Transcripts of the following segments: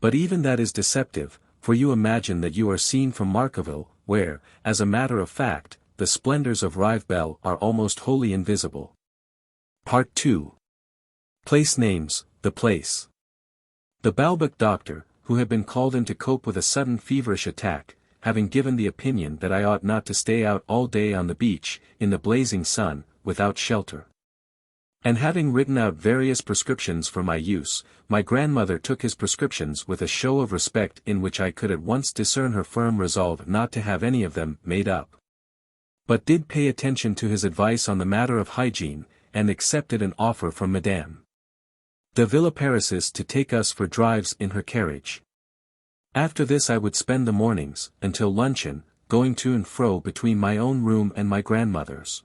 But even that is deceptive, for you imagine that you are seen from Marcaville, where, as a matter of fact, the splendors of Rivebelle are almost wholly invisible. Part 2. Place names, the place. The Balbec doctor, who had been called in to cope with a sudden feverish attack, having given the opinion that I ought not to stay out all day on the beach, in the blazing sun, without shelter. And having written out various prescriptions for my use, my grandmother took his prescriptions with a show of respect in which I could at once discern her firm resolve not to have any of them made up. But did pay attention to his advice on the matter of hygiene, and accepted an offer from Madame de Villeparisis to take us for drives in her carriage. After this I would spend the mornings, until luncheon, going to and fro between my own room and my grandmother's.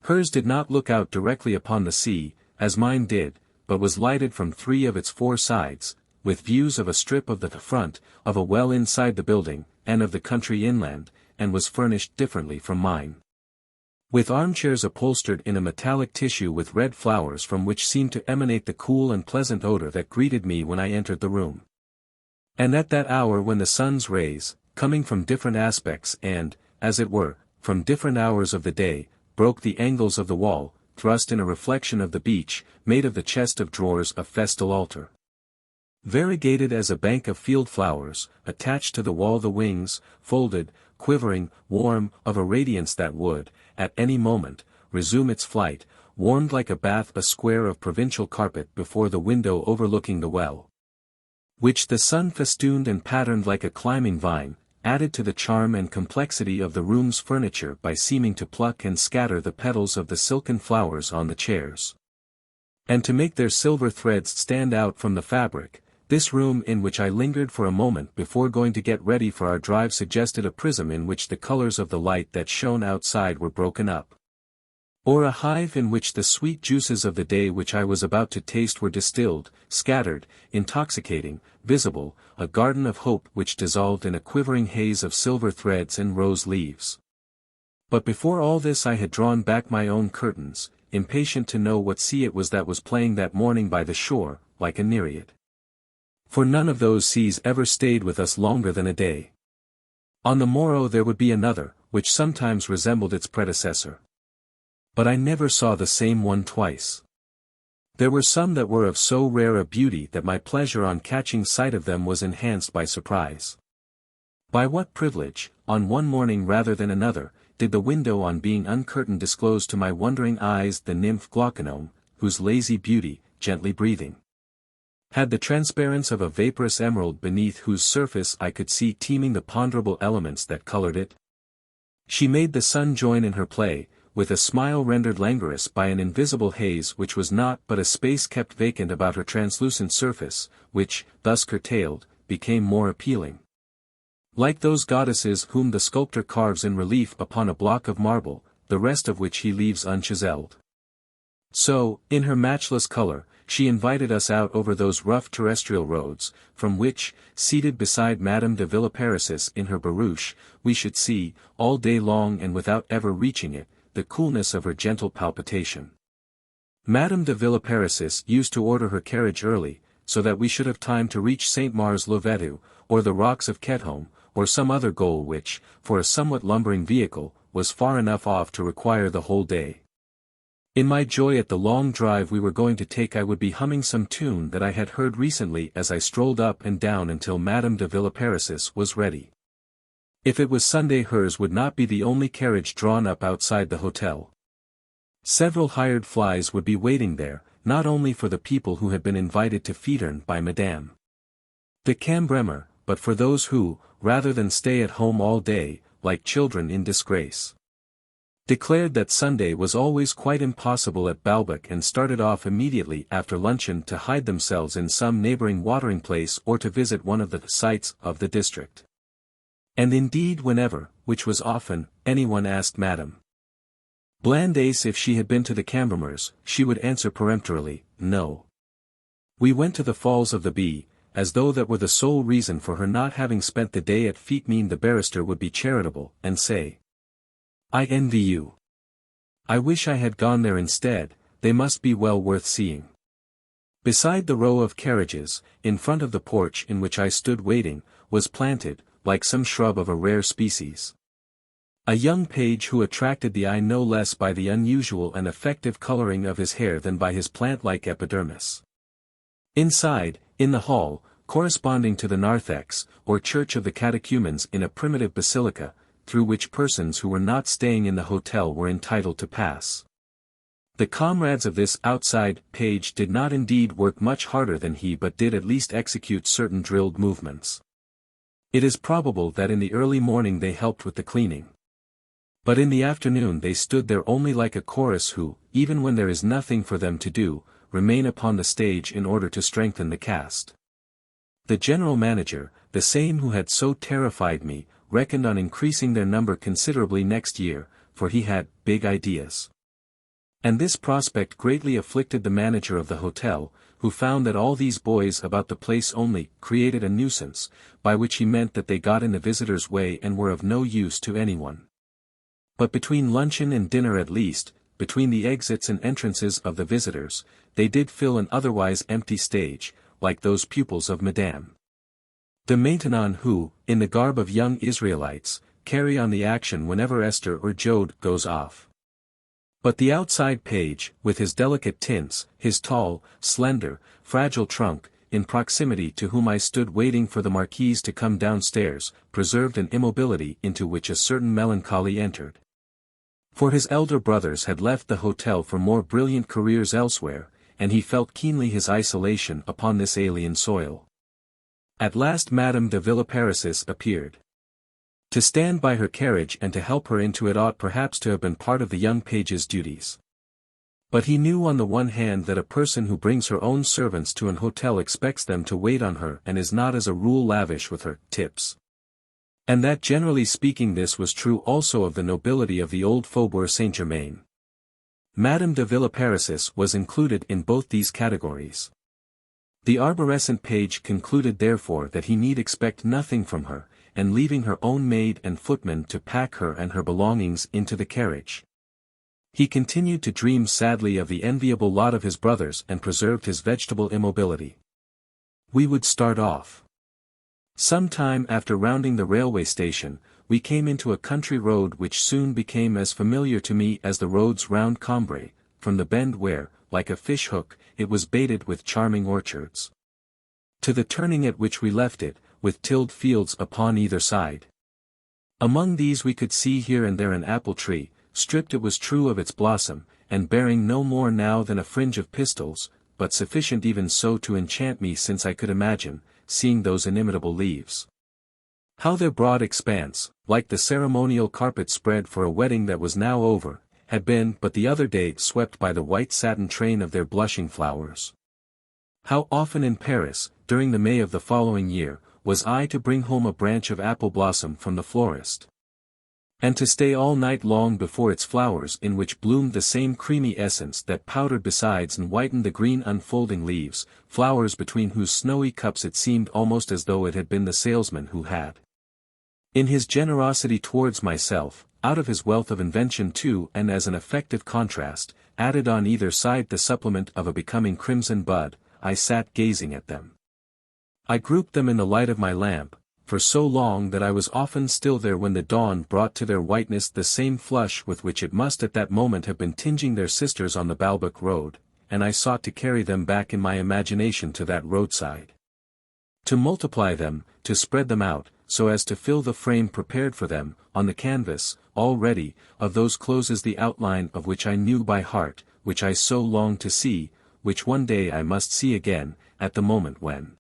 Hers did not look out directly upon the sea, as mine did, but was lighted from 3 of its 4 sides, with views of a strip of the front, of a well inside the building, and of the country inland, and was furnished differently from mine. With armchairs upholstered in a metallic tissue with red flowers from which seemed to emanate the cool and pleasant odor that greeted me when I entered the room. And at that hour when the sun's rays, coming from different aspects and, as it were, from different hours of the day, broke the angles of the wall, thrust in a reflection of the beach, made of the chest of drawers a festal altar. Variegated as a bank of field flowers, attached to the wall the wings, folded, quivering, warm, of a radiance that would, at any moment, resume its flight, warmed like a bath a square of provincial carpet before the window overlooking the well, which the sun festooned and patterned like a climbing vine, added to the charm and complexity of the room's furniture by seeming to pluck and scatter the petals of the silken flowers on the chairs, and to make their silver threads stand out from the fabric. This room in which I lingered for a moment before going to get ready for our drive suggested a prism in which the colors of the light that shone outside were broken up, or a hive in which the sweet juices of the day which I was about to taste were distilled, scattered, intoxicating, visible, a garden of hope which dissolved in a quivering haze of silver threads and rose leaves. But before all this I had drawn back my own curtains, impatient to know what sea it was that was playing that morning by the shore, like a nereid. For none of those seas ever stayed with us longer than a day. On the morrow there would be another, which sometimes resembled its predecessor. But I never saw the same one twice. There were some that were of so rare a beauty that my pleasure on catching sight of them was enhanced by surprise. By what privilege, on one morning rather than another, did the window on being uncurtained disclose to my wondering eyes the nymph Glauconome, whose lazy beauty, gently breathing, had the transparence of a vaporous emerald beneath whose surface I could see teeming the ponderable elements that colored it? She made the sun join in her play, with a smile rendered languorous by an invisible haze which was not but a space kept vacant about her translucent surface, which, thus curtailed, became more appealing. Like those goddesses whom the sculptor carves in relief upon a block of marble, the rest of which he leaves unchiseled. So, in her matchless color, she invited us out over those rough terrestrial roads, from which, seated beside Madame de Villeparisis in her barouche, we should see, all day long and without ever reaching it, the coolness of her gentle palpitation. Madame de Villeparisis used to order her carriage early, so that we should have time to reach St. Mars-Lovetu, or the rocks of Ketholm, or some other goal which, for a somewhat lumbering vehicle, was far enough off to require the whole day. In my joy at the long drive we were going to take I would be humming some tune that I had heard recently as I strolled up and down until Madame de Villeparisis was ready. If it was Sunday hers would not be the only carriage drawn up outside the hotel. Several hired flies would be waiting there, not only for the people who had been invited to Feetern by Madame de Cambremer, but for those who, rather than stay at home all day, like children in disgrace, declared that Sunday was always quite impossible at Balbec and started off immediately after luncheon to hide themselves in some neighboring watering place or to visit one of the sights of the district. And indeed whenever, which was often, anyone asked Madame Blandace if she had been to the Cambremers, she would answer peremptorily, no. We went to the Falls of the Bee, as though that were the sole reason for her not having spent the day at Feetmean. The barrister would be charitable, and say, I envy you. I wish I had gone there instead, they must be well worth seeing. Beside the row of carriages, in front of the porch in which I stood waiting, was planted, like some shrub of a rare species, a young page who attracted the eye no less by the unusual and effective coloring of his hair than by his plant-like epidermis. Inside, in the hall, corresponding to the narthex, or church of the catechumens in a primitive basilica, through which persons who were not staying in the hotel were entitled to pass. The comrades of this outside page did not indeed work much harder than he, but did at least execute certain drilled movements. It is probable that in the early morning they helped with the cleaning. But in the afternoon they stood there only like a chorus who, even when there is nothing for them to do, remain upon the stage in order to strengthen the cast. The general manager, the same who had so terrified me, reckoned on increasing their number considerably next year, for he had big ideas. And this prospect greatly afflicted the manager of the hotel, who found that all these boys about the place only created a nuisance, by which he meant that they got in the visitors' way and were of no use to anyone. But between luncheon and dinner at least, between the exits and entrances of the visitors, they did fill an otherwise empty stage, like those pupils of Madame de Maintenon who, in the garb of young Israelites, carry on the action whenever Esther or Joad goes off. But the outside page, with his delicate tints, his tall, slender, fragile trunk, in proximity to whom I stood waiting for the marquise to come downstairs, preserved an immobility into which a certain melancholy entered. For his elder brothers had left the hotel for more brilliant careers elsewhere, and he felt keenly his isolation upon this alien soil. At last Madame de Villeparisis appeared. To stand by her carriage and to help her into it ought perhaps to have been part of the young page's duties. But he knew on the one hand that a person who brings her own servants to an hotel expects them to wait on her and is not as a rule lavish with her tips. And that generally speaking this was true also of the nobility of the old Faubourg Saint-Germain. Madame de Villeparisis was included in both these categories. The arborescent page concluded therefore that he need expect nothing from her, and leaving her own maid and footman to pack her and her belongings into the carriage, he continued to dream sadly of the enviable lot of his brothers and preserved his vegetable immobility. We would start off. Some time after rounding the railway station, we came into a country road which soon became as familiar to me as the roads round Cambrai, from the bend where, like a fish hook, it was baited with charming orchards, to the turning at which we left it, with tilled fields upon either side. Among these we could see here and there an apple tree, stripped it was true of its blossom, and bearing no more now than a fringe of pistils, but sufficient even so to enchant me since I could imagine, seeing those inimitable leaves, how their broad expanse, like the ceremonial carpet spread for a wedding that was now over, had been but the other day swept by the white satin train of their blushing flowers. How often in Paris, during the May of the following year, was I to bring home a branch of apple blossom from the florist, and to stay all night long before its flowers in which bloomed the same creamy essence that powdered besides and whitened the green unfolding leaves, flowers between whose snowy cups it seemed almost as though it had been the salesman who had, in his generosity towards myself, out of his wealth of invention too and as an effective contrast, added on either side the supplement of a becoming crimson bud. I sat gazing at them. I grouped them in the light of my lamp, for so long that I was often still there when the dawn brought to their whiteness the same flush with which it must at that moment have been tinging their sisters on the Balbec road, and I sought to carry them back in my imagination to that roadside. To multiply them, to spread them out, so as to fill the frame prepared for them, on the canvas, all ready, of those closes the outline of which I knew by heart, which I so longed to see, which one day I must see again, at the moment when,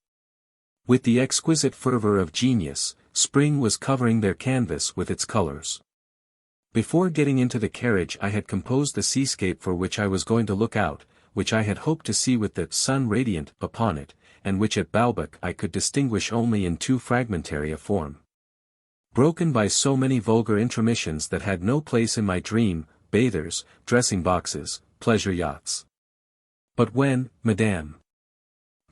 with the exquisite fervor of genius, spring was covering their canvas with its colors. Before getting into the carriage I had composed the seascape for which I was going to look out, which I had hoped to see with the sun radiant upon it, and which at Balbec I could distinguish only in too fragmentary a form, broken by so many vulgar intermissions that had no place in my dream, bathers, dressing boxes, pleasure yachts. But when, Madame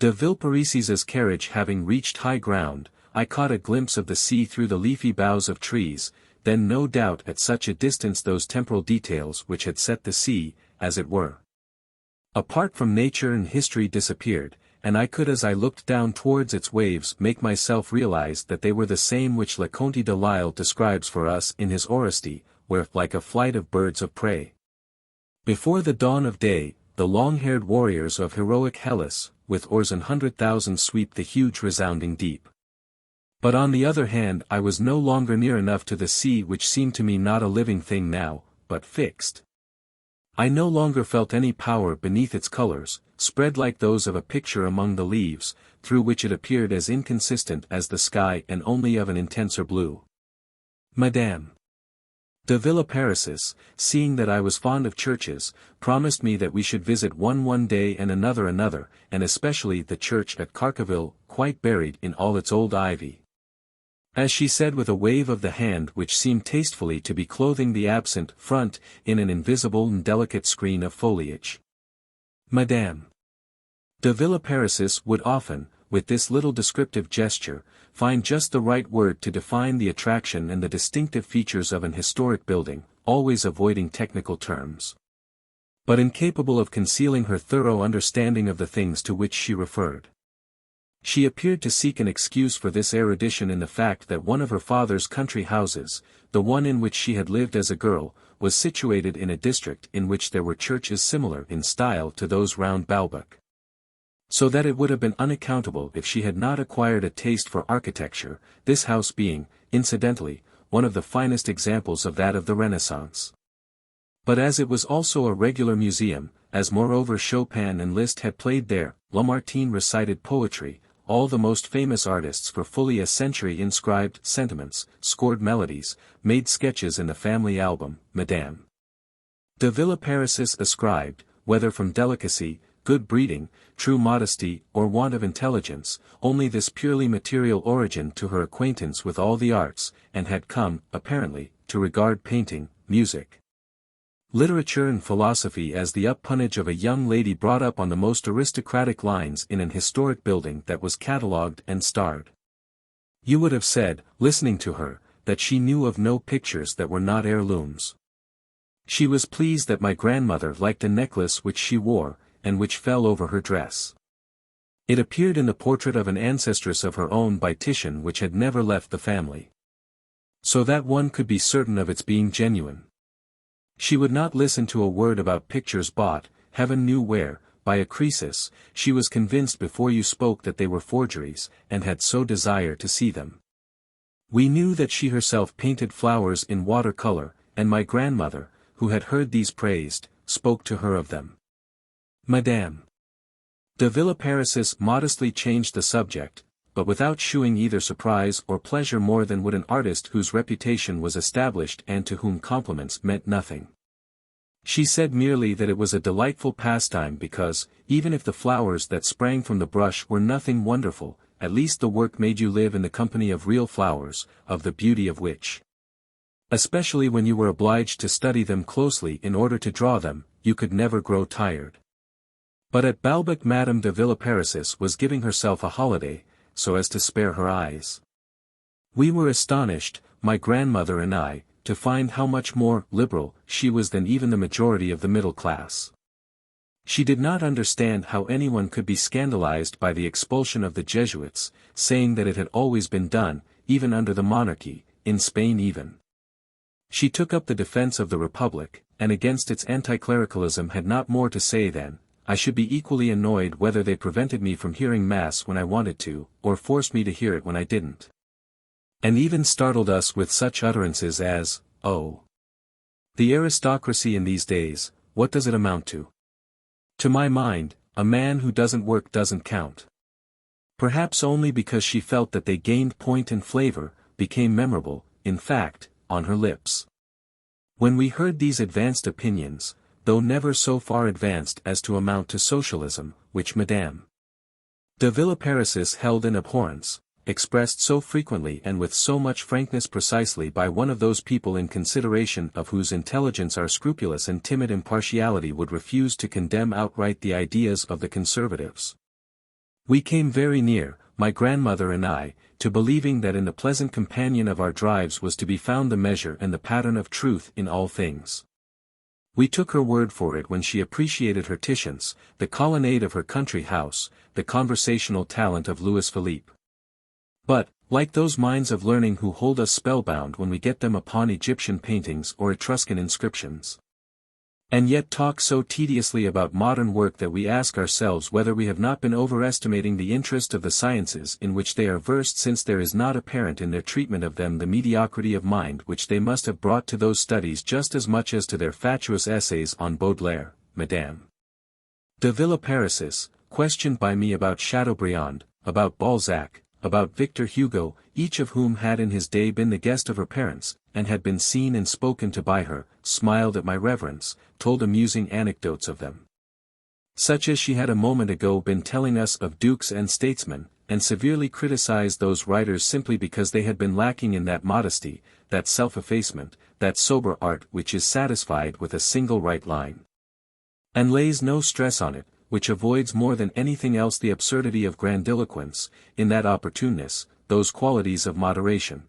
de Villeparis's carriage having reached high ground, I caught a glimpse of the sea through the leafy boughs of trees, then no doubt at such a distance those temporal details which had set the sea, as it were, Apart from nature and history disappeared, and I could as I looked down towards its waves make myself realize that they were the same which Le Conte de Lisle describes for us in his Orestes, where, like a flight of birds of prey, before the dawn of day, the long-haired warriors of heroic Hellas, with oars an 100,000 sweep the huge resounding deep. But on the other hand I was no longer near enough to the sea, which seemed to me not a living thing now, but fixed. I no longer felt any power beneath its colors, spread like those of a picture among the leaves, through which it appeared as inconsistent as the sky and only of an intenser blue. Madame de Villeparisis, seeing that I was fond of churches, promised me that we should visit one day and another, and especially the church at Carcassonne, quite buried in all its old ivy. As she said with a wave of the hand which seemed tastefully to be clothing the absent front in an invisible and delicate screen of foliage. Madame de Villeparisis would often, with this little descriptive gesture, find just the right word to define the attraction and the distinctive features of an historic building, always avoiding technical terms, but incapable of concealing her thorough understanding of the things to which she referred. She appeared to seek an excuse for this erudition in the fact that one of her father's country houses, the one in which she had lived as a girl, was situated in a district in which there were churches similar in style to those round Balbec. So that it would have been unaccountable if she had not acquired a taste for architecture, this house being, incidentally, one of the finest examples of that of the Renaissance. But as it was also a regular museum, as moreover Chopin and Liszt had played there, Lamartine recited poetry, all the most famous artists for fully a century inscribed sentiments, scored melodies, made sketches in the family album, Madame de Villeparisis ascribed, whether from delicacy, good breeding, true modesty, or want of intelligence, only this purely material origin to her acquaintance with all the arts, and had come, apparently, to regard painting, music, literature and philosophy as the uppunnage of a young lady brought up on the most aristocratic lines in an historic building that was catalogued and starred. You would have said, listening to her, that she knew of no pictures that were not heirlooms. She was pleased that my grandmother liked a necklace which she wore, and which fell over her dress. It appeared in the portrait of an ancestress of her own by Titian which had never left the family, so that one could be certain of its being genuine. She would not listen to a word about pictures bought, heaven knew where, by a Croesus. She was convinced before you spoke that they were forgeries, and had so desired to see them. We knew that she herself painted flowers in water-color, and my grandmother, who had heard these praised, spoke to her of them. Madame de Villeparisis modestly changed the subject, but without shewing either surprise or pleasure more than would an artist whose reputation was established and to whom compliments meant nothing. She said merely that it was a delightful pastime because, even if the flowers that sprang from the brush were nothing wonderful, at least the work made you live in the company of real flowers, of the beauty of which, especially when you were obliged to study them closely in order to draw them, you could never grow tired. But at Balbec Madame de Villeparisis was giving herself a holiday, so as to spare her eyes. We were astonished, my grandmother and I, to find how much more liberal she was than even the majority of the middle class. She did not understand how anyone could be scandalized by the expulsion of the Jesuits, saying that it had always been done, even under the monarchy, in Spain even. She took up the defense of the Republic, and against its anti-clericalism had not more to say than, I should be equally annoyed whether they prevented me from hearing Mass when I wanted to, or forced me to hear it when I didn't. And even startled us with such utterances as, oh, the aristocracy in these days, what does it amount to? To my mind, a man who doesn't work doesn't count. Perhaps only because she felt that they gained point and flavor, became memorable, in fact, on her lips. When we heard these advanced opinions, though never so far advanced as to amount to socialism, which Madame de Villeparisis held in abhorrence, expressed so frequently and with so much frankness precisely by one of those people in consideration of whose intelligence our scrupulous and timid impartiality would refuse to condemn outright the ideas of the conservatives. We came very near, my grandmother and I, to believing that in the pleasant companion of our drives was to be found the measure and the pattern of truth in all things. We took her word for it when she appreciated her Titians, the colonnade of her country house, the conversational talent of Louis Philippe. But, like those minds of learning who hold us spellbound when we get them upon Egyptian paintings or Etruscan inscriptions, and yet talk so tediously about modern work that we ask ourselves whether we have not been overestimating the interest of the sciences in which they are versed, since there is not apparent in their treatment of them the mediocrity of mind which they must have brought to those studies just as much as to their fatuous essays on Baudelaire. Madame de Villeparisis, questioned by me about Chateaubriand, about Balzac, about Victor Hugo, each of whom had in his day been the guest of her parents, and had been seen and spoken to by her, smiled at my reverence, told amusing anecdotes of them, such as she had a moment ago been telling us of dukes and statesmen, and severely criticized those writers simply because they had been lacking in that modesty, that self-effacement, that sober art which is satisfied with a single right line, and lays no stress on it, which avoids more than anything else the absurdity of grandiloquence, in that opportuneness, those qualities of moderation,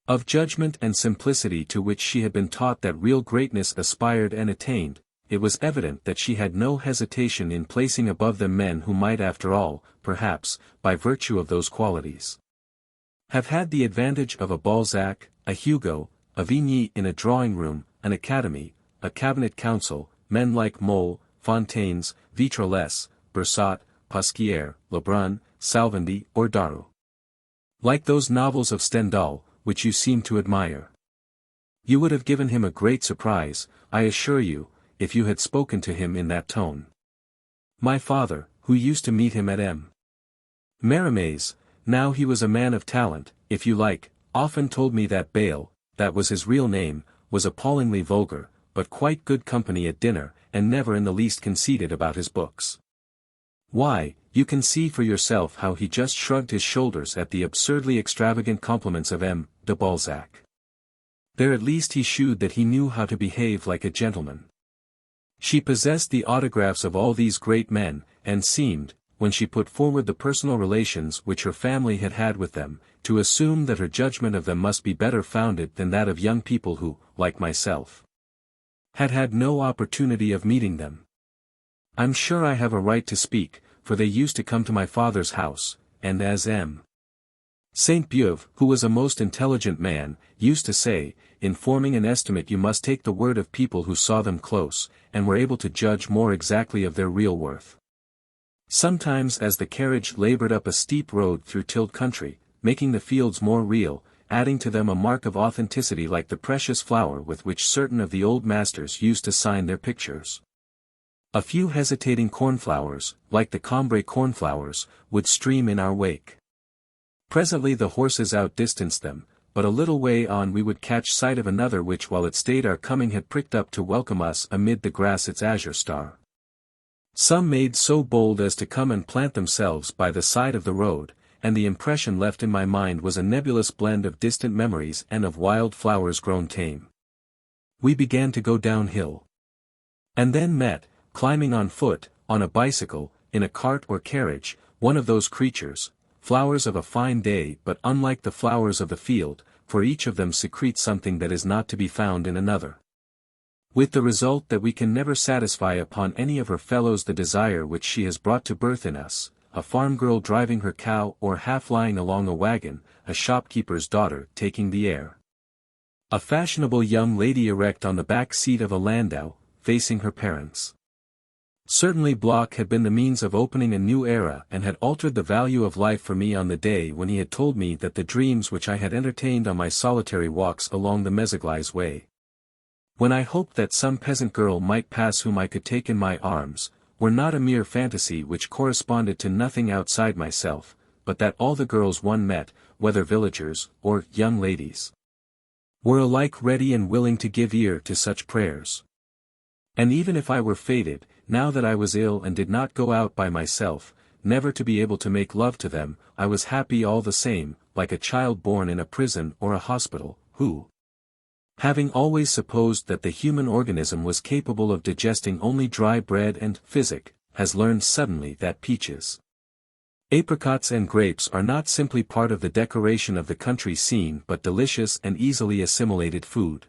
of judgment and simplicity to which she had been taught that real greatness aspired and attained. It was evident that she had no hesitation in placing above them men who might after all, perhaps, by virtue of those qualities, have had the advantage of a Balzac, a Hugo, a Vigny in a drawing-room, an academy, a cabinet council, men like Mole, Fontaines, Vitrolles, Bersat, Pasquier, Lebrun, Salvandi, or Darrow. Like those novels of Stendhal, which you seem to admire. You would have given him a great surprise, I assure you, if you had spoken to him in that tone. My father, who used to meet him at M. Mérimées, now he was a man of talent, if you like, often told me that Bayle, that was his real name, was appallingly vulgar, but quite good company at dinner, and never in the least conceited about his books. Why, you can see for yourself how he just shrugged his shoulders at the absurdly extravagant compliments of M. de Balzac. There at least he shewed that he knew how to behave like a gentleman. She possessed the autographs of all these great men, and seemed, when she put forward the personal relations which her family had had with them, to assume that her judgment of them must be better founded than that of young people who, like myself, had had no opportunity of meeting them. I'm sure I have a right to speak, for they used to come to my father's house, and as M. Sainte-Beuve, who was a most intelligent man, used to say, in forming an estimate you must take the word of people who saw them close, and were able to judge more exactly of their real worth. Sometimes as the carriage labored up a steep road through tilled country, making the fields more real, adding to them a mark of authenticity like the precious flower with which certain of the old masters used to sign their pictures. A few hesitating cornflowers, like the Cambrai cornflowers, would stream in our wake. Presently the horses outdistanced them, but a little way on we would catch sight of another which while it stayed our coming had pricked up to welcome us amid the grass its azure star. Some made so bold as to come and plant themselves by the side of the road, and the impression left in my mind was a nebulous blend of distant memories and of wild flowers grown tame. We began to go downhill. And then met, climbing on foot, on a bicycle, in a cart or carriage, one of those creatures, flowers of a fine day but unlike the flowers of the field, for each of them secretes something that is not to be found in another. With the result that we can never satisfy upon any of her fellows the desire which she has brought to birth in us, a farm girl driving her cow or half lying along a wagon, a shopkeeper's daughter taking the air, a fashionable young lady erect on the back seat of a landau, facing her parents. Certainly Bloch had been the means of opening a new era and had altered the value of life for me on the day when he had told me that the dreams which I had entertained on my solitary walks along the Méséglise way, when I hoped that some peasant girl might pass whom I could take in my arms, were not a mere fantasy which corresponded to nothing outside myself, but that all the girls one met, whether villagers, or young ladies, were alike ready and willing to give ear to such prayers. And even if I were fated, now that I was ill and did not go out by myself, never to be able to make love to them, I was happy all the same, like a child born in a prison or a hospital, who, having always supposed that the human organism was capable of digesting only dry bread and physic, has learned suddenly that peaches, apricots and grapes are not simply part of the decoration of the country scene but delicious and easily assimilated food.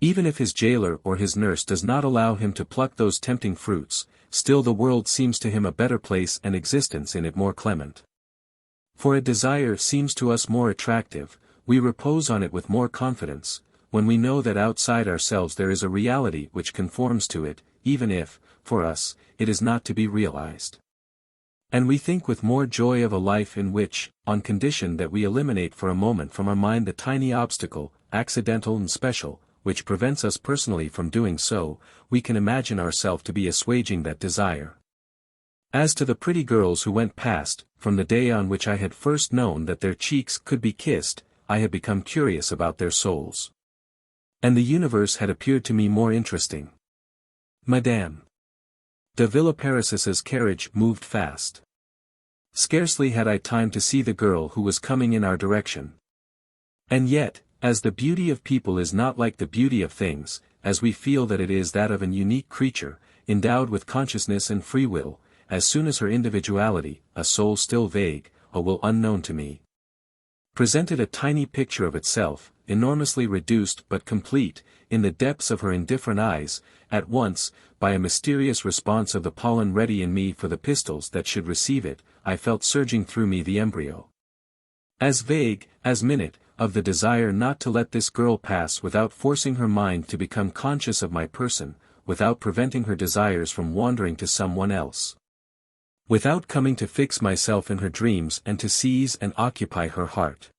Even if his jailer or his nurse does not allow him to pluck those tempting fruits, still the world seems to him a better place and existence in it more clement. For a desire seems to us more attractive, we repose on it with more confidence, when we know that outside ourselves there is a reality which conforms to it, even if, for us, it is not to be realized. And we think with more joy of a life in which, on condition that we eliminate for a moment from our mind the tiny obstacle, accidental and special, which prevents us personally from doing so, we can imagine ourselves to be assuaging that desire. As to the pretty girls who went past, from the day on which I had first known that their cheeks could be kissed, I had become curious about their souls. And the universe had appeared to me more interesting. Madame de Villeparis's carriage moved fast. Scarcely had I time to see the girl who was coming in our direction. And yet, as the beauty of people is not like the beauty of things, as we feel that it is that of an unique creature, endowed with consciousness and free will, as soon as her individuality, a soul still vague, a will unknown to me, presented a tiny picture of itself, enormously reduced but complete, in the depths of her indifferent eyes, at once, by a mysterious response of the pollen ready in me for the pistols that should receive it, I felt surging through me the embryo, as vague, as minute, of the desire not to let this girl pass without forcing her mind to become conscious of my person, without preventing her desires from wandering to someone else, without coming to fix myself in her dreams and to seize and occupy her heart.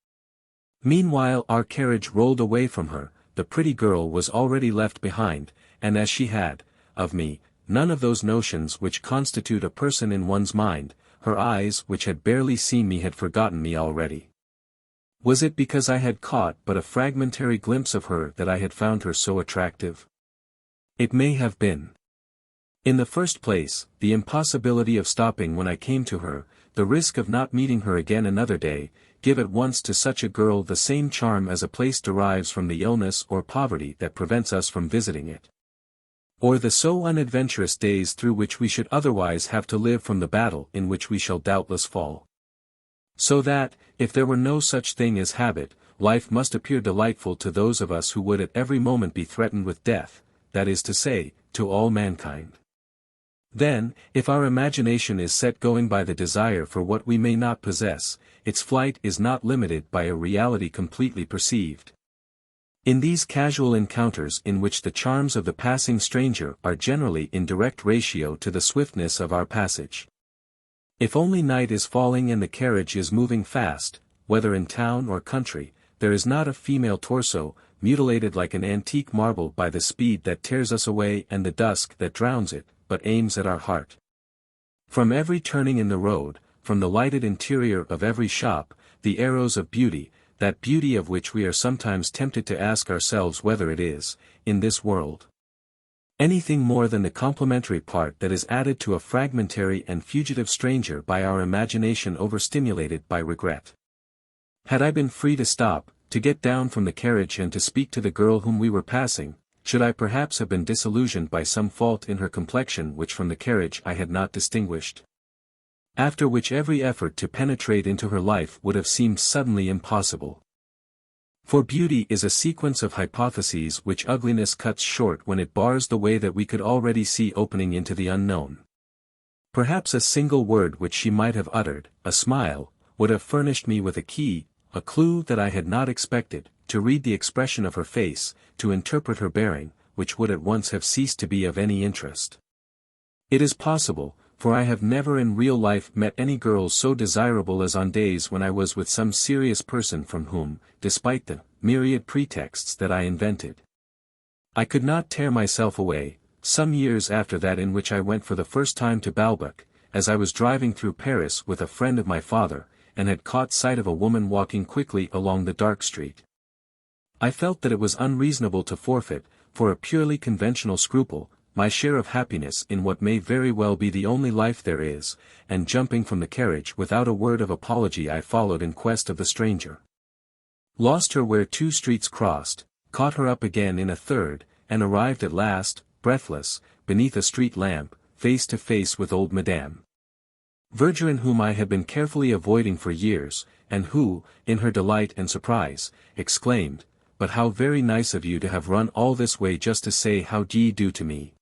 Meanwhile our carriage rolled away from her, the pretty girl was already left behind, and as she had, of me, none of those notions which constitute a person in one's mind, her eyes which had barely seen me had forgotten me already. Was it because I had caught but a fragmentary glimpse of her that I had found her so attractive? It may have been. In the first place, the impossibility of stopping when I came to her, the risk of not meeting her again another day, give at once to such a girl the same charm as a place derives from the illness or poverty that prevents us from visiting it, or the so unadventurous days through which we should otherwise have to live from the battle in which we shall doubtless fall. So that, if there were no such thing as habit, life must appear delightful to those of us who would at every moment be threatened with death, that is to say, to all mankind. Then, if our imagination is set going by the desire for what we may not possess, its flight is not limited by a reality completely perceived. In these casual encounters in which the charms of the passing stranger are generally in direct ratio to the swiftness of our passage. If only night is falling and the carriage is moving fast, whether in town or country, there is not a female torso, mutilated like an antique marble by the speed that tears us away and the dusk that drowns it, but aims at our heart. From every turning in the road, from the lighted interior of every shop, the arrows of beauty, that beauty of which we are sometimes tempted to ask ourselves whether it is, in this world, anything more than the complementary part that is added to a fragmentary and fugitive stranger by our imagination overstimulated by regret. Had I been free to stop, to get down from the carriage and to speak to the girl whom we were passing, should I perhaps have been disillusioned by some fault in her complexion which from the carriage I had not distinguished? After which every effort to penetrate into her life would have seemed suddenly impossible. For beauty is a sequence of hypotheses which ugliness cuts short when it bars the way that we could already see opening into the unknown. Perhaps a single word which she might have uttered, a smile, would have furnished me with a key, a clue that I had not expected, to read the expression of her face, to interpret her bearing, which would at once have ceased to be of any interest. It is possible, for I have never in real life met any girls so desirable as on days when I was with some serious person from whom, despite the myriad pretexts that I invented, I could not tear myself away. Some years after that in which I went for the first time to Balbec, as I was driving through Paris with a friend of my father, and had caught sight of a woman walking quickly along the dark street, I felt that it was unreasonable to forfeit, for a purely conventional scruple, my share of happiness in what may very well be the only life there is, and jumping from the carriage without a word of apology I followed in quest of the stranger. Lost her where 2 streets crossed, caught her up again in a third, and arrived at last, breathless, beneath a street lamp, face to face with old Madame Verdurin, whom I had been carefully avoiding for years, and who, in her delight and surprise, exclaimed, but how very nice of you to have run all this way just to say how d'ye do to me.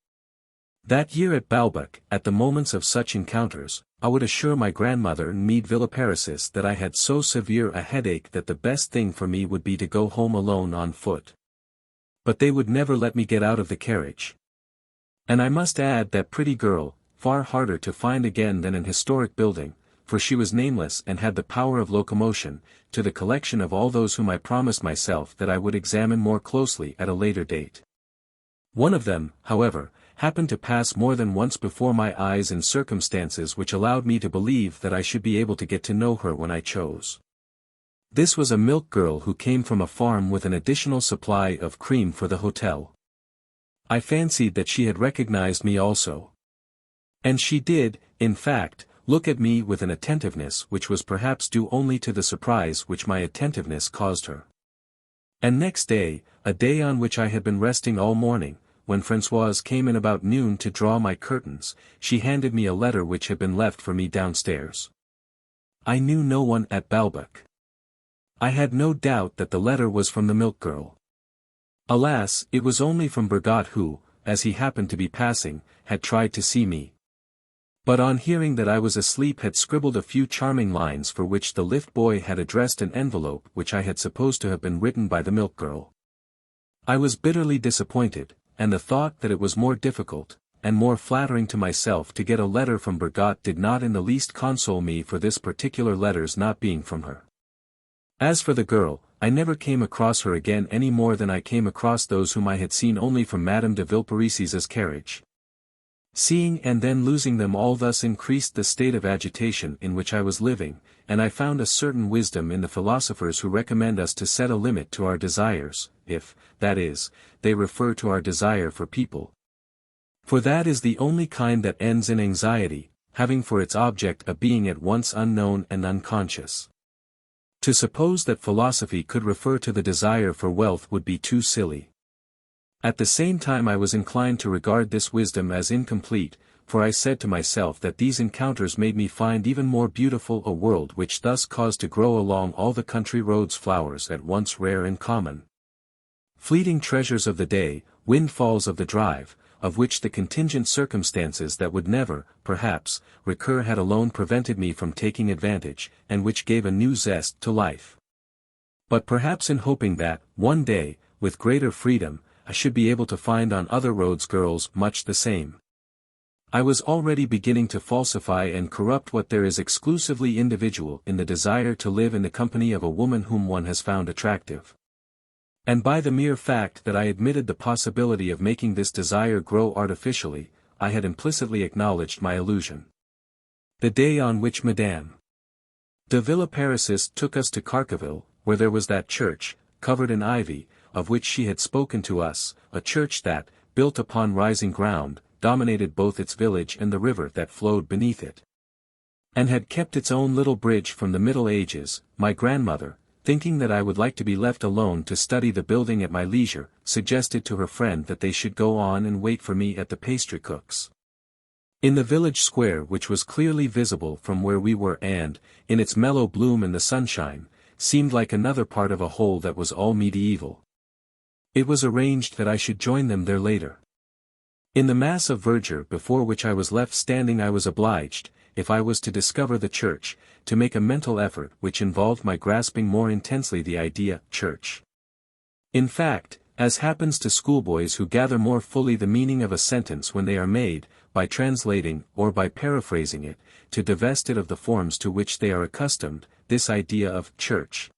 That year at Balbec, at the moments of such encounters, I would assure my grandmother and Meade Villaparisis that I had so severe a headache that the best thing for me would be to go home alone on foot. But they would never let me get out of the carriage. And I must add that pretty girl, far harder to find again than an historic building, for she was nameless and had the power of locomotion, to the collection of all those whom I promised myself that I would examine more closely at a later date. One of them, however, happened to pass more than once before my eyes in circumstances which allowed me to believe that I should be able to get to know her when I chose. This was a milk girl who came from a farm with an additional supply of cream for the hotel. I fancied that she had recognized me also. And she did, in fact, look at me with an attentiveness which was perhaps due only to the surprise which my attentiveness caused her. And next day, a day on which I had been resting all morning, when Françoise came in about noon to draw my curtains, she handed me a letter which had been left for me downstairs. I knew no one at Balbec. I had no doubt that the letter was from the milk girl. Alas, it was only from Bergot who, as he happened to be passing, had tried to see me. But on hearing that I was asleep had scribbled a few charming lines for which the lift boy had addressed an envelope which I had supposed to have been written by the milk girl. I was bitterly disappointed, and the thought that it was more difficult, and more flattering to myself to get a letter from Bergot did not in the least console me for this particular letter's not being from her. As for the girl, I never came across her again any more than I came across those whom I had seen only from Madame de Villeparis's carriage. Seeing and then losing them all thus increased the state of agitation in which I was living, and I found a certain wisdom in the philosophers who recommend us to set a limit to our desires, if, that is, they refer to our desire for people. For that is the only kind that ends in anxiety, having for its object a being at once unknown and unconscious. To suppose that philosophy could refer to the desire for wealth would be too silly. At the same time I was inclined to regard this wisdom as incomplete, for I said to myself that these encounters made me find even more beautiful a world which thus caused to grow along all the country roads flowers at once rare and common. Fleeting treasures of the day, windfalls of the drive, of which the contingent circumstances that would never, perhaps, recur had alone prevented me from taking advantage, and which gave a new zest to life. But perhaps in hoping that, one day, with greater freedom, I should be able to find on other roads girls much the same. I was already beginning to falsify and corrupt what there is exclusively individual in the desire to live in the company of a woman whom one has found attractive. And by the mere fact that I admitted the possibility of making this desire grow artificially, I had implicitly acknowledged my illusion. The day on which Madame de Villaparisis took us to Carcassonne, where there was that church, covered in ivy, of which she had spoken to us, a church that, built upon rising ground, dominated both its village and the river that flowed beneath it, and had kept its own little bridge from the Middle Ages, my grandmother, thinking that I would like to be left alone to study the building at my leisure, suggested to her friend that they should go on and wait for me at the pastry cook's. In the village square which was clearly visible from where we were and, in its mellow bloom in the sunshine, seemed like another part of a whole that was all medieval. It was arranged that I should join them there later. In the mass of verdure before which I was left standing I was obliged, if I was to discover the church, to make a mental effort which involved my grasping more intensely the idea church. In fact, as happens to schoolboys who gather more fully the meaning of a sentence when they are made, by translating or by paraphrasing it, to divest it of the forms to which they are accustomed, this idea of church,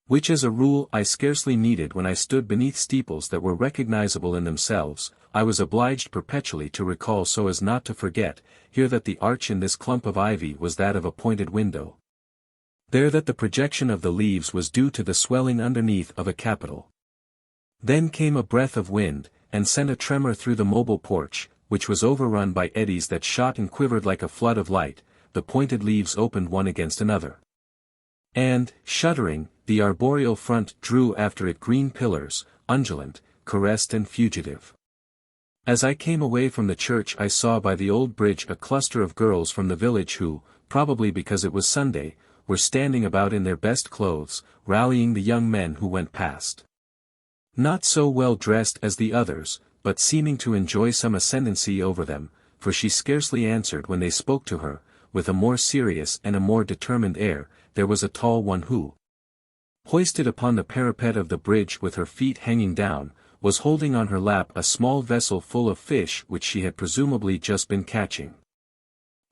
which as a rule I scarcely needed when I stood beneath steeples that were recognizable in themselves, I was obliged perpetually to recall so as not to forget, here that the arch in this clump of ivy was that of a pointed window, there that the projection of the leaves was due to the swelling underneath of a capital. Then came a breath of wind, and sent a tremor through the mobile porch, which was overrun by eddies that shot and quivered like a flood of light, the pointed leaves opened one against another. And, shuddering, the arboreal front drew after it green pillars, undulant, caressed and fugitive. As I came away from the church I saw by the old bridge a cluster of girls from the village who, probably because it was Sunday, were standing about in their best clothes, rallying the young men who went past. Not so well dressed as the others, but seeming to enjoy some ascendancy over them, for she scarcely answered when they spoke to her, with a more serious and a more determined air. There was a tall one who, hoisted upon the parapet of the bridge with her feet hanging down, was holding on her lap a small vessel full of fish which she had presumably just been catching.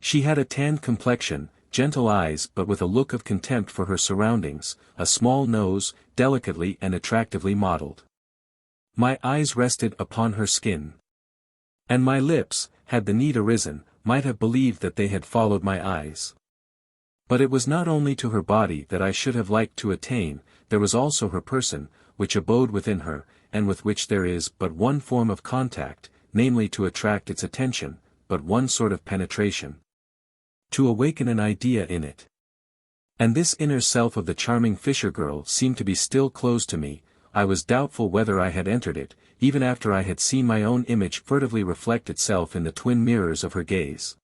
She had a tanned complexion, gentle eyes but with a look of contempt for her surroundings, a small nose, delicately and attractively modeled. My eyes rested upon her skin. And my lips, had the need arisen, might have believed that they had followed my eyes. But it was not only to her body that I should have liked to attain, there was also her person, which abode within her, and with which there is but one form of contact, namely to attract its attention, but one sort of penetration. To awaken an idea in it. And this inner self of the charming fisher girl seemed to be still closed to me. I was doubtful whether I had entered it, even after I had seen my own image furtively reflect itself in the twin mirrors of her gaze.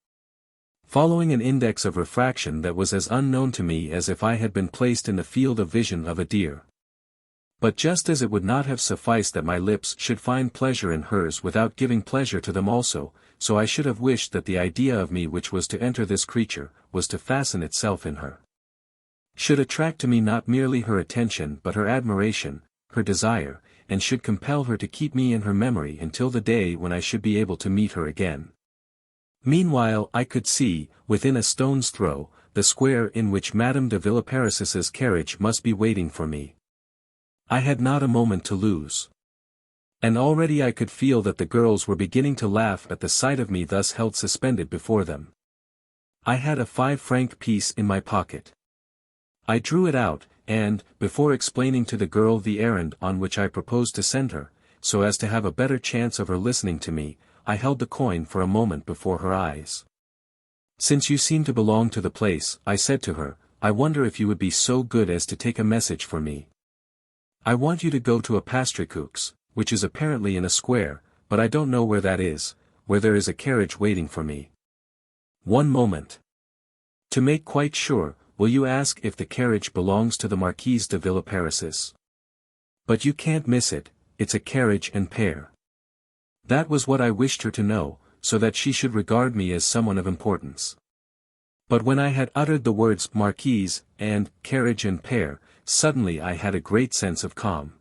Following an index of refraction that was as unknown to me as if I had been placed in the field of vision of a deer. But just as it would not have sufficed that my lips should find pleasure in hers without giving pleasure to them also, so I should have wished that the idea of me which was to enter this creature, was to fasten itself in her, should attract to me not merely her attention but her admiration, her desire, and should compel her to keep me in her memory until the day when I should be able to meet her again. Meanwhile I could see, within a stone's throw, the square in which Madame de Villeparis's carriage must be waiting for me. I had not a moment to lose. And already I could feel that the girls were beginning to laugh at the sight of me thus held suspended before them. I had a 5-franc piece in my pocket. I drew it out, and, before explaining to the girl the errand on which I proposed to send her, so as to have a better chance of her listening to me, I held the coin for a moment before her eyes. "Since you seem to belong to the place," I said to her, "I wonder if you would be so good as to take a message for me. I want you to go to a pastrycook's, which is apparently in a square, but I don't know where that is, where there is a carriage waiting for me." "One moment. To make quite sure, will you ask if the carriage belongs to the Marquise de Villeparis? But you can't miss it, it's a carriage and pair." That was what I wished her to know, so that she should regard me as someone of importance. But when I had uttered the words Marquise, and carriage and pair, suddenly I had a great sense of calm.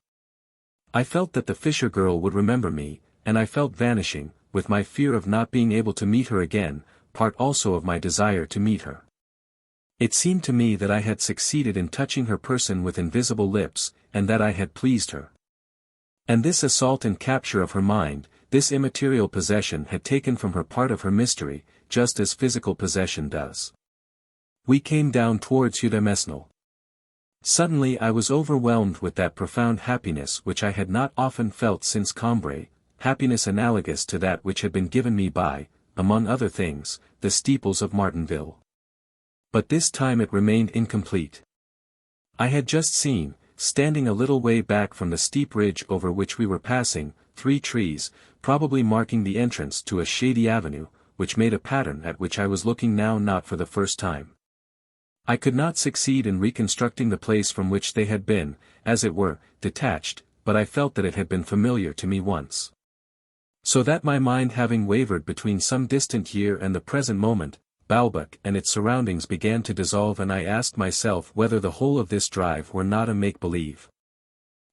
I felt that the fisher girl would remember me, and I felt vanishing, with my fear of not being able to meet her again, part also of my desire to meet her. It seemed to me that I had succeeded in touching her person with invisible lips, and that I had pleased her. And this assault and capture of her mind, this immaterial possession had taken from her part of her mystery, just as physical possession does. We came down towards Udemesnil. Suddenly I was overwhelmed with that profound happiness which I had not often felt since Cambrai, happiness analogous to that which had been given me by, among other things, the steeples of Martinville. But this time it remained incomplete. I had just seen, standing a little way back from the steep ridge over which we were passing, 3 trees, probably marking the entrance to a shady avenue, which made a pattern at which I was looking now not for the first time. I could not succeed in reconstructing the place from which they had been, as it were, detached, but I felt that it had been familiar to me once. So that my mind having wavered between some distant year and the present moment, Balbec and its surroundings began to dissolve, and I asked myself whether the whole of this drive were not a make-believe.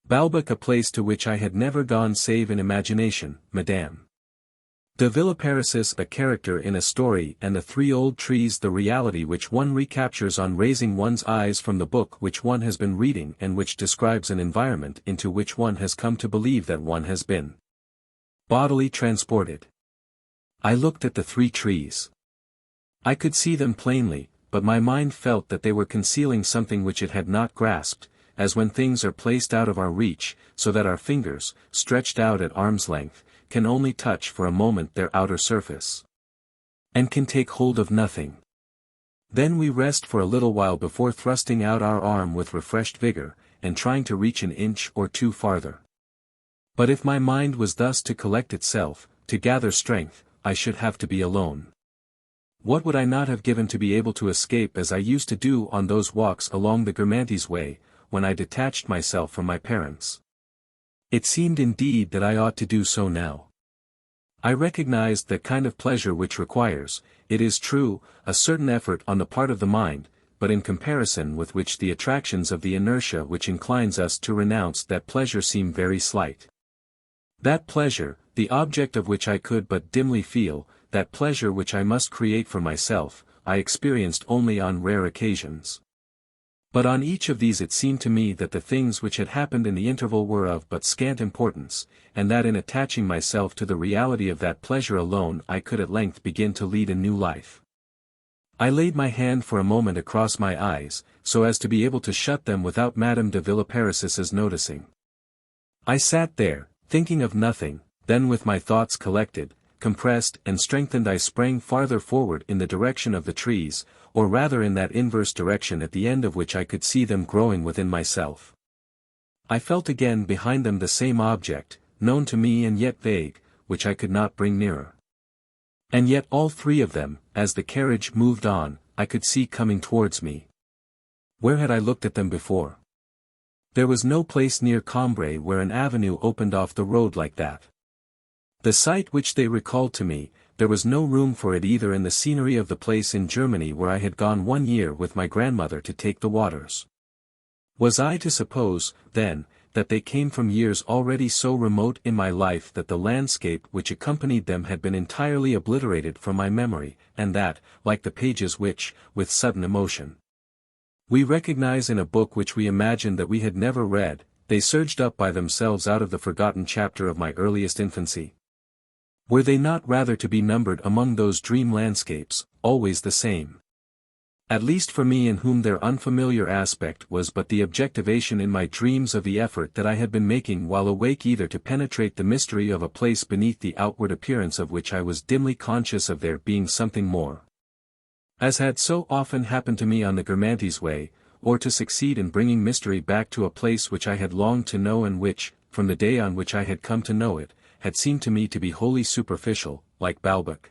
Balbec, a place to which I had never gone save in imagination, Madame de Villeparis a character in a story, and the 3 old trees the reality which one recaptures on raising one's eyes from the book which one has been reading and which describes an environment into which one has come to believe that one has been bodily transported. I looked at the 3 trees. I could see them plainly, but my mind felt that they were concealing something which it had not grasped, as when things are placed out of our reach, so that our fingers, stretched out at arm's length, can only touch for a moment their outer surface, and can take hold of nothing. Then we rest for a little while before thrusting out our arm with refreshed vigor, and trying to reach an inch or 2 farther. But if my mind was thus to collect itself, to gather strength, I should have to be alone. What would I not have given to be able to escape as I used to do on those walks along the Guermantes way, when I detached myself from my parents? It seemed indeed that I ought to do so now. I recognized that kind of pleasure which requires, it is true, a certain effort on the part of the mind, but in comparison with which the attractions of the inertia which inclines us to renounce that pleasure seem very slight. That pleasure, the object of which I could but dimly feel, that pleasure which I must create for myself, I experienced only on rare occasions. But on each of these it seemed to me that the things which had happened in the interval were of but scant importance, and that in attaching myself to the reality of that pleasure alone I could at length begin to lead a new life. I laid my hand for a moment across my eyes, so as to be able to shut them without Madame de Villeparis's noticing. I sat there, thinking of nothing, then with my thoughts collected, compressed and strengthened I sprang farther forward in the direction of the trees, or rather in that inverse direction at the end of which I could see them growing within myself. I felt again behind them the same object, known to me and yet vague, which I could not bring nearer. And yet all three of them, as the carriage moved on, I could see coming towards me. Where had I looked at them before? There was no place near Cambrai where an avenue opened off the road like that. The sight which they recalled to me, there was no room for it either in the scenery of the place in Germany where I had gone 1 year with my grandmother to take the waters. Was I to suppose, then, that they came from years already so remote in my life that the landscape which accompanied them had been entirely obliterated from my memory, and that, like the pages which, with sudden emotion, we recognize in a book which we imagined that we had never read, they surged up by themselves out of the forgotten chapter of my earliest infancy? Were they not rather to be numbered among those dream landscapes, always the same? At least for me in whom their unfamiliar aspect was but the objectivation in my dreams of the effort that I had been making while awake either to penetrate the mystery of a place beneath the outward appearance of which I was dimly conscious of there being something more. As had so often happened to me on the Guermantes way, or to succeed in bringing mystery back to a place which I had longed to know and which, from the day on which I had come to know it, had seemed to me to be wholly superficial, like Balbec.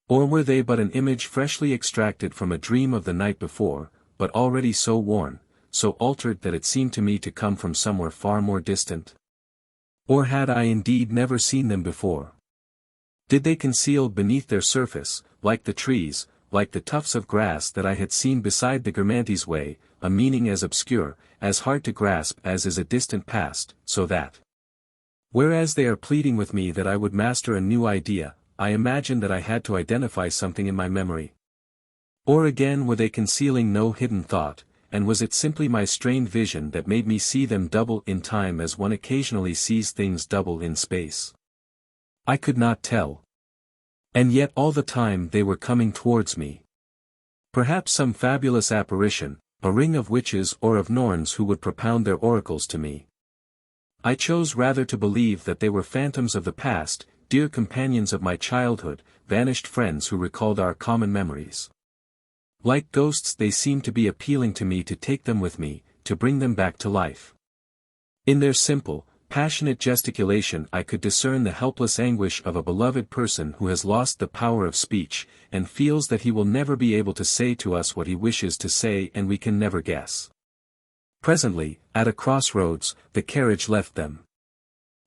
Or were they but an image freshly extracted from a dream of the night before, but already so worn, so altered that it seemed to me to come from somewhere far more distant? Or had I indeed never seen them before? Did they conceal beneath their surface, like the trees, like the tufts of grass that I had seen beside the Guermantes way, a meaning as obscure, as hard to grasp as is a distant past, so that, whereas they are pleading with me that I would master a new idea, I imagined that I had to identify something in my memory? Or again were they concealing no hidden thought, and was it simply my strained vision that made me see them double in time as one occasionally sees things double in space? I could not tell. And yet all the time they were coming towards me. Perhaps some fabulous apparition, a ring of witches or of Norns who would propound their oracles to me. I chose rather to believe that they were phantoms of the past, dear companions of my childhood, vanished friends who recalled our common memories. Like ghosts they seemed to be appealing to me to take them with me, to bring them back to life. In their simple, passionate gesticulation I could discern the helpless anguish of a beloved person who has lost the power of speech, and feels that he will never be able to say to us what he wishes to say and we can never guess. Presently, at a crossroads, the carriage left them.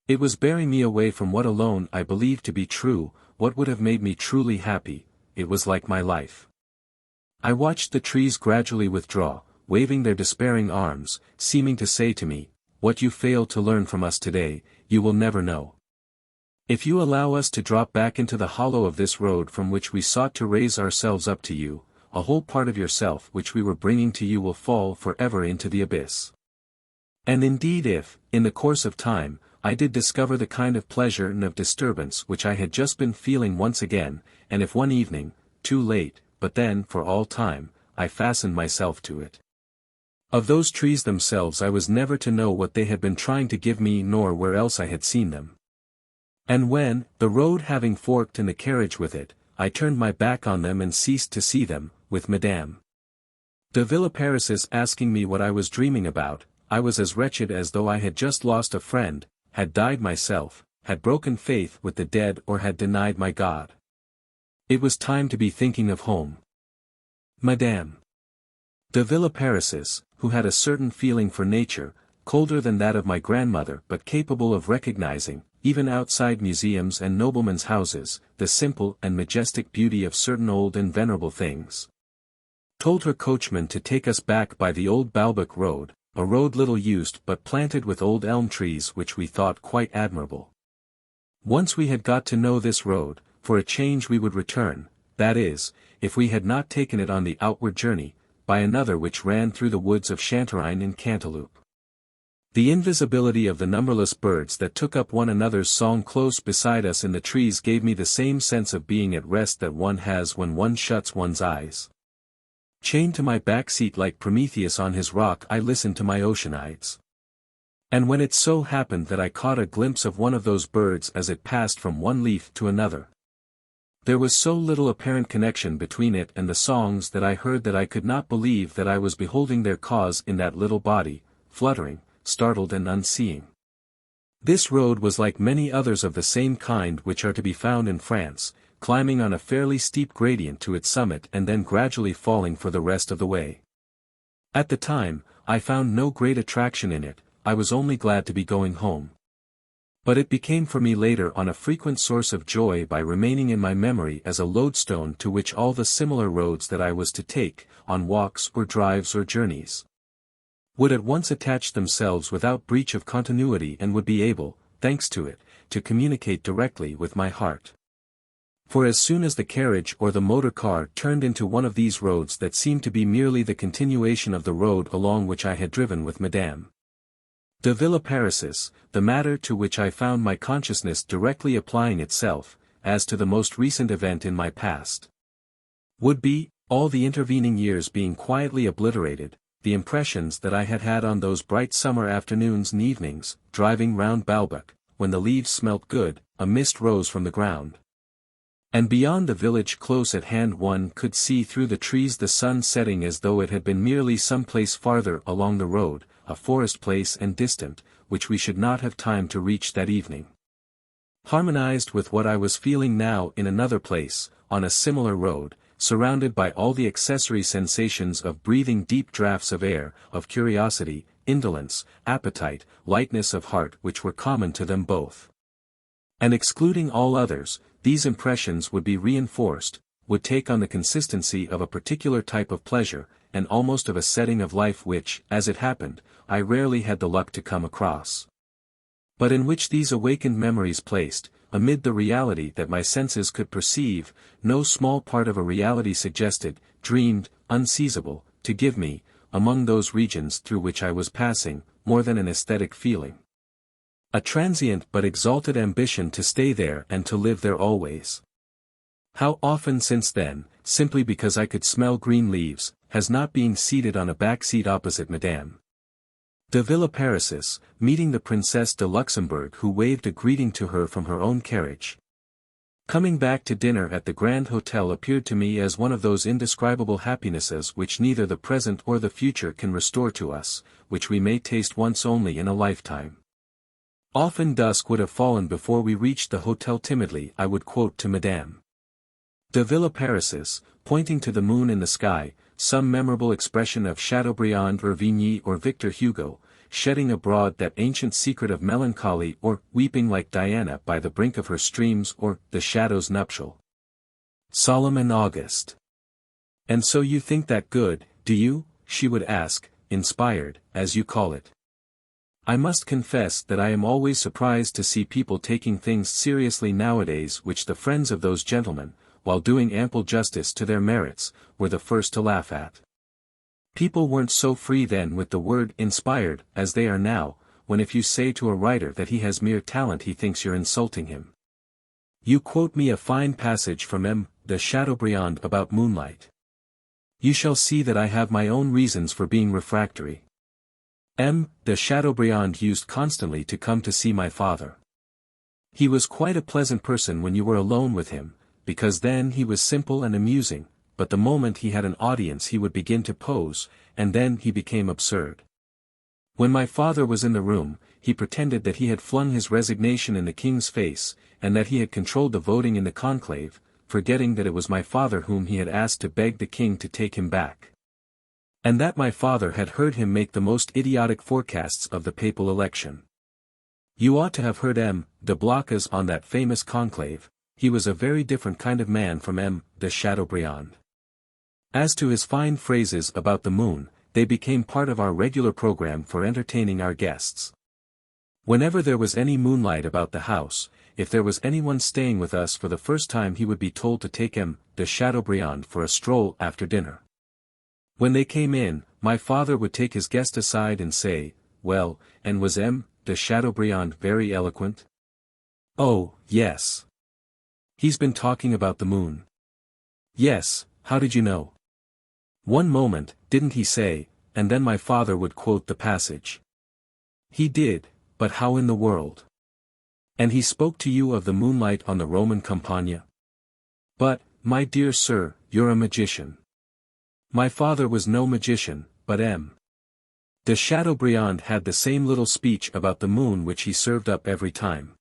It was bearing me away from what alone I believed to be true, what would have made me truly happy. It was like my life. I watched the trees gradually withdraw, waving their despairing arms, seeming to say to me, "What you fail to learn from us today, you will never know. If you allow us to drop back into the hollow of this road from which we sought to raise ourselves up to you, a whole part of yourself which we were bringing to you will fall forever into the abyss." And indeed if, in the course of time, I did discover the kind of pleasure and of disturbance which I had just been feeling once again, and if one evening, too late, but then for all time, I fastened myself to it. Of those trees themselves I was never to know what they had been trying to give me nor where else I had seen them. And when, the road having forked and the carriage with it, I turned my back on them and ceased to see them, with Madame de Villeparis's asking me what I was dreaming about, I was as wretched as though I had just lost a friend, had died myself, had broken faith with the dead or had denied my God. It was time to be thinking of home. Madame de Villeparis's, who had a certain feeling for nature, colder than that of my grandmother but capable of recognizing, even outside museums and noblemen's houses, the simple and majestic beauty of certain old and venerable things. Told her coachman to take us back by the old Balbec road, a road little used but planted with old elm trees which we thought quite admirable. Once we had got to know this road, for a change we would return, that is, if we had not taken it on the outward journey, by another which ran through the woods of Chantereine and Cantaloupe. The invisibility of the numberless birds that took up one another's song close beside us in the trees gave me the same sense of being at rest that one has when one shuts one's eyes. Chained to my back seat like Prometheus on his rock, I listened to my Oceanides. And when it so happened that I caught a glimpse of one of those birds as it passed from one leaf to another, there was so little apparent connection between it and the songs that I heard that I could not believe that I was beholding their cause in that little body, fluttering, startled and unseeing. This road was like many others of the same kind which are to be found in France, climbing on a fairly steep gradient to its summit and then gradually falling for the rest of the way. At the time, I found no great attraction in it, I was only glad to be going home. But it became for me later on a frequent source of joy by remaining in my memory as a lodestone to which all the similar roads that I was to take, on walks or drives or journeys, would at once attach themselves without breach of continuity and would be able, thanks to it, to communicate directly with my heart. For as soon as the carriage or the motor car turned into one of these roads that seemed to be merely the continuation of the road along which I had driven with Madame de Villeparisis, the matter to which I found my consciousness directly applying itself, as to the most recent event in my past, would be, all the intervening years being quietly obliterated, the impressions that I had had on those bright summer afternoons and evenings, driving round Balbec, when the leaves smelt good, a mist rose from the ground. And beyond the village close at hand one could see through the trees the sun setting as though it had been merely some place farther along the road, a forest place and distant, which we should not have time to reach that evening. Harmonized with what I was feeling now in another place, on a similar road, surrounded by all the accessory sensations of breathing deep draughts of air, of curiosity, indolence, appetite, lightness of heart which were common to them both. And excluding all others, these impressions would be reinforced, would take on the consistency of a particular type of pleasure, and almost of a setting of life which, as it happened, I rarely had the luck to come across, but in which these awakened memories placed, amid the reality that my senses could perceive, no small part of a reality suggested, dreamed, unseizable, to give me, among those regions through which I was passing, more than an aesthetic feeling. A transient but exalted ambition to stay there and to live there always. How often since then, simply because I could smell green leaves, has not being seated on a back seat opposite Madame de Villeparisis, meeting the Princess de Luxembourg who waved a greeting to her from her own carriage. Coming back to dinner at the Grand Hotel appeared to me as one of those indescribable happinesses which neither the present or the future can restore to us, which we may taste once only in a lifetime. Often dusk would have fallen before we reached the hotel. Timidly I would quote to Madame de Villeparisis, pointing to the moon in the sky, some memorable expression of Chateaubriand or Vigny or Victor Hugo, shedding abroad that ancient secret of melancholy, or weeping like Diana by the brink of her streams, or the shadows nuptial, solemn and august. And so you think that good, do you? She would ask, inspired, as you call it. I must confess that I am always surprised to see people taking things seriously nowadays which the friends of those gentlemen, while doing ample justice to their merits, were the first to laugh at. People weren't so free then with the word inspired as they are now, when if you say to a writer that he has mere talent he thinks you're insulting him. You quote me a fine passage from M. de Chateaubriand about moonlight. You shall see that I have my own reasons for being refractory. M. de Chateaubriand used constantly to come to see my father. He was quite a pleasant person when you were alone with him, because then he was simple and amusing, but the moment he had an audience he would begin to pose, and then he became absurd. When my father was in the room, he pretended that he had flung his resignation in the king's face, and that he had controlled the voting in the conclave, forgetting that it was my father whom he had asked to beg the king to take him back. And that my father had heard him make the most idiotic forecasts of the papal election. You ought to have heard M. de Blocas on that famous conclave. He was a very different kind of man from M. de Chateaubriand. As to his fine phrases about the moon, they became part of our regular program for entertaining our guests. Whenever there was any moonlight about the house, if there was anyone staying with us for the first time, he would be told to take M. de Chateaubriand for a stroll after dinner. When they came in, my father would take his guest aside and say, "Well, and was M. de Chateaubriand very eloquent?" "Oh, yes. He's been talking about the moon." "Yes, how did you know?" "One moment, didn't he say," and then my father would quote the passage. "He did, but how in the world? And he spoke to you of the moonlight on the Roman Campagna? But, my dear sir, you're a magician." My father was no magician, but M. de Chateaubriand had the same little speech about the moon which he served up every time.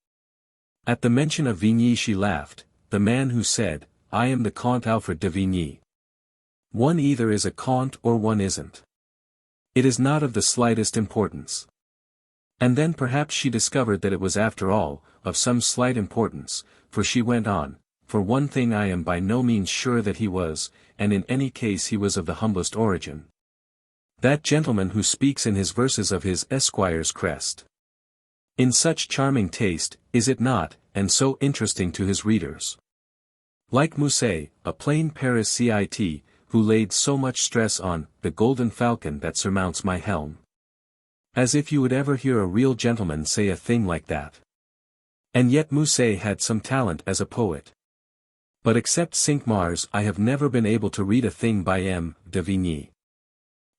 At the mention of Vigny she laughed, the man who said, "I am the Comte Alfred de Vigny. One either is a comte or one isn't. It is not of the slightest importance." And then perhaps she discovered that it was after all, of some slight importance, for she went on, "For one thing I am by no means sure that he was, and in any case he was of the humblest origin. That gentleman who speaks in his verses of his esquire's crest. In such charming taste, is it not, and so interesting to his readers? Like Musset, a plain Paris cit, who laid so much stress on the golden falcon that surmounts my helm. As if you would ever hear a real gentleman say a thing like that. And yet Musset had some talent as a poet. But except Cinq-Mars I have never been able to read a thing by M. de Vigny.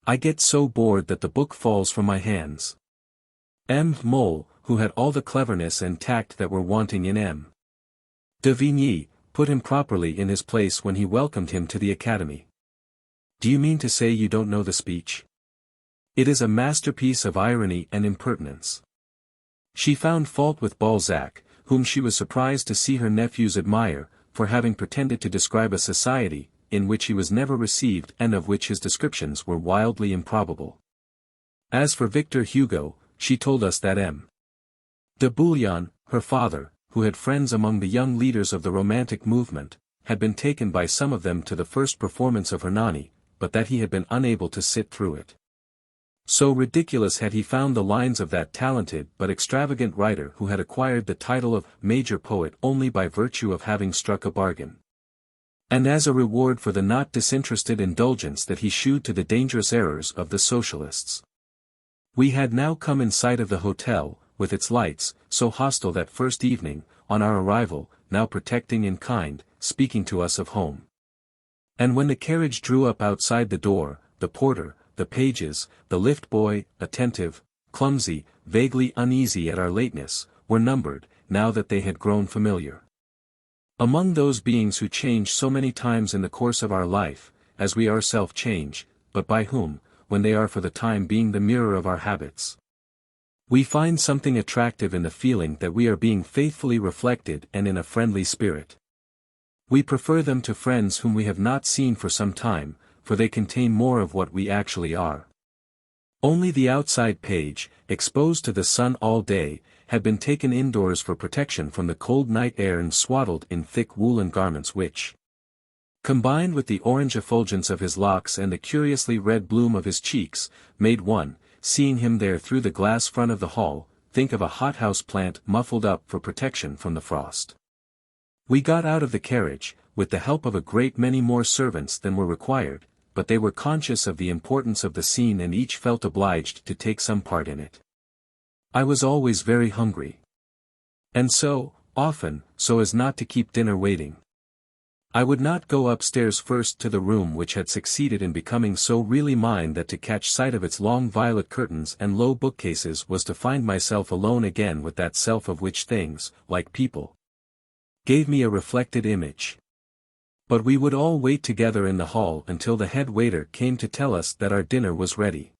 I get so bored that the book falls from my hands. M. Mole, who had all the cleverness and tact that were wanting in M. de Vigny, put him properly in his place when he welcomed him to the Academy. Do you mean to say you don't know the speech? It is a masterpiece of irony and impertinence. She found fault with Balzac, whom she was surprised to see her nephews admire, for having pretended to describe a society, in which he was never received and of which his descriptions were wildly improbable. As for Victor Hugo, she told us that M. de Bouillon, her father, who had friends among the young leaders of the Romantic movement, had been taken by some of them to the first performance of Hernani, but that he had been unable to sit through it. So ridiculous had he found the lines of that talented but extravagant writer who had acquired the title of major poet only by virtue of having struck a bargain. And as a reward for the not disinterested indulgence that he shewed to the dangerous errors of the socialists. We had now come in sight of the hotel, with its lights, so hostile that first evening, on our arrival, now protecting in kind, speaking to us of home. And when the carriage drew up outside the door, the porter, the pages, the lift boy, attentive, clumsy, vaguely uneasy at our lateness, were numbered, now that they had grown familiar. Among those beings who change so many times in the course of our life, as we ourselves change, but by whom, when they are for the time being the mirror of our habits, we find something attractive in the feeling that we are being faithfully reflected and in a friendly spirit. We prefer them to friends whom we have not seen for some time, for they contain more of what we actually are. Only the outside page, exposed to the sun all day, had been taken indoors for protection from the cold night air and swaddled in thick woolen garments which, combined with the orange effulgence of his locks and the curiously red bloom of his cheeks, made one, seeing him there through the glass front of the hall, think of a hothouse plant muffled up for protection from the frost. We got out of the carriage, with the help of a great many more servants than were required, but they were conscious of the importance of the scene and each felt obliged to take some part in it. I was always very hungry. And so, often, so as not to keep dinner waiting, I would not go upstairs first to the room which had succeeded in becoming so really mine that to catch sight of its long violet curtains and low bookcases was to find myself alone again with that self of which things, like people, gave me a reflected image. But we would all wait together in the hall until the head waiter came to tell us that our dinner was ready.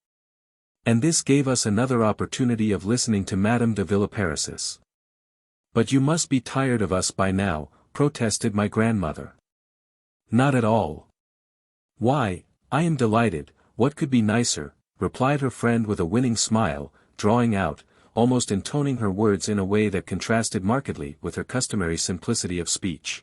And this gave us another opportunity of listening to Madame de Villeparisis. "But you must be tired of us by now," protested my grandmother. "Not at all. Why, I am delighted, what could be nicer, replied her friend with a winning smile, drawing out, almost intoning her words in a way that contrasted markedly with her customary simplicity of speech.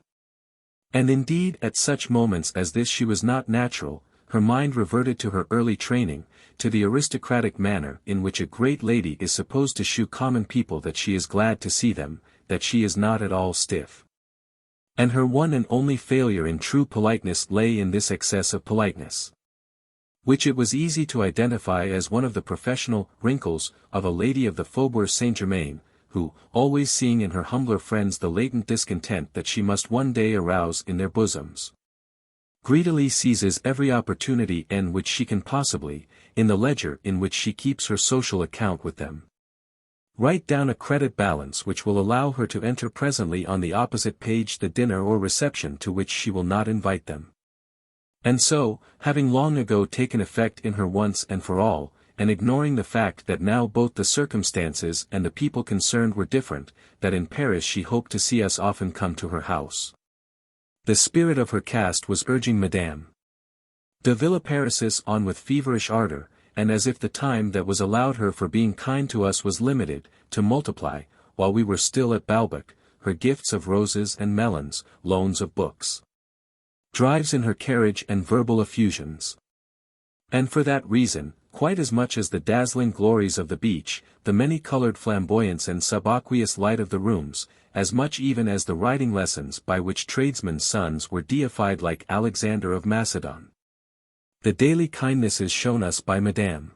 And indeed at such moments as this she was not natural, her mind reverted to her early training, to the aristocratic manner in which a great lady is supposed to shew common people that she is glad to see them, that she is not at all stiff. And her one and only failure in true politeness lay in this excess of politeness, which it was easy to identify as one of the professional wrinkles of a lady of the Faubourg Saint-Germain, who, always seeing in her humbler friends the latent discontent that she must one day arouse in their bosoms, greedily seizes every opportunity in which she can possibly, in the ledger in which she keeps her social account with them, write down a credit balance which will allow her to enter presently on the opposite page the dinner or reception to which she will not invite them. And so, having long ago taken effect in her once and for all, and ignoring the fact that now both the circumstances and the people concerned were different, that in Paris she hoped to see us often come to her house, the spirit of her caste was urging Madame de Villeparisis on with feverish ardor, and as if the time that was allowed her for being kind to us was limited, to multiply, while we were still at Balbec, her gifts of roses and melons, loans of books, drives in her carriage and verbal effusions. And for that reason, quite as much as the dazzling glories of the beach, the many-colored flamboyance and subaqueous light of the rooms, as much even as the riding lessons by which tradesmen's sons were deified like Alexander of Macedon, the daily kindnesses shown us by Madame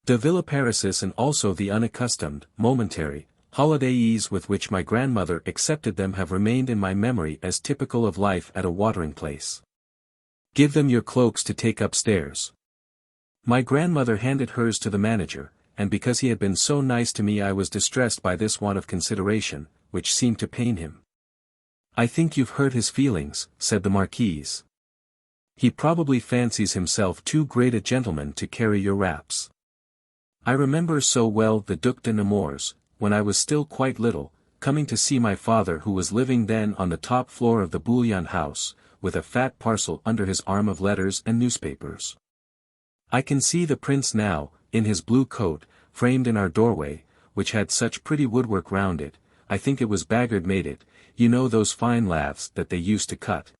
de Villeparisis and also the unaccustomed, momentary, holiday ease with which my grandmother accepted them have remained in my memory as typical of life at a watering place. Give them your cloaks to take upstairs. My grandmother handed hers to the manager, and because he had been so nice to me I was distressed by this want of consideration, which seemed to pain him. I think you've hurt his feelings, said the marquise. He probably fancies himself too great a gentleman to carry your wraps. I remember so well the Duc de Nemours, when I was still quite little, coming to see my father who was living then on the top floor of the Bouillon house, with a fat parcel under his arm of letters and newspapers. I can see the prince now, in his blue coat, framed in our doorway, which had such pretty woodwork round it, I think it was Bagard made it, you know those fine laths that they used to cut,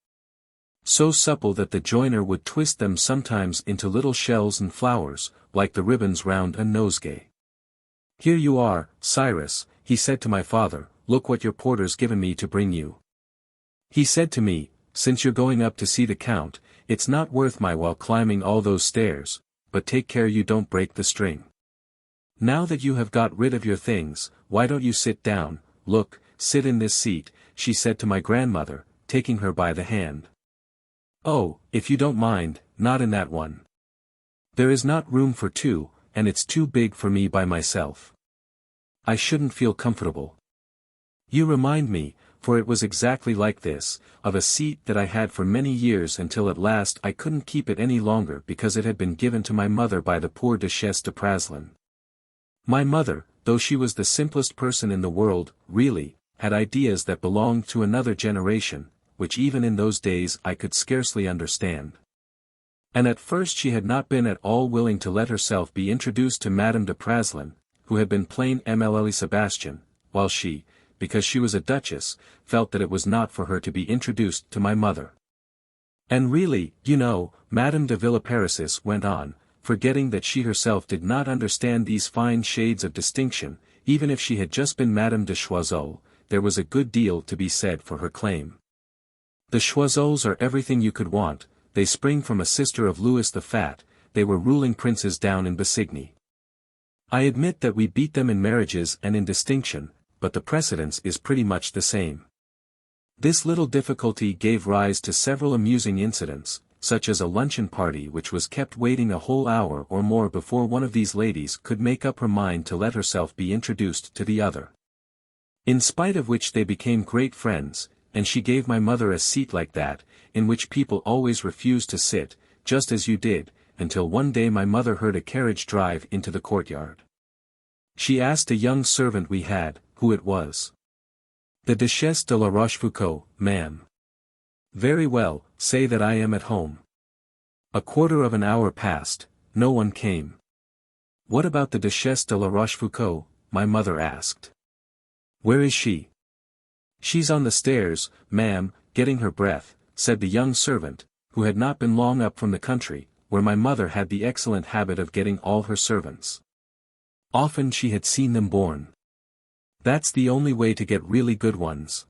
so supple that the joiner would twist them sometimes into little shells and flowers, like the ribbons round a nosegay. Here you are, Cyrus, he said to my father, look what your porter's given me to bring you. He said to me, since you're going up to see the count, it's not worth my while climbing all those stairs, but take care you don't break the string. Now that you have got rid of your things, why don't you sit down? Look, sit in this seat, she said to my grandmother, taking her by the hand. Oh, if you don't mind, not in that one. There is not room for two, and it's too big for me by myself. I shouldn't feel comfortable. You remind me, for it was exactly like this, of a seat that I had for many years until at last I couldn't keep it any longer because it had been given to my mother by the poor Duchesse de Praslin. My mother, though she was the simplest person in the world, really, had ideas that belonged to another generation, which even in those days I could scarcely understand. And at first she had not been at all willing to let herself be introduced to Madame de Praslin, who had been plain Mlle Sebastian, while she, because she was a duchess, felt that it was not for her to be introduced to my mother. And really, you know, Madame de Villeparisis went on, forgetting that she herself did not understand these fine shades of distinction, even if she had just been Madame de Choiseul, there was a good deal to be said for her claim. The Choiseuls are everything you could want, they spring from a sister of Louis the Fat, they were ruling princes down in Bassigny. I admit that we beat them in marriages and in distinction, but the precedence is pretty much the same. This little difficulty gave rise to several amusing incidents, such as a luncheon party which was kept waiting a whole hour or more before one of these ladies could make up her mind to let herself be introduced to the other. In spite of which they became great friends, and she gave my mother a seat like that, in which people always refused to sit, just as you did, until one day my mother heard a carriage drive into the courtyard. She asked a young servant we had, who it was. The Duchesse de la Rochefoucauld, ma'am. Very well, say that I am at home. A quarter of an hour passed, no one came. What about the Duchesse de la Rochefoucauld? My mother asked. Where is she? She's on the stairs, ma'am, getting her breath, said the young servant, who had not been long up from the country, where my mother had the excellent habit of getting all her servants. Often she had seen them born. That's the only way to get really good ones.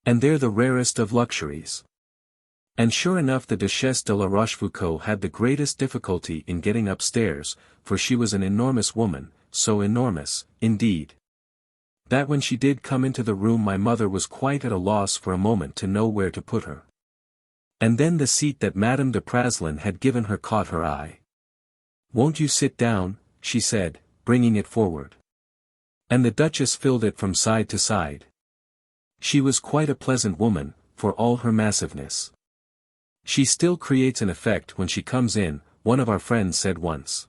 And they're the rarest of luxuries. And sure enough, the Duchesse de la Rochefoucauld had the greatest difficulty in getting upstairs, for she was an enormous woman, so enormous, indeed, that when she did come into the room my mother was quite at a loss for a moment to know where to put her. And then the seat that Madame de Praslin had given her caught her eye. Won't you sit down, she said, bringing it forward. And the Duchess filled it from side to side. She was quite a pleasant woman, for all her massiveness. She still creates an effect when she comes in, one of our friends said once.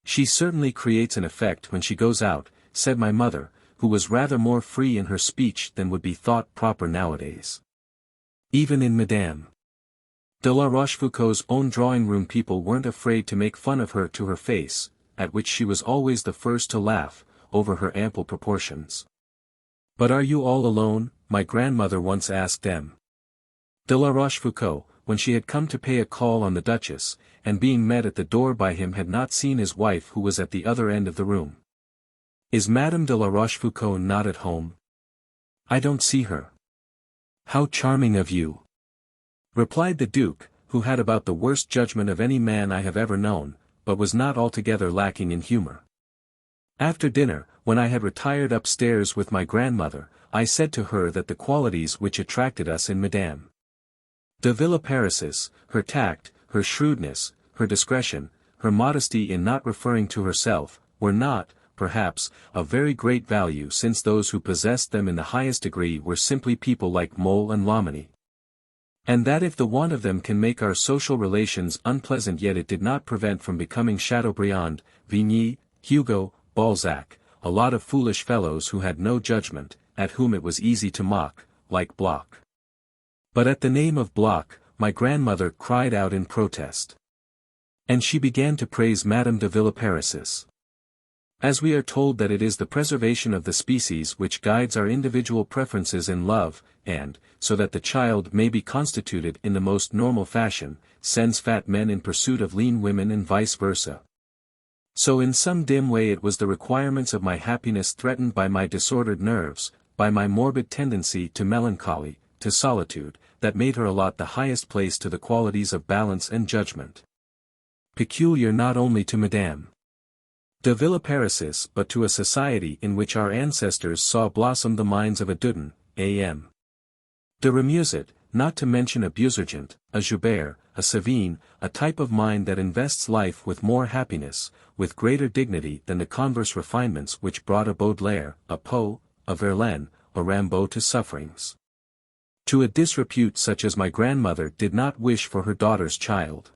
She certainly creates an effect when she goes out, said my mother, who was rather more free in her speech than would be thought proper nowadays. Even in Madame de la Rochefoucauld's own drawing-room people weren't afraid to make fun of her to her face, at which she was always the first to laugh, over her ample proportions. But are you all alone? My grandmother once asked M. de la Rochefoucauld, when she had come to pay a call on the Duchess, and being met at the door by him had not seen his wife who was at the other end of the room. Is Madame de la Rochefoucauld not at home? I don't see her. How charming of you! Replied the Duke, who had about the worst judgment of any man I have ever known, but was not altogether lacking in humor. After dinner, when I had retired upstairs with my grandmother, I said to her that the qualities which attracted us in Madame de Villeparis's, her tact, her shrewdness, her discretion, her modesty in not referring to herself, were not, perhaps, of very great value, since those who possessed them in the highest degree were simply people like Mole and Loménie. And that if the want of them can make our social relations unpleasant, yet it did not prevent from becoming Chateaubriand, Vigny, Hugo, Balzac, a lot of foolish fellows who had no judgment, at whom it was easy to mock, like Bloch. But at the name of Bloch, my grandmother cried out in protest. And she began to praise Madame de Villeparis's. As we are told that it is the preservation of the species which guides our individual preferences in love, and, so that the child may be constituted in the most normal fashion, sends fat men in pursuit of lean women and vice versa. So in some dim way it was the requirements of my happiness threatened by my disordered nerves, by my morbid tendency to melancholy, to solitude, that made her allot the highest place to the qualities of balance and judgment. Peculiar not only to Madame de Villeparis's but to a society in which our ancestors saw blossom the minds of a Dudon, a.m. de Remusat, not to mention a Busergent, a Joubert, a Savine, a type of mind that invests life with more happiness, with greater dignity than the converse refinements which brought a Baudelaire, a Poe, a Verlaine, a Rimbaud to sufferings. To a disrepute such as my grandmother did not wish for her daughter's child.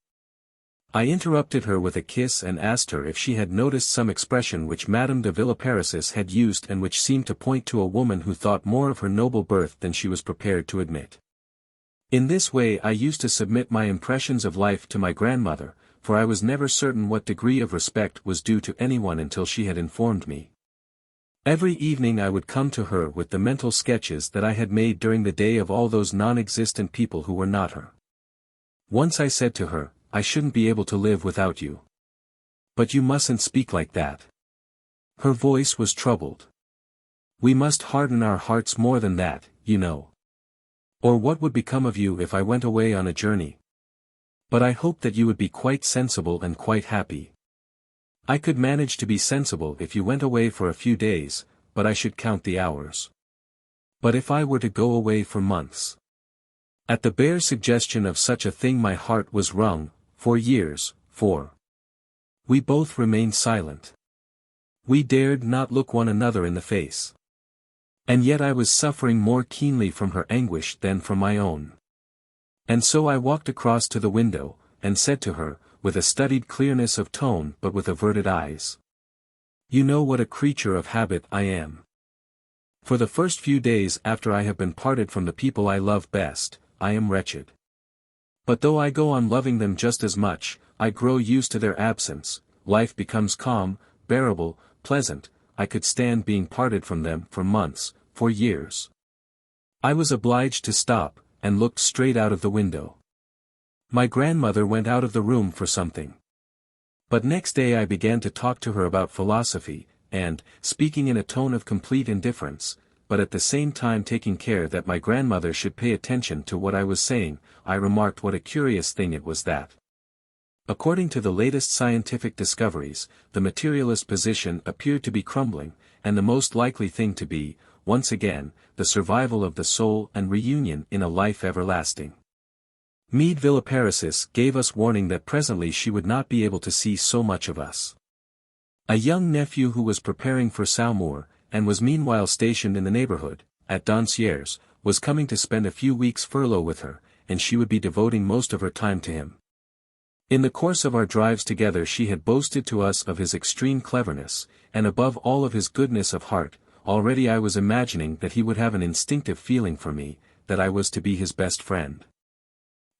I interrupted her with a kiss and asked her if she had noticed some expression which Madame de Villeparis had used and which seemed to point to a woman who thought more of her noble birth than she was prepared to admit. In this way I used to submit my impressions of life to my grandmother, for I was never certain what degree of respect was due to anyone until she had informed me. Every evening I would come to her with the mental sketches that I had made during the day of all those non-existent people who were not her. Once I said to her, I shouldn't be able to live without you. But you mustn't speak like that. Her voice was troubled. We must harden our hearts more than that, you know. Or what would become of you if I went away on a journey? But I hoped that you would be quite sensible and quite happy. I could manage to be sensible if you went away for a few days, but I should count the hours. But if I were to go away for months? At the bare suggestion of such a thing my heart was wrung, for years, for. We both remained silent. We dared not look one another in the face. And yet I was suffering more keenly from her anguish than from my own. And so I walked across to the window, and said to her, with a studied clearness of tone but with averted eyes. You know what a creature of habit I am. For the first few days after I have been parted from the people I love best, I am wretched. But though I go on loving them just as much, I grow used to their absence, life becomes calm, bearable, pleasant, I could stand being parted from them for months, for years. I was obliged to stop, and looked straight out of the window. My grandmother went out of the room for something. But next day I began to talk to her about philosophy, and, speaking in a tone of complete indifference, but at the same time taking care that my grandmother should pay attention to what I was saying, I remarked what a curious thing it was that, according to the latest scientific discoveries, the materialist position appeared to be crumbling, and the most likely thing to be, once again, the survival of the soul and reunion in a life everlasting. Maid Villaparisis gave us warning that presently she would not be able to see so much of us. A young nephew who was preparing for Saumur, and was meanwhile stationed in the neighborhood, at Doncières, was coming to spend a few weeks' furlough with her, and she would be devoting most of her time to him. In the course of our drives together she had boasted to us of his extreme cleverness, and above all of his goodness of heart. Already I was imagining that he would have an instinctive feeling for me, that I was to be his best friend.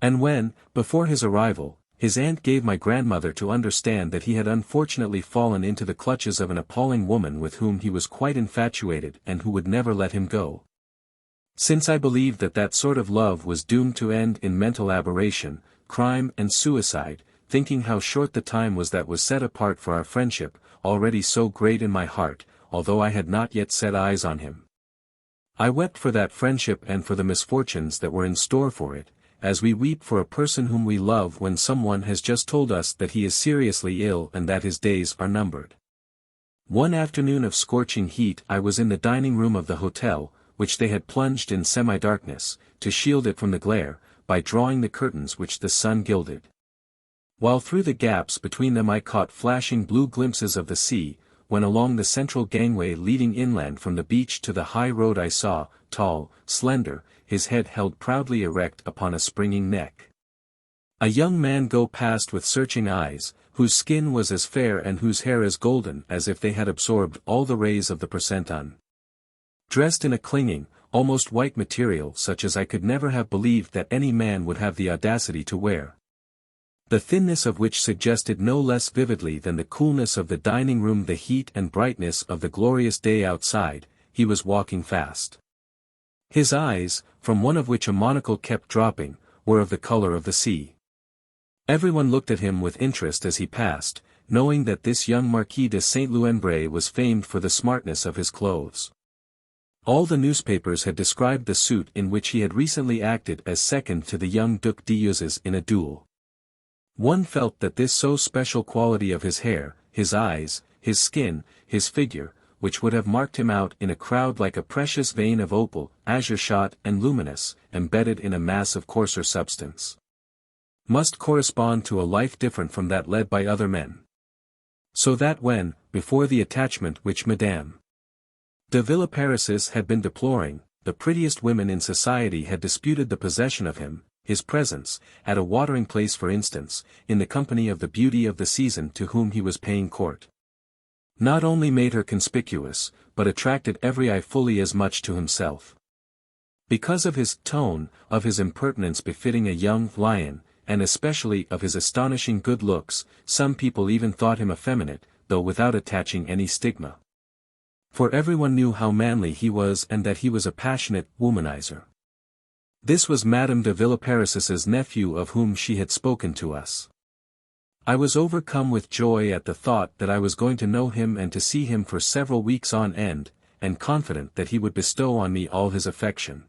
And when, before his arrival, his aunt gave my grandmother to understand that he had unfortunately fallen into the clutches of an appalling woman with whom he was quite infatuated and who would never let him go. Since I believed that that sort of love was doomed to end in mental aberration, crime and suicide, thinking how short the time was that was set apart for our friendship, already so great in my heart, although I had not yet set eyes on him. I wept for that friendship and for the misfortunes that were in store for it, as we weep for a person whom we love when someone has just told us that he is seriously ill and that his days are numbered. One afternoon of scorching heat I was in the dining room of the hotel, which they had plunged in semi-darkness, to shield it from the glare, by drawing the curtains which the sun gilded. While through the gaps between them I caught flashing blue glimpses of the sea, when along the central gangway leading inland from the beach to the high road I saw, tall, slender, his head held proudly erect upon a springing neck, a young man go past with searching eyes, whose skin was as fair and whose hair as golden as if they had absorbed all the rays of the presentan. Dressed in a clinging, almost white material such as I could never have believed that any man would have the audacity to wear, the thinness of which suggested no less vividly than the coolness of the dining room the heat and brightness of the glorious day outside, he was walking fast. His eyes, from one of which a monocle kept dropping, were of the color of the sea. Everyone looked at him with interest as he passed, knowing that this young Marquis de Saint-Louis was famed for the smartness of his clothes. All the newspapers had described the suit in which he had recently acted as second to the young Duc d'Uzes in a duel. One felt that this so special quality of his hair, his eyes, his skin, his figure, which would have marked him out in a crowd like a precious vein of opal, azure-shot and luminous, embedded in a mass of coarser substance, must correspond to a life different from that led by other men. So that when, before the attachment which Madame de Villaparisis had been deploring, the prettiest women in society had disputed the possession of him, his presence, at a watering place for instance, in the company of the beauty of the season to whom he was paying court, not only made her conspicuous, but attracted every eye fully as much to himself. Because of his tone, of his impertinence befitting a young lion, and especially of his astonishing good looks, some people even thought him effeminate, though without attaching any stigma. For everyone knew how manly he was and that he was a passionate womanizer. This was Madame de Villaparisis's nephew of whom she had spoken to us. I was overcome with joy at the thought that I was going to know him and to see him for several weeks on end, and confident that he would bestow on me all his affection.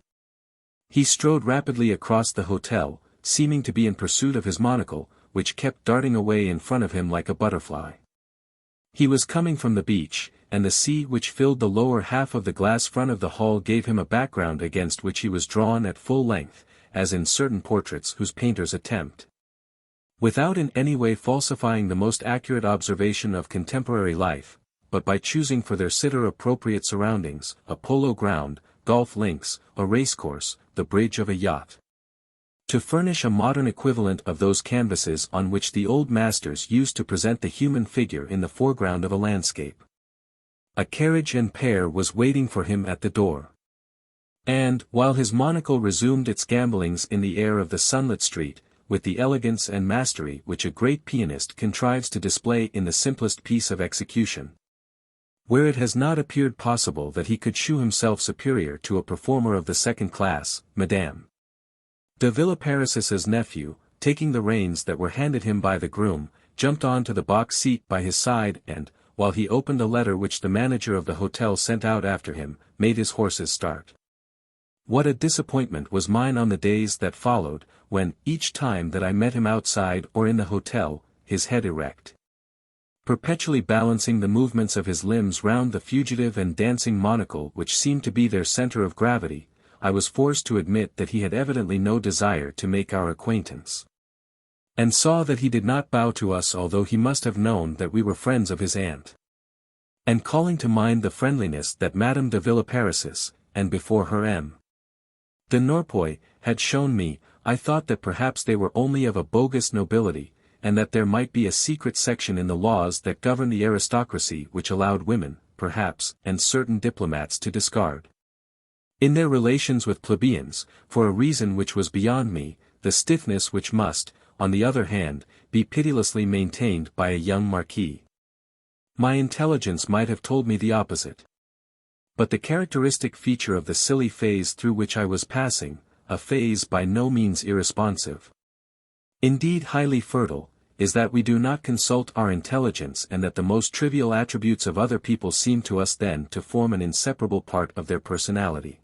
He strode rapidly across the hotel, seeming to be in pursuit of his monocle, which kept darting away in front of him like a butterfly. He was coming from the beach, and the sea which filled the lower half of the glass front of the hall gave him a background against which he was drawn at full length, as in certain portraits whose painters attempt, without in any way falsifying the most accurate observation of contemporary life, but by choosing for their sitter appropriate surroundings, a polo ground, golf links, a racecourse, the bridge of a yacht, to furnish a modern equivalent of those canvases on which the old masters used to present the human figure in the foreground of a landscape. A carriage and pair was waiting for him at the door. And, while his monocle resumed its gambolings in the air of the sunlit street, with the elegance and mastery which a great pianist contrives to display in the simplest piece of execution. Where it has not appeared possible that he could shew himself superior to a performer of the second class, Madame de Villeparis's nephew, taking the reins that were handed him by the groom, jumped on to the box seat by his side and, while he opened a letter which the manager of the hotel sent out after him, made his horses start. What a disappointment was mine on the days that followed, when, each time that I met him outside or in the hotel, his head erect, perpetually balancing the movements of his limbs round the fugitive and dancing monocle which seemed to be their center of gravity, I was forced to admit that he had evidently no desire to make our acquaintance. And saw that he did not bow to us, although he must have known that we were friends of his aunt. And calling to mind the friendliness that Madame de Villeparis, and before her M. de Norpois, had shown me, I thought that perhaps they were only of a bogus nobility, and that there might be a secret section in the laws that govern the aristocracy which allowed women, perhaps, and certain diplomats to discard, in their relations with plebeians, for a reason which was beyond me, the stiffness which must, on the other hand, be pitilessly maintained by a young marquis. My intelligence might have told me the opposite. But the characteristic feature of the silly phase through which I was passing, a phase by no means irresponsive, indeed highly fertile, is that we do not consult our intelligence, and that the most trivial attributes of other people seem to us then to form an inseparable part of their personality.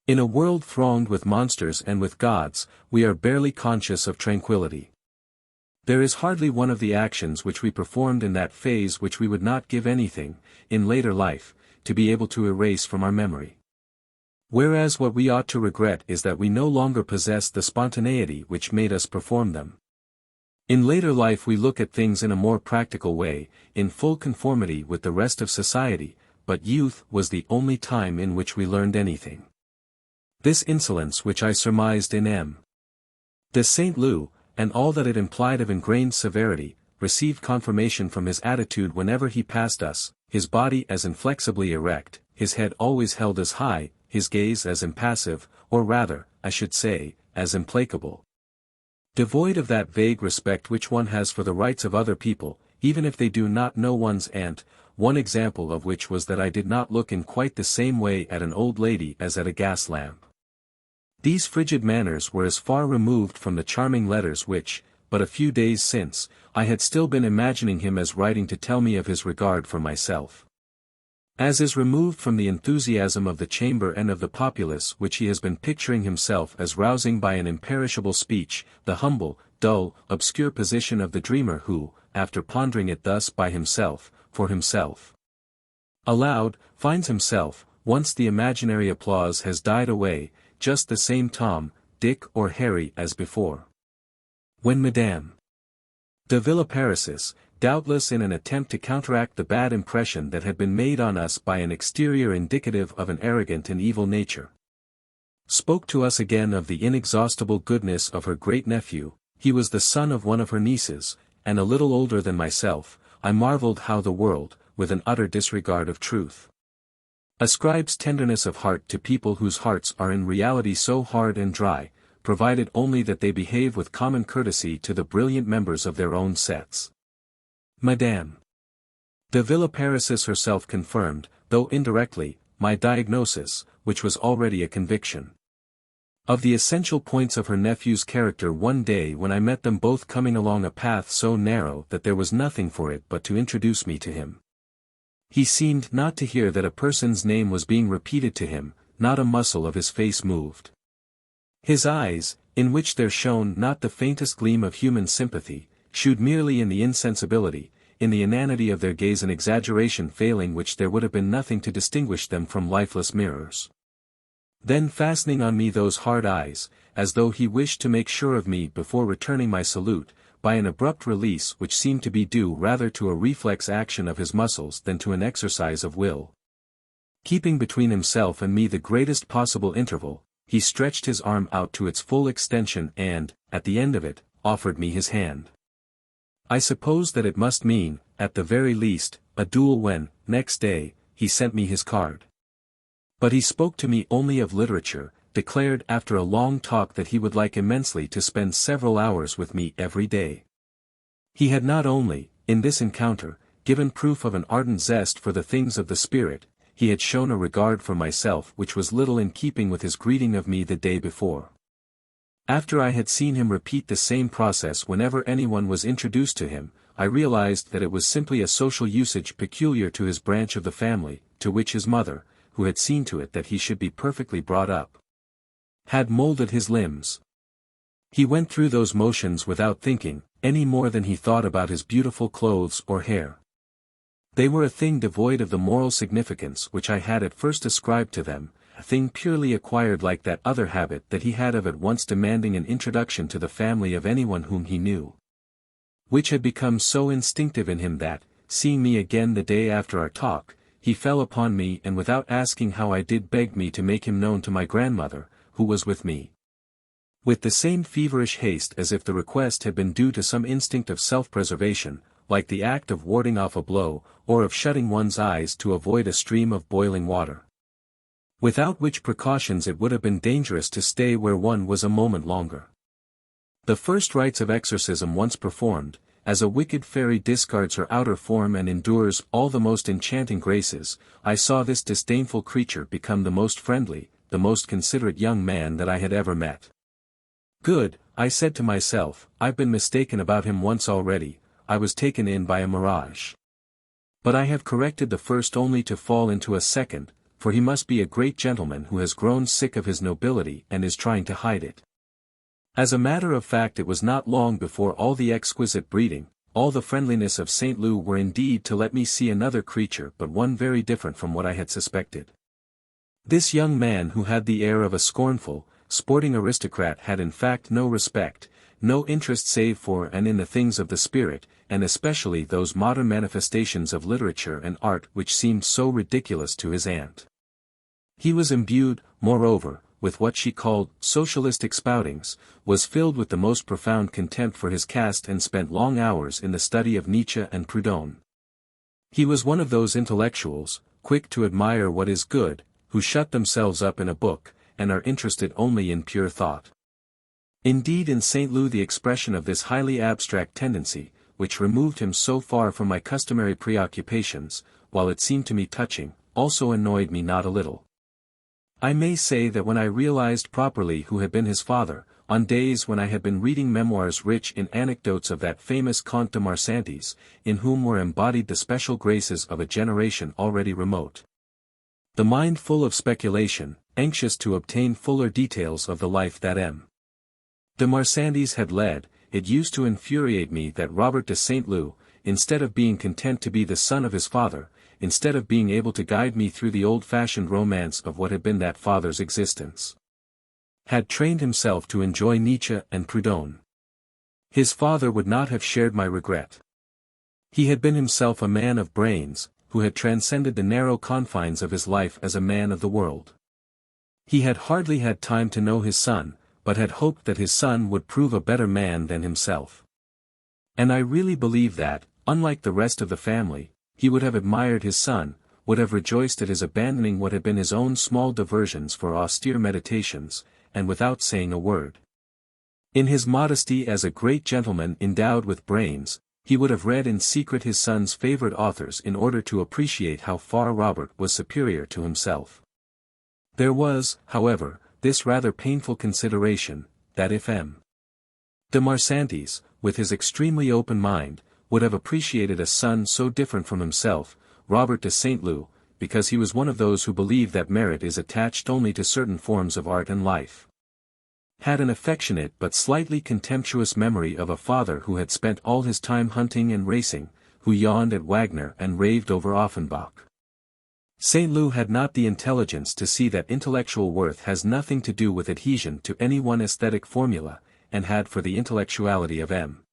In a world thronged with monsters and with gods, we are barely conscious of tranquility. There is hardly one of the actions which we performed in that phase which we would not give anything, in later life, to be able to erase from our memory. Whereas what we ought to regret is that we no longer possess the spontaneity which made us perform them. In later life we look at things in a more practical way, in full conformity with the rest of society, but youth was the only time in which we learned anything. This insolence which I surmised in M. de Saint Loup, and all that it implied of ingrained severity, received confirmation from his attitude whenever he passed us, his body as inflexibly erect, his head always held as high, his gaze as impassive, or rather, I should say, as implacable. Devoid of that vague respect which one has for the rights of other people, even if they do not know one's aunt, one example of which was that I did not look in quite the same way at an old lady as at a gas lamp. These frigid manners were as far removed from the charming letters which, but a few days since, I had still been imagining him as writing to tell me of his regard for myself, as is removed from the enthusiasm of the chamber and of the populace which he has been picturing himself as rousing by an imperishable speech, the humble, dull, obscure position of the dreamer who, after pondering it thus by himself, for himself, aloud, finds himself, once the imaginary applause has died away, just the same Tom, Dick or Harry as before. When Madame de Villeparis, doubtless in an attempt to counteract the bad impression that had been made on us by an exterior indicative of an arrogant and evil nature, spoke to us again of the inexhaustible goodness of her great-nephew, he was the son of one of her nieces, and a little older than myself, I marveled how the world, with an utter disregard of truth, ascribes tenderness of heart to people whose hearts are in reality so hard and dry, provided only that they behave with common courtesy to the brilliant members of their own sets. Madame de Villeparis herself confirmed, though indirectly, my diagnosis, which was already a conviction, of the essential points of her nephew's character one day when I met them both coming along a path so narrow that there was nothing for it but to introduce me to him. He seemed not to hear that a person's name was being repeated to him, not a muscle of his face moved. His eyes, in which there shone not the faintest gleam of human sympathy, shewed merely in the insensibility, in the inanity of their gaze an exaggeration failing which there would have been nothing to distinguish them from lifeless mirrors. Then fastening on me those hard eyes, as though he wished to make sure of me before returning my salute, by an abrupt release which seemed to be due rather to a reflex action of his muscles than to an exercise of will, keeping between himself and me the greatest possible interval, he stretched his arm out to its full extension and, at the end of it, offered me his hand. I suppose that it must mean, at the very least, a duel when, next day, he sent me his card. But he spoke to me only of literature, declared after a long talk that he would like immensely to spend several hours with me every day. He had not only, in this encounter, given proof of an ardent zest for the things of the spirit, he had shown a regard for myself which was little in keeping with his greeting of me the day before. After I had seen him repeat the same process whenever anyone was introduced to him, I realized that it was simply a social usage peculiar to his branch of the family, to which his mother, who had seen to it that he should be perfectly brought up, had molded his limbs. He went through those motions without thinking, any more than he thought about his beautiful clothes or hair. They were a thing devoid of the moral significance which I had at first ascribed to them, a thing purely acquired like that other habit that he had of at once demanding an introduction to the family of anyone whom he knew, which had become so instinctive in him that, seeing me again the day after our talk, he fell upon me and without asking how I did begged me to make him known to my grandmother, who was with me. With the same feverish haste as if the request had been due to some instinct of self-preservation, like the act of warding off a blow, or of shutting one's eyes to avoid a stream of boiling water. Without which precautions it would have been dangerous to stay where one was a moment longer. The first rites of exorcism once performed, as a wicked fairy discards her outer form and endures all the most enchanting graces, I saw this disdainful creature become the most friendly, the most considerate young man that I had ever met. Good, I said to myself, I've been mistaken about him once already, I was taken in by a mirage. But I have corrected the first only to fall into a second, for he must be a great gentleman who has grown sick of his nobility and is trying to hide it. As a matter of fact, it was not long before all the exquisite breeding, all the friendliness of St. Loup were indeed to let me see another creature, but one very different from what I had suspected. This young man who had the air of a scornful, sporting aristocrat had in fact no respect, no interest save for and in the things of the spirit, and especially those modern manifestations of literature and art which seemed so ridiculous to his aunt. He was imbued, moreover, with what she called socialistic spoutings, was filled with the most profound contempt for his caste and spent long hours in the study of Nietzsche and Proudhon. He was one of those intellectuals, quick to admire what is good, who shut themselves up in a book, and are interested only in pure thought. Indeed, in St. Loup the expression of this highly abstract tendency, which removed him so far from my customary preoccupations, while it seemed to me touching, also annoyed me not a little. I may say that when I realized properly who had been his father, on days when I had been reading memoirs rich in anecdotes of that famous Comte de Marsantes, in whom were embodied the special graces of a generation already remote, the mind full of speculation, anxious to obtain fuller details of the life that M. de Marsantes had led, it used to infuriate me that Robert de St. Loup, instead of being content to be the son of his father, instead of being able to guide me through the old-fashioned romance of what had been that father's existence, had trained himself to enjoy Nietzsche and Proudhon. His father would not have shared my regret. He had been himself a man of brains, who had transcended the narrow confines of his life as a man of the world. He had hardly had time to know his son, but had hoped that his son would prove a better man than himself. And I really believe that, unlike the rest of the family, he would have admired his son, would have rejoiced at his abandoning what had been his own small diversions for austere meditations, and without saying a word. In his modesty as a great gentleman endowed with brains, he would have read in secret his son's favorite authors in order to appreciate how far Robert was superior to himself. There was, however, this rather painful consideration, that if M. de Marsantes, with his extremely open mind, would have appreciated a son so different from himself, Robert de St. Loup, because he was one of those who believe that merit is attached only to certain forms of art and life, had an affectionate but slightly contemptuous memory of a father who had spent all his time hunting and racing, who yawned at Wagner and raved over Offenbach. St. Loup had not the intelligence to see that intellectual worth has nothing to do with adhesion to any one aesthetic formula, and had for the intellectuality of M.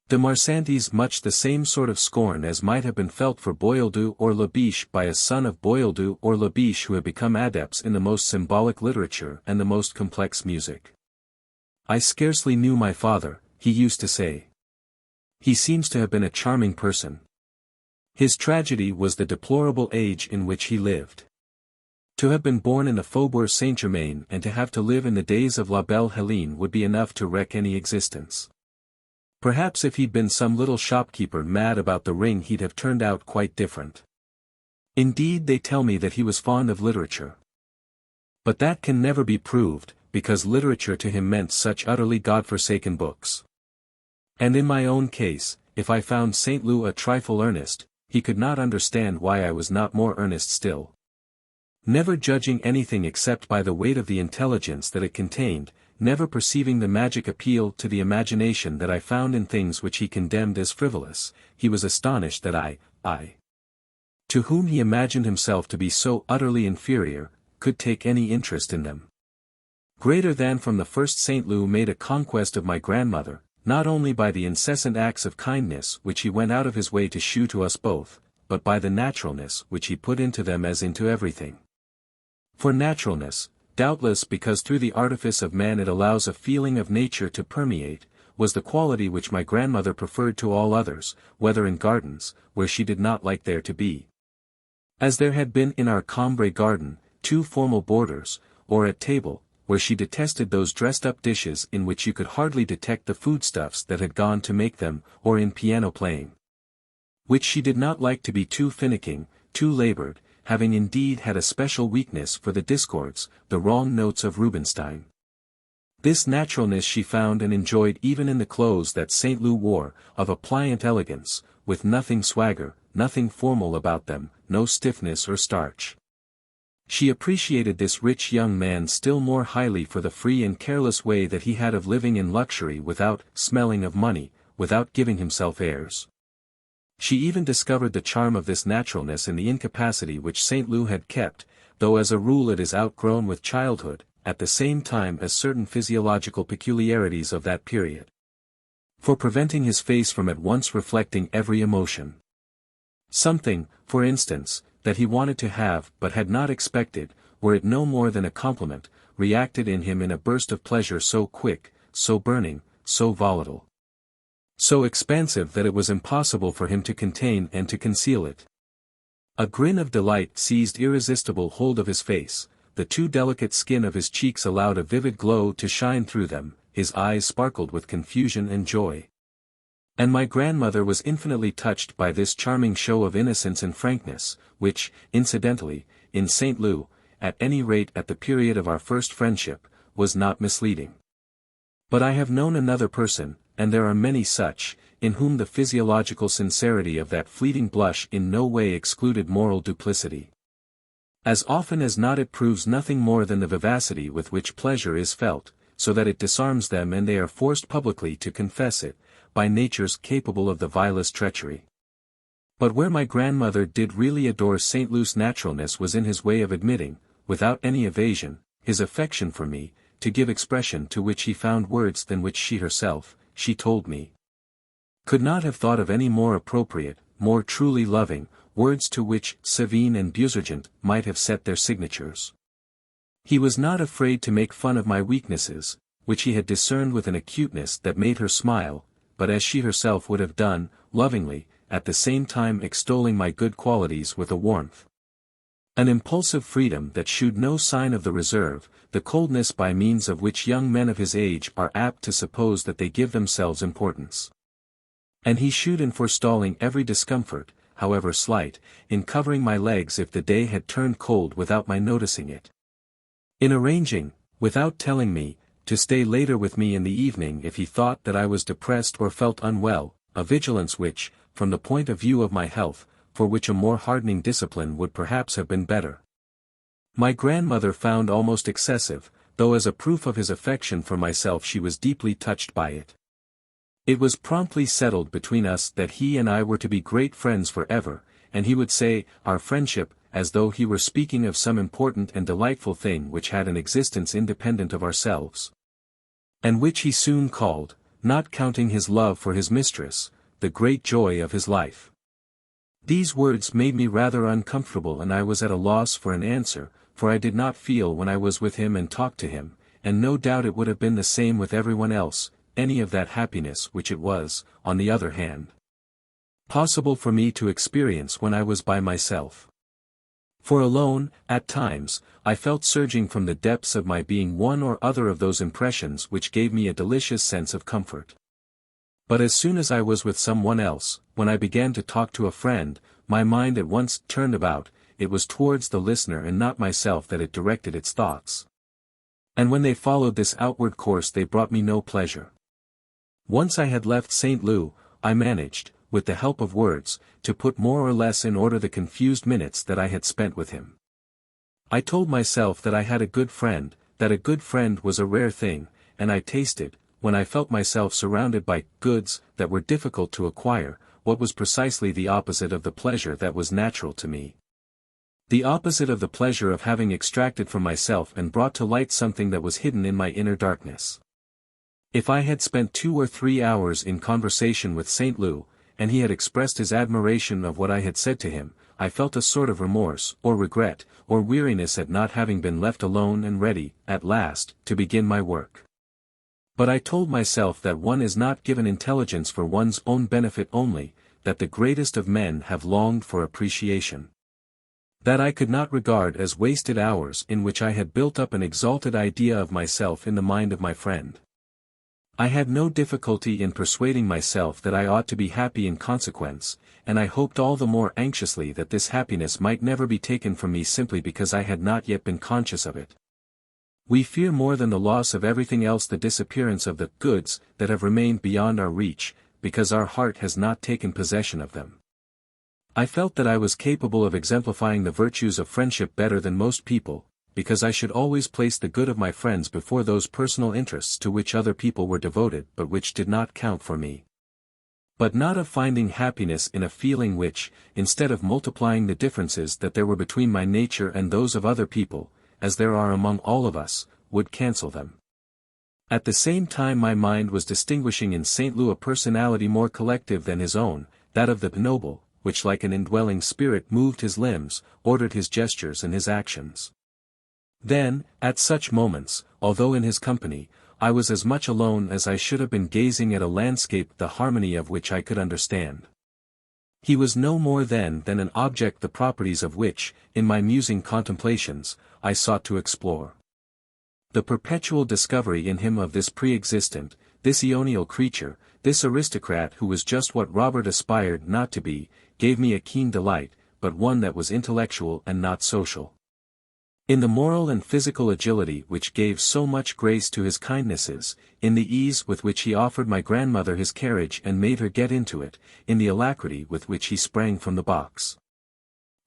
de Marsantes much the same sort of scorn as might have been felt for Boieldieu or Labiche by a son of Boieldieu or Labiche who had become adepts in the most symbolic literature and the most complex music. I scarcely knew my father, he used to say. He seems to have been a charming person. His tragedy was the deplorable age in which he lived. To have been born in the Faubourg Saint-Germain and to have to live in the days of La Belle Helene would be enough to wreck any existence. Perhaps if he'd been some little shopkeeper mad about the ring he'd have turned out quite different. Indeed, they tell me that he was fond of literature. But that can never be proved, because literature to him meant such utterly godforsaken books. And in my own case, if I found St. Loup a trifle earnest, he could not understand why I was not more earnest still. Never judging anything except by the weight of the intelligence that it contained, never perceiving the magic appeal to the imagination that I found in things which he condemned as frivolous, he was astonished that I, to whom he imagined himself to be so utterly inferior, could take any interest in them. Greater than from the first St. Loup made a conquest of my grandmother, not only by the incessant acts of kindness which he went out of his way to shew to us both, but by the naturalness which he put into them as into everything. For naturalness, doubtless because through the artifice of man it allows a feeling of nature to permeate, was the quality which my grandmother preferred to all others, whether in gardens, where she did not like there to be. As there had been in our Cambrai garden, 2 formal borders, or at table, where she detested those dressed-up dishes in which you could hardly detect the foodstuffs that had gone to make them, or in piano playing, which she did not like to be too finicking, too labored, having indeed had a special weakness for the discords, the wrong notes of Rubinstein. This naturalness she found and enjoyed even in the clothes that St. Loup wore, of a pliant elegance, with nothing swagger, nothing formal about them, no stiffness or starch. She appreciated this rich young man still more highly for the free and careless way that he had of living in luxury without smelling of money, without giving himself airs. She even discovered the charm of this naturalness in the incapacity which St. Loup had kept, though as a rule it is outgrown with childhood, at the same time as certain physiological peculiarities of that period, for preventing his face from at once reflecting every emotion. Something, for instance, that he wanted to have but had not expected, were it no more than a compliment, reacted in him in a burst of pleasure so quick, so burning, so volatile, so expansive that it was impossible for him to contain and to conceal it. A grin of delight seized irresistible hold of his face, the too delicate skin of his cheeks allowed a vivid glow to shine through them, his eyes sparkled with confusion and joy. And my grandmother was infinitely touched by this charming show of innocence and frankness, which, incidentally, in St. Loup, at any rate at the period of our first friendship, was not misleading. But I have known another person, and there are many such, in whom the physiological sincerity of that fleeting blush in no way excluded moral duplicity. As often as not it proves nothing more than the vivacity with which pleasure is felt, so that it disarms them and they are forced publicly to confess it, by natures capable of the vilest treachery. But where my grandmother did really adore St. Loup's naturalness was in his way of admitting, without any evasion, his affection for me, to give expression to which he found words than which she herself, she told me, could not have thought of any more appropriate, more truly loving, words to which Savine and Busergent might have set their signatures. He was not afraid to make fun of my weaknesses, which he had discerned with an acuteness that made her smile, but as she herself would have done, lovingly, at the same time extolling my good qualities with a warmth, an impulsive freedom that shewed no sign of the reserve, the coldness by means of which young men of his age are apt to suppose that they give themselves importance. And he shewed in forestalling every discomfort, however slight, in covering my legs if the day had turned cold without my noticing it, in arranging, without telling me, to stay later with me in the evening if he thought that I was depressed or felt unwell, a vigilance which, from the point of view of my health, for which a more hardening discipline would perhaps have been better, my grandmother found almost excessive, though as a proof of his affection for myself she was deeply touched by it. It was promptly settled between us that he and I were to be great friends forever, and he would say, our friendship, as though he were speaking of some important and delightful thing which had an existence independent of ourselves, and which he soon called, not counting his love for his mistress, the great joy of his life. These words made me rather uncomfortable and I was at a loss for an answer, for I did not feel when I was with him and talked to him, and no doubt it would have been the same with everyone else, any of that happiness which it was, on the other hand, possible for me to experience when I was by myself. For alone, at times, I felt surging from the depths of my being one or other of those impressions which gave me a delicious sense of comfort. But as soon as I was with someone else, when I began to talk to a friend, my mind at once turned about, it was towards the listener and not myself that it directed its thoughts. And when they followed this outward course they brought me no pleasure. Once I had left St. Loup, I managed, with the help of words, to put more or less in order the confused minutes that I had spent with him. I told myself that I had a good friend, that a good friend was a rare thing, and I tasted, when I felt myself surrounded by goods that were difficult to acquire, what was precisely the opposite of the pleasure that was natural to me. The opposite of the pleasure of having extracted from myself and brought to light something that was hidden in my inner darkness. If I had spent 2 or 3 hours in conversation with St. Loup, and he had expressed his admiration of what I had said to him, I felt a sort of remorse, or regret, or weariness at not having been left alone and ready, at last, to begin my work. But I told myself that one is not given intelligence for one's own benefit only, that the greatest of men have longed for appreciation. That I could not regard as wasted hours in which I had built up an exalted idea of myself in the mind of my friend. I had no difficulty in persuading myself that I ought to be happy in consequence, and I hoped all the more anxiously that this happiness might never be taken from me simply because I had not yet been conscious of it. We fear more than the loss of everything else the disappearance of the goods that have remained beyond our reach, because our heart has not taken possession of them. I felt that I was capable of exemplifying the virtues of friendship better than most people, because I should always place the good of my friends before those personal interests to which other people were devoted but which did not count for me. But not of finding happiness in a feeling which, instead of multiplying the differences that there were between my nature and those of other people, as there are among all of us, would cancel them. At the same time my mind was distinguishing in St. Loup a personality more collective than his own, that of the noble, which like an indwelling spirit moved his limbs, ordered his gestures and his actions. Then, at such moments, although in his company, I was as much alone as I should have been gazing at a landscape the harmony of which I could understand. He was no more then than an object the properties of which, in my musing contemplations, I sought to explore. The perpetual discovery in him of this pre-existent, this aeonial creature, this aristocrat who was just what Robert aspired not to be, gave me a keen delight, but one that was intellectual and not social. In the moral and physical agility which gave so much grace to his kindnesses, in the ease with which he offered my grandmother his carriage and made her get into it, in the alacrity with which he sprang from the box.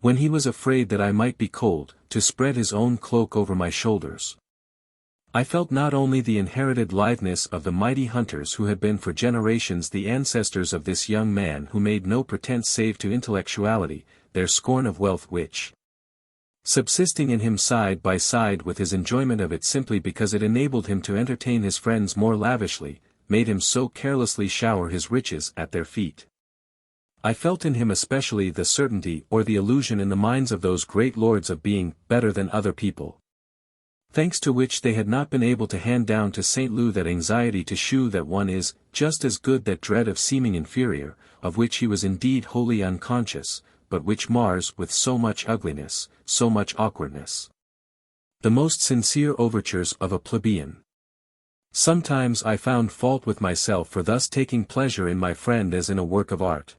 When he was afraid that I might be cold, to spread his own cloak over my shoulders. I felt not only the inherited litheness of the mighty hunters who had been for generations the ancestors of this young man who made no pretense save to intellectuality, their scorn of wealth which, subsisting in him side by side with his enjoyment of it simply because it enabled him to entertain his friends more lavishly, made him so carelessly shower his riches at their feet. I felt in him especially the certainty or the illusion in the minds of those great lords of being better than other people, thanks to which they had not been able to hand down to St. Loup that anxiety to shew that one is just as good, that dread of seeming inferior, of which he was indeed wholly unconscious, but which mars with so much ugliness, so much awkwardness, the most sincere overtures of a plebeian. Sometimes I found fault with myself for thus taking pleasure in my friend as in a work of art.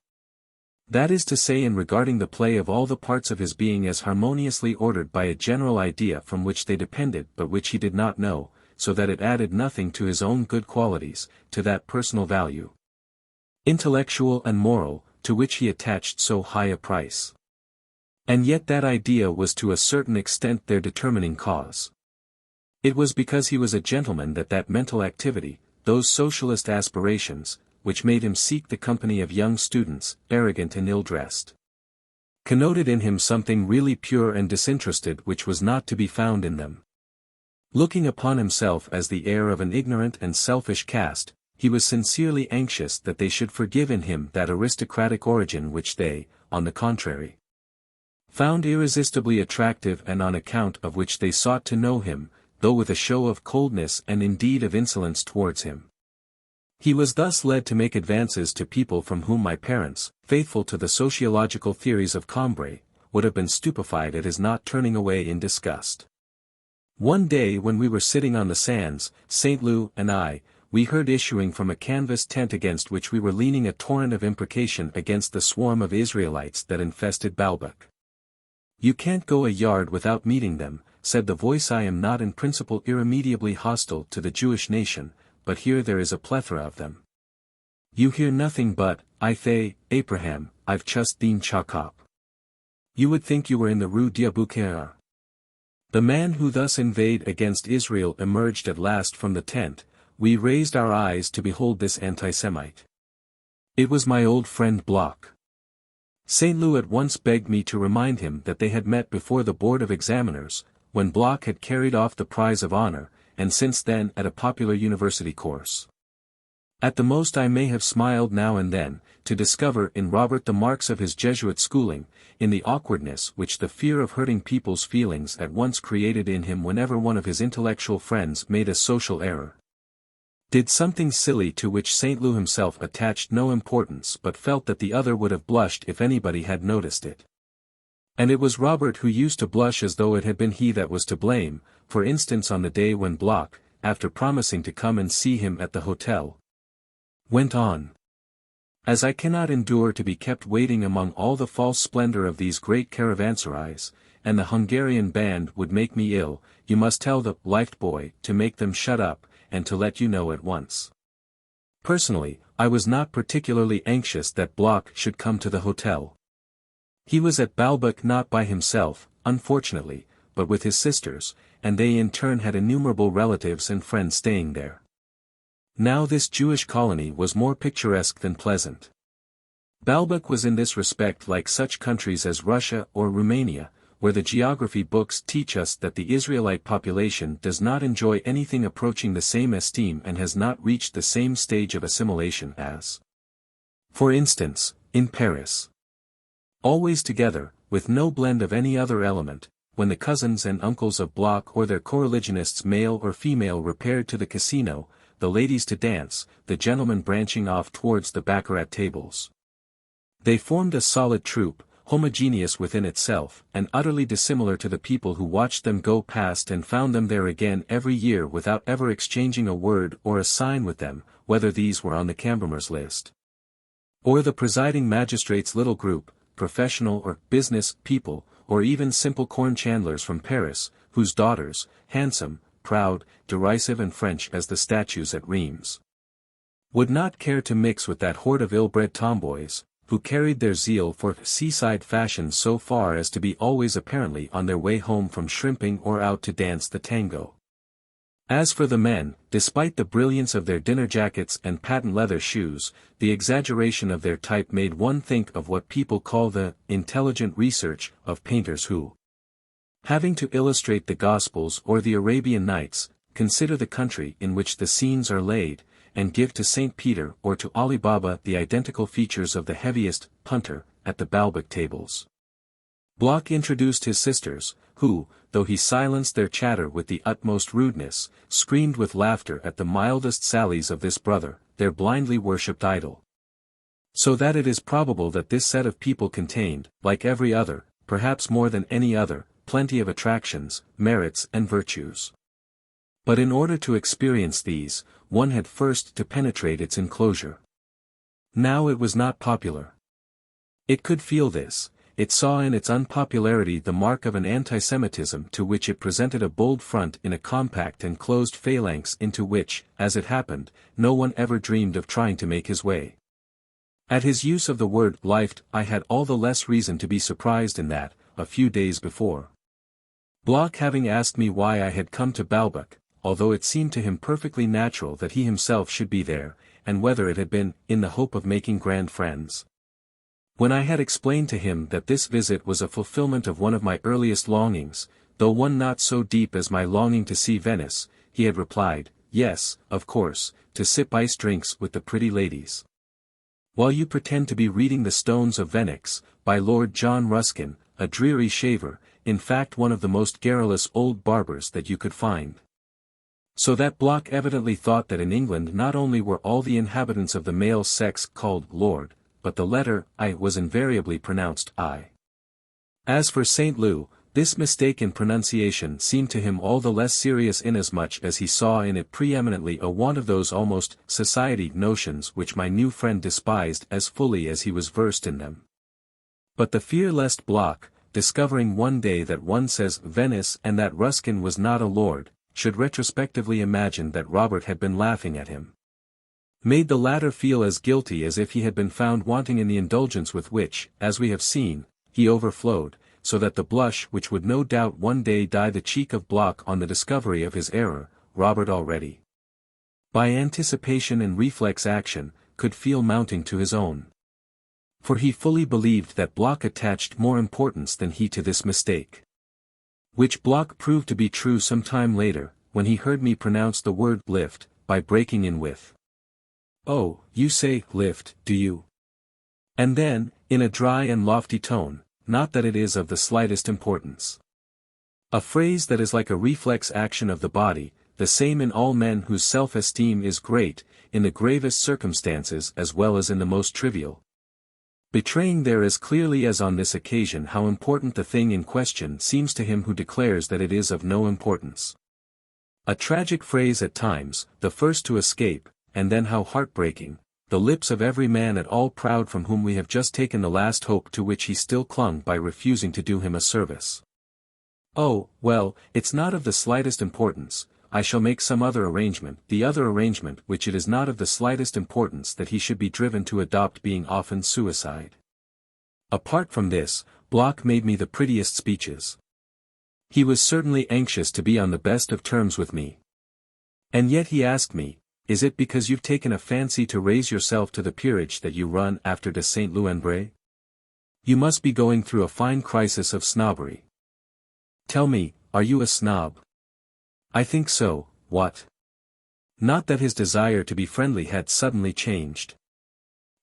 That is to say, in regarding the play of all the parts of his being as harmoniously ordered by a general idea from which they depended but which he did not know, so that it added nothing to his own good qualities, to that personal value, intellectual and moral, to which he attached so high a price. And yet that idea was to a certain extent their determining cause. It was because he was a gentleman that that mental activity, those socialist aspirations, which made him seek the company of young students, arrogant and ill-dressed, connoted in him something really pure and disinterested which was not to be found in them. Looking upon himself as the heir of an ignorant and selfish caste, he was sincerely anxious that they should forgive in him that aristocratic origin which they, on the contrary, found irresistibly attractive and on account of which they sought to know him, though with a show of coldness and indeed of insolence towards him. He was thus led to make advances to people from whom my parents, faithful to the sociological theories of Combray, would have been stupefied at his not turning away in disgust. One day when we were sitting on the sands, St. Loup and I, we heard issuing from a canvas tent against which we were leaning a torrent of imprecation against the swarm of Israelites that infested Balbec. "You can't go a yard without meeting them," said the voice. "I am not in principle irremediably hostile to the Jewish nation, but here there is a plethora of them. You hear nothing but, I thay, Abraham, I've just been chakop. You would think you were in the Rue Diabuquerre." The man who thus inveighed against Israel emerged at last from the tent. We raised our eyes to behold this anti-Semite. It was my old friend Bloch. St. Loup at once begged me to remind him that they had met before the Board of Examiners, when Bloch had carried off the prize of honor, and since then at a popular university course. At the most I may have smiled now and then, to discover in Robert the marks of his Jesuit schooling, in the awkwardness which the fear of hurting people's feelings at once created in him whenever one of his intellectual friends made a social error. Did something silly to which St. Loup himself attached no importance but felt that the other would have blushed if anybody had noticed it. And it was Robert who used to blush as though it had been he that was to blame, for instance on the day when Bloch, after promising to come and see him at the hotel, went on. "As I cannot endure to be kept waiting among all the false splendor of these great caravanserais, and the Hungarian band would make me ill, you must tell the liftboy to make them shut up, and to let you know at once." Personally, I was not particularly anxious that Bloch should come to the hotel. He was at Balbec not by himself, unfortunately, but with his sisters, and they in turn had innumerable relatives and friends staying there. Now this Jewish colony was more picturesque than pleasant. Balbec was in this respect like such countries as Russia or Romania, where the geography books teach us that the Israelite population does not enjoy anything approaching the same esteem and has not reached the same stage of assimilation as, for instance, in Paris. Always together, with no blend of any other element, when the cousins and uncles of Bloch or their coreligionists male or female repaired to the casino, the ladies to dance, the gentlemen branching off towards the baccarat tables. They formed a solid troop, homogeneous within itself, and utterly dissimilar to the people who watched them go past and found them there again every year without ever exchanging a word or a sign with them, whether these were on the Cambermer's list, or the presiding magistrate's little group, professional or business people, or even simple corn chandlers from Paris, whose daughters, handsome, proud, derisive and French as the statues at Rheims, would not care to mix with that horde of ill-bred tomboys, who carried their zeal for seaside fashion so far as to be always apparently on their way home from shrimping or out to dance the tango. As for the men, despite the brilliance of their dinner jackets and patent leather shoes, the exaggeration of their type made one think of what people call the intelligent research of painters who, having to illustrate the Gospels or the Arabian Nights, consider the country in which the scenes are laid, and give to St. Peter or to Ali Baba the identical features of the heaviest punter at the Balbec tables. Bloch introduced his sisters, who, though he silenced their chatter with the utmost rudeness, screamed with laughter at the mildest sallies of this brother, their blindly worshipped idol. So that it is probable that this set of people contained, like every other, perhaps more than any other, plenty of attractions, merits and virtues. But in order to experience these, one had first to penetrate its enclosure. Now it was not popular. It could feel this. It saw in its unpopularity the mark of an anti-Semitism to which it presented a bold front in a compact and closed phalanx into which, as it happened, no one ever dreamed of trying to make his way. At his use of the word "lift" I had all the less reason to be surprised in that, a few days before, Bloch having asked me why I had come to Balbec, although it seemed to him perfectly natural that he himself should be there, and whether it had been in the hope of making grand friends. When I had explained to him that this visit was a fulfillment of one of my earliest longings, though one not so deep as my longing to see Venice, he had replied, "Yes, of course, to sip iced drinks with the pretty ladies, while you pretend to be reading The Stones of Venice, by Lord John Ruskin, a dreary shaver, in fact one of the most garrulous old barbers that you could find." So that Bloch evidently thought that in England not only were all the inhabitants of the male sex called Lord, but the letter I was invariably pronounced I. As for St. Loup, this mistake in pronunciation seemed to him all the less serious inasmuch as he saw in it preeminently a want of those almost society notions which my new friend despised as fully as he was versed in them. But the fear lest Bloch, discovering one day that one says Venice and that Ruskin was not a lord, should retrospectively imagine that Robert had been laughing at him, made the latter feel as guilty as if he had been found wanting in the indulgence with which, as we have seen, he overflowed, so that the blush which would no doubt one day dye the cheek of Bloch on the discovery of his error, Robert already, by anticipation and reflex action, could feel mounting to his own. For he fully believed that Bloch attached more importance than he to this mistake. Which Bloch proved to be true some time later, when he heard me pronounce the word lift, by breaking in with, "Oh, you say lift, do you?" And then, in a dry and lofty tone, "Not that it is of the slightest importance." A phrase that is like a reflex action of the body, the same in all men whose self-esteem is great, in the gravest circumstances as well as in the most trivial, betraying there as clearly as on this occasion how important the thing in question seems to him who declares that it is of no importance. A tragic phrase at times, the first to escape, and then how heartbreaking, the lips of every man at all proud from whom we have just taken the last hope to which he still clung by refusing to do him a service. "Oh, well, it's not of the slightest importance, I shall make some other arrangement," the other arrangement which it is not of the slightest importance that he should be driven to adopt being often suicide. Apart from this, Bloch made me the prettiest speeches. He was certainly anxious to be on the best of terms with me. And yet he asked me, "Is it because you've taken a fancy to raise yourself to the peerage that you run after de Saint Louis? You must be going through a fine crisis of snobbery. Tell me, are you a snob?" I think so, what? Not that his desire to be friendly had suddenly changed.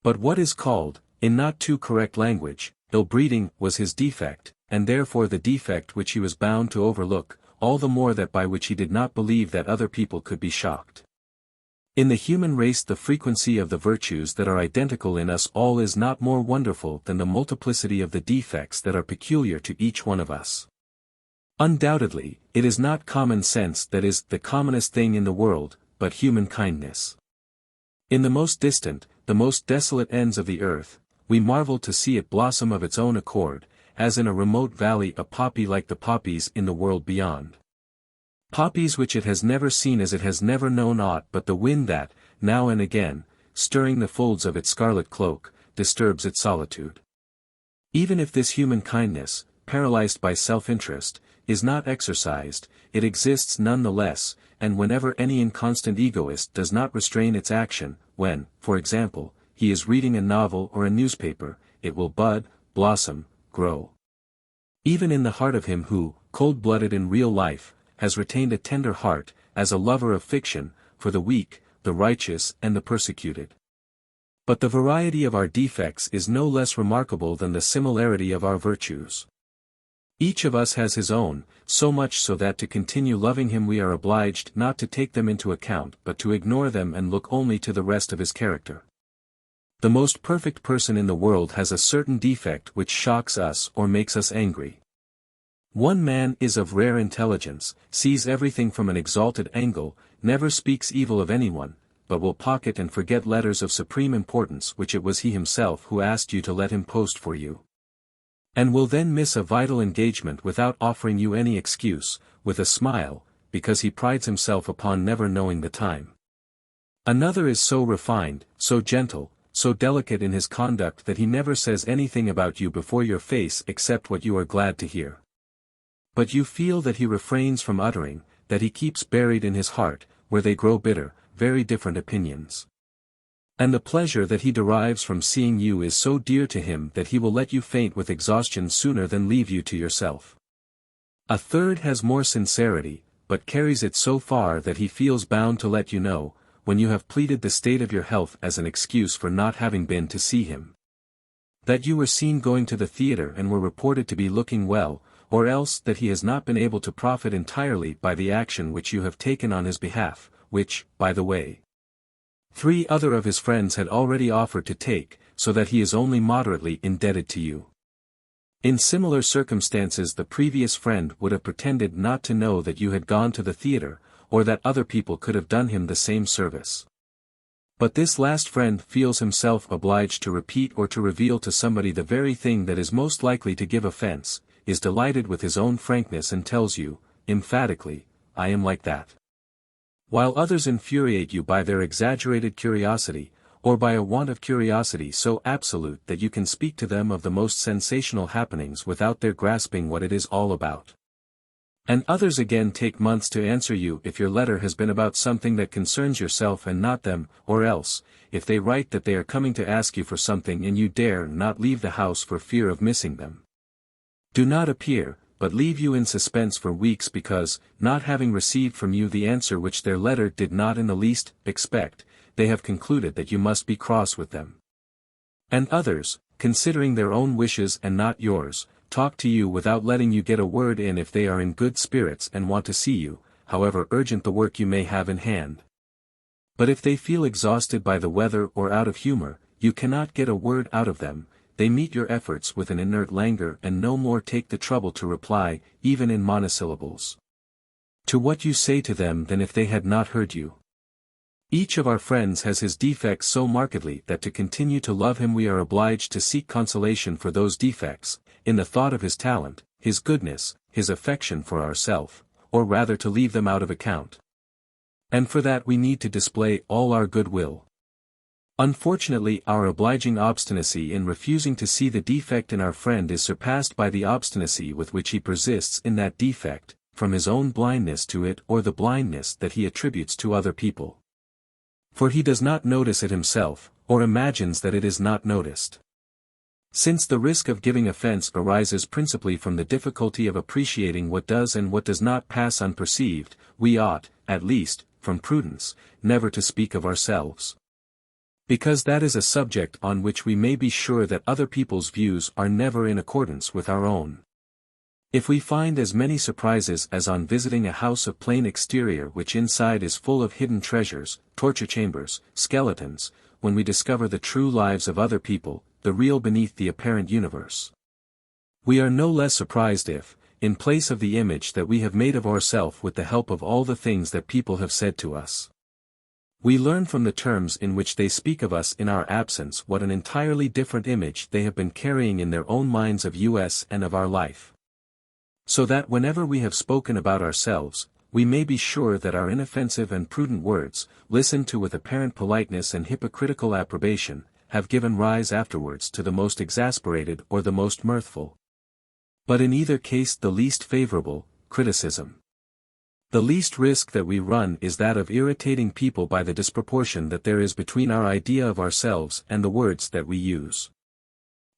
But what is called, in not too correct language, ill-breeding was his defect, and therefore the defect which he was bound to overlook, all the more that by which he did not believe that other people could be shocked. In the human race the frequency of the virtues that are identical in us all is not more wonderful than the multiplicity of the defects that are peculiar to each one of us. Undoubtedly, it is not common sense that is the commonest thing in the world, but human kindness. In the most distant, the most desolate ends of the earth, we marvel to see it blossom of its own accord, as in a remote valley a poppy like the poppies in the world beyond. Poppies which it has never seen as it has never known aught but the wind that, now and again, stirring the folds of its scarlet cloak, disturbs its solitude. Even if this human kindness, paralyzed by self-interest, is not exercised, it exists none the less, and whenever any inconstant egoist does not restrain its action, when, for example, he is reading a novel or a newspaper, it will bud, blossom, grow. Even in the heart of him who, cold-blooded in real life, has retained a tender heart, as a lover of fiction, for the weak, the righteous and the persecuted. But the variety of our defects is no less remarkable than the similarity of our virtues. Each of us has his own, so much so that to continue loving him we are obliged not to take them into account but to ignore them and look only to the rest of his character. The most perfect person in the world has a certain defect which shocks us or makes us angry. One man is of rare intelligence, sees everything from an exalted angle, never speaks evil of anyone, but will pocket and forget letters of supreme importance which it was he himself who asked you to let him post for you. And will then miss a vital engagement without offering you any excuse, with a smile, because he prides himself upon never knowing the time. Another is so refined, so gentle, so delicate in his conduct that he never says anything about you before your face except what you are glad to hear. But you feel that he refrains from uttering, that he keeps buried in his heart, where they grow bitter, very different opinions. And the pleasure that he derives from seeing you is so dear to him that he will let you faint with exhaustion sooner than leave you to yourself. A third has more sincerity, but carries it so far that he feels bound to let you know, when you have pleaded the state of your health as an excuse for not having been to see him, that you were seen going to the theatre and were reported to be looking well, or else that he has not been able to profit entirely by the action which you have taken on his behalf, which, by the way, 3 other of his friends had already offered to take, so that he is only moderately indebted to you. In similar circumstances the previous friend would have pretended not to know that you had gone to the theater, or that other people could have done him the same service. But this last friend feels himself obliged to repeat or to reveal to somebody the very thing that is most likely to give offense, is delighted with his own frankness and tells you, emphatically, "I am like that." While others infuriate you by their exaggerated curiosity, or by a want of curiosity so absolute that you can speak to them of the most sensational happenings without their grasping what it is all about. And others again take months to answer you if your letter has been about something that concerns yourself and not them, or else, if they write that they are coming to ask you for something and you dare not leave the house for fear of missing them. Do not appear, but leave you in suspense for weeks because, not having received from you the answer which their letter did not in the least expect, they have concluded that you must be cross with them. And others, considering their own wishes and not yours, talk to you without letting you get a word in if they are in good spirits and want to see you, however urgent the work you may have in hand. But if they feel exhausted by the weather or out of humor, you cannot get a word out of them, they meet your efforts with an inert languor and no more take the trouble to reply, even in monosyllables, to what you say to them than if they had not heard you. Each of our friends has his defects so markedly that to continue to love him we are obliged to seek consolation for those defects, in the thought of his talent, his goodness, his affection for ourself, or rather to leave them out of account. And for that we need to display all our goodwill. Unfortunately our obliging obstinacy in refusing to see the defect in our friend is surpassed by the obstinacy with which he persists in that defect, from his own blindness to it or the blindness that he attributes to other people. For he does not notice it himself, or imagines that it is not noticed. Since the risk of giving offense arises principally from the difficulty of appreciating what does and what does not pass unperceived, we ought, at least, from prudence, never to speak of ourselves. Because that is a subject on which we may be sure that other people's views are never in accordance with our own. If we find as many surprises as on visiting a house of plain exterior which inside is full of hidden treasures, torture chambers, skeletons, when we discover the true lives of other people, the real beneath the apparent universe, we are no less surprised if, in place of the image that we have made of ourselves with the help of all the things that people have said to us, we learn from the terms in which they speak of us in our absence what an entirely different image they have been carrying in their own minds of us and of our life. So that whenever we have spoken about ourselves, we may be sure that our inoffensive and prudent words, listened to with apparent politeness and hypocritical approbation, have given rise afterwards to the most exasperated or the most mirthful, but in either case the least favorable, criticism. The least risk that we run is that of irritating people by the disproportion that there is between our idea of ourselves and the words that we use.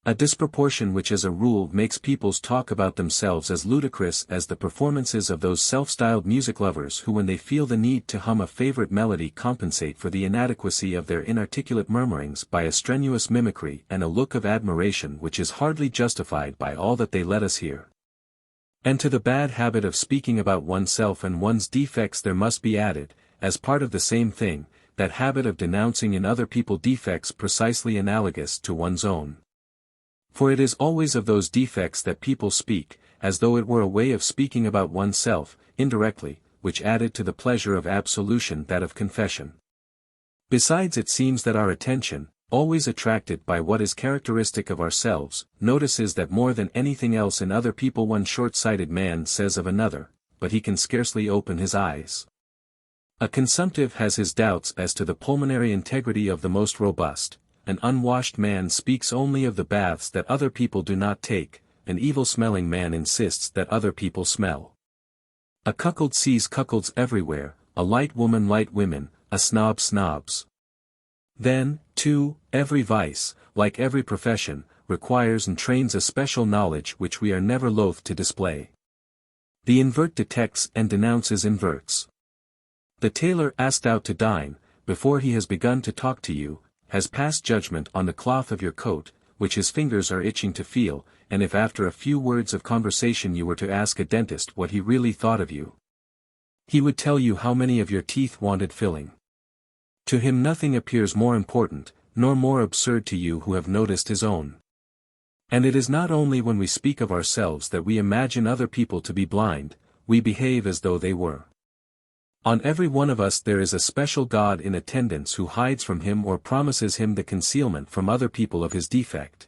A disproportion which as a rule makes people's talk about themselves as ludicrous as the performances of those self-styled music lovers who when they feel the need to hum a favorite melody compensate for the inadequacy of their inarticulate murmurings by a strenuous mimicry and a look of admiration which is hardly justified by all that they let us hear. And to the bad habit of speaking about oneself and one's defects there must be added, as part of the same thing, that habit of denouncing in other people defects precisely analogous to one's own. For it is always of those defects that people speak, as though it were a way of speaking about oneself, indirectly, which added to the pleasure of absolution that of confession. Besides it seems that our attention, always attracted by what is characteristic of ourselves, notices that more than anything else in other people one short-sighted man says of another, but he can scarcely open his eyes. A consumptive has his doubts as to the pulmonary integrity of the most robust. An unwashed man speaks only of the baths that other people do not take, an evil-smelling man insists that other people smell. A cuckold sees cuckolds everywhere, a light woman light women, a snob snobs. Then, too, every vice, like every profession, requires and trains a special knowledge which we are never loath to display. The invert detects and denounces inverts. The tailor asked out to dine, before he has begun to talk to you, has passed judgment on the cloth of your coat, which his fingers are itching to feel, and if after a few words of conversation you were to ask a dentist what he really thought of you, he would tell you how many of your teeth wanted filling. To him nothing appears more important, nor more absurd to you who have noticed his own. And it is not only when we speak of ourselves that we imagine other people to be blind, we behave as though they were. On every one of us there is a special God in attendance who hides from him or promises him the concealment from other people of his defect.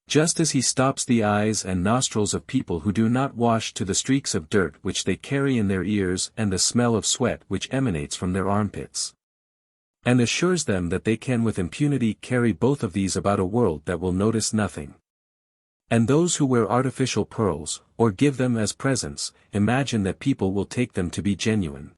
Just as he stops the eyes and nostrils of people who do not wash to the streaks of dirt which they carry in their ears and the smell of sweat which emanates from their armpits. And assures them that they can with impunity carry both of these about a world that will notice nothing. And those who wear artificial pearls, or give them as presents, imagine that people will take them to be genuine.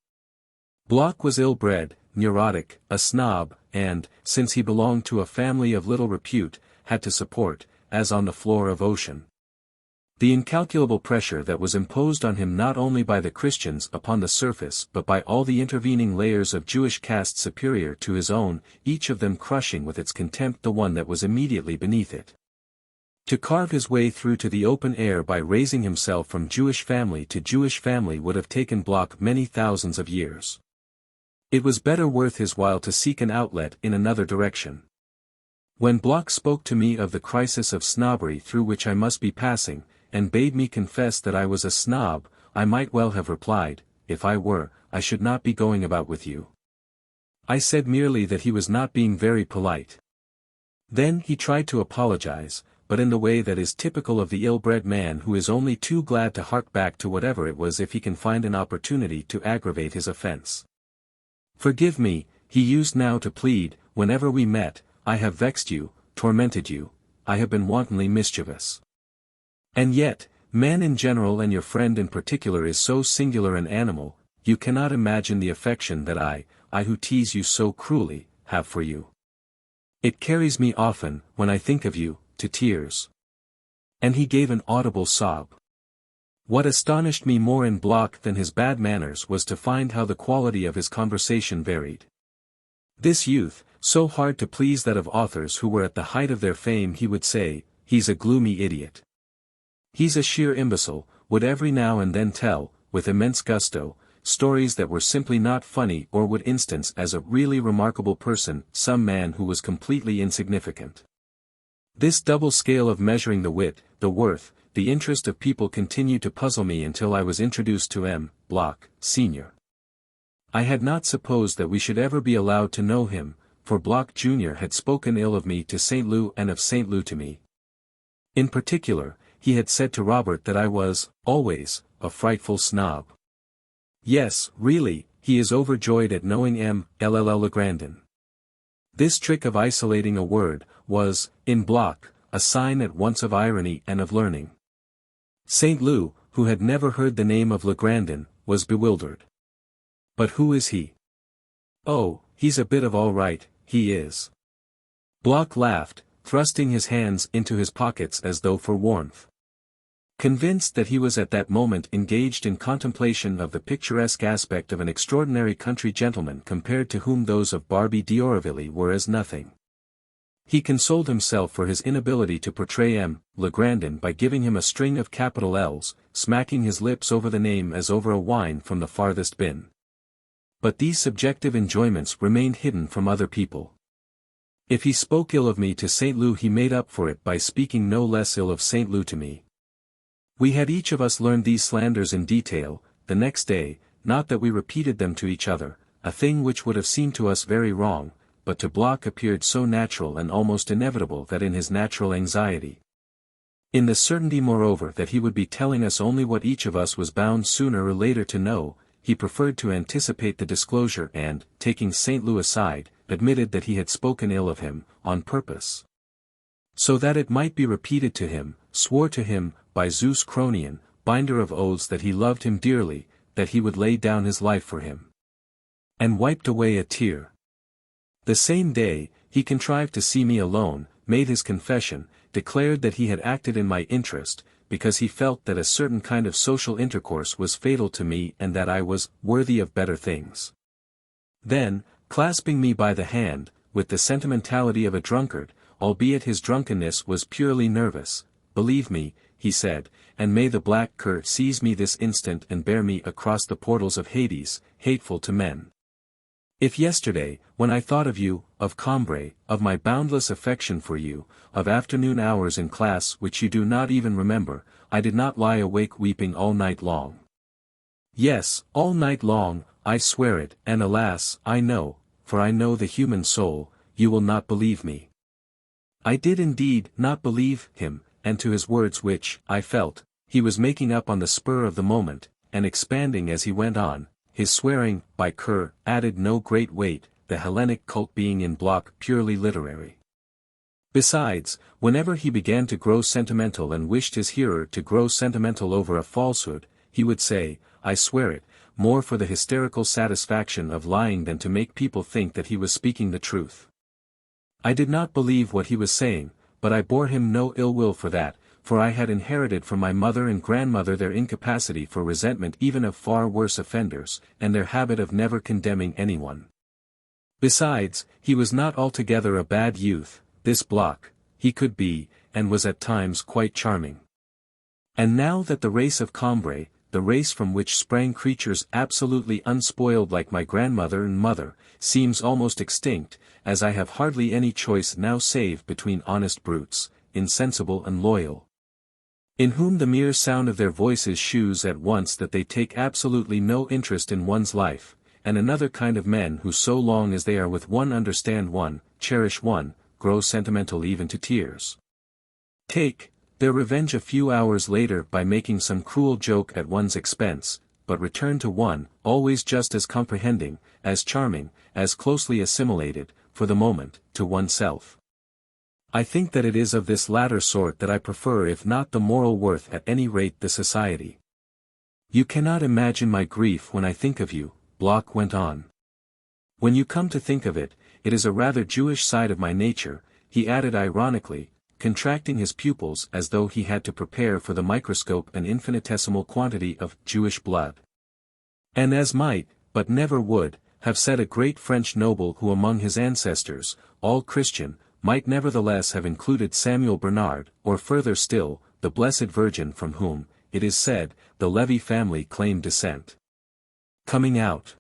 Bloch was ill-bred, neurotic, a snob, and, since he belonged to a family of little repute, had to support, as on the floor of ocean, the incalculable pressure that was imposed on him not only by the Christians upon the surface but by all the intervening layers of Jewish caste superior to his own, each of them crushing with its contempt the one that was immediately beneath it. To carve his way through to the open air by raising himself from Jewish family to Jewish family would have taken Bloch many thousands of years. It was better worth his while to seek an outlet in another direction. When Bloch spoke to me of the crisis of snobbery through which I must be passing, and bade me confess that I was a snob, I might well have replied, if I were, I should not be going about with you. I said merely that he was not being very polite. Then he tried to apologize, but in the way that is typical of the ill-bred man who is only too glad to hark back to whatever it was if he can find an opportunity to aggravate his offense. Forgive me, he used now to plead, whenever we met, I have vexed you, tormented you, I have been wantonly mischievous. And yet, man in general and your friend in particular is so singular an animal, you cannot imagine the affection that I who tease you so cruelly, have for you. It carries me often, when I think of you, to tears. And he gave an audible sob. What astonished me more in Bloch than his bad manners was to find how the quality of his conversation varied. This youth, so hard to please that of authors who were at the height of their fame, he would say, he's a gloomy idiot. He's a sheer imbecile, would every now and then tell, with immense gusto, stories that were simply not funny or would instance as a really remarkable person some man who was completely insignificant. This double scale of measuring the wit, the worth, the interest of people continued to puzzle me until I was introduced to M. Bloch, Sr. I had not supposed that we should ever be allowed to know him, for Bloch Jr. had spoken ill of me to St. Lou and of St. Lou to me. In particular, he had said to Robert that I was, always, a frightful snob. Yes, really, he is overjoyed at knowing M. Legrandin. This trick of isolating a word, was, in Bloch, a sign at once of irony and of learning. St. Lou, who had never heard the name of Legrandin, was bewildered. But who is he? Oh, he's a bit of all right, he is. Bloch laughed, thrusting his hands into his pockets as though for warmth. Convinced that he was at that moment engaged in contemplation of the picturesque aspect of an extraordinary country gentleman compared to whom those of Barbey d'Aurevilly were as nothing. He consoled himself for his inability to portray M. Legrandin by giving him a string of capital L's, smacking his lips over the name as over a wine from the farthest bin. But these subjective enjoyments remained hidden from other people. If he spoke ill of me to St. Lou, he made up for it by speaking no less ill of St. Lou to me. We had each of us learned these slanders in detail, the next day, not that we repeated them to each other, a thing which would have seemed to us very wrong, but to Bloch appeared so natural and almost inevitable that in his natural anxiety, in the certainty moreover that he would be telling us only what each of us was bound sooner or later to know, he preferred to anticipate the disclosure and, taking St. Lou aside, admitted that he had spoken ill of him, on purpose. So that it might be repeated to him, swore to him, by Zeus Cronion, binder of oaths, that he loved him dearly, that he would lay down his life for him. And wiped away a tear. The same day, he contrived to see me alone, made his confession, declared that he had acted in my interest, because he felt that a certain kind of social intercourse was fatal to me and that I was worthy of better things. Then, clasping me by the hand, with the sentimentality of a drunkard, albeit his drunkenness was purely nervous, believe me, he said, and may the black cur seize me this instant and bear me across the portals of Hades, hateful to men. If yesterday, when I thought of you, of Cambrai, of my boundless affection for you, of afternoon hours in class which you do not even remember, I did not lie awake weeping all night long. Yes, all night long, I swear it, and alas, I know, for I know the human soul, you will not believe me. I did indeed not believe him, and to his words which, I felt, he was making up on the spur of the moment, and expanding as he went on, his swearing, by cur, added no great weight, the Hellenic cult being in Bloch purely literary. Besides, whenever he began to grow sentimental and wished his hearer to grow sentimental over a falsehood, he would say, I swear it, more for the hysterical satisfaction of lying than to make people think that he was speaking the truth. I did not believe what he was saying, but I bore him no ill will for that, for I had inherited from my mother and grandmother their incapacity for resentment even of far worse offenders, and their habit of never condemning anyone. Besides, he was not altogether a bad youth, this Bloch, he could be, and was at times quite charming. And now that the race of Cambrai, the race from which sprang creatures absolutely unspoiled like my grandmother and mother, seems almost extinct, as I have hardly any choice now save between honest brutes, insensible and loyal, in whom the mere sound of their voices shews at once that they take absolutely no interest in one's life, and another kind of men who so long as they are with one understand one, cherish one, grow sentimental even to tears. Take their revenge a few hours later by making some cruel joke at one's expense, but return to one, always just as comprehending, as charming, as closely assimilated, for the moment, to oneself. I think that it is of this latter sort that I prefer if not the moral worth at any rate the society. You cannot imagine my grief when I think of you, Bloch went on. When you come to think of it, it is a rather Jewish side of my nature, he added ironically, contracting his pupils as though he had to prepare for the microscope an infinitesimal quantity of Jewish blood. And as might, but never would, have said a great French noble who among his ancestors, all Christian, might nevertheless have included Samuel Bernard, or further still, the Blessed Virgin from whom, it is said, the Levy family claimed descent. Coming out.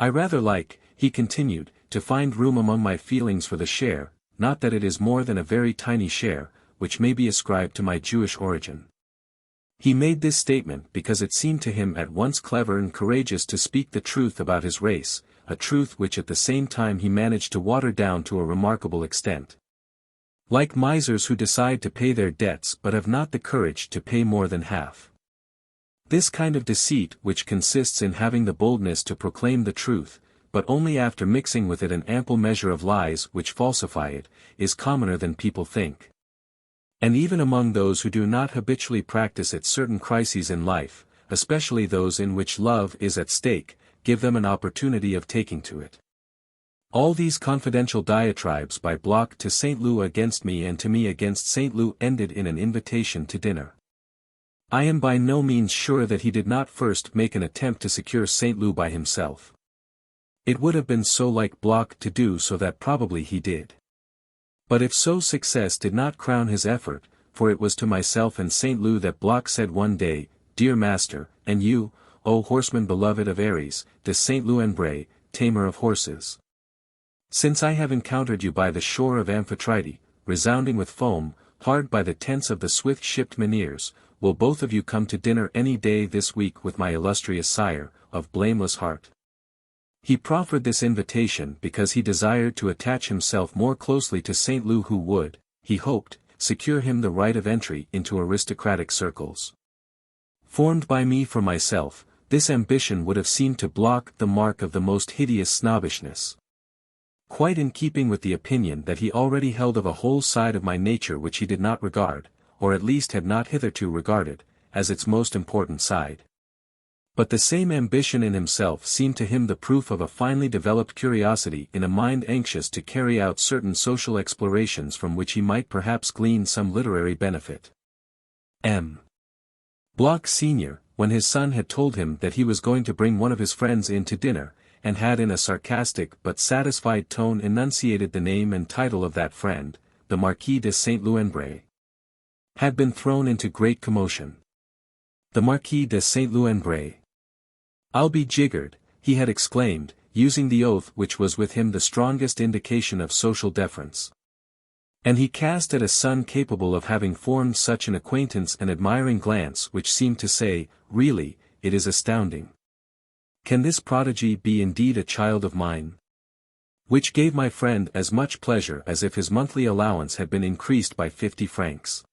I rather like, he continued, to find room among my feelings for the share, not that it is more than a very tiny share, which may be ascribed to my Jewish origin. He made this statement because it seemed to him at once clever and courageous to speak the truth about his race, a truth which at the same time he managed to water down to a remarkable extent. Like misers who decide to pay their debts but have not the courage to pay more than half. This kind of deceit which consists in having the boldness to proclaim the truth, but only after mixing with it an ample measure of lies which falsify it, is commoner than people think. And even among those who do not habitually practice at certain crises in life, especially those in which love is at stake, give them an opportunity of taking to it. All these confidential diatribes by Bloch to St. Lou against me and to me against St. Lou ended in an invitation to dinner. I am by no means sure that he did not first make an attempt to secure St. Lou by himself. It would have been so like Bloch to do so that probably he did. But if so success did not crown his effort, for it was to myself and St. Lou that Bloch said one day, Dear Master, and you, O horseman beloved of Aries, de St. Louis, tamer of horses. Since I have encountered you by the shore of Amphitrite, resounding with foam, hard by the tents of the swift-shipped Menhirs, will both of you come to dinner any day this week with my illustrious sire, of blameless heart? He proffered this invitation because he desired to attach himself more closely to St. Lou who would, he hoped, secure him the right of entry into aristocratic circles. Formed by me for myself, this ambition would have seemed to Bloch the mark of the most hideous snobbishness. Quite in keeping with the opinion that he already held of a whole side of my nature which he did not regard, or at least had not hitherto regarded, as its most important side. But the same ambition in himself seemed to him the proof of a finely developed curiosity in a mind anxious to carry out certain social explorations from which he might perhaps glean some literary benefit. M. Bloch Sr., when his son had told him that he was going to bring one of his friends in to dinner, and had in a sarcastic but satisfied tone enunciated the name and title of that friend, the Marquis de St. Louis, had been thrown into great commotion. The Marquis de St. Louis. I'll be jiggered, he had exclaimed, using the oath which was with him the strongest indication of social deference. And he cast at a son capable of having formed such an acquaintance an admiring glance which seemed to say, really, it is astounding. Can this prodigy be indeed a child of mine? Which gave my friend as much pleasure as if his monthly allowance had been increased by 50 francs.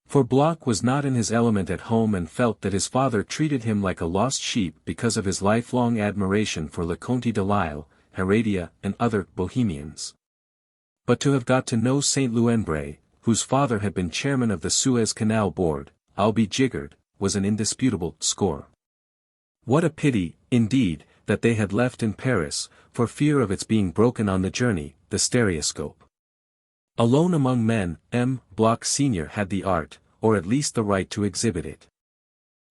For Bloch was not in his element at home and felt that his father treated him like a lost sheep because of his lifelong admiration for Le Comte de Lisle, Heredia and other Bohemians. But to have got to know Saint Louis, whose father had been chairman of the Suez Canal Board, I'll be jiggered, was an indisputable score. What a pity, indeed, that they had left in Paris, for fear of its being broken on the journey, the stereoscope. Alone among men, M. Bloch Sr. had the art, or at least the right to exhibit it.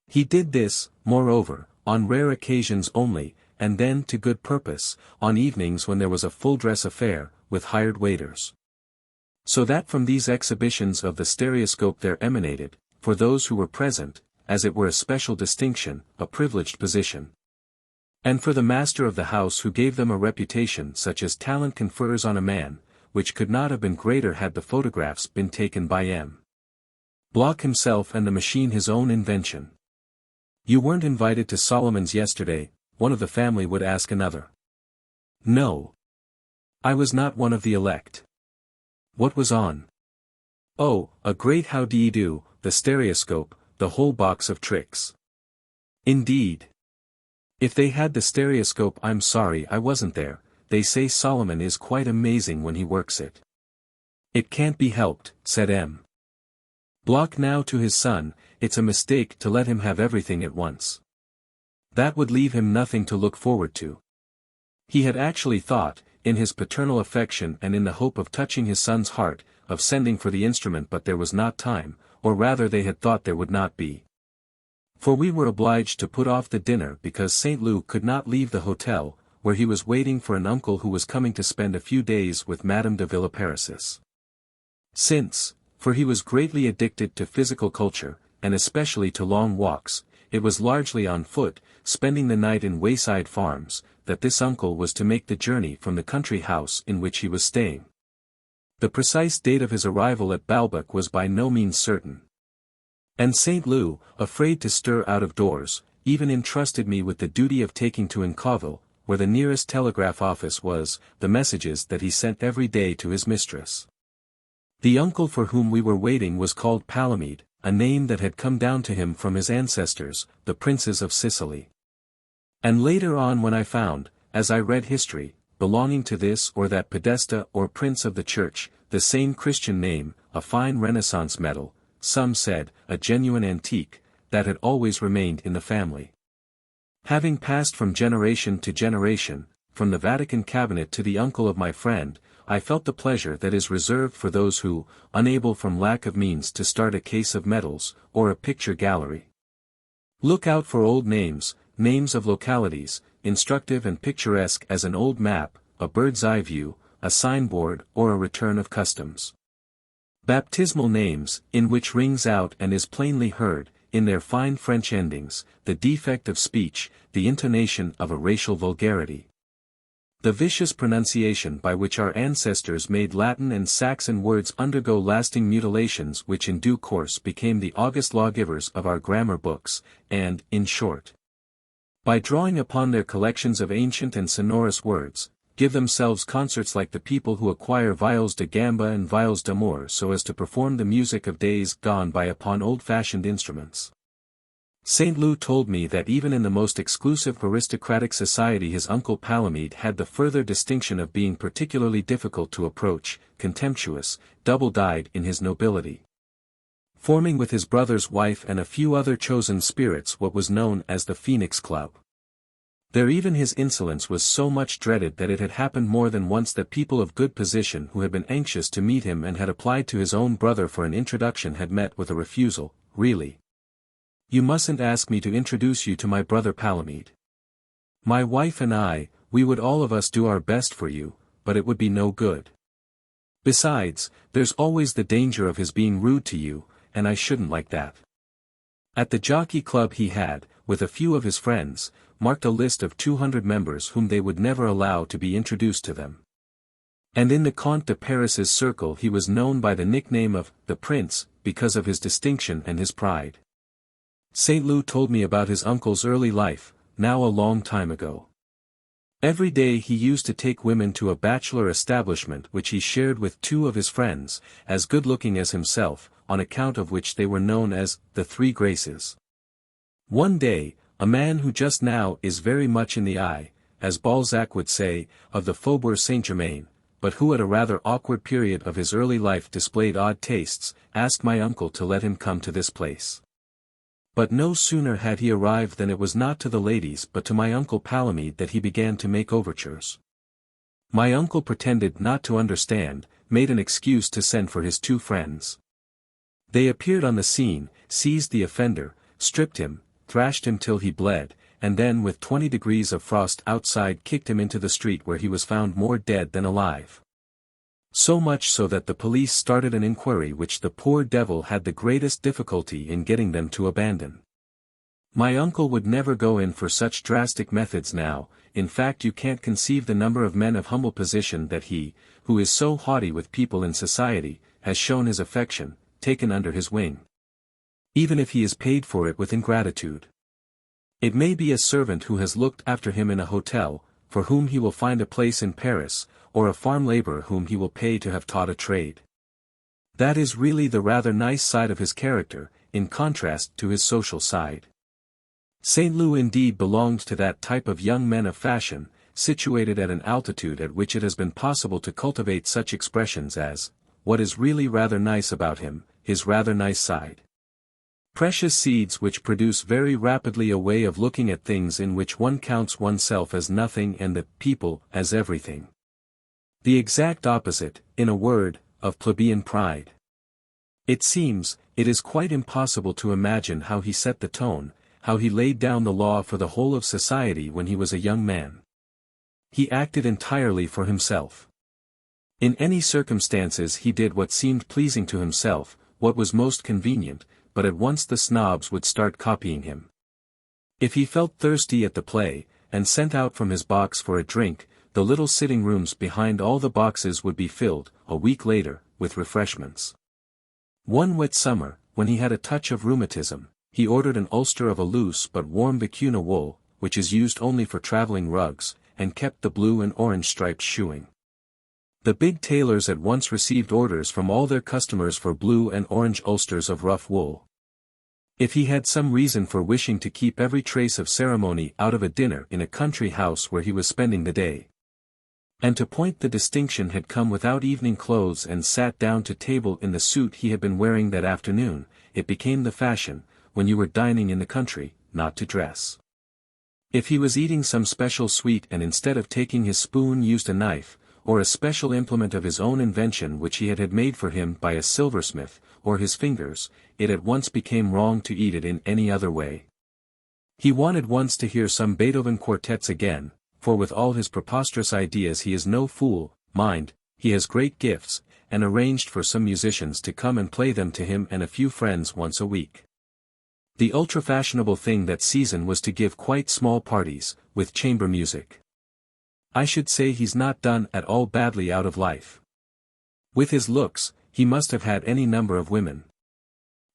He did this, moreover, on rare occasions only, and then to good purpose, on evenings when there was a full-dress affair, with hired waiters. So that from these exhibitions of the stereoscope there emanated, for those who were present, as it were a special distinction, a privileged position. And for the master of the house who gave them a reputation such as talent confers on a man, which could not have been greater had the photographs been taken by M. Bloch himself and the machine his own invention. You weren't invited to Solomon's yesterday, one of the family would ask another. No. I was not one of the elect. What was on? Oh, a great how-do-you-do, the stereoscope, the whole box of tricks. Indeed. If they had the stereoscope, I'm sorry I wasn't there. They say Solomon is quite amazing when he works it. It can't be helped, said M. Bloch now to his son, it's a mistake to let him have everything at once. That would leave him nothing to look forward to. He had actually thought, in his paternal affection and in the hope of touching his son's heart, of sending for the instrument, but there was not time, or rather they had thought there would not be. For we were obliged to put off the dinner because St. Loup could not leave the hotel, where he was waiting for an uncle who was coming to spend a few days with Madame de Villeparisis. Since, for he was greatly addicted to physical culture, and especially to long walks, it was largely on foot, spending the night in wayside farms, that this uncle was to make the journey from the country house in which he was staying. The precise date of his arrival at Balbec was by no means certain. And St. Loup, afraid to stir out of doors, even entrusted me with the duty of taking to Incauville, where the nearest telegraph office was, the messages that he sent every day to his mistress. The uncle for whom we were waiting was called Palamede, a name that had come down to him from his ancestors, the princes of Sicily. And later on when I found, as I read history, belonging to this or that podesta or prince of the church, the same Christian name, a fine Renaissance medal, some said, a genuine antique, that had always remained in the family. Having passed from generation to generation, from the Vatican cabinet to the uncle of my friend, I felt the pleasure that is reserved for those who, unable from lack of means to start a case of medals, or a picture gallery. Look out for old names, names of localities, instructive and picturesque as an old map, a bird's eye view, a signboard or a return of customs. Baptismal names, in which rings out and is plainly heard, in their fine French endings, the defect of speech, the intonation of a racial vulgarity. The vicious pronunciation by which our ancestors made Latin and Saxon words undergo lasting mutilations which in due course became the august lawgivers of our grammar books, and, in short, by drawing upon their collections of ancient and sonorous words, give themselves concerts like the people who acquire viols de gamba and viols d'amour so as to perform the music of days gone by upon old-fashioned instruments. St. Loup told me that even in the most exclusive aristocratic society his uncle Palamede had the further distinction of being particularly difficult to approach, contemptuous, double-dyed in his nobility, forming with his brother's wife and a few other chosen spirits what was known as the Phoenix Club. There even his insolence was so much dreaded that it had happened more than once that people of good position who had been anxious to meet him and had applied to his own brother for an introduction had met with a refusal. Really, you mustn't ask me to introduce you to my brother Palamede. My wife and I, we would all of us do our best for you, but it would be no good. Besides, there's always the danger of his being rude to you, and I shouldn't like that. At the Jockey Club he had, with a few of his friends, marked a list of 200 members whom they would never allow to be introduced to them. And in the Comte de Paris's circle he was known by the nickname of the Prince, because of his distinction and his pride. Saint Loup told me about his uncle's early life, now a long time ago. Every day he used to take women to a bachelor establishment which he shared with two of his friends, as good-looking as himself, on account of which they were known as the Three Graces. One day, a man who just now is very much in the eye, as Balzac would say, of the Faubourg Saint-Germain, but who at a rather awkward period of his early life displayed odd tastes, asked my uncle to let him come to this place. But no sooner had he arrived than it was not to the ladies but to my uncle Palamede that he began to make overtures. My uncle pretended not to understand, made an excuse to send for his two friends. They appeared on the scene, seized the offender, stripped him, thrashed him till he bled, and then with 20 degrees of frost outside kicked him into the street where he was found more dead than alive. So much so that the police started an inquiry which the poor devil had the greatest difficulty in getting them to abandon. My uncle would never go in for such drastic methods now. In fact you can't conceive the number of men of humble position that he, who is so haughty with people in society, has shown his affection, taken under his wing. Even if he is paid for it with ingratitude. It may be a servant who has looked after him in a hotel, for whom he will find a place in Paris, or a farm laborer whom he will pay to have taught a trade. That is really the rather nice side of his character, in contrast to his social side. Saint Loup indeed belonged to that type of young men of fashion, situated at an altitude at which it has been possible to cultivate such expressions as, what is really rather nice about him, his rather nice side. Precious seeds which produce very rapidly a way of looking at things in which one counts oneself as nothing and the people as everything. The exact opposite, in a word, of plebeian pride. It seems, it is quite impossible to imagine how he set the tone, how he laid down the law for the whole of society when he was a young man. He acted entirely for himself. In any circumstances he did what seemed pleasing to himself, what was most convenient, but at once the snobs would start copying him. If he felt thirsty at the play, and sent out from his box for a drink, the little sitting rooms behind all the boxes would be filled, a week later, with refreshments. One wet summer, when he had a touch of rheumatism, he ordered an ulster of a loose but warm vicuna wool, which is used only for traveling rugs, and kept the blue and orange striped shoeing. The big tailors at once received orders from all their customers for blue and orange ulsters of rough wool. If he had some reason for wishing to keep every trace of ceremony out of a dinner in a country house where he was spending the day, and to point the distinction had come without evening clothes and sat down to table in the suit he had been wearing that afternoon, it became the fashion, when you were dining in the country, not to dress. If he was eating some special sweet and instead of taking his spoon used a knife, or a special implement of his own invention which he had made for him by a silversmith, or his fingers, it at once became wrong to eat it in any other way. He wanted once to hear some Beethoven quartets again, for with all his preposterous ideas he is no fool, mind, he has great gifts, and arranged for some musicians to come and play them to him and a few friends once a week. The ultra-fashionable thing that season was to give quite small parties, with chamber music. I should say he's not done at all badly out of life. With his looks, he must have had any number of women.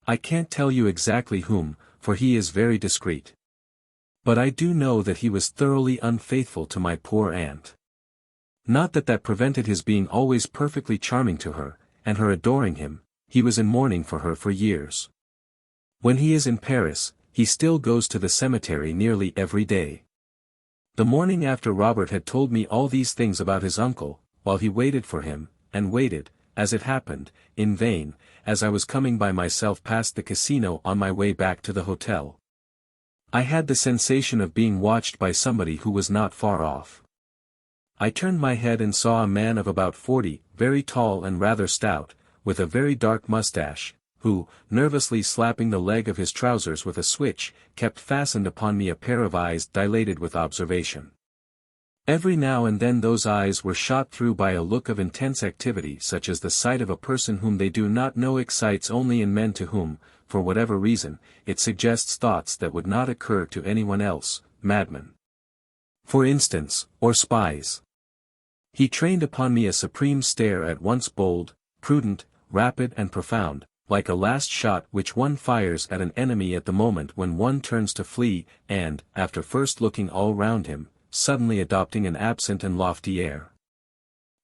I can't tell you exactly whom, for he is very discreet. But I do know that he was thoroughly unfaithful to my poor aunt. Not that that prevented his being always perfectly charming to her, and her adoring him. He was in mourning for her for years. When he is in Paris, he still goes to the cemetery nearly every day. The morning after Robert had told me all these things about his uncle, while he waited for him, and waited, as it happened, in vain, as I was coming by myself past the casino on my way back to the hotel. I had the sensation of being watched by somebody who was not far off. I turned my head and saw a man of about 40, very tall and rather stout, with a very dark mustache, who, nervously slapping the leg of his trousers with a switch, kept fastened upon me a pair of eyes dilated with observation. Every now and then those eyes were shot through by a look of intense activity such as the sight of a person whom they do not know excites only in men to whom, for whatever reason, it suggests thoughts that would not occur to anyone else, madmen, for instance, or spies. He trained upon me a supreme stare at once bold, prudent, rapid and profound, like a last shot which one fires at an enemy at the moment when one turns to flee, and, after first looking all round him, suddenly adopting an absent and lofty air,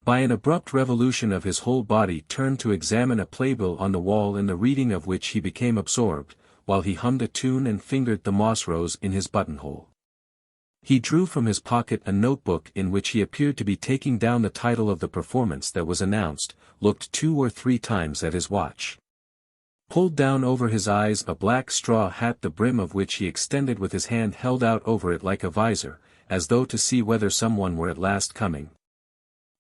by an abrupt revolution of his whole body turned to examine a playbill on the wall in the reading of which he became absorbed, while he hummed a tune and fingered the moss rose in his buttonhole. He drew from his pocket a notebook in which he appeared to be taking down the title of the performance that was announced, looked 2 or 3 times at his watch, pulled down over his eyes a black straw hat the brim of which he extended with his hand held out over it like a visor, as though to see whether someone were at last coming,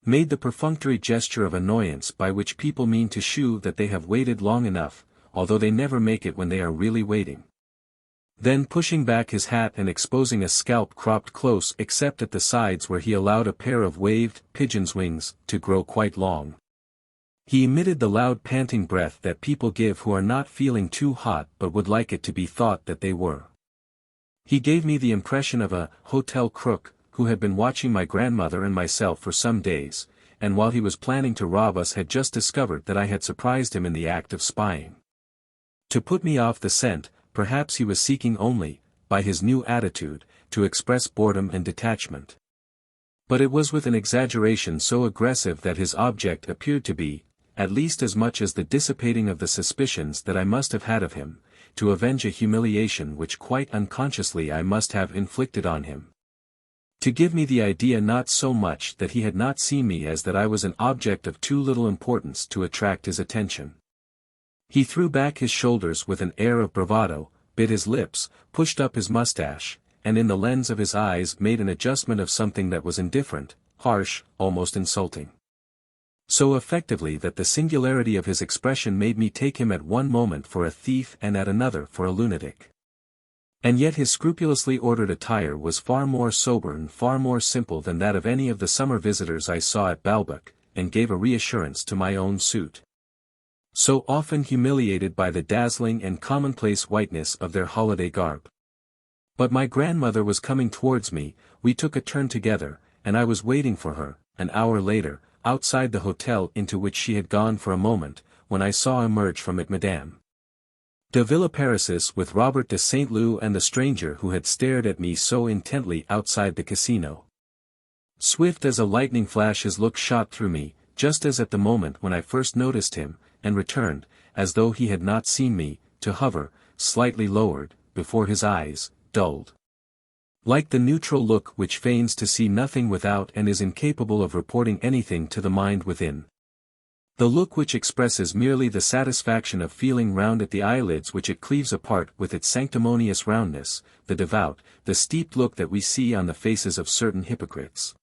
made the perfunctory gesture of annoyance by which people mean to shew that they have waited long enough, although they never make it when they are really waiting. Then pushing back his hat and exposing a scalp cropped close except at the sides where he allowed a pair of waved pigeon's wings to grow quite long, he emitted the loud panting breath that people give who are not feeling too hot but would like it to be thought that they were. He gave me the impression of a hotel crook, who had been watching my grandmother and myself for some days, and while he was planning to rob us had just discovered that I had surprised him in the act of spying. To put me off the scent, perhaps he was seeking only, by his new attitude, to express boredom and detachment. But it was with an exaggeration so aggressive that his object appeared to be, at least as much as the dissipating of the suspicions that I must have had of him, to avenge a humiliation which quite unconsciously I must have inflicted on him. To give me the idea not so much that he had not seen me as that I was an object of too little importance to attract his attention. He threw back his shoulders with an air of bravado, bit his lips, pushed up his mustache, and in the lens of his eyes made an adjustment of something that was indifferent, harsh, almost insulting, so effectively that the singularity of his expression made me take him at one moment for a thief and at another for a lunatic. And yet his scrupulously ordered attire was far more sober and far more simple than that of any of the summer visitors I saw at Balbec, and gave a reassurance to my own suit, so often humiliated by the dazzling and commonplace whiteness of their holiday garb. But my grandmother was coming towards me, we took a turn together, and I was waiting for her, an hour later, outside the hotel into which she had gone for a moment, when I saw emerge from it Madame de Villeparisis with Robert de Saint Leu and the stranger who had stared at me so intently outside the casino. Swift as a lightning flash his look shot through me, just as at the moment when I first noticed him, and returned, as though he had not seen me, to hover, slightly lowered, before his eyes, dulled, like the neutral look which feigns to see nothing without and is incapable of reporting anything to the mind within. The look which expresses merely the satisfaction of feeling round at the eyelids which it cleaves apart with its sanctimonious roundness, the devout, the steeped look that we see on the faces of certain hypocrites,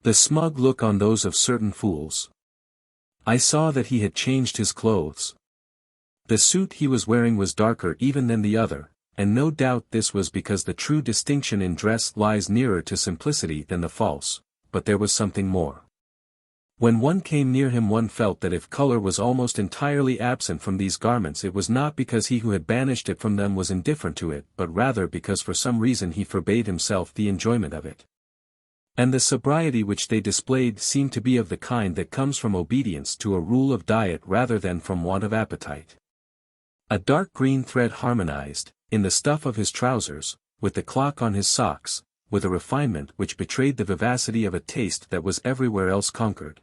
the smug look on those of certain fools. I saw that he had changed his clothes. The suit he was wearing was darker even than the other, and no doubt this was because the true distinction in dress lies nearer to simplicity than the false, but there was something more. When one came near him one felt that if color was almost entirely absent from these garments it was not because he who had banished it from them was indifferent to it but rather because for some reason he forbade himself the enjoyment of it. And the sobriety which they displayed seemed to be of the kind that comes from obedience to a rule of diet rather than from want of appetite. A dark green thread harmonized, in the stuff of his trousers, with the clock on his socks, with a refinement which betrayed the vivacity of a taste that was everywhere else conquered,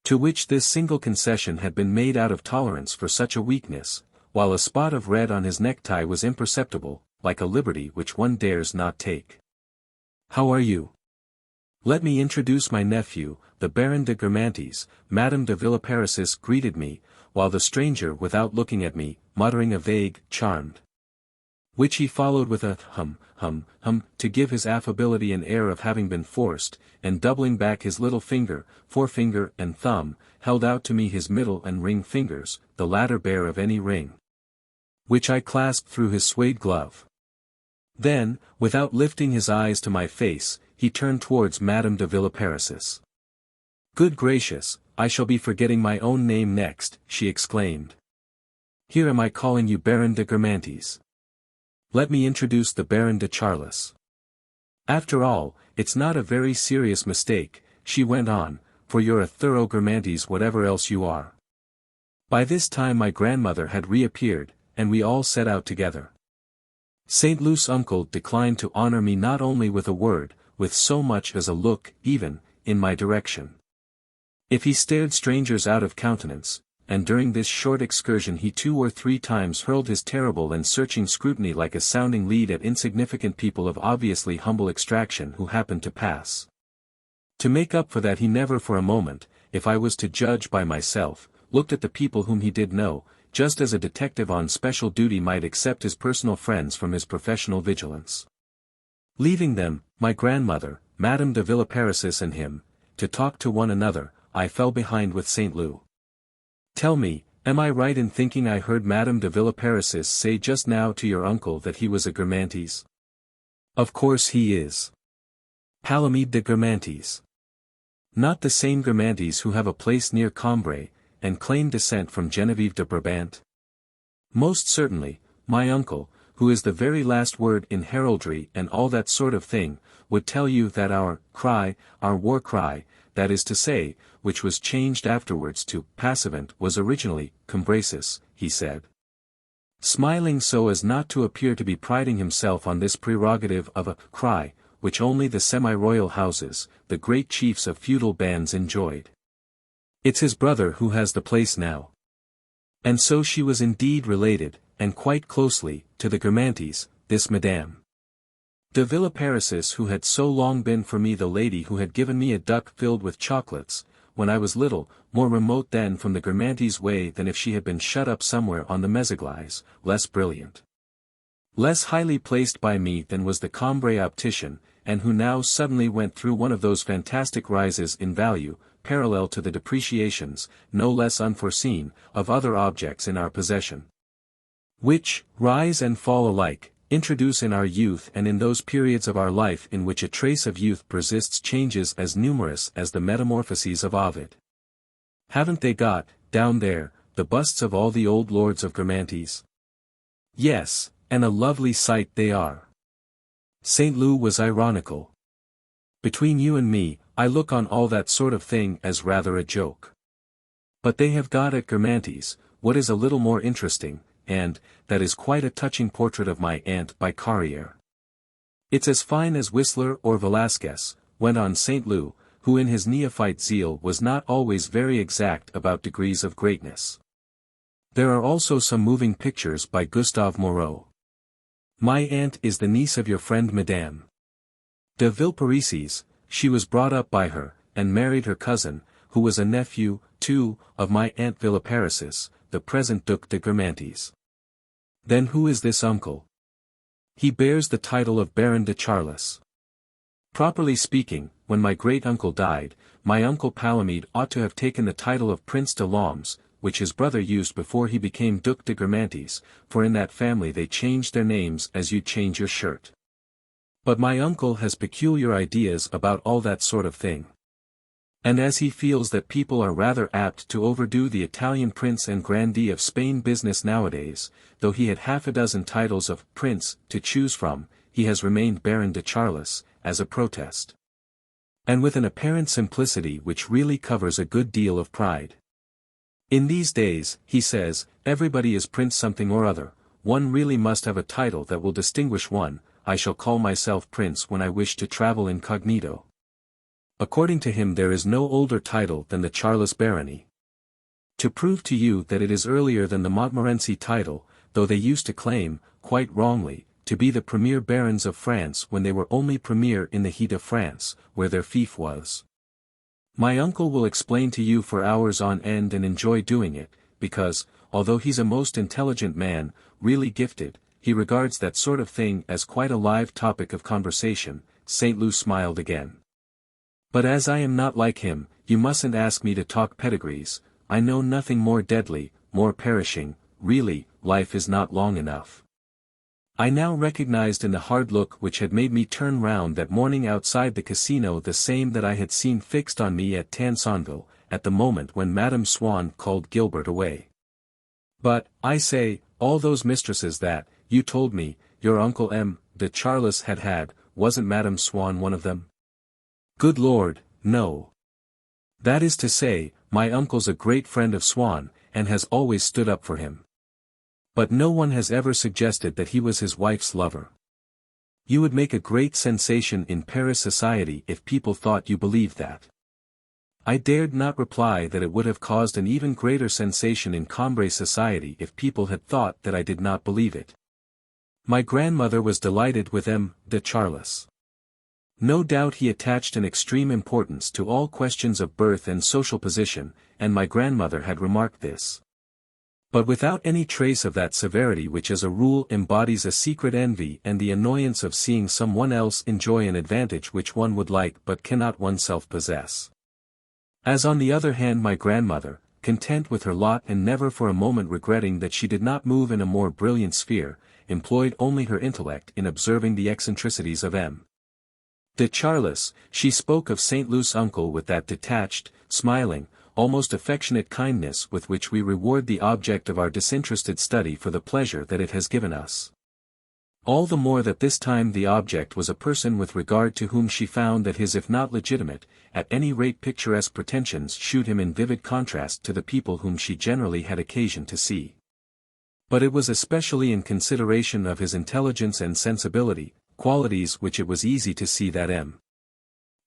to which this single concession had been made out of tolerance for such a weakness, while a spot of red on his necktie was imperceptible, like a liberty which one dares not take. "How are you? Let me introduce my nephew, the Baron de Guermantes," Madame de Villeparisis greeted me, while the stranger without looking at me, muttering a vague, charmed, which he followed with a hum, to give his affability an air of having been forced, and doubling back his little finger, forefinger and thumb, held out to me his middle and ring fingers, the latter bare of any ring, which I clasped through his suede glove. Then, without lifting his eyes to my face, he turned towards Madame de Villeparisis. "Good gracious, I shall be forgetting my own name next," she exclaimed. "Here am I calling you Baron de Guermantes. Let me introduce the Baron de Charles. After all, it's not a very serious mistake," she went on, "for you're a thorough Guermantes whatever else you are." By this time my grandmother had reappeared, and we all set out together. St. Luc's uncle declined to honor me not only with a word, with so much as a look, even, in my direction. If he stared strangers out of countenance, and during this short excursion he 2 or 3 times hurled his terrible and searching scrutiny like a sounding lead at insignificant people of obviously humble extraction who happened to pass. To make up for that he never for a moment, if I was to judge by myself, looked at the people whom he did know, just as a detective on special duty might accept his personal friends from his professional vigilance. Leaving them, my grandmother, Madame de Villeparisis and him, to talk to one another, I fell behind with St. Lou. "Tell me, am I right in thinking I heard Madame de Villeparisis say just now to your uncle that he was a Guermantes?" "Of course he is. Palamede de Guermantes. Not the same Guermantes who have a place near Cambrai, and claim descent from Genevieve de Brabant?" "Most certainly, my uncle, who is the very last word in heraldry and all that sort of thing, would tell you that our cry, our war cry, that is to say, which was changed afterwards to passivant, was originally Cumbrasis," he said, smiling so as not to appear to be priding himself on this prerogative of a cry, which only the semi-royal houses, the great chiefs of feudal bands enjoyed. "It's his brother who has the place now." And so she was indeed related, and quite closely, to the Guermantes, this Madame de Villeparisis who had so long been for me the lady who had given me a duck filled with chocolates, when I was little, more remote then from the Guermantes way than if she had been shut up somewhere on the Méséglise, less brilliant, less highly placed by me than was the Cambrai optician, and who now suddenly went through one of those fantastic rises in value, parallel to the depreciations, no less unforeseen, of other objects in our possession, which, rise and fall alike, introduce in our youth and in those periods of our life in which a trace of youth persists changes as numerous as the metamorphoses of Ovid. Haven't they got, down there, the busts of all the old lords of Guermantes? Yes, and a lovely sight they are. St. Lou was ironical. Between you and me, I look on all that sort of thing as rather a joke. But they have got at Guermantes, what is a little more interesting, and, that is quite a touching portrait of my aunt by Carrière. It's as fine as Whistler or Velasquez, went on St. Lou, who in his neophyte zeal was not always very exact about degrees of greatness. There are also some moving pictures by Gustave Moreau. My aunt is the niece of your friend Madame de Villeparisis. She was brought up by her, and married her cousin, who was a nephew, too, of my aunt Villeparisis, the present Duc de Guermantes. Then who is this uncle? He bears the title of Baron de Charles. Properly speaking, when my great-uncle died, my uncle Palamede ought to have taken the title of Prince de Loms, which his brother used before he became Duc de Guermantes, for in that family they changed their names as you change your shirt. But my uncle has peculiar ideas about all that sort of thing. And as he feels that people are rather apt to overdo the Italian prince and grandee of Spain business nowadays, though he had 6 titles of prince to choose from, he has remained Baron de Charles, as a protest. And with an apparent simplicity which really covers a good deal of pride. In these days, he says, everybody is prince something or other, one really must have a title that will distinguish one. I shall call myself prince when I wish to travel incognito. According to him there is no older title than the Charles barony. To prove to you that it is earlier than the Montmorency title, though they used to claim, quite wrongly, to be the premier barons of France when they were only premier in the heat of France, where their fief was. My uncle will explain to you for hours on end and enjoy doing it, because, although he's a most intelligent man, really gifted, he regards that sort of thing as quite a live topic of conversation. St. Lou smiled again. But as I am not like him, you mustn't ask me to talk pedigrees. I know nothing more deadly, more perishing. Really, life is not long enough. I now recognized in the hard look which had made me turn round that morning outside the casino the same that I had seen fixed on me at Tansonville, at the moment when Madame Swann called Gilberte away. But, I say, all those mistresses that, you told me, your uncle M. de Charles had, wasn't Madame Swann one of them? Good Lord, no. That is to say, my uncle's a great friend of Swann, and has always stood up for him. But no one has ever suggested that he was his wife's lover. You would make a great sensation in Paris society if people thought you believed that. I dared not reply that it would have caused an even greater sensation in Cambrai society if people had thought that I did not believe it. My grandmother was delighted with M. de Charles. No doubt he attached an extreme importance to all questions of birth and social position, and my grandmother had remarked this. But without any trace of that severity which as a rule embodies a secret envy and the annoyance of seeing someone else enjoy an advantage which one would like but cannot oneself possess. As on the other hand my grandmother, content with her lot and never for a moment regretting that she did not move in a more brilliant sphere, employed only her intellect in observing the eccentricities of M. de Charles, she spoke of St. Luce's uncle with that detached, smiling, almost affectionate kindness with which we reward the object of our disinterested study for the pleasure that it has given us. All the more that this time the object was a person with regard to whom she found that his if not legitimate, at any rate picturesque pretensions shewed him in vivid contrast to the people whom she generally had occasion to see. But it was especially in consideration of his intelligence and sensibility, qualities which it was easy to see that M.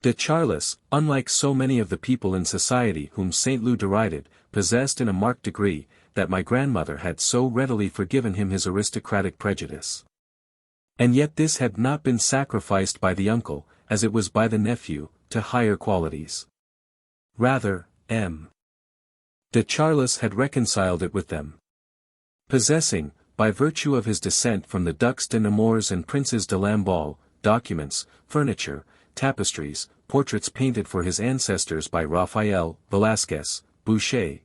de Charles, unlike so many of the people in society whom St. Loup derided, possessed in a marked degree, that my grandmother had so readily forgiven him his aristocratic prejudice. And yet this had not been sacrificed by the uncle, as it was by the nephew, to higher qualities. Rather, M. de Charles had reconciled it with them. Possessing, by virtue of his descent from the Ducs de Nemours and Princes de Lamballe, documents, furniture, tapestries, portraits painted for his ancestors by Raphael, Velasquez, Boucher.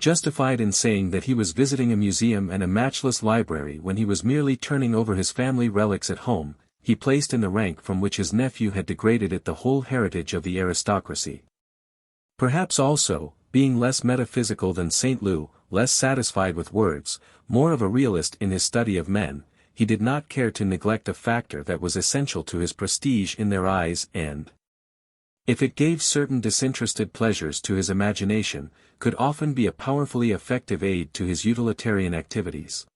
Justified in saying that he was visiting a museum and a matchless library when he was merely turning over his family relics at home, he placed in the rank from which his nephew had degraded it the whole heritage of the aristocracy. Perhaps also, being less metaphysical than St. Loup, less satisfied with words, more of a realist in his study of men, he did not care to neglect a factor that was essential to his prestige in their eyes and, if it gave certain disinterested pleasures to his imagination, could often be a powerfully effective aid to his utilitarian activities.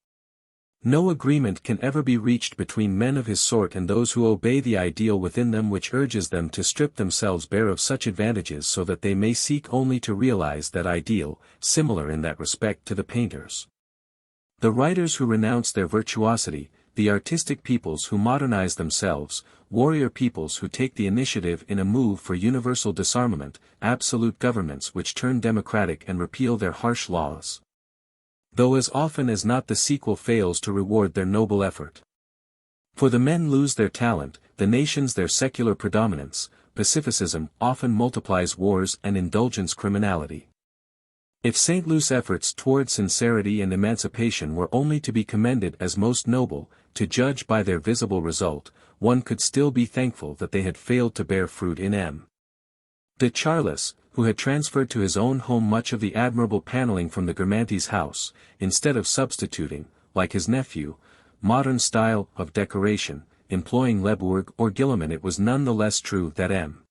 No agreement can ever be reached between men of his sort and those who obey the ideal within them which urges them to strip themselves bare of such advantages so that they may seek only to realize that ideal, similar in that respect to the painters. The writers who renounce their virtuosity, the artistic peoples who modernize themselves, warrior peoples who take the initiative in a move for universal disarmament, absolute governments which turn democratic and repeal their harsh laws. Though as often as not the sequel fails to reward their noble effort. For the men lose their talent, the nations their secular predominance, pacificism often multiplies wars and indulgence criminality. If St. Luc's efforts toward sincerity and emancipation were only to be commended as most noble, to judge by their visible result, one could still be thankful that they had failed to bear fruit in M. de Charles, who had transferred to his own home much of the admirable paneling from the Guermantes house, instead of substituting, like his nephew, modern style of decoration, employing Lebourg or Guillemot. It was none the less true that M.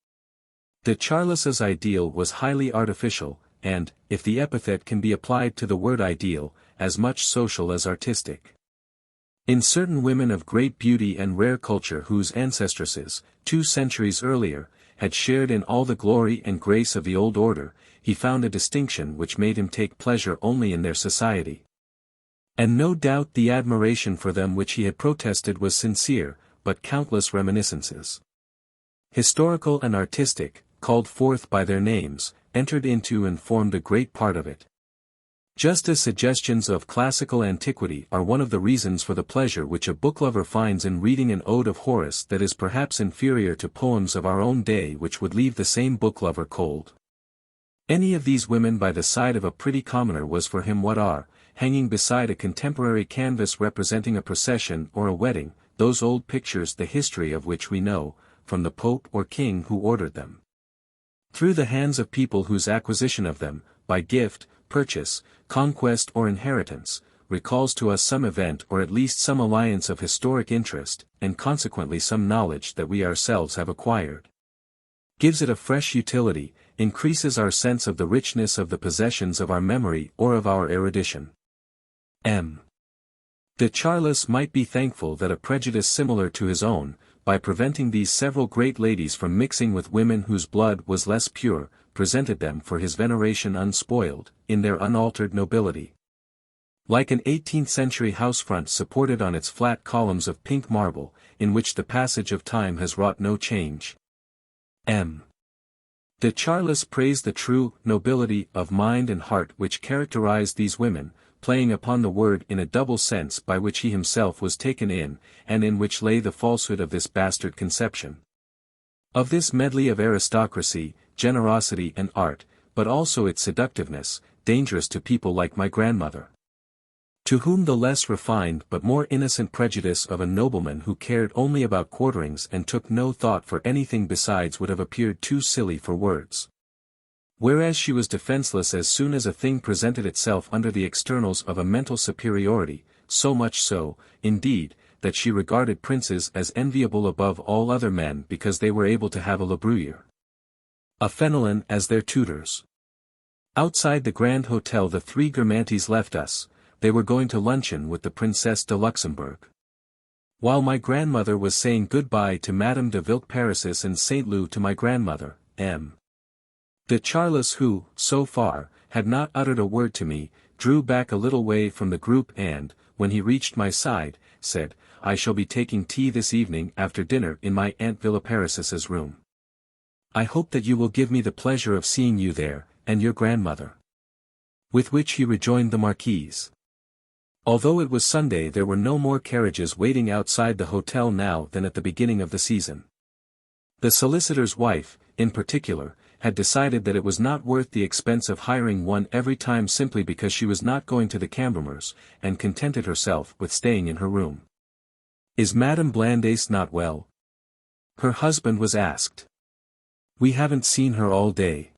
de Charles's ideal was highly artificial, and, if the epithet can be applied to the word ideal, as much social as artistic. In certain women of great beauty and rare culture whose ancestresses, 2 centuries earlier, had shared in all the glory and grace of the old order, he found a distinction which made him take pleasure only in their society. And no doubt the admiration for them which he had protested was sincere, but countless reminiscences, historical and artistic, called forth by their names, entered into and formed a great part of it. Just as suggestions of classical antiquity are one of the reasons for the pleasure which a booklover finds in reading an ode of Horace that is perhaps inferior to poems of our own day which would leave the same booklover cold. Any of these women by the side of a pretty commoner was for him what are, hanging beside a contemporary canvas representing a procession or a wedding, those old pictures the history of which we know, from the Pope or King who ordered them. Through the hands of people whose acquisition of them, by gift, purchase, conquest or inheritance, recalls to us some event or at least some alliance of historic interest, and consequently some knowledge that we ourselves have acquired. Gives it a fresh utility, increases our sense of the richness of the possessions of our memory or of our erudition. M. De Charles might be thankful that a prejudice similar to his own, by preventing these several great ladies from mixing with women whose blood was less pure, presented them for his veneration unspoiled, in their unaltered nobility. Like an 18th-century housefront supported on its flat columns of pink marble, in which the passage of time has wrought no change. M. De Charles praised the true nobility of mind and heart which characterized these women, playing upon the word in a double sense by which he himself was taken in, and in which lay the falsehood of this bastard conception. Of this medley of aristocracy, generosity and art, but also its seductiveness, dangerous to people like my grandmother. To whom the less refined but more innocent prejudice of a nobleman who cared only about quarterings and took no thought for anything besides would have appeared too silly for words. Whereas she was defenseless as soon as a thing presented itself under the externals of a mental superiority, so much so, indeed, that she regarded princes as enviable above all other men because they were able to have a La Bruyere, a Fenelon as their tutors. Outside the Grand Hotel the three Guermantes left us. They were going to luncheon with the Princesse de Luxembourg. While my grandmother was saying goodbye to Madame de Villeparisis and Saint Leu to my grandmother, M. De Charles who, so far, had not uttered a word to me, drew back a little way from the group and, when he reached my side, said, "I shall be taking tea this evening after dinner in my Aunt Villeparisis's room. I hope that you will give me the pleasure of seeing you there, and your grandmother." With which he rejoined the Marquise. Although it was Sunday there were no more carriages waiting outside the hotel now than at the beginning of the season. The solicitor's wife, in particular, had decided that it was not worth the expense of hiring one every time simply because she was not going to the Cambermers, and contented herself with staying in her room. "Is Madame Blandace not well?" her husband was asked. "We haven't seen her all day.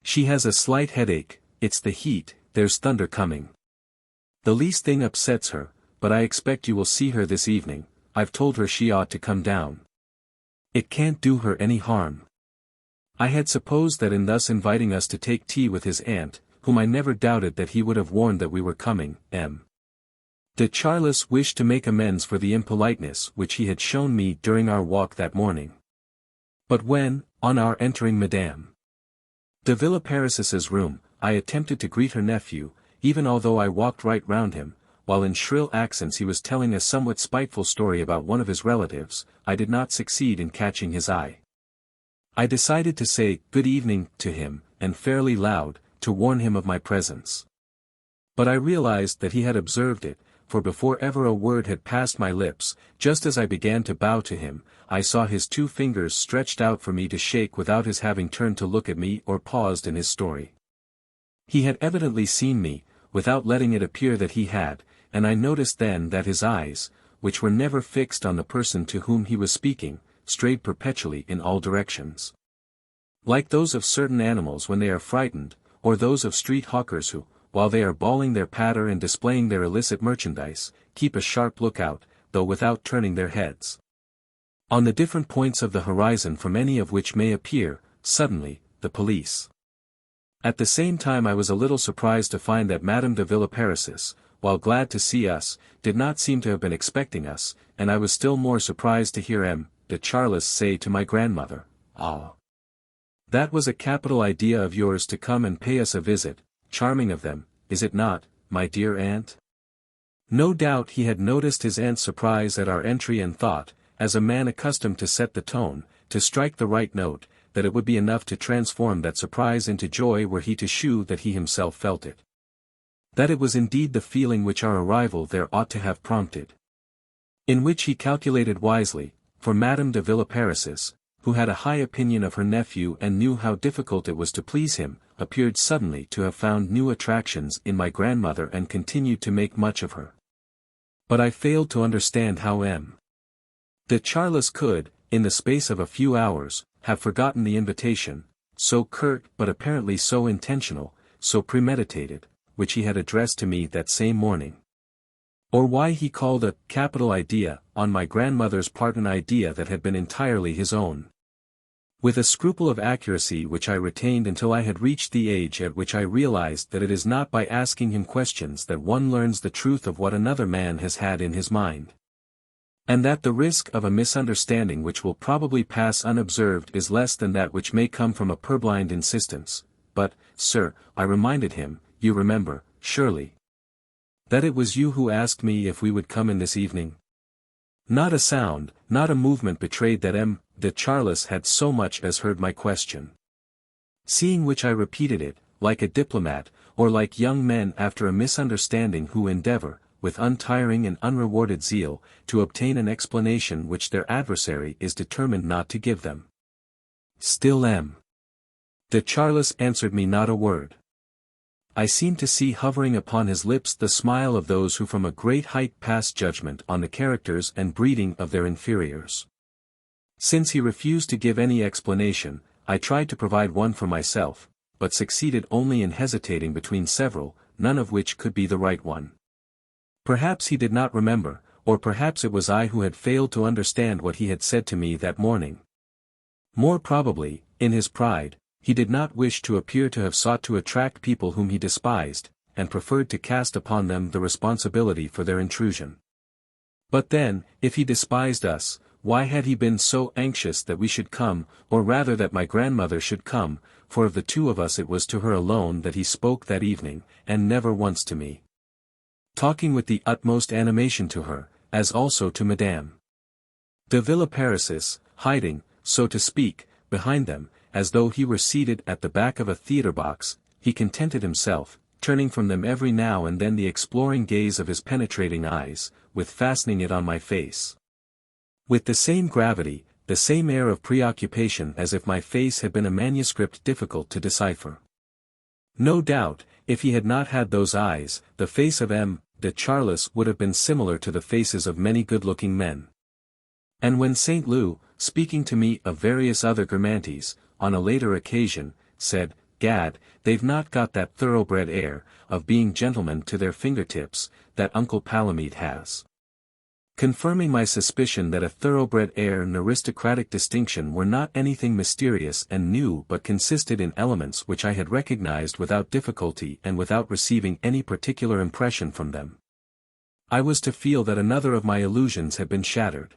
She has a slight headache, it's the heat, there's thunder coming. The least thing upsets her, but I expect you will see her this evening. I've told her she ought to come down. It can't do her any harm." I had supposed that in thus inviting us to take tea with his aunt, whom I never doubted that he would have warned that we were coming, M. De Charles wished to make amends for the impoliteness which he had shown me during our walk that morning. But when, on our entering Madame de Villeparisis' room, I attempted to greet her nephew, even although I walked right round him, while in shrill accents he was telling a somewhat spiteful story about one of his relatives, I did not succeed in catching his eye. I decided to say "good evening" to him, and fairly loud, to warn him of my presence. But I realized that he had observed it, for before ever a word had passed my lips, just as I began to bow to him, I saw his two fingers stretched out for me to shake without his having turned to look at me or paused in his story. He had evidently seen me, without letting it appear that he had, and I noticed then that his eyes, which were never fixed on the person to whom he was speaking, strayed perpetually in all directions. Like those of certain animals when they are frightened, or those of street hawkers who, while they are bawling their patter and displaying their illicit merchandise, keep a sharp lookout, though without turning their heads, on the different points of the horizon from any of which may appear, suddenly, the police. At the same time I was a little surprised to find that Madame de Villeparisis, while glad to see us, did not seem to have been expecting us, and I was still more surprised to hear M. de Charles say to my grandmother, "Ah, that was a capital idea of yours to come and pay us a visit, charming of them, is it not, my dear aunt?" No doubt he had noticed his aunt's surprise at our entry and thought, as a man accustomed to set the tone, to strike the right note, that it would be enough to transform that surprise into joy were he to shew that he himself felt it. That it was indeed the feeling which our arrival there ought to have prompted. In which he calculated wisely, for Madame de Villeparisis, who had a high opinion of her nephew and knew how difficult it was to please him, appeared suddenly to have found new attractions in my grandmother and continued to make much of her. But I failed to understand how M. de Charlus could, in the space of a few hours, have forgotten the invitation, so curt but apparently so intentional, so premeditated, which he had addressed to me that same morning. Or why he called a capital idea on my grandmother's part an idea that had been entirely his own. With a scruple of accuracy which I retained until I had reached the age at which I realized that it is not by asking him questions that one learns the truth of what another man has had in his mind. And that the risk of a misunderstanding which will probably pass unobserved is less than that which may come from a purblind insistence. But, sir, I reminded him, you remember, surely, that it was you who asked me if we would come in this evening. Not a sound, not a movement betrayed that M. de Charlus had so much as heard my question. Seeing which I repeated it, like a diplomat, or like young men after a misunderstanding who endeavor, with untiring and unrewarded zeal, to obtain an explanation which their adversary is determined not to give them. Still M. de Charlus answered me not a word. I seemed to see hovering upon his lips the smile of those who from a great height pass judgment on the characters and breeding of their inferiors. Since he refused to give any explanation, I tried to provide one for myself, but succeeded only in hesitating between several, none of which could be the right one. Perhaps he did not remember, or perhaps it was I who had failed to understand what he had said to me that morning. More probably, in his pride, he did not wish to appear to have sought to attract people whom he despised, and preferred to cast upon them the responsibility for their intrusion. But then, if he despised us, why had he been so anxious that we should come, or rather that my grandmother should come, for of the two of us it was to her alone that he spoke that evening, and never once to me. Talking with the utmost animation to her, as also to Madame de Villeparisis, hiding, so to speak, behind them, as though he were seated at the back of a theatre box, he contented himself, turning from them every now and then the exploring gaze of his penetrating eyes, with fastening it on my face. With the same gravity, the same air of preoccupation as if my face had been a manuscript difficult to decipher. No doubt, if he had not had those eyes, the face of M. de Charlus would have been similar to the faces of many good-looking men. And when St. Lou, speaking to me of various other Guermantes, on a later occasion, said, "Gad, they've not got that thoroughbred air, of being gentlemen to their fingertips, that Uncle Palamede has," confirming my suspicion that a thoroughbred air and aristocratic distinction were not anything mysterious and new but consisted in elements which I had recognized without difficulty and without receiving any particular impression from them. I was to feel that another of my illusions had been shattered.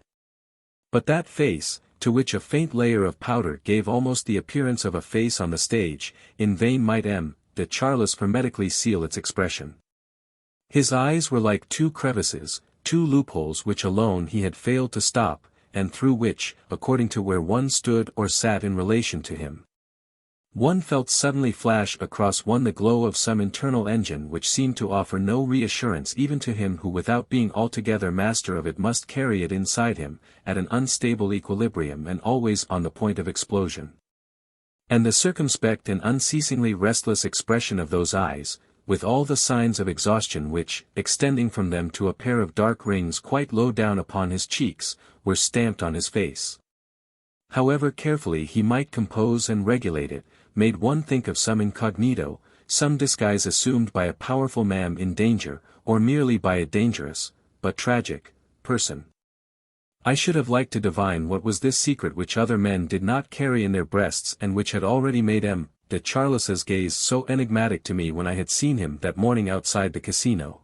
But that face, to which a faint layer of powder gave almost the appearance of a face on the stage, in vain might M. de Charlus hermetically seal its expression. His eyes were like two crevices, two loopholes which alone he had failed to stop, and through which, according to where one stood or sat in relation to him, one felt suddenly flash across one the glow of some internal engine which seemed to offer no reassurance even to him who without being altogether master of it must carry it inside him, at an unstable equilibrium and always on the point of explosion. And the circumspect and unceasingly restless expression of those eyes, with all the signs of exhaustion which, extending from them to a pair of dark rings quite low down upon his cheeks, were stamped on his face. However carefully he might compose and regulate it, made one think of some incognito, some disguise assumed by a powerful man in danger, or merely by a dangerous, but tragic, person. I should have liked to divine what was this secret which other men did not carry in their breasts and which had already made M. de Charlus's gaze so enigmatic to me when I had seen him that morning outside the casino.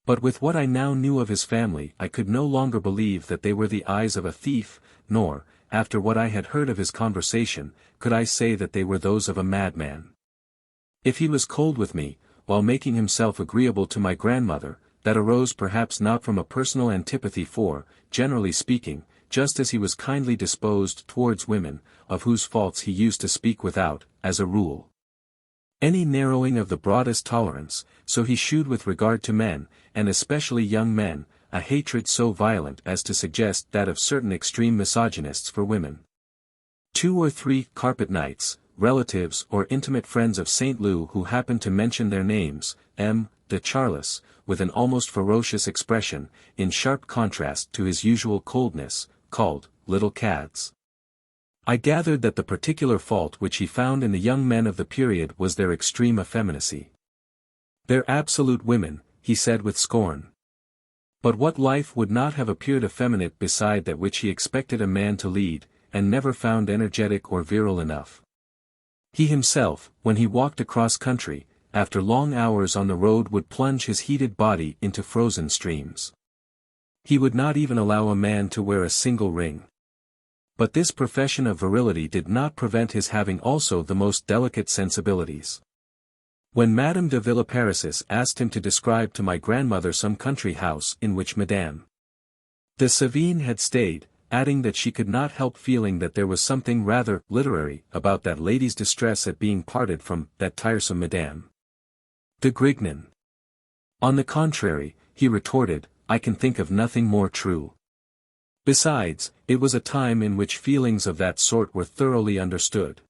But with what I now knew of his family I could no longer believe that they were the eyes of a thief, nor, after what I had heard of his conversation, could I say that they were those of a madman. If he was cold with me, while making himself agreeable to my grandmother, that arose perhaps not from a personal antipathy for, generally speaking, just as he was kindly disposed towards women, of whose faults he used to speak without, as a rule, any narrowing of the broadest tolerance, so he shewed with regard to men, and especially young men, a hatred so violent as to suggest that of certain extreme misogynists for women. 2 or 3 carpet knights, relatives or intimate friends of St. Loup who happened to mention their names, M. de Charles, with an almost ferocious expression, in sharp contrast to his usual coldness, called little cads. I gathered that the particular fault which he found in the young men of the period was their extreme effeminacy. They're absolute women, he said with scorn. But what life would not have appeared effeminate beside that which he expected a man to lead, and never found energetic or virile enough? He himself, when he walked across country, after long hours on the road would plunge his heated body into frozen streams. He would not even allow a man to wear a single ring. But this profession of virility did not prevent his having also the most delicate sensibilities. When Madame de Villeparisis asked him to describe to my grandmother some country house in which Madame de Sévigné had stayed, adding that she could not help feeling that there was something rather literary about that lady's distress at being parted from that tiresome Madame de Grignan. On the contrary, he retorted, I can think of nothing more true. Besides, it was a time in which feelings of that sort were thoroughly understood.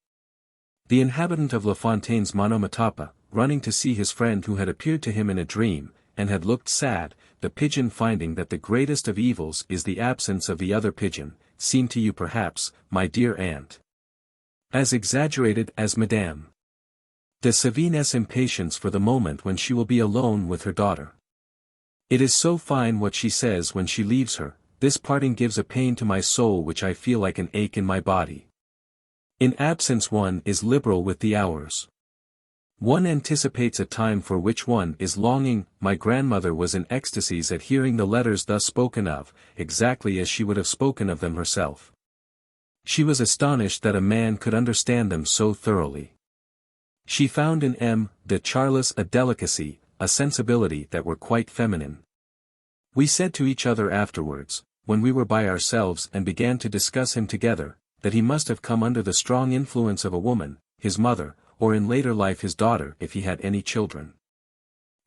The inhabitant of La Fontaine's monumental, running to see his friend who had appeared to him in a dream, and had looked sad, the pigeon finding that the greatest of evils is the absence of the other pigeon, seemed to you perhaps, my dear aunt, as exaggerated as Madame de Sévigné's impatience for the moment when she will be alone with her daughter. It is so fine what she says when she leaves her, this parting gives a pain to my soul which I feel like an ache in my body. In absence one is liberal with the hours. One anticipates a time for which one is longing. My grandmother was in ecstasies at hearing the letters thus spoken of, exactly as she would have spoken of them herself. She was astonished that a man could understand them so thoroughly. She found in M. de Charles a delicacy, a sensibility that were quite feminine. We said to each other afterwards, when we were by ourselves and began to discuss him together, that he must have come under the strong influence of a woman, his mother, or in later life his daughter if he had any children.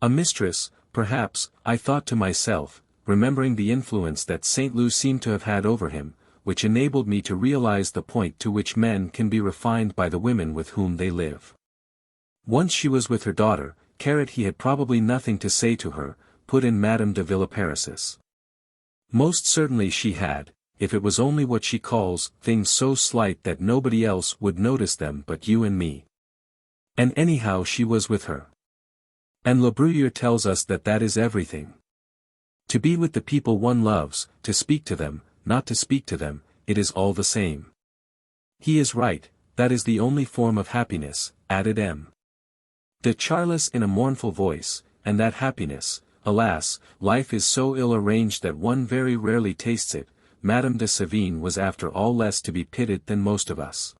A mistress, perhaps, I thought to myself, remembering the influence that St. Loup seemed to have had over him, which enabled me to realize the point to which men can be refined by the women with whom they live. Once she was with her daughter, he had probably nothing to say to her, put in Madame de Villeparisis. Most certainly she had, if it was only what she calls things so slight that nobody else would notice them but you and me. And anyhow she was with her. And Le Bruyère tells us that that is everything. To be with the people one loves, to speak to them, not to speak to them, it is all the same. He is right, that is the only form of happiness, added M. de Charles in a mournful voice, and that happiness, alas, life is so ill arranged that one very rarely tastes it. Madame de Sévigné was after all less to be pitied than most of us.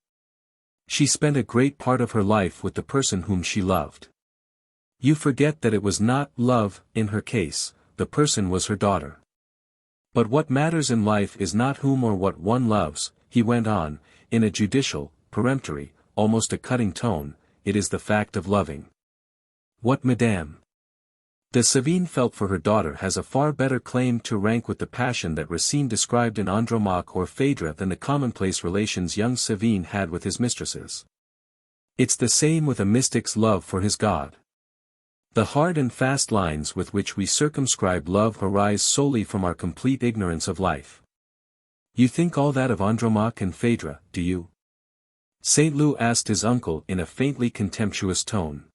She spent a great part of her life with the person whom she loved. You forget that it was not love, in her case, the person was her daughter. But what matters in life is not whom or what one loves, he went on, in a judicial, peremptory, almost a cutting tone, it is the fact of loving. What Madame de Sévigné felt for her daughter has a far better claim to rank with the passion that Racine described in Andromaque or Phèdre than the commonplace relations young Sévigné had with his mistresses. It's the same with a mystic's love for his God. The hard and fast lines with which we circumscribe love arise solely from our complete ignorance of life. You think all that of Andromaque and Phèdre, do you? St. Loup asked his uncle in a faintly contemptuous tone.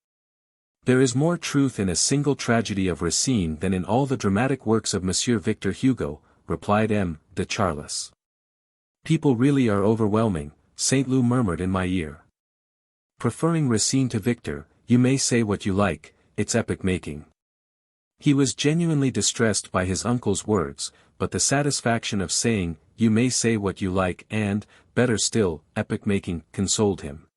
There is more truth in a single tragedy of Racine than in all the dramatic works of Monsieur Victor Hugo, replied M. de Charles. People really are overwhelming, St. Loup murmured in my ear. Preferring Racine to Victor, you may say what you like, it's epoch-making. He was genuinely distressed by his uncle's words, but the satisfaction of saying, you may say what you like and, better still, epoch-making, consoled him.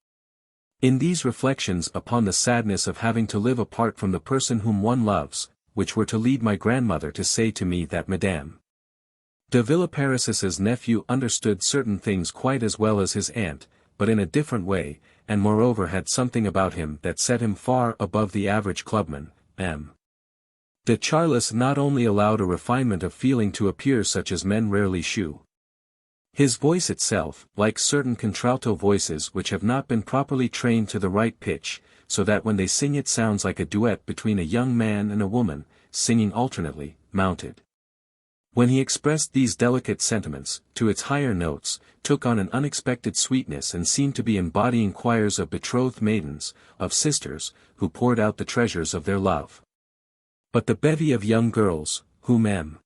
In these reflections upon the sadness of having to live apart from the person whom one loves, which were to lead my grandmother to say to me that Madame de Villeparis's nephew understood certain things quite as well as his aunt, but in a different way, and moreover had something about him that set him far above the average clubman, M. de Charles not only allowed a refinement of feeling to appear such as men rarely shew. His voice itself, like certain contralto voices which have not been properly trained to the right pitch, so that when they sing it sounds like a duet between a young man and a woman, singing alternately, mounted. When he expressed these delicate sentiments, to its higher notes, took on an unexpected sweetness and seemed to be embodying choirs of betrothed maidens, of sisters, who poured out the treasures of their love. But the bevy of young girls, whom M.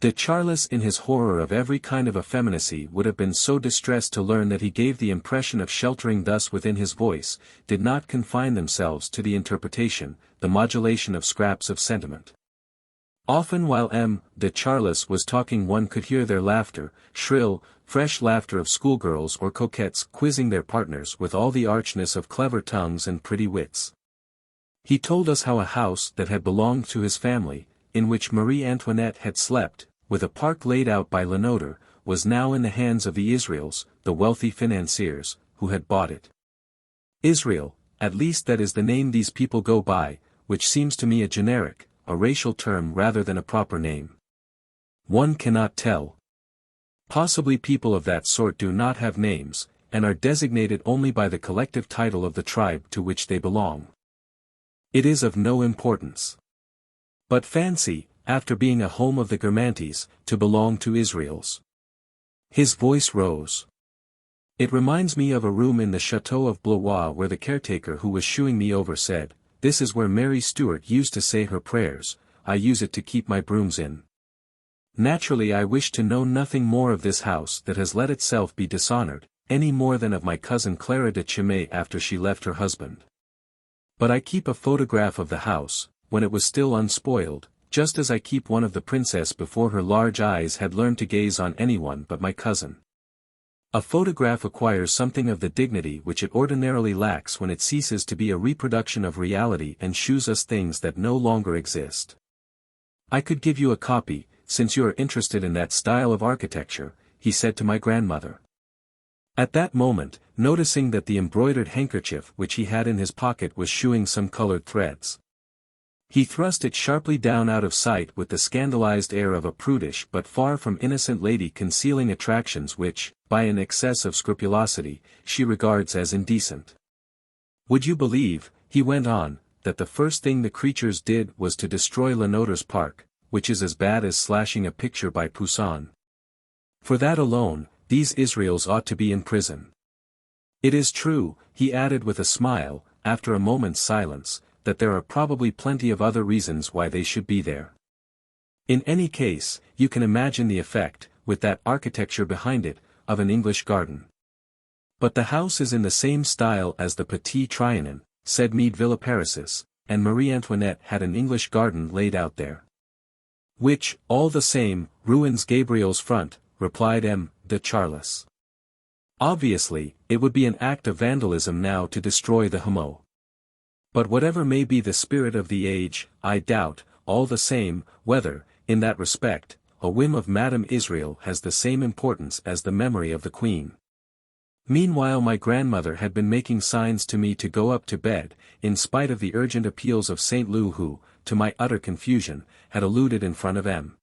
de Charles in his horror of every kind of effeminacy would have been so distressed to learn that he gave the impression of sheltering thus within his voice, did not confine themselves to the interpretation, the modulation of scraps of sentiment. Often while M. de Charles was talking one could hear their laughter, shrill, fresh laughter of schoolgirls or coquettes quizzing their partners with all the archness of clever tongues and pretty wits. He told us how a house that had belonged to his family, in which Marie Antoinette had slept, with a park laid out by Lenotre, was now in the hands of the Israels, the wealthy financiers, who had bought it. Israel, at least that is the name these people go by, which seems to me a generic, a racial term rather than a proper name. One cannot tell. Possibly people of that sort do not have names, and are designated only by the collective title of the tribe to which they belong. It is of no importance. But fancy, after being a home of the Guermantes, to belong to Israel's. His voice rose. It reminds me of a room in the chateau of Blois where the caretaker who was shooing me over said, "This is where Mary Stuart used to say her prayers, I use it to keep my brooms in." Naturally I wish to know nothing more of this house that has let itself be dishonored, any more than of my cousin Clara de Chimay after she left her husband. But I keep a photograph of the house, when it was still unspoiled, just as I keep one of the princess before her large eyes had learned to gaze on anyone but my cousin. A photograph acquires something of the dignity which it ordinarily lacks when it ceases to be a reproduction of reality and shews us things that no longer exist. I could give you a copy, since you are interested in that style of architecture, he said to my grandmother. At that moment, noticing that the embroidered handkerchief which he had in his pocket was shewing some colored threads. He thrust it sharply down out of sight with the scandalized air of a prudish but far from innocent lady concealing attractions which, by an excess of scrupulosity, she regards as indecent. Would you believe, he went on, that the first thing the creatures did was to destroy Lenotre's park, which is as bad as slashing a picture by Poussin. For that alone, these Israels ought to be in prison. It is true, he added with a smile, after a moment's silence, that there are probably plenty of other reasons why they should be there. In any case, you can imagine the effect, with that architecture behind it, of an English garden. But the house is in the same style as the Petit Trianon, said Mede Villeparisis, and Marie Antoinette had an English garden laid out there. Which, all the same, ruins Gabriel's front, replied M. de Charles. Obviously, it would be an act of vandalism now to destroy the Hameau. But whatever may be the spirit of the age, I doubt, all the same, whether, in that respect, a whim of Madame Israel has the same importance as the memory of the Queen. Meanwhile my grandmother had been making signs to me to go up to bed, in spite of the urgent appeals of Saint Leu who, to my utter confusion, had alluded in front of M.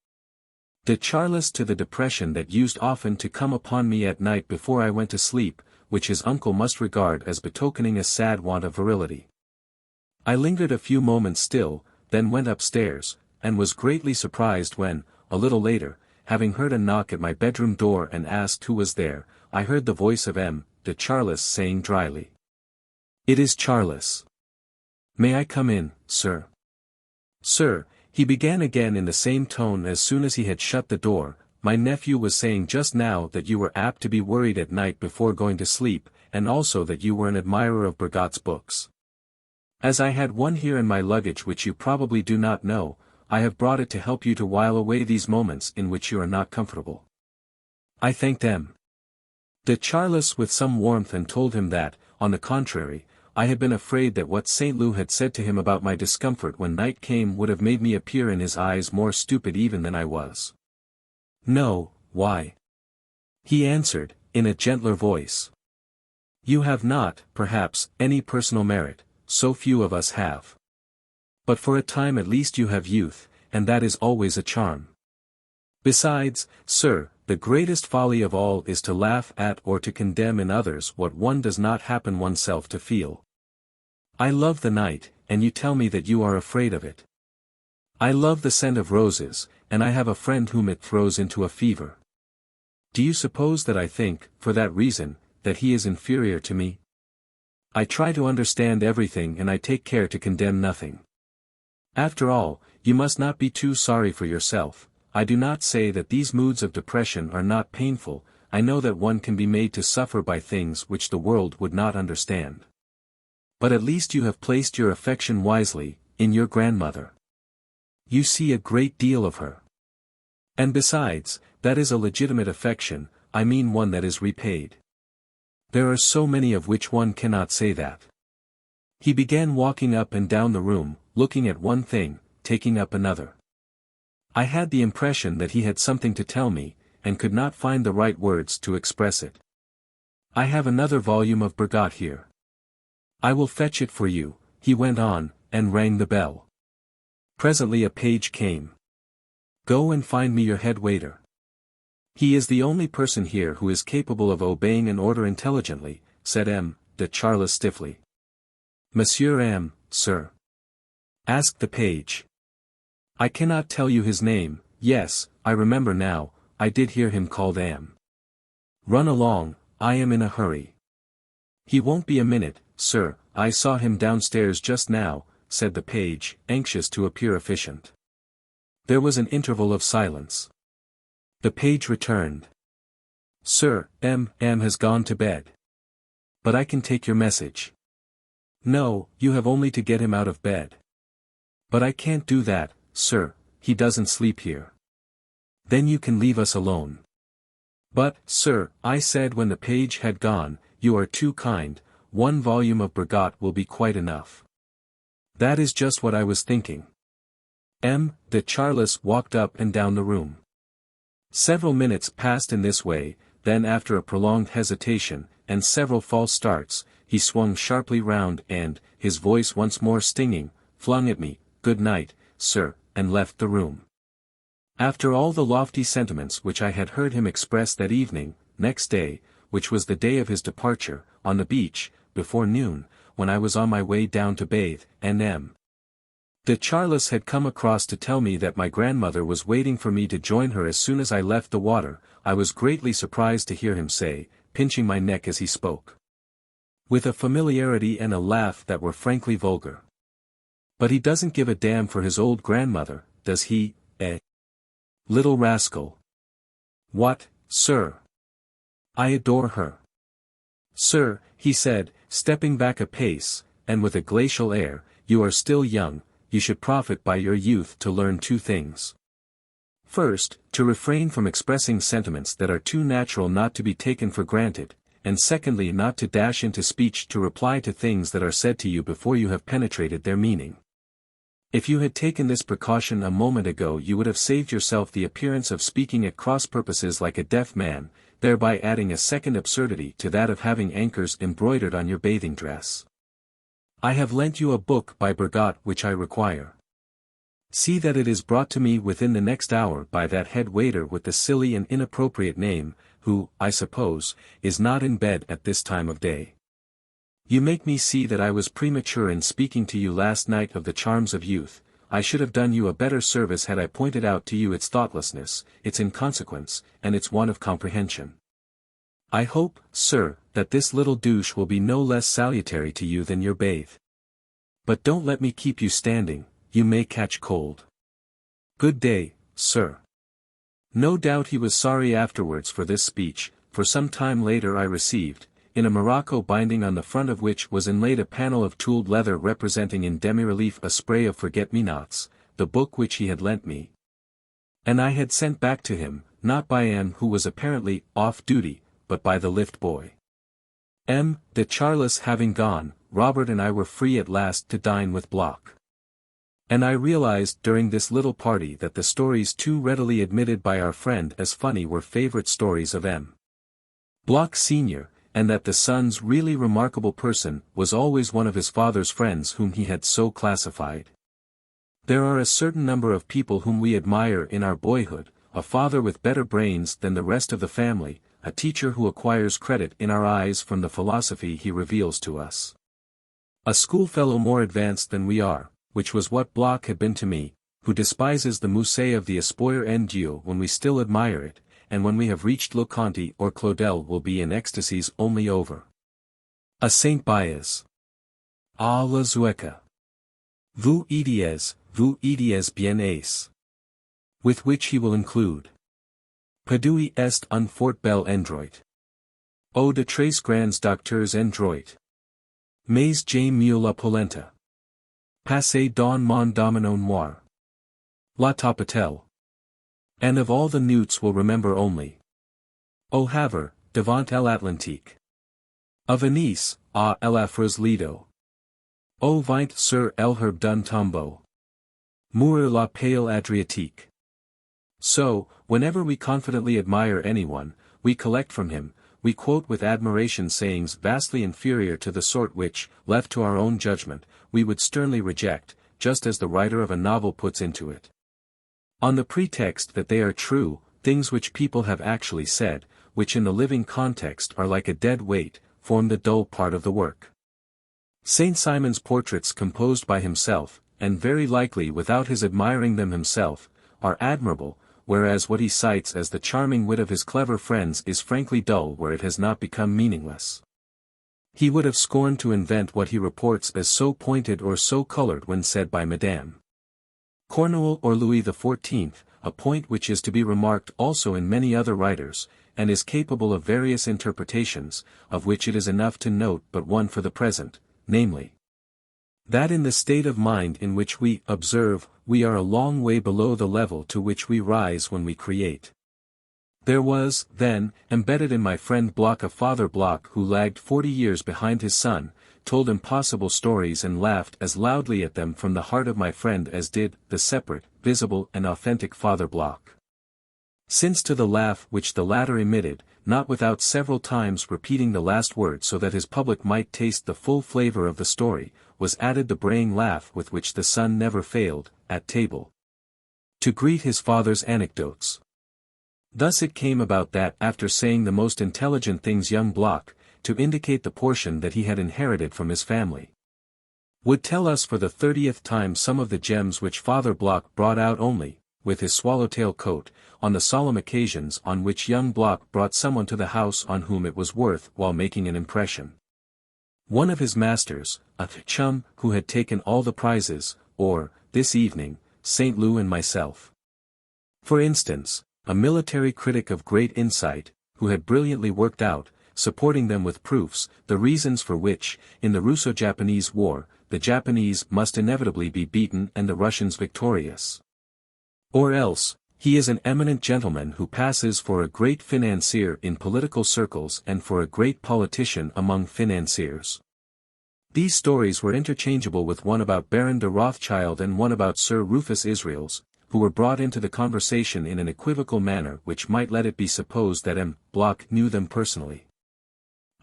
de Charles to the depression that used often to come upon me at night before I went to sleep, which his uncle must regard as betokening a sad want of virility. I lingered a few moments still, then went upstairs, and was greatly surprised when, a little later, having heard a knock at my bedroom door and asked who was there, I heard the voice of M. de Charles saying dryly, "It is Charles. May I come in, sir?" "Sir," he began again in the same tone as soon as he had shut the door, "my nephew was saying just now that you were apt to be worried at night before going to sleep, and also that you were an admirer of Bergot's books. As I had one here in my luggage which you probably do not know, I have brought it to help you to while away these moments in which you are not comfortable." I thanked M. de Charles with some warmth and told him that, on the contrary, I had been afraid that what Saint Leu had said to him about my discomfort when night came would have made me appear in his eyes more stupid even than I was. "No, why?" he answered, in a gentler voice. "You have not, perhaps, any personal merit, so few of us have. But for a time at least you have youth, and that is always a charm. Besides, sir, the greatest folly of all is to laugh at or to condemn in others what one does not happen oneself to feel. I love the night, and you tell me that you are afraid of it. I love the scent of roses, and I have a friend whom it throws into a fever. Do you suppose that I think, for that reason, that he is inferior to me? I try to understand everything and I take care to condemn nothing. After all, you must not be too sorry for yourself. I do not say that these moods of depression are not painful. I know that one can be made to suffer by things which the world would not understand. But at least you have placed your affection wisely, in your grandmother. You see a great deal of her. And besides, that is a legitimate affection, I mean one that is repaid. There are so many of which one cannot say that. He began walking up and down the room, looking at one thing, taking up another. I had the impression that he had something to tell me, and could not find the right words to express it. I have another volume of Bergot here. I will fetch it for you, he went on, and rang the bell. Presently a page came. Go and find me your head waiter. He is the only person here who is capable of obeying an order intelligently, said M. de Charles stiffly. Monsieur M., sir? Asked the page. I cannot tell you his name. Yes, I remember now, I did hear him called M. Run along, I am in a hurry. He won't be a minute, sir, I saw him downstairs just now, said the page, anxious to appear efficient. There was an interval of silence. The page returned. Sir, M. has gone to bed. But I can take your message. No, you have only to get him out of bed. But I can't do that, sir, he doesn't sleep here. Then you can leave us alone. But, sir, I said when the page had gone, you are too kind, 1 volume of Bergot will be quite enough. That is just what I was thinking. M. de Charles walked up and down the room. Several minutes passed in this way, then after a prolonged hesitation, and several false starts, he swung sharply round and, his voice once more stinging, flung at me, "Good night, sir," and left the room. After all the lofty sentiments which I had heard him express that evening, next day, which was the day of his departure, on the beach, before noon, when I was on my way down to bathe, and M. de Charles had come across to tell me that my grandmother was waiting for me to join her as soon as I left the water, I was greatly surprised to hear him say, pinching my neck as he spoke, with a familiarity and a laugh that were frankly vulgar. But he doesn't give a damn for his old grandmother, does he, eh? Little rascal. What, sir? I adore her. Sir, he said, stepping back a pace, and with a glacial air, you are still young, you should profit by your youth to learn 2 things. First, to refrain from expressing sentiments that are too natural not to be taken for granted, and secondly not to dash into speech to reply to things that are said to you before you have penetrated their meaning. If you had taken this precaution a moment ago you would have saved yourself the appearance of speaking at cross purposes like a deaf man, thereby adding a second absurdity to that of having anchors embroidered on your bathing dress. I have lent you a book by Bergot which I require. See that it is brought to me within the next hour by that head waiter with the silly and inappropriate name, who, I suppose, is not in bed at this time of day. You make me see that I was premature in speaking to you last night of the charms of youth. I should have done you a better service had I pointed out to you its thoughtlessness, its inconsequence, and its want of comprehension. I hope, sir, that this little douche will be no less salutary to you than your bathe. But don't let me keep you standing, you may catch cold. Good day, sir. No doubt he was sorry afterwards for this speech, for some time later I received, in a morocco binding on the front of which was inlaid a panel of tooled leather representing in demi-relief a spray of forget-me-nots, the book which he had lent me. And I had sent back to him, not by M. who was apparently off duty, but by the lift boy. M. de Charles having gone, Robert and I were free at last to dine with Bloch. And I realized during this little party that the stories too readily admitted by our friend as funny were favorite stories of M. Bloch Sr., and that the son's really remarkable person was always one of his father's friends whom he had so classified. There are a certain number of people whom we admire in our boyhood, a father with better brains than the rest of the family, a teacher who acquires credit in our eyes from the philosophy he reveals to us. A schoolfellow more advanced than we are, which was what Bloch had been to me, who despises the musée of the Espoir en Dieu when we still admire it, and when we have reached Leconte or Claudel will be in ecstasies only over. A Saint Baez. Ah la Zueca. Vous idiez bien ace. With which he will include. Padui est un fort bel endroit. O de tres grands docteurs endroit. Mais j'aime mieux la polenta. Passez dans mon domino noir. La Topetelle. And of all the newts will remember only. O Havre, devant l'Atlantique. A Venise, à l'Afros Lido. O vint sur l'herbe d'un tombeau. Mourir la pale Adriatique. So, whenever we confidently admire anyone, we collect from him, we quote with admiration sayings vastly inferior to the sort which, left to our own judgment, we would sternly reject, just as the writer of a novel puts into it. On the pretext that they are true, things which people have actually said, which in the living context are like a dead weight, form the dull part of the work. Saint Simon's portraits composed by himself, and very likely without his admiring them himself, are admirable, whereas what he cites as the charming wit of his clever friends is frankly dull where it has not become meaningless. He would have scorned to invent what he reports as so pointed or so colored when said by Madame Cornwall or Louis XIV, a point which is to be remarked also in many other writers, and is capable of various interpretations, of which it is enough to note but one for the present, namely, that in the state of mind in which we observe, we are a long way below the level to which we rise when we create. There was, then, embedded in my friend Bloch a father Bloch who lagged 40 years behind his son, told impossible stories and laughed as loudly at them from the heart of my friend as did the separate, visible and authentic father Bloch. Since to the laugh which the latter emitted, not without several times repeating the last word so that his public might taste the full flavor of the story, was added the braying laugh with which the son never failed, at table, to greet his father's anecdotes. Thus it came about that after saying the most intelligent things young Bloch, to indicate the portion that he had inherited from his family, would tell us for the 30th time some of the gems which Father Bloch brought out only, with his swallowtail coat, on the solemn occasions on which young Bloch brought someone to the house on whom it was worth while making an impression. One of his masters, a chum who had taken all the prizes, or, this evening, St. Loup and myself. For instance, a military critic of great insight, who had brilliantly worked out, supporting them with proofs, the reasons for which, in the Russo-Japanese War, the Japanese must inevitably be beaten and the Russians victorious. Or else, he is an eminent gentleman who passes for a great financier in political circles and for a great politician among financiers. These stories were interchangeable with one about Baron de Rothschild and one about Sir Rufus Israels, who were brought into the conversation in an equivocal manner which might let it be supposed that M. Bloch knew them personally.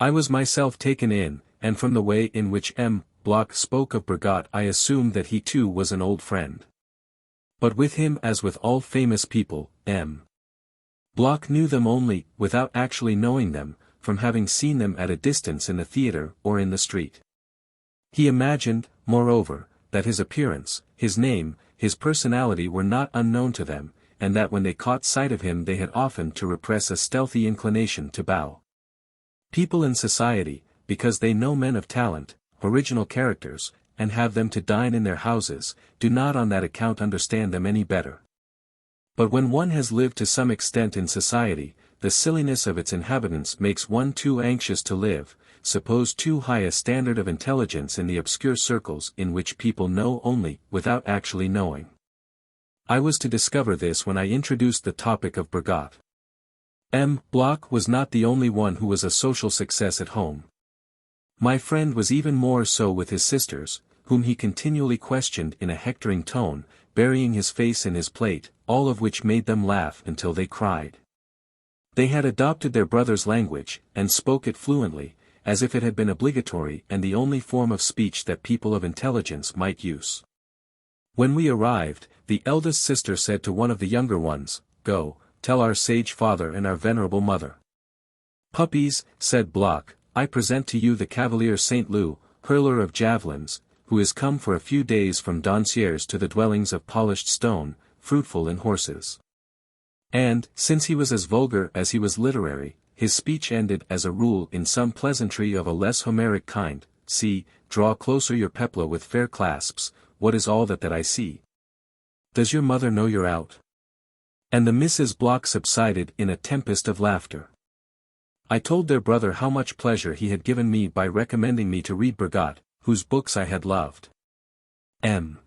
I was myself taken in, and from the way in which M. Bloch spoke of Bergot I assumed that he too was an old friend. But with him as with all famous people, M. Bloch knew them only, without actually knowing them, from having seen them at a distance in the theatre or in the street. He imagined, moreover, that his appearance, his name, his personality were not unknown to them, and that when they caught sight of him they had often to repress a stealthy inclination to bow. People in society, because they know men of talent, original characters, and have them to dine in their houses, do not on that account understand them any better. But when one has lived to some extent in society, the silliness of its inhabitants makes one too anxious to live, suppose too high a standard of intelligence in the obscure circles in which people know only, without actually knowing. I was to discover this when I introduced the topic of Bergot. M. Bloch was not the only one who was a social success at home. My friend was even more so with his sisters, whom he continually questioned in a hectoring tone, burying his face in his plate, all of which made them laugh until they cried. They had adopted their brother's language, and spoke it fluently, as if it had been obligatory and the only form of speech that people of intelligence might use. When we arrived, the eldest sister said to one of the younger ones, go, tell our sage father and our venerable mother. Puppies, said Bloch, I present to you the Cavalier Saint Loup, hurler of javelins, who is come for a few days from Doncières to the dwellings of polished stone, fruitful in horses. And, since he was as vulgar as he was literary, his speech ended as a rule in some pleasantry of a less Homeric kind. See, draw closer your pepla with fair clasps, what is all that I see? Does your mother know you're out? And the Mrs. Bloch subsided in a tempest of laughter. I told their brother how much pleasure he had given me by recommending me to read Bergot, whose books I had loved. M.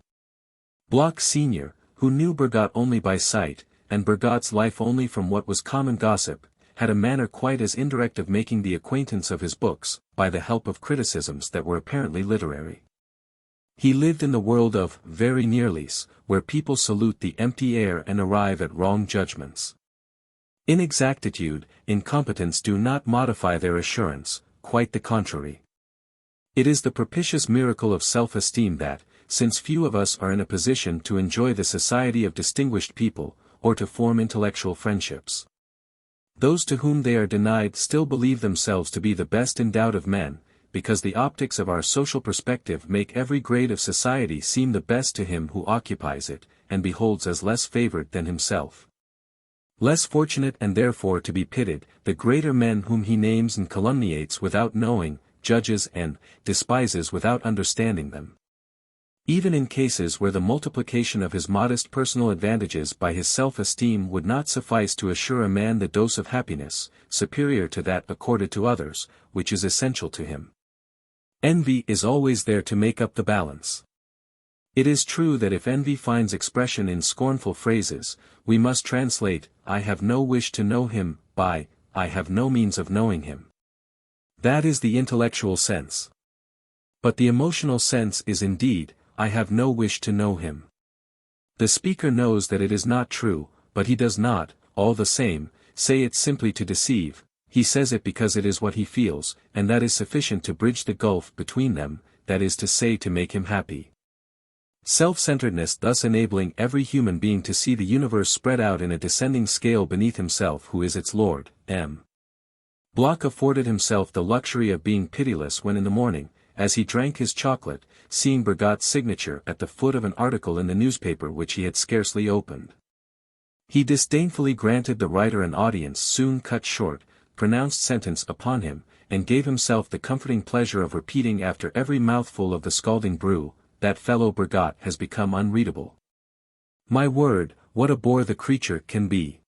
Bloch Sr., who knew Bergot only by sight, and Bergot's life only from what was common gossip, had a manner quite as indirect of making the acquaintance of his books, by the help of criticisms that were apparently literary. He lived in the world of very nearlies, where people salute the empty air and arrive at wrong judgments. Inexactitude, incompetence do not modify their assurance, quite the contrary. It is the propitious miracle of self-esteem that, since few of us are in a position to enjoy the society of distinguished people, or to form intellectual friendships, those to whom they are denied still believe themselves to be the best endowed of men, because the optics of our social perspective make every grade of society seem the best to him who occupies it, and beholds as less favored than himself. Less fortunate and therefore to be pitied, the greater men whom he names and calumniates without knowing, judges and despises without understanding them. Even in cases where the multiplication of his modest personal advantages by his self-esteem would not suffice to assure a man the dose of happiness, superior to that accorded to others, which is essential to him. Envy is always there to make up the balance. It is true that if envy finds expression in scornful phrases, we must translate, I have no wish to know him, by, I have no means of knowing him. That is the intellectual sense. But the emotional sense is indeed, I have no wish to know him. The speaker knows that it is not true, but he does not, all the same, say it simply to deceive, he says it because it is what he feels, and that is sufficient to bridge the gulf between them, that is to say to make him happy. Self-centeredness thus enabling every human being to see the universe spread out in a descending scale beneath himself who is its lord. M. Bloch afforded himself the luxury of being pitiless when in the morning, as he drank his chocolate, seeing Bergot's signature at the foot of an article in the newspaper which he had scarcely opened. He disdainfully granted the writer an audience soon cut short, pronounced sentence upon him, and gave himself the comforting pleasure of repeating after every mouthful of the scalding brew, that fellow Bergot has become unreadable. My word, what a bore the creature can be.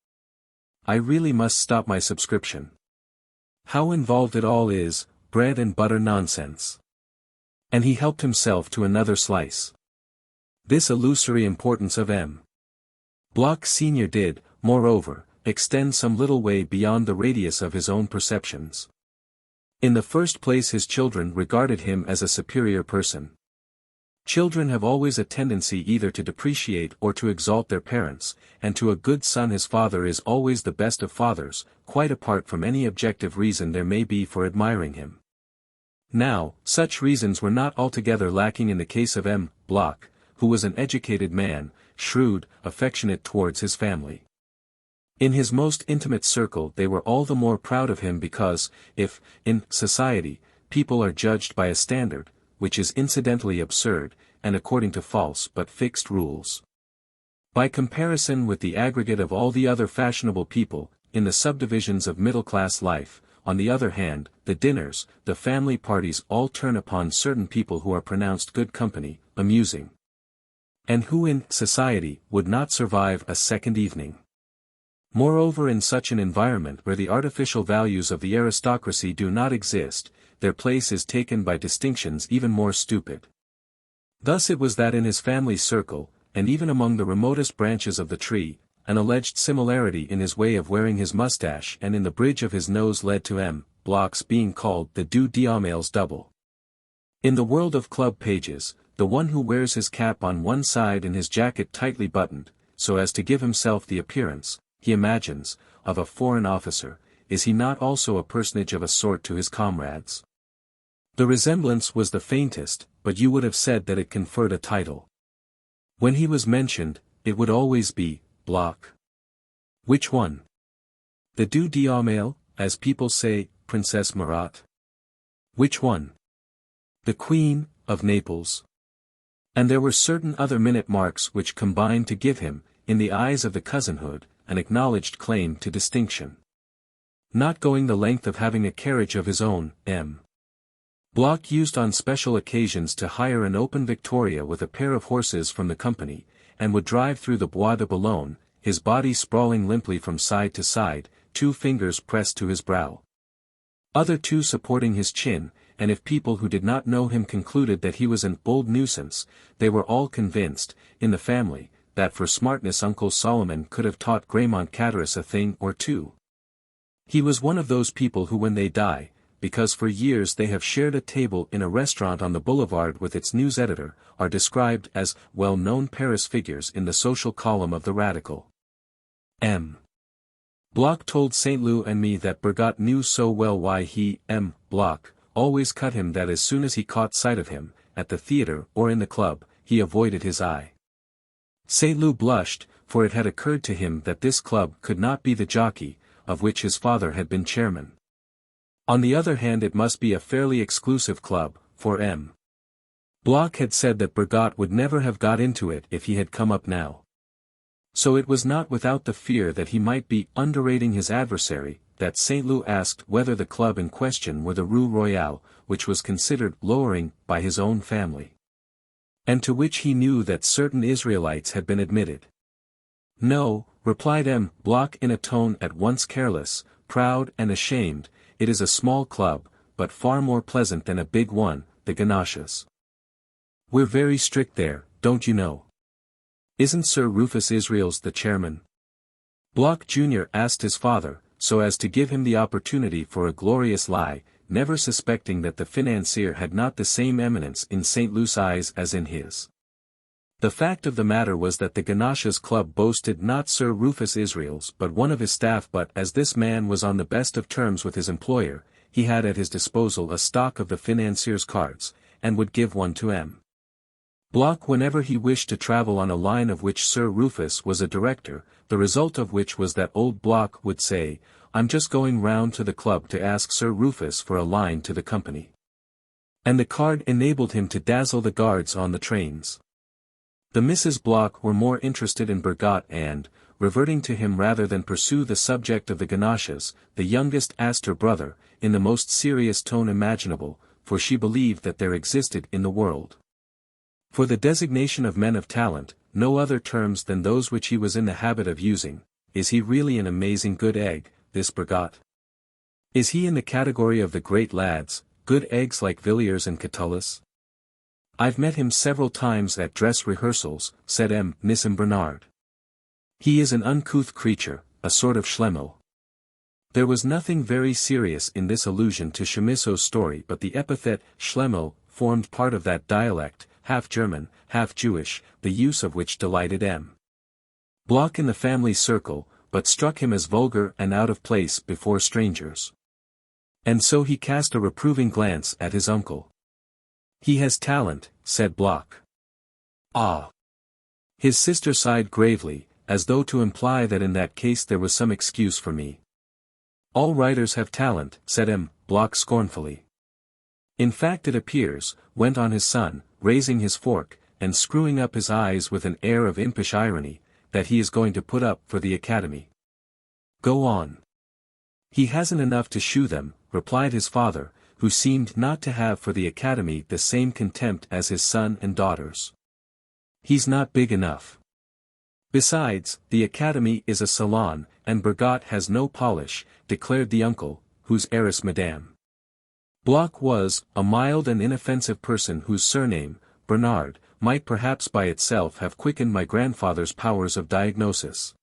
I really must stop my subscription. How involved it all is, bread and butter nonsense. And he helped himself to another slice. This illusory importance of M. Bloch Sr. did, moreover, extend some little way beyond the radius of his own perceptions. In the first place his children regarded him as a superior person. Children have always a tendency either to depreciate or to exalt their parents, and to a good son his father is always the best of fathers, quite apart from any objective reason there may be for admiring him. Now, such reasons were not altogether lacking in the case of M. Bloch, who was an educated man, shrewd, affectionate towards his family. In his most intimate circle they were all the more proud of him because, if, in society, people are judged by a standard, which is incidentally absurd, and according to false but fixed rules, by comparison with the aggregate of all the other fashionable people, in the subdivisions of middle-class life, on the other hand, the dinners, the family parties all turn upon certain people who are pronounced good company, amusing, and who in society would not survive a second evening. Moreover, in such an environment where the artificial values of the aristocracy do not exist, their place is taken by distinctions even more stupid. Thus it was that in his family circle, and even among the remotest branches of the tree, an alleged similarity in his way of wearing his mustache and in the bridge of his nose led to M. Bloch's being called the deux diamels double. In the world of club pages, the one who wears his cap on one side and his jacket tightly buttoned, so as to give himself the appearance, he imagines, of a foreign officer, is he not also a personage of a sort to his comrades? The resemblance was the faintest, but you would have said that it conferred a title. When he was mentioned, it would always be, Bloch. Which one? The Due d'Aumale, as people say, Princess Marat? Which one? The Queen of Naples. And there were certain other minute marks which combined to give him, in the eyes of the cousinhood, an acknowledged claim to distinction. Not going the length of having a carriage of his own, M. Bloch used on special occasions to hire an open victoria with a pair of horses from the company, and would drive through the Bois de Boulogne, his body sprawling limply from side to side, 2 fingers pressed to his brow. Other 2 supporting his chin, and if people who did not know him concluded that he was an old nuisance, they were all convinced, in the family, that for smartness Uncle Solomon could have taught Graymont Cataris a thing or 2. He was one of those people who when they die, because for years they have shared a table in a restaurant on the boulevard with its news editor, are described as well-known Paris figures in the social column of the Radical. M. Bloch told St. Loup and me that Bergot knew so well why he, M. Bloch, always cut him that as soon as he caught sight of him, at the theatre or in the club, he avoided his eye. St. Loup blushed, for it had occurred to him that this club could not be the Jockey, of which his father had been chairman. On the other hand, it must be a fairly exclusive club, for M. Bloch had said that Bergot would never have got into it if he had come up now. So it was not without the fear that he might be underrating his adversary, that St. Loup asked whether the club in question were the Rue Royale, which was considered lowering by his own family, and to which he knew that certain Israelites had been admitted. No, replied M. Bloch in a tone at once careless, proud and ashamed, it is a small club, but far more pleasant than a big one, the Ganaches. We're very strict there, don't you know? Isn't Sir Rufus Israels the chairman? Bloch Jr. asked his father, so as to give him the opportunity for a glorious lie, never suspecting that the financier had not the same eminence in St. Lou's eyes as in his. The fact of the matter was that the Ganaches Club boasted not Sir Rufus Israels but one of his staff, but as this man was on the best of terms with his employer, he had at his disposal a stock of the financier's cards, and would give one to M. Bloch whenever he wished to travel on a line of which Sir Rufus was a director, the result of which was that old Bloch would say, I'm just going round to the club to ask Sir Rufus for a line to the company. And the card enabled him to dazzle the guards on the trains. The Mrs. Bloch were more interested in Bergot and, reverting to him rather than pursue the subject of the Ganaches, the youngest asked her brother, in the most serious tone imaginable, for she believed that there existed in the world, for the designation of men of talent, no other terms than those which he was in the habit of using. Is he really an amazing good egg, this Bergot? Is he in the category of the great lads, good eggs like Villiers and Catullus? I've met him several times at dress rehearsals, said M. Nissim Bernard. He is an uncouth creature, a sort of Schlemmel. There was nothing very serious in this allusion to Chamisso's story, but the epithet Schlemmel formed part of that dialect, half German, half Jewish, the use of which delighted M. Bloch in the family circle, but struck him as vulgar and out of place before strangers. And so he cast a reproving glance at his uncle. He has talent, said Bloch. Ah! His sister sighed gravely, as though to imply that in that case there was some excuse for me. All writers have talent, said M. Bloch scornfully. In fact it appears, went on his son, raising his fork, and screwing up his eyes with an air of impish irony, that he is going to put up for the Academy. Go on. He hasn't enough to shoe them, replied his father, who seemed not to have for the Academy the same contempt as his son and daughters. He's not big enough. Besides, the Academy is a salon, and Bergot has no polish, declared the uncle, whose heiress Madame Bloch was, a mild and inoffensive person whose surname, Bernard, might perhaps by itself have quickened my grandfather's powers of diagnosis,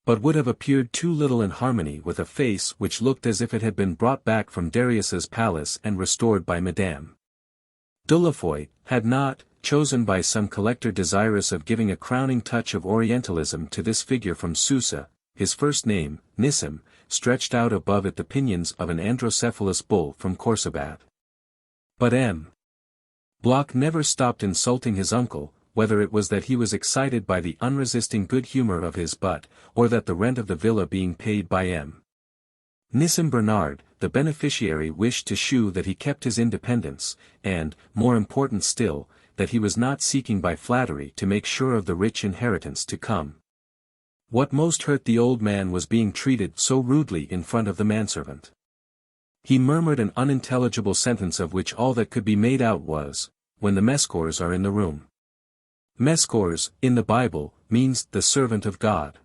but would have appeared too little in harmony with a face which looked as if it had been brought back from Darius's palace and restored by Madame Delafoy, had not, chosen by some collector desirous of giving a crowning touch of Orientalism to this figure from Susa, his first name, Nissim, stretched out above it the pinions of an androcephalous bull from Khorsabad. But M. Bloch never stopped insulting his uncle, whether it was that he was excited by the unresisting good humor of his butt, or that the rent of the villa being paid by M. Nissim Bernard, the beneficiary, wished to shew that he kept his independence, and, more important still, that he was not seeking by flattery to make sure of the rich inheritance to come. What most hurt the old man was being treated so rudely in front of the manservant. He murmured an unintelligible sentence of which all that could be made out was, "When the Mescors are in the room." Mescors, in the Bible, means the servant of God.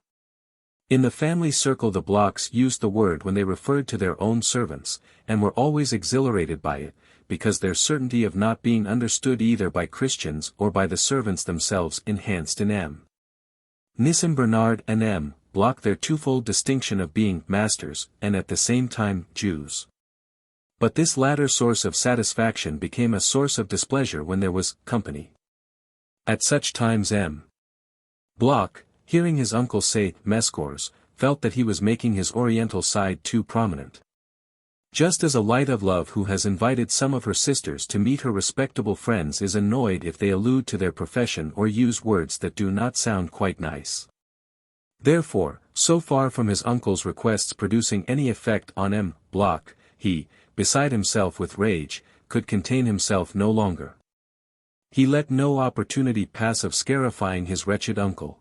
In the family circle the Blochs used the word when they referred to their own servants, and were always exhilarated by it, because their certainty of not being understood either by Christians or by the servants themselves enhanced in M. Nissim Bernard and M. Bloch their twofold distinction of being masters and at the same time Jews. But this latter source of satisfaction became a source of displeasure when there was company. At such times M. Bloch, hearing his uncle say Mescors, felt that he was making his oriental side too prominent. Just as a light of love who has invited some of her sisters to meet her respectable friends is annoyed if they allude to their profession or use words that do not sound quite nice. Therefore, so far from his uncle's requests producing any effect on M. Bloch, he, beside himself with rage, could contain himself no longer. He let no opportunity pass of scarifying his wretched uncle.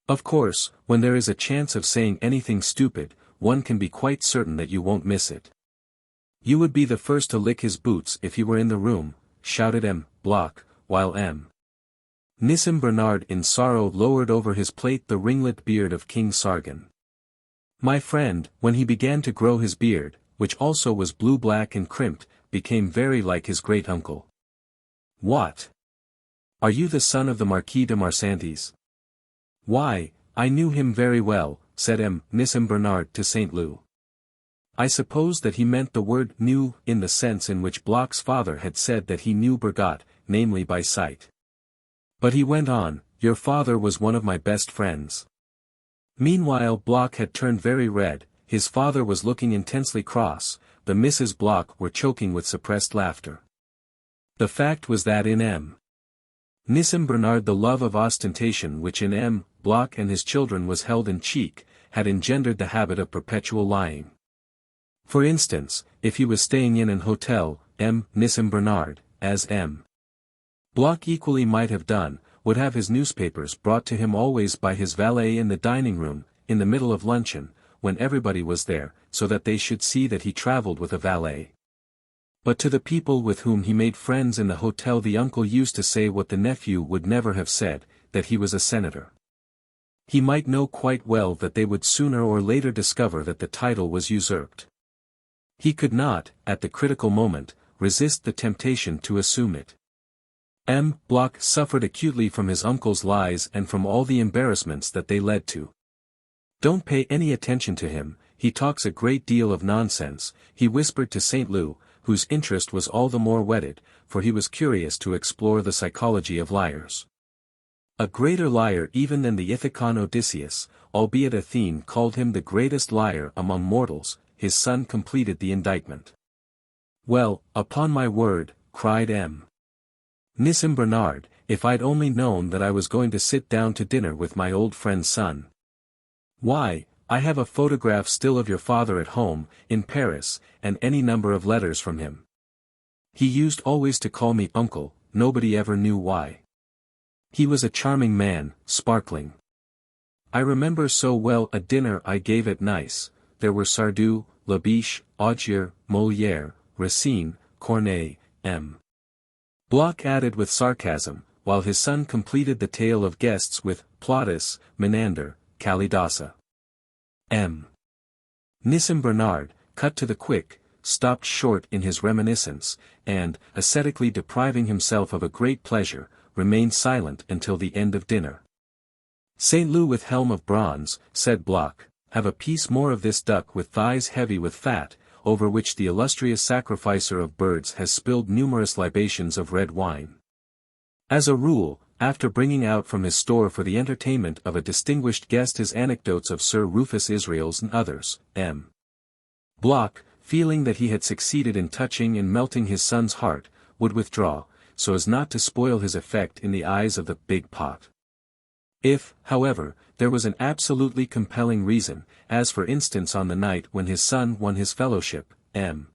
Of course, when there is a chance of saying anything stupid, one can be quite certain that you won't miss it. "You would be the first to lick his boots if he were in the room," shouted M. Bloch, while M. Nissim Bernard in sorrow lowered over his plate the ringlet beard of King Sargon. My friend, when he began to grow his beard, which also was blue-black and crimped, became very like his great-uncle. "What? Are you the son of the Marquis de Marsantes?" "Why, I knew him very well," said M. Nissim Bernard to St. Lou. I suppose that he meant the word knew in the sense in which Bloch's father had said that he knew Bergot, namely by sight. But he went on, "Your father was one of my best friends." Meanwhile Bloch had turned very red, his father was looking intensely cross, the Misses Bloch were choking with suppressed laughter. The fact was that in M. Nissim Bernard the love of ostentation which in M. Bloch and his children was held in cheek, had engendered the habit of perpetual lying. For instance, if he was staying in an hotel, M. Nissim Bernard, as M. Bloch equally might have done, would have his newspapers brought to him always by his valet in the dining room, in the middle of luncheon, when everybody was there, so that they should see that he travelled with a valet. But to the people with whom he made friends in the hotel the uncle used to say what the nephew would never have said, that he was a senator. He might know quite well that they would sooner or later discover that the title was usurped. He could not, at the critical moment, resist the temptation to assume it. M. Bloch suffered acutely from his uncle's lies and from all the embarrassments that they led to. "Don't pay any attention to him, he talks a great deal of nonsense," he whispered to St. Lou, whose interest was all the more whetted, for he was curious to explore the psychology of liars. A greater liar even than the Ithacon Odysseus, albeit Athene called him the greatest liar among mortals, his son completed the indictment. "Well, upon my word," cried M. Nissim Bernard, "if I'd only known that I was going to sit down to dinner with my old friend's son. Why, I have a photograph still of your father at home, in Paris, and any number of letters from him. He used always to call me uncle, nobody ever knew why. He was a charming man, sparkling. I remember so well a dinner I gave at Nice, there were Sardou, Labiche, Augier, Molière, Racine, Corneille, M. Bloch added with sarcasm, while his son completed the tale of guests with Plautus, Menander, Kalidasa. M. Nissim Bernard, cut to the quick, stopped short in his reminiscence, and, ascetically depriving himself of a great pleasure, remained silent until the end of dinner. "St. Lou with helm of bronze," said Bloch, "have a piece more of this duck with thighs heavy with fat, over which the illustrious sacrificer of birds has spilled numerous libations of red wine." As a rule, after bringing out from his store for the entertainment of a distinguished guest his anecdotes of Sir Rufus Israels and others, M. Bloch, feeling that he had succeeded in touching and melting his son's heart, would withdraw, so as not to spoil his effect in the eyes of the big pot. If, however, there was an absolutely compelling reason, as for instance on the night when his son won his fellowship, M.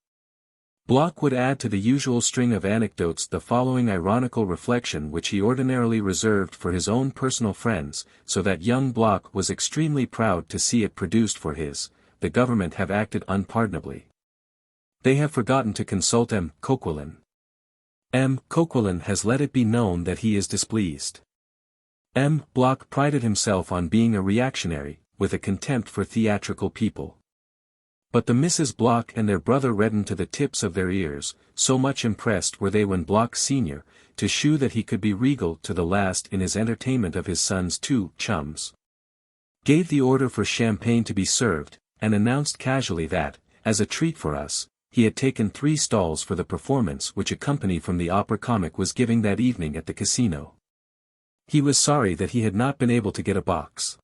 Bloch would add to the usual string of anecdotes the following ironical reflection which he ordinarily reserved for his own personal friends, so that young Bloch was extremely proud to see it produced for the government have acted unpardonably. They have forgotten to consult M. Coquelin. M. Coquelin has let it be known that he is displeased. M. Bloch prided himself on being a reactionary, with a contempt for theatrical people. But the Misses Bloch and their brother reddened to the tips of their ears, so much impressed were they when Bloch senior, to shew that he could be regal to the last in his entertainment of his son's two chums, gave the order for champagne to be served, and announced casually that, as a treat for us, he had taken 3 stalls for the performance which a company from the opera comic was giving that evening at the casino. He was sorry that he had not been able to get a box.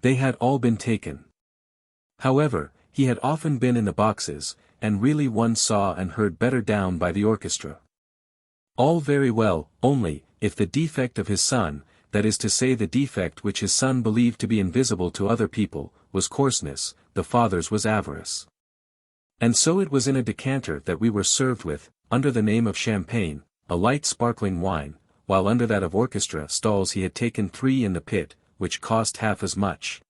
They had all been taken. However, he had often been in the boxes, and really one saw and heard better down by the orchestra. All very well, only, if the defect of his son, that is to say the defect which his son believed to be invisible to other people, was coarseness, the father's was avarice. And so it was in a decanter that we were served with, under the name of champagne, a light sparkling wine, while under that of orchestra stalls he had taken 3 in the pit, which cost half as much.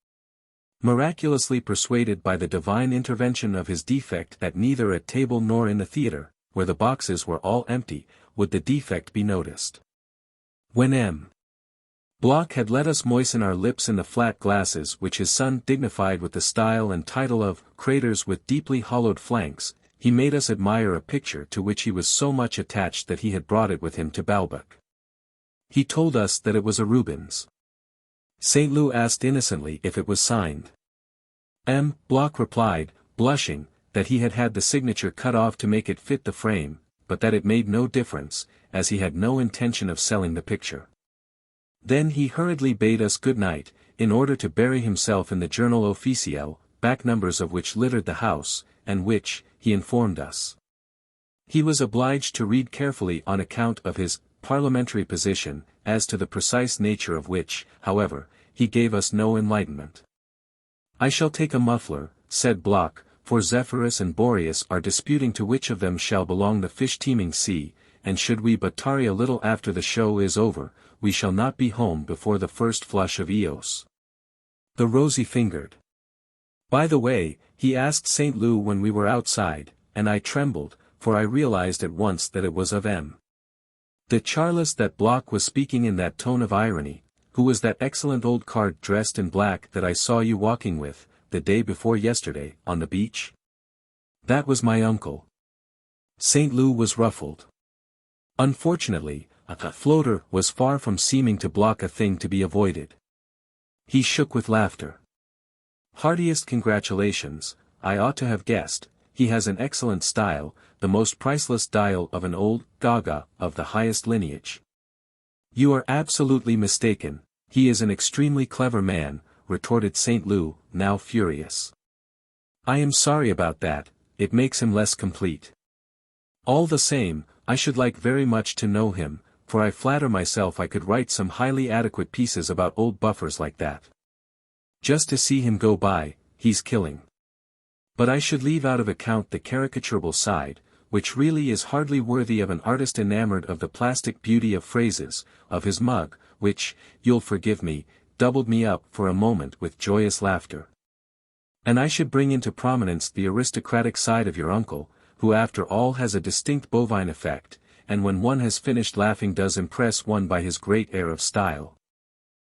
Miraculously persuaded by the divine intervention of his defect that neither at table nor in the theatre, where the boxes were all empty, would the defect be noticed. When M. Bloch had let us moisten our lips in the flat glasses which his son dignified with the style and title of craters with deeply hollowed flanks, he made us admire a picture to which he was so much attached that he had brought it with him to Balbec. He told us that it was a Rubens. St. Loup asked innocently if it was signed. M. Bloch replied, blushing, that he had had the signature cut off to make it fit the frame, but that it made no difference, as he had no intention of selling the picture. Then he hurriedly bade us good night, in order to bury himself in the Journal Officiel, back numbers of which littered the house, and which, he informed us, he was obliged to read carefully on account of his parliamentary position, as to the precise nature of which, however, he gave us no enlightenment. I shall take a muffler, said Bloch, for Zephyrus and Boreas are disputing to which of them shall belong the fish-teeming sea, and should we but tarry a little after the show is over, we shall not be home before the first flush of Eos. The rosy-fingered. By the way, he asked St. Loup when we were outside, and I trembled, for I realized at once that it was of M. The Charles that Bloch was speaking in that tone of irony, who was that excellent old card dressed in black that I saw you walking with, the day before yesterday, on the beach? That was my uncle. St. Loup was ruffled. Unfortunately, a floater was far from seeming to Bloch a thing to be avoided. He shook with laughter. Heartiest congratulations, I ought to have guessed, he has an excellent style, the most priceless dial of an old gaga of the highest lineage. You are absolutely mistaken, he is an extremely clever man, retorted St. Loup, now furious. I am sorry about that, it makes him less complete. All the same, I should like very much to know him, for I flatter myself I could write some highly adequate pieces about old buffers like that. Just to see him go by, he's killing. But I should leave out of account the caricaturable side, which really is hardly worthy of an artist enamored of the plastic beauty of phrases, of his mug, which, you'll forgive me, doubled me up for a moment with joyous laughter. And I should bring into prominence the aristocratic side of your uncle, who after all has a distinct bovine effect, and when one has finished laughing does impress one by his great air of style.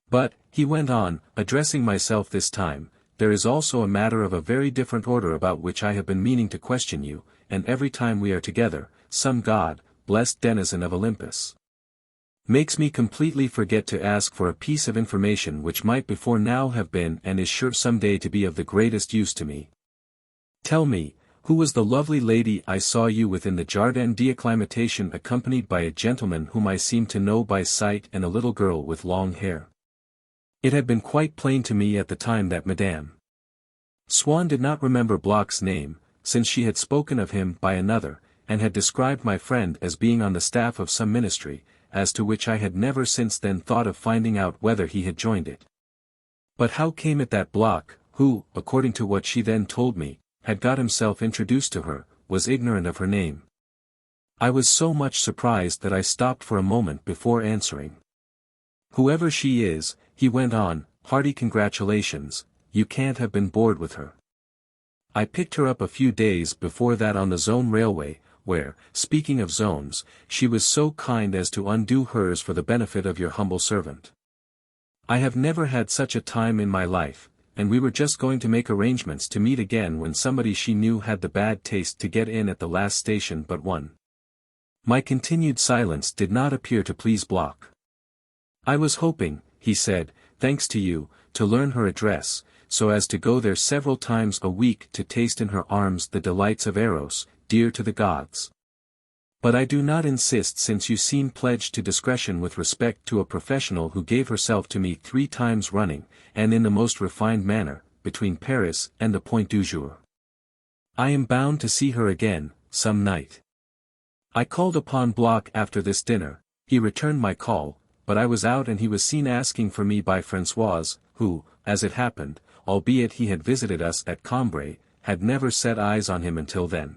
But, he went on, addressing myself this time, there is also a matter of a very different order about which I have been meaning to question you, and every time we are together, some god, blessed denizen of Olympus, makes me completely forget to ask for a piece of information which might before now have been and is sure some day to be of the greatest use to me. Tell me, who was the lovely lady I saw you with in the Jardin d'Acclimatation accompanied by a gentleman whom I seem to know by sight and a little girl with long hair? It had been quite plain to me at the time that Madame Swann did not remember Bloch's name, since she had spoken of him by another, and had described my friend as being on the staff of some ministry, as to which I had never since then thought of finding out whether he had joined it. But how came it that Bloch, who, according to what she then told me, had got himself introduced to her, was ignorant of her name? I was so much surprised that I stopped for a moment before answering. "Whoever she is," he went on, "hearty congratulations, you can't have been bored with her. I picked her up a few days before that on the Zone Railway, where, speaking of zones, she was so kind as to undo hers for the benefit of your humble servant. I have never had such a time in my life, and we were just going to make arrangements to meet again when somebody she knew had the bad taste to get in at the last station but one." My continued silence did not appear to please Bloch. "I was hoping," he said, "thanks to you, to learn her address, so as to go there several times a week to taste in her arms the delights of Eros, dear to the gods. But I do not insist since you seem pledged to discretion with respect to a professional who gave herself to me 3 times running, and in the most refined manner, between Paris and the Point du Jour. I am bound to see her again, some night." I called upon Bloch after this dinner. He returned my call, but I was out and he was seen asking for me by Françoise, who, as it happened, albeit he had visited us at Cambrai, had never set eyes on him until then.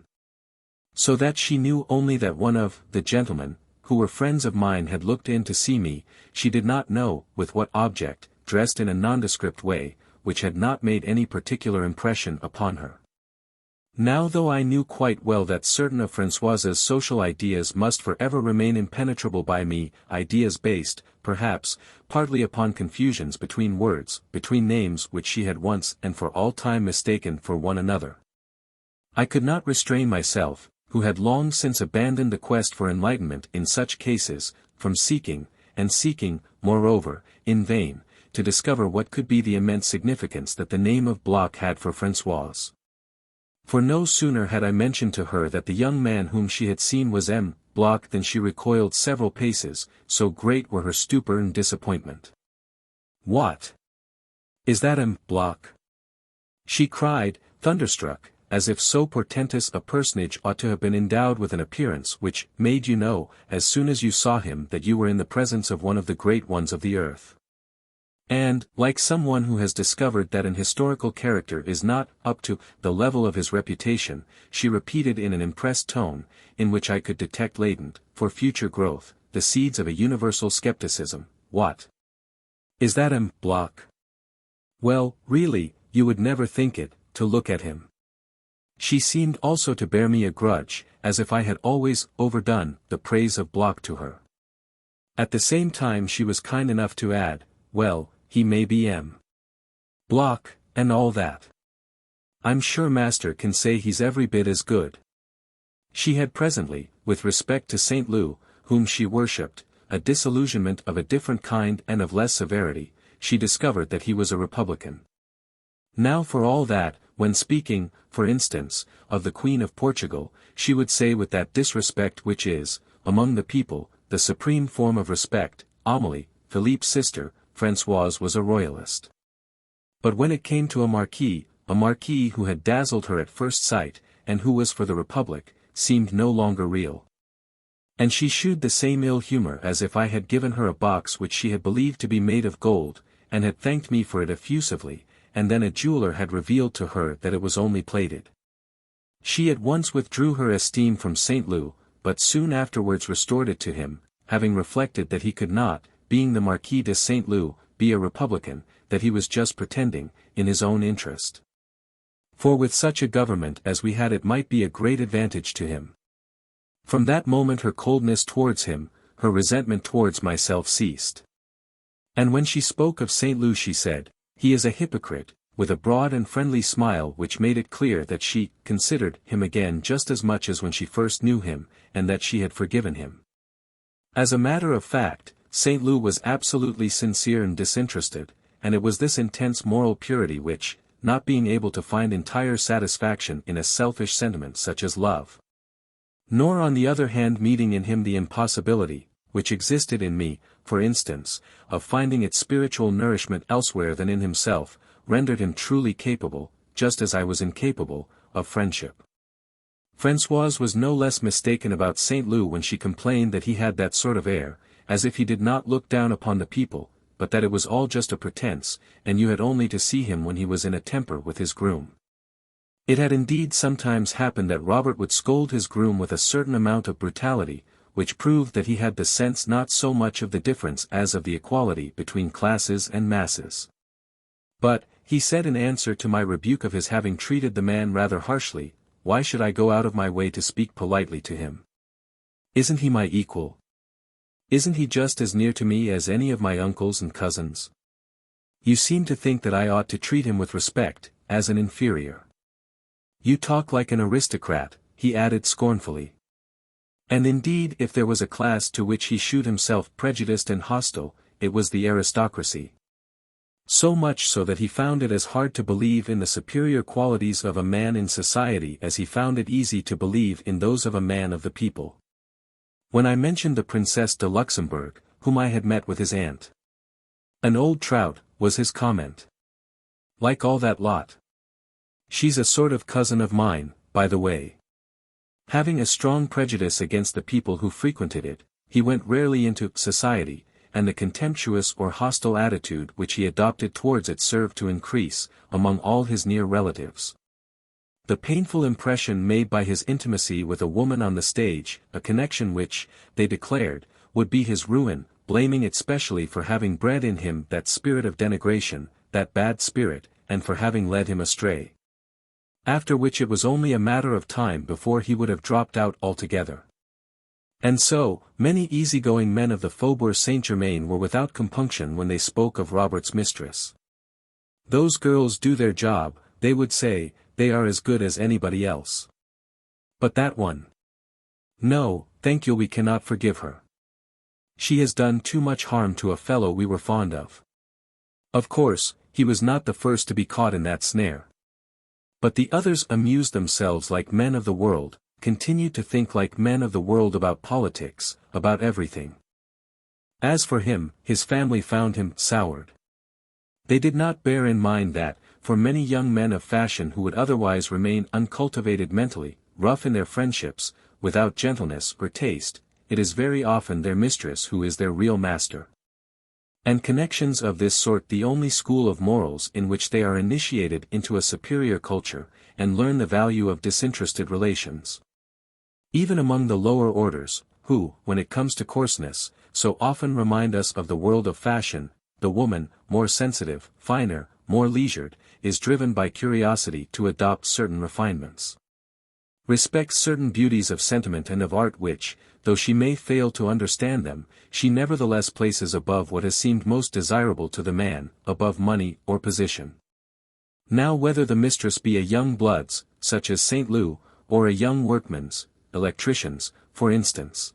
So that she knew only that one of the gentlemen, who were friends of mine, had looked in to see me. She did not know with what object, dressed in a nondescript way, which had not made any particular impression upon her. Now though I knew quite well that certain of Françoise's social ideas must forever remain impenetrable by me, ideas based, perhaps, partly upon confusions between words, between names which she had once and for all time mistaken for one another, I could not restrain myself, who had long since abandoned the quest for enlightenment in such cases, from seeking, and seeking, moreover, in vain, to discover what could be the immense significance that the name of Bloch had for Françoise. For no sooner had I mentioned to her that the young man whom she had seen was M. Bloch than she recoiled several paces, so great were her stupor and disappointment. "What? Is that M. Bloch?" she cried, thunderstruck, as if so portentous a personage ought to have been endowed with an appearance which made you know, as soon as you saw him, that you were in the presence of one of the great ones of the earth. And, like someone who has discovered that an historical character is not up to the level of his reputation, she repeated in an impressed tone, in which I could detect latent, for future growth, the seeds of a universal skepticism, "What? Is that M. Bloch? Well, really, you would never think it, to look at him." She seemed also to bear me a grudge, as if I had always overdone the praise of Bloch to her. At the same time she was kind enough to add, "Well, he may be M. Bloch, and all that. I'm sure master can say he's every bit as good." She had presently, with respect to St. Lou, whom she worshipped, a disillusionment of a different kind and of less severity. She discovered that he was a Republican. Now for all that, when speaking, for instance, of the Queen of Portugal, she would say with that disrespect which is, among the people, the supreme form of respect, Amélie, Philippe's sister, Françoise was a royalist. But when it came to a marquis who had dazzled her at first sight, and who was for the Republic, seemed no longer real. And she shewed the same ill humor as if I had given her a box which she had believed to be made of gold, and had thanked me for it effusively, and then a jeweler had revealed to her that it was only plated. She at once withdrew her esteem from St. Lou, but soon afterwards restored it to him, having reflected that he could not, being the Marquis de St. Lou, be a Republican, that he was just pretending, in his own interest. For with such a government as we had it might be a great advantage to him. From that moment her coldness towards him, her resentment towards myself ceased. And when she spoke of St. Lou she said, "He is a hypocrite," with a broad and friendly smile which made it clear that she considered him again just as much as when she first knew him, and that she had forgiven him. As a matter of fact, St. Lou was absolutely sincere and disinterested, and it was this intense moral purity which, not being able to find entire satisfaction in a selfish sentiment such as love, nor on the other hand meeting in him the impossibility, which existed in me, for instance, of finding its spiritual nourishment elsewhere than in himself, rendered him truly capable, just as I was incapable, of friendship. Françoise was no less mistaken about Saint Loup when she complained that he had that sort of air, as if he did not look down upon the people, but that it was all just a pretense, and you had only to see him when he was in a temper with his groom. It had indeed sometimes happened that Robert would scold his groom with a certain amount of brutality, which proved that he had the sense not so much of the difference as of the equality between classes and masses. But, he said in answer to my rebuke of his having treated the man rather harshly, why should I go out of my way to speak politely to him? Isn't he my equal? Isn't he just as near to me as any of my uncles and cousins? You seem to think that I ought to treat him with respect, as an inferior. You talk like an aristocrat, he added scornfully. And indeed if there was a class to which he shewed himself prejudiced and hostile, it was the aristocracy. So much so that he found it as hard to believe in the superior qualities of a man in society as he found it easy to believe in those of a man of the people. When I mentioned the Princess de Luxembourg, whom I had met with his aunt. An old trout, was his comment. Like all that lot. She's a sort of cousin of mine, by the way. Having a strong prejudice against the people who frequented it, he went rarely into society, and the contemptuous or hostile attitude which he adopted towards it served to increase, among all his near relatives, the painful impression made by his intimacy with a woman on the stage, a connection which, they declared, would be his ruin, blaming it specially for having bred in him that spirit of denigration, that bad spirit, and for having led him astray. After which it was only a matter of time before he would have dropped out altogether. And so, many easygoing men of the Faubourg Saint-Germain were without compunction when they spoke of Robert's mistress. Those girls do their job, they would say, they are as good as anybody else. But that one? No, thank you, we cannot forgive her. She has done too much harm to a fellow we were fond of. Of course, he was not the first to be caught in that snare. But the others amused themselves like men of the world, continued to think like men of the world about politics, about everything. As for him, his family found him soured. They did not bear in mind that, for many young men of fashion who would otherwise remain uncultivated mentally, rough in their friendships, without gentleness or taste, it is very often their mistress who is their real master. And connections of this sort the only school of morals in which they are initiated into a superior culture, and learn the value of disinterested relations. Even among the lower orders, who, when it comes to coarseness, so often remind us of the world of fashion, the woman, more sensitive, finer, more leisured, is driven by curiosity to adopt certain refinements. Respects certain beauties of sentiment and of art which, though she may fail to understand them, she nevertheless places above what has seemed most desirable to the man, above money or position. Now whether the mistress be a young blood's, such as Saint Loup, or a young workman's, electrician's, for instance,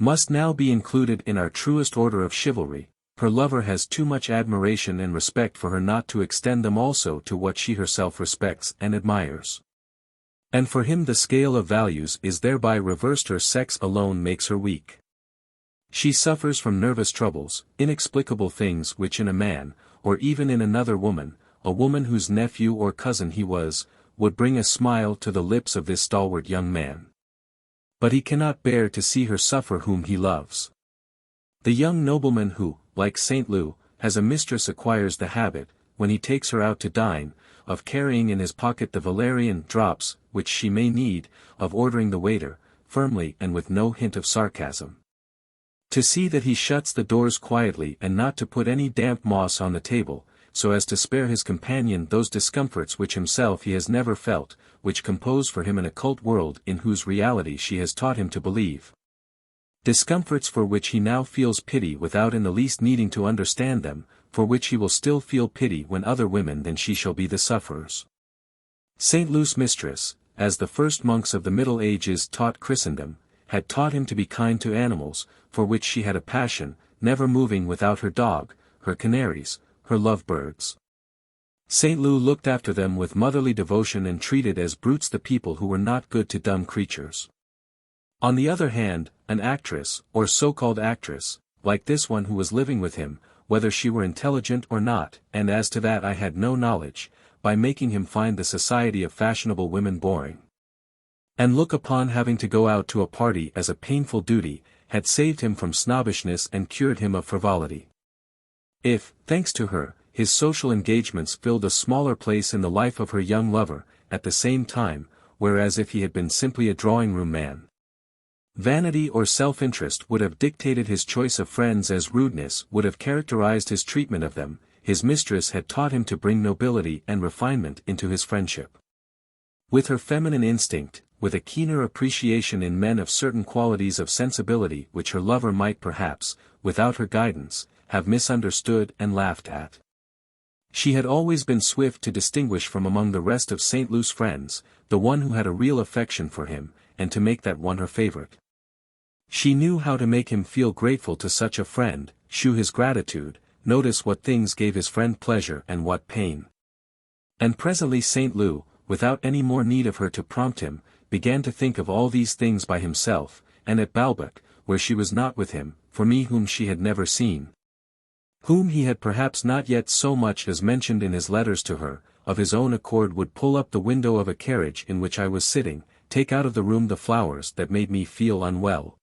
must now be included in our truest order of chivalry, her lover has too much admiration and respect for her not to extend them also to what she herself respects and admires. And for him the scale of values is thereby reversed, her sex alone makes her weak. She suffers from nervous troubles, inexplicable things which in a man, or even in another woman, a woman whose nephew or cousin he was, would bring a smile to the lips of this stalwart young man. But he cannot bear to see her suffer whom he loves. The young nobleman who, like Saint Loup, has a mistress acquires the habit, when he takes her out to dine, of carrying in his pocket the valerian drops, which she may need, of ordering the waiter, firmly and with no hint of sarcasm, to see that he shuts the doors quietly and not to put any damp moss on the table, so as to spare his companion those discomforts which himself he has never felt, which compose for him an occult world in whose reality she has taught him to believe. Discomforts for which he now feels pity without in the least needing to understand them, for which he will still feel pity when other women than she shall be the sufferers. Saint Loup's mistress, as the first monks of the Middle Ages taught Christendom, had taught him to be kind to animals, for which she had a passion, never moving without her dog, her canaries, her love-birds. Saint Loup looked after them with motherly devotion and treated as brutes the people who were not good to dumb creatures. On the other hand, an actress, or so-called actress, like this one who was living with him, whether she were intelligent or not, and as to that I had no knowledge, by making him find the society of fashionable women boring. and look upon having to go out to a party as a painful duty, had saved him from snobbishness and cured him of frivolity. If, thanks to her, his social engagements filled a smaller place in the life of her young lover, at the same time, whereas if he had been simply a drawing-room man, vanity or self-interest would have dictated his choice of friends as rudeness would have characterized his treatment of them, his mistress had taught him to bring nobility and refinement into his friendship. With her feminine instinct, with a keener appreciation in men of certain qualities of sensibility which her lover might perhaps, without her guidance, have misunderstood and laughed at. She had always been swift to distinguish from among the rest of St. Lou's friends, the one who had a real affection for him, and to make that one her favorite. She knew how to make him feel grateful to such a friend, shew his gratitude, notice what things gave his friend pleasure and what pain. And presently St. Lou, without any more need of her to prompt him, began to think of all these things by himself, and at Balbec, where she was not with him, for me whom she had never seen, whom he had perhaps not yet so much as mentioned in his letters to her, of his own accord would pull up the window of a carriage in which I was sitting, take out of the room the flowers that made me feel unwell.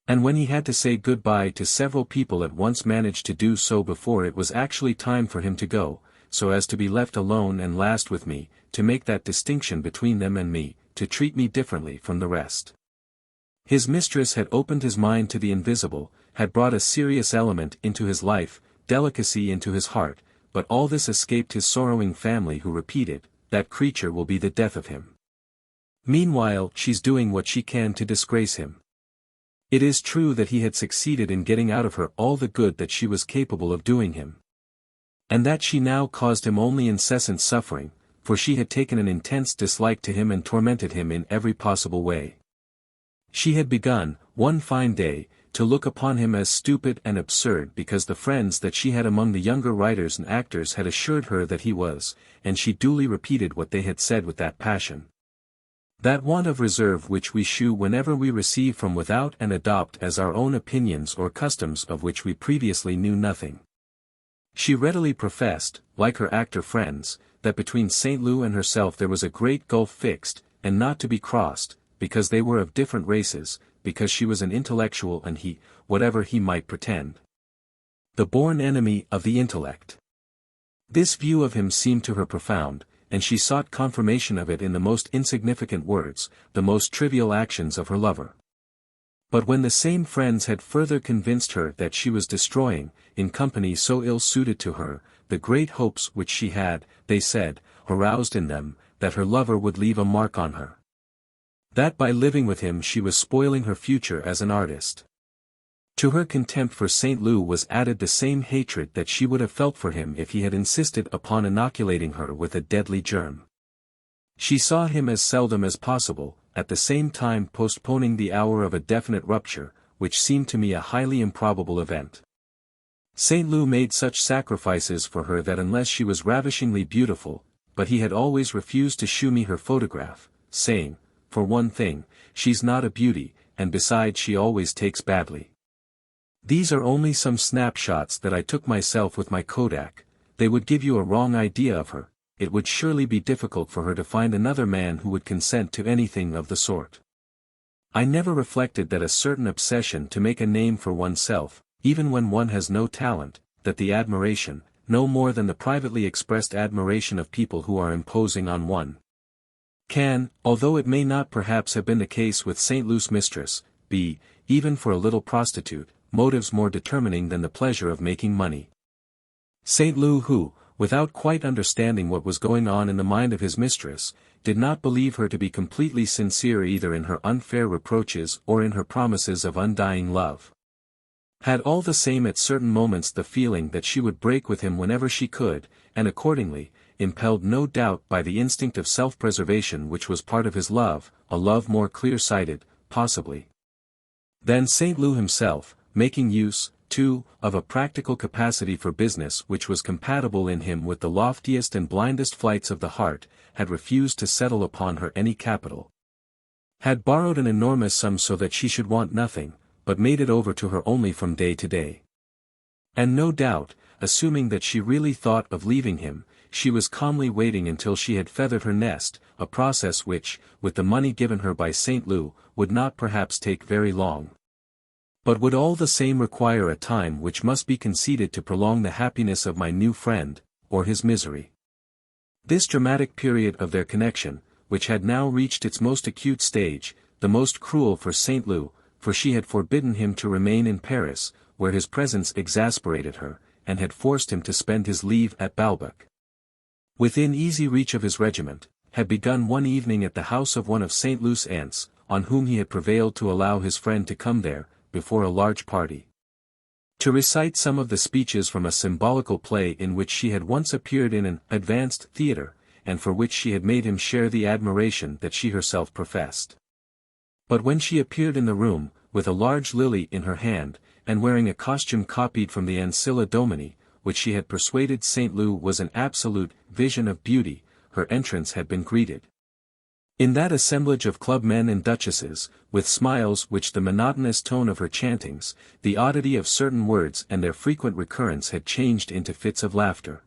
And when he had to say good-bye to several people at once managed to do so before it was actually time for him to go, so as to be left alone and last with me, to make that distinction between them and me, to treat me differently from the rest. His mistress had opened his mind to the invisible, had brought a serious element into his life, delicacy into his heart, but all this escaped his sorrowing family who repeated, "That creature will be the death of him. Meanwhile she's doing what she can to disgrace him." It is true that he had succeeded in getting out of her all the good that she was capable of doing him, and that she now caused him only incessant suffering, for she had taken an intense dislike to him and tormented him in every possible way. She had begun, one fine day, to look upon him as stupid and absurd because the friends that she had among the younger writers and actors had assured her that he was, and she duly repeated what they had said with that passion, that want of reserve which we shew whenever we receive from without and adopt as our own opinions or customs of which we previously knew nothing. She readily professed, like her actor friends, that between St. Lou and herself there was a great gulf fixed, and not to be crossed, because they were of different races, because she was an intellectual and he, whatever he might pretend, the born enemy of the intellect. This view of him seemed to her profound, and she sought confirmation of it in the most insignificant words, the most trivial actions of her lover. But when the same friends had further convinced her that she was destroying, in company so ill-suited to her, the great hopes which she had, they said, aroused in them, that her lover would leave a mark on her, that by living with him she was spoiling her future as an artist. To her contempt for St. Lou was added the same hatred that she would have felt for him if he had insisted upon inoculating her with a deadly germ. She saw him as seldom as possible, at the same time postponing the hour of a definite rupture, which seemed to me a highly improbable event. St. Lou made such sacrifices for her that unless she was ravishingly beautiful, but he had always refused to shew me her photograph, saying, for one thing, she's not a beauty, and besides she always takes badly. These are only some snapshots that I took myself with my Kodak, they would give you a wrong idea of her, it would surely be difficult for her to find another man who would consent to anything of the sort. I never reflected that a certain obsession to make a name for oneself, even when one has no talent, that the admiration, no more than the privately expressed admiration of people who are imposing on one, can, although it may not perhaps have been the case with St. Lou's mistress, be, even for a little prostitute, motives more determining than the pleasure of making money. St. Lou who, without quite understanding what was going on in the mind of his mistress, did not believe her to be completely sincere either in her unfair reproaches or in her promises of undying love, had all the same at certain moments the feeling that she would break with him whenever she could, and accordingly, impelled no doubt by the instinct of self-preservation which was part of his love, a love more clear-sighted, possibly, than St. Lou himself, making use, too, of a practical capacity for business which was compatible in him with the loftiest and blindest flights of the heart, had refused to settle upon her any capital, had borrowed an enormous sum so that she should want nothing, but made it over to her only from day to day. And no doubt, assuming that she really thought of leaving him, she was calmly waiting until she had feathered her nest, a process which, with the money given her by St. Loup, would not perhaps take very long, but would all the same require a time which must be conceded to prolong the happiness of my new friend, or his misery. This dramatic period of their connection, which had now reached its most acute stage, the most cruel for St. Loup, for she had forbidden him to remain in Paris, where his presence exasperated her, and had forced him to spend his leave at Balbec. Within easy reach of his regiment, had begun one evening at the house of one of St. Loup's aunts, on whom he had prevailed to allow his friend to come there, before a large party, to recite some of the speeches from a symbolical play in which she had once appeared in an advanced theatre, and for which she had made him share the admiration that she herself professed. But when she appeared in the room, with a large lily in her hand, and wearing a costume copied from the Ancilla Domini, which she had persuaded St. Loup was an absolute vision of beauty, her entrance had been greeted in that assemblage of club men and duchesses, with smiles which the monotonous tone of her chantings, the oddity of certain words and their frequent recurrence had changed into fits of laughter.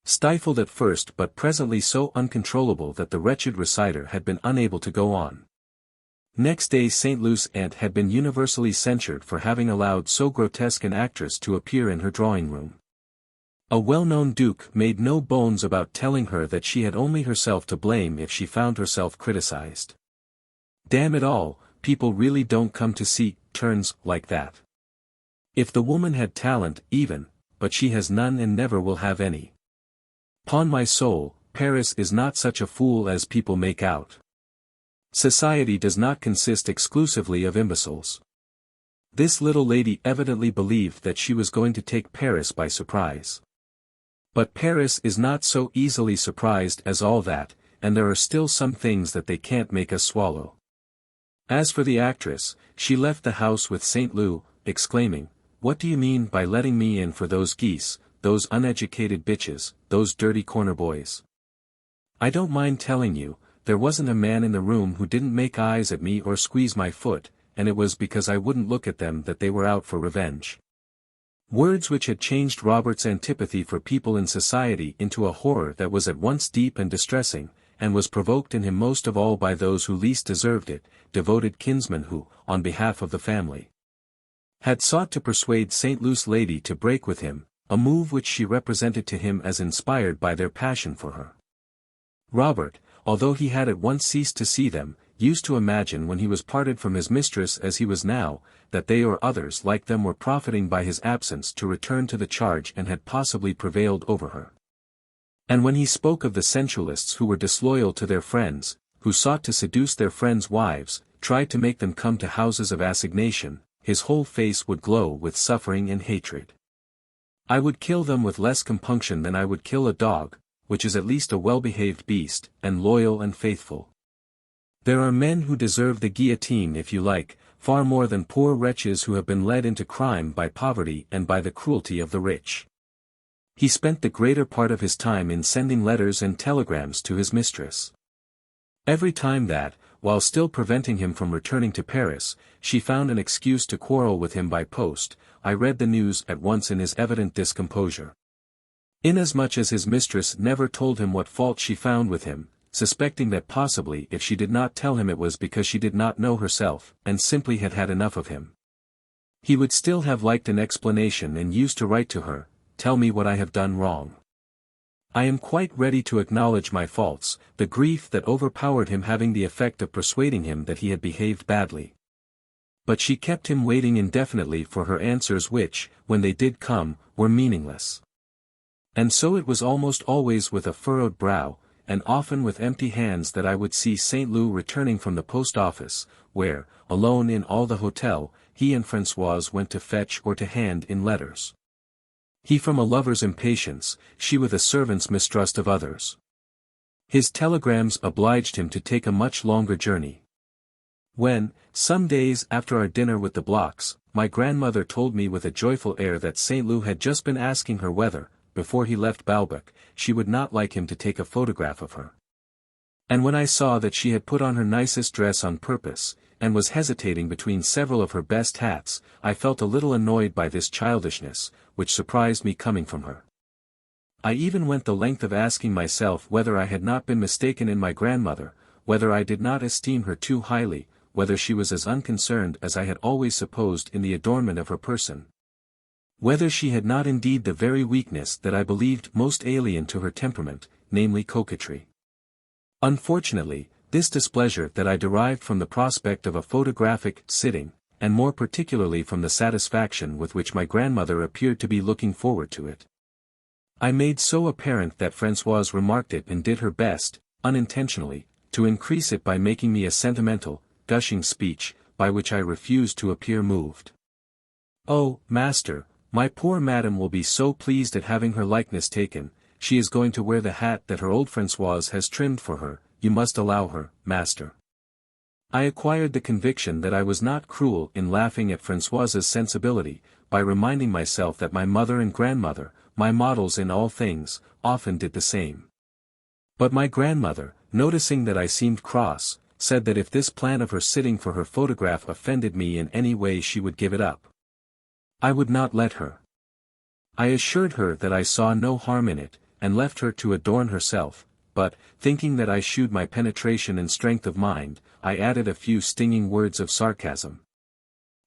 Stifled at first but presently so uncontrollable that the wretched reciter had been unable to go on. Next day St. Loup's aunt had been universally censured for having allowed so grotesque an actress to appear in her drawing-room. A well-known duke made no bones about telling her that she had only herself to blame if she found herself criticized. Damn it all, people really don't come to see turns like that. If the woman had talent, even, but she has none and never will have any. 'Pon my soul, Paris is not such a fool as people make out. Society does not consist exclusively of imbeciles. This little lady evidently believed that she was going to take Paris by surprise. But Paris is not so easily surprised as all that, and there are still some things that they can't make us swallow. As for the actress, she left the house with St. Loup, exclaiming, "What do you mean by letting me in for those geese, those uneducated bitches, those dirty corner boys? I don't mind telling you, there wasn't a man in the room who didn't make eyes at me or squeeze my foot, and it was because I wouldn't look at them that they were out for revenge." Words which had changed Robert's antipathy for people in society into a horror that was at once deep and distressing, and was provoked in him most of all by those who least deserved it, devoted kinsmen who, on behalf of the family, had sought to persuade St. Loup's lady to break with him, a move which she represented to him as inspired by their passion for her. Robert, although he had at once ceased to see them, used to imagine when he was parted from his mistress as he was now, that they or others like them were profiting by his absence to return to the charge and had possibly prevailed over her. And when he spoke of the sensualists who were disloyal to their friends, who sought to seduce their friends' wives, tried to make them come to houses of assignation, his whole face would glow with suffering and hatred. "I would kill them with less compunction than I would kill a dog, which is at least a well-behaved beast, and loyal and faithful. There are men who deserve the guillotine if you like, far more than poor wretches who have been led into crime by poverty and by the cruelty of the rich." He spent the greater part of his time in sending letters and telegrams to his mistress. Every time that, while still preventing him from returning to Paris, she found an excuse to quarrel with him by post, I read the news at once in his evident discomposure. Inasmuch as his mistress never told him what fault she found with him, suspecting that possibly if she did not tell him it was because she did not know herself, and simply had had enough of him. He would still have liked an explanation and used to write to her, "Tell me what I have done wrong. I am quite ready to acknowledge my faults," the grief that overpowered him having the effect of persuading him that he had behaved badly. But she kept him waiting indefinitely for her answers which, when they did come, were meaningless. And so it was almost always with a furrowed brow, and often with empty hands that I would see St. Loup returning from the post office, where, alone in all the hotel, he and Françoise went to fetch or to hand in letters. He from a lover's impatience, she with a servant's mistrust of others. His telegrams obliged him to take a much longer journey. When, some days after our dinner with the Blocks, my grandmother told me with a joyful air that St. Loup had just been asking her whether, before he left Balbec, she would not like him to take a photograph of her. And when I saw that she had put on her nicest dress on purpose, and was hesitating between several of her best hats, I felt a little annoyed by this childishness, which surprised me coming from her. I even went the length of asking myself whether I had not been mistaken in my grandmother, whether I did not esteem her too highly, whether she was as unconcerned as I had always supposed in the adornment of her person. Whether she had not indeed the very weakness that I believed most alien to her temperament, namely coquetry. Unfortunately, this displeasure that I derived from the prospect of a photographic sitting, and more particularly from the satisfaction with which my grandmother appeared to be looking forward to it. I made so apparent that Françoise remarked it and did her best, unintentionally, to increase it by making me a sentimental, gushing speech, by which I refused to appear moved. "Oh, master, my poor madam will be so pleased at having her likeness taken, she is going to wear the hat that her old Françoise has trimmed for her, you must allow her, master." I acquired the conviction that I was not cruel in laughing at Françoise's sensibility, by reminding myself that my mother and grandmother, my models in all things, often did the same. But my grandmother, noticing that I seemed cross, said that if this plan of her sitting for her photograph offended me in any way she would give it up. I would not let her. I assured her that I saw no harm in it, and left her to adorn herself, but, thinking that I shewed my penetration and strength of mind, I added a few stinging words of sarcasm,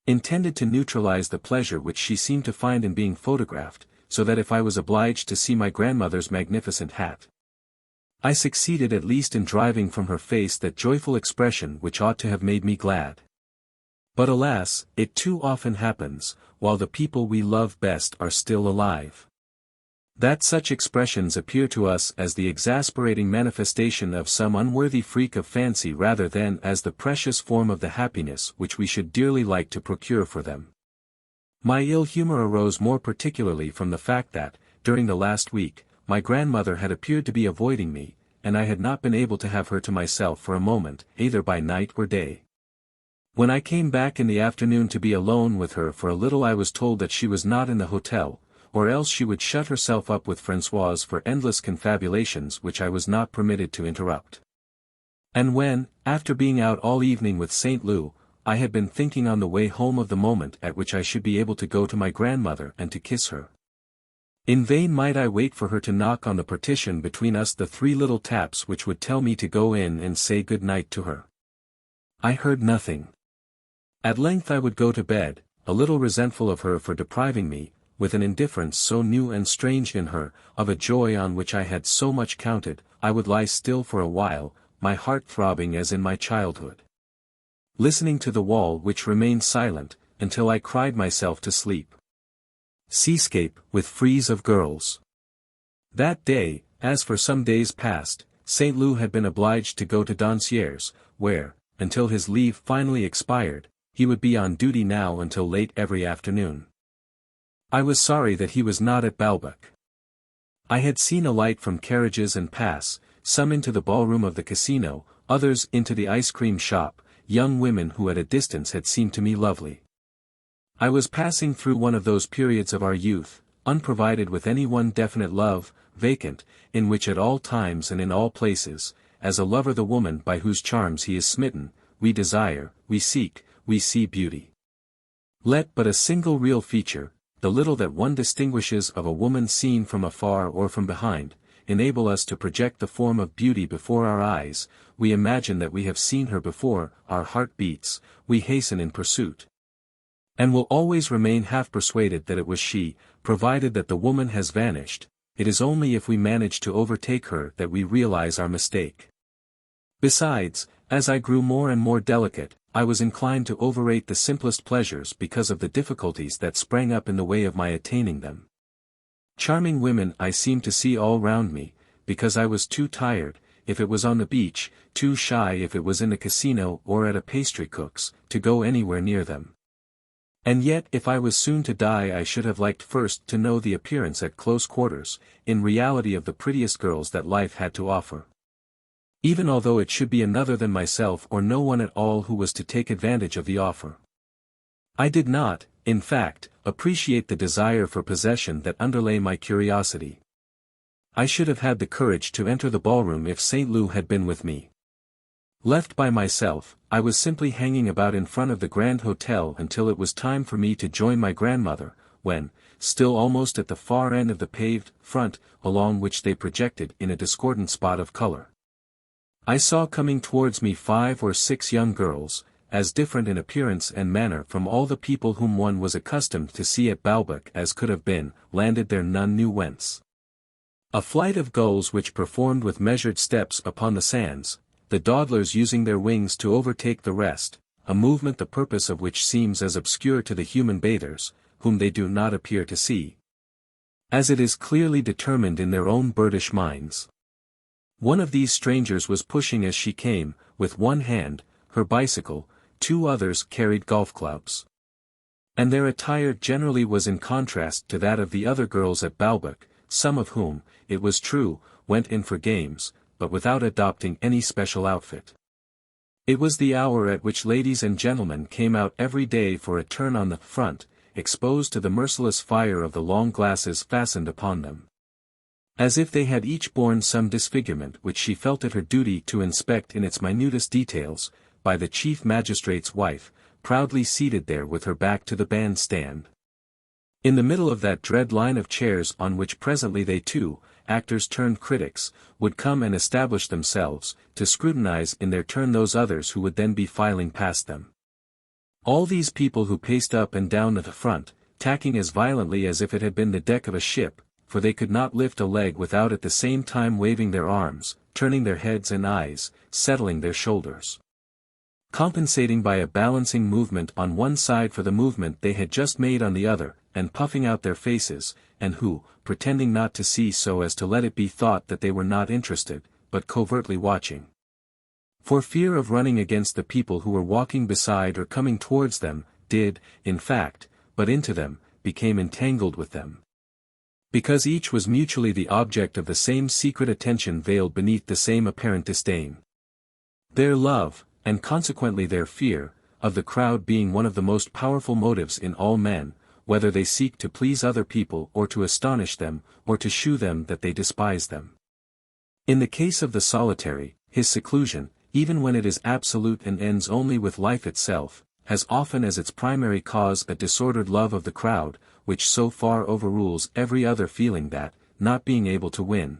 intended to neutralize the pleasure which she seemed to find in being photographed, so that if I was obliged to see my grandmother's magnificent hat, I succeeded at least in driving from her face that joyful expression which ought to have made me glad. But alas, it too often happens, while the people we love best are still alive, that such expressions appear to us as the exasperating manifestation of some unworthy freak of fancy rather than as the precious form of the happiness which we should dearly like to procure for them. My ill humor arose more particularly from the fact that, during the last week, my grandmother had appeared to be avoiding me, and I had not been able to have her to myself for a moment, either by night or day. When I came back in the afternoon to be alone with her for a little I was told that she was not in the hotel, or else she would shut herself up with Françoise for endless confabulations which I was not permitted to interrupt. And when, after being out all evening with St. Loup, I had been thinking on the way home of the moment at which I should be able to go to my grandmother and to kiss her. In vain might I wait for her to knock on the partition between us the 3 little taps which would tell me to go in and say good night to her. I heard nothing. At length I would go to bed, a little resentful of her for depriving me, with an indifference so new and strange in her, of a joy on which I had so much counted. I would lie still for a while, my heart throbbing as in my childhood, listening to the wall which remained silent, until I cried myself to sleep. Seascape, with frieze of girls. That day, as for some days past, St. Loup had been obliged to go to Doncier's, where, until his leave finally expired, he would be on duty now until late every afternoon. I was sorry that he was not at Balbec. I had seen alight from carriages and pass, some into the ballroom of the casino, others into the ice cream shop, young women who at a distance had seemed to me lovely. I was passing through one of those periods of our youth, unprovided with any one definite love, vacant, in which at all times and in all places, as a lover the woman by whose charms he is smitten, we desire, we seek, we see beauty. Let but a single real feature, the little that one distinguishes of a woman seen from afar or from behind, enable us to project the form of beauty before our eyes, we imagine that we have seen her before, our heart beats, we hasten in pursuit, and will always remain half persuaded that it was she, provided that the woman has vanished. It is only if we manage to overtake her that we realize our mistake. Besides, as I grew more and more delicate, I was inclined to overrate the simplest pleasures because of the difficulties that sprang up in the way of my attaining them. Charming women I seemed to see all round me, because I was too tired, if it was on the beach, too shy if it was in a casino or at a pastry cook's, to go anywhere near them. And yet if I was soon to die I should have liked first to know the appearance at close quarters, in reality of the prettiest girls that life had to offer. Even although it should be another than myself or no one at all who was to take advantage of the offer. I did not, in fact, appreciate the desire for possession that underlay my curiosity. I should have had the courage to enter the ballroom if St. Loup had been with me. Left by myself, I was simply hanging about in front of the Grand Hotel until it was time for me to join my grandmother, when, still almost at the far end of the paved front, along which they projected in a discordant spot of color. I saw coming towards me 5 or 6 young girls, as different in appearance and manner from all the people whom one was accustomed to see at Balbec as could have been, landed there none knew whence. A flight of gulls which performed with measured steps upon the sands, the dawdlers using their wings to overtake the rest, a movement the purpose of which seems as obscure to the human bathers, whom they do not appear to see, as it is clearly determined in their own birdish minds. One of these strangers was pushing as she came, with one hand, her bicycle, 2 others carried golf clubs. And their attire generally was in contrast to that of the other girls at Balbec, some of whom, it was true, went in for games, but without adopting any special outfit. It was the hour at which ladies and gentlemen came out every day for a turn on the front, exposed to the merciless fire of the long glasses fastened upon them. As if they had each borne some disfigurement which she felt it her duty to inspect in its minutest details, by the chief magistrate's wife, proudly seated there with her back to the band-stand. In the middle of that dread line of chairs on which presently they too, actors turned critics, would come and establish themselves, to scrutinize in their turn those others who would then be filing past them. All these people who paced up and down at the front, tacking as violently as if it had been the deck of a ship, for they could not lift a leg without at the same time waving their arms, turning their heads and eyes, settling their shoulders, compensating by a balancing movement on one side for the movement they had just made on the other, and puffing out their faces, and who, pretending not to see so as to let it be thought that they were not interested, but covertly watching, for fear of running against the people who were walking beside or coming towards them, did, in fact, but into them, became entangled with them. Because each was mutually the object of the same secret attention veiled beneath the same apparent disdain. Their love, and consequently their fear, of the crowd being one of the most powerful motives in all men, whether they seek to please other people or to astonish them, or to shew them that they despise them. In the case of the solitary, his seclusion, even when it is absolute and ends only with life itself, has often as its primary cause a disordered love of the crowd, which so far overrules every other feeling that, not being able to win,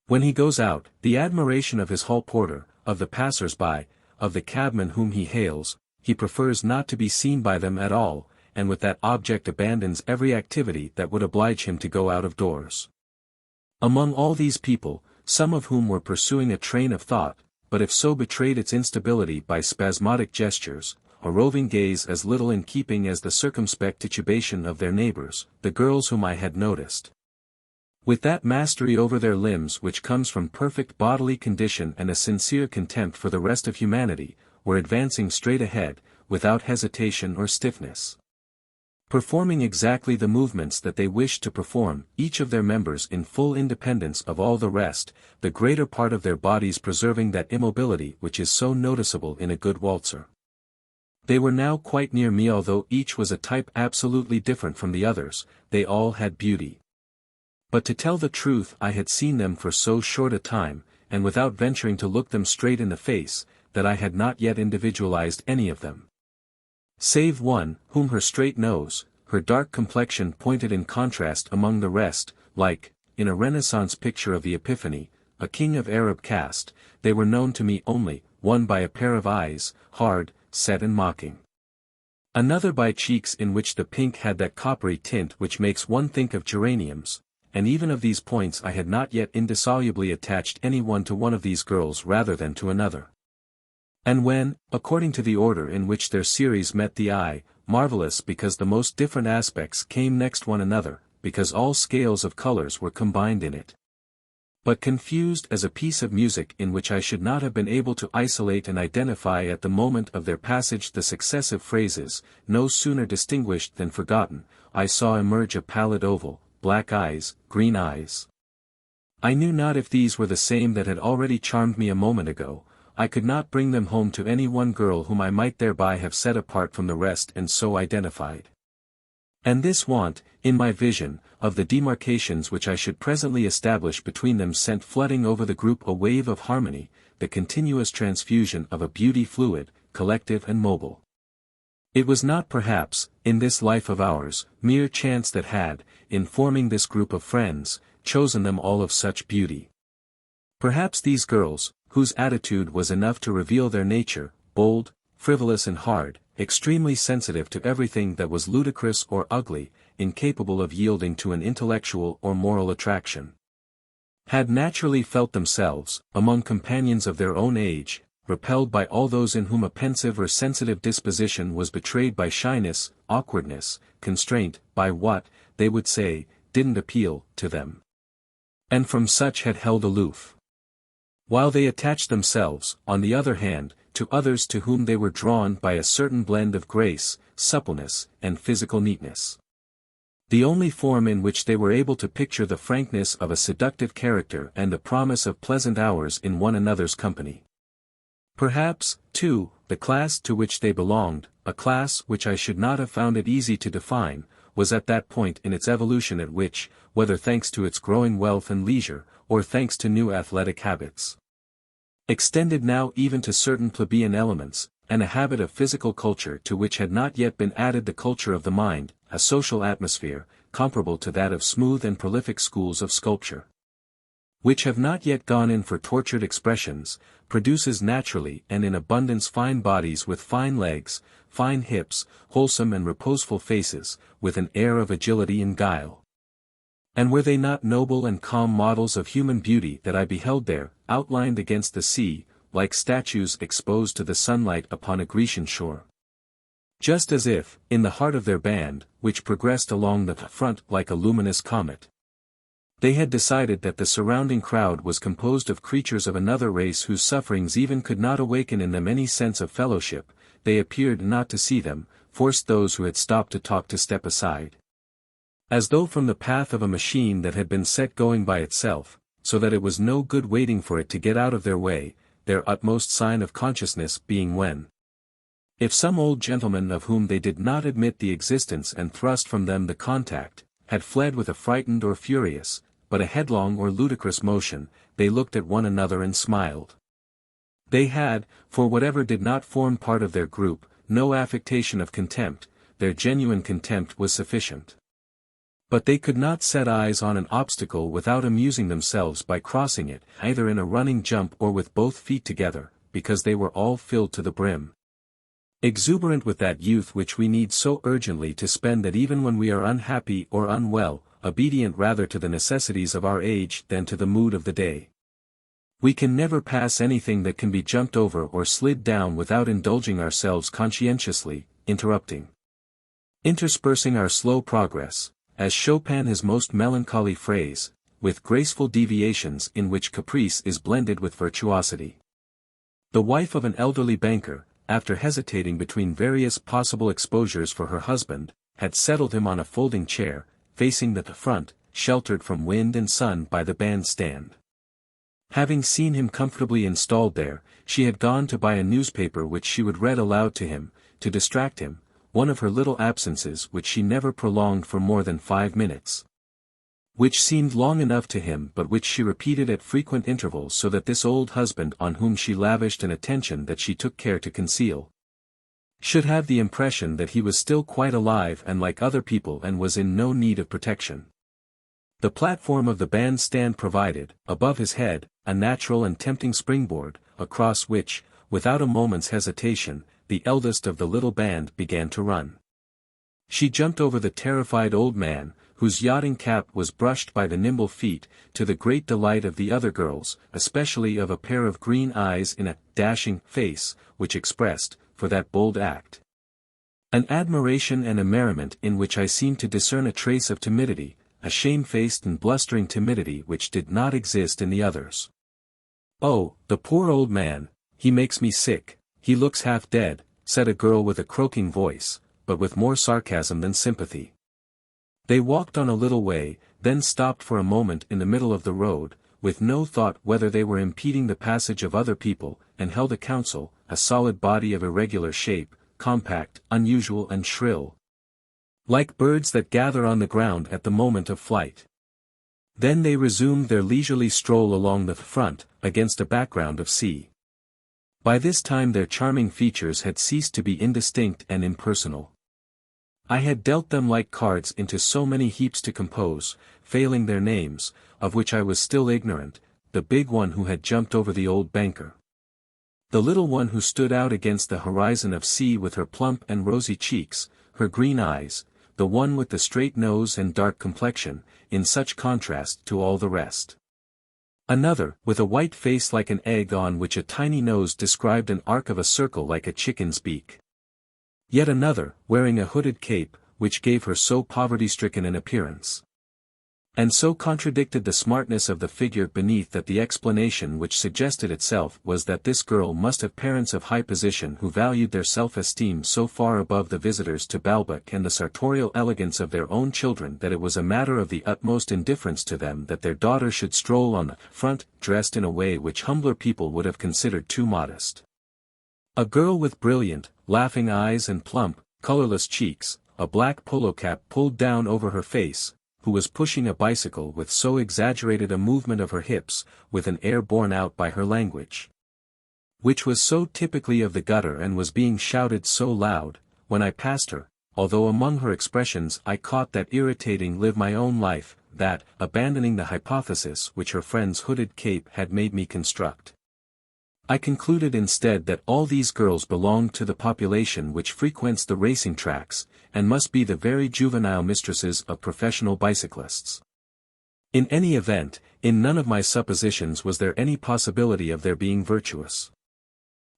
when he goes out, the admiration of his hall porter, of the passers-by, of the cabman whom he hails, he prefers not to be seen by them at all, and with that object abandons every activity that would oblige him to go out of doors. Among all these people, some of whom were pursuing a train of thought, but if so betrayed its instability by spasmodic gestures, a roving gaze as little in keeping as the circumspect titubation of their neighbors, the girls whom I had noticed, with that mastery over their limbs which comes from perfect bodily condition and a sincere contempt for the rest of humanity, were advancing straight ahead, without hesitation or stiffness, performing exactly the movements that they wished to perform, each of their members in full independence of all the rest, the greater part of their bodies preserving that immobility which is so noticeable in a good waltzer. They were now quite near me. Although each was a type absolutely different from the others, they all had beauty. But to tell the truth, I had seen them for so short a time, and without venturing to look them straight in the face, that I had not yet individualized any of them, save one, whom her straight nose, her dark complexion pointed in contrast among the rest, like, in a Renaissance picture of the Epiphany, a king of Arab caste. They were known to me only, one by a pair of eyes, hard, set and mocking. Another by cheeks in which the pink had that coppery tint which makes one think of geraniums, and even of these points I had not yet indissolubly attached any one to one of these girls rather than to another. And when, according to the order in which their series met the eye, marvelous because the most different aspects came next one another, because all scales of colors were combined in it, but confused as a piece of music in which I should not have been able to isolate and identify at the moment of their passage the successive phrases, no sooner distinguished than forgotten, I saw emerge a pallid oval, black eyes, green eyes. I knew not if these were the same that had already charmed me a moment ago. I could not bring them home to any one girl whom I might thereby have set apart from the rest and so identified. And this want, in my vision, of the demarcations which I should presently establish between them sent flooding over the group a wave of harmony, the continuous transfusion of a beauty fluid, collective and mobile. It was not perhaps, in this life of ours, mere chance that had, in forming this group of friends, chosen them all of such beauty. Perhaps these girls, whose attitude was enough to reveal their nature, bold, frivolous and hard, extremely sensitive to everything that was ludicrous or ugly, incapable of yielding to an intellectual or moral attraction, had naturally felt themselves, among companions of their own age, repelled by all those in whom a pensive or sensitive disposition was betrayed by shyness, awkwardness, constraint, by what, they would say, didn't appeal to them, and from such had held aloof. While they attached themselves, on the other hand, to others to whom they were drawn by a certain blend of grace, suppleness, and physical neatness. The only form in which they were able to picture the frankness of a seductive character and the promise of pleasant hours in one another's company. Perhaps, too, the class to which they belonged, a class which I should not have found it easy to define, was at that point in its evolution at which, whether thanks to its growing wealth and leisure, or thanks to new athletic habits, extended now even to certain plebeian elements, and a habit of physical culture to which had not yet been added the culture of the mind, a social atmosphere, comparable to that of smooth and prolific schools of sculpture, which have not yet gone in for tortured expressions, produces naturally and in abundance fine bodies with fine legs, fine hips, wholesome and reposeful faces, with an air of agility and guile. And were they not noble and calm models of human beauty that I beheld there, outlined against the sea, like statues exposed to the sunlight upon a Grecian shore? Just as if, in the heart of their band, which progressed along the front like a luminous comet, they had decided that the surrounding crowd was composed of creatures of another race whose sufferings even could not awaken in them any sense of fellowship, they appeared not to see them, forced those who had stopped to talk to step aside, as though from the path of a machine that had been set going by itself, so that it was no good waiting for it to get out of their way, their utmost sign of consciousness being when, if some old gentleman of whom they did not admit the existence and thrust from them the contact, had fled with a frightened or furious, but a headlong or ludicrous motion, they looked at one another and smiled. They had, for whatever did not form part of their group, no affectation of contempt, their genuine contempt was sufficient. But they could not set eyes on an obstacle without amusing themselves by crossing it, either in a running jump or with both feet together, because they were all filled to the brim, exuberant with that youth which we need so urgently to spend that even when we are unhappy or unwell, obedient rather to the necessities of our age than to the mood of the day. We can never pass anything that can be jumped over or slid down without indulging ourselves conscientiously, interspersing our slow progress, as Chopin his most melancholy phrase, with graceful deviations in which caprice is blended with virtuosity. The wife of an elderly banker, after hesitating between various possible exposures for her husband, had settled him on a folding chair, facing the front, sheltered from wind and sun by the bandstand. Having seen him comfortably installed there, she had gone to buy a newspaper which she would read aloud to him, to distract him, one of her little absences which she never prolonged for more than 5 minutes. Which seemed long enough to him but which she repeated at frequent intervals so that this old husband on whom she lavished an attention that she took care to conceal, should have the impression that he was still quite alive and like other people and was in no need of protection. The platform of the bandstand provided, above his head, a natural and tempting springboard, across which, without a moment's hesitation, the eldest of the little band began to run. She jumped over the terrified old man, whose yachting cap was brushed by the nimble feet, to the great delight of the other girls, especially of a pair of green eyes in a dashing face, which expressed, for that bold act, an admiration and a merriment in which I seemed to discern a trace of timidity, a shamefaced and blustering timidity which did not exist in the others. "Oh, the poor old man, he makes me sick, he looks half dead," said a girl with a croaking voice, but with more sarcasm than sympathy. They walked on a little way, then stopped for a moment in the middle of the road, with no thought whether they were impeding the passage of other people, and held a council, a solid body of irregular shape, compact, unusual and shrill, like birds that gather on the ground at the moment of flight. Then they resumed their leisurely stroll along the front, against a background of sea. By this time their charming features had ceased to be indistinct and impersonal. I had dealt them like cards into so many heaps to compose, failing their names, of which I was still ignorant, the big one who had jumped over the old banker. The little one who stood out against the horizon of sea with her plump and rosy cheeks, her green eyes, the one with the straight nose and dark complexion, in such contrast to all the rest. Another, with a white face like an egg on which a tiny nose described an arc of a circle like a chicken's beak. Yet another, wearing a hooded cape, which gave her so poverty-stricken an appearance. And so contradicted the smartness of the figure beneath that the explanation which suggested itself was that this girl must have parents of high position who valued their self-esteem so far above the visitors to Balbec and the sartorial elegance of their own children that it was a matter of the utmost indifference to them that their daughter should stroll on the front, dressed in a way which humbler people would have considered too modest. A girl with brilliant, laughing eyes and plump, colorless cheeks, a black polo cap pulled down over her face, who was pushing a bicycle with so exaggerated a movement of her hips, with an air borne out by her language, which was so typically of the gutter and was being shouted so loud, when I passed her, although among her expressions I caught that irritating live my own life, that, abandoning the hypothesis which her friend's hooded cape had made me construct, I concluded instead that all these girls belonged to the population which frequents the racing tracks, and must be the very juvenile mistresses of professional bicyclists. In any event, in none of my suppositions was there any possibility of their being virtuous.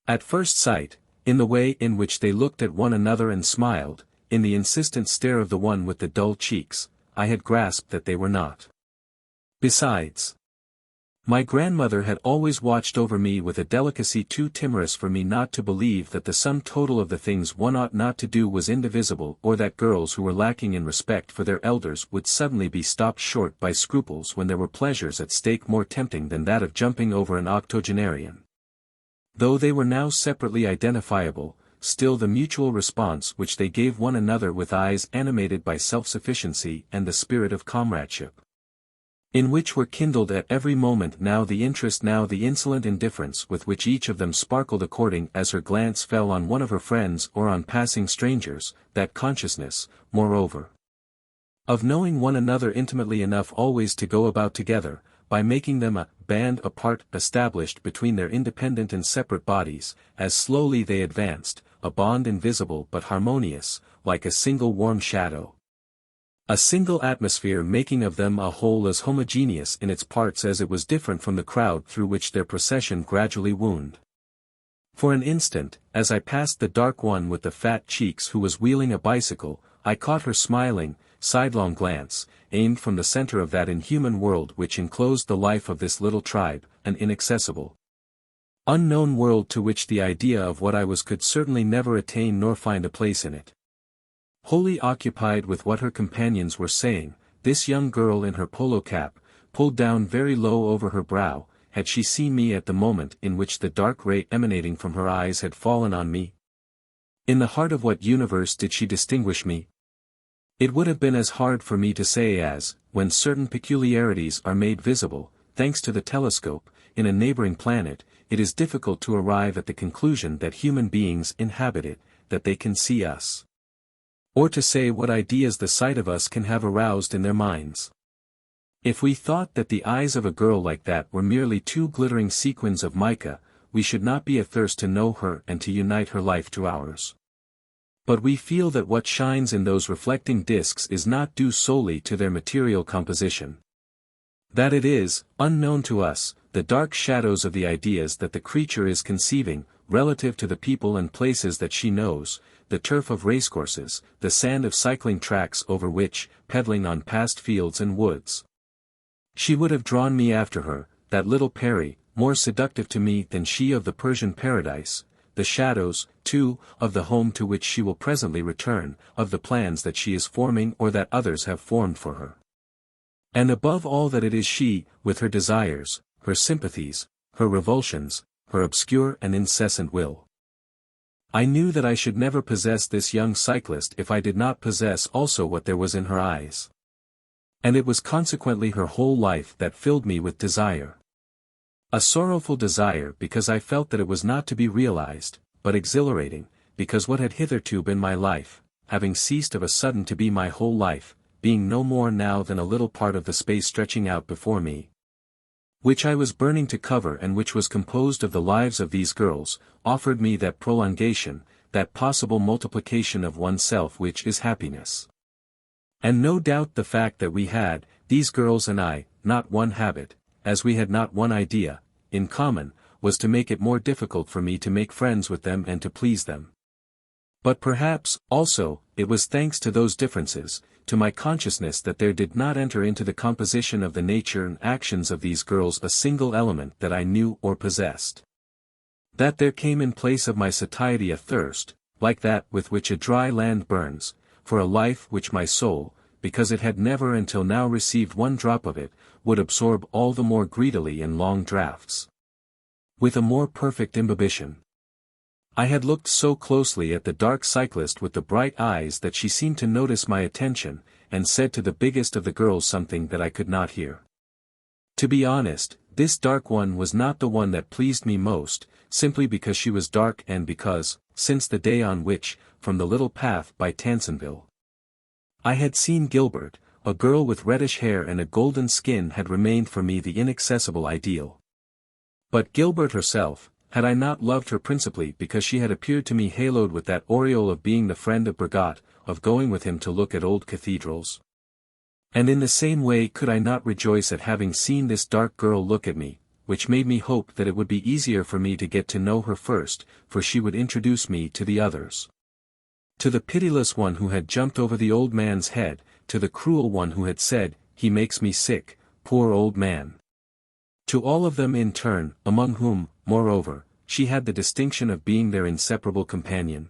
At first sight, in the way in which they looked at one another and smiled, in the insistent stare of the one with the dull cheeks, I had grasped that they were not. Besides, my grandmother had always watched over me with a delicacy too timorous for me not to believe that the sum total of the things one ought not to do was indivisible, or that girls who were lacking in respect for their elders would suddenly be stopped short by scruples when there were pleasures at stake more tempting than that of jumping over an octogenarian. Though they were now separately identifiable, still the mutual response which they gave one another with eyes animated by self-sufficiency and the spirit of comradeship, in which were kindled at every moment now the interest now the insolent indifference with which each of them sparkled according as her glance fell on one of her friends or on passing strangers, that consciousness, moreover, of knowing one another intimately enough always to go about together, by making them a band apart established between their independent and separate bodies, as slowly they advanced, a bond invisible but harmonious, like a single warm shadow. A single atmosphere making of them a whole as homogeneous in its parts as it was different from the crowd through which their procession gradually wound. For an instant, as I passed the dark one with the fat cheeks who was wheeling a bicycle, I caught her smiling, sidelong glance, aimed from the center of that inhuman world which enclosed the life of this little tribe, an inaccessible, unknown world to which the idea of what I was could certainly never attain nor find a place in it. Wholly occupied with what her companions were saying, this young girl in her polo cap, pulled down very low over her brow, had she seen me at the moment in which the dark ray emanating from her eyes had fallen on me? In the heart of what universe did she distinguish me? It would have been as hard for me to say as, when certain peculiarities are made visible, thanks to the telescope, in a neighboring planet, it is difficult to arrive at the conclusion that human beings inhabit it, that they can see us, or to say what ideas the sight of us can have aroused in their minds. If we thought that the eyes of a girl like that were merely two glittering sequins of mica, we should not be athirst to know her and to unite her life to ours. But we feel that what shines in those reflecting discs is not due solely to their material composition. That it is, unknown to us, the dark shadows of the ideas that the creature is conceiving, relative to the people and places that she knows, the turf of racecourses, the sand of cycling tracks over which, peddling on past fields and woods, she would have drawn me after her, that little Peri, more seductive to me than she of the Persian paradise, the shadows, too, of the home to which she will presently return, of the plans that she is forming or that others have formed for her. And above all that it is she, with her desires, her sympathies, her revulsions, her obscure and incessant will. I knew that I should never possess this young cyclist if I did not possess also what there was in her eyes. And it was consequently her whole life that filled me with desire. A sorrowful desire because I felt that it was not to be realized, but exhilarating, because what had hitherto been my life, having ceased of a sudden to be my whole life, being no more now than a little part of the space stretching out before me, which I was burning to cover and which was composed of the lives of these girls, offered me that prolongation, that possible multiplication of oneself which is happiness. And no doubt the fact that we had, these girls and I, not one habit, as we had not one idea, in common, was to make it more difficult for me to make friends with them and to please them. But perhaps, also, it was thanks to those differences, to my consciousness that there did not enter into the composition of the nature and actions of these girls a single element that I knew or possessed. That there came in place of my satiety a thirst, like that with which a dry land burns, for a life which my soul, because it had never until now received one drop of it, would absorb all the more greedily in long draughts. With a more perfect imbibition. I had looked so closely at the dark cyclist with the bright eyes that she seemed to notice my attention, and said to the biggest of the girls something that I could not hear. To be honest, this dark one was not the one that pleased me most, simply because she was dark and because, since the day on which, from the little path by Tansonville, I had seen Gilberte, a girl with reddish hair and a golden skin had remained for me the inaccessible ideal. But Gilberte herself, had I not loved her principally because she had appeared to me haloed with that aureole of being the friend of Bregat, of going with him to look at old cathedrals? And in the same way could I not rejoice at having seen this dark girl look at me, which made me hope that it would be easier for me to get to know her first, for she would introduce me to the others. To the pitiless one who had jumped over the old man's head, to the cruel one who had said, "He makes me sick, poor old man." To all of them in turn, among whom, moreover, she had the distinction of being their inseparable companion.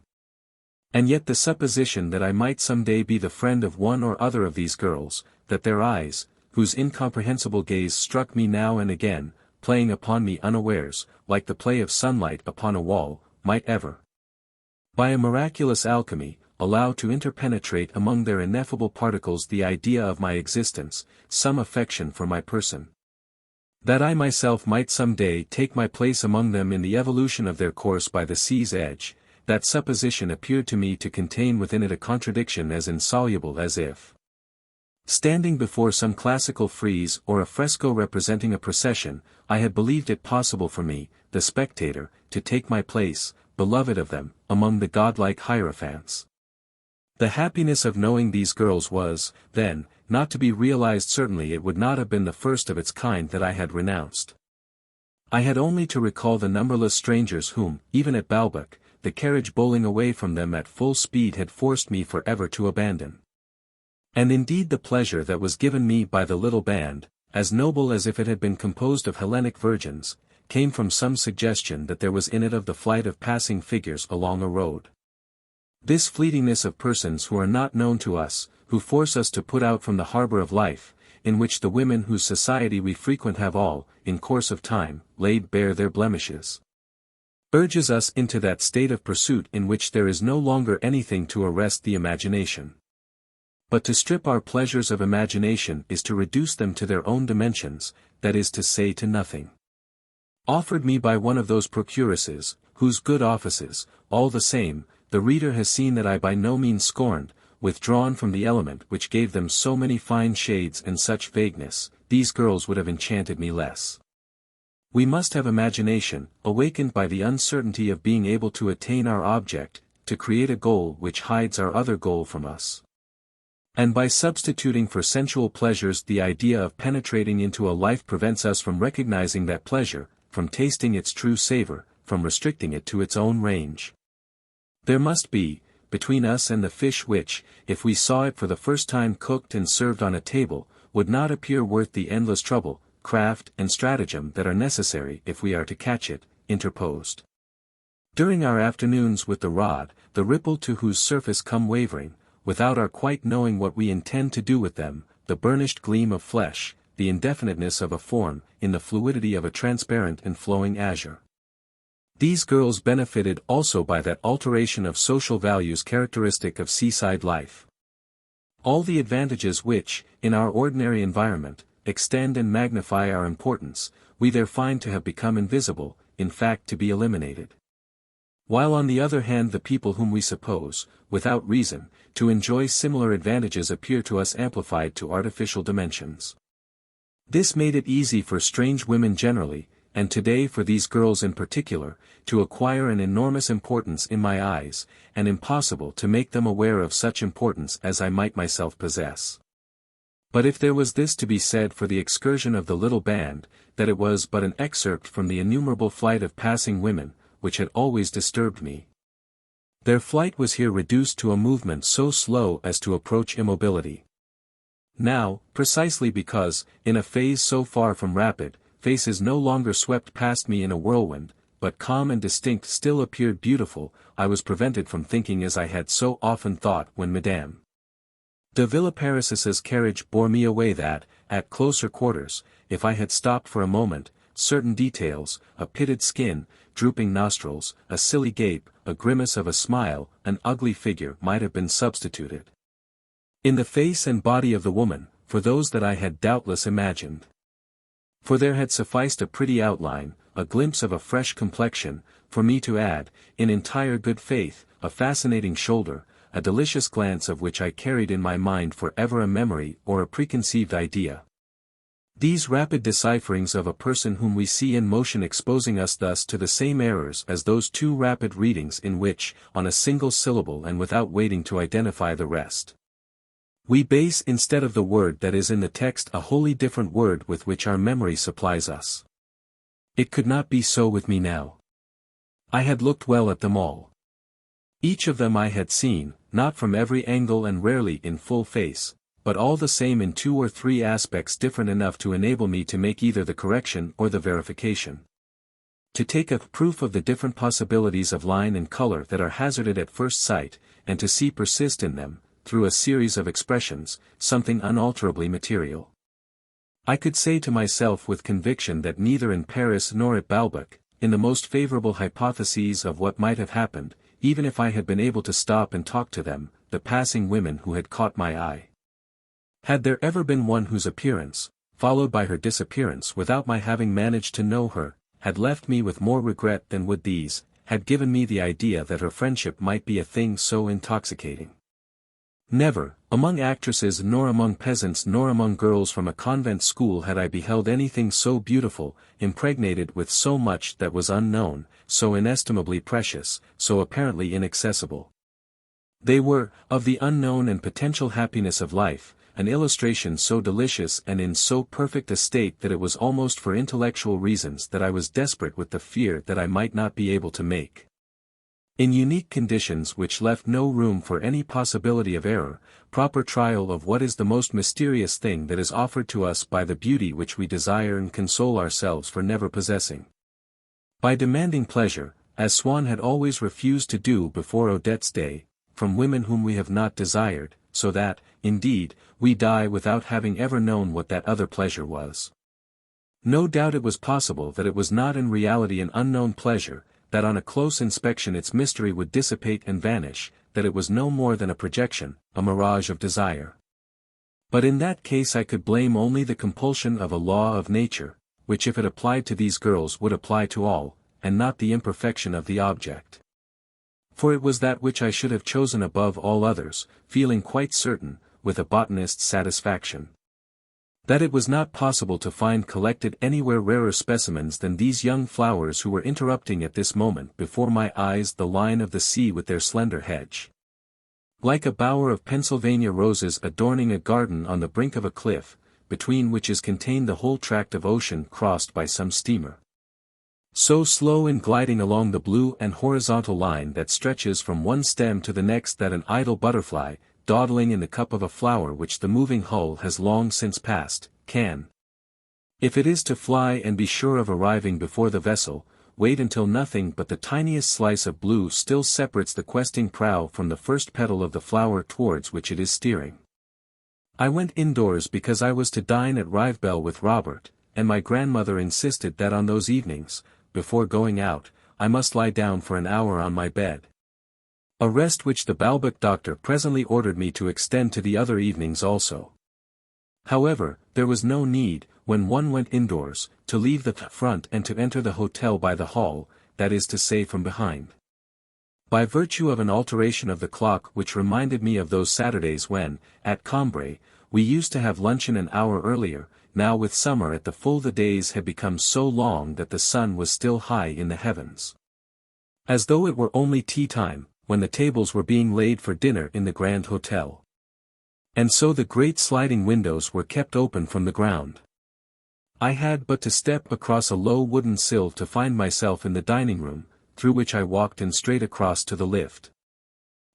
And yet the supposition that I might some day be the friend of one or other of these girls, that their eyes, whose incomprehensible gaze struck me now and again, playing upon me unawares, like the play of sunlight upon a wall, might ever, by a miraculous alchemy, allow to interpenetrate among their ineffable particles the idea of my existence, some affection for my person. That I myself might some day take my place among them in the evolution of their course by the sea's edge, that supposition appeared to me to contain within it a contradiction as insoluble as if, standing before some classical frieze or a fresco representing a procession, I had believed it possible for me, the spectator, to take my place, beloved of them, among the godlike hierophants. The happiness of knowing these girls was, then, not to be realized. Certainly it would not have been the first of its kind that I had renounced. I had only to recall the numberless strangers whom, even at Balbec, the carriage bowling away from them at full speed had forced me for ever to abandon. And indeed the pleasure that was given me by the little band, as noble as if it had been composed of Hellenic virgins, came from some suggestion that there was in it of the flight of passing figures along a road. This fleetingness of persons who are not known to us, who force us to put out from the harbor of life, in which the women whose society we frequent have all, in course of time, laid bare their blemishes, urges us into that state of pursuit in which there is no longer anything to arrest the imagination. But to strip our pleasures of imagination is to reduce them to their own dimensions, that is to say to nothing. Offered me by one of those procuresses, whose good offices, all the same, the reader has seen that I by no means scorned, withdrawn from the element which gave them so many fine shades and such vagueness, these girls would have enchanted me less. We must have imagination, awakened by the uncertainty of being able to attain our object, to create a goal which hides our other goal from us. And by substituting for sensual pleasures the idea of penetrating into a life prevents us from recognizing that pleasure, from tasting its true savor, from restricting it to its own range. There must be, between us and the fish which, if we saw it for the first time cooked and served on a table, would not appear worth the endless trouble, craft and stratagem that are necessary if we are to catch it, interposed. During our afternoons with the rod, the ripple to whose surface come wavering, without our quite knowing what we intend to do with them, the burnished gleam of flesh, the indefiniteness of a form, in the fluidity of a transparent and flowing azure. These girls benefited also by that alteration of social values characteristic of seaside life. All the advantages which, in our ordinary environment, extend and magnify our importance, we there find to have become invisible, in fact to be eliminated. While on the other hand the people whom we suppose, without reason, to enjoy similar advantages appear to us amplified to artificial dimensions. This made it easy for strange women generally, and today for these girls in particular, to acquire an enormous importance in my eyes, and impossible to make them aware of such importance as I might myself possess. But if there was this to be said for the excursion of the little band, that it was but an excerpt from the innumerable flight of passing women, which had always disturbed me. Their flight was here reduced to a movement so slow as to approach immobility. Now, precisely because, in a phase so far from rapid, faces no longer swept past me in a whirlwind, but calm and distinct still appeared beautiful, I was prevented from thinking as I had so often thought when Madame de Villeparis's carriage bore me away that, at closer quarters, if I had stopped for a moment, certain details, a pitted skin, drooping nostrils, a silly gape, a grimace of a smile, an ugly figure might have been substituted in the face and body of the woman, for those that I had doubtless imagined. For there had sufficed a pretty outline, a glimpse of a fresh complexion, for me to add, in entire good faith, a fascinating shoulder, a delicious glance of which I carried in my mind for ever a memory or a preconceived idea. These rapid decipherings of a person whom we see in motion exposing us thus to the same errors as those two rapid readings in which, on a single syllable and without waiting to identify the rest, we base instead of the word that is in the text a wholly different word with which our memory supplies us. It could not be so with me now. I had looked well at them all. Each of them I had seen, not from every angle and rarely in full face, but all the same in two or three aspects different enough to enable me to make either the correction or the verification. To take a proof of the different possibilities of line and color that are hazarded at first sight, and to see persist in them, through a series of expressions, something unalterably material. I could say to myself with conviction that neither in Paris nor at Balbec, in the most favorable hypotheses of what might have happened, even if I had been able to stop and talk to them, the passing women who had caught my eye. Had there ever been one whose appearance, followed by her disappearance without my having managed to know her, had left me with more regret than would these, had given me the idea that her friendship might be a thing so intoxicating. Never, among actresses nor among peasants nor among girls from a convent school had I beheld anything so beautiful, impregnated with so much that was unknown, so inestimably precious, so apparently inaccessible. They were, of the unknown and potential happiness of life, an illustration so delicious and in so perfect a state that it was almost for intellectual reasons that I was desperate with the fear that I might not be able to make. In unique conditions which left no room for any possibility of error, proper trial of what is the most mysterious thing that is offered to us by the beauty which we desire and console ourselves for never possessing. By demanding pleasure, as Swann had always refused to do before Odette's day, from women whom we have not desired, so that, indeed, we die without having ever known what that other pleasure was. No doubt it was possible that it was not in reality an unknown pleasure, that on a close inspection its mystery would dissipate and vanish, that it was no more than a projection, a mirage of desire. But in that case I could blame only the compulsion of a law of nature, which if it applied to these girls would apply to all, and not the imperfection of the object. For it was that which I should have chosen above all others, feeling quite certain, with a botanist's satisfaction, that it was not possible to find collected anywhere rarer specimens than these young flowers who were interrupting at this moment before my eyes the line of the sea with their slender hedge. Like a bower of Pennsylvania roses adorning a garden on the brink of a cliff, between which is contained the whole tract of ocean crossed by some steamer, so slow in gliding along the blue and horizontal line that stretches from one stem to the next that an idle butterfly, dawdling in the cup of a flower which the moving hull has long since passed, can, if it is to fly and be sure of arriving before the vessel, wait until nothing but the tiniest slice of blue still separates the questing prow from the first petal of the flower towards which it is steering. I went indoors because I was to dine at Rivebelle with Robert, and my grandmother insisted that on those evenings, before going out, I must lie down for an hour on my bed. A rest which the Balbec doctor presently ordered me to extend to the other evenings also. However, there was no need, when one went indoors, to leave the front and to enter the hotel by the hall, that is to say from behind. By virtue of an alteration of the clock which reminded me of those Saturdays when, at Cambrai, we used to have luncheon an hour earlier, now with summer at the full the days had become so long that the sun was still high in the heavens. As though it were only tea time, when the tables were being laid for dinner in the Grand Hotel. And so the great sliding windows were kept open from the ground. I had but to step across a low wooden sill to find myself in the dining room, through which I walked and straight across to the lift.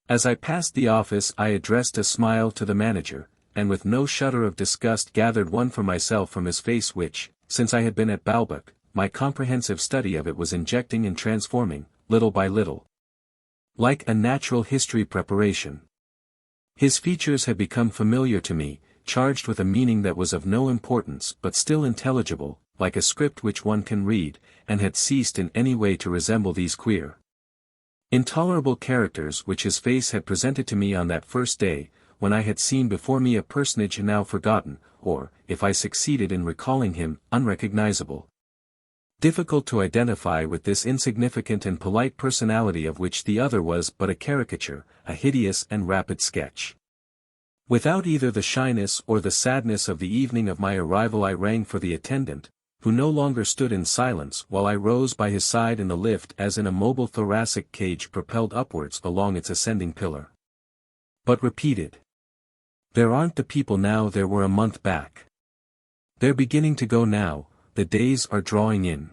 As I passed the office I addressed a smile to the manager, and with no shudder of disgust gathered one for myself from his face which, since I had been at Balbec, my comprehensive study of it was injecting and transforming, little by little. Like a natural history preparation. His features had become familiar to me, charged with a meaning that was of no importance but still intelligible, like a script which one can read, and had ceased in any way to resemble these queer, intolerable characters which his face had presented to me on that first day, when I had seen before me a personage now forgotten, or, if I succeeded in recalling him, unrecognizable. Difficult to identify with this insignificant and polite personality of which the other was but a caricature, a hideous and rapid sketch. Without either the shyness or the sadness of the evening of my arrival I rang for the attendant, who no longer stood in silence while I rose by his side in the lift as in a mobile thoracic cage propelled upwards along its ascending pillar. But repeated. There aren't the people now there were a month back. They're beginning to go now, the days are drawing in.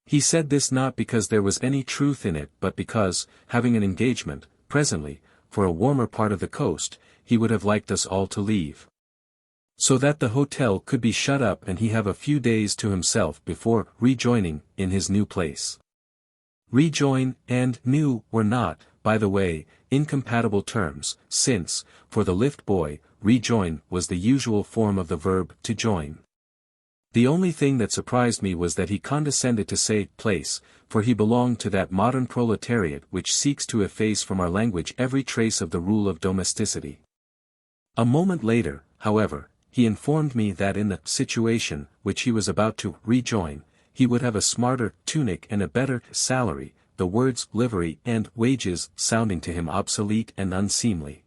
He said this not because there was any truth in it but because, having an engagement, presently, for a warmer part of the coast, he would have liked us all to leave. So that the hotel could be shut up and he have a few days to himself before rejoining in his new place. Rejoin and new were not, by the way, incompatible terms, since, for the lift boy, rejoin was the usual form of the verb to join. The only thing that surprised me was that he condescended to say place, for he belonged to that modern proletariat which seeks to efface from our language every trace of the rule of domesticity. A moment later, however, he informed me that in the situation which he was about to rejoin, he would have a smarter tunic and a better salary, the words livery and wages sounding to him obsolete and unseemly.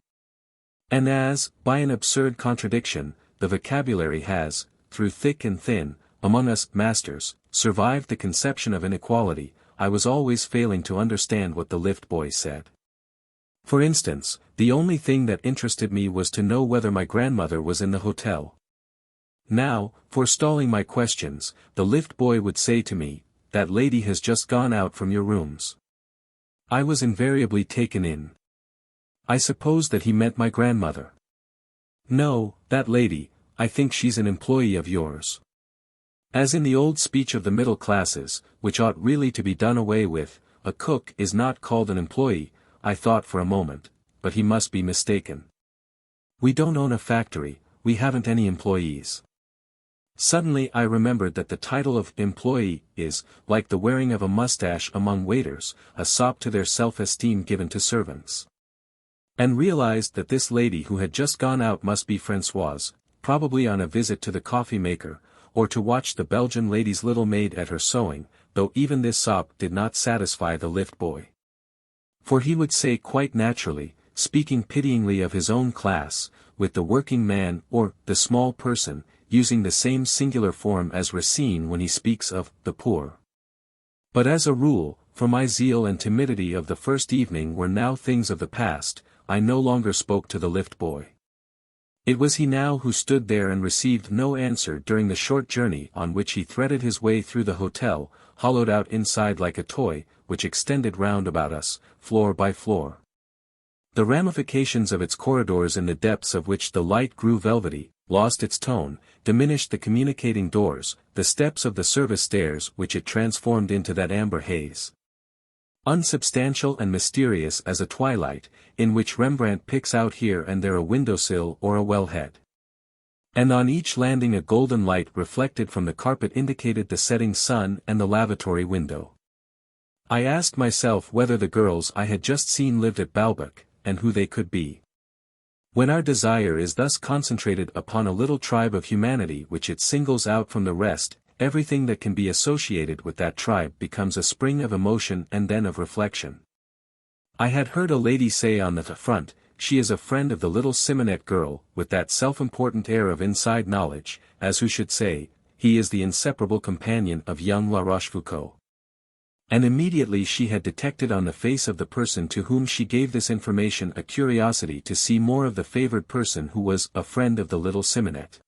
And as, by an absurd contradiction, the vocabulary has, through thick and thin, among us masters, survived the conception of inequality, I was always failing to understand what the lift boy said. For instance, the only thing that interested me was to know whether my grandmother was in the hotel. Now, forestalling my questions, the lift boy would say to me, "That lady has just gone out from your rooms." I was invariably taken in. I suppose that he meant my grandmother. "No, that lady, I think she's an employee of yours." As in the old speech of the middle classes, which ought really to be done away with, a cook is not called an employee, I thought for a moment, but he must be mistaken. We don't own a factory, we haven't any employees. Suddenly I remembered that the title of employee is, like the wearing of a mustache among waiters, a sop to their self-esteem given to servants. And realized that this lady who had just gone out must be Françoise, probably on a visit to the coffee maker, or to watch the Belgian lady's little maid at her sewing, though even this sop did not satisfy the lift boy. For he would say quite naturally, speaking pityingly of his own class, with the working man or the small person, using the same singular form as Racine when he speaks of the poor. But as a rule, for my zeal and timidity of the first evening were now things of the past, I no longer spoke to the lift boy. It was he now who stood there and received no answer during the short journey on which he threaded his way through the hotel, hollowed out inside like a toy, which extended round about us, floor by floor. The ramifications of its corridors in the depths of which the light grew velvety, lost its tone, diminished the communicating doors, the steps of the service stairs which it transformed into that amber haze. Unsubstantial and mysterious as a twilight, in which Rembrandt picks out here and there a windowsill or a wellhead. And on each landing a golden light reflected from the carpet indicated the setting sun and the lavatory window. I asked myself whether the girls I had just seen lived at Balbec, and who they could be. When our desire is thus concentrated upon a little tribe of humanity which it singles out from the rest, everything that can be associated with that tribe becomes a spring of emotion and then of reflection. I had heard a lady say on the front, "She is a friend of the little Simonet girl," with that self-important air of inside knowledge, as who should say, "He is the inseparable companion of young La Rochefoucauld." And immediately she had detected on the face of the person to whom she gave this information a curiosity to see more of the favored person who was a friend of the little Simonet.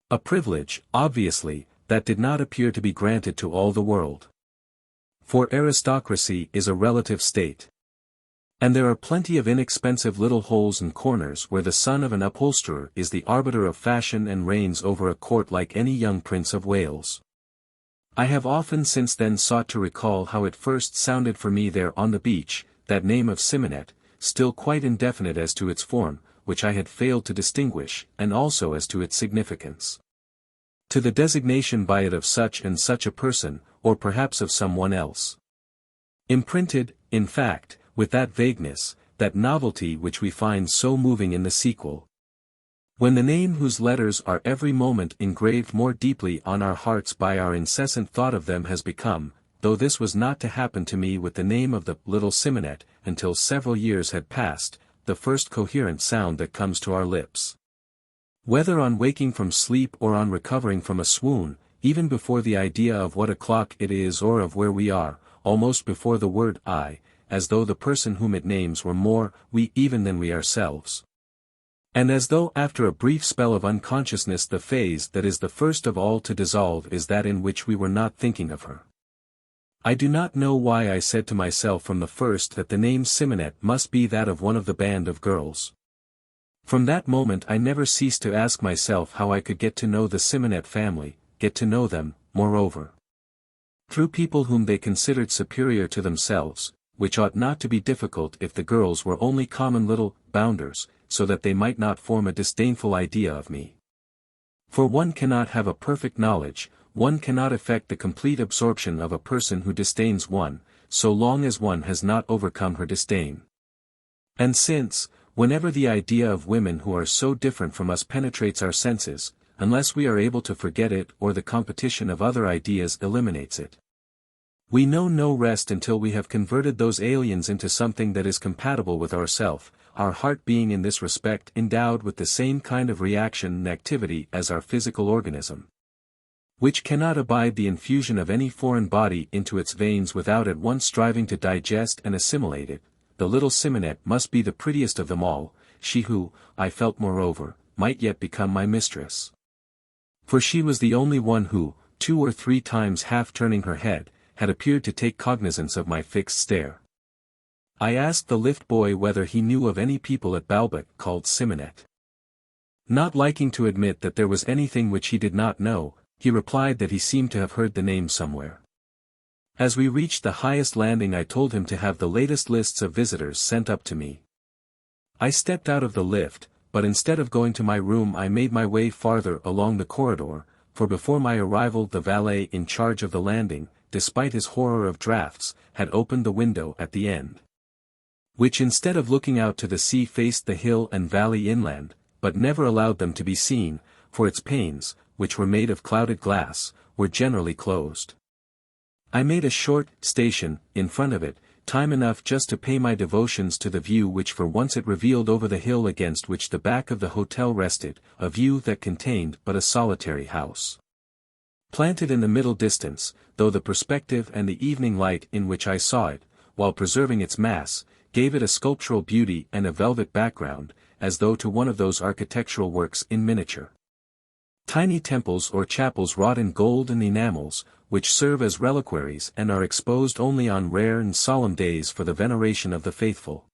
A privilege, obviously, that did not appear to be granted to all the world. For aristocracy is a relative state. And there are plenty of inexpensive little holes and corners where the son of an upholsterer is the arbiter of fashion and reigns over a court like any young Prince of Wales. I have often since then sought to recall how it first sounded for me there on the beach, that name of Simonet, still quite indefinite as to its form, which I had failed to distinguish, and also as to its significance. To the designation by it of such and such a person, or perhaps of someone else. Imprinted, in fact, with that vagueness, that novelty which we find so moving in the sequel. When the name whose letters are every moment engraved more deeply on our hearts by our incessant thought of them has become, though this was not to happen to me with the name of the little Simonet, until several years had passed, the first coherent sound that comes to our lips. Whether on waking from sleep or on recovering from a swoon, even before the idea of what o'clock it is or of where we are, almost before the word I, as though the person whom it names were more we even than we ourselves. And as though after a brief spell of unconsciousness the phase that is the first of all to dissolve is that in which we were not thinking of her. I do not know why I said to myself from the first that the name Simonet must be that of one of the band of girls. From that moment I never ceased to ask myself how I could get to know the Simonet family, get to know them, moreover, through people whom they considered superior to themselves, which ought not to be difficult if the girls were only common little bounders, so that they might not form a disdainful idea of me. For one cannot have a perfect knowledge, one cannot effect the complete absorption of a person who disdains one, so long as one has not overcome her disdain. And since, whenever the idea of women who are so different from us penetrates our senses, unless we are able to forget it or the competition of other ideas eliminates it, we know no rest until we have converted those aliens into something that is compatible with ourself, our heart being in this respect endowed with the same kind of reaction and activity as our physical organism, which cannot abide the infusion of any foreign body into its veins without at once striving to digest and assimilate it. The little Simonet must be the prettiest of them all, she who, I felt moreover, might yet become my mistress. For she was the only one who, 2 or 3 times half turning her head, had appeared to take cognizance of my fixed stare. I asked the lift boy whether he knew of any people at Balbec called Simonet. Not liking to admit that there was anything which he did not know, he replied that he seemed to have heard the name somewhere. As we reached the highest landing I told him to have the latest lists of visitors sent up to me. I stepped out of the lift, but instead of going to my room I made my way farther along the corridor, for before my arrival the valet in charge of the landing, despite his horror of draughts, had opened the window at the end, which instead of looking out to the sea faced the hill and valley inland, but never allowed them to be seen, for its panes, which were made of clouded glass, were generally closed. I made a short station in front of it, time enough just to pay my devotions to the view which for once it revealed over the hill against which the back of the hotel rested, a view that contained but a solitary house. Planted in the middle distance, though the perspective and the evening light in which I saw it, while preserving its mass, gave it a sculptural beauty and a velvet background, as though to one of those architectural works in miniature. Tiny temples or chapels wrought in gold and enamels, which serve as reliquaries and are exposed only on rare and solemn days for the veneration of the faithful.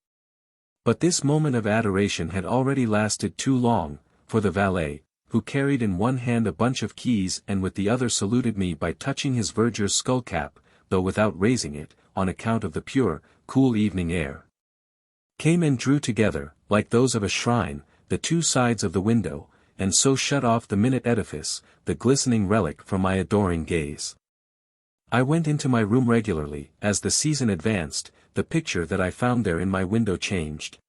But this moment of adoration had already lasted too long, for the valet, who carried in one hand a bunch of keys and with the other saluted me by touching his verger's skullcap, though without raising it, on account of the pure, cool evening air, came and drew together, like those of a shrine, the 2 sides of the window, and so shut off the minute edifice, the glistening relic from my adoring gaze. I went into my room regularly. As the season advanced, the picture that I found there in my window changed.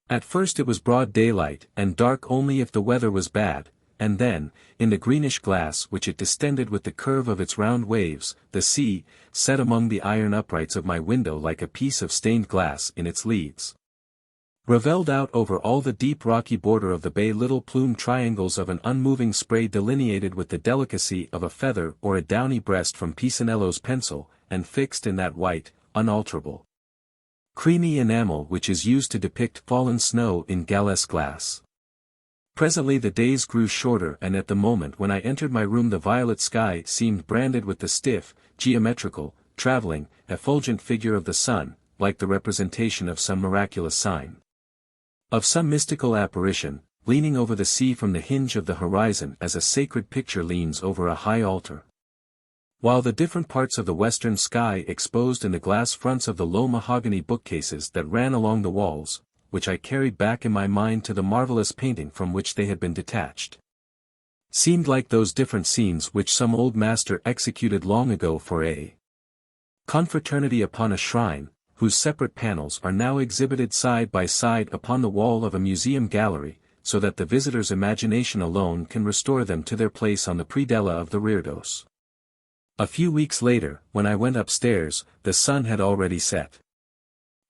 At first it was broad daylight and dark only if the weather was bad, and then, in the greenish glass which it distended with the curve of its round waves, the sea, set among the iron uprights of my window like a piece of stained glass in its leaves. Ravelled out over all the deep rocky border of the bay little plumed triangles of an unmoving spray delineated with the delicacy of a feather or a downy breast from Pisanello's pencil, and fixed in that white, unalterable, creamy enamel which is used to depict fallen snow in Galles glass. Presently the days grew shorter, and at the moment when I entered my room the violet sky seemed branded with the stiff, geometrical, travelling, effulgent figure of the sun, like the representation of some miraculous sign, of some mystical apparition, leaning over the sea from the hinge of the horizon as a sacred picture leans over a high altar. While the different parts of the western sky exposed in the glass fronts of the low mahogany bookcases that ran along the walls, which I carried back in my mind to the marvelous painting from which they had been detached, seemed like those different scenes which some old master executed long ago for a confraternity upon a shrine, whose separate panels are now exhibited side by side upon the wall of a museum gallery, so that the visitor's imagination alone can restore them to their place on the predella of the reredos. A few weeks later, when I went upstairs, the sun had already set.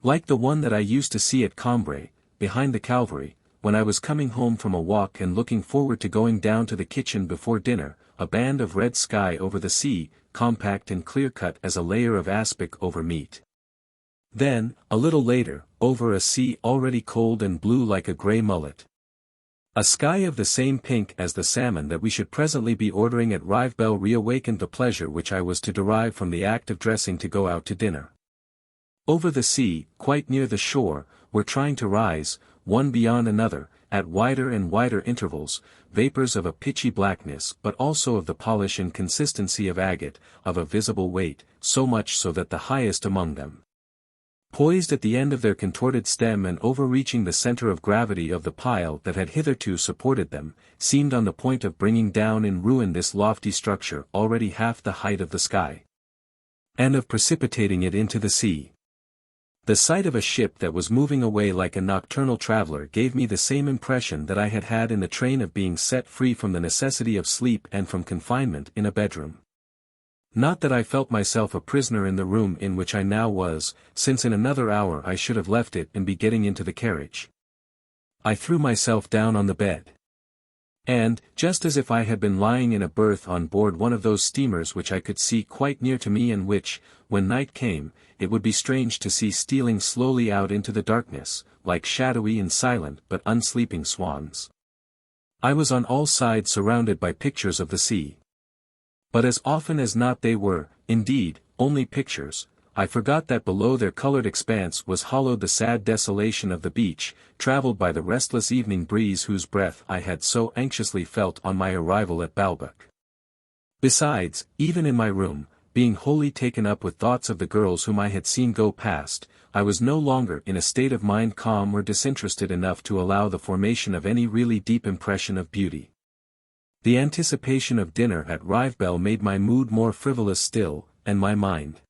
Like the one that I used to see at Cambrai, behind the Calvary, when I was coming home from a walk and looking forward to going down to the kitchen before dinner, a band of red sky over the sea, compact and clear-cut as a layer of aspic over meat. Then, a little later, over a sea already cold and blue like a grey mullet. A sky of the same pink as the salmon that we should presently be ordering at Rivebelle reawakened the pleasure which I was to derive from the act of dressing to go out to dinner. Over the sea, quite near the shore, were trying to rise, one beyond another, at wider and wider intervals, vapors of a pitchy blackness but also of the polish and consistency of agate, of a visible weight, so much so that the highest among them, poised at the end of their contorted stem and overreaching the center of gravity of the pile that had hitherto supported them, seemed on the point of bringing down in ruin this lofty structure already half the height of the sky, and of precipitating it into the sea. The sight of a ship that was moving away like a nocturnal traveler gave me the same impression that I had had in the train of being set free from the necessity of sleep and from confinement in a bedroom. Not that I felt myself a prisoner in the room in which I now was, since in another hour I should have left it and be getting into the carriage. I threw myself down on the bed, and, just as if I had been lying in a berth on board one of those steamers which I could see quite near to me and which, when night came, it would be strange to see stealing slowly out into the darkness, like shadowy and silent but unsleeping swans, I was on all sides surrounded by pictures of the sea. But as often as not they were, indeed, only pictures. I forgot that below their colored expanse was hollowed the sad desolation of the beach, travelled by the restless evening breeze whose breath I had so anxiously felt on my arrival at Balbec. Besides, even in my room, being wholly taken up with thoughts of the girls whom I had seen go past, I was no longer in a state of mind calm or disinterested enough to allow the formation of any really deep impression of beauty. The anticipation of dinner at Rivebelle made my mood more frivolous still, and my mind,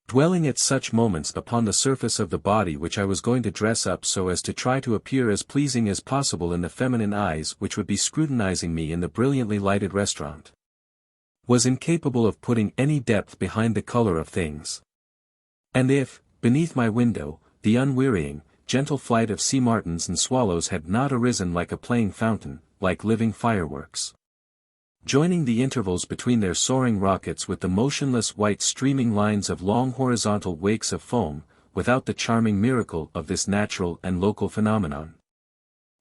dwelling at such moments upon the surface of the body which I was going to dress up so as to try to appear as pleasing as possible in the feminine eyes which would be scrutinizing me in the brilliantly lighted restaurant, was incapable of putting any depth behind the color of things. And if, beneath my window, the unwearying, gentle flight of sea martins and swallows had not arisen like a playing fountain, like living fireworks, joining the intervals between their soaring rockets with the motionless white streaming lines of long horizontal wakes of foam, without the charming miracle of this natural and local phenomenon,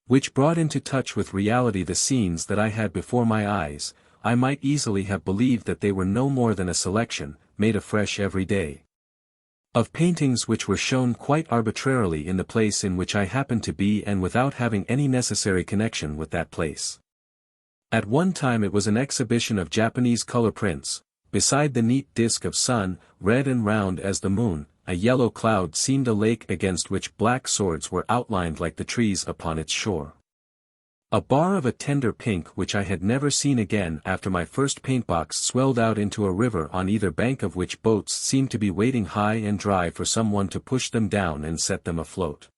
which brought into touch with reality the scenes that I had before my eyes, I might easily have believed that they were no more than a selection, made afresh every day, of paintings which were shown quite arbitrarily in the place in which I happened to be and without having any necessary connection with that place. At one time it was an exhibition of Japanese color prints. Beside the neat disk of sun, red and round as the moon, a yellow cloud seemed a lake against which black swords were outlined like the trees upon its shore. A bar of a tender pink which I had never seen again after my first paintbox swelled out into a river on either bank of which boats seemed to be waiting high and dry for someone to push them down and set them afloat.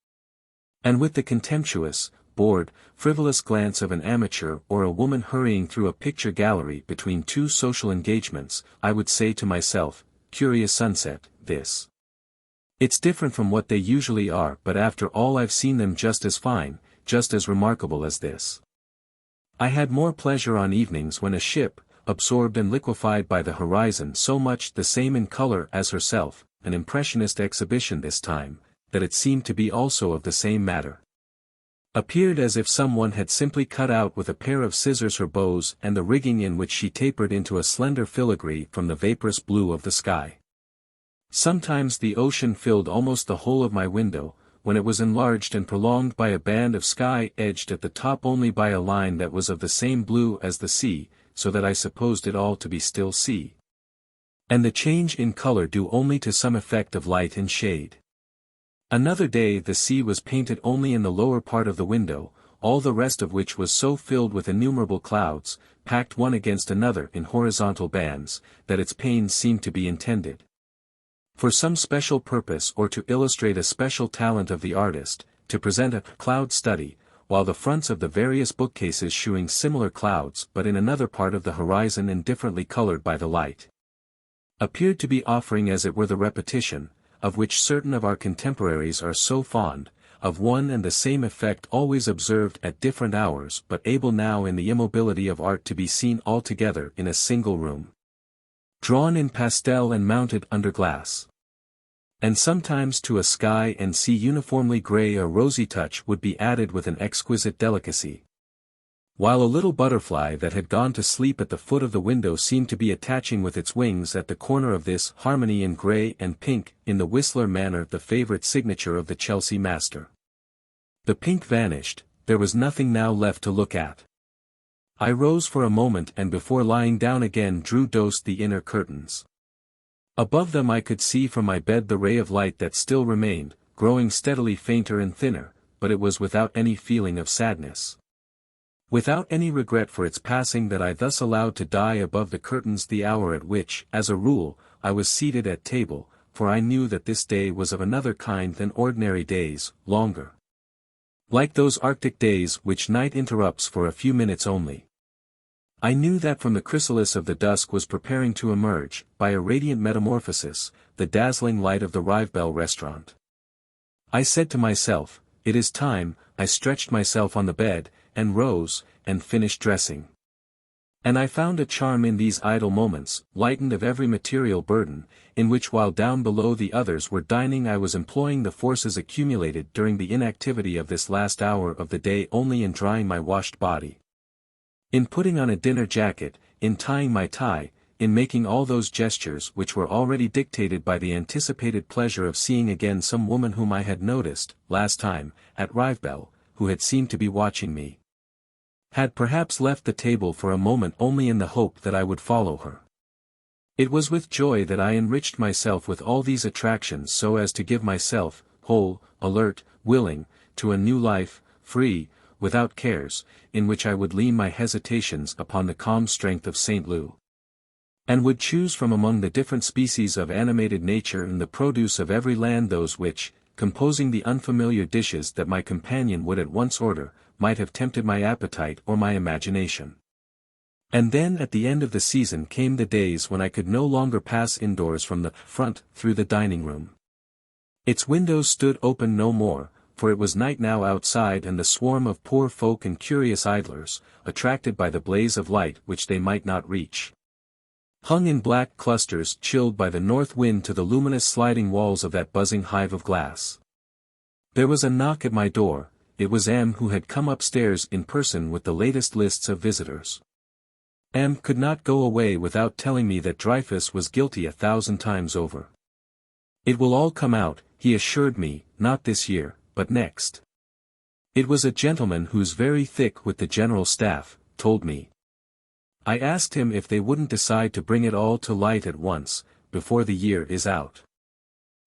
And with the contemptuous, bored, frivolous glance of an amateur or a woman hurrying through a picture gallery between two social engagements, I would say to myself, curious sunset, this. It's different from what they usually are, but after all I've seen them just as fine, just as remarkable as this. I had more pleasure on evenings when a ship, absorbed and liquefied by the horizon so much the same in color as herself, an impressionist exhibition this time, that it seemed to be also of the same matter. Appeared as if someone had simply cut out with a pair of scissors her bows and the rigging in which she tapered into a slender filigree from the vaporous blue of the sky. Sometimes the ocean filled almost the whole of my window, when it was enlarged and prolonged by a band of sky edged at the top only by a line that was of the same blue as the sea, so that I supposed it all to be still sea. And the change in color due only to some effect of light and shade. Another day the sea was painted only in the lower part of the window, all the rest of which was so filled with innumerable clouds, packed one against another in horizontal bands, that its panes seemed to be intended for some special purpose or to illustrate a special talent of the artist, to present a cloud study, while the fronts of the various bookcases shewing similar clouds but in another part of the horizon and differently colored by the light, appeared to be offering as it were the repetition, of which certain of our contemporaries are so fond, of one and the same effect always observed at different hours but able now in the immobility of art to be seen all together in a single room. Drawn in pastel and mounted under glass. And sometimes to a sky and sea uniformly grey a rosy touch would be added with an exquisite delicacy. While a little butterfly that had gone to sleep at the foot of the window seemed to be attaching with its wings at the corner of this harmony in grey and pink, in the Whistler manner the favourite signature of the Chelsea master. The pink vanished, there was nothing now left to look at. I rose for a moment and before lying down again drew close the inner curtains. Above them I could see from my bed the ray of light that still remained, growing steadily fainter and thinner, but it was without any feeling of sadness. Without any regret for its passing that I thus allowed to die above the curtains the hour at which, as a rule, I was seated at table, for I knew that this day was of another kind than ordinary days, longer. Like those Arctic days which night interrupts for a few minutes only. I knew that from the chrysalis of the dusk was preparing to emerge, by a radiant metamorphosis, the dazzling light of the Rivebelle restaurant. I said to myself, it is time, I stretched myself on the bed, and rose, and finished dressing. And I found a charm in these idle moments, lightened of every material burden, in which while down below the others were dining I was employing the forces accumulated during the inactivity of this last hour of the day only in drying my washed body. In putting on a dinner jacket, in tying my tie, in making all those gestures which were already dictated by the anticipated pleasure of seeing again some woman whom I had noticed, last time, at Rivebelle, who had seemed to be watching me. Had perhaps left the table for a moment only in the hope that I would follow her. It was with joy that I enriched myself with all these attractions so as to give myself, whole, alert, willing, to a new life, free, without cares, in which I would lean my hesitations upon the calm strength of St. Lou. And would choose from among the different species of animated nature and the produce of every land those which, composing the unfamiliar dishes that my companion would at once order, might have tempted my appetite or my imagination. And then at the end of the season came the days when I could no longer pass indoors from the front through the dining room. Its windows stood open no more, for it was night now outside and the swarm of poor folk and curious idlers, attracted by the blaze of light which they might not reach, hung in black clusters chilled by the north wind to the luminous sliding walls of that buzzing hive of glass. There was a knock at my door, it was M who had come upstairs in person with the latest lists of visitors. M could not go away without telling me that Dreyfus was guilty 1,000 times over. It will all come out, he assured me, not this year, but next. It was a gentleman who's very thick with the general staff, told me. I asked him if they wouldn't decide to bring it all to light at once, before the year is out.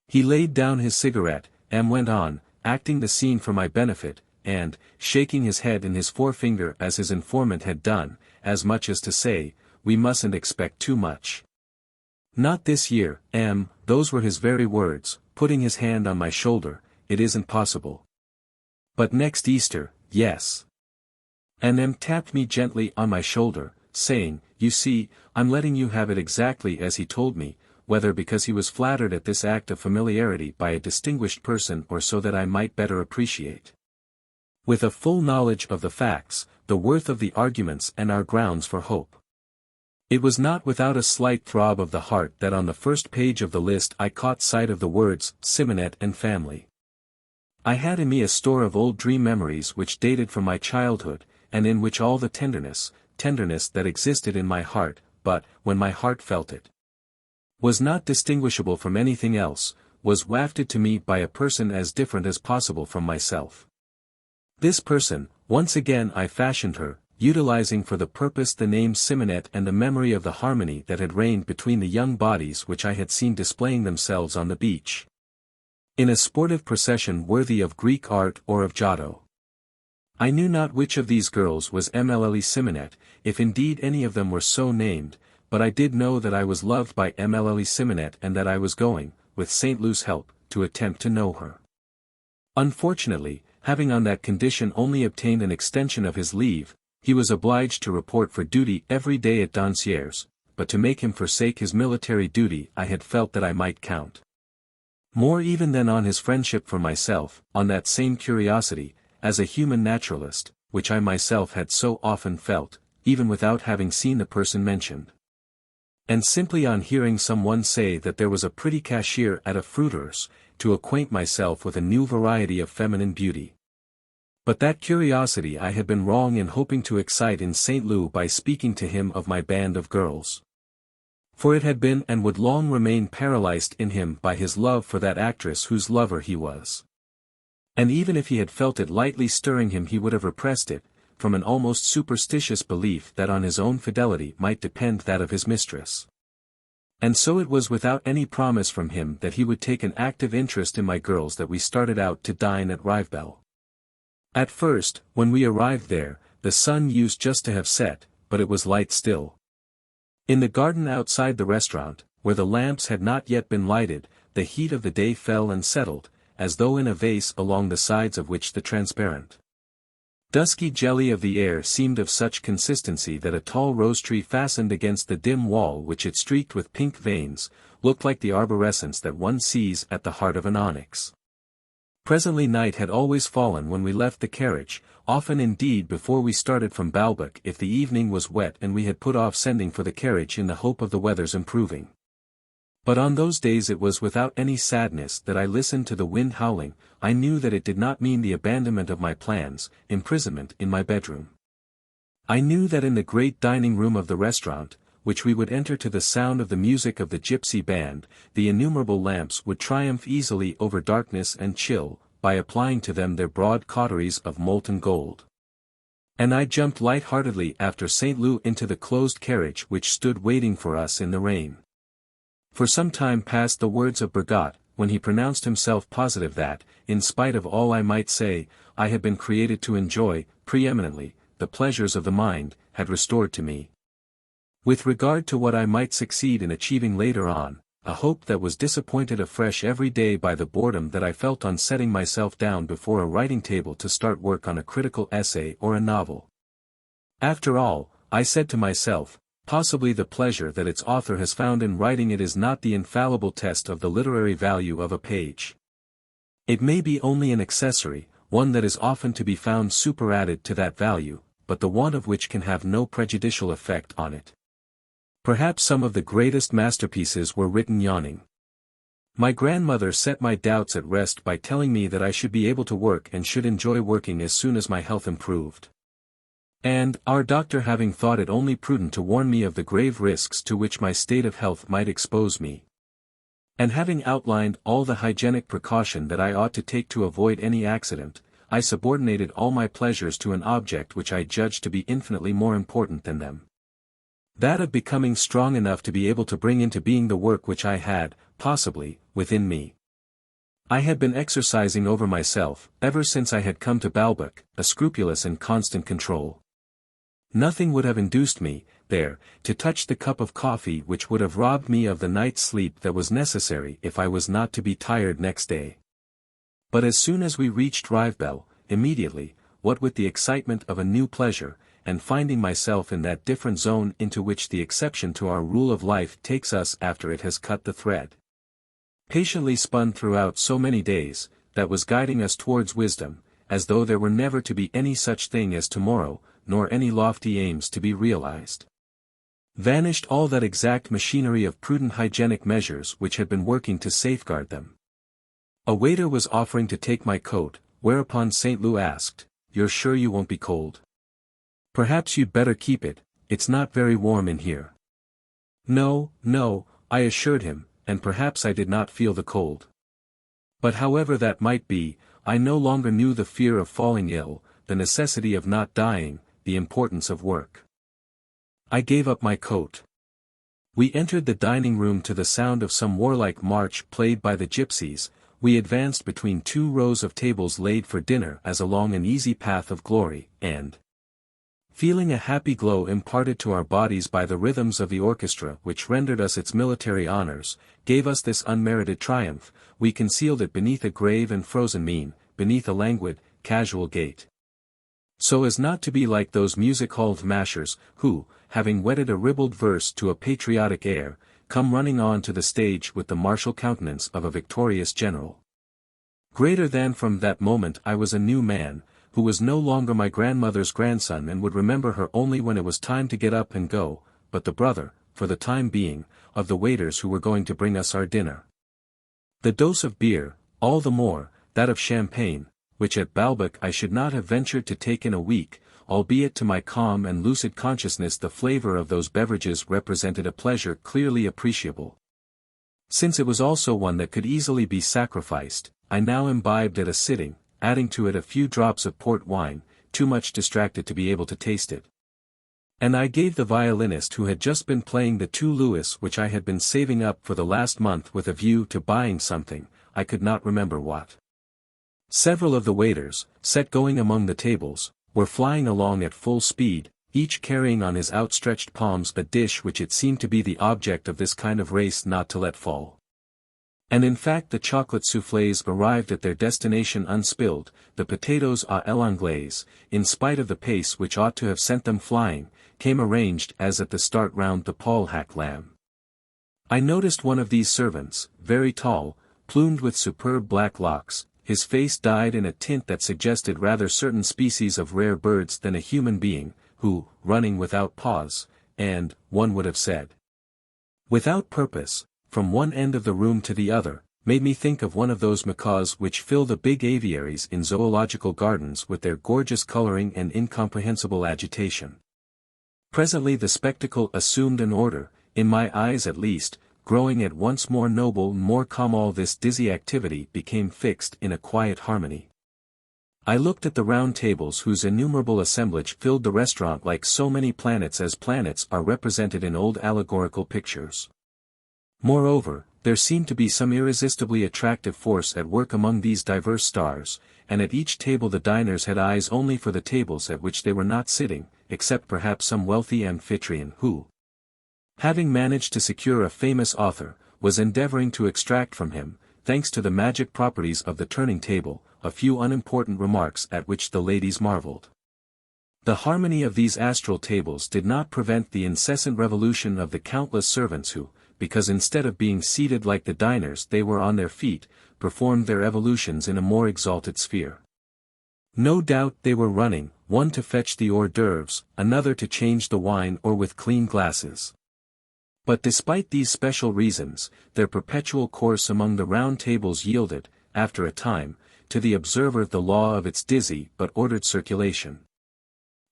He laid down his cigarette, and went on, acting the scene for my benefit, and, shaking his head in his forefinger as his informant had done, as much as to say, we mustn't expect too much. Not this year, M, those were his very words, putting his hand on my shoulder, it isn't possible. But next Easter, yes. And M tapped me gently on my shoulder, saying, "You see, I'm letting you have it exactly as he told me, whether because he was flattered at this act of familiarity by a distinguished person or so that I might better appreciate, with a full knowledge of the facts, the worth of the arguments and our grounds for hope." It was not without a slight throb of the heart that on the first page of the list I caught sight of the words, Simonet and family. I had in me a store of old dream memories which dated from my childhood, and in which all the tenderness that existed in my heart, but, when my heart felt it, was not distinguishable from anything else, was wafted to me by a person as different as possible from myself. This person, once again I fashioned her, utilizing for the purpose the name Simonet and the memory of the harmony that had reigned between the young bodies which I had seen displaying themselves on the beach, in a sportive procession worthy of Greek art or of Giotto. I knew not which of these girls was Mlle Simonet, if indeed any of them were so named, but I did know that I was loved by Mlle Simonet and that I was going, with St. Lou's help, to attempt to know her. Unfortunately, having on that condition only obtained an extension of his leave, he was obliged to report for duty every day at Doncier's, but to make him forsake his military duty I had felt that I might count more even than on his friendship for myself, on that same curiosity, as a human naturalist, which I myself had so often felt, even without having seen the person mentioned. And simply on hearing someone say that there was a pretty cashier at a fruiterer's, to acquaint myself with a new variety of feminine beauty. But that curiosity I had been wrong in hoping to excite in St. Louis by speaking to him of my band of girls. For it had been and would long remain paralyzed in him by his love for that actress whose lover he was. And even if he had felt it lightly stirring him he would have repressed it, from an almost superstitious belief that on his own fidelity might depend that of his mistress. And so it was without any promise from him that he would take an active interest in my girls that we started out to dine at Rivebelle. At first, when we arrived there, the sun used just to have set, but it was light still. In the garden outside the restaurant, where the lamps had not yet been lighted, the heat of the day fell and settled, as though in a vase along the sides of which the transparent, dusky jelly of the air seemed of such consistency that a tall rose tree fastened against the dim wall which it streaked with pink veins, looked like the arborescence that one sees at the heart of an onyx. Presently night had always fallen when we left the carriage, often indeed before we started from Balbec if the evening was wet and we had put off sending for the carriage in the hope of the weather's improving. But on those days it was without any sadness that I listened to the wind howling. I knew that it did not mean the abandonment of my plans, imprisonment in my bedroom. I knew that in the great dining room of the restaurant, which we would enter to the sound of the music of the gypsy band, the innumerable lamps would triumph easily over darkness and chill, by applying to them their broad cauteries of molten gold. And I jumped light-heartedly after St. Louis into the closed carriage which stood waiting for us in the rain. For some time past the words of Bergot, when he pronounced himself positive that, in spite of all I might say, I had been created to enjoy, preeminently, the pleasures of the mind, had restored to me, with regard to what I might succeed in achieving later on, a hope that was disappointed afresh every day by the boredom that I felt on setting myself down before a writing table to start work on a critical essay or a novel. After all, I said to myself, possibly the pleasure that its author has found in writing it is not the infallible test of the literary value of a page. It may be only an accessory, one that is often to be found superadded to that value, but the want of which can have no prejudicial effect on it. Perhaps some of the greatest masterpieces were written yawning. My grandmother set my doubts at rest by telling me that I should be able to work and should enjoy working as soon as my health improved. And, our doctor having thought it only prudent to warn me of the grave risks to which my state of health might expose me, and having outlined all the hygienic precaution that I ought to take to avoid any accident, I subordinated all my pleasures to an object which I judged to be infinitely more important than them. That of becoming strong enough to be able to bring into being the work which I had, possibly, within me. I had been exercising over myself, ever since I had come to Balbec, a scrupulous and constant control. Nothing would have induced me, there, to touch the cup of coffee which would have robbed me of the night's sleep that was necessary if I was not to be tired next day. But as soon as we reached Rivebelle, immediately, what with the excitement of a new pleasure, and finding myself in that different zone into which the exception to our rule of life takes us after it has cut the thread. Patiently spun throughout so many days, that was guiding us towards wisdom, as though there were never to be any such thing as tomorrow, nor any lofty aims to be realized. Vanished all that exact machinery of prudent hygienic measures which had been working to safeguard them. A waiter was offering to take my coat, whereupon St. Loup asked, "You're sure you won't be cold? Perhaps you'd better keep it, it's not very warm in here." No, no, I assured him, and perhaps I did not feel the cold. But however that might be, I no longer knew the fear of falling ill, the necessity of not dying, the importance of work. I gave up my coat. We entered the dining room to the sound of some warlike march played by the gypsies. We advanced between 2 rows of tables laid for dinner as along an easy path of glory, and, feeling a happy glow imparted to our bodies by the rhythms of the orchestra which rendered us its military honors, gave us this unmerited triumph, we concealed it beneath a grave and frozen mien, beneath a languid, casual gait. So as not to be like those music-hall mashers, who, having wedded a ribald verse to a patriotic air, come running on to the stage with the martial countenance of a victorious general. Greater than from that moment I was a new man, who was no longer my grandmother's grandson and would remember her only when it was time to get up and go, but the brother, for the time being, of the waiters who were going to bring us our dinner. The dose of beer, all the more, that of champagne, which at Balbec I should not have ventured to take in a week, albeit to my calm and lucid consciousness the flavor of those beverages represented a pleasure clearly appreciable. Since it was also one that could easily be sacrificed, I now imbibed at a sitting, adding to it a few drops of port wine, too much distracted to be able to taste it. And I gave the violinist who had just been playing the 2 louis which I had been saving up for the last month with a view to buying something, I could not remember what. Several of the waiters, set going among the tables, were flying along at full speed, each carrying on his outstretched palms a dish which it seemed to be the object of this kind of race not to let fall. And in fact the chocolate soufflés arrived at their destination unspilled, the potatoes à l'anglaise, in spite of the pace which ought to have sent them flying, came arranged as at the start round the Paul hack lamb. I noticed one of these servants, very tall, plumed with superb black locks, his face dyed in a tint that suggested rather certain species of rare birds than a human being, who, running without pause, and, one would have said, without purpose, from one end of the room to the other, made me think of one of those macaws which fill the big aviaries in zoological gardens with their gorgeous coloring and incomprehensible agitation. Presently the spectacle assumed an order, in my eyes at least, growing at once more noble and more calm. All this dizzy activity became fixed in a quiet harmony. I looked at the round tables whose innumerable assemblage filled the restaurant like so many planets as planets are represented in old allegorical pictures. Moreover, there seemed to be some irresistibly attractive force at work among these diverse stars, and at each table the diners had eyes only for the tables at which they were not sitting, except perhaps some wealthy amphitryon who, having managed to secure a famous author, was endeavoring to extract from him, thanks to the magic properties of the turning table, a few unimportant remarks at which the ladies marveled. The harmony of these astral tables did not prevent the incessant revolution of the countless servants who, because instead of being seated like the diners they were on their feet, performed their evolutions in a more exalted sphere. No doubt they were running, one to fetch the hors d'oeuvres, another to change the wine or with clean glasses. But despite these special reasons, their perpetual course among the round tables yielded, after a time, to the observer the law of its dizzy but ordered circulation.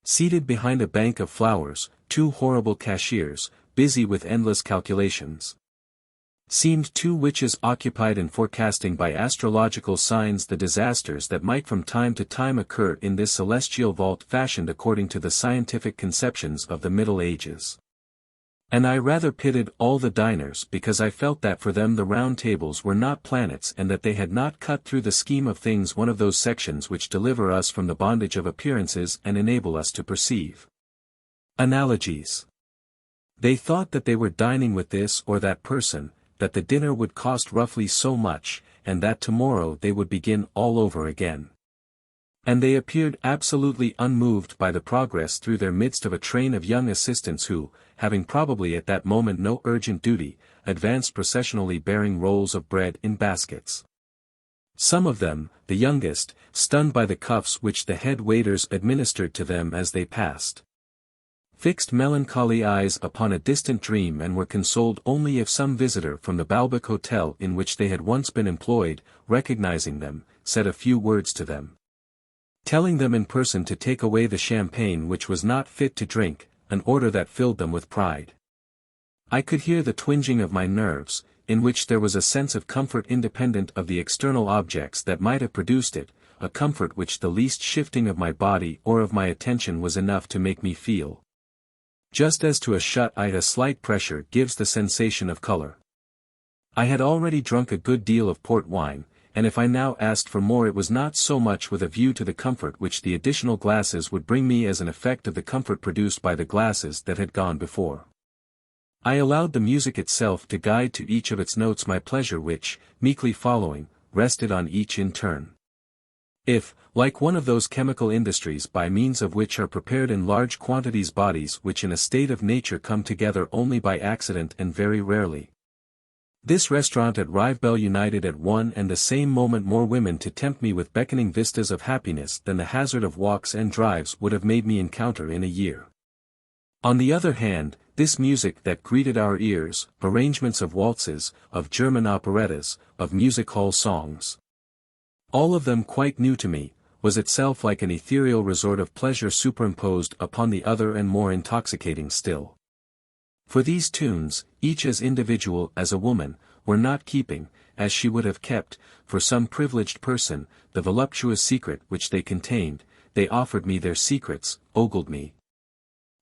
Seated behind a bank of flowers, 2 horrible cashiers, busy with endless calculations, seemed 2 witches occupied in forecasting by astrological signs the disasters that might from time to time occur in this celestial vault fashioned according to the scientific conceptions of the Middle Ages. And I rather pitied all the diners because I felt that for them the round tables were not planets and that they had not cut through the scheme of things one of those sections which deliver us from the bondage of appearances and enable us to perceive analogies. They thought that they were dining with this or that person, that the dinner would cost roughly so much, and that tomorrow they would begin all over again. And they appeared absolutely unmoved by the progress through their midst of a train of young assistants who, having probably at that moment no urgent duty, advanced processionally bearing rolls of bread in baskets. Some of them, the youngest, stunned by the cuffs which the head waiters administered to them as they passed, fixed melancholy eyes upon a distant dream and were consoled only if some visitor from the Balbec hotel in which they had once been employed, recognizing them, said a few words to them, telling them in person to take away the champagne which was not fit to drink, an order that filled them with pride. I could hear the twinging of my nerves, in which there was a sense of comfort independent of the external objects that might have produced it, a comfort which the least shifting of my body or of my attention was enough to make me feel. Just as to a shut-eye a slight pressure gives the sensation of color. I had already drunk a good deal of port wine, and if I now asked for more it was not so much with a view to the comfort which the additional glasses would bring me as an effect of the comfort produced by the glasses that had gone before. I allowed the music itself to guide to each of its notes my pleasure which, meekly following, rested on each in turn. If, like one of those chemical industries by means of which are prepared in large quantities bodies which in a state of nature come together only by accident and very rarely, this restaurant at Rivebelle united at one and the same moment more women to tempt me with beckoning vistas of happiness than the hazard of walks and drives would have made me encounter in a year. On the other hand, this music that greeted our ears, arrangements of waltzes, of German operettas, of music-hall songs, all of them quite new to me, was itself like an ethereal resort of pleasure superimposed upon the other and more intoxicating still. For these tunes, each as individual as a woman, were not keeping, as she would have kept, for some privileged person, the voluptuous secret which they contained. They offered me their secrets, ogled me,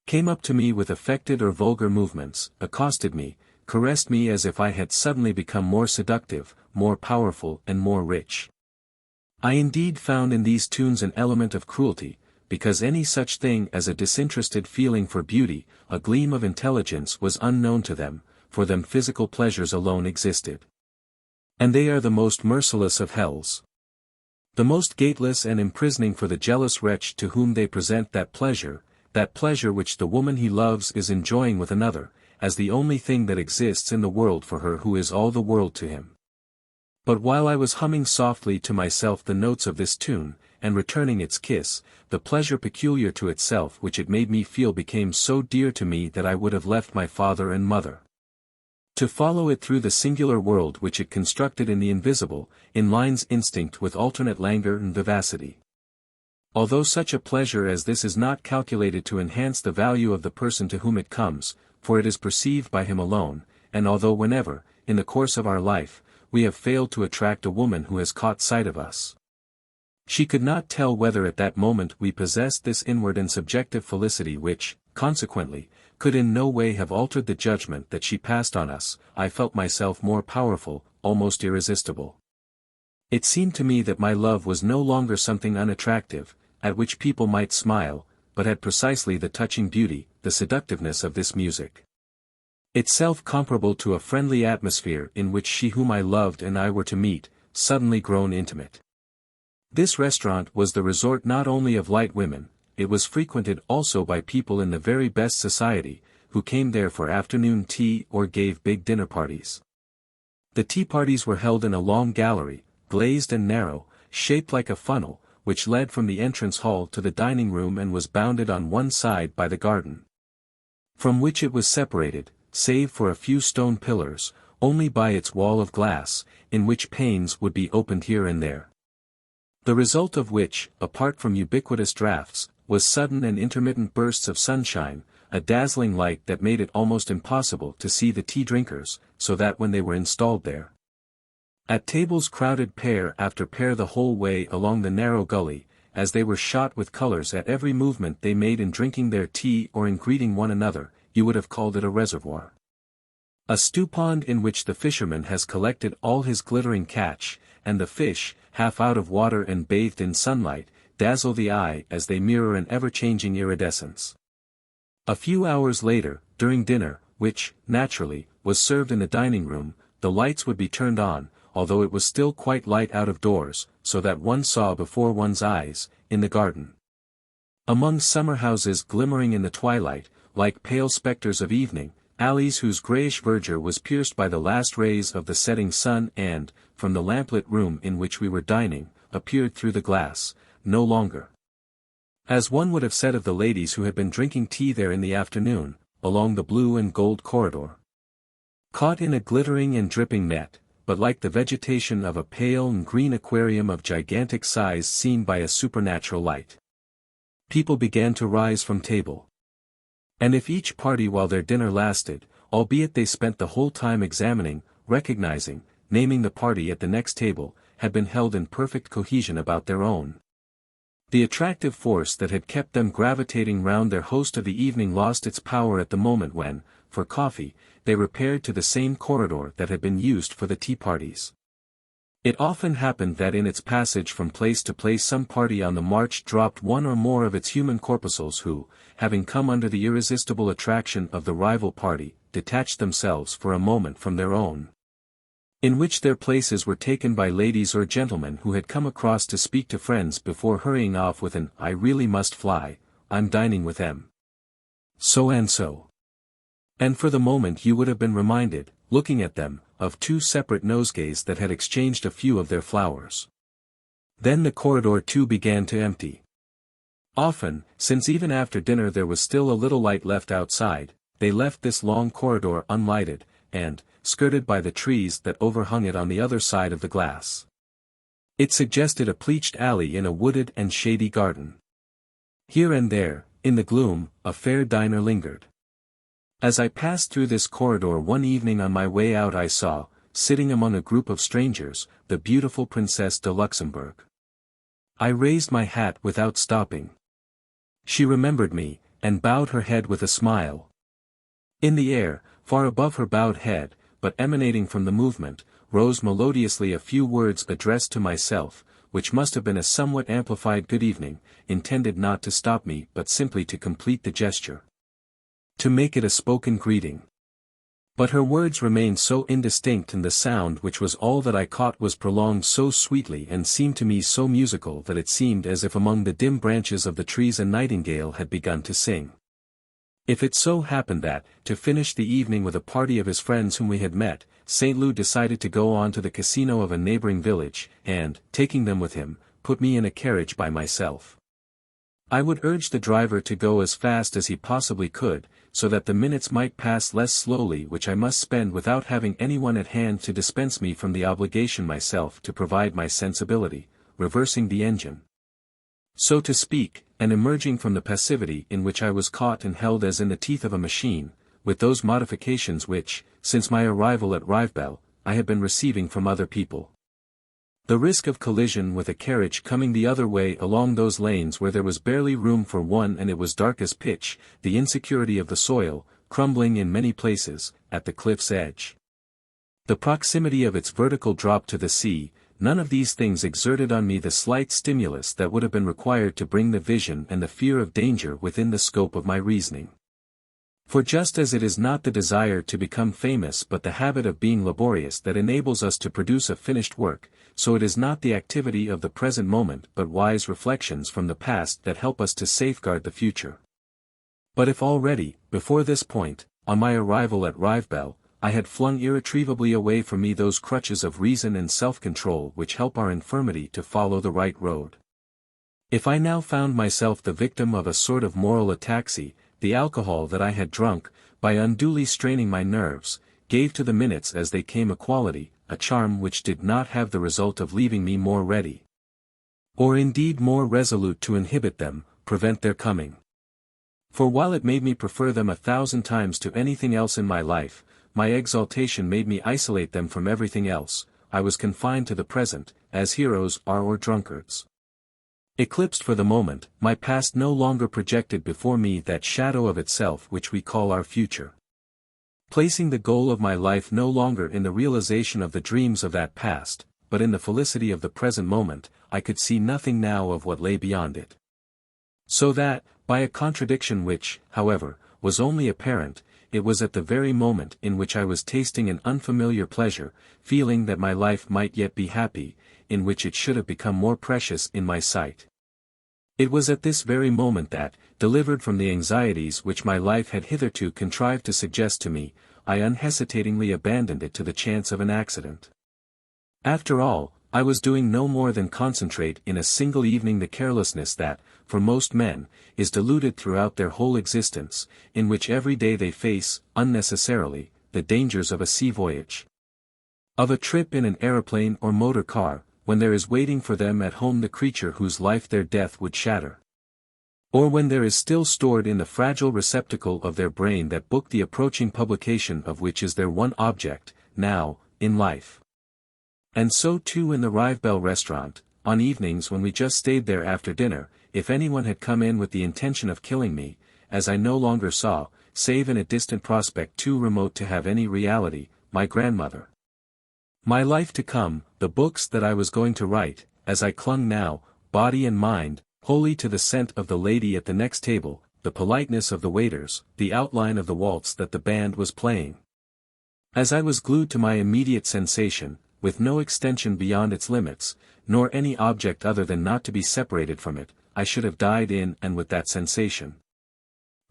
came up to me with affected or vulgar movements, accosted me, caressed me as if I had suddenly become more seductive, more powerful and more rich. I indeed found in these tunes an element of cruelty, because any such thing as a disinterested feeling for beauty, a gleam of intelligence was unknown to them, for them physical pleasures alone existed. And they are the most merciless of hells. The most gateless and imprisoning for the jealous wretch to whom they present that pleasure which the woman he loves is enjoying with another, as the only thing that exists in the world for her who is all the world to him. But while I was humming softly to myself the notes of this tune, and returning its kiss, the pleasure peculiar to itself which it made me feel became so dear to me that I would have left my father and mother, to follow it through the singular world which it constructed in the invisible, in lines instinct with alternate languor and vivacity. Although such a pleasure as this is not calculated to enhance the value of the person to whom it comes, for it is perceived by him alone, and although whenever, in the course of our life, we have failed to attract a woman who has caught sight of us, she could not tell whether at that moment we possessed this inward and subjective felicity which, consequently, could in no way have altered the judgment that she passed on us. I felt myself more powerful, almost irresistible. It seemed to me that my love was no longer something unattractive, at which people might smile, but had precisely the touching beauty, the seductiveness of this music, itself comparable to a friendly atmosphere in which she whom I loved and I were to meet, suddenly grown intimate. This restaurant was the resort not only of light women, it was frequented also by people in the very best society, who came there for afternoon tea or gave big dinner parties. The tea parties were held in a long gallery, glazed and narrow, shaped like a funnel, which led from the entrance hall to the dining room and was bounded on one side by the garden, from which it was separated, save for a few stone pillars, only by its wall of glass, in which panes would be opened here and there. The result of which, apart from ubiquitous draughts, was sudden and intermittent bursts of sunshine, a dazzling light that made it almost impossible to see the tea drinkers, so that when they were installed there, at tables crowded pair after pair the whole way along the narrow gully, as they were shot with colors at every movement they made in drinking their tea or in greeting one another, you would have called it a reservoir. A stewpond in which the fisherman has collected all his glittering catch, and the fish, half out of water and bathed in sunlight, dazzle the eye as they mirror an ever-changing iridescence. A few hours later, during dinner, which, naturally, was served in the dining room, the lights would be turned on, although it was still quite light out of doors, so that one saw before one's eyes, in the garden. Among summer houses glimmering in the twilight, like pale spectres of evening, alleys whose greyish verdure was pierced by the last rays of the setting sun and, from the lamplit room in which we were dining, appeared through the glass, no longer. As one would have said of the ladies who had been drinking tea there in the afternoon, along the blue and gold corridor. Caught in a glittering and dripping net, but like the vegetation of a pale and green aquarium of gigantic size seen by a supernatural light. People began to rise from table. And if each party while their dinner lasted, albeit they spent the whole time examining, recognizing, naming the party at the next table, had been held in perfect cohesion about their own. The attractive force that had kept them gravitating round their host of the evening lost its power at the moment when, for coffee, they repaired to the same corridor that had been used for the tea parties. It often happened that in its passage from place to place some party on the march dropped one or more of its human corpuscles who, having come under the irresistible attraction of the rival party, detached themselves for a moment from their own. In which their places were taken by ladies or gentlemen who had come across to speak to friends before hurrying off with an "I really must fly, I'm dining with them. So and so." And for the moment you would have been reminded, looking at them, of two separate nosegays that had exchanged a few of their flowers. Then the corridor too began to empty. Often, since even after dinner there was still a little light left outside, they left this long corridor unlighted, and, skirted by the trees that overhung it on the other side of the glass. It suggested a pleached alley in a wooded and shady garden. Here and there, in the gloom, a fair diner lingered. As I passed through this corridor one evening on my way out I saw, sitting among a group of strangers, the beautiful Princess de Luxembourg. I raised my hat without stopping. She remembered me, and bowed her head with a smile. In the air, far above her bowed head, but emanating from the movement, rose melodiously a few words addressed to myself, which must have been a somewhat amplified good evening, intended not to stop me but simply to complete the gesture. To make it a spoken greeting. But her words remained so indistinct and the sound which was all that I caught was prolonged so sweetly and seemed to me so musical that it seemed as if among the dim branches of the trees a nightingale had begun to sing. If it so happened that, to finish the evening with a party of his friends whom we had met, St. Loup decided to go on to the casino of a neighboring village, and, taking them with him, put me in a carriage by myself. I would urge the driver to go as fast as he possibly could, so that the minutes might pass less slowly which I must spend without having anyone at hand to dispense me from the obligation myself to provide my sensibility, reversing the engine, so to speak, and emerging from the passivity in which I was caught and held as in the teeth of a machine, with those modifications which, since my arrival at Rivebelle, I had been receiving from other people. The risk of collision with a carriage coming the other way along those lanes where there was barely room for one and it was dark as pitch, the insecurity of the soil, crumbling in many places, at the cliff's edge. The proximity of its vertical drop to the sea, none of these things exerted on me the slight stimulus that would have been required to bring the vision and the fear of danger within the scope of my reasoning. For just as it is not the desire to become famous but the habit of being laborious that enables us to produce a finished work, so it is not the activity of the present moment but wise reflections from the past that help us to safeguard the future. But if already, before this point, on my arrival at Rivebelle, I had flung irretrievably away from me those crutches of reason and self-control which help our infirmity to follow the right road. If I now found myself the victim of a sort of moral ataxy, the alcohol that I had drunk, by unduly straining my nerves, gave to the minutes as they came a quality, a charm which did not have the result of leaving me more ready, or indeed more resolute to inhibit them, prevent their coming. For while it made me prefer them 1,000 times to anything else in my life, my exaltation made me isolate them from everything else. I was confined to the present, as heroes are or drunkards. Eclipsed for the moment, my past no longer projected before me that shadow of itself which we call our future. Placing the goal of my life no longer in the realization of the dreams of that past, but in the felicity of the present moment, I could see nothing now of what lay beyond it. So that, by a contradiction which, however, was only apparent, it was at the very moment in which I was tasting an unfamiliar pleasure, feeling that my life might yet be happy, in which it should have become more precious in my sight. It was at this very moment that, delivered from the anxieties which my life had hitherto contrived to suggest to me, I unhesitatingly abandoned it to the chance of an accident. After all, I was doing no more than concentrate in a single evening the carelessness that, for most men, is diluted throughout their whole existence, in which every day they face, unnecessarily, the dangers of a sea voyage, of a trip in an aeroplane or motor car, when there is waiting for them at home the creature whose life their death would shatter. Or when there is still stored in the fragile receptacle of their brain that book the approaching publication of which is their one object, now, in life. And so too in the Rivebelle restaurant, on evenings when we just stayed there after dinner, if anyone had come in with the intention of killing me, as I no longer saw, save in a distant prospect too remote to have any reality, my grandmother. My life to come, the books that I was going to write, as I clung now, body and mind, wholly to the scent of the lady at the next table, the politeness of the waiters, the outline of the waltz that the band was playing. As I was glued to my immediate sensation, with no extension beyond its limits, nor any object other than not to be separated from it, I should have died in and with that sensation.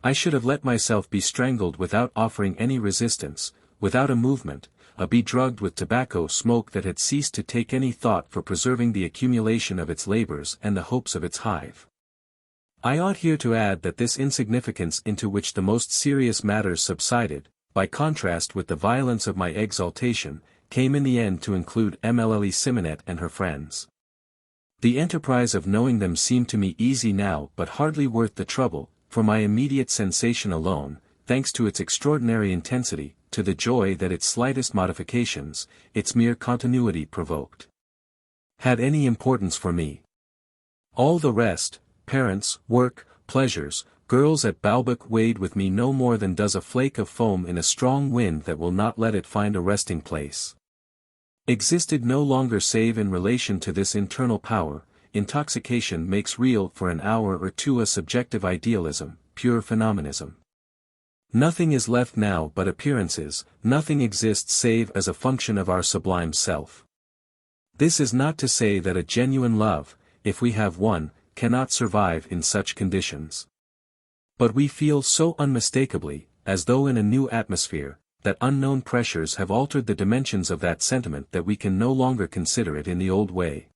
I should have let myself be strangled without offering any resistance, without a movement, be drugged with tobacco smoke that had ceased to take any thought for preserving the accumulation of its labors and the hopes of its hive. I ought here to add that this insignificance into which the most serious matters subsided, by contrast with the violence of my exaltation, came in the end to include Marcel Simonet and her friends. The enterprise of knowing them seemed to me easy now but hardly worth the trouble, for my immediate sensation alone, thanks to its extraordinary intensity, to the joy that its slightest modifications, its mere continuity provoked, had any importance for me. All the rest, parents, work, pleasures, girls at Balbec weighed with me no more than does a flake of foam in a strong wind that will not let it find a resting place. Existed no longer save in relation to this internal power. Intoxication makes real for an hour or two a subjective idealism, pure phenomenism. Nothing is left now but appearances, nothing exists save as a function of our sublime self. This is not to say that a genuine love, if we have one, cannot survive in such conditions. But we feel so unmistakably, as though in a new atmosphere, that unknown pressures have altered the dimensions of that sentiment that we can no longer consider it in the old way.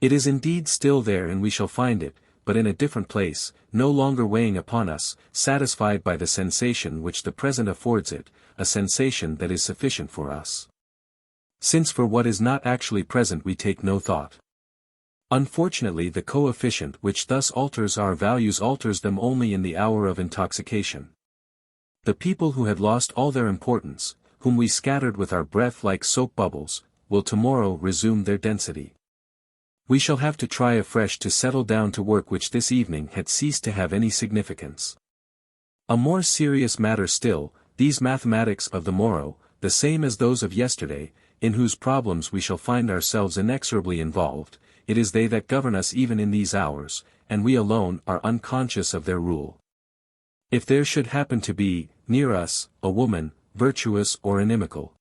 It is indeed still there and we shall find it, but in a different place, no longer weighing upon us, satisfied by the sensation which the present affords it, a sensation that is sufficient for us. Since for what is not actually present we take no thought. Unfortunately the coefficient which thus alters our values alters them only in the hour of intoxication. The people who had lost all their importance, whom we scattered with our breath like soap bubbles, will tomorrow resume their density. We shall have to try afresh to settle down to work which this evening had ceased to have any significance. A more serious matter still, these mathematics of the morrow, the same as those of yesterday, in whose problems we shall find ourselves inexorably involved, it is they that govern us even in these hours, and we alone are unconscious of their rule. If there should happen to be, near us, a woman, virtuous or inimical.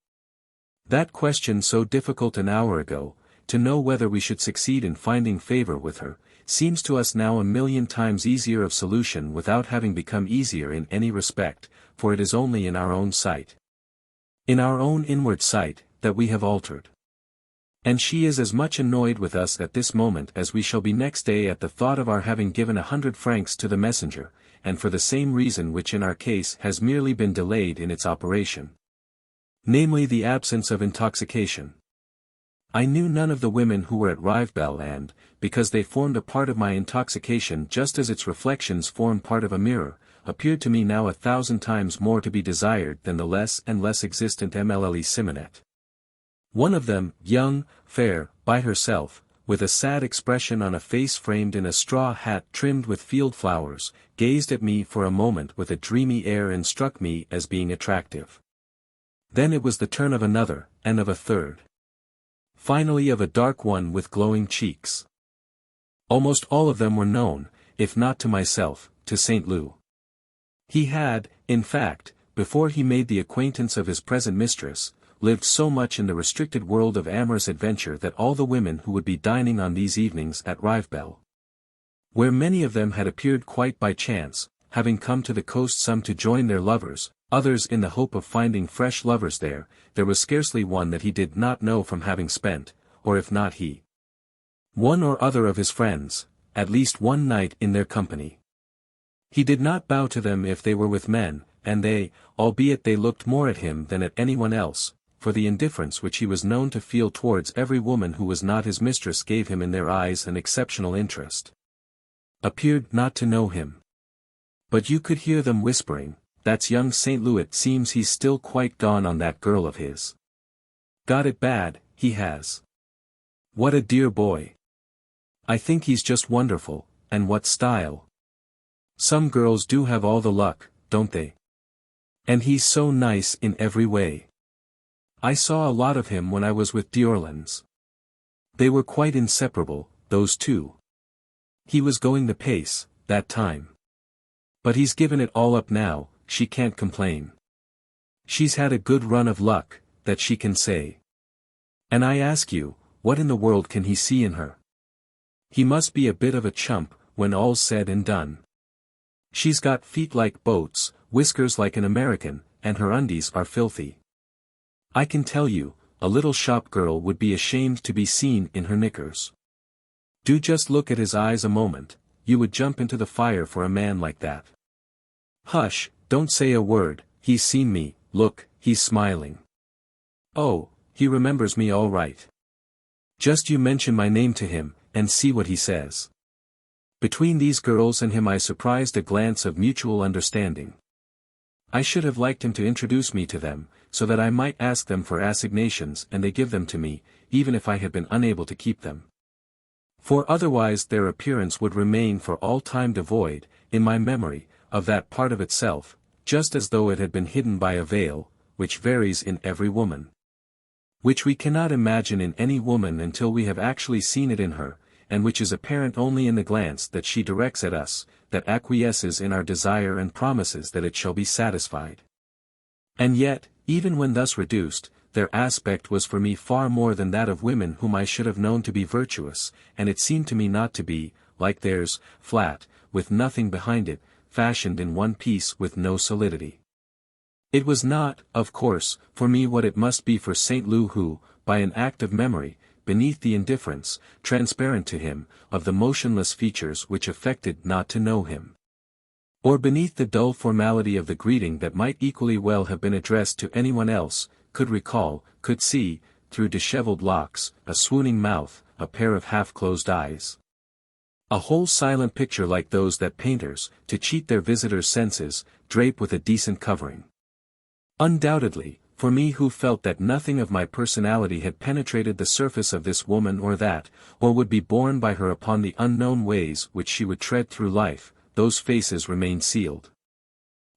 That question so difficult an hour ago, to know whether we should succeed in finding favor with her, seems to us now 1,000,000 times easier of solution without having become easier in any respect, for it is only in our own sight, in our own inward sight, that we have altered. And she is as much annoyed with us at this moment as we shall be next day at the thought of our having given 100 francs to the messenger, and for the same reason which in our case has merely been delayed in its operation. Namely the absence of intoxication. I knew none of the women who were at Rivebelle and, because they formed a part of my intoxication just as its reflections formed part of a mirror, appeared to me now 1,000 times more to be desired than the less and less existent Marcel Simonet. One of them, young, fair, by herself, with a sad expression on a face framed in a straw hat trimmed with field flowers, gazed at me for a moment with a dreamy air and struck me as being attractive. Then it was the turn of another, and of a third. Finally of a dark one with glowing cheeks. Almost all of them were known, if not to myself, to St. Lou. He had, in fact, before he made the acquaintance of his present mistress, lived so much in the restricted world of amorous adventure that all the women who would be dining on these evenings at Rivebelle, where many of them had appeared quite by chance, having come to the coast, some to join their lovers, others in the hope of finding fresh lovers there was scarcely one that he did not know from having spent, or if not he, one or other of his friends, at least one night in their company. He did not bow to them if they were with men, and they, albeit they looked more at him than at anyone else, for the indifference which he was known to feel towards every woman who was not his mistress gave him in their eyes an exceptional interest, appeared not to know him. But you could hear them whispering, "That's young St. Louis, it seems he's still quite gone on that girl of his. Got it bad, he has. What a dear boy. I think he's just wonderful, and what style. Some girls do have all the luck, don't they? And he's so nice in every way. I saw a lot of him when I was with d'Orleans. They were quite inseparable, those two. He was going the pace, that time. But he's given it all up now, she can't complain. She's had a good run of luck, that she can say. And I ask you, what in the world can he see in her? He must be a bit of a chump, when all's said and done. She's got feet like boats, whiskers like an American, and her undies are filthy. I can tell you, a little shop girl would be ashamed to be seen in her knickers. Do just look at his eyes a moment, you would jump into the fire for a man like that. Hush, don't say a word, he's seen me, look, he's smiling. Oh, he remembers me all right. Just you mention my name to him, and see what he says. Between these girls and him I surprised a glance of mutual understanding. I should have liked him to introduce me to them, so that I might ask them for assignations and they give them to me, even if I had been unable to keep them. For otherwise their appearance would remain for all time devoid, in my memory, of that part of itself, just as though it had been hidden by a veil, which varies in every woman, which we cannot imagine in any woman until we have actually seen it in her, and which is apparent only in the glance that she directs at us, that acquiesces in our desire and promises that it shall be satisfied. And yet, even when thus reduced, their aspect was for me far more than that of women whom I should have known to be virtuous, and it seemed to me not to be, like theirs, flat, with nothing behind it, fashioned in one piece with no solidity. It was not, of course, for me what it must be for St. Louis who, by an act of memory, beneath the indifference, transparent to him, of the motionless features which affected not to know him, or beneath the dull formality of the greeting that might equally well have been addressed to anyone else, could recall, could see, through dishevelled locks, a swooning mouth, a pair of half-closed eyes. A whole silent picture like those that painters, to cheat their visitors' senses, drape with a decent covering. Undoubtedly, for me who felt that nothing of my personality had penetrated the surface of this woman or that, or would be borne by her upon the unknown ways which she would tread through life, those faces remained sealed.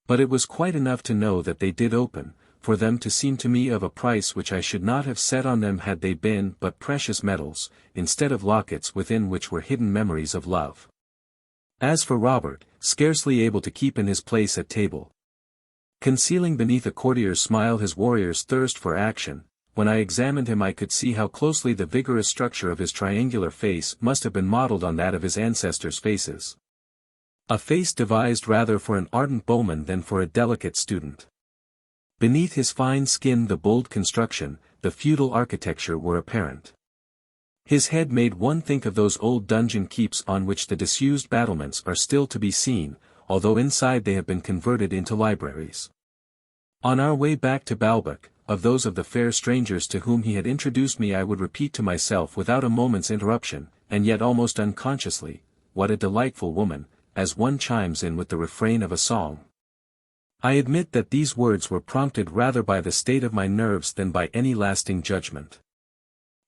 But it was quite enough to know that they did open, for them to seem to me of a price which I should not have set on them had they been but precious metals, instead of lockets within which were hidden memories of love. As for Robert, scarcely able to keep in his place at table, concealing beneath a courtier's smile his warrior's thirst for action, when I examined him I could see how closely the vigorous structure of his triangular face must have been modeled on that of his ancestors' faces. A face devised rather for an ardent bowman than for a delicate student. Beneath his fine skin the bold construction, the feudal architecture were apparent. His head made one think of those old dungeon keeps on which the disused battlements are still to be seen, although inside they have been converted into libraries. On our way back to Balbec, of those of the fair strangers to whom he had introduced me I would repeat to myself without a moment's interruption, and yet almost unconsciously, "What a delightful woman," as one chimes in with the refrain of a song. I admit that these words were prompted rather by the state of my nerves than by any lasting judgment.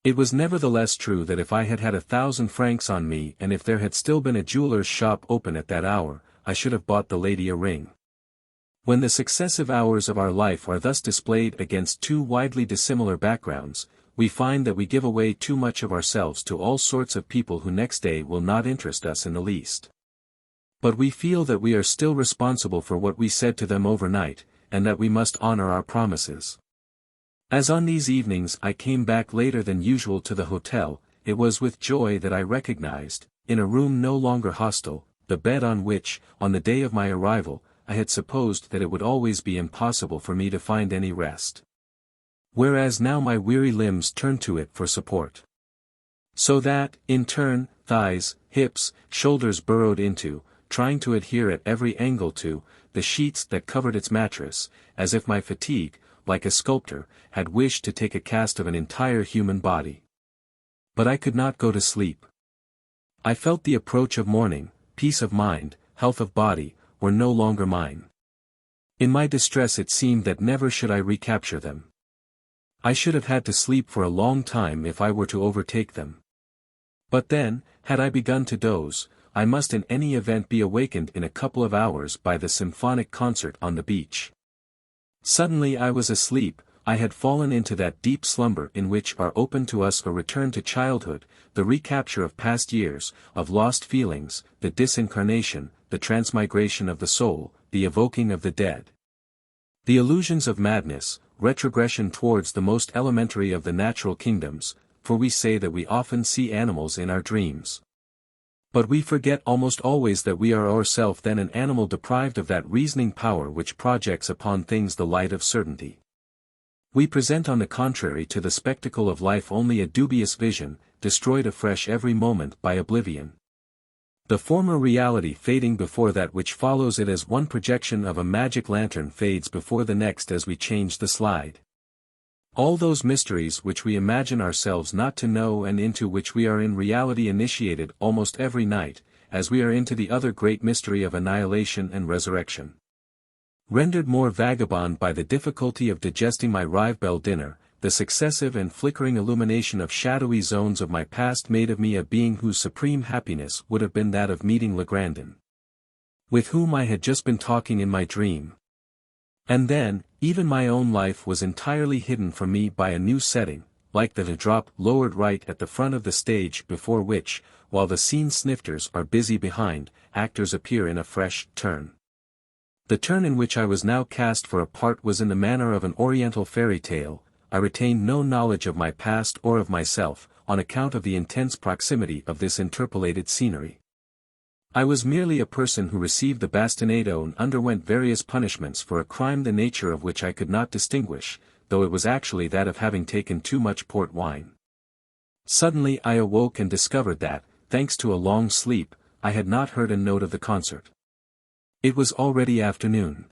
It was nevertheless true that if I had had 1,000 francs on me and if there had still been a jeweller's shop open at that hour, I should have bought the lady a ring. When the successive hours of our life are thus displayed against two widely dissimilar backgrounds, we find that we give away too much of ourselves to all sorts of people who next day will not interest us in the least. But we feel that we are still responsible for what we said to them overnight, and that we must honor our promises. As on these evenings I came back later than usual to the hotel, it was with joy that I recognized, in a room no longer hostile, the bed on which, on the day of my arrival, I had supposed that it would always be impossible for me to find any rest. Whereas now my weary limbs turned to it for support. So that, in turn, thighs, hips, shoulders burrowed into, trying to adhere at every angle to, the sheets that covered its mattress, as if my fatigue, like a sculptor, had wished to take a cast of an entire human body. But I could not go to sleep. I felt the approach of morning, peace of mind, health of body, were no longer mine. In my distress it seemed that never should I recapture them. I should have had to sleep for a long time if I were to overtake them. But then, had I begun to doze, I must in any event be awakened in a couple of hours by the symphonic concert on the beach. Suddenly I was asleep, I had fallen into that deep slumber in which are open to us a return to childhood, the recapture of past years, of lost feelings, the disincarnation, the transmigration of the soul, the evoking of the dead. The illusions of madness, retrogression towards the most elementary of the natural kingdoms, for we say that we often see animals in our dreams. But we forget almost always that we are ourselves then an animal deprived of that reasoning power which projects upon things the light of certainty. We present on the contrary to the spectacle of life only a dubious vision, destroyed afresh every moment by oblivion. The former reality fading before that which follows it as one projection of a magic lantern fades before the next as we change the slide. All those mysteries which we imagine ourselves not to know and into which we are in reality initiated almost every night, as we are into the other great mystery of annihilation and resurrection. Rendered more vagabond by the difficulty of digesting my Rivebelle dinner, the successive and flickering illumination of shadowy zones of my past made of me a being whose supreme happiness would have been that of meeting Legrandin, with whom I had just been talking in my dream. And then, even my own life was entirely hidden from me by a new setting, like the drop lowered right at the front of the stage before which, while the scene snifters are busy behind, actors appear in a fresh turn. The turn in which I was now cast for a part was in the manner of an oriental fairy tale. I retained no knowledge of my past or of myself, on account of the intense proximity of this interpolated scenery. I was merely a person who received the bastinado and underwent various punishments for a crime the nature of which I could not distinguish, though it was actually that of having taken too much port wine. Suddenly I awoke and discovered that, thanks to a long sleep, I had not heard a note of the concert. It was already afternoon.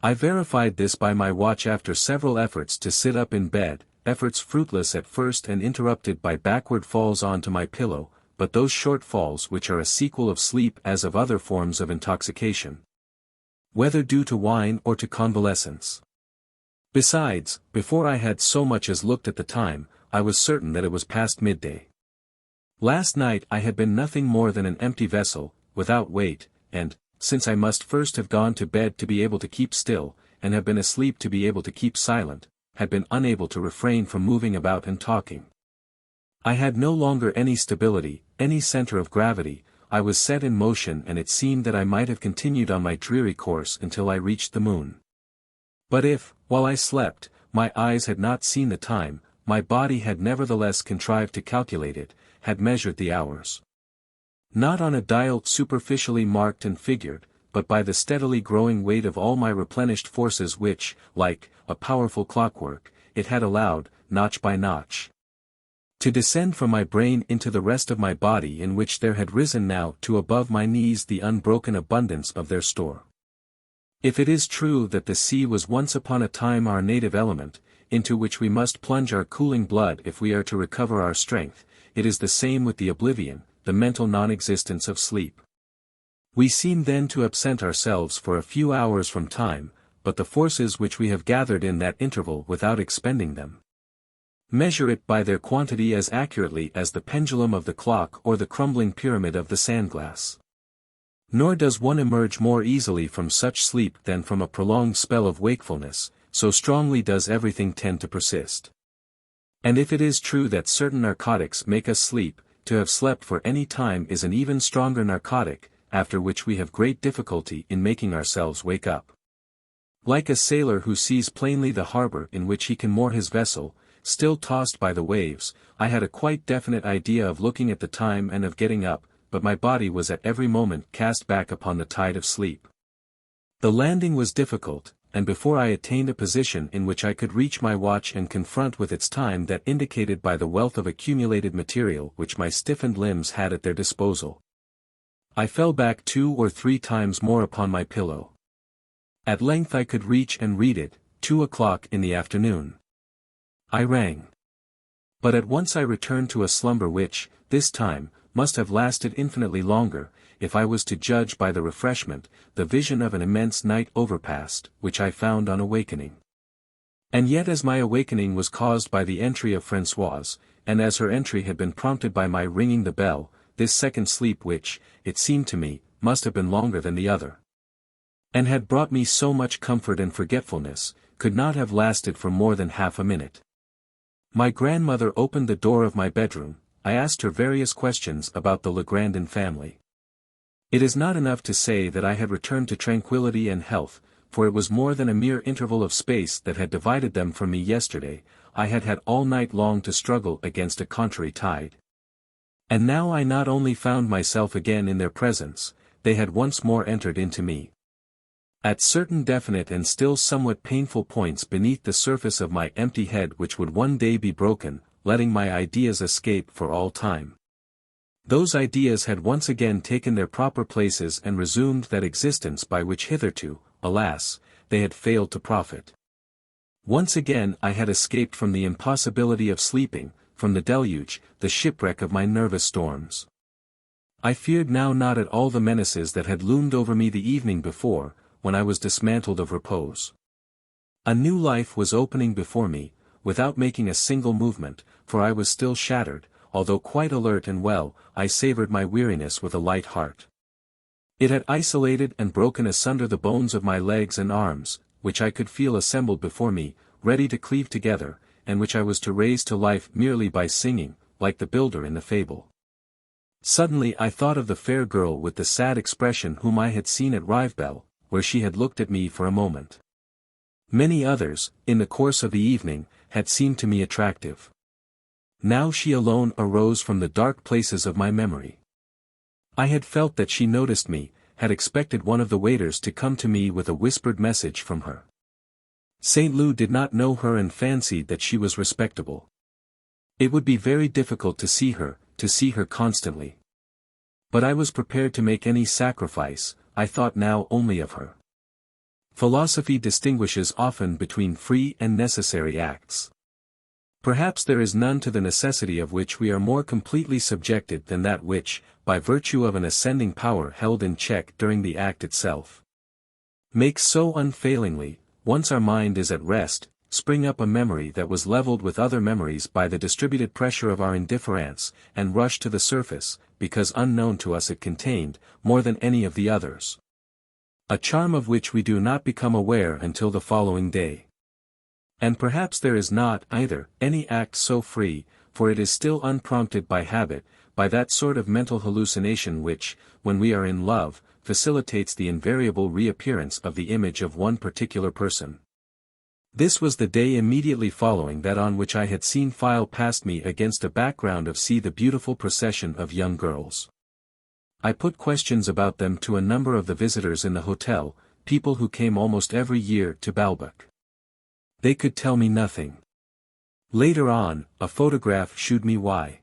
I verified this by my watch after several efforts to sit up in bed, efforts fruitless at first and interrupted by backward falls onto my pillow, but those short falls which are a sequel of sleep as of other forms of intoxication, whether due to wine or to convalescence. Besides, before I had so much as looked at the time, I was certain that it was past midday. Last night I had been nothing more than an empty vessel, without weight, and, since I must first have gone to bed to be able to keep still, and have been asleep to be able to keep silent, had been unable to refrain from moving about and talking. I had no longer any stability, any center of gravity, I was set in motion and it seemed that I might have continued on my dreary course until I reached the moon. But if, while I slept, my eyes had not seen the time, my body had nevertheless contrived to calculate it, had measured the hours. Not on a dial superficially marked and figured, but by the steadily growing weight of all my replenished forces which, like a powerful clockwork, it had allowed, notch by notch, to descend from my brain into the rest of my body, in which there had risen now to above my knees the unbroken abundance of their store. If it is true that the sea was once upon a time our native element, into which we must plunge our cooling blood if we are to recover our strength, it is the same with the oblivion, the mental non-existence of sleep. We seem then to absent ourselves for a few hours from time, but the forces which we have gathered in that interval without expending them, measure it by their quantity as accurately as the pendulum of the clock or the crumbling pyramid of the sandglass. Nor does one emerge more easily from such sleep than from a prolonged spell of wakefulness, so strongly does everything tend to persist. And if it is true that certain narcotics make us sleep, to have slept for any time is an even stronger narcotic, after which we have great difficulty in making ourselves wake up. Like a sailor who sees plainly the harbor in which he can moor his vessel, still tossed by the waves, I had a quite definite idea of looking at the time and of getting up, but my body was at every moment cast back upon the tide of sleep. The landing was difficult, and before I attained a position in which I could reach my watch and confront with its time that indicated by the wealth of accumulated material which my stiffened limbs had at their disposal, I fell back 2 or 3 times more upon my pillow. At length I could reach and read it, 2 o'clock in the afternoon. I rang. But at once I returned to a slumber which, this time, must have lasted infinitely longer, if I was to judge by the refreshment, the vision of an immense night overpast, which I found on awakening. And yet as my awakening was caused by the entry of Françoise, and as her entry had been prompted by my ringing the bell, this second sleep which, it seemed to me, must have been longer than the other, and had brought me so much comfort and forgetfulness, could not have lasted for more than half a minute. My grandmother opened the door of my bedroom. I asked her various questions about the Legrandin family. It is not enough to say that I had returned to tranquility and health, for it was more than a mere interval of space that had divided them from me yesterday. I had had all night long to struggle against a contrary tide. And now I not only found myself again in their presence, they had once more entered into me. At certain definite and still somewhat painful points beneath the surface of my empty head which would one day be broken, letting my ideas escape for all time. Those ideas had once again taken their proper places and resumed that existence by which hitherto, alas, they had failed to profit. Once again I had escaped from the impossibility of sleeping, from the deluge, the shipwreck of my nervous storms. I feared now not at all the menaces that had loomed over me the evening before, when I was dismantled of repose. A new life was opening before me, without making a single movement, for I was still shattered, although quite alert and well. I savored my weariness with a light heart. It had isolated and broken asunder the bones of my legs and arms, which I could feel assembled before me, ready to cleave together, and which I was to raise to life merely by singing, like the builder in the fable. Suddenly I thought of the fair girl with the sad expression whom I had seen at Rivebelle, where she had looked at me for a moment. Many others, in the course of the evening, had seemed to me attractive. Now she alone arose from the dark places of my memory. I had felt that she noticed me, had expected one of the waiters to come to me with a whispered message from her. St. Loup did not know her and fancied that she was respectable. It would be very difficult to see her constantly. But I was prepared to make any sacrifice. I thought now only of her. Philosophy distinguishes often between free and necessary acts. Perhaps there is none to the necessity of which we are more completely subjected than that which, by virtue of an ascending power held in check during the act itself, makes so unfailingly, once our mind is at rest, spring up a memory that was leveled with other memories by the distributed pressure of our indifference, and rush to the surface, because unknown to us it contained, more than any of the others, a charm of which we do not become aware until the following day. And perhaps there is not, either, any act so free, for it is still unprompted by habit, by that sort of mental hallucination which, when we are in love, facilitates the invariable reappearance of the image of one particular person. This was the day immediately following that on which I had seen file past me against a background of the beautiful procession of young girls. I put questions about them to a number of the visitors in the hotel, people who came almost every year to Balbec. They could tell me nothing. Later on, a photograph shewed me why.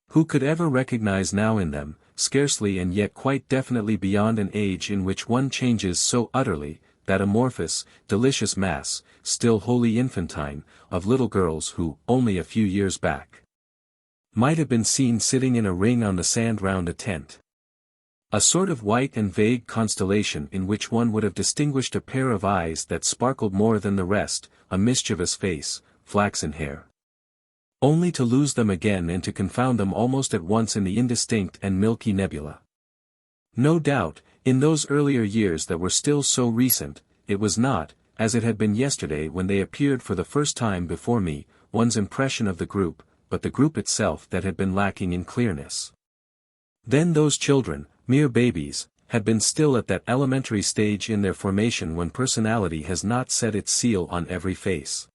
Who could ever recognize now in them, scarcely and yet quite definitely beyond an age in which one changes so utterly, that amorphous, delicious mass, still wholly infantine, of little girls who, only a few years back, might have been seen sitting in a ring on the sand round a tent. A sort of white and vague constellation in which one would have distinguished a pair of eyes that sparkled more than the rest, a mischievous face, flaxen hair. Only to lose them again and to confound them almost at once in the indistinct and milky nebula. No doubt, in those earlier years that were still so recent, it was not, as it had been yesterday when they appeared for the first time before me, one's impression of the group, but the group itself that had been lacking in clearness. Then those children, mere babies, had been still at that elementary stage in their formation when personality has not set its seal on every face.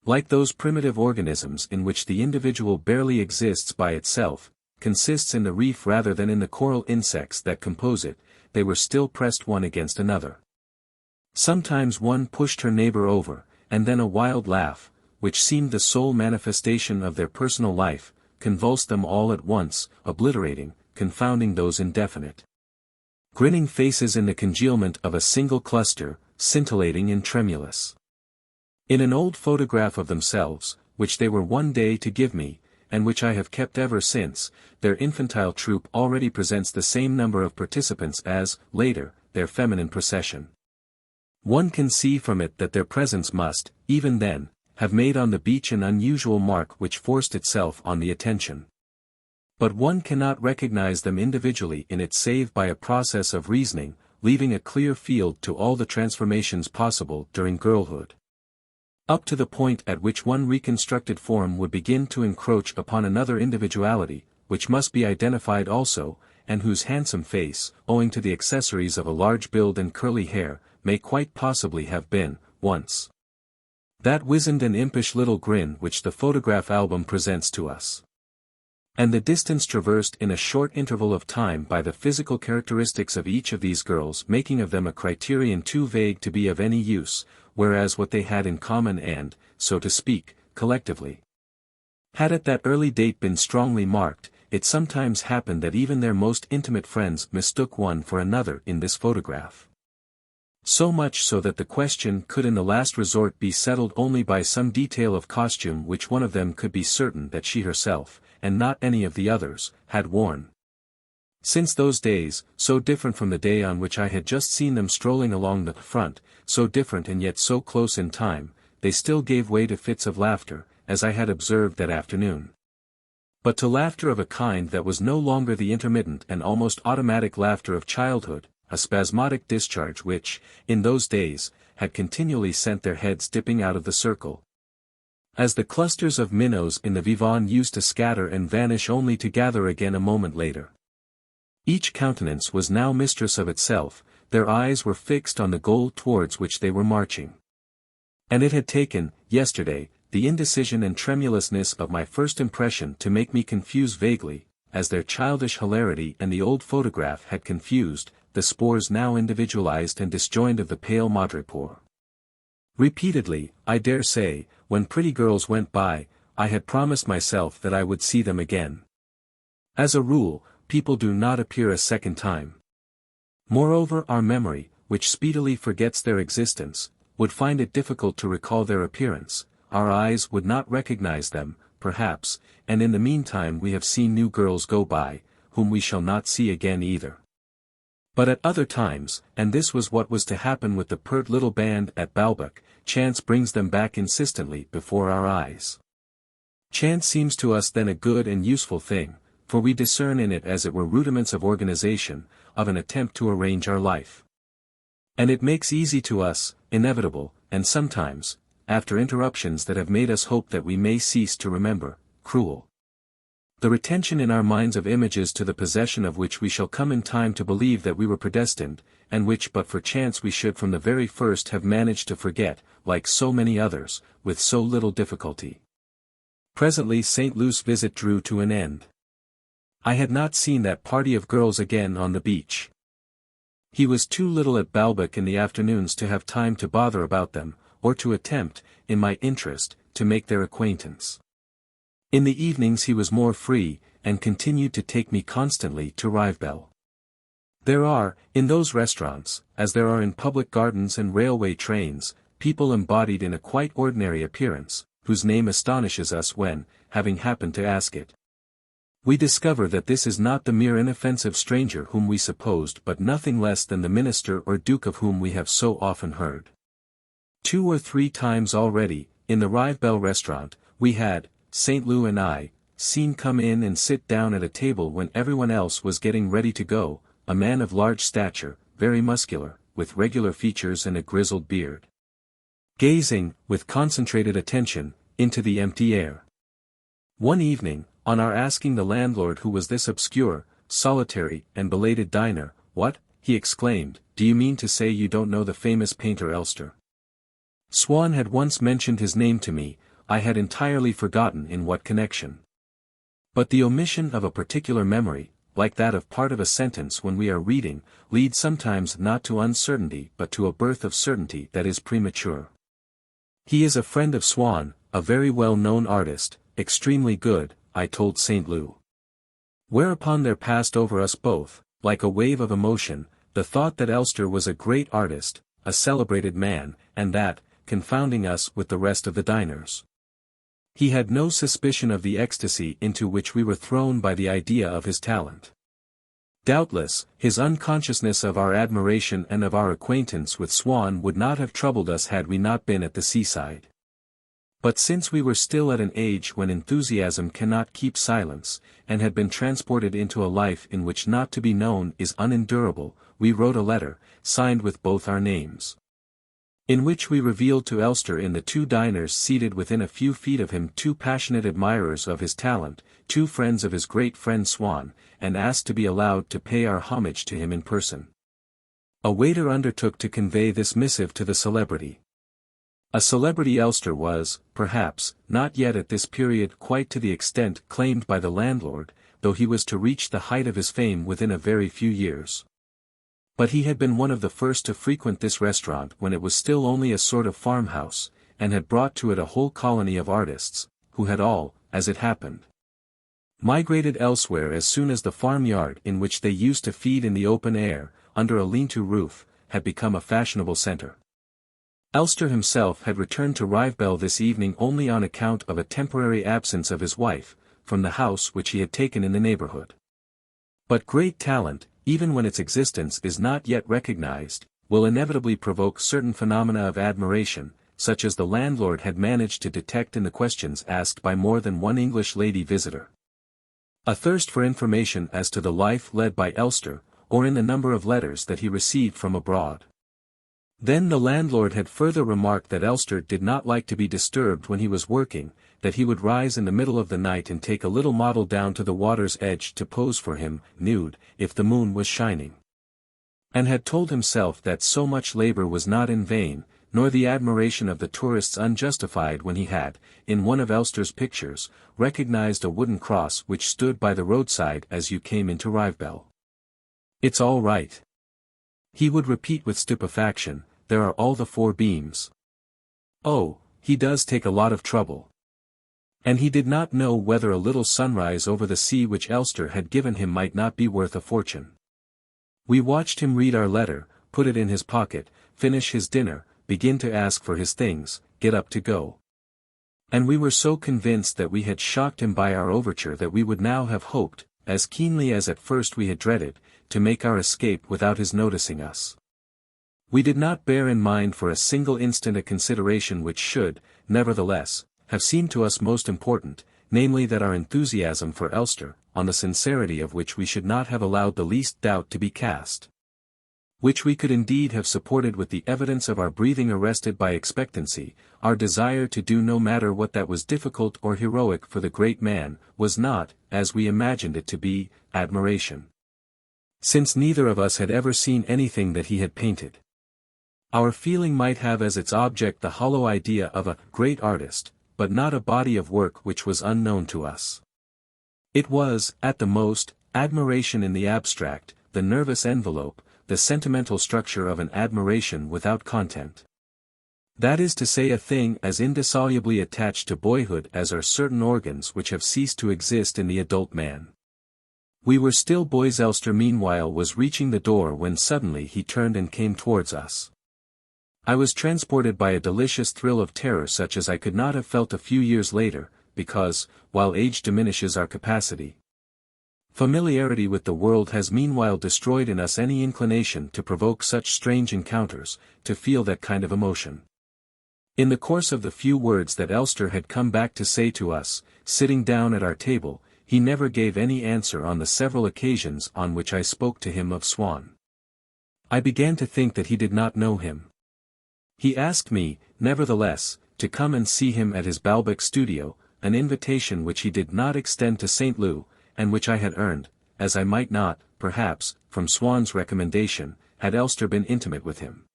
Like those primitive organisms in which the individual barely exists by itself, consists in the reef rather than in the coral insects that compose it, they were still pressed one against another. Sometimes one pushed her neighbor over, and then a wild laugh, which seemed the sole manifestation of their personal life, convulsed them all at once, obliterating, confounding those indefinite. Grinning faces in the congealment of a single cluster, scintillating and tremulous. In an old photograph of themselves, which they were one day to give me, and which I have kept ever since, their infantile troupe already presents the same number of participants as, later, their feminine procession. One can see from it that their presence must, even then, have made on the beach an unusual mark which forced itself on the attention. But one cannot recognize them individually in it save by a process of reasoning, leaving a clear field to all the transformations possible during girlhood. Up to the point at which one reconstructed form would begin to encroach upon another individuality, which must be identified also, and whose handsome face, owing to the accessories of a large build and curly hair, may quite possibly have been, once, that wizened and impish little grin which the photograph album presents to us. And the distance traversed in a short interval of time by the physical characteristics of each of these girls making of them a criterion too vague to be of any use, whereas what they had in common and, so to speak, collectively, had at that early date been strongly marked, it sometimes happened that even their most intimate friends mistook one for another in this photograph. So much so that the question could in the last resort be settled only by some detail of costume which one of them could be certain that she herself, and not any of the others, had worn. Since those days, so different from the day on which I had just seen them strolling along the front, so different and yet so close in time, they still gave way to fits of laughter, as I had observed that afternoon. But to laughter of a kind that was no longer the intermittent and almost automatic laughter of childhood, a spasmodic discharge which, in those days, had continually sent their heads dipping out of the circle. As the clusters of minnows in the Vivonne used to scatter and vanish only to gather again a moment later. Each countenance was now mistress of itself, their eyes were fixed on the goal towards which they were marching. And it had taken, yesterday, the indecision and tremulousness of my first impression to make me confuse vaguely, as their childish hilarity and the old photograph had confused, the spores now individualized and disjoined of the pale madrepore. Repeatedly, I dare say, when pretty girls went by, I had promised myself that I would see them again. As a rule, people do not appear a second time. Moreover, our memory, which speedily forgets their existence, would find it difficult to recall their appearance, our eyes would not recognize them, perhaps, and in the meantime we have seen new girls go by, whom we shall not see again either. But at other times, and this was what was to happen with the pert little band at Balbec, chance brings them back insistently before our eyes. Chance seems to us then a good and useful thing, for we discern in it as it were rudiments of organization, of an attempt to arrange our life. And it makes easy to us, inevitable, and sometimes, after interruptions that have made us hope that we may cease to remember, cruel. The retention in our minds of images to the possession of which we shall come in time to believe that we were predestined, and which but for chance we should from the very first have managed to forget, like so many others, with so little difficulty. Presently St. Luce's visit drew to an end. I had not seen that party of girls again on the beach. He was too little at Balbec in the afternoons to have time to bother about them, or to attempt, in my interest, to make their acquaintance. In the evenings he was more free, and continued to take me constantly to Rivebelle. There are, in those restaurants, as there are in public gardens and railway trains, people embodied in a quite ordinary appearance, whose name astonishes us when, having happened to ask it, we discover that this is not the mere inoffensive stranger whom we supposed but nothing less than the minister or duke of whom we have so often heard. 2 or 3 times already, in the Rivebelle restaurant, we had, St. Loup and I, seen come in and sit down at a table when everyone else was getting ready to go, a man of large stature, very muscular, with regular features and a grizzled beard. Gazing, with concentrated attention, into the empty air. One evening, on our asking the landlord who was this obscure, solitary, and belated diner, what, he exclaimed, "do you mean to say you don't know the famous painter Elster?" Swann had once mentioned his name to me, I had entirely forgotten in what connection. But the omission of a particular memory, like that of part of a sentence when we are reading, leads sometimes not to uncertainty but to a birth of certainty that is premature. He is a friend of Swann, a very well-known artist, extremely good, I told St. Lou. Whereupon there passed over us both, like a wave of emotion, the thought that Elster was a great artist, a celebrated man, and that, confounding us with the rest of the diners, he had no suspicion of the ecstasy into which we were thrown by the idea of his talent. Doubtless, his unconsciousness of our admiration and of our acquaintance with Swann would not have troubled us had we not been at the seaside. But since we were still at an age when enthusiasm cannot keep silence, and had been transported into a life in which not to be known is unendurable, we wrote a letter, signed with both our names, in which we revealed to Elster in the two diners seated within a few feet of him two passionate admirers of his talent, two friends of his great friend Swann, and asked to be allowed to pay our homage to him in person. A waiter undertook to convey this missive to the celebrity. A celebrity Elster was, perhaps, not yet at this period quite to the extent claimed by the landlord, though he was to reach the height of his fame within a very few years. But he had been one of the first to frequent this restaurant when it was still only a sort of farmhouse, and had brought to it a whole colony of artists, who had all, as it happened, migrated elsewhere as soon as the farmyard in which they used to feed in the open air, under a lean-to roof, had become a fashionable centre. Elster himself had returned to Rivebelle this evening only on account of a temporary absence of his wife, from the house which he had taken in the neighbourhood. But great talent, even when its existence is not yet recognized, will inevitably provoke certain phenomena of admiration, such as the landlord had managed to detect in the questions asked by more than one English lady visitor. A thirst for information as to the life led by Elster, or in the number of letters that he received from abroad. Then the landlord had further remarked that Elster did not like to be disturbed when he was working, that he would rise in the middle of the night and take a little model down to the water's edge to pose for him, nude, if the moon was shining. And had told himself that so much labor was not in vain, nor the admiration of the tourists unjustified when he had, in one of Elster's pictures, recognized a wooden cross which stood by the roadside as you came into Rivebelle. "It's all right," he would repeat with stupefaction, "there are all the four beams. Oh, he does take a lot of trouble." And he did not know whether a little sunrise over the sea which Elster had given him might not be worth a fortune. We watched him read our letter, put it in his pocket, finish his dinner, begin to ask for his things, get up to go. And we were so convinced that we had shocked him by our overture that we would now have hoped, as keenly as at first we had dreaded, to make our escape without his noticing us. We did not bear in mind for a single instant a consideration which should, nevertheless, have seemed to us most important, namely that our enthusiasm for Elster, on the sincerity of which we should not have allowed the least doubt to be cast, which we could indeed have supported with the evidence of our breathing arrested by expectancy, our desire to do no matter what that was difficult or heroic for the great man, was not, as we imagined it to be, admiration. Since neither of us had ever seen anything that he had painted, our feeling might have as its object the hollow idea of a great artist, but not a body of work which was unknown to us. It was, at the most, admiration in the abstract, the nervous envelope, the sentimental structure of an admiration without content. That is to say, a thing as indissolubly attached to boyhood as are certain organs which have ceased to exist in the adult man. We were still boys. Elster meanwhile was reaching the door when suddenly he turned and came towards us. I was transported by a delicious thrill of terror such as I could not have felt a few years later, because, while age diminishes our capacity, familiarity with the world has meanwhile destroyed in us any inclination to provoke such strange encounters, to feel that kind of emotion. In the course of the few words that Elster had come back to say to us, sitting down at our table, he never gave any answer on the several occasions on which I spoke to him of Swann. I began to think that he did not know him. He asked me, nevertheless, to come and see him at his Balbec studio, an invitation which he did not extend to St. Lou, and which I had earned, as I might not, perhaps, from Swann's recommendation, had Elster been intimate with him.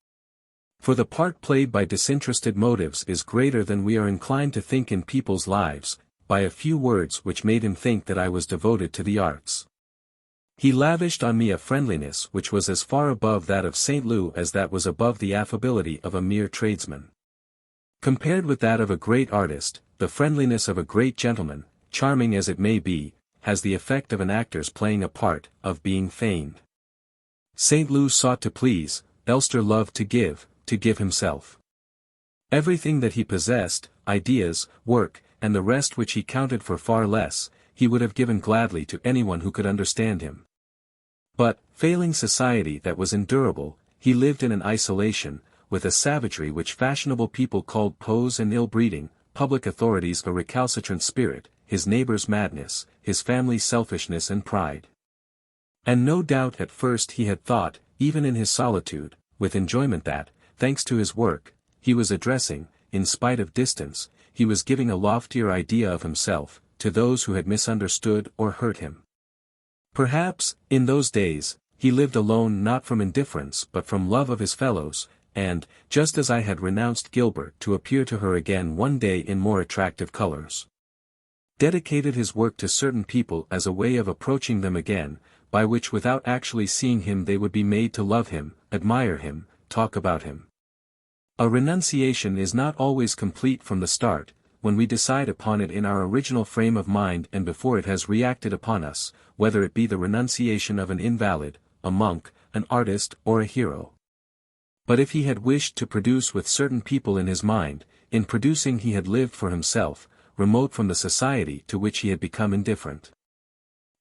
For the part played by disinterested motives is greater than we are inclined to think in people's lives, by a few words which made him think that I was devoted to the arts. He lavished on me a friendliness which was as far above that of St. Loup as that was above the affability of a mere tradesman. Compared with that of a great artist, the friendliness of a great gentleman, charming as it may be, has the effect of an actor's playing a part, of being feigned. St. Loup sought to please, Elster loved to give himself. Everything that he possessed, ideas, work, and the rest which he counted for far less, he would have given gladly to anyone who could understand him. But, failing society that was endurable, he lived in an isolation, with a savagery which fashionable people called pose and ill-breeding, public authorities a recalcitrant spirit, his neighbors madness, his family selfishness and pride. And no doubt at first he had thought, even in his solitude, with enjoyment that, thanks to his work, he was addressing, in spite of distance, he was giving a loftier idea of himself, to those who had misunderstood or hurt him. Perhaps, in those days, he lived alone not from indifference but from love of his fellows, and, just as I had renounced Gilberte to appear to her again one day in more attractive colors, dedicated his work to certain people as a way of approaching them again, by which without actually seeing him they would be made to love him, admire him, talk about him. A renunciation is not always complete from the start, when we decide upon it in our original frame of mind and before it has reacted upon us, whether it be the renunciation of an invalid, a monk, an artist or a hero. But if he had wished to produce with certain people in his mind, in producing he had lived for himself, remote from the society to which he had become indifferent.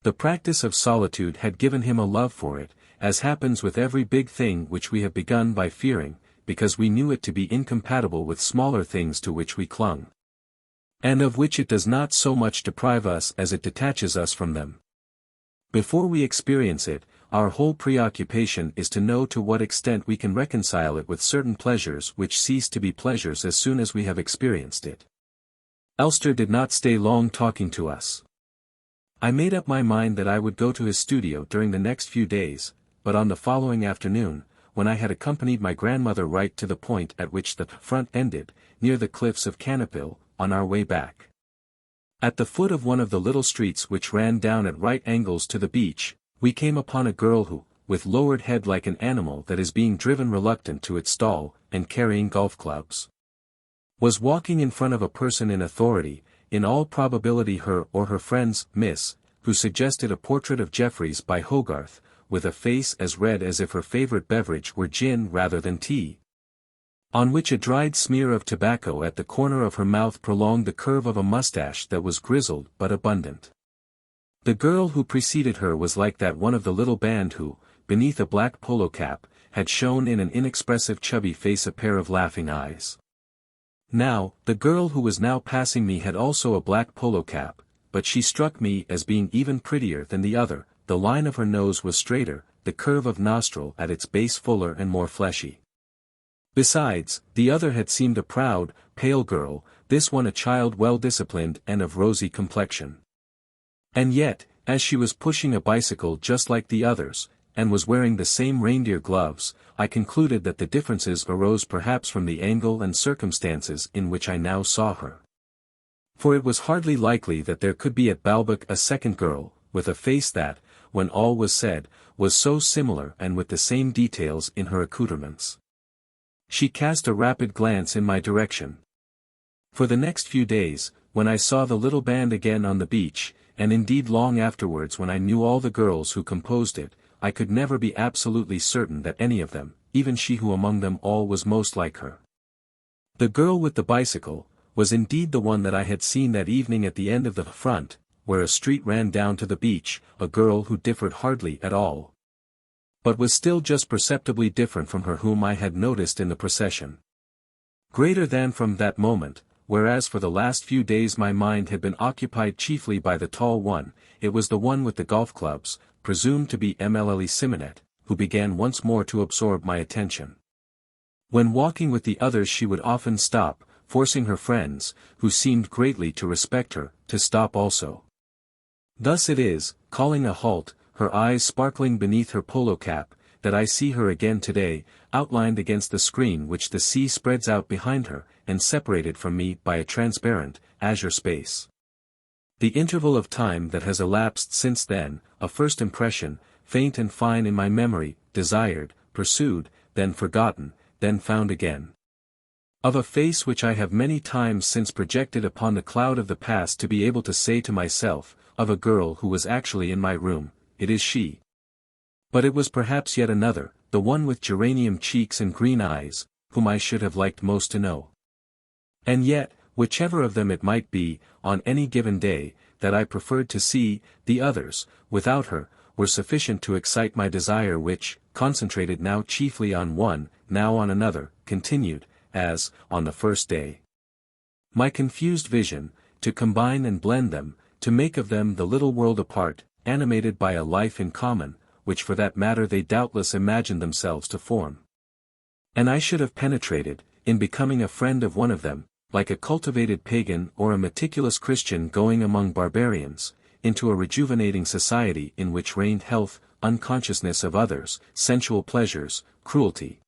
The practice of solitude had given him a love for it, as happens with every big thing which we have begun by fearing, because we knew it to be incompatible with smaller things to which we clung, and of which it does not so much deprive us as it detaches us from them. Before we experience it, our whole preoccupation is to know to what extent we can reconcile it with certain pleasures which cease to be pleasures as soon as we have experienced it. Elster did not stay long talking to us. I made up my mind that I would go to his studio during the next few days, but on the following afternoon, when I had accompanied my grandmother right to the point at which the front ended, near the cliffs of Canopille, on our way back. At the foot of one of the little streets which ran down at right angles to the beach, we came upon a girl who, with lowered head like an animal that is being driven reluctant to its stall, and carrying golf clubs, was walking in front of a person in authority, in all probability her or her friend's miss, who suggested a portrait of Jeffreys by Hogarth, with a face as red as if her favorite beverage were gin rather than tea, on which a dried smear of tobacco at the corner of her mouth prolonged the curve of a mustache that was grizzled but abundant. The girl who preceded her was like that one of the little band who, beneath a black polo cap, had shown in an inexpressive chubby face a pair of laughing eyes. Now, the girl who was now passing me had also a black polo cap, but she struck me as being even prettier than the other. The line of her nose was straighter, the curve of nostril at its base fuller and more fleshy. Besides, the other had seemed a proud, pale girl, this one a child well disciplined and of rosy complexion. And yet, as she was pushing a bicycle just like the others, and was wearing the same reindeer gloves, I concluded that the differences arose perhaps from the angle and circumstances in which I now saw her. For it was hardly likely that there could be at Balbec a second girl, with a face that, when all was said, was so similar and with the same details in her accoutrements. She cast a rapid glance in my direction. For the next few days, when I saw the little band again on the beach, and indeed long afterwards when I knew all the girls who composed it, I could never be absolutely certain that any of them, even she who among them all was most like her. The girl with the bicycle, was indeed the one that I had seen that evening at the end of the front, where a street ran down to the beach, a girl who differed hardly at all, but was still just perceptibly different from her whom I had noticed in the procession. Greater than from that moment, whereas for the last few days my mind had been occupied chiefly by the tall one, it was the one with the golf clubs, presumed to be Marcel Simonet, who began once more to absorb my attention. When walking with the others she would often stop, forcing her friends, who seemed greatly to respect her, to stop also. Thus it is, calling a halt, her eyes sparkling beneath her polo cap, that I see her again today, outlined against the screen which the sea spreads out behind her, and separated from me by a transparent, azure space. The interval of time that has elapsed since then, a first impression, faint and fine in my memory, desired, pursued, then forgotten, then found again. Of a face which I have many times since projected upon the cloud of the past to be able to say to myself, of a girl who was actually in my room, it is she. But it was perhaps yet another, the one with geranium cheeks and green eyes, whom I should have liked most to know. And yet, whichever of them it might be, on any given day, that I preferred to see, the others, without her, were sufficient to excite my desire which, concentrated now chiefly on one, now on another, continued, as, on the first day. My confused vision, to combine and blend them, to make of them the little world apart, animated by a life in common, which for that matter they doubtless imagined themselves to form. And I should have penetrated, in becoming a friend of one of them, like a cultivated pagan or a meticulous Christian going among barbarians, into a rejuvenating society in which reigned health, unconsciousness of others, sensual pleasures, cruelty,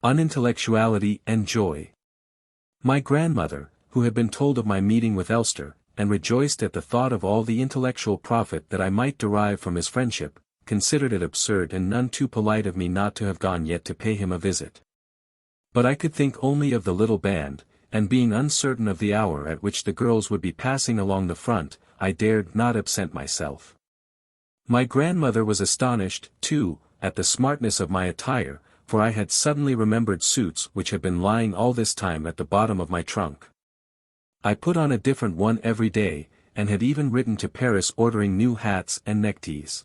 unintellectuality and joy. My grandmother, who had been told of my meeting with Elster, and rejoiced at the thought of all the intellectual profit that I might derive from his friendship, considered it absurd and none too polite of me not to have gone yet to pay him a visit. But I could think only of the little band, and being uncertain of the hour at which the girls would be passing along the front, I dared not absent myself. My grandmother was astonished, too, at the smartness of my attire, for I had suddenly remembered suits which had been lying all this time at the bottom of my trunk. I put on a different one every day, and had even written to Paris ordering new hats and neckties.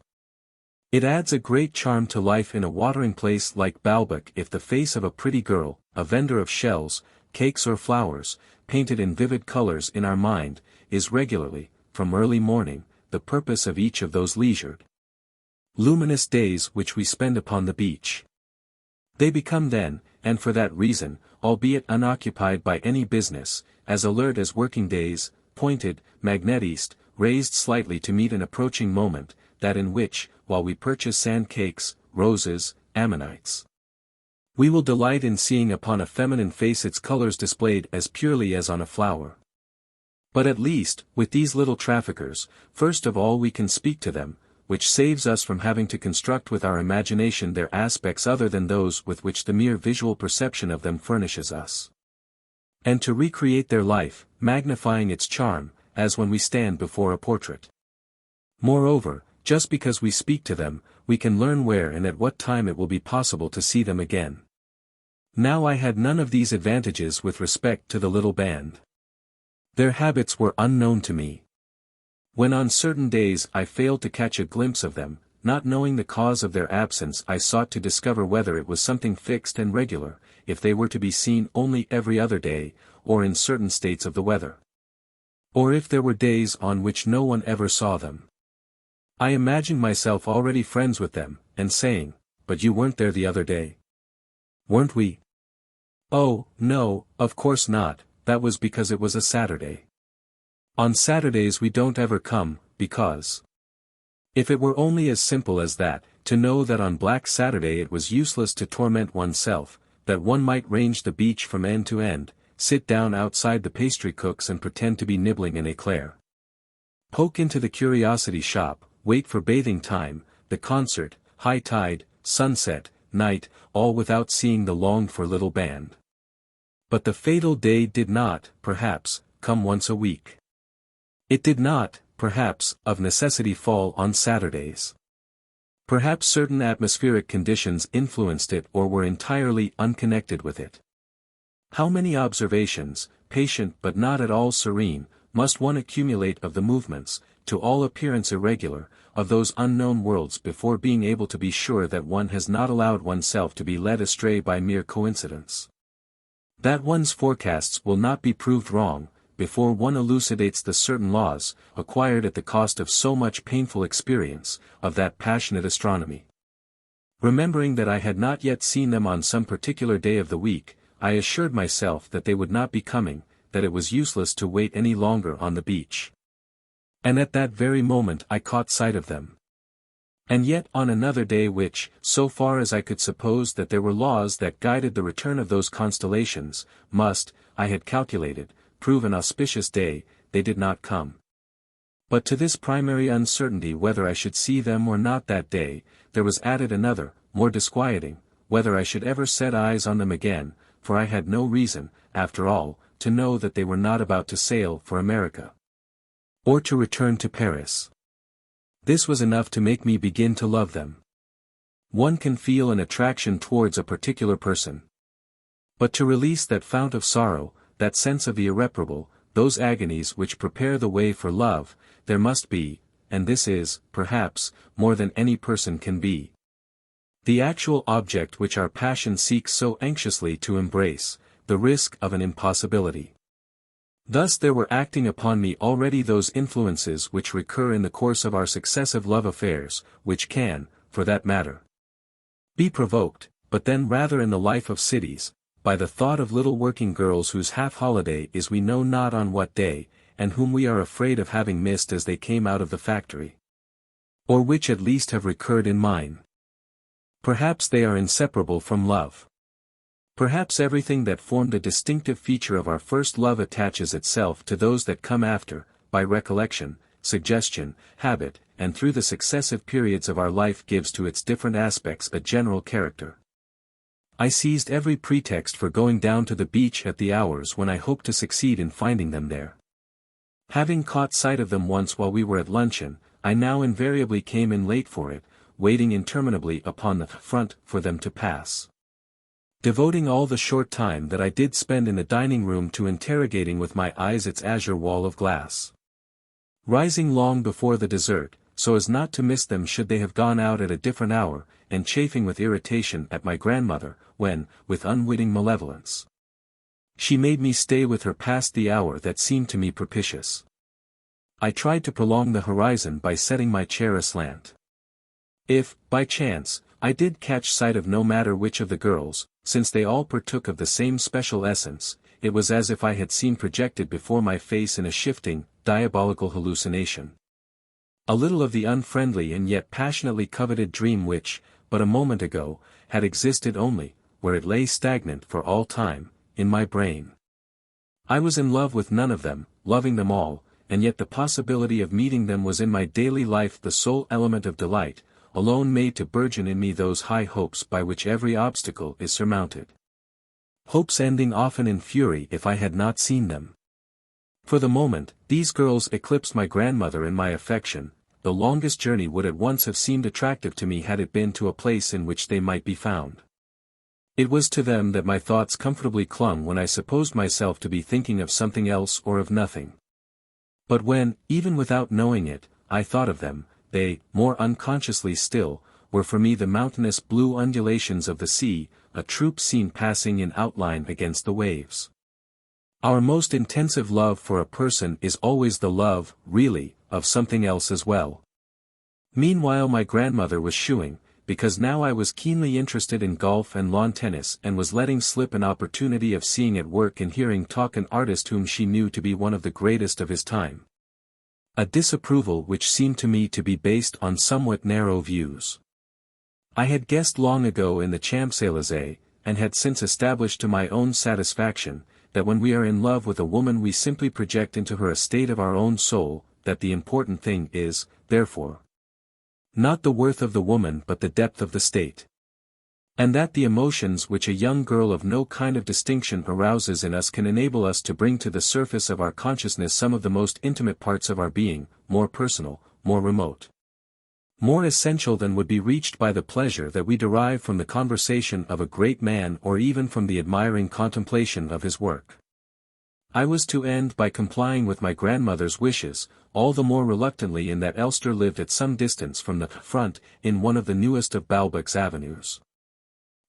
It adds a great charm to life in a watering place like Balbec if the face of a pretty girl, a vendor of shells, cakes or flowers, painted in vivid colors in our mind, is regularly, from early morning, the purpose of each of those leisured, luminous days which we spend upon the beach. They become then, and for that reason, albeit unoccupied by any business, as alert as working days, pointed, magnetized, raised slightly to meet an approaching moment, that in which, while we purchase sand cakes, roses, ammonites, we will delight in seeing upon a feminine face its colors displayed as purely as on a flower. But at least, with these little traffickers, first of all we can speak to them, which saves us from having to construct with our imagination their aspects other than those with which the mere visual perception of them furnishes us. And to recreate their life, magnifying its charm, as when we stand before a portrait. Moreover, just because we speak to them, we can learn where and at what time it will be possible to see them again. Now I had none of these advantages with respect to the little band. Their habits were unknown to me. When on certain days I failed to catch a glimpse of them, not knowing the cause of their absence I sought to discover whether it was something fixed and regular, if they were to be seen only every other day, or in certain states of the weather. Or if there were days on which no one ever saw them. I imagined myself already friends with them, and saying, "But you weren't there the other day." "Weren't we?" "Oh, no, of course not, that was because it was a Saturday. On Saturdays we don't ever come, because..." If it were only as simple as that, to know that on Black Saturday it was useless to torment oneself, that one might range the beach from end to end, sit down outside the pastry cook's and pretend to be nibbling an éclair. Poke into the curiosity shop, wait for bathing time, the concert, high tide, sunset, night, all without seeing the longed-for little band. But the fatal day did not, perhaps, come once a week. It did not, perhaps, of necessity fall on Saturdays. Perhaps certain atmospheric conditions influenced it or were entirely unconnected with it. How many observations, patient but not at all serene, must one accumulate of the movements, to all appearance irregular, of those unknown worlds before being able to be sure that one has not allowed oneself to be led astray by mere coincidence? That one's forecasts will not be proved wrong, before one elucidates the certain laws, acquired at the cost of so much painful experience, of that passionate astronomy. Remembering that I had not yet seen them on some particular day of the week, I assured myself that they would not be coming, that it was useless to wait any longer on the beach. And at that very moment I caught sight of them. And yet on another day which, so far as I could suppose that there were laws that guided the return of those constellations, must, I had calculated, prove an auspicious day, they did not come. But to this primary uncertainty whether I should see them or not that day, there was added another, more disquieting, whether I should ever set eyes on them again, for I had no reason, after all, to know that they were not about to sail for America, or to return to Paris. This was enough to make me begin to love them. One can feel an attraction towards a particular person. But to release that fount of sorrow, that sense of the irreparable, those agonies which prepare the way for love, there must be, and this is, perhaps, more than any person can be, the actual object which our passion seeks so anxiously to embrace, the risk of an impossibility. Thus there were acting upon me already those influences which recur in the course of our successive love affairs, which can, for that matter, be provoked, but then rather in the life of cities, by the thought of little working girls whose half-holiday is we know not on what day, and whom we are afraid of having missed as they came out of the factory. Or which at least have recurred in mine. Perhaps they are inseparable from love. Perhaps everything that formed a distinctive feature of our first love attaches itself to those that come after, by recollection, suggestion, habit, and through the successive periods of our life gives to its different aspects a general character. I seized every pretext for going down to the beach at the hours when I hoped to succeed in finding them there. Having caught sight of them once while we were at luncheon, I now invariably came in late for it, waiting interminably upon the front for them to pass. Devoting all the short time that I did spend in the dining room to interrogating with my eyes its azure wall of glass. Rising long before the dessert, so as not to miss them should they have gone out at a different hour, and chafing with irritation at my grandmother, when, with unwitting malevolence, she made me stay with her past the hour that seemed to me propitious. I tried to prolong the horizon by setting my chair aslant. If, by chance, I did catch sight of no matter which of the girls, since they all partook of the same special essence, it was as if I had seen projected before my face in a shifting, diabolical hallucination a little of the unfriendly and yet passionately coveted dream which, but a moment ago, had existed only, where it lay stagnant for all time, in my brain. I was in love with none of them, loving them all, and yet the possibility of meeting them was in my daily life the sole element of delight, alone made to burgeon in me those high hopes by which every obstacle is surmounted. Hopes ending often in fury if I had not seen them. For the moment, these girls eclipsed my grandmother in my affection. The longest journey would at once have seemed attractive to me had it been to a place in which they might be found. It was to them that my thoughts comfortably clung when I supposed myself to be thinking of something else or of nothing. But when, even without knowing it, I thought of them, they, more unconsciously still, were for me the mountainous blue undulations of the sea, a troop seen passing in outline against the waves. Our most intensive love for a person is always the love, really, of something else as well. Meanwhile my grandmother was shoeing, because now I was keenly interested in golf and lawn tennis and was letting slip an opportunity of seeing at work and hearing talk an artist whom she knew to be one of the greatest of his time. A disapproval which seemed to me to be based on somewhat narrow views. I had guessed long ago in the Champs-Élysées, and had since established to my own satisfaction, that when we are in love with a woman we simply project into her a state of our own soul, that the important thing is, therefore, not the worth of the woman but the depth of the state. And that the emotions which a young girl of no kind of distinction arouses in us can enable us to bring to the surface of our consciousness some of the most intimate parts of our being, more personal, more remote, more essential than would be reached by the pleasure that we derive from the conversation of a great man or even from the admiring contemplation of his work. I was to end by complying with my grandmother's wishes, all the more reluctantly in that Elster lived at some distance from the front, in one of the newest of Balbec's avenues.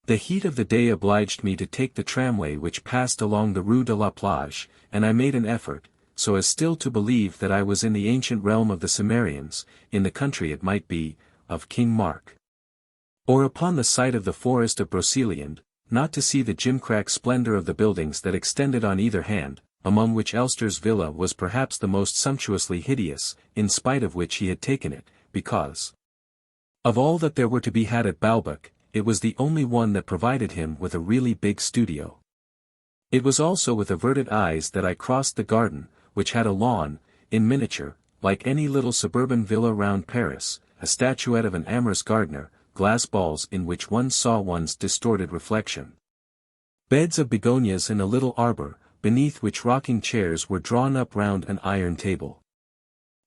The heat of the day obliged me to take the tramway which passed along the Rue de la Plage, and I made an effort, so as still to believe that I was in the ancient realm of the Cimmerians, in the country it might be, of King Mark, or upon the site of the forest of Broceliande, not to see the gimcrack splendor of the buildings that extended on either hand, among which Elster's villa was perhaps the most sumptuously hideous, in spite of which he had taken it, because Of all that there were to be had at Balbec, it was the only one that provided him with a really big studio. It was also with averted eyes that I crossed the garden, which had a lawn, in miniature, like any little suburban villa round Paris, a statuette of an amorous gardener, glass balls in which one saw one's distorted reflection. Beds of begonias in a little arbor, beneath which rocking chairs were drawn up round an iron table.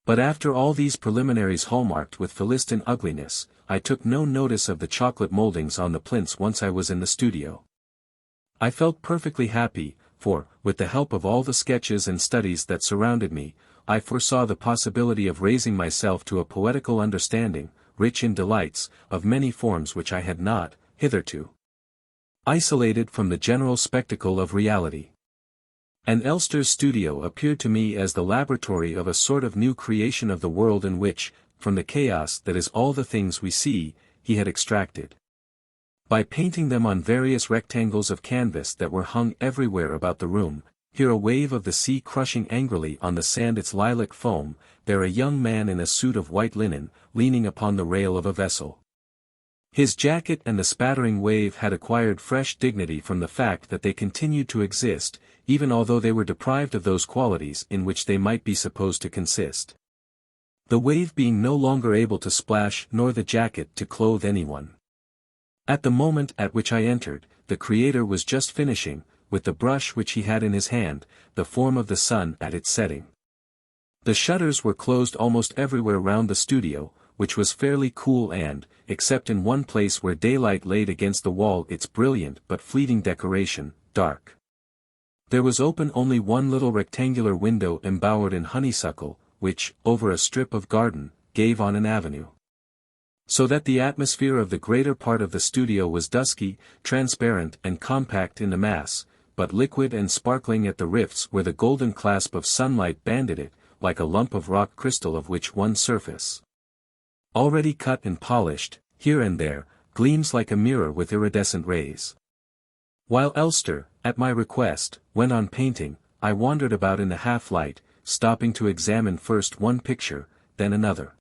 But after all these preliminaries hallmarked with Philistine ugliness, I took no notice of the chocolate moldings on the plinths once I was in the studio. I felt perfectly happy, for, with the help of all the sketches and studies that surrounded me, I foresaw the possibility of raising myself to a poetical understanding, rich in delights, of many forms which I had not, hitherto, isolated from the general spectacle of reality. And Elster's studio appeared to me as the laboratory of a sort of new creation of the world in which, from the chaos that is all the things we see, he had extracted. By painting them on various rectangles of canvas that were hung everywhere about the room, here a wave of the sea crushing angrily on the sand its lilac foam, there a young man in a suit of white linen, leaning upon the rail of a vessel. His jacket and the spattering wave had acquired fresh dignity from the fact that they continued to exist, even although they were deprived of those qualities in which they might be supposed to consist. The wave being no longer able to splash nor the jacket to clothe anyone. At the moment at which I entered, the creator was just finishing, with the brush which he had in his hand, the form of the sun at its setting. The shutters were closed almost everywhere round the studio, which was fairly cool and, except in one place where daylight laid against the wall its brilliant but fleeting decoration, dark. There was open only one little rectangular window embowered in honeysuckle, which, over a strip of garden, gave on an avenue. So that the atmosphere of the greater part of the studio was dusky, transparent and compact in the mass, but liquid and sparkling at the rifts where the golden clasp of sunlight banded it, like a lump of rock crystal of which one surface, already cut and polished, here and there, gleams like a mirror with iridescent rays. While Elster, at my request, went on painting, I wandered about in the half-light, stopping to examine first one picture, then another.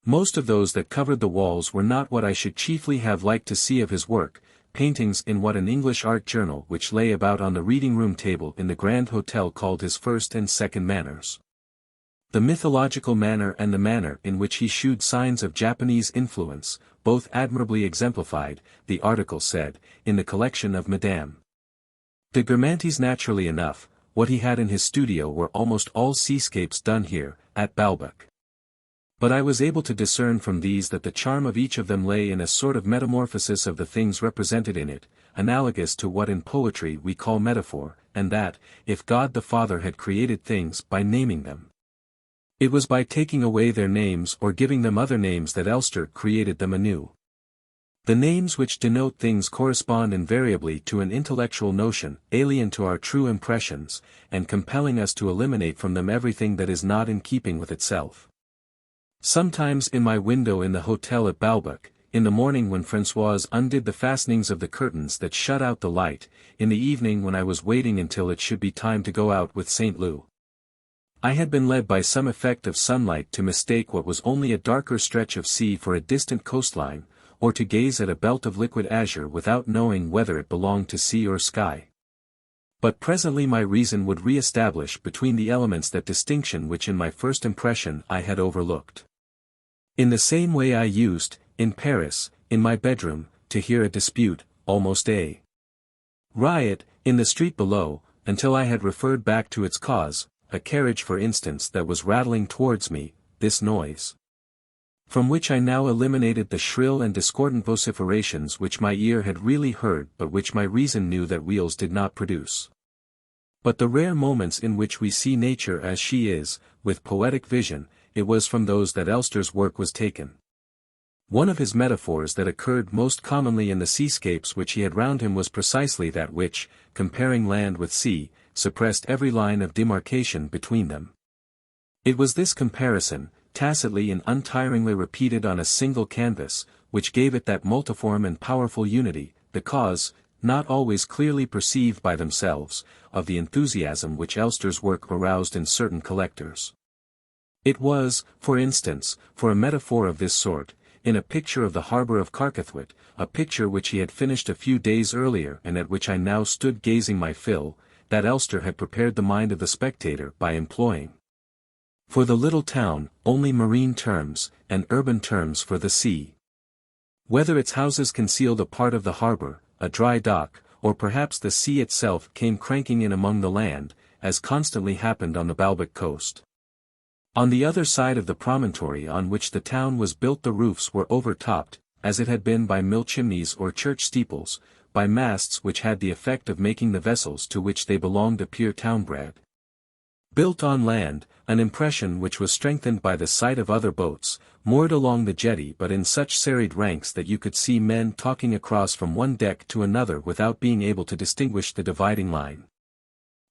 Most of those that covered the walls were not what I should chiefly have liked to see of his work, paintings in what an English art journal which lay about on the reading-room table in the Grand Hotel called his first and second manners. The mythological manner and the manner in which he shewed signs of Japanese influence, both admirably exemplified, the article said, in the collection of Madame de Guermantes. Naturally enough, what he had in his studio were almost all seascapes done here, at Balbec. But I was able to discern from these that the charm of each of them lay in a sort of metamorphosis of the things represented in it, analogous to what in poetry we call metaphor, and that, if God the Father had created things by naming them, it was by taking away their names or giving them other names that Elster created them anew. The names which denote things correspond invariably to an intellectual notion, alien to our true impressions, and compelling us to eliminate from them everything that is not in keeping with itself. Sometimes in my window in the hotel at Balbec, in the morning when Françoise undid the fastenings of the curtains that shut out the light, in the evening when I was waiting until it should be time to go out with St. Lou, I had been led by some effect of sunlight to mistake what was only a darker stretch of sea for a distant coastline, or to gaze at a belt of liquid azure without knowing whether it belonged to sea or sky. But presently my reason would re-establish between the elements that distinction which in my first impression I had overlooked. In the same way I used, in Paris, in my bedroom, to hear a dispute, almost a riot, in the street below, until I had referred back to its cause, a carriage for instance that was rattling towards me, this noise, from which I now eliminated the shrill and discordant vociferations which my ear had really heard but which my reason knew that wheels did not produce. But the rare moments in which we see nature as she is, with poetic vision, it was from those that Elster's work was taken. One of his metaphors that occurred most commonly in the seascapes which he had round him was precisely that which, comparing land with sea, suppressed every line of demarcation between them. It was this comparison, tacitly and untiringly repeated on a single canvas, which gave it that multiform and powerful unity, the cause, not always clearly perceived by themselves, of the enthusiasm which Elster's work aroused in certain collectors. It was, for instance, for a metaphor of this sort, in a picture of the harbour of Carcathwit, a picture which he had finished a few days earlier and at which I now stood gazing my fill, that Elster had prepared the mind of the spectator by employing for the little town, only marine terms, and urban terms for the sea. Whether its houses concealed a part of the harbour, a dry dock, or perhaps the sea itself came cranking in among the land, as constantly happened on the Balbec coast. On the other side of the promontory on which the town was built the roofs were overtopped, as it had been by mill chimneys or church steeples, by masts which had the effect of making the vessels to which they belonged appear town-bred. Built on land, an impression which was strengthened by the sight of other boats, moored along the jetty but in such serried ranks that you could see men talking across from one deck to another without being able to distinguish the dividing line.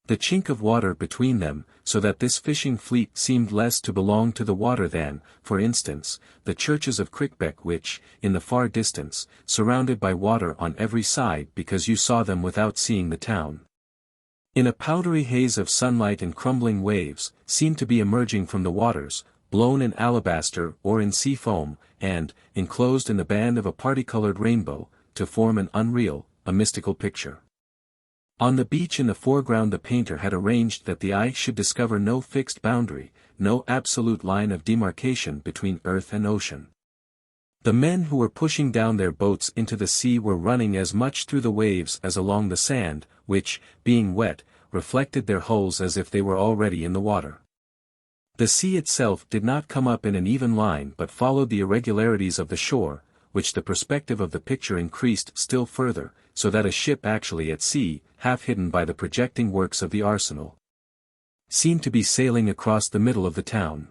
The chink of water between them, so that this fishing fleet seemed less to belong to the water than, for instance, the churches of Crickbeck which, in the far distance, surrounded by water on every side because you saw them without seeing the town, in a powdery haze of sunlight and crumbling waves, seemed to be emerging from the waters, blown in alabaster or in sea foam, and, enclosed in the band of a party-coloured rainbow, to form an unreal, a mystical picture. On the beach in the foreground the painter had arranged that the eye should discover no fixed boundary, no absolute line of demarcation between earth and ocean. The men who were pushing down their boats into the sea were running as much through the waves as along the sand, which, being wet, reflected their hulls as if they were already in the water. The sea itself did not come up in an even line but followed the irregularities of the shore, which the perspective of the picture increased still further, so that a ship actually at sea, half hidden by the projecting works of the arsenal, seemed to be sailing across the middle of the town.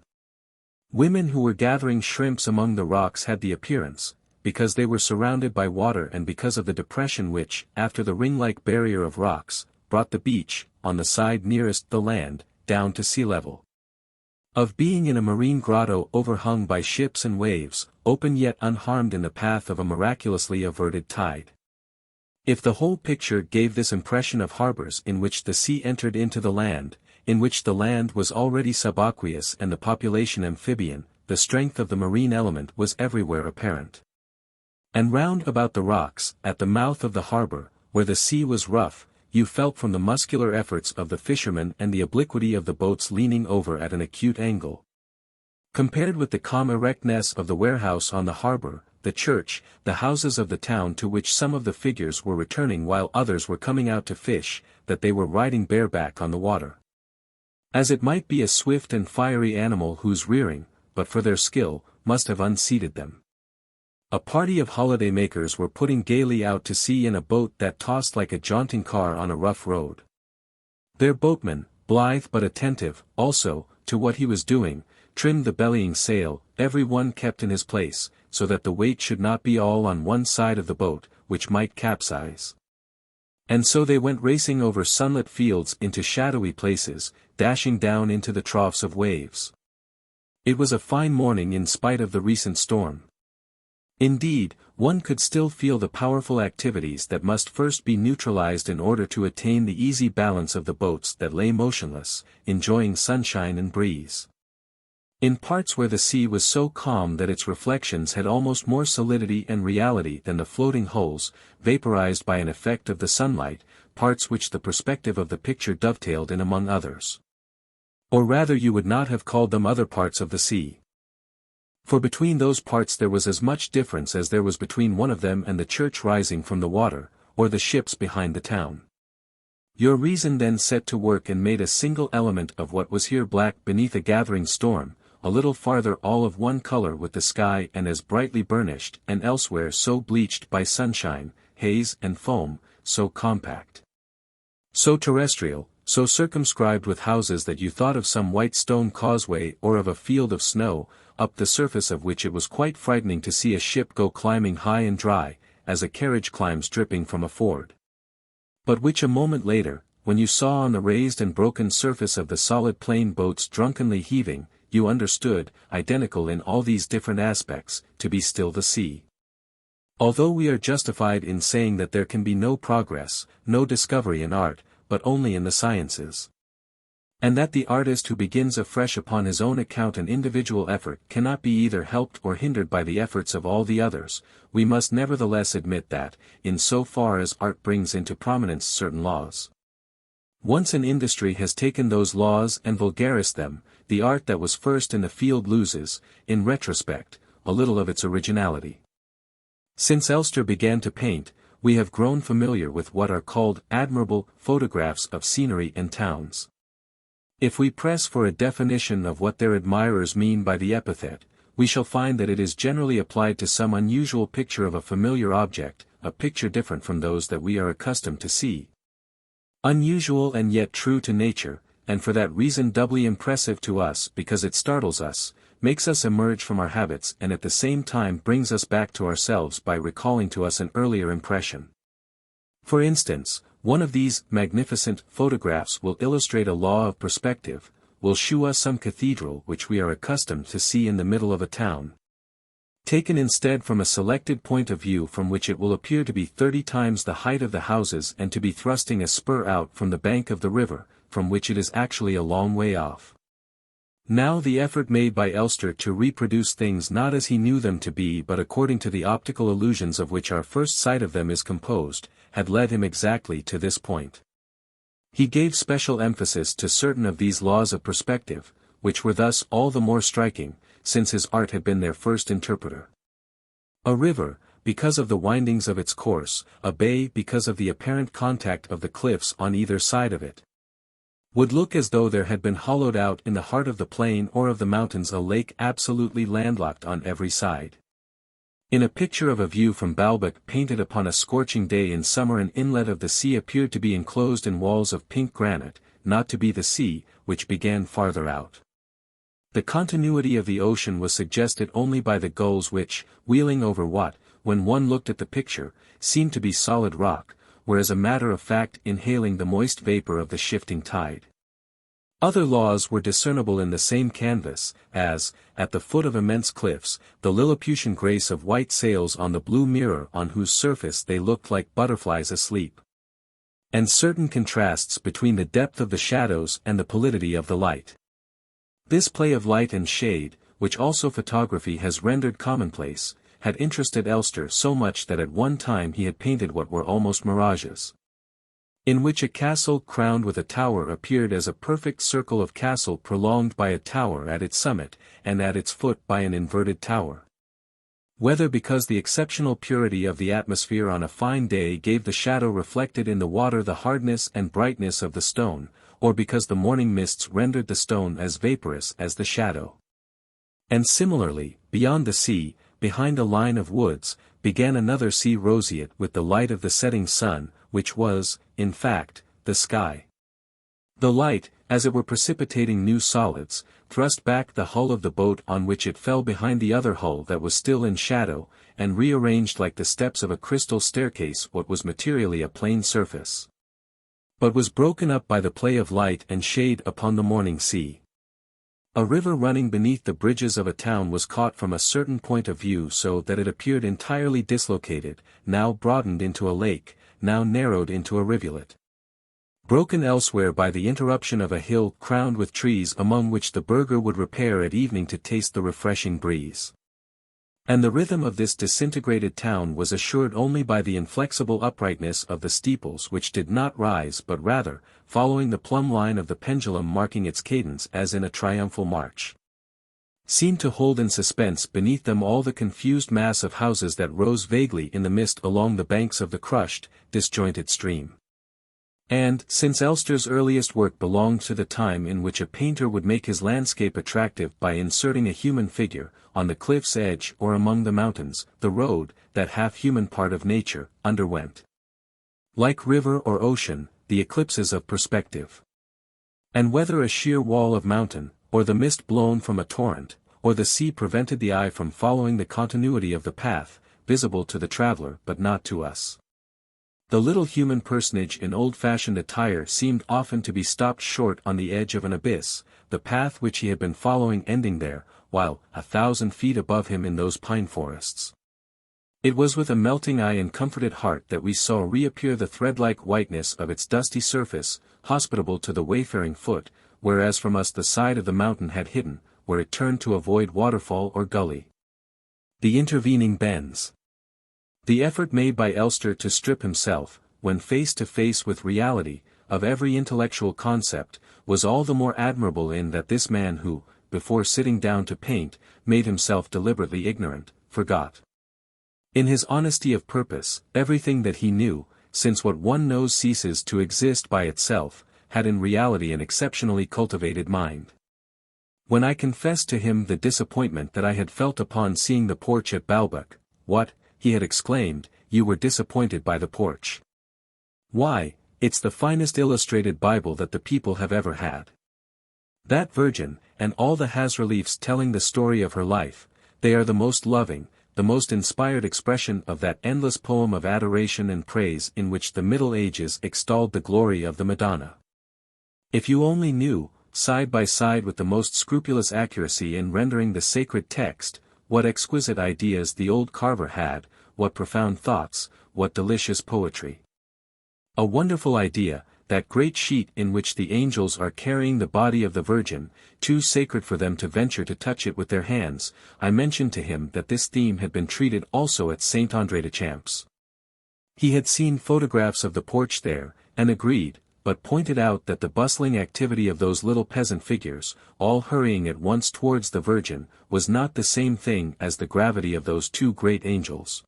Women who were gathering shrimps among the rocks had the appearance, because they were surrounded by water and because of the depression which, after the ring-like barrier of rocks, brought the beach, on the side nearest the land, down to sea level, of being in a marine grotto overhung by ships and waves, open yet unharmed in the path of a miraculously averted tide. If the whole picture gave this impression of harbours in which the sea entered into the land, in which the land was already subaqueous and the population amphibian, the strength of the marine element was everywhere apparent. And round about the rocks, at the mouth of the harbour, where the sea was rough, you felt from the muscular efforts of the fishermen and the obliquity of the boats leaning over at an acute angle, compared with the calm erectness of the warehouse on the harbour, the church, the houses of the town to which some of the figures were returning while others were coming out to fish, that they were riding bareback on the water, as it might be a swift and fiery animal whose rearing, but for their skill, must have unseated them. A party of holiday-makers were putting gaily out to sea in a boat that tossed like a jaunting car on a rough road. Their boatman, blithe but attentive, also, to what he was doing, trimmed the bellying sail, every one kept in his place, so that the weight should not be all on one side of the boat, which might capsize. And so they went racing over sunlit fields into shadowy places, dashing down into the troughs of waves. It was a fine morning in spite of the recent storm. Indeed, one could still feel the powerful activities that must first be neutralized in order to attain the easy balance of the boats that lay motionless, enjoying sunshine and breeze. In parts where the sea was so calm that its reflections had almost more solidity and reality than the floating hulls, vaporized by an effect of the sunlight, parts which the perspective of the picture dovetailed in among others. Or rather you would not have called them other parts of the sea. For between those parts there was as much difference as there was between one of them and the church rising from the water, or the ships behind the town. Your reason then set to work and made a single element of what was here black beneath a gathering storm, a little farther all of one color with the sky and as brightly burnished, and elsewhere so bleached by sunshine, haze and foam, so compact, so terrestrial, so circumscribed with houses that you thought of some white stone causeway or of a field of snow, up the surface of which it was quite frightening to see a ship go climbing high and dry, as a carriage climbs dripping from a ford. But which a moment later, when you saw on the raised and broken surface of the solid plain boats drunkenly heaving, you understood, identical in all these different aspects, to be still the sea. Although we are justified in saying that there can be no progress, no discovery in art, but only in the sciences. And that the artist who begins afresh upon his own account an individual effort cannot be either helped or hindered by the efforts of all the others, we must nevertheless admit that, in so far as art brings into prominence certain laws. Once an industry has taken those laws and vulgarised them, the art that was first in the field loses, in retrospect, a little of its originality. Since Elster began to paint, we have grown familiar with what are called admirable photographs of scenery and towns. If we press for a definition of what their admirers mean by the epithet, we shall find that it is generally applied to some unusual picture of a familiar object, a picture different from those that we are accustomed to see. Unusual and yet true to nature, and for that reason doubly impressive to us because it startles us, makes us emerge from our habits and at the same time brings us back to ourselves by recalling to us an earlier impression. For instance, one of these magnificent photographs will illustrate a law of perspective, will shew us some cathedral which we are accustomed to see in the middle of a town. Taken instead from a selected point of view from which it will appear to be 30 times the height of the houses and to be thrusting a spur out from the bank of the river, from which it is actually a long way off. Now the effort made by Elster to reproduce things not as he knew them to be but according to the optical illusions of which our first sight of them is composed, had led him exactly to this point. He gave special emphasis to certain of these laws of perspective, which were thus all the more striking, since his art had been their first interpreter. A river, because of the windings of its course, a bay because of the apparent contact of the cliffs on either side of it, would look as though there had been hollowed out in the heart of the plain or of the mountains a lake absolutely landlocked on every side. In a picture of a view from Balbec painted upon a scorching day in summer an inlet of the sea appeared to be enclosed in walls of pink granite, not to be the sea, which began farther out. The continuity of the ocean was suggested only by the gulls which, wheeling over what, when one looked at the picture, seemed to be solid rock, whereas a matter of fact inhaling the moist vapor of the shifting tide. Other laws were discernible in the same canvas, as, at the foot of immense cliffs, the Lilliputian grace of white sails on the blue mirror on whose surface they looked like butterflies asleep. And certain contrasts between the depth of the shadows and the pallidity of the light. This play of light and shade, which also photography has rendered commonplace, had interested Elster so much that at one time he had painted what were almost mirages, in which a castle crowned with a tower appeared as a perfect circle of castle prolonged by a tower at its summit, and at its foot by an inverted tower. Whether because the exceptional purity of the atmosphere on a fine day gave the shadow reflected in the water the hardness and brightness of the stone, or because the morning mists rendered the stone as vaporous as the shadow. And similarly, beyond the sea, behind a line of woods, began another sea roseate with the light of the setting sun, which was, in fact, the sky. The light, as it were precipitating new solids, thrust back the hull of the boat on which it fell behind the other hull that was still in shadow, and rearranged like the steps of a crystal staircase what was materially a plain surface, but was broken up by the play of light and shade upon the morning sea. A river running beneath the bridges of a town was caught from a certain point of view so that it appeared entirely dislocated, now broadened into a lake, now narrowed into a rivulet, broken elsewhere by the interruption of a hill crowned with trees among which the burgher would repair at evening to taste the refreshing breeze. And the rhythm of this disintegrated town was assured only by the inflexible uprightness of the steeples which did not rise but rather, following the plumb line of the pendulum marking its cadence as in a triumphal march, seemed to hold in suspense beneath them all the confused mass of houses that rose vaguely in the mist along the banks of the crushed, disjointed stream. And, since Elster's earliest work belonged to the time in which a painter would make his landscape attractive by inserting a human figure, on the cliff's edge or among the mountains, the road, that half-human part of nature, underwent, like river or ocean, the eclipses of perspective. And whether a sheer wall of mountain, or the mist blown from a torrent, or the sea prevented the eye from following the continuity of the path, visible to the traveler but not to us, the little human personage in old-fashioned attire seemed often to be stopped short on the edge of an abyss, the path which he had been following ending there, while 1,000 feet above him in those pine forests. It was with a melting eye and comforted heart that we saw reappear the thread-like whiteness of its dusty surface, hospitable to the wayfaring foot, whereas from us the side of the mountain had hidden, where it turned to avoid waterfall or gully. The intervening bends. The effort made by Elster to strip himself, when face to face with reality, of every intellectual concept, was all the more admirable in that this man who, before sitting down to paint, made himself deliberately ignorant, forgot, in his honesty of purpose, everything that he knew, since what one knows ceases to exist by itself, had in reality an exceptionally cultivated mind. When I confessed to him the disappointment that I had felt upon seeing the porch at Balbec, "What," he had exclaimed, "you were disappointed by the porch? Why, it's the finest illustrated Bible that the people have ever had. That Virgin, and all the has-reliefs telling the story of her life, they are the most loving, the most inspired expression of that endless poem of adoration and praise in which the Middle Ages extolled the glory of the Madonna. If you only knew, side by side with the most scrupulous accuracy in rendering the sacred text, what exquisite ideas the old carver had, what profound thoughts, what delicious poetry. A wonderful idea, that great sheet in which the angels are carrying the body of the Virgin, too sacred for them to venture to touch it with their hands. I mentioned to him that this theme had been treated also at Saint André de Champs. He had seen photographs of the porch there, and agreed, but pointed out that the bustling activity of those little peasant figures, all hurrying at once towards the Virgin, was not the same thing as the gravity of those two great angels.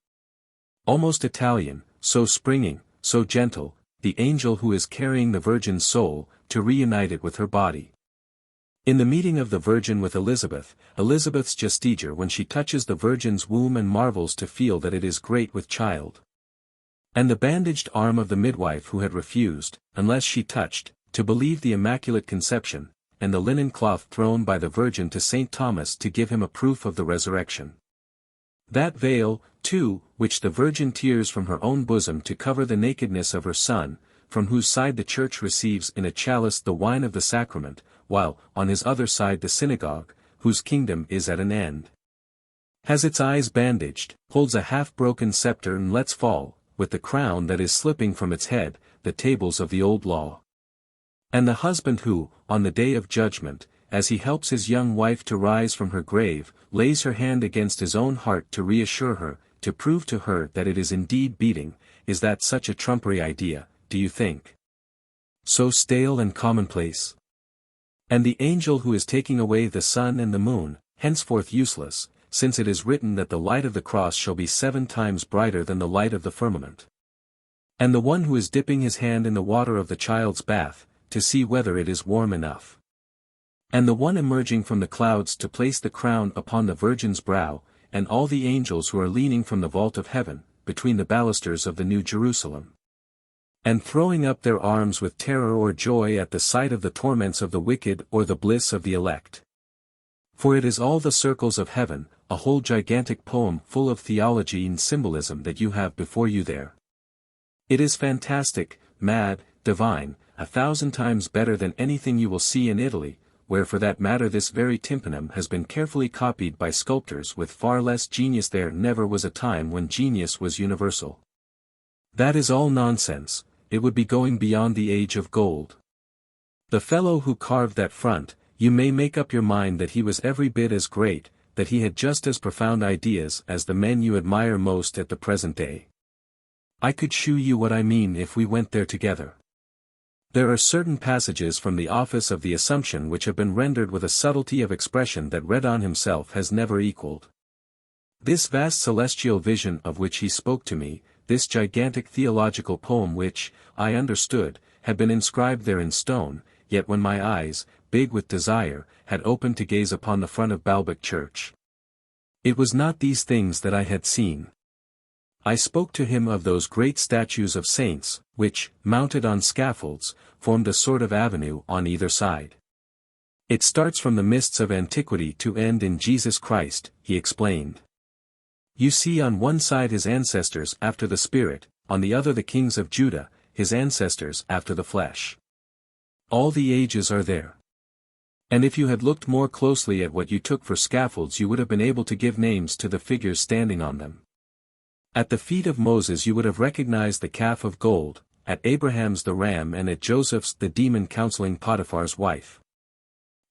Almost Italian, so springing, so gentle, the angel who is carrying the Virgin's soul, to reunite it with her body. In the meeting of the Virgin with Elizabeth, Elizabeth's gesture when she touches the Virgin's womb and marvels to feel that it is great with child. And the bandaged arm of the midwife who had refused, unless she touched, to believe the Immaculate Conception, and the linen cloth thrown by the Virgin to St. Thomas to give him a proof of the resurrection. That veil, too, which the Virgin tears from her own bosom to cover the nakedness of her Son, from whose side the Church receives in a chalice the wine of the sacrament, while, on his other side the synagogue, whose kingdom is at an end, has its eyes bandaged, holds a half-broken scepter and lets fall, with the crown that is slipping from its head, the tables of the old law. And the husband who, on the day of judgment, as he helps his young wife to rise from her grave, lays her hand against his own heart to reassure her, to prove to her that it is indeed beating, is that such a trumpery idea, do you think? So stale and commonplace? And the angel who is taking away the sun and the moon, henceforth useless, since it is written that the light of the cross shall be 7 times brighter than the light of the firmament. And the one who is dipping his hand in the water of the child's bath, to see whether it is warm enough. And the one emerging from the clouds to place the crown upon the Virgin's brow, and all the angels who are leaning from the vault of heaven, between the balusters of the New Jerusalem, and throwing up their arms with terror or joy at the sight of the torments of the wicked or the bliss of the elect. For it is all the circles of heaven, a whole gigantic poem full of theology and symbolism that you have before you there. It is fantastic, mad, divine, 1,000 times better than anything you will see in Italy, where for that matter this very tympanum has been carefully copied by sculptors with far less genius. There never was a time when genius was universal. That is all nonsense, it would be going beyond the age of gold. The fellow who carved that front, you may make up your mind that he was every bit as great, that he had just as profound ideas as the men you admire most at the present day. I could shew you what I mean if we went there together. There are certain passages from the Office of the Assumption which have been rendered with a subtlety of expression that Redon himself has never equalled. This vast celestial vision of which he spoke to me, this gigantic theological poem which, I understood, had been inscribed there in stone, yet when my eyes, big with desire, had opened to gaze upon the front of Balbec Church, it was not these things that I had seen. I spoke to him of those great statues of saints, which, mounted on scaffolds, formed a sort of avenue on either side. It starts from the mists of antiquity to end in Jesus Christ, he explained. You see on one side his ancestors after the Spirit, on the other the kings of Judah, his ancestors after the flesh. All the ages are there. And if you had looked more closely at what you took for scaffolds you would have been able to give names to the figures standing on them. At the feet of Moses you would have recognized the calf of gold, at Abraham's the ram and at Joseph's the demon counseling Potiphar's wife.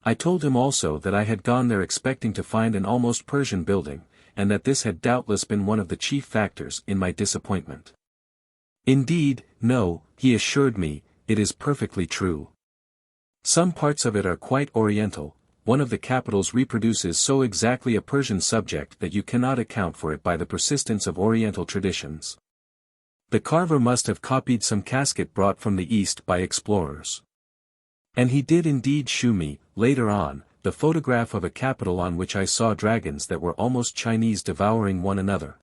I told him also that I had gone there expecting to find an almost Persian building, and that this had doubtless been one of the chief factors in my disappointment. Indeed, no, he assured me, it is perfectly true. Some parts of it are quite oriental. One of the capitals reproduces so exactly a Persian subject that you cannot account for it by the persistence of oriental traditions. The carver must have copied some casket brought from the East by explorers. And he did indeed shew me, later on, the photograph of a capital on which I saw dragons that were almost Chinese devouring one another.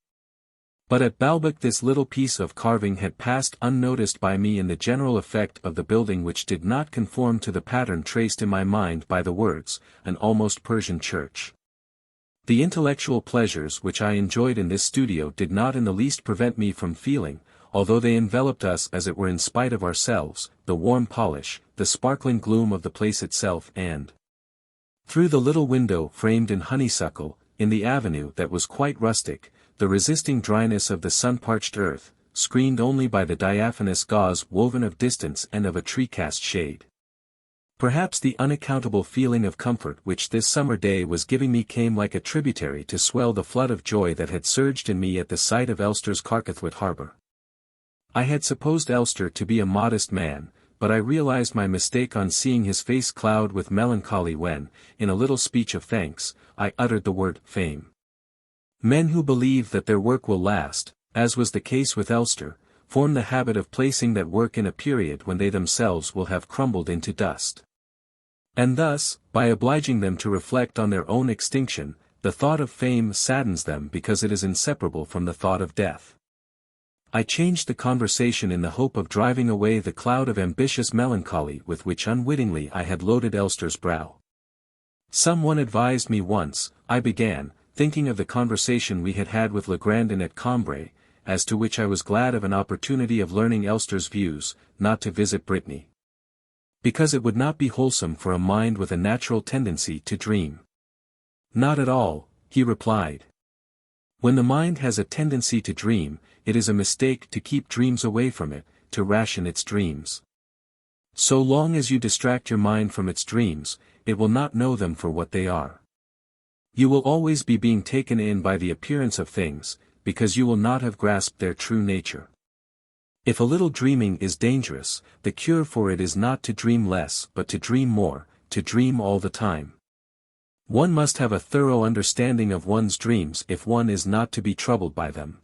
But at Balbec this little piece of carving had passed unnoticed by me in the general effect of the building, which did not conform to the pattern traced in my mind by the words, an almost Persian church. The intellectual pleasures which I enjoyed in this studio did not in the least prevent me from feeling, although they enveloped us as it were in spite of ourselves, the warm polish, the sparkling gloom of the place itself, and through the little window framed in honeysuckle, in the avenue that was quite rustic, the resisting dryness of the sun-parched earth, screened only by the diaphanous gauze woven of distance and of a tree-cast shade. Perhaps the unaccountable feeling of comfort which this summer day was giving me came like a tributary to swell the flood of joy that had surged in me at the sight of Elster's Carcathwit harbour. I had supposed Elster to be a modest man, but I realized my mistake on seeing his face cloud with melancholy when, in a little speech of thanks, I uttered the word fame. Men who believe that their work will last, as was the case with Elster, form the habit of placing that work in a period when they themselves will have crumbled into dust. And thus, by obliging them to reflect on their own extinction, the thought of fame saddens them because it is inseparable from the thought of death. I changed the conversation in the hope of driving away the cloud of ambitious melancholy with which unwittingly I had loaded Elster's brow. Someone advised me once, I began, thinking of the conversation we had had with Legrandin at Cambrai, as to which I was glad of an opportunity of learning Elster's views, not to visit Brittany. Because it would not be wholesome for a mind with a natural tendency to dream. Not at all, he replied. When the mind has a tendency to dream, it is a mistake to keep dreams away from it, to ration its dreams. So long as you distract your mind from its dreams, it will not know them for what they are. You will always be being taken in by the appearance of things, because you will not have grasped their true nature. If a little dreaming is dangerous, the cure for it is not to dream less but to dream more, to dream all the time. One must have a thorough understanding of one's dreams if one is not to be troubled by them.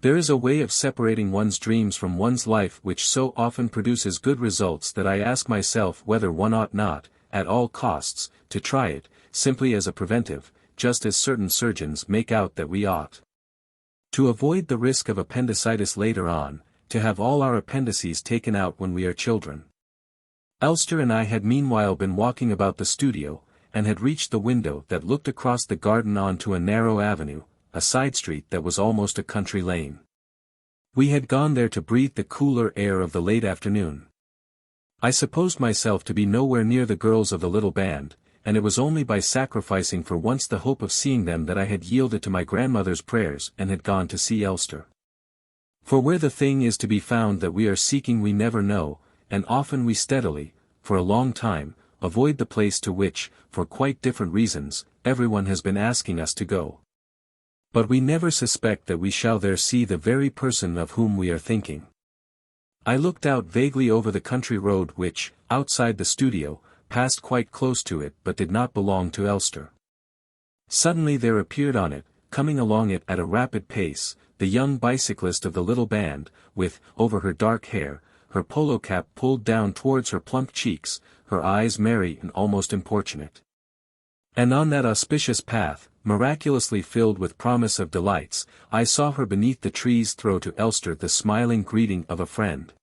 There is a way of separating one's dreams from one's life which so often produces good results that I ask myself whether one ought not, at all costs, to try it, simply as a preventive, just as certain surgeons make out that we ought to avoid the risk of appendicitis later on, to have all our appendices taken out when we are children. Elster and I had meanwhile been walking about the studio, and had reached the window that looked across the garden on to a narrow avenue, a side street that was almost a country lane. We had gone there to breathe the cooler air of the late afternoon. I supposed myself to be nowhere near the girls of the little band, and it was only by sacrificing for once the hope of seeing them that I had yielded to my grandmother's prayers and had gone to see Elster. For where the thing is to be found that we are seeking we never know, and often we steadily, for a long time, avoid the place to which, for quite different reasons, everyone has been asking us to go. But we never suspect that we shall there see the very person of whom we are thinking. I looked out vaguely over the country road which, outside the studio, passed quite close to it but did not belong to Elster. Suddenly there appeared on it, coming along it at a rapid pace, the young bicyclist of the little band, with, over her dark hair, her polo cap pulled down towards her plump cheeks, her eyes merry and almost importunate. And on that auspicious path, miraculously filled with promise of delights, I saw her beneath the trees throw to Elster the smiling greeting of a friend.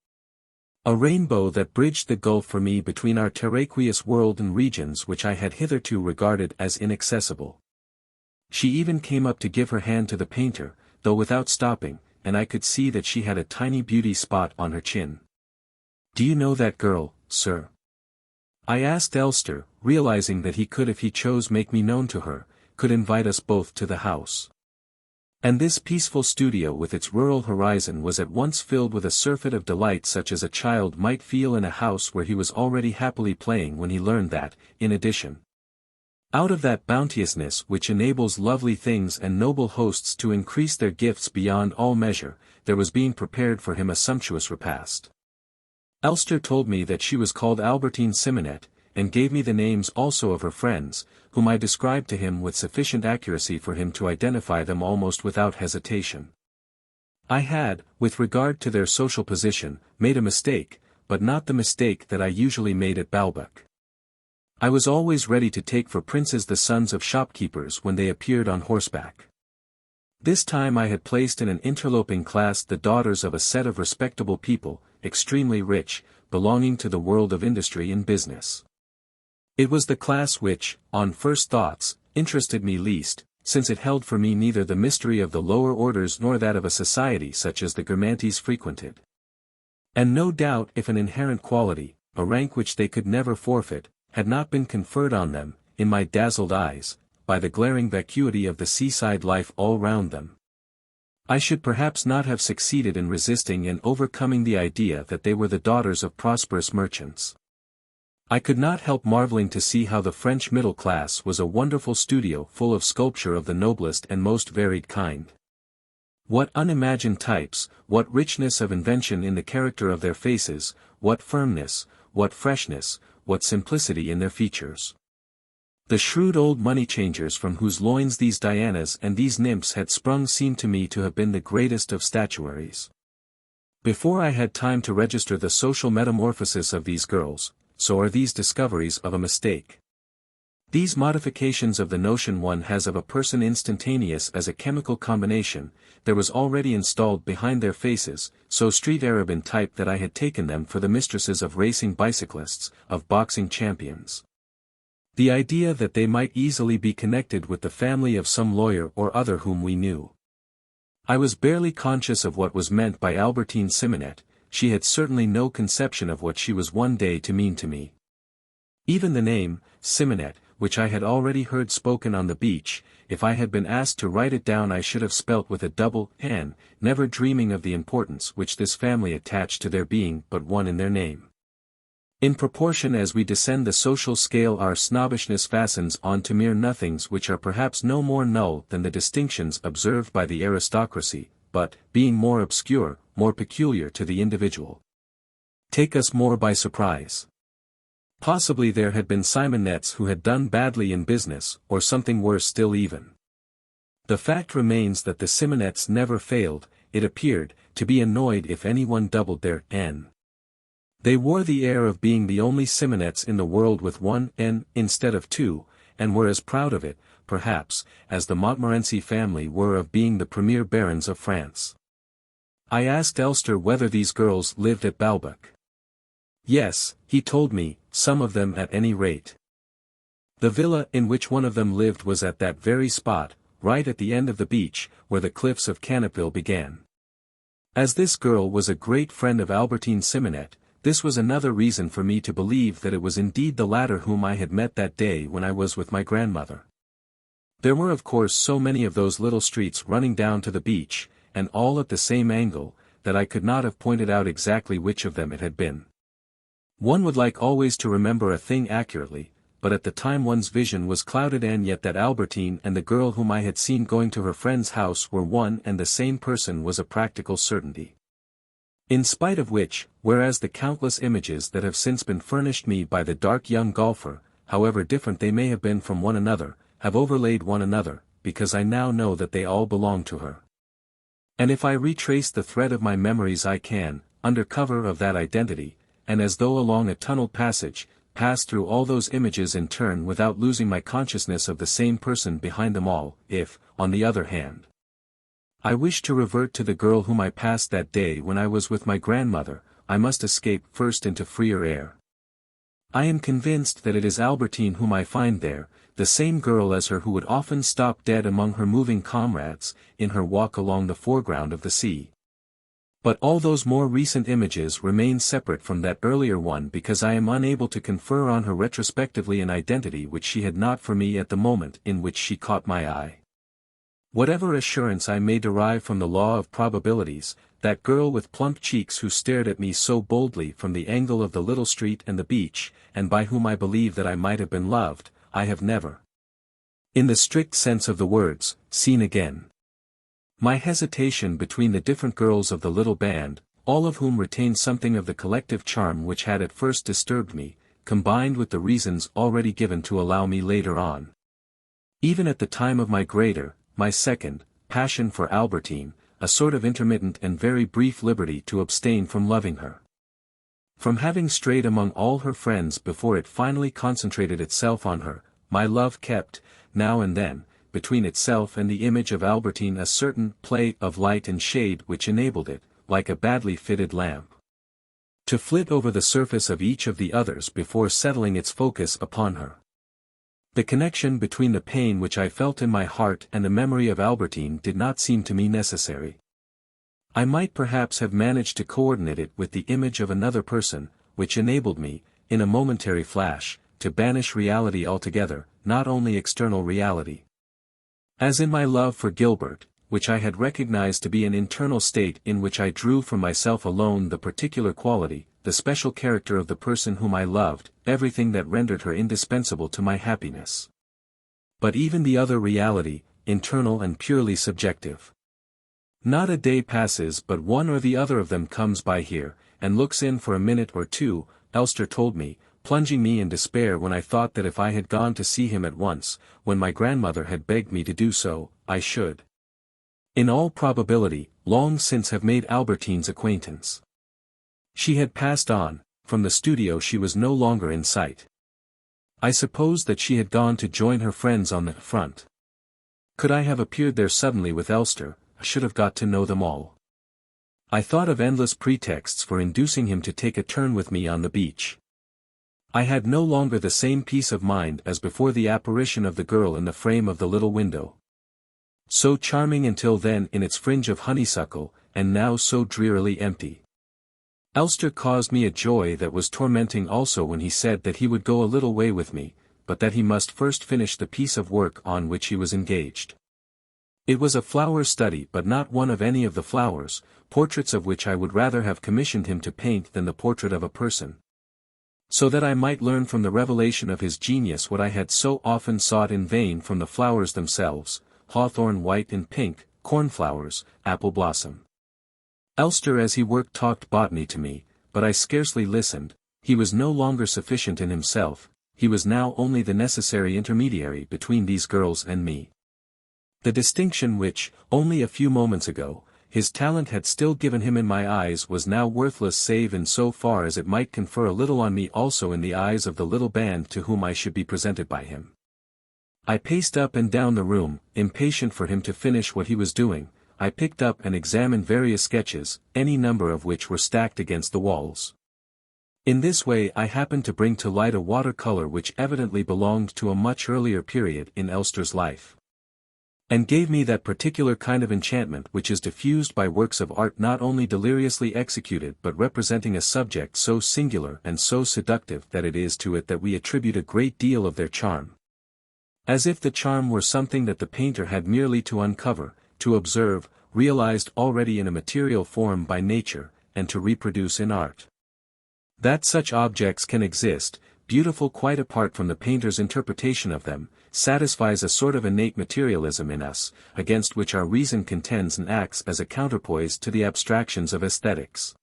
A rainbow that bridged the gulf for me between our terraqueous world and regions which I had hitherto regarded as inaccessible. She even came up to give her hand to the painter, though without stopping, and I could see that she had a tiny beauty spot on her chin. "Do you know that girl, sir?" I asked Elster, realizing that he could if he chose make me known to her, could invite us both to the house. And this peaceful studio with its rural horizon was at once filled with a surfeit of delight such as a child might feel in a house where he was already happily playing when he learned that, in addition, out of that bounteousness which enables lovely things and noble hosts to increase their gifts beyond all measure, there was being prepared for him a sumptuous repast. Elster told me that she was called Albertine Simonet, and gave me the names also of her friends, whom I described to him with sufficient accuracy for him to identify them almost without hesitation. I had, with regard to their social position, made a mistake, but not the mistake that I usually made at Balbec. I was always ready to take for princes the sons of shopkeepers when they appeared on horseback. This time I had placed in an interloping class the daughters of a set of respectable people, extremely rich, belonging to the world of industry and business. It was the class which, on first thoughts, interested me least, since it held for me neither the mystery of the lower orders nor that of a society such as the Guermantes frequented. And no doubt if an inherent quality, a rank which they could never forfeit, had not been conferred on them, in my dazzled eyes, by the glaring vacuity of the seaside life all round them, I should perhaps not have succeeded in resisting and overcoming the idea that they were the daughters of prosperous merchants. I could not help marveling to see how the French middle class was a wonderful studio full of sculpture of the noblest and most varied kind. What unimagined types, what richness of invention in the character of their faces, what firmness, what freshness, what simplicity in their features. The shrewd old money-changers from whose loins these Dianas and these nymphs had sprung seemed to me to have been the greatest of statuaries. Before I had time to register the social metamorphosis of these girls, so are these discoveries of a mistake. These modifications of the notion one has of a person instantaneous as a chemical combination, there was already installed behind their faces, so street Arab in type that I had taken them for the mistresses of racing bicyclists, of boxing champions. The idea that they might easily be connected with the family of some lawyer or other whom we knew. I was barely conscious of what was meant by Albertine Simonet, she had certainly no conception of what she was one day to mean to me. Even the name, Simonet, which I had already heard spoken on the beach, if I had been asked to write it down I should have spelt with a double N, never dreaming of the importance which this family attached to there being but one in their name. In proportion as we descend the social scale our snobbishness fastens on to mere nothings which are perhaps no more null than the distinctions observed by the aristocracy, but, being more obscure, more peculiar to the individual, take us more by surprise. Possibly there had been Simonets who had done badly in business, or something worse still even. The fact remains that the Simonets never failed, it appeared, to be annoyed if anyone doubled their N. They wore the air of being the only Simonets in the world with one N instead of two, and were as proud of it, perhaps, as the Montmorency family were of being the premier barons of France. I asked Elster whether these girls lived at Balbec. Yes, he told me, some of them at any rate. The villa in which one of them lived was at that very spot, right at the end of the beach, where the cliffs of Canopille began. As this girl was a great friend of Albertine Simonet, this was another reason for me to believe that it was indeed the latter whom I had met that day when I was with my grandmother. There were of course so many of those little streets running down to the beach, and all at the same angle, that I could not have pointed out exactly which of them it had been. One would like always to remember a thing accurately, but at the time one's vision was clouded, and yet that Albertine and the girl whom I had seen going to her friend's house were one and the same person was a practical certainty. In spite of which, whereas the countless images that have since been furnished me by the dark young golfer, however different they may have been from one another, have overlaid one another, because I now know that they all belong to her. And if I retrace the thread of my memories I can, under cover of that identity, and as though along a tunneled passage, pass through all those images in turn without losing my consciousness of the same person behind them all. If, on the other hand, I wish to revert to the girl whom I passed that day when I was with my grandmother, I must escape first into freer air. I am convinced that it is Albertine whom I find there, the same girl as her who would often stop dead among her moving comrades, in her walk along the foreground of the sea. But all those more recent images remain separate from that earlier one because I am unable to confer on her retrospectively an identity which she had not for me at the moment in which she caught my eye. Whatever assurance I may derive from the law of probabilities, that girl with plump cheeks who stared at me so boldly from the angle of the little street and the beach, and by whom I believe that I might have been loved, I have never, in the strict sense of the words, seen again. My hesitation between the different girls of the little band, all of whom retained something of the collective charm which had at first disturbed me, combined with the reasons already given to allow me later on, even at the time of my greater, my second, passion for Albertine, a sort of intermittent and very brief liberty to abstain from loving her. From having strayed among all her friends before it finally concentrated itself on her, my love kept, now and then, between itself and the image of Albertine a certain play of light and shade which enabled it, like a badly fitted lamp, to flit over the surface of each of the others before settling its focus upon her. The connection between the pain which I felt in my heart and the memory of Albertine did not seem to me necessary. I might perhaps have managed to coordinate it with the image of another person, which enabled me, in a momentary flash, to banish reality altogether, not only external reality. As in my love for Gilberte, which I had recognized to be an internal state in which I drew from myself alone the particular quality, the special character of the person whom I loved, everything that rendered her indispensable to my happiness. But even the other reality, internal and purely subjective. Not a day passes but one or the other of them comes by here, and looks in for a minute or two, Elster told me, plunging me in despair when I thought that if I had gone to see him at once, when my grandmother had begged me to do so, I should, in all probability, long since have made Albertine's acquaintance. She had passed on, from the studio she was no longer in sight. I supposed that she had gone to join her friends on the front. Could I have appeared there suddenly with Elster, I should have got to know them all. I thought of endless pretexts for inducing him to take a turn with me on the beach. I had no longer the same peace of mind as before the apparition of the girl in the frame of the little window. So charming until then in its fringe of honeysuckle, and now so drearily empty. Elster caused me a joy that was tormenting also when he said that he would go a little way with me, but that he must first finish the piece of work on which he was engaged. It was a flower study but not one of any of the flowers, portraits of which I would rather have commissioned him to paint than the portrait of a person. So that I might learn from the revelation of his genius what I had so often sought in vain from the flowers themselves, hawthorn white and pink, cornflowers, apple blossom. Elster as he worked talked botany to me, but I scarcely listened. He was no longer sufficient in himself, he was now only the necessary intermediary between these girls and me. The distinction which, only a few moments ago, his talent had still given him in my eyes was now worthless save in so far as it might confer a little on me also in the eyes of the little band to whom I should be presented by him. I paced up and down the room, impatient for him to finish what he was doing. I picked up and examined various sketches, any number of which were stacked against the walls. In this way I happened to bring to light a watercolor which evidently belonged to a much earlier period in Elster's life, and gave me that particular kind of enchantment which is diffused by works of art not only deliriously executed but representing a subject so singular and so seductive that it is to it that we attribute a great deal of their charm. As if the charm were something that the painter had merely to uncover, to observe, realized already in a material form by nature, and to reproduce in art. That such objects can exist, beautiful quite apart from the painter's interpretation of them, satisfies a sort of innate materialism in us, against which our reason contends and acts as a counterpoise to the abstractions of aesthetics.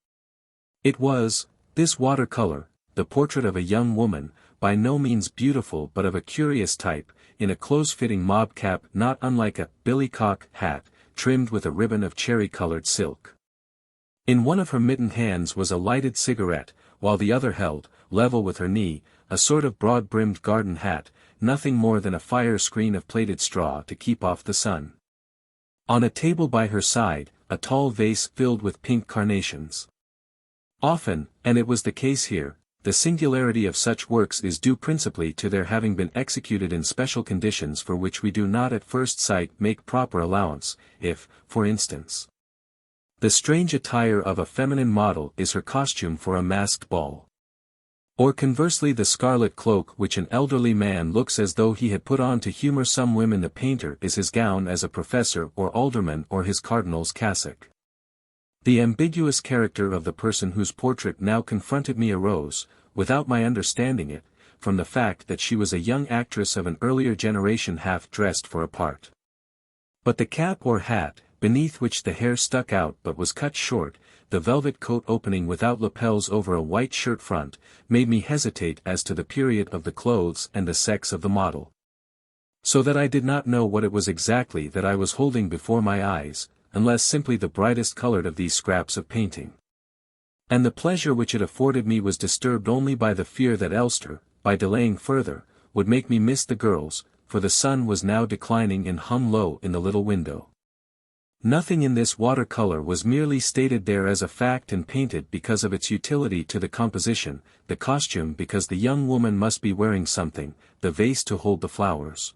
It was, this watercolor, the portrait of a young woman, by no means beautiful but of a curious type, in a close-fitting mob cap not unlike a billycock hat, trimmed with a ribbon of cherry-colored silk. In one of her mittened hands was a lighted cigarette, while the other held, level with her knee, a sort of broad-brimmed garden hat, nothing more than a fire screen of plaited straw to keep off the sun. On a table by her side, a tall vase filled with pink carnations. Often, and it was the case here, the singularity of such works is due principally to their having been executed in special conditions for which we do not at first sight make proper allowance, if, for instance, the strange attire of a feminine model is her costume for a masked ball. Or conversely the scarlet cloak which an elderly man looks as though he had put on to humor some women, the painter is his gown as a professor or alderman or his cardinal's cassock. The ambiguous character of the person whose portrait now confronted me arose, without my understanding it, from the fact that she was a young actress of an earlier generation half dressed for a part. But the cap or hat, beneath which the hair stuck out but was cut short, the velvet coat opening without lapels over a white shirt front, made me hesitate as to the period of the clothes and the sex of the model. So that I did not know what it was exactly that I was holding before my eyes, unless simply the brightest colored of these scraps of painting. And the pleasure which it afforded me was disturbed only by the fear that Elster, by delaying further, would make me miss the girls, for the sun was now declining and hung low in the little window. Nothing in this watercolor was merely stated there as a fact and painted because of its utility to the composition, the costume because the young woman must be wearing something, the vase to hold the flowers.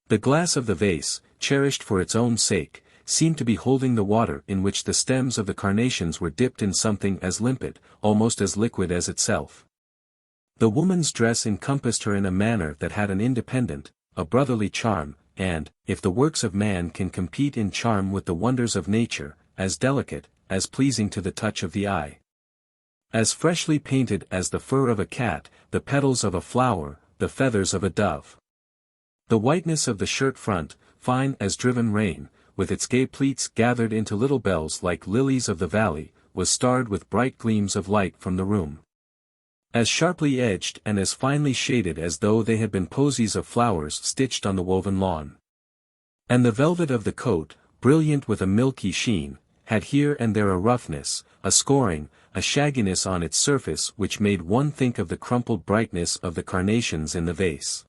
The glass of the vase, cherished for its own sake, seemed to be holding the water in which the stems of the carnations were dipped in something as limpid, almost as liquid as itself. The woman's dress encompassed her in a manner that had an independent, a brotherly charm, and, if the works of man can compete in charm with the wonders of nature, as delicate, as pleasing to the touch of the eye. As freshly painted as the fur of a cat, the petals of a flower, the feathers of a dove. The whiteness of the shirt front, fine as driven rain, with its gay pleats gathered into little bells like lilies of the valley, was starred with bright gleams of light from the room. As sharply edged and as finely shaded as though they had been posies of flowers stitched on the woven lawn. And the velvet of the coat, brilliant with a milky sheen, had here and there a roughness, a scoring, a shagginess on its surface which made one think of the crumpled brightness of the carnations in the vase.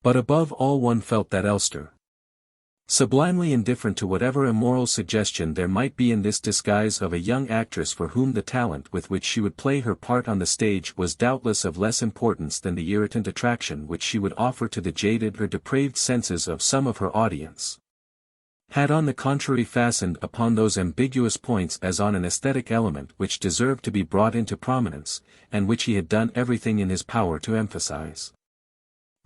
But above all one felt that Elster, sublimely indifferent to whatever immoral suggestion there might be in this disguise of a young actress for whom the talent with which she would play her part on the stage was doubtless of less importance than the irritant attraction which she would offer to the jaded or depraved senses of some of her audience, had on the contrary fastened upon those ambiguous points as on an aesthetic element which deserved to be brought into prominence, and which he had done everything in his power to emphasize.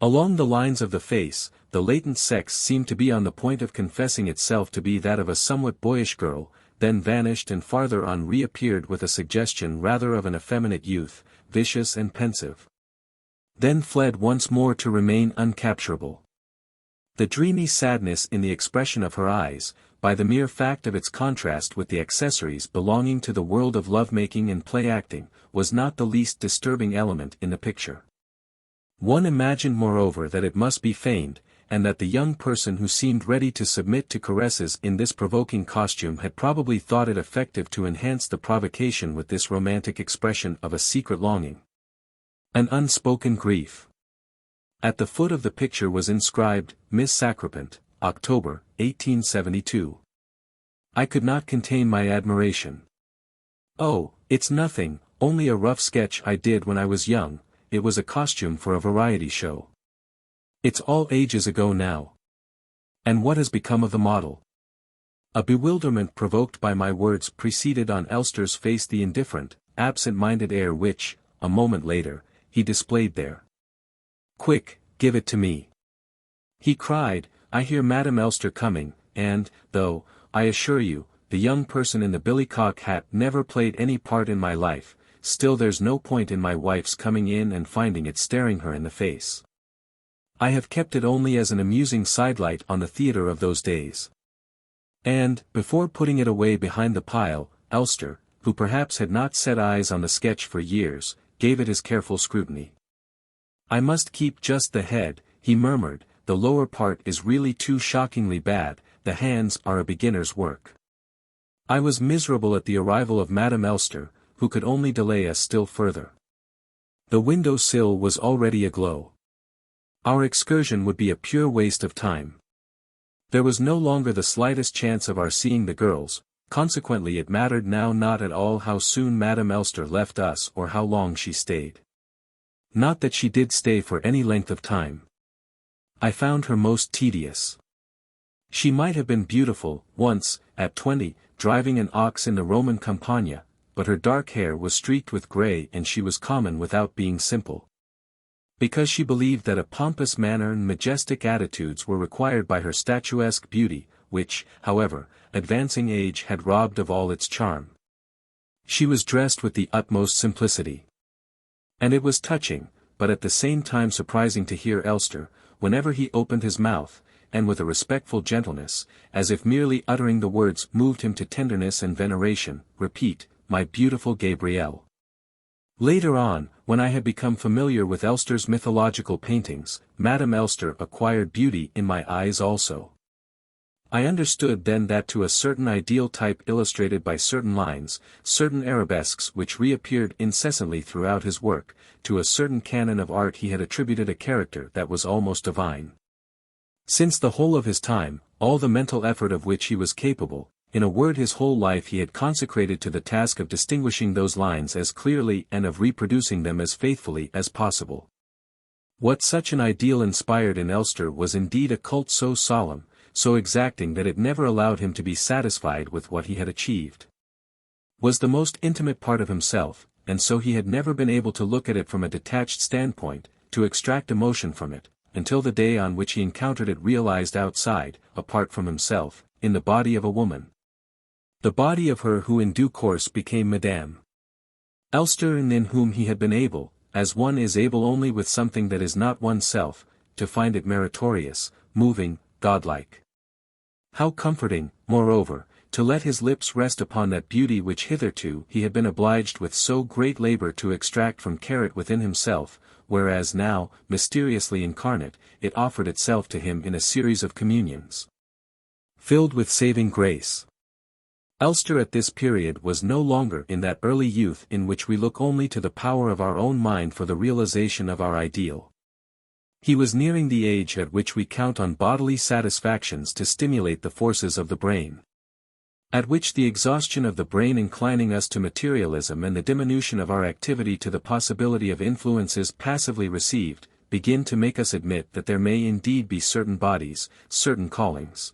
Along the lines of the face, the latent sex seemed to be on the point of confessing itself to be that of a somewhat boyish girl, then vanished and farther on reappeared with a suggestion rather of an effeminate youth, vicious and pensive. Then fled once more to remain uncapturable. The dreamy sadness in the expression of her eyes, by the mere fact of its contrast with the accessories belonging to the world of love-making and play-acting, was not the least disturbing element in the picture. One imagined moreover that it must be feigned, and that the young person who seemed ready to submit to caresses in this provoking costume had probably thought it effective to enhance the provocation with this romantic expression of a secret longing. An unspoken grief. At the foot of the picture was inscribed, Miss Sacrapant, October, 1872. I could not contain my admiration. "Oh, it's nothing, only a rough sketch I did when I was young. It was a costume for a variety show. It's all ages ago now. And what has become of the model?" A bewilderment provoked by my words preceded on Elster's face the indifferent, absent-minded air which, a moment later, he displayed there. "Quick, give it to me," he cried. "I hear Madame Elster coming, and, though, I assure you, the young person in the billycock hat never played any part in my life, still there's no point in my wife's coming in and finding it staring her in the face. I have kept it only as an amusing sidelight on the theatre of those days." And, before putting it away behind the pile, Elster, who perhaps had not set eyes on the sketch for years, gave it his careful scrutiny. "I must keep just the head," he murmured, "the lower part is really too shockingly bad, the hands are a beginner's work." I was miserable at the arrival of Madame Elster, who could only delay us still further. The window sill was already aglow. Our excursion would be a pure waste of time. There was no longer the slightest chance of our seeing the girls, consequently it mattered now not at all how soon Madame Elster left us or how long she stayed. Not that she did stay for any length of time. I found her most tedious. She might have been beautiful, once, at 20, driving an ox in the Roman Campagna, but her dark hair was streaked with grey and she was common without being simple. Because she believed that a pompous manner and majestic attitudes were required by her statuesque beauty, which, however, advancing age had robbed of all its charm. She was dressed with the utmost simplicity. And it was touching, but at the same time surprising to hear Elster, whenever he opened his mouth, and with a respectful gentleness, as if merely uttering the words moved him to tenderness and veneration, repeat, "My beautiful Gabrielle." Later on, when I had become familiar with Elster's mythological paintings, Madame Elster acquired beauty in my eyes also. I understood then that to a certain ideal type illustrated by certain lines, certain arabesques which reappeared incessantly throughout his work, to a certain canon of art he had attributed a character that was almost divine. Since the whole of his time, all the mental effort of which he was capable, in a word his whole life he had consecrated to the task of distinguishing those lines as clearly and of reproducing them as faithfully as possible. What such an ideal inspired in Elster was indeed a cult so solemn, so exacting that it never allowed him to be satisfied with what he had achieved. Was the most intimate part of himself, and so he had never been able to look at it from a detached standpoint, to extract emotion from it, until the day on which he encountered it realized outside, apart from himself, in the body of a woman. The body of her who in due course became Madame Elster, and in whom he had been able, as one is able only with something that is not oneself, to find it meritorious, moving, godlike. How comforting, moreover, to let his lips rest upon that beauty which hitherto he had been obliged with so great labor to extract from carrot within himself, whereas now, mysteriously incarnate, it offered itself to him in a series of communions, filled with saving grace. Elster at this period was no longer in that early youth in which we look only to the power of our own mind for the realization of our ideal. He was nearing the age at which we count on bodily satisfactions to stimulate the forces of the brain. At which the exhaustion of the brain inclining us to materialism and the diminution of our activity to the possibility of influences passively received, begin to make us admit that there may indeed be certain bodies, certain callings,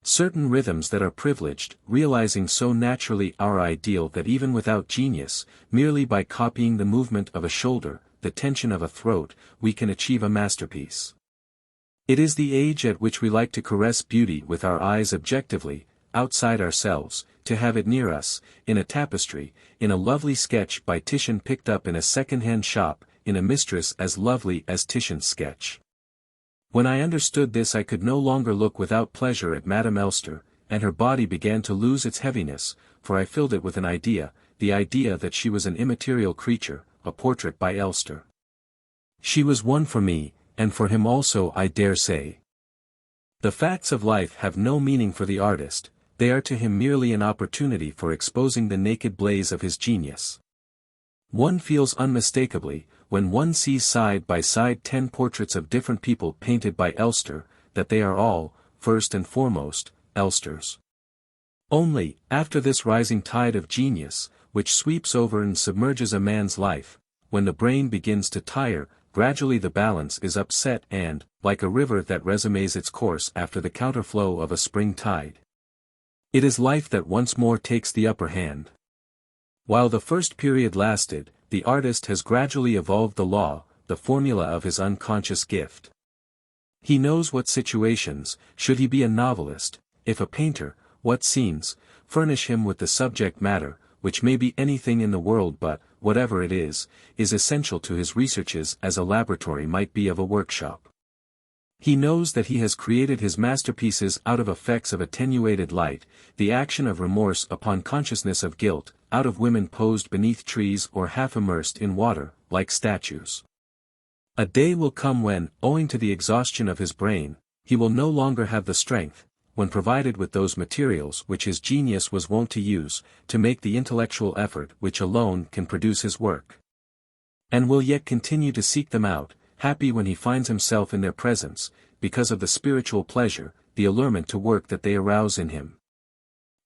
certain rhythms that are privileged, realizing so naturally our ideal that even without genius, merely by copying the movement of a shoulder, the tension of a throat, we can achieve a masterpiece. It is the age at which we like to caress beauty with our eyes objectively, outside ourselves, to have it near us, in a tapestry, in a lovely sketch by Titian picked up in a second-hand shop, in a mistress as lovely as Titian's sketch. When I understood this I could no longer look without pleasure at Madame Elster, and her body began to lose its heaviness, for I filled it with an idea, the idea that she was an immaterial creature, a portrait by Elster. She was one for me, and for him also I dare say. The facts of life have no meaning for the artist, they are to him merely an opportunity for exposing the naked blaze of his genius. One feels unmistakably, when one sees side by side 10 portraits of different people painted by Elster, that they are all, first and foremost, Elster's. Only, after this rising tide of genius, which sweeps over and submerges a man's life, when the brain begins to tire, gradually the balance is upset and, like a river that resumes its course after the counterflow of a spring tide, it is life that once more takes the upper hand. While the first period lasted, the artist has gradually evolved the law, the formula of his unconscious gift. He knows what situations, should he be a novelist, if a painter, what scenes, furnish him with the subject matter, which may be anything in the world but, whatever it is essential to his researches as a laboratory might be of a workshop. He knows that he has created his masterpieces out of effects of attenuated light, the action of remorse upon consciousness of guilt, out of women posed beneath trees or half immersed in water, like statues. A day will come when, owing to the exhaustion of his brain, he will no longer have the strength, when provided with those materials which his genius was wont to use, to make the intellectual effort which alone can produce his work. And will yet continue to seek them out, happy when he finds himself in their presence, because of the spiritual pleasure, the allurement to work that they arouse in him.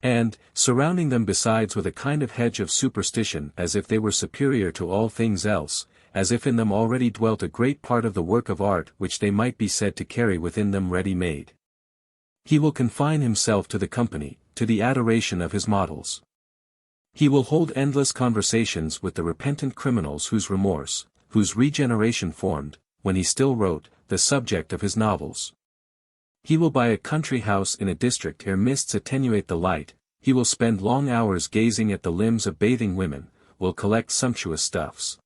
And, surrounding them besides with a kind of hedge of superstition as if they were superior to all things else, as if in them already dwelt a great part of the work of art which they might be said to carry within them ready-made. He will confine himself to the company, to the adoration of his models. He will hold endless conversations with the repentant criminals whose remorse, whose regeneration formed, when he still wrote, the subject of his novels. He will buy a country house in a district ere mists attenuate the light, he will spend long hours gazing at the limbs of bathing women, will collect sumptuous stuffs.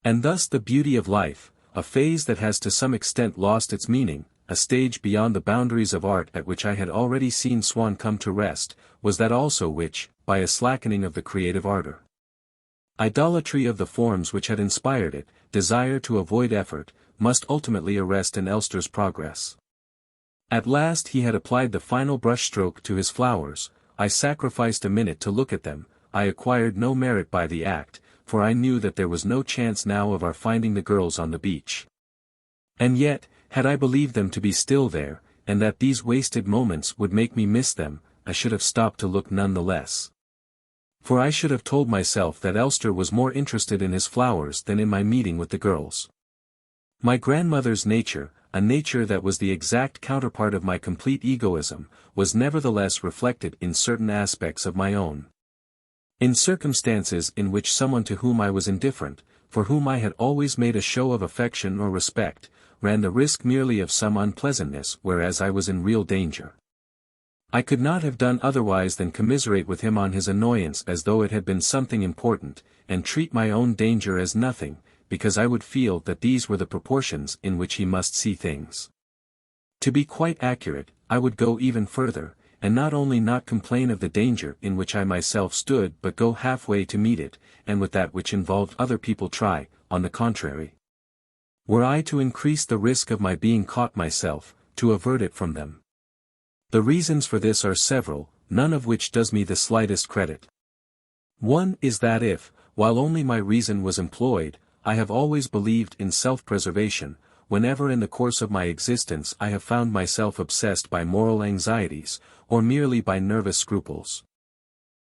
And thus the beauty of life, a phase that has to some extent lost its meaning, a stage beyond the boundaries of art at which I had already seen Swann come to rest, was that also which, by a slackening of the creative ardor, idolatry of the forms which had inspired it, desire to avoid effort, must ultimately arrest in Elster's progress. At last he had applied the final brushstroke to his flowers. I sacrificed a minute to look at them. I acquired no merit by the act, for I knew that there was no chance now of our finding the girls on the beach. And yet, had I believed them to be still there, and that these wasted moments would make me miss them, I should have stopped to look none the less. For I should have told myself that Elster was more interested in his flowers than in my meeting with the girls. My grandmother's nature, a nature that was the exact counterpart of my complete egoism, was nevertheless reflected in certain aspects of my own. In circumstances in which someone to whom I was indifferent, for whom I had always made a show of affection or respect, ran the risk merely of some unpleasantness whereas I was in real danger. I could not have done otherwise than commiserate with him on his annoyance as though it had been something important, and treat my own danger as nothing, because I would feel that these were the proportions in which he must see things. To be quite accurate, I would go even further, and not only not complain of the danger in which I myself stood but go halfway to meet it, and with that which involved other people try, on the contrary. Were I to increase the risk of my being caught myself, to avert it from them. The reasons for this are several, none of which does me the slightest credit. One is that if, while only my reason was employed, I have always believed in self-preservation, whenever in the course of my existence I have found myself obsessed by moral anxieties, or merely by nervous scruples.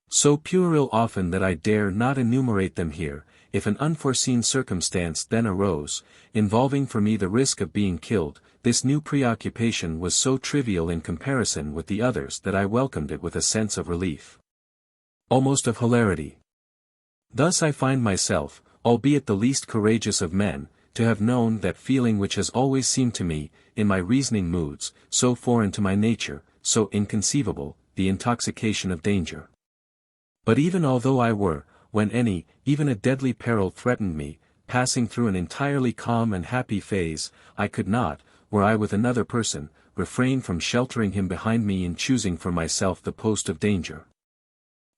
So puerile often that I dare not enumerate them here, if an unforeseen circumstance then arose, involving for me the risk of being killed, this new preoccupation was so trivial in comparison with the others that I welcomed it with a sense of relief. Almost of hilarity. Thus I find myself, albeit the least courageous of men, to have known that feeling which has always seemed to me, in my reasoning moods, so foreign to my nature, so inconceivable, the intoxication of danger. But even although I were, when any, even a deadly peril threatened me, passing through an entirely calm and happy phase, I could not, were I with another person, refrain from sheltering him behind me in choosing for myself the post of danger.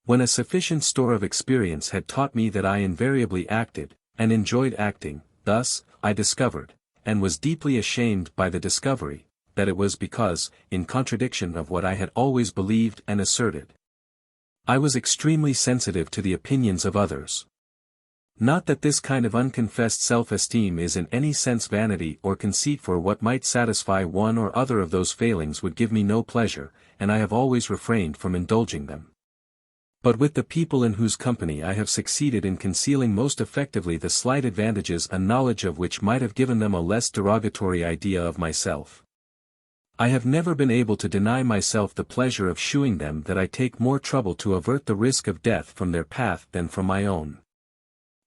When a sufficient store of experience had taught me that I invariably acted, and enjoyed acting, thus, I discovered, and was deeply ashamed by the discovery, that it was because, in contradiction of what I had always believed and asserted, I was extremely sensitive to the opinions of others. Not that this kind of unconfessed self-esteem is in any sense vanity or conceit, for what might satisfy one or other of those failings would give me no pleasure, and I have always refrained from indulging them. But with the people in whose company I have succeeded in concealing most effectively the slight advantages a knowledge of which might have given them a less derogatory idea of myself. I have never been able to deny myself the pleasure of shewing them that I take more trouble to avert the risk of death from their path than from my own.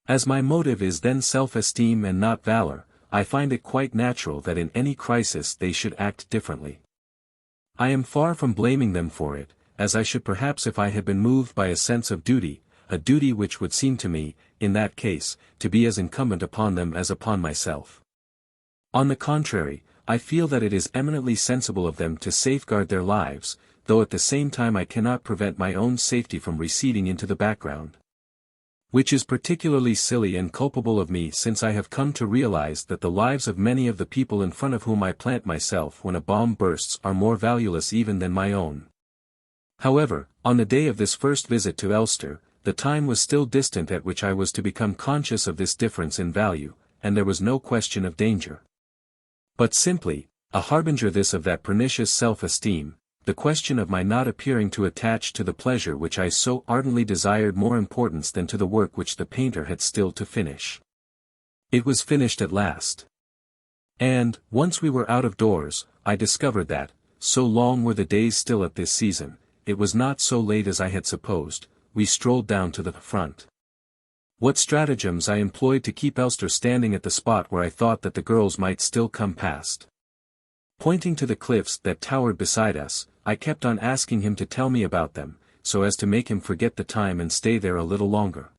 As my motive is then self-esteem and not valor, I find it quite natural that in any crisis they should act differently. I am far from blaming them for it, as I should perhaps if I had been moved by a sense of duty, a duty which would seem to me, in that case, to be as incumbent upon them as upon myself. On the contrary, I feel that it is eminently sensible of them to safeguard their lives, though at the same time I cannot prevent my own safety from receding into the background. Which is particularly silly and culpable of me, since I have come to realize that the lives of many of the people in front of whom I plant myself when a bomb bursts are more valueless even than my own. However, on the day of this first visit to Elster, the time was still distant at which I was to become conscious of this difference in value, and there was no question of danger. But simply, a harbinger this of that pernicious self-esteem, the question of my not appearing to attach to the pleasure which I so ardently desired more importance than to the work which the painter had still to finish. It was finished at last. And, once we were out of doors, I discovered that, so long were the days still at this season, it was not so late as I had supposed, we strolled down to the front. What stratagems I employed to keep Elster standing at the spot where I thought that the girls might still come past. Pointing to the cliffs that towered beside us, I kept on asking him to tell me about them, so as to make him forget the time and stay there a little longer.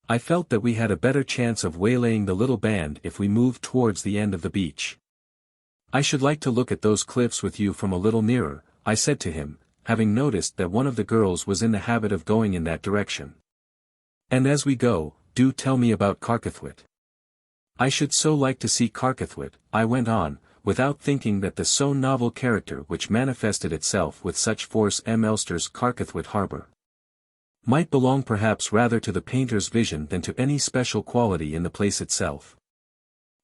I felt that we had a better chance of waylaying the little band if we moved towards the end of the beach. "I should like to look at those cliffs with you from a little nearer," I said to him, having noticed that one of the girls was in the habit of going in that direction. "And as we go, do tell me about Carcathwit." "I should so like to see Carcathwit," I went on, without thinking that the so novel character which manifested itself with such force Elster's Carcathwit harbour might belong perhaps rather to the painter's vision than to any special quality in the place itself.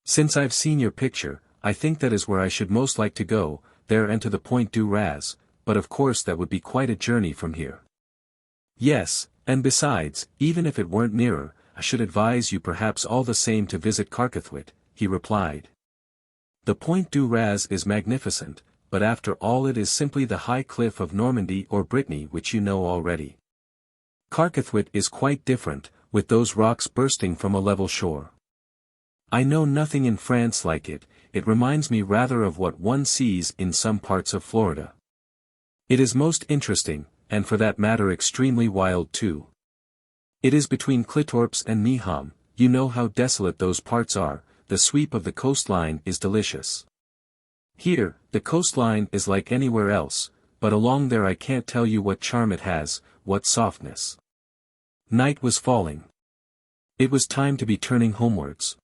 "Since I've seen your picture, I think that is where I should most like to go, there and to the Point du Raz, but of course that would be quite a journey from here." "Yes, and besides, even if it weren't nearer, I should advise you perhaps all the same to visit Carcathwit," he replied. "The Point du Raz is magnificent, but after all it is simply the high cliff of Normandy or Brittany which you know already. Carcathwit is quite different, with those rocks bursting from a level shore. I know nothing in France like it, it reminds me rather of what one sees in some parts of Florida. It is most interesting, and for that matter extremely wild too. It is between Clitorps and Niham, you know how desolate those parts are, the sweep of the coastline is delicious. Here, the coastline is like anywhere else, but along there I can't tell you what charm it has, what softness." Night was falling. It was time to be turning homewards.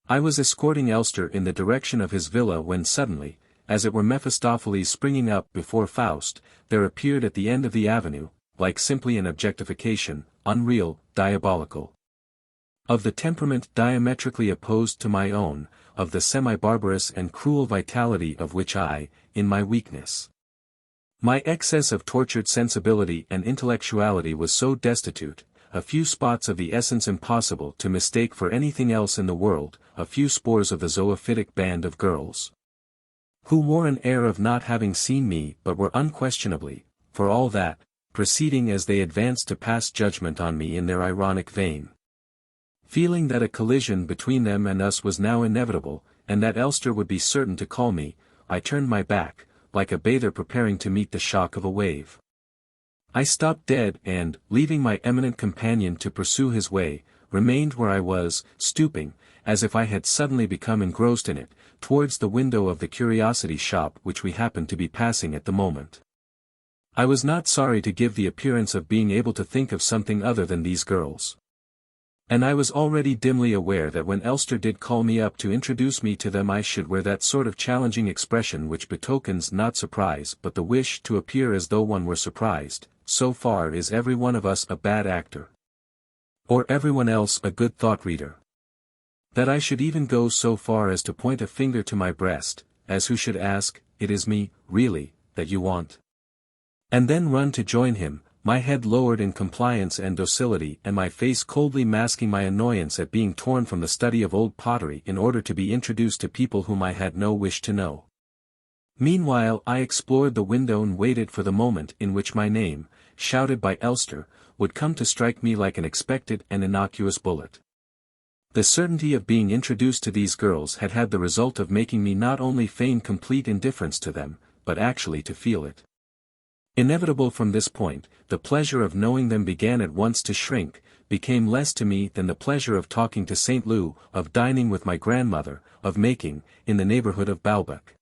I was escorting Elster in the direction of his villa when suddenly, as it were Mephistopheles springing up before Faust, there appeared at the end of the avenue, like simply an objectification, unreal, diabolical. Of the temperament diametrically opposed to my own, of the semi-barbarous and cruel vitality of which I, in my weakness, my excess of tortured sensibility and intellectuality was so destitute, a few spots of the essence impossible to mistake for anything else in the world, a few spores of the zoophytic band of girls, who wore an air of not having seen me but were unquestionably, for all that, proceeding as they advanced to pass judgment on me in their ironic vein. Feeling that a collision between them and us was now inevitable, and that Elster would be certain to call me, I turned my back, like a bather preparing to meet the shock of a wave. I stopped dead and, leaving my eminent companion to pursue his way, remained where I was, stooping, as if I had suddenly become engrossed in it, towards the window of the curiosity shop which we happened to be passing at the moment. I was not sorry to give the appearance of being able to think of something other than these girls. And I was already dimly aware that when Elster did call me up to introduce me to them I should wear that sort of challenging expression which betokens not surprise but the wish to appear as though one were surprised. So far is every one of us a bad actor, or everyone else a good thought reader, that I should even go so far as to point a finger to my breast, as who should ask, "It is me, really, that you want?" And then run to join him, my head lowered in compliance and docility and my face coldly masking my annoyance at being torn from the study of old pottery in order to be introduced to people whom I had no wish to know. Meanwhile I explored the window and waited for the moment in which my name, shouted by Elster, would come to strike me like an expected and innocuous bullet. The certainty of being introduced to these girls had had the result of making me not only feign complete indifference to them, but actually to feel it. Inevitable from this point, the pleasure of knowing them began at once to shrink, became less to me than the pleasure of talking to St. Lou, of dining with my grandmother, of making, in the neighborhood of Balbec,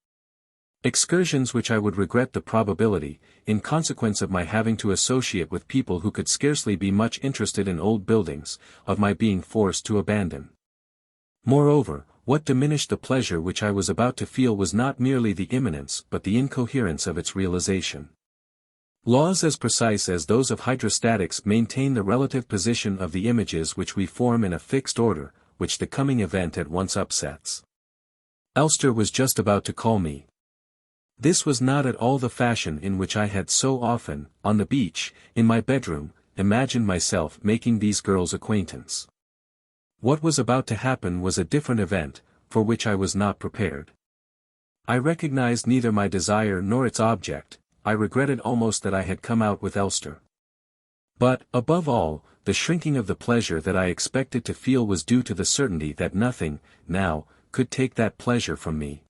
excursions which I would regret the probability, in consequence of my having to associate with people who could scarcely be much interested in old buildings, of my being forced to abandon. Moreover, what diminished the pleasure which I was about to feel was not merely the imminence but the incoherence of its realization. Laws as precise as those of hydrostatics maintain the relative position of the images which we form in a fixed order, which the coming event at once upsets. Elster was just about to call me. This was not at all the fashion in which I had so often, on the beach, in my bedroom, imagined myself making these girls' acquaintance. What was about to happen was a different event, for which I was not prepared. I recognized neither my desire nor its object. I regretted almost that I had come out with Elster. But, above all, the shrinking of the pleasure that I expected to feel was due to the certainty that nothing, now, could take that pleasure from me.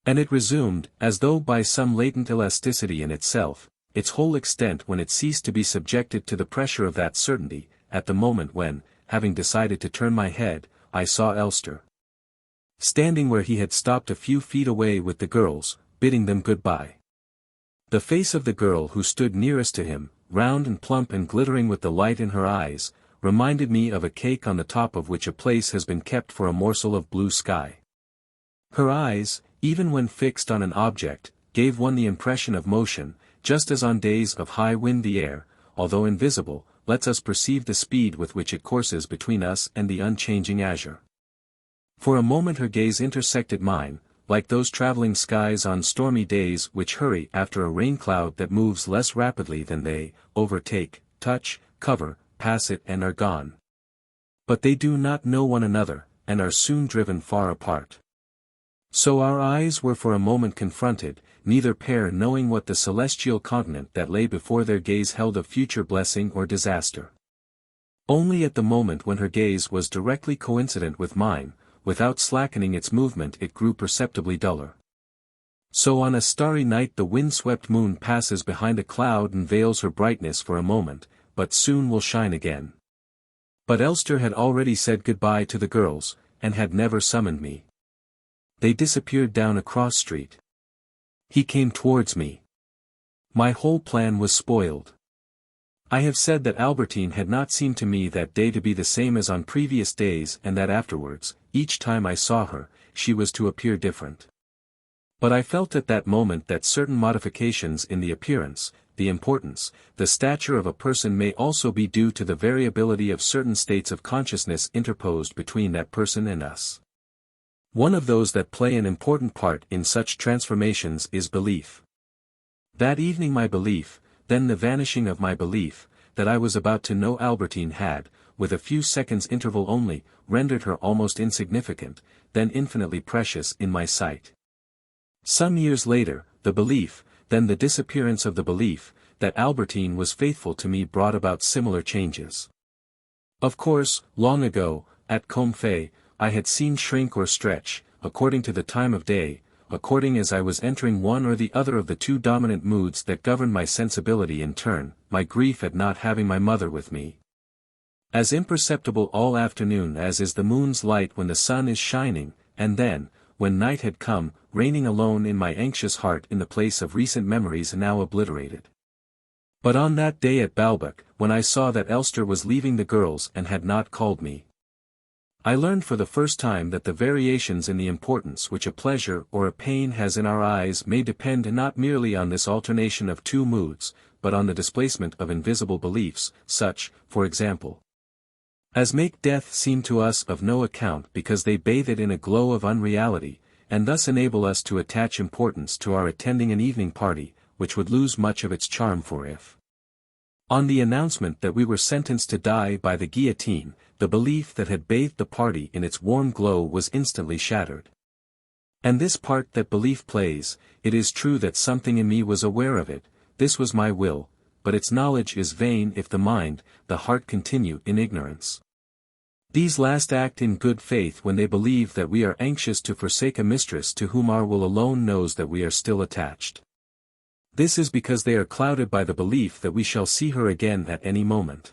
And it resumed, as though by some latent elasticity in itself, its whole extent when it ceased to be subjected to the pressure of that certainty, at the moment when, having decided to turn my head, I saw Elster standing where he had stopped a few feet away with the girls, bidding them good-bye. The face of the girl who stood nearest to him, round and plump and glittering with the light in her eyes, reminded me of a cake on the top of which a place has been kept for a morsel of blue sky. Her eyes, even when fixed on an object, gave one the impression of motion, just as on days of high wind the air, although invisible, lets us perceive the speed with which it courses between us and the unchanging azure. For a moment her gaze intersected mine, like those traveling skies on stormy days which hurry after a rain cloud that moves less rapidly than they, overtake, touch, cover, pass it and are gone. But they do not know one another, and are soon driven far apart. So our eyes were for a moment confronted, neither pair knowing what the celestial continent that lay before their gaze held of future blessing or disaster. Only at the moment when her gaze was directly coincident with mine, without slackening its movement it grew perceptibly duller. So on a starry night the wind-swept moon passes behind a cloud and veils her brightness for a moment, but soon will shine again. But Elster had already said goodbye to the girls, and had never summoned me. They disappeared down a cross street. He came towards me. My whole plan was spoiled. I have said that Albertine had not seemed to me that day to be the same as on previous days and that afterwards, each time I saw her, she was to appear different. But I felt at that moment that certain modifications in the appearance, the importance, the stature of a person may also be due to the variability of certain states of consciousness interposed between that person and us. One of those that play an important part in such transformations is belief. That evening my belief, then the vanishing of my belief, that I was about to know Albertine had, with a few seconds' interval only, rendered her almost insignificant, then infinitely precious in my sight. Some years later, the belief, then the disappearance of the belief, that Albertine was faithful to me brought about similar changes. Of course, long ago, at Combe, I had seen shrink or stretch, according to the time of day, according as I was entering one or the other of the two dominant moods that govern my sensibility in turn, my grief at not having my mother with me. As imperceptible all afternoon as is the moon's light when the sun is shining, and then, when night had come, reigning alone in my anxious heart in the place of recent memories now obliterated. But on that day at Balbec, when I saw that Elster was leaving the girls and had not called me, I learned for the first time that the variations in the importance which a pleasure or a pain has in our eyes may depend not merely on this alternation of two moods, but on the displacement of invisible beliefs, such, for example, as make death seem to us of no account because they bathe it in a glow of unreality, and thus enable us to attach importance to our attending an evening party, which would lose much of its charm for if, on the announcement that we were sentenced to die by the guillotine, the belief that had bathed the party in its warm glow was instantly shattered. And this part that belief plays, it is true that something in me was aware of it, this was my will, but its knowledge is vain if the mind, the heart continue in ignorance. These last act in good faith when they believe that we are anxious to forsake a mistress to whom our will alone knows that we are still attached. This is because they are clouded by the belief that we shall see her again at any moment.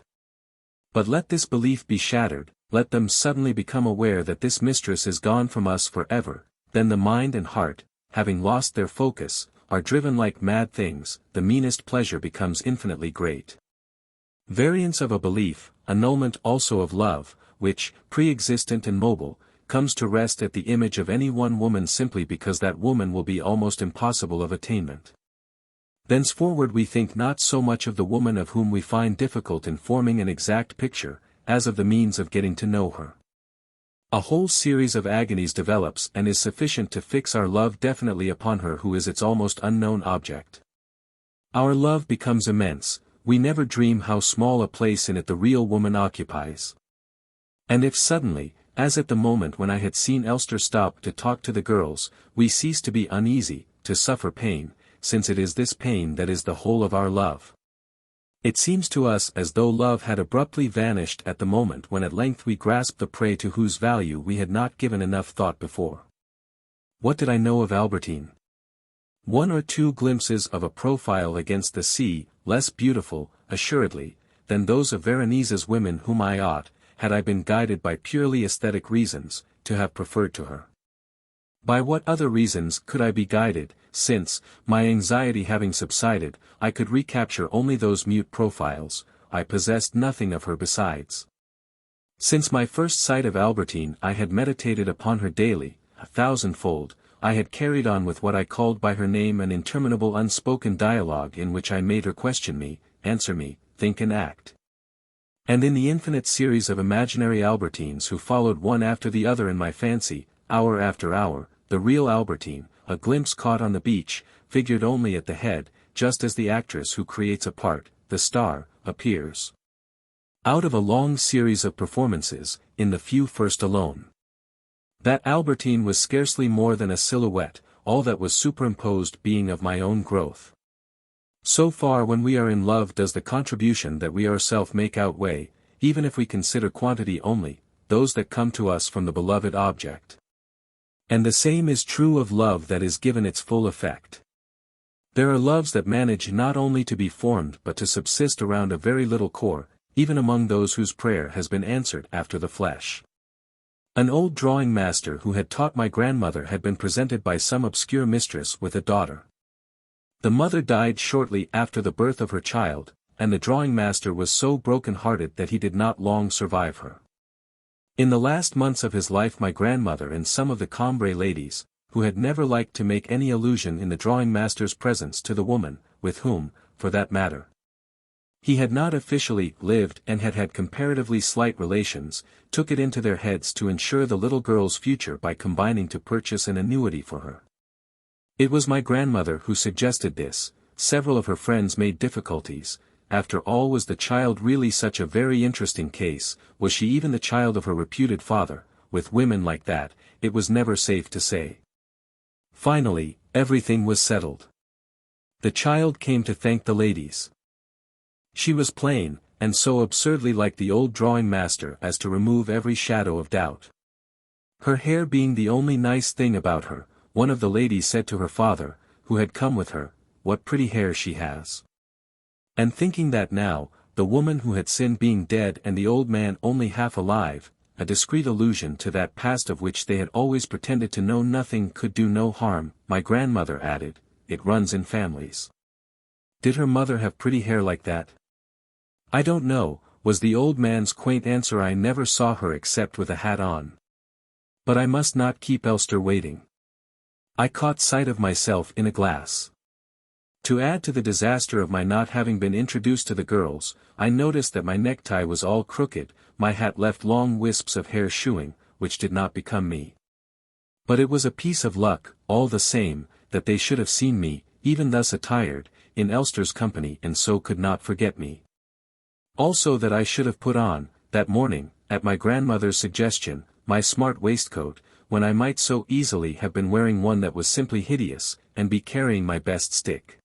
But let this belief be shattered, let them suddenly become aware that this mistress is gone from us forever, then the mind and heart, having lost their focus, are driven like mad things, the meanest pleasure becomes infinitely great. Variance of a belief, annulment also of love, which, pre-existent and mobile, comes to rest at the image of any one woman simply because that woman will be almost impossible of attainment. Thenceforward we think not so much of the woman of whom we find difficult in forming an exact picture, as of the means of getting to know her. A whole series of agonies develops and is sufficient to fix our love definitely upon her who is its almost unknown object. Our love becomes immense, we never dream how small a place in it the real woman occupies. And if suddenly, as at the moment when I had seen Elster stop to talk to the girls, we cease to be uneasy, to suffer pain, since it is this pain that is the whole of our love, It seems to us as though love had abruptly vanished at the moment when at length we grasped the prey to whose value we had not given enough thought before. What did I know of Albertine? One or two glimpses of a profile against the sea, less beautiful, assuredly, than those of Veronese's women whom I ought, had I been guided by purely aesthetic reasons, to have preferred to her. By what other reasons could I be guided, since, my anxiety having subsided, I could recapture only those mute profiles, I possessed nothing of her besides. Since my first sight of Albertine I had meditated upon her daily, 1,000-fold, I had carried on with what I called by her name an interminable unspoken dialogue in which I made her question me, answer me, think and act. And in the infinite series of imaginary Albertines who followed one after the other in my fancy, hour after hour, the real Albertine, a glimpse caught on the beach, figured only at the head, just as the actress who creates a part, the star, appears. Out of a long series of performances, in the few first alone. That Albertine was scarcely more than a silhouette, all that was superimposed being of my own growth. So far when we are in love does the contribution that we ourselves make outweigh, even if we consider quantity only, those that come to us from the beloved object. And the same is true of love that is given its full effect. There are loves that manage not only to be formed but to subsist around a very little core, even among those whose prayer has been answered after the flesh. An old drawing master who had taught my grandmother had been presented by some obscure mistress with a daughter. The mother died shortly after the birth of her child, and the drawing master was so broken-hearted that he did not long survive her. In the last months of his life my grandmother and some of the Combray ladies, who had never liked to make any allusion in the drawing master's presence to the woman, with whom, for that matter, he had not officially lived and had had comparatively slight relations, took it into their heads to ensure the little girl's future by combining to purchase an annuity for her. It was my grandmother who suggested this. Several of her friends made difficulties. After all, was the child really such a very interesting case? Was she even the child of her reputed father? With women like that, it was never safe to say. Finally, everything was settled. The child came to thank the ladies. She was plain, and so absurdly like the old drawing master as to remove every shadow of doubt. Her hair being the only nice thing about her, one of the ladies said to her father, who had come with her, "What pretty hair she has." And thinking that now, the woman who had sinned being dead and the old man only half alive, a discreet allusion to that past of which they had always pretended to know nothing could do no harm, my grandmother added, "It runs in families." Did her mother have pretty hair like that? I don't know, was the old man's quaint answer. I never saw her except with a hat on. But I must not keep Elster waiting. I caught sight of myself in a glass. To add to the disaster of my not having been introduced to the girls, I noticed that my necktie was all crooked, my hat left long wisps of hair showing, which did not become me. But it was a piece of luck, all the same, that they should have seen me, even thus attired, in Elster's company and so could not forget me. Also that I should have put on, that morning, at my grandmother's suggestion, my smart waistcoat, when I might so easily have been wearing one that was simply hideous, and be carrying my best stick.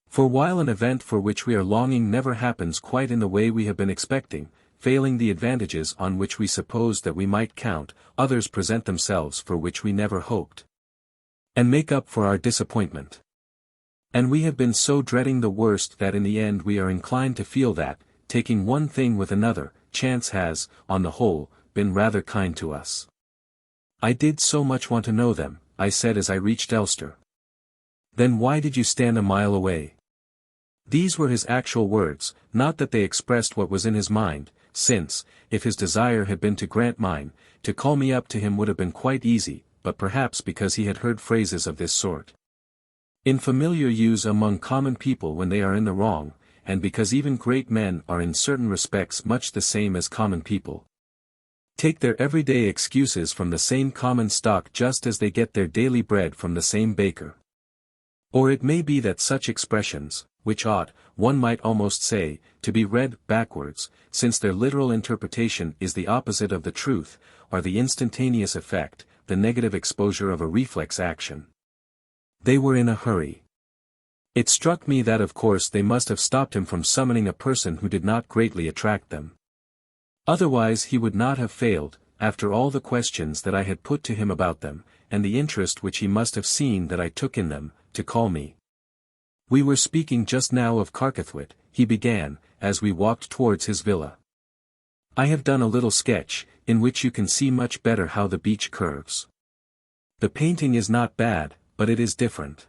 For while an event for which we are longing never happens quite in the way we have been expecting, failing the advantages on which we supposed that we might count, others present themselves for which we never hoped, and make up for our disappointment. And we have been so dreading the worst that in the end we are inclined to feel that, taking one thing with another, chance has, on the whole, been rather kind to us. "I did so much want to know them," I said as I reached Elster. "Then why did you stand a mile away?" These were his actual words, not that they expressed what was in his mind, since, if his desire had been to grant mine, to call me up to him would have been quite easy, but perhaps because he had heard phrases of this sort in familiar use among common people when they are in the wrong, and because even great men are in certain respects much the same as common people. Take their everyday excuses from the same common stock just as they get their daily bread from the same baker. Or it may be that such expressions, which ought, one might almost say, to be read backwards, since their literal interpretation is the opposite of the truth, are the instantaneous effect, the negative exposure of a reflex action. They were in a hurry. It struck me that of course they must have stopped him from summoning a person who did not greatly attract them. Otherwise he would not have failed, after all the questions that I had put to him about them, and the interest which he must have seen that I took in them, to call me. "We were speaking just now of Carcathwit," he began, as we walked towards his villa. "I have done a little sketch, in which you can see much better how the beach curves. The painting is not bad, but it is different.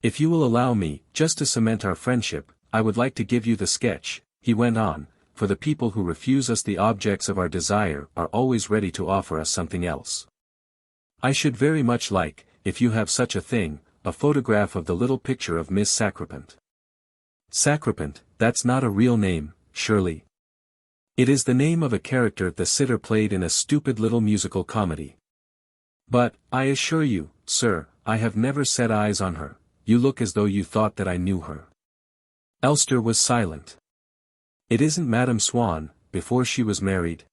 If you will allow me, just to cement our friendship, I would like to give you the sketch," he went on, "for the people who refuse us the objects of our desire are always ready to offer us something else. I should very much like, if you have such a thing, a photograph of the little picture of Miss Sacripant." "Sacripant, that's not a real name, surely?" "It is the name of a character the sitter played in a stupid little musical comedy. But, I assure you, sir, I have never set eyes on her. You look as though you thought that I knew her." Elster was silent. "It isn't Madame Swann, before she was married?"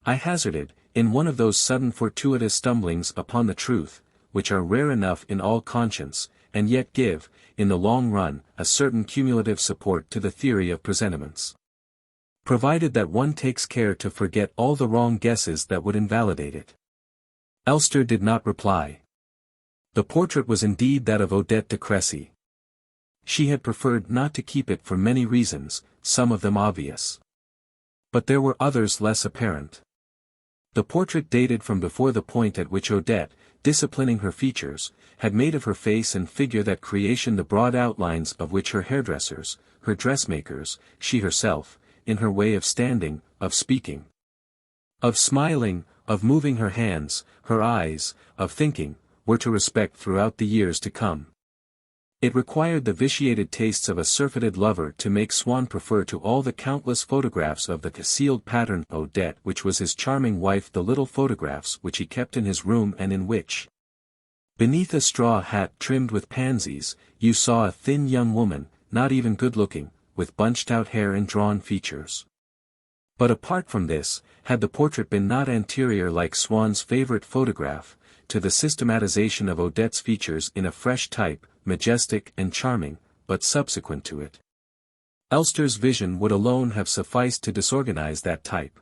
I hazarded, in one of those sudden fortuitous stumblings upon the truth, which are rare enough in all conscience, and yet give, in the long run, a certain cumulative support to the theory of presentiments. Provided that one takes care to forget all the wrong guesses that would invalidate it. Elster did not reply. The portrait was indeed that of Odette de Crécy. She had preferred not to keep it for many reasons, some of them obvious. But there were others less apparent. The portrait dated from before the point at which Odette, disciplining her features, had made of her face and figure that creation the broad outlines of which her hairdressers, her dressmakers, she herself, in her way of standing, of speaking, of smiling, of moving her hands, her eyes, of thinking, were to respect throughout the years to come. It required the vitiated tastes of a surfeited lover to make Swann prefer to all the countless photographs of the concealed pattern Odette which was his charming wife the little photographs which he kept in his room and in which, beneath a straw hat trimmed with pansies, you saw a thin young woman, not even good-looking, with bunched-out hair and drawn features. But apart from this, had the portrait been not anterior like Swann's favorite photograph, to the systematization of Odette's features in a fresh type, majestic and charming, but subsequent to it, Elster's vision would alone have sufficed to disorganize that type.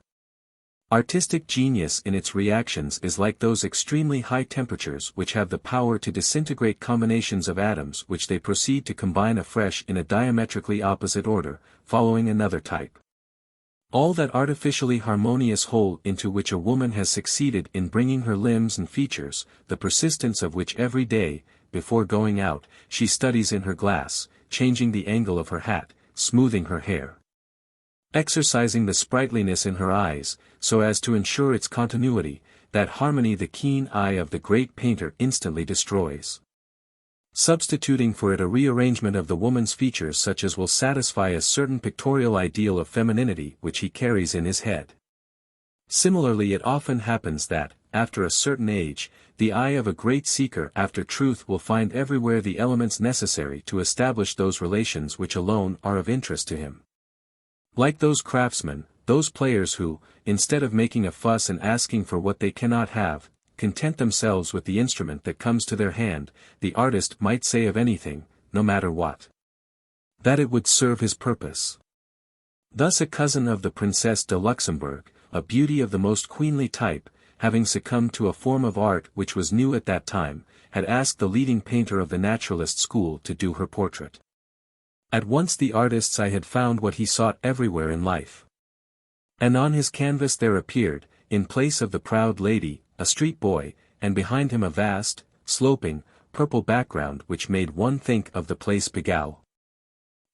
Artistic genius in its reactions is like those extremely high temperatures which have the power to disintegrate combinations of atoms which they proceed to combine afresh in a diametrically opposite order, following another type. All that artificially harmonious whole into which a woman has succeeded in bringing her limbs and features, the persistence of which every day, before going out, she studies in her glass, changing the angle of her hat, smoothing her hair, exercising the sprightliness in her eyes, so as to ensure its continuity, that harmony the keen eye of the great painter instantly destroys, substituting for it a rearrangement of the woman's features such as will satisfy a certain pictorial ideal of femininity which he carries in his head. Similarly it often happens that, after a certain age, the eye of a great seeker after truth will find everywhere the elements necessary to establish those relations which alone are of interest to him. Like those craftsmen, those players who, instead of making a fuss and asking for what they cannot have, content themselves with the instrument that comes to their hand, the artist might say of anything, no matter what, that it would serve his purpose. Thus a cousin of the Princess de Luxembourg, a beauty of the most queenly type, having succumbed to a form of art which was new at that time, had asked the leading painter of the naturalist school to do her portrait. At once the artist's eye had found what he sought everywhere in life. And on his canvas there appeared, in place of the proud lady, a street boy, and behind him a vast, sloping, purple background which made one think of the Place Pigalle.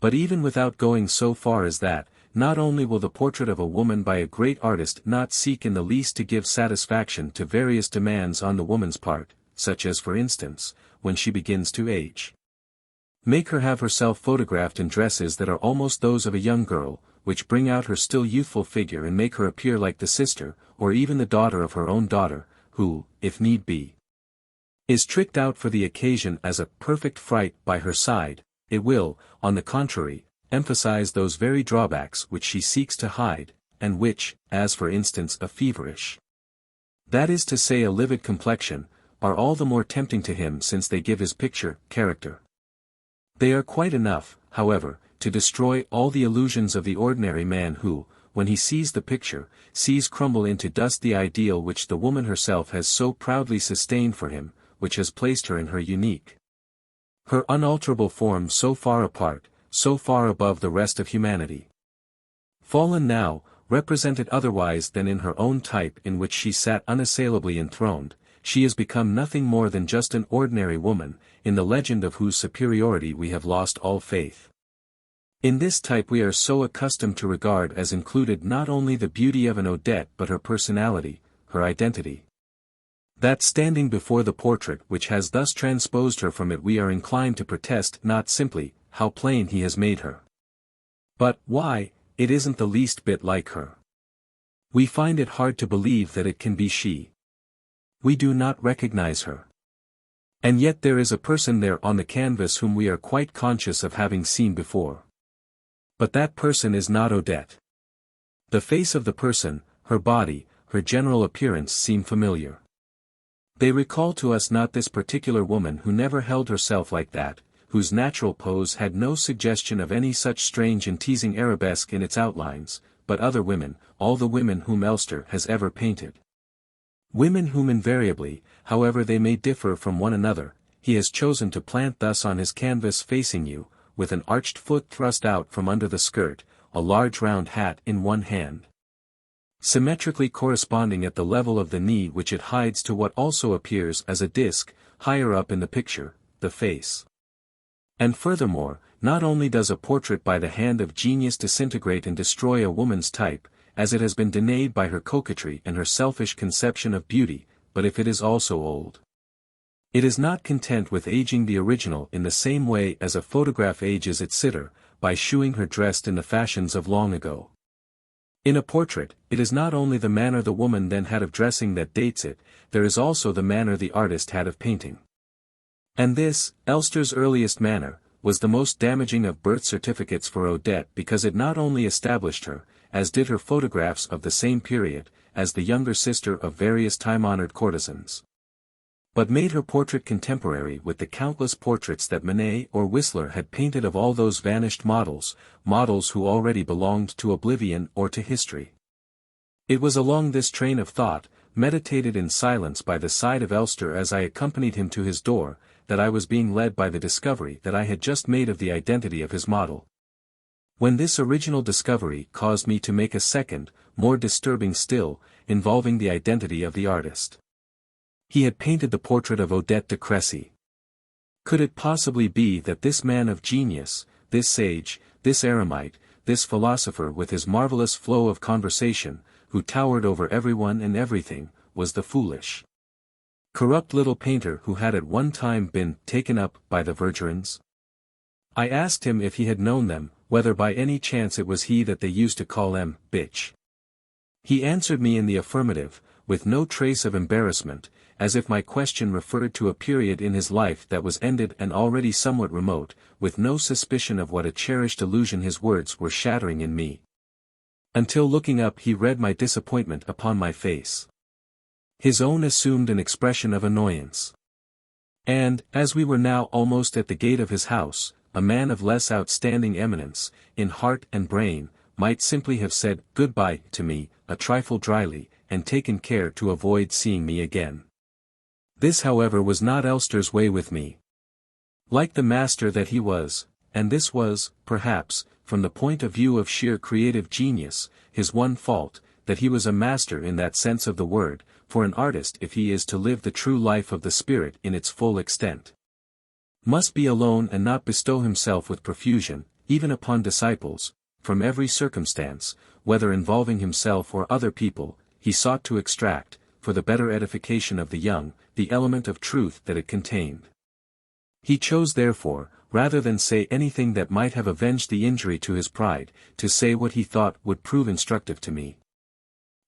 But even without going so far as that, not only will the portrait of a woman by a great artist not seek in the least to give satisfaction to various demands on the woman's part, such as for instance, when she begins to age, make her have herself photographed in dresses that are almost those of a young girl, which bring out her still youthful figure and make her appear like the sister, or even the daughter of her own daughter, who, if need be, is tricked out for the occasion as a perfect fright by her side. It will, on the contrary, emphasize those very drawbacks which she seeks to hide, and which, as for instance a feverish, that is to say a livid complexion, are all the more tempting to him since they give his picture character. They are quite enough, however, to destroy all the illusions of the ordinary man who, when he sees the picture, sees crumble into dust the ideal which the woman herself has so proudly sustained for him, which has placed her in her unique, her unalterable form so far apart, so far above the rest of humanity. Fallen now, represented otherwise than in her own type in which she sat unassailably enthroned, she has become nothing more than just an ordinary woman, in the legend of whose superiority we have lost all faith. In this type we are so accustomed to regard as included not only the beauty of an Odette but her personality, her identity, that standing before the portrait which has thus transposed her from it we are inclined to protest not simply, how plain he has made her, but, why, it isn't the least bit like her. We find it hard to believe that it can be she. We do not recognize her. And yet there is a person there on the canvas whom we are quite conscious of having seen before. But that person is not Odette. The face of the person, her body, her general appearance seem familiar. They recall to us not this particular woman who never held herself like that, whose natural pose had no suggestion of any such strange and teasing arabesque in its outlines, but other women, all the women whom Elster has ever painted. Women whom invariably, however they may differ from one another, he has chosen to plant thus on his canvas facing you, with an arched foot thrust out from under the skirt, a large round hat in one hand, symmetrically corresponding at the level of the knee which it hides to what also appears as a disc, higher up in the picture, the face. And furthermore, not only does a portrait by the hand of genius disintegrate and destroy a woman's type, as it has been denayed by her coquetry and her selfish conception of beauty, but if it is also old, it is not content with aging the original in the same way as a photograph ages its sitter, by shewing her dressed in the fashions of long ago. In a portrait, it is not only the manner the woman then had of dressing that dates it, there is also the manner the artist had of painting. And this, Elster's earliest manner, was the most damaging of birth certificates for Odette because it not only established her, as did her photographs of the same period, as the younger sister of various time-honored courtesans, but made her portrait contemporary with the countless portraits that Manet or Whistler had painted of all those vanished models, models who already belonged to oblivion or to history. It was along this train of thought, meditated in silence by the side of Elster as I accompanied him to his door, that I was being led by the discovery that I had just made of the identity of his model. When this original discovery caused me to make a second, more disturbing still, involving the identity of the artist. He had painted the portrait of Odette de Crécy. Could it possibly be that this man of genius, this sage, this eremite, this philosopher with his marvelous flow of conversation, who towered over everyone and everything, was the foolish, corrupt little painter who had at one time been taken up by the Vergerins? I asked him if he had known them, whether by any chance it was he that they used to call M. Bitch. He answered me in the affirmative, with no trace of embarrassment, as if my question referred to a period in his life that was ended and already somewhat remote, with no suspicion of what a cherished illusion his words were shattering in me. Until looking up he read my disappointment upon my face. His own assumed an expression of annoyance. And, as we were now almost at the gate of his house, a man of less outstanding eminence, in heart and brain, might simply have said "goodbye" to me, a trifle dryly, and taken care to avoid seeing me again. This however was not Elster's way with me. Like the master that he was, and this was, perhaps, from the point of view of sheer creative genius, his one fault, that he was a master in that sense of the word, for an artist if he is to live the true life of the spirit in its full extent, must be alone and not bestow himself with profusion, even upon disciples. From every circumstance, whether involving himself or other people, he sought to extract, for the better edification of the young, the element of truth that it contained. He chose therefore, rather than say anything that might have avenged the injury to his pride, to say what he thought would prove instructive to me.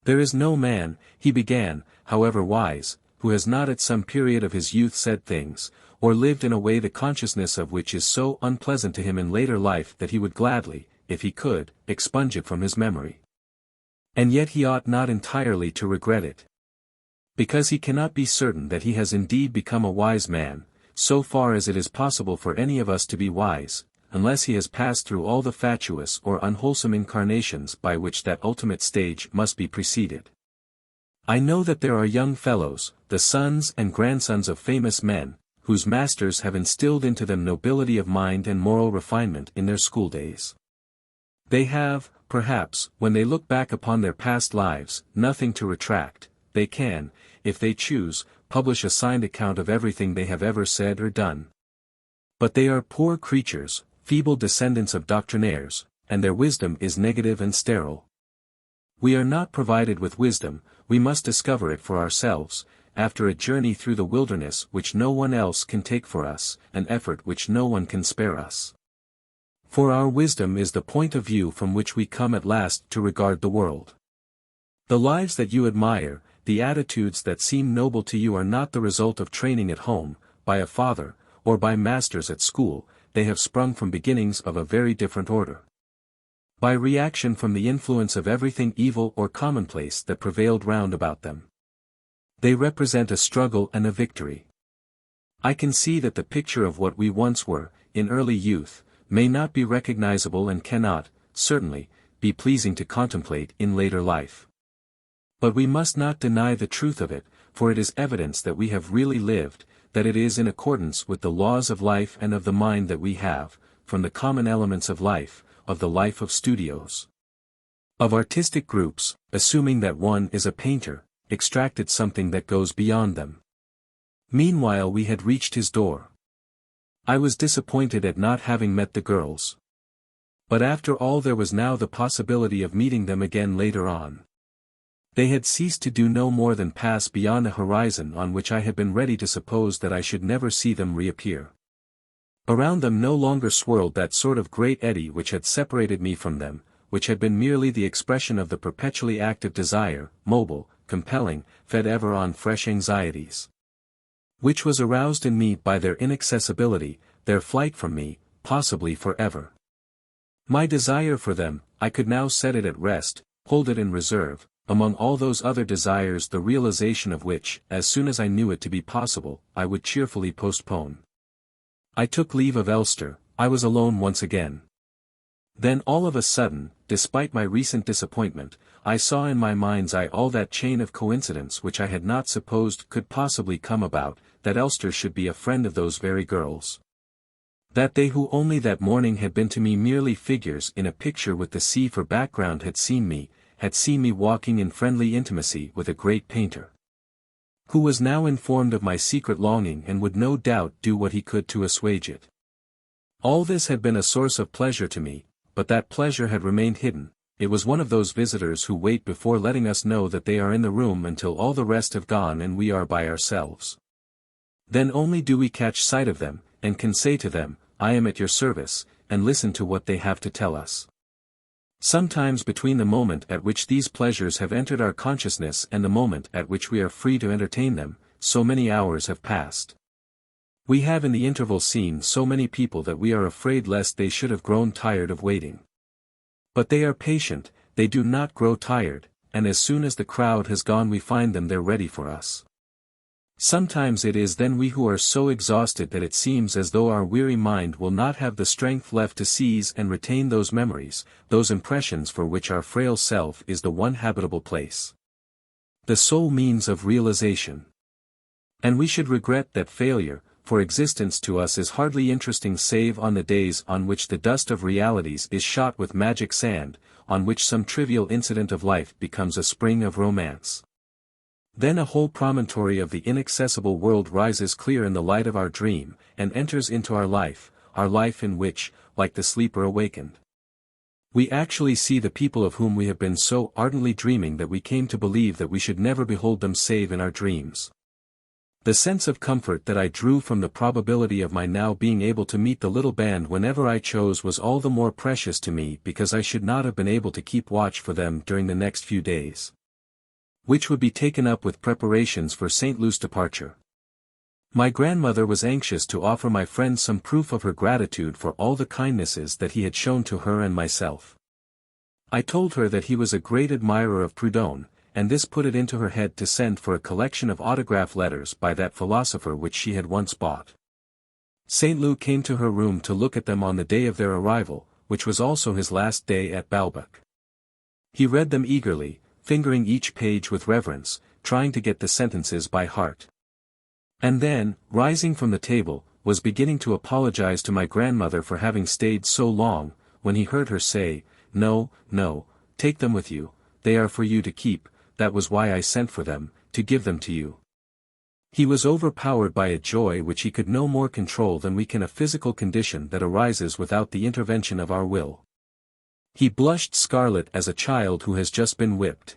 There is no man, he began, however wise, who has not at some period of his youth said things, or lived in a way the consciousness of which is so unpleasant to him in later life that he would gladly, if he could, expunge it from his memory. And yet he ought not entirely to regret it. Because he cannot be certain that he has indeed become a wise man, so far as it is possible for any of us to be wise, unless he has passed through all the fatuous or unwholesome incarnations by which that ultimate stage must be preceded. I know that there are young fellows, the sons and grandsons of famous men, whose masters have instilled into them nobility of mind and moral refinement in their school days. They have, perhaps, when they look back upon their past lives, nothing to retract. They can, if they choose, publish a signed account of everything they have ever said or done. But they are poor creatures, feeble descendants of doctrinaires, and their wisdom is negative and sterile. We are not provided with wisdom, we must discover it for ourselves, after a journey through the wilderness which no one else can take for us, an effort which no one can spare us. For our wisdom is the point of view from which we come at last to regard the world. The lives that you admire, the attitudes that seem noble to you are not the result of training at home, by a father, or by masters at school, they have sprung from beginnings of a very different order. By reaction from the influence of everything evil or commonplace that prevailed round about them. They represent a struggle and a victory. I can see that the picture of what we once were, in early youth, may not be recognizable and cannot, certainly, be pleasing to contemplate in later life. But we must not deny the truth of it, for it is evidence that we have really lived, that it is in accordance with the laws of life and of the mind that we have, from the common elements of life, of the life of studios, of artistic groups, assuming that one is a painter, extracted something that goes beyond them. Meanwhile we had reached his door. I was disappointed at not having met the girls. But after all there was now the possibility of meeting them again later on. They had ceased to do no more than pass beyond a horizon on which I had been ready to suppose that I should never see them reappear. Around them no longer swirled that sort of great eddy which had separated me from them, which had been merely the expression of the perpetually active desire, mobile, compelling, fed ever on fresh anxieties. Which was aroused in me by their inaccessibility, their flight from me, possibly forever. My desire for them, I could now set it at rest, hold it in reserve, among all those other desires the realization of which, as soon as I knew it to be possible, I would cheerfully postpone. I took leave of Elster, I was alone once again. Then all of a sudden, despite my recent disappointment, I saw in my mind's eye all that chain of coincidence which I had not supposed could possibly come about, that Elster should be a friend of those very girls. That they who only that morning had been to me merely figures in a picture with the sea for background had seen me walking in friendly intimacy with a great painter, who was now informed of my secret longing and would no doubt do what he could to assuage it. All this had been a source of pleasure to me, but that pleasure had remained hidden. It was one of those visitors who wait before letting us know that they are in the room until all the rest have gone and we are by ourselves. Then only do we catch sight of them, and can say to them, "I am at your service," and listen to what they have to tell us. Sometimes between the moment at which these pleasures have entered our consciousness and the moment at which we are free to entertain them, so many hours have passed. We have in the interval seen so many people that we are afraid lest they should have grown tired of waiting. But they are patient, they do not grow tired, and as soon as the crowd has gone we find them there ready for us. Sometimes it is then we who are so exhausted that it seems as though our weary mind will not have the strength left to seize and retain those memories, those impressions for which our frail self is the one habitable place, the sole means of realization. And we should regret that failure, for existence to us is hardly interesting save on the days on which the dust of realities is shot with magic sand, on which some trivial incident of life becomes a spring of romance. Then a whole promontory of the inaccessible world rises clear in the light of our dream, and enters into our life in which, like the sleeper awakened, we actually see the people of whom we have been so ardently dreaming that we came to believe that we should never behold them save in our dreams. The sense of comfort that I drew from the probability of my now being able to meet the little band whenever I chose was all the more precious to me because I should not have been able to keep watch for them during the next few days, which would be taken up with preparations for St. Louis departure. My grandmother was anxious to offer my friend some proof of her gratitude for all the kindnesses that he had shown to her and myself. I told her that he was a great admirer of Proudhon, and this put it into her head to send for a collection of autograph letters by that philosopher which she had once bought. Saint Loup came to her room to look at them on the day of their arrival, which was also his last day at Balbec. He read them eagerly, fingering each page with reverence, trying to get the sentences by heart. And then, rising from the table, was beginning to apologize to my grandmother for having stayed so long, when he heard her say, "No, no, take them with you, they are for you to keep, that was why I sent for them, to give them to you." He was overpowered by a joy which he could no more control than we can a physical condition that arises without the intervention of our will. He blushed scarlet as a child who has just been whipped.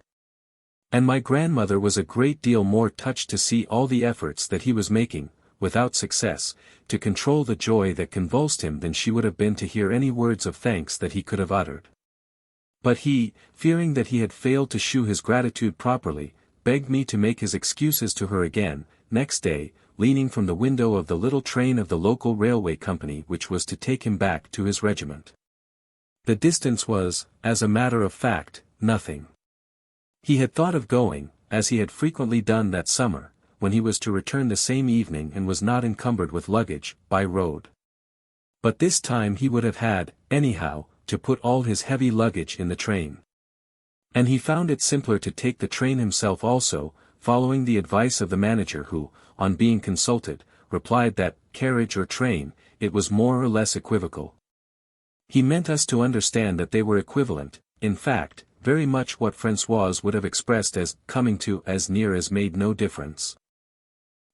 And my grandmother was a great deal more touched to see all the efforts that he was making, without success, to control the joy that convulsed him than she would have been to hear any words of thanks that he could have uttered. But he, fearing that he had failed to shew his gratitude properly, begged me to make his excuses to her again, next day, leaning from the window of the little train of the local railway company which was to take him back to his regiment. The distance was, as a matter of fact, nothing. He had thought of going, as he had frequently done that summer, when he was to return the same evening and was not encumbered with luggage, by road. But this time he would have had, anyhow, to put all his heavy luggage in the train. And he found it simpler to take the train himself also, following the advice of the manager who, on being consulted, replied that, carriage or train, it was more or less equivocal. He meant us to understand that they were equivalent, in fact, very much what Françoise would have expressed as coming to as near as made no difference.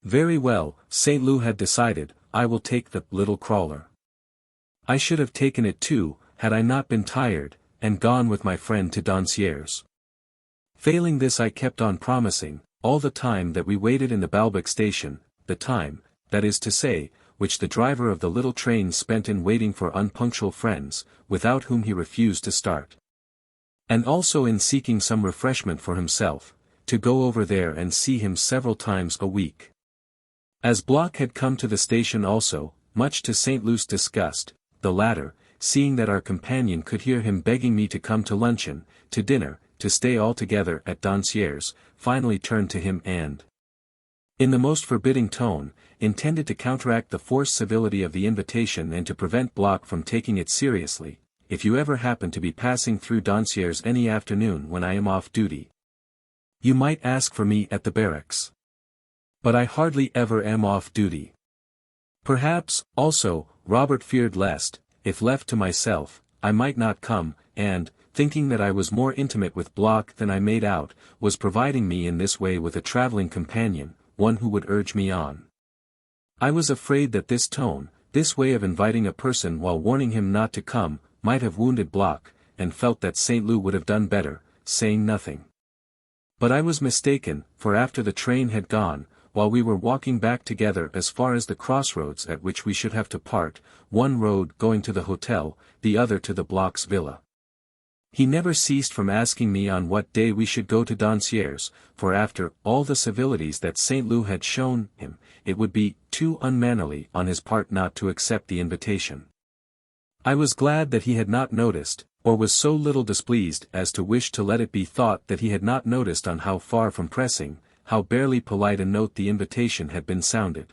Very well, Saint Loup had decided, I will take the little crawler. I should have taken it too, had I not been tired, and gone with my friend to Doncières. Failing this I kept on promising, all the time that we waited in the Balbec station, the time, that is to say, which the driver of the little train spent in waiting for unpunctual friends, without whom he refused to start. And also in seeking some refreshment for himself, to go over there and see him several times a week. As Bloch had come to the station also, much to Saint Loup's disgust, the latter, seeing that our companion could hear him begging me to come to luncheon, to dinner, to stay altogether at Doncières, finally turned to him and, in the most forbidding tone, intended to counteract the forced civility of the invitation and to prevent Bloch from taking it seriously, if you ever happen to be passing through Doncières any afternoon when I am off duty, you might ask for me at the barracks. But I hardly ever am off duty. Perhaps, also, Robert feared lest, if left to myself, I might not come, and, thinking that I was more intimate with Bloch than I made out, was providing me in this way with a travelling companion, one who would urge me on. I was afraid that this tone, this way of inviting a person while warning him not to come, might have wounded Bloch, and felt that Saint Loup would have done better, saying nothing. But I was mistaken, for after the train had gone, while we were walking back together as far as the crossroads at which we should have to part, one road going to the hotel, the other to the Bloch's villa. He never ceased from asking me on what day we should go to Doncières, for after all the civilities that Saint Loup had shown him, it would be too unmannerly on his part not to accept the invitation. I was glad that he had not noticed, or was so little displeased as to wish to let it be thought that he had not noticed on how far from pressing, how barely polite a note the invitation had been sounded.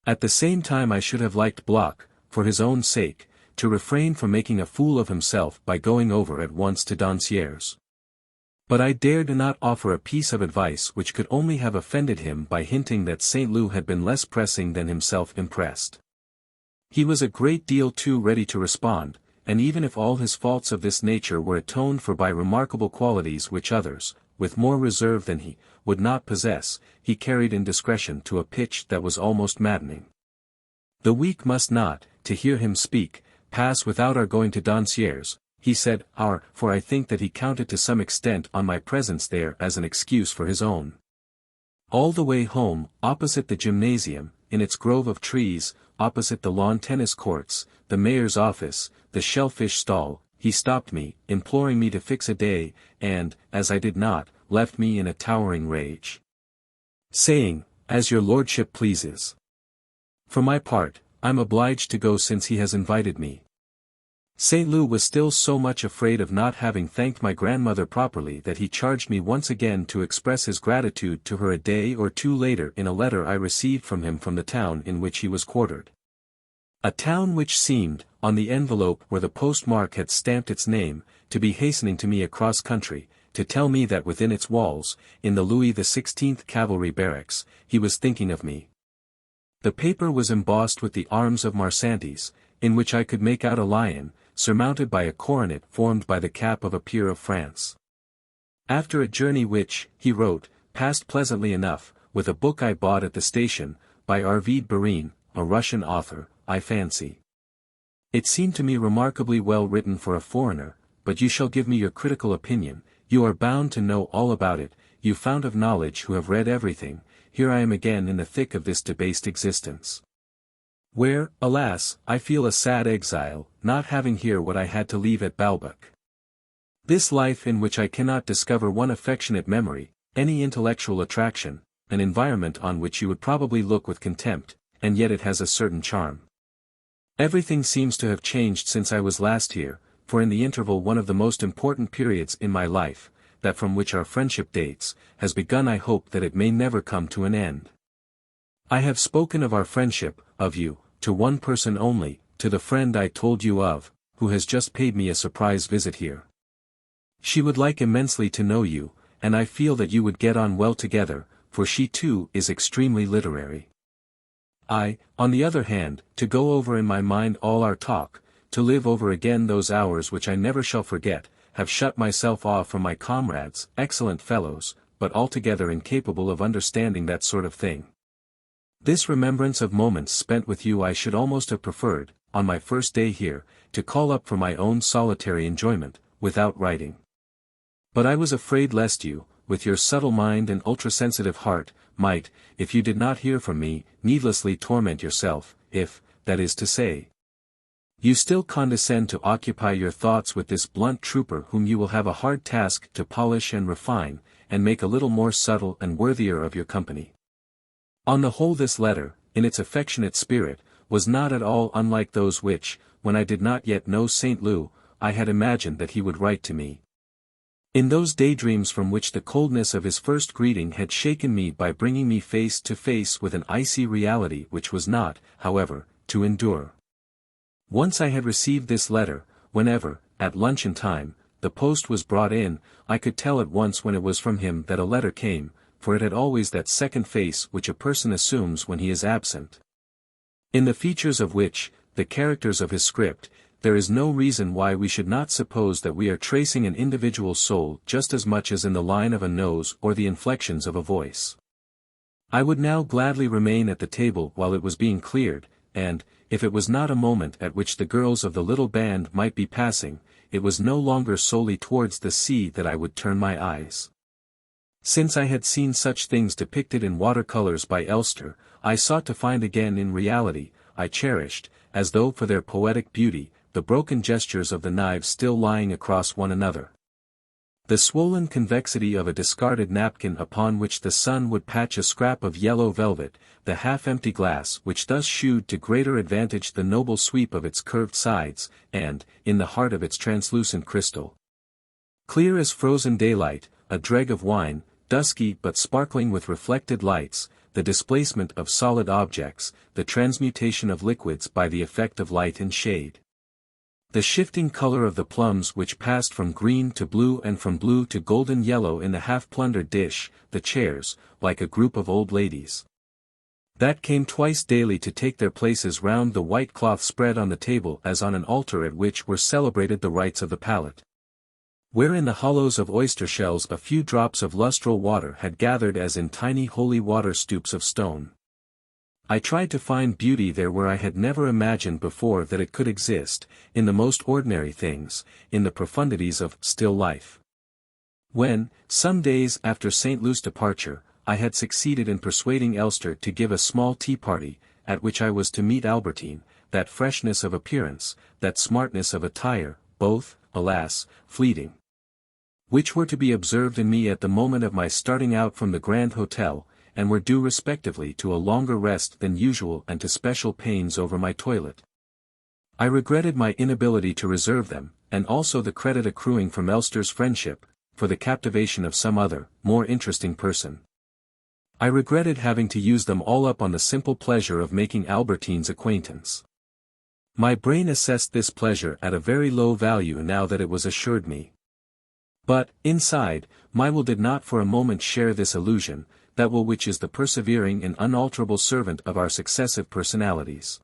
At the same time I should have liked Bloch, for his own sake, to refrain from making a fool of himself by going over at once to Doncières. But I dared not offer a piece of advice which could only have offended him by hinting that Saint Loup had been less pressing than himself impressed. He was a great deal too ready to respond, and even if all his faults of this nature were atoned for by remarkable qualities which others, with more reserve than he, would not possess, he carried indiscretion to a pitch that was almost maddening. The week must not, to hear him speak, pass without our going to Doncières, he said, for I think that he counted to some extent on my presence there as an excuse for his own. All the way home, opposite the gymnasium, in its grove of trees, opposite the lawn tennis courts, the mayor's office, the shellfish stall, he stopped me, imploring me to fix a day, and, as I did not, left me in a towering rage, saying, as your lordship pleases. For my part, I'm obliged to go since he has invited me. Saint Loup was still so much afraid of not having thanked my grandmother properly that he charged me once again to express his gratitude to her a day or two later in a letter I received from him from the town in which he was quartered. A town which seemed, on the envelope where the postmark had stamped its name, to be hastening to me across country, to tell me that within its walls, in the Louis XVI Cavalry Barracks, he was thinking of me. The paper was embossed with the arms of Marsantes, in which I could make out a lion, surmounted by a coronet formed by the cap of a peer of France. After a journey which, he wrote, passed pleasantly enough, with a book I bought at the station, by Arvid Barin, a Russian author, I fancy. It seemed to me remarkably well written for a foreigner, but you shall give me your critical opinion, you are bound to know all about it, you fount of knowledge who have read everything, here I am again in the thick of this debased existence. Where, alas, I feel a sad exile, not having here what I had to leave at Balbec. This life in which I cannot discover one affectionate memory, any intellectual attraction, an environment on which you would probably look with contempt, and yet it has a certain charm. Everything seems to have changed since I was last here, for in the interval one of the most important periods in my life, that from which our friendship dates, has begun. I hope that it may never come to an end. I have spoken of our friendship, of you, to one person only, to the friend I told you of, who has just paid me a surprise visit here. She would like immensely to know you, and I feel that you would get on well together, for she too is extremely literary. I, on the other hand, to go over in my mind all our talk, to live over again those hours which I never shall forget, have shut myself off from my comrades, excellent fellows, but altogether incapable of understanding that sort of thing. This remembrance of moments spent with you I should almost have preferred, on my first day here, to call up for my own solitary enjoyment, without writing. But I was afraid lest you, with your subtle mind and ultrasensitive heart, might, if you did not hear from me, needlessly torment yourself, if, that is to say, you still condescend to occupy your thoughts with this blunt trooper whom you will have a hard task to polish and refine, and make a little more subtle and worthier of your company. On the whole this letter, in its affectionate spirit, was not at all unlike those which, when I did not yet know St. Lou, I had imagined that he would write to me. In those daydreams from which the coldness of his first greeting had shaken me by bringing me face to face with an icy reality which was not, however, to endure. Once I had received this letter, whenever, at luncheon time, the post was brought in, I could tell at once when it was from him that a letter came, for it had always that second face which a person assumes when he is absent. In the features of which, the characters of his script, there is no reason why we should not suppose that we are tracing an individual soul just as much as in the line of a nose or the inflections of a voice. I would now gladly remain at the table while it was being cleared, and, if it was not a moment at which the girls of the little band might be passing, it was no longer solely towards the sea that I would turn my eyes. Since I had seen such things depicted in watercolors by Elster, I sought to find again in reality, I cherished, as though for their poetic beauty, the broken gestures of the knives still lying across one another. The swollen convexity of a discarded napkin upon which the sun would patch a scrap of yellow velvet, the half-empty glass which thus shewed to greater advantage the noble sweep of its curved sides, and, in the heart of its translucent crystal, clear as frozen daylight, a dreg of wine, dusky but sparkling with reflected lights, the displacement of solid objects, the transmutation of liquids by the effect of light and shade. The shifting color of the plums which passed from green to blue and from blue to golden yellow in the half-plundered dish, the chairs, like a group of old ladies, that came twice daily to take their places round the white cloth spread on the table as on an altar at which were celebrated the rites of the palate, where in the hollows of oyster shells a few drops of lustral water had gathered as in tiny holy water stoups of stone. I tried to find beauty there where I had never imagined before that it could exist, in the most ordinary things, in the profundities of still life. When, some days after St. Lou's departure, I had succeeded in persuading Elster to give a small tea party, at which I was to meet Albertine, that freshness of appearance, that smartness of attire, both, alas, fleeting, which were to be observed in me at the moment of my starting out from the Grand Hotel, and were due respectively to a longer rest than usual and to special pains over my toilet. I regretted my inability to reserve them, and also the credit accruing from Elster's friendship, for the captivation of some other, more interesting person. I regretted having to use them all up on the simple pleasure of making Albertine's acquaintance. My brain assessed this pleasure at a very low value now that it was assured me. But, inside, my will did not for a moment share this illusion, that will which is the persevering and unalterable servant of our successive personalities.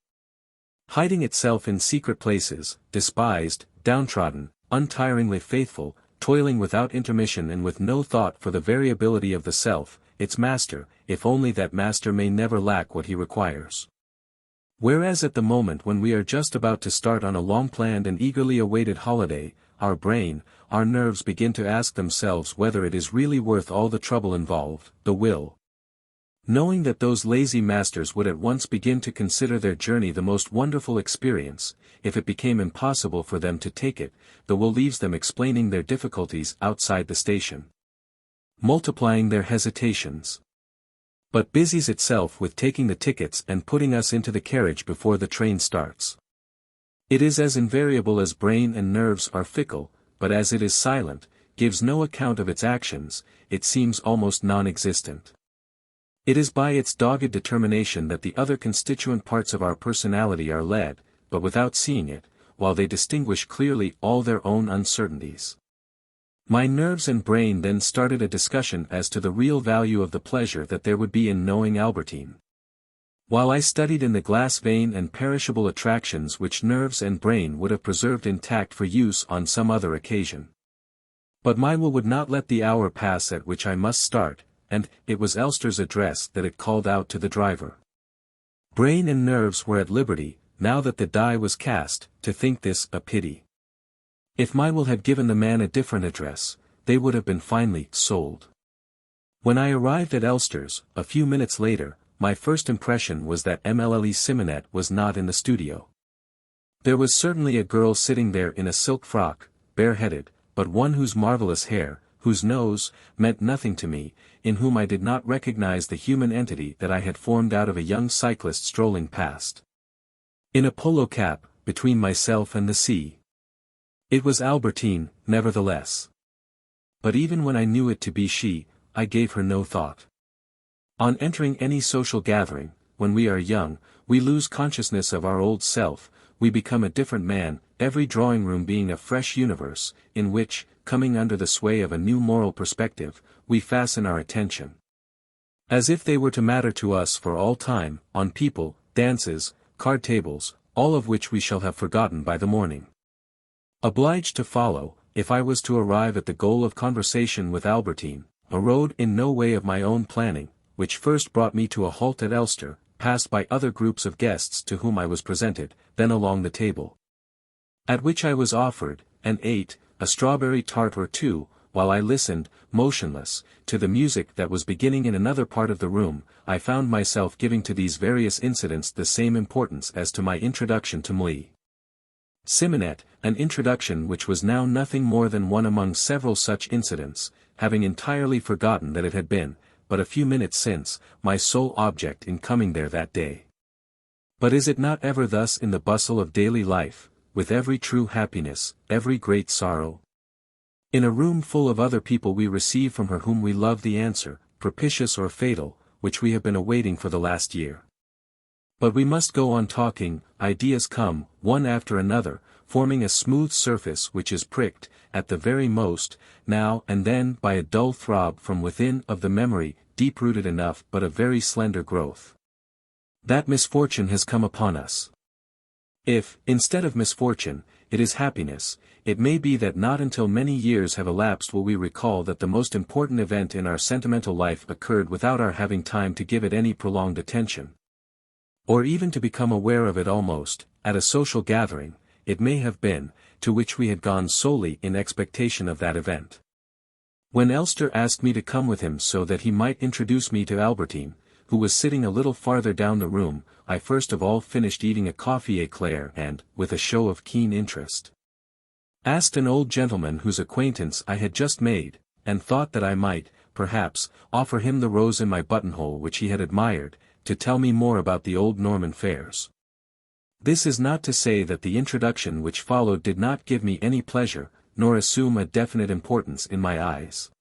Hiding itself in secret places, despised, downtrodden, untiringly faithful, toiling without intermission and with no thought for the variability of the self, its master, if only that master may never lack what he requires. Whereas at the moment when we are just about to start on a long-planned and eagerly awaited holiday, our brain, our nerves begin to ask themselves whether it is really worth all the trouble involved, the will. Knowing that those lazy masters would at once begin to consider their journey the most wonderful experience, if it became impossible for them to take it, the will leaves them explaining their difficulties outside the station, multiplying their hesitations, but busies itself with taking the tickets and putting us into the carriage before the train starts. It is as invariable as brain and nerves are fickle, but as it is silent, gives no account of its actions, it seems almost non-existent. It is by its dogged determination that the other constituent parts of our personality are led, but without seeing it, while they distinguish clearly all their own uncertainties. My nerves and brain then started a discussion as to the real value of the pleasure that there would be in knowing Albertine. While I studied in the glass vein and perishable attractions which nerves and brain would have preserved intact for use on some other occasion. But my will would not let the hour pass at which I must start, and it was Elster's address that it called out to the driver. Brain and nerves were at liberty, now that the die was cast, to think this a pity. If my will had given the man a different address, they would have been finely sold. When I arrived at Elster's, a few minutes later, my first impression was that Marcel Simonet was not in the studio. There was certainly a girl sitting there in a silk frock, bareheaded, but one whose marvelous hair, whose nose, meant nothing to me, in whom I did not recognize the human entity that I had formed out of a young cyclist strolling past. In a polo cap, between myself and the sea. It was Albertine, nevertheless. But even when I knew it to be she, I gave her no thought. On entering any social gathering, when we are young, we lose consciousness of our old self, we become a different man, every drawing room being a fresh universe, in which, coming under the sway of a new moral perspective, we fasten our attention. As if they were to matter to us for all time, on people, dances, card tables, all of which we shall have forgotten by the morning. Obliged to follow, if I was to arrive at the goal of conversation with Albertine, a road in no way of my own planning, which first brought me to a halt at Elster, passed by other groups of guests to whom I was presented, then along the table, at which I was offered, and ate, a strawberry tart or two, while I listened, motionless, to the music that was beginning in another part of the room, I found myself giving to these various incidents the same importance as to my introduction to Marcel Simonet, an introduction which was now nothing more than one among several such incidents, having entirely forgotten that it had been, but a few minutes since, my sole object in coming there that day. But is it not ever thus in the bustle of daily life, with every true happiness, every great sorrow? In a room full of other people we receive from her whom we love the answer, propitious or fatal, which we have been awaiting for the last year. But we must go on talking, ideas come, one after another, forming a smooth surface which is pricked, at the very most, now and then by a dull throb from within of the memory, deep-rooted enough but of very slender growth. That misfortune has come upon us. If, instead of misfortune, it is happiness, it may be that not until many years have elapsed will we recall that the most important event in our sentimental life occurred without our having time to give it any prolonged attention. Or even to become aware of it almost, at a social gathering, it may have been, to which we had gone solely in expectation of that event. When Elster asked me to come with him so that he might introduce me to Albertine, who was sitting a little farther down the room, I first of all finished eating a coffee éclair and, with a show of keen interest, asked an old gentleman whose acquaintance I had just made, and thought that I might, perhaps, offer him the rose in my buttonhole which he had admired, to tell me more about the old Norman fairs. This is not to say that the introduction which followed did not give me any pleasure, nor assume a definite importance in my eyes.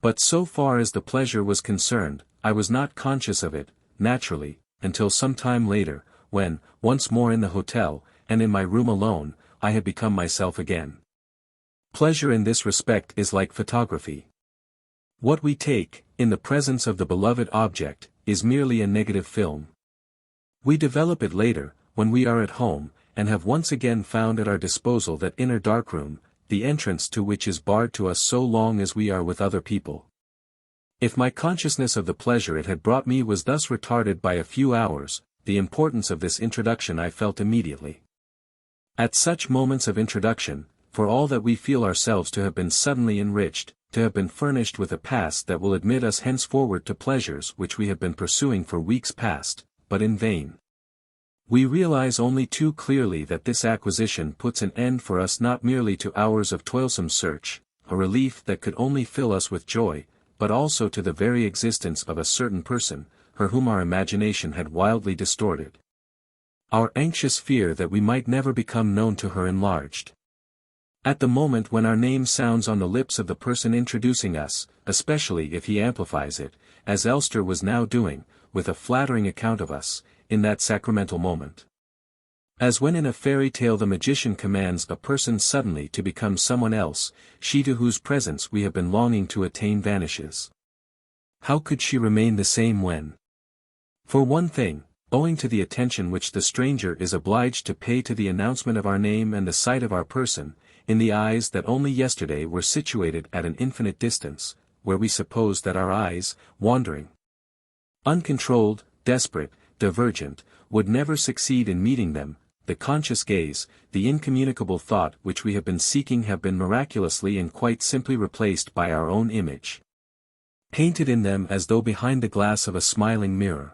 But so far as the pleasure was concerned, I was not conscious of it, naturally, until some time later, when, once more in the hotel, and in my room alone, I had become myself again. Pleasure in this respect is like photography. What we take, in the presence of the beloved object, is merely a negative film. We develop it later, when we are at home, and have once again found at our disposal that inner darkroom, the entrance to which is barred to us so long as we are with other people. If my consciousness of the pleasure it had brought me was thus retarded by a few hours, the importance of this introduction I felt immediately. At such moments of introduction, for all that we feel ourselves to have been suddenly enriched, to have been furnished with a past that will admit us henceforward to pleasures which we have been pursuing for weeks past, but in vain. We realize only too clearly that this acquisition puts an end for us not merely to hours of toilsome search, a relief that could only fill us with joy, but also to the very existence of a certain person, her whom our imagination had wildly distorted. Our anxious fear that we might never become known to her enlarged. At the moment when our name sounds on the lips of the person introducing us, especially if he amplifies it, as Elster was now doing, with a flattering account of us, in that sacramental moment. As when in a fairy tale the magician commands a person suddenly to become someone else, she to whose presence we have been longing to attain vanishes. How could she remain the same when? For one thing, owing to the attention which the stranger is obliged to pay to the announcement of our name and the sight of our person, in the eyes that only yesterday were situated at an infinite distance, where we supposed that our eyes, wandering, uncontrolled, desperate, divergent, would never succeed in meeting them, the conscious gaze, the incommunicable thought which we have been seeking have been miraculously and quite simply replaced by our own image, painted in them as though behind the glass of a smiling mirror.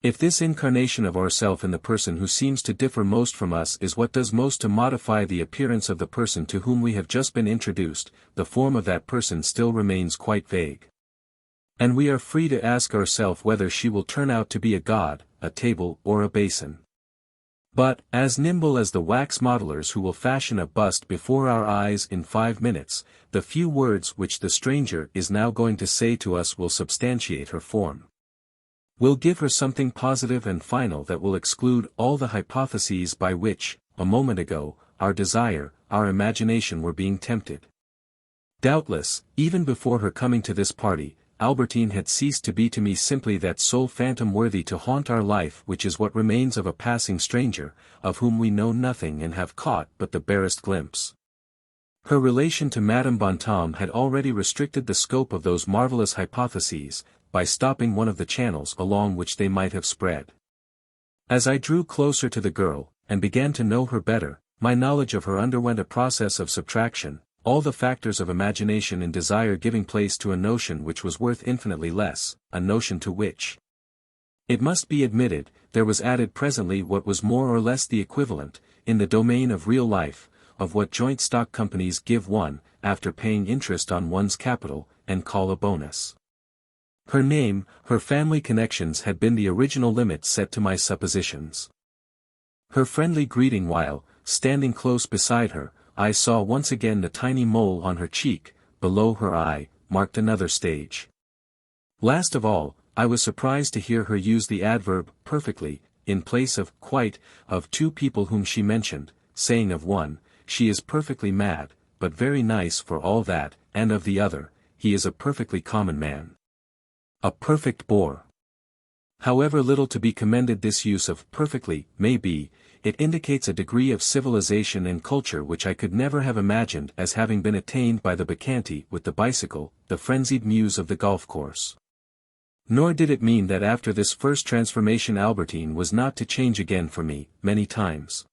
If this incarnation of ourself in the person who seems to differ most from us is what does most to modify the appearance of the person to whom we have just been introduced, the form of that person still remains quite vague. And we are free to ask ourselves whether she will turn out to be a god, a table or a basin. But, as nimble as the wax modelers who will fashion a bust before our eyes in 5 minutes, the few words which the stranger is now going to say to us will substantiate her form. Will give her something positive and final that will exclude all the hypotheses by which, a moment ago, our desire, our imagination were being tempted. Doubtless, even before her coming to this party, Albertine had ceased to be to me simply that sole phantom worthy to haunt our life which is what remains of a passing stranger, of whom we know nothing and have caught but the barest glimpse. Her relation to Madame Bontemps had already restricted the scope of those marvelous hypotheses, by stopping one of the channels along which they might have spread. As I drew closer to the girl, and began to know her better, my knowledge of her underwent a process of subtraction, all the factors of imagination and desire giving place to a notion which was worth infinitely less, a notion to which, it must be admitted, there was added presently what was more or less the equivalent, in the domain of real life, of what joint stock companies give one, after paying interest on one's capital, and call a bonus. Her name, her family connections had been the original limit set to my suppositions. Her friendly greeting while, standing close beside her, I saw once again the tiny mole on her cheek, below her eye, marked another stage. Last of all, I was surprised to hear her use the adverb, perfectly, in place of quite, of two people whom she mentioned, saying of one, she is perfectly mad, but very nice for all that, and of the other, he is a perfectly common man. A perfect bore. However little to be commended this use of perfectly may be, it indicates a degree of civilization and culture which I could never have imagined as having been attained by the bacchante with the bicycle, the frenzied muse of the golf course. Nor did it mean that after this first transformation Albertine was not to change again for me, many times.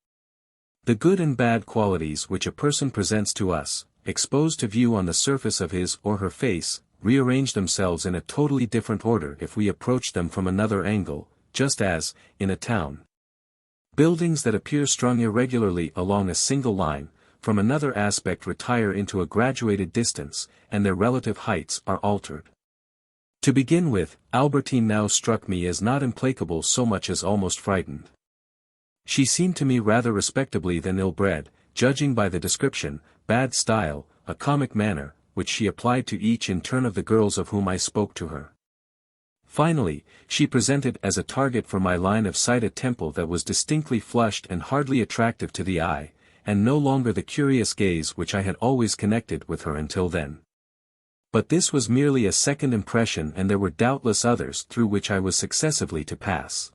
The good and bad qualities which a person presents to us, exposed to view on the surface of his or her face, rearrange themselves in a totally different order if we approach them from another angle, just as, in a town, buildings that appear strung irregularly along a single line, from another aspect retire into a graduated distance, and their relative heights are altered. To begin with, Albertine now struck me as not implacable so much as almost frightened. She seemed to me rather respectably than ill-bred, judging by the description, bad style, a comic manner, which she applied to each in turn of the girls of whom I spoke to her. Finally, she presented as a target for my line of sight a temple that was distinctly flushed and hardly attractive to the eye, and no longer the curious gaze which I had always connected with her until then. But this was merely a second impression, and there were doubtless others through which I was successively to pass.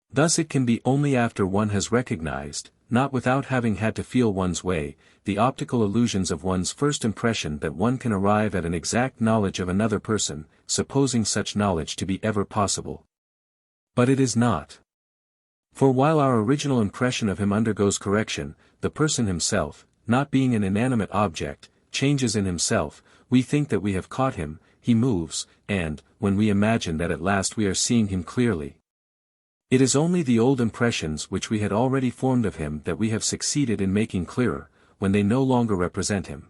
Thus it can be only after one has recognized, not without having had to feel one's way, the optical illusions of one's first impression, that one can arrive at an exact knowledge of another person, supposing such knowledge to be ever possible. But it is not. For while our original impression of him undergoes correction, the person himself, not being an inanimate object, changes in himself. We think that we have caught him, he moves, and, when we imagine that at last we are seeing him clearly, it is only the old impressions which we had already formed of him that we have succeeded in making clearer, when they no longer represent him.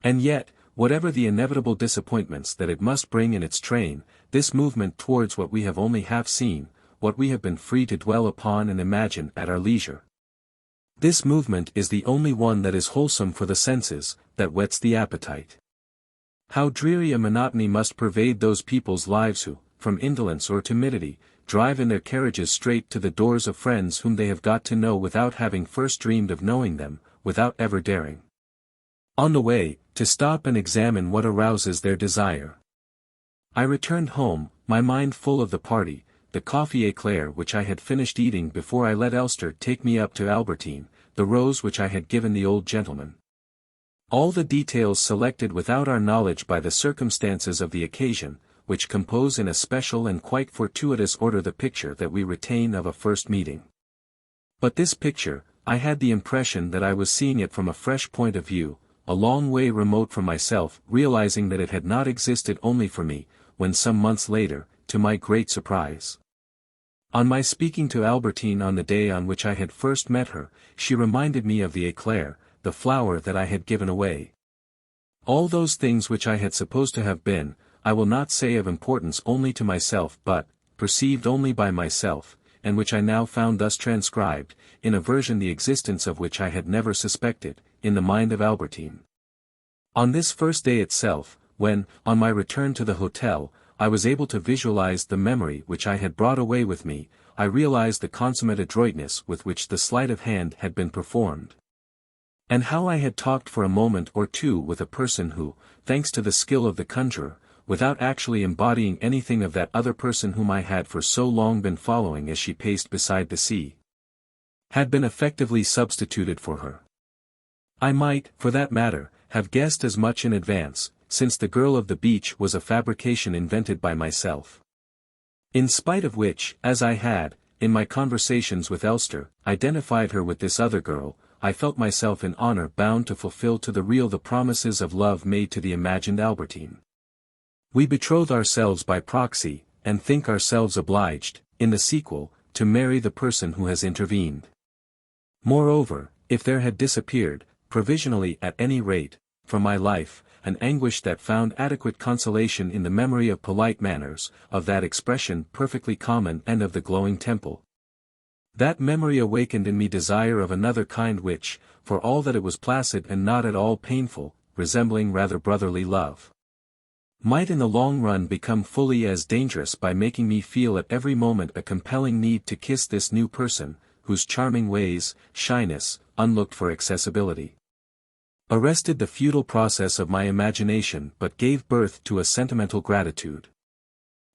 And yet, whatever the inevitable disappointments that it must bring in its train, this movement towards what we have only half seen, what we have been free to dwell upon and imagine at our leisure, this movement is the only one that is wholesome for the senses, that whets the appetite. How dreary a monotony must pervade those people's lives who, from indolence or timidity, drive in their carriages straight to the doors of friends whom they have got to know without having first dreamed of knowing them, without ever daring, on the way, to stop and examine what arouses their desire. I returned home, my mind full of the party, the coffee éclair which I had finished eating before I let Elster take me up to Albertine, the rose which I had given the old gentleman. All the details selected without our knowledge by the circumstances of the occasion, which compose in a special and quite fortuitous order the picture that we retain of a first meeting. But this picture, I had the impression that I was seeing it from a fresh point of view, a long way remote from myself, realizing that it had not existed only for me, when some months later, to my great surprise, on my speaking to Albertine on the day on which I had first met her, she reminded me of the éclair, the flower that I had given away. All those things which I had supposed to have been, I will not say of importance only to myself but, perceived only by myself, and which I now found thus transcribed, in a version the existence of which I had never suspected, in the mind of Albertine. On this first day itself, when, on my return to the hotel, I was able to visualize the memory which I had brought away with me, I realized the consummate adroitness with which the sleight of hand had been performed. And how I had talked for a moment or two with a person who, thanks to the skill of the conjurer, without actually embodying anything of that other person whom I had for so long been following as she paced beside the sea, had been effectively substituted for her. I might, for that matter, have guessed as much in advance, since the girl of the beach was a fabrication invented by myself. In spite of which, as I had, in my conversations with Elster, identified her with this other girl, I felt myself in honor bound to fulfill to the real the promises of love made to the imagined Albertine. We betroth ourselves by proxy, and think ourselves obliged, in the sequel, to marry the person who has intervened. Moreover, if there had disappeared, provisionally at any rate, from my life, an anguish that found adequate consolation in the memory of polite manners, of that expression perfectly common and of the glowing temple, that memory awakened in me desire of another kind which, for all that it was placid and not at all painful, resembling rather brotherly love, might in the long run become fully as dangerous by making me feel at every moment a compelling need to kiss this new person, whose charming ways, shyness, unlooked-for accessibility, arrested the futile process of my imagination but gave birth to a sentimental gratitude.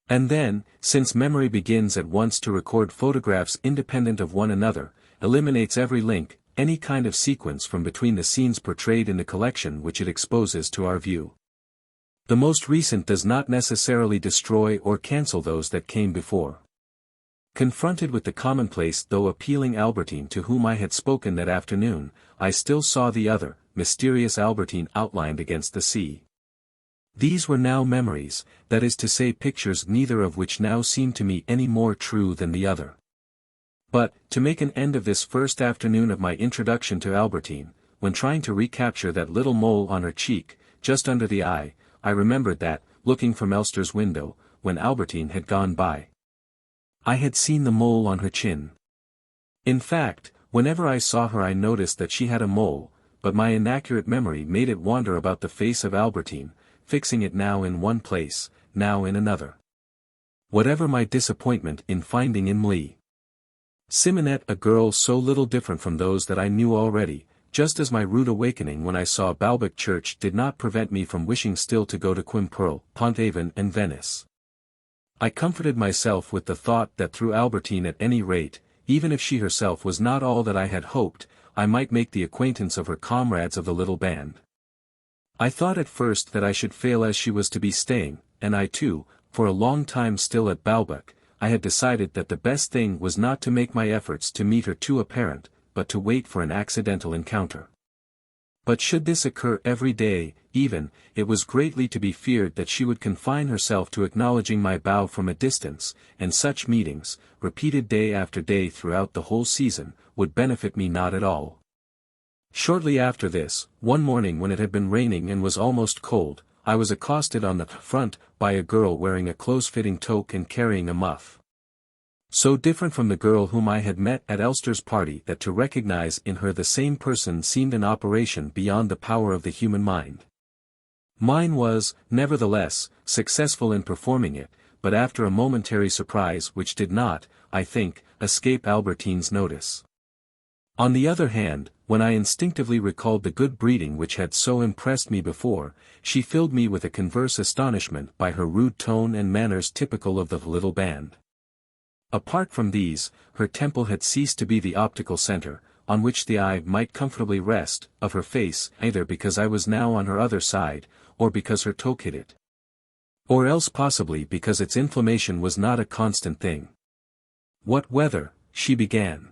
And then, since memory begins at once to record photographs independent of one another, eliminates every link, any kind of sequence from between the scenes portrayed in the collection which it exposes to our view, the most recent does not necessarily destroy or cancel those that came before. Confronted with the commonplace though appealing Albertine to whom I had spoken that afternoon, I still saw the other, mysterious Albertine outlined against the sea. These were now memories, that is to say pictures neither of which now seemed to me any more true than the other. But, to make an end of this first afternoon of my introduction to Albertine, when trying to recapture that little mole on her cheek, just under the eye, I remembered that, looking from Elster's window, when Albertine had gone by, I had seen the mole on her chin. In fact, whenever I saw her I noticed that she had a mole, but my inaccurate memory made it wander about the face of Albertine, fixing it now in one place, now in another. Whatever my disappointment in finding Emily Simonet a girl so little different from those that I knew already, just as my rude awakening when I saw Balbec Church did not prevent me from wishing still to go to Quimperle, Pont-Aven and Venice. I comforted myself with the thought that through Albertine at any rate, even if she herself was not all that I had hoped, I might make the acquaintance of her comrades of the little band. I thought at first that I should fail as she was to be staying, and I too, for a long time still at Balbec, I had decided that the best thing was not to make my efforts to meet her too apparent, but to wait for an accidental encounter. But should this occur every day, even, it was greatly to be feared that she would confine herself to acknowledging my bow from a distance, and such meetings, repeated day after day throughout the whole season, would benefit me not at all. Shortly after this, one morning when it had been raining and was almost cold, I was accosted on the front by a girl wearing a close-fitting toque and carrying a muff. So different from the girl whom I had met at Elster's party that to recognize in her the same person seemed an operation beyond the power of the human mind. Mine was, nevertheless, successful in performing it, but after a momentary surprise which did not, I think, escape Albertine's notice. On the other hand, when I instinctively recalled the good breeding which had so impressed me before, she filled me with a converse astonishment by her rude tone and manners typical of the little band. Apart from these, her temple had ceased to be the optical center, on which the eye might comfortably rest, of her face, either because I was now on her other side, or because her toque hid it. Or else possibly because its inflammation was not a constant thing. "What weather," she began.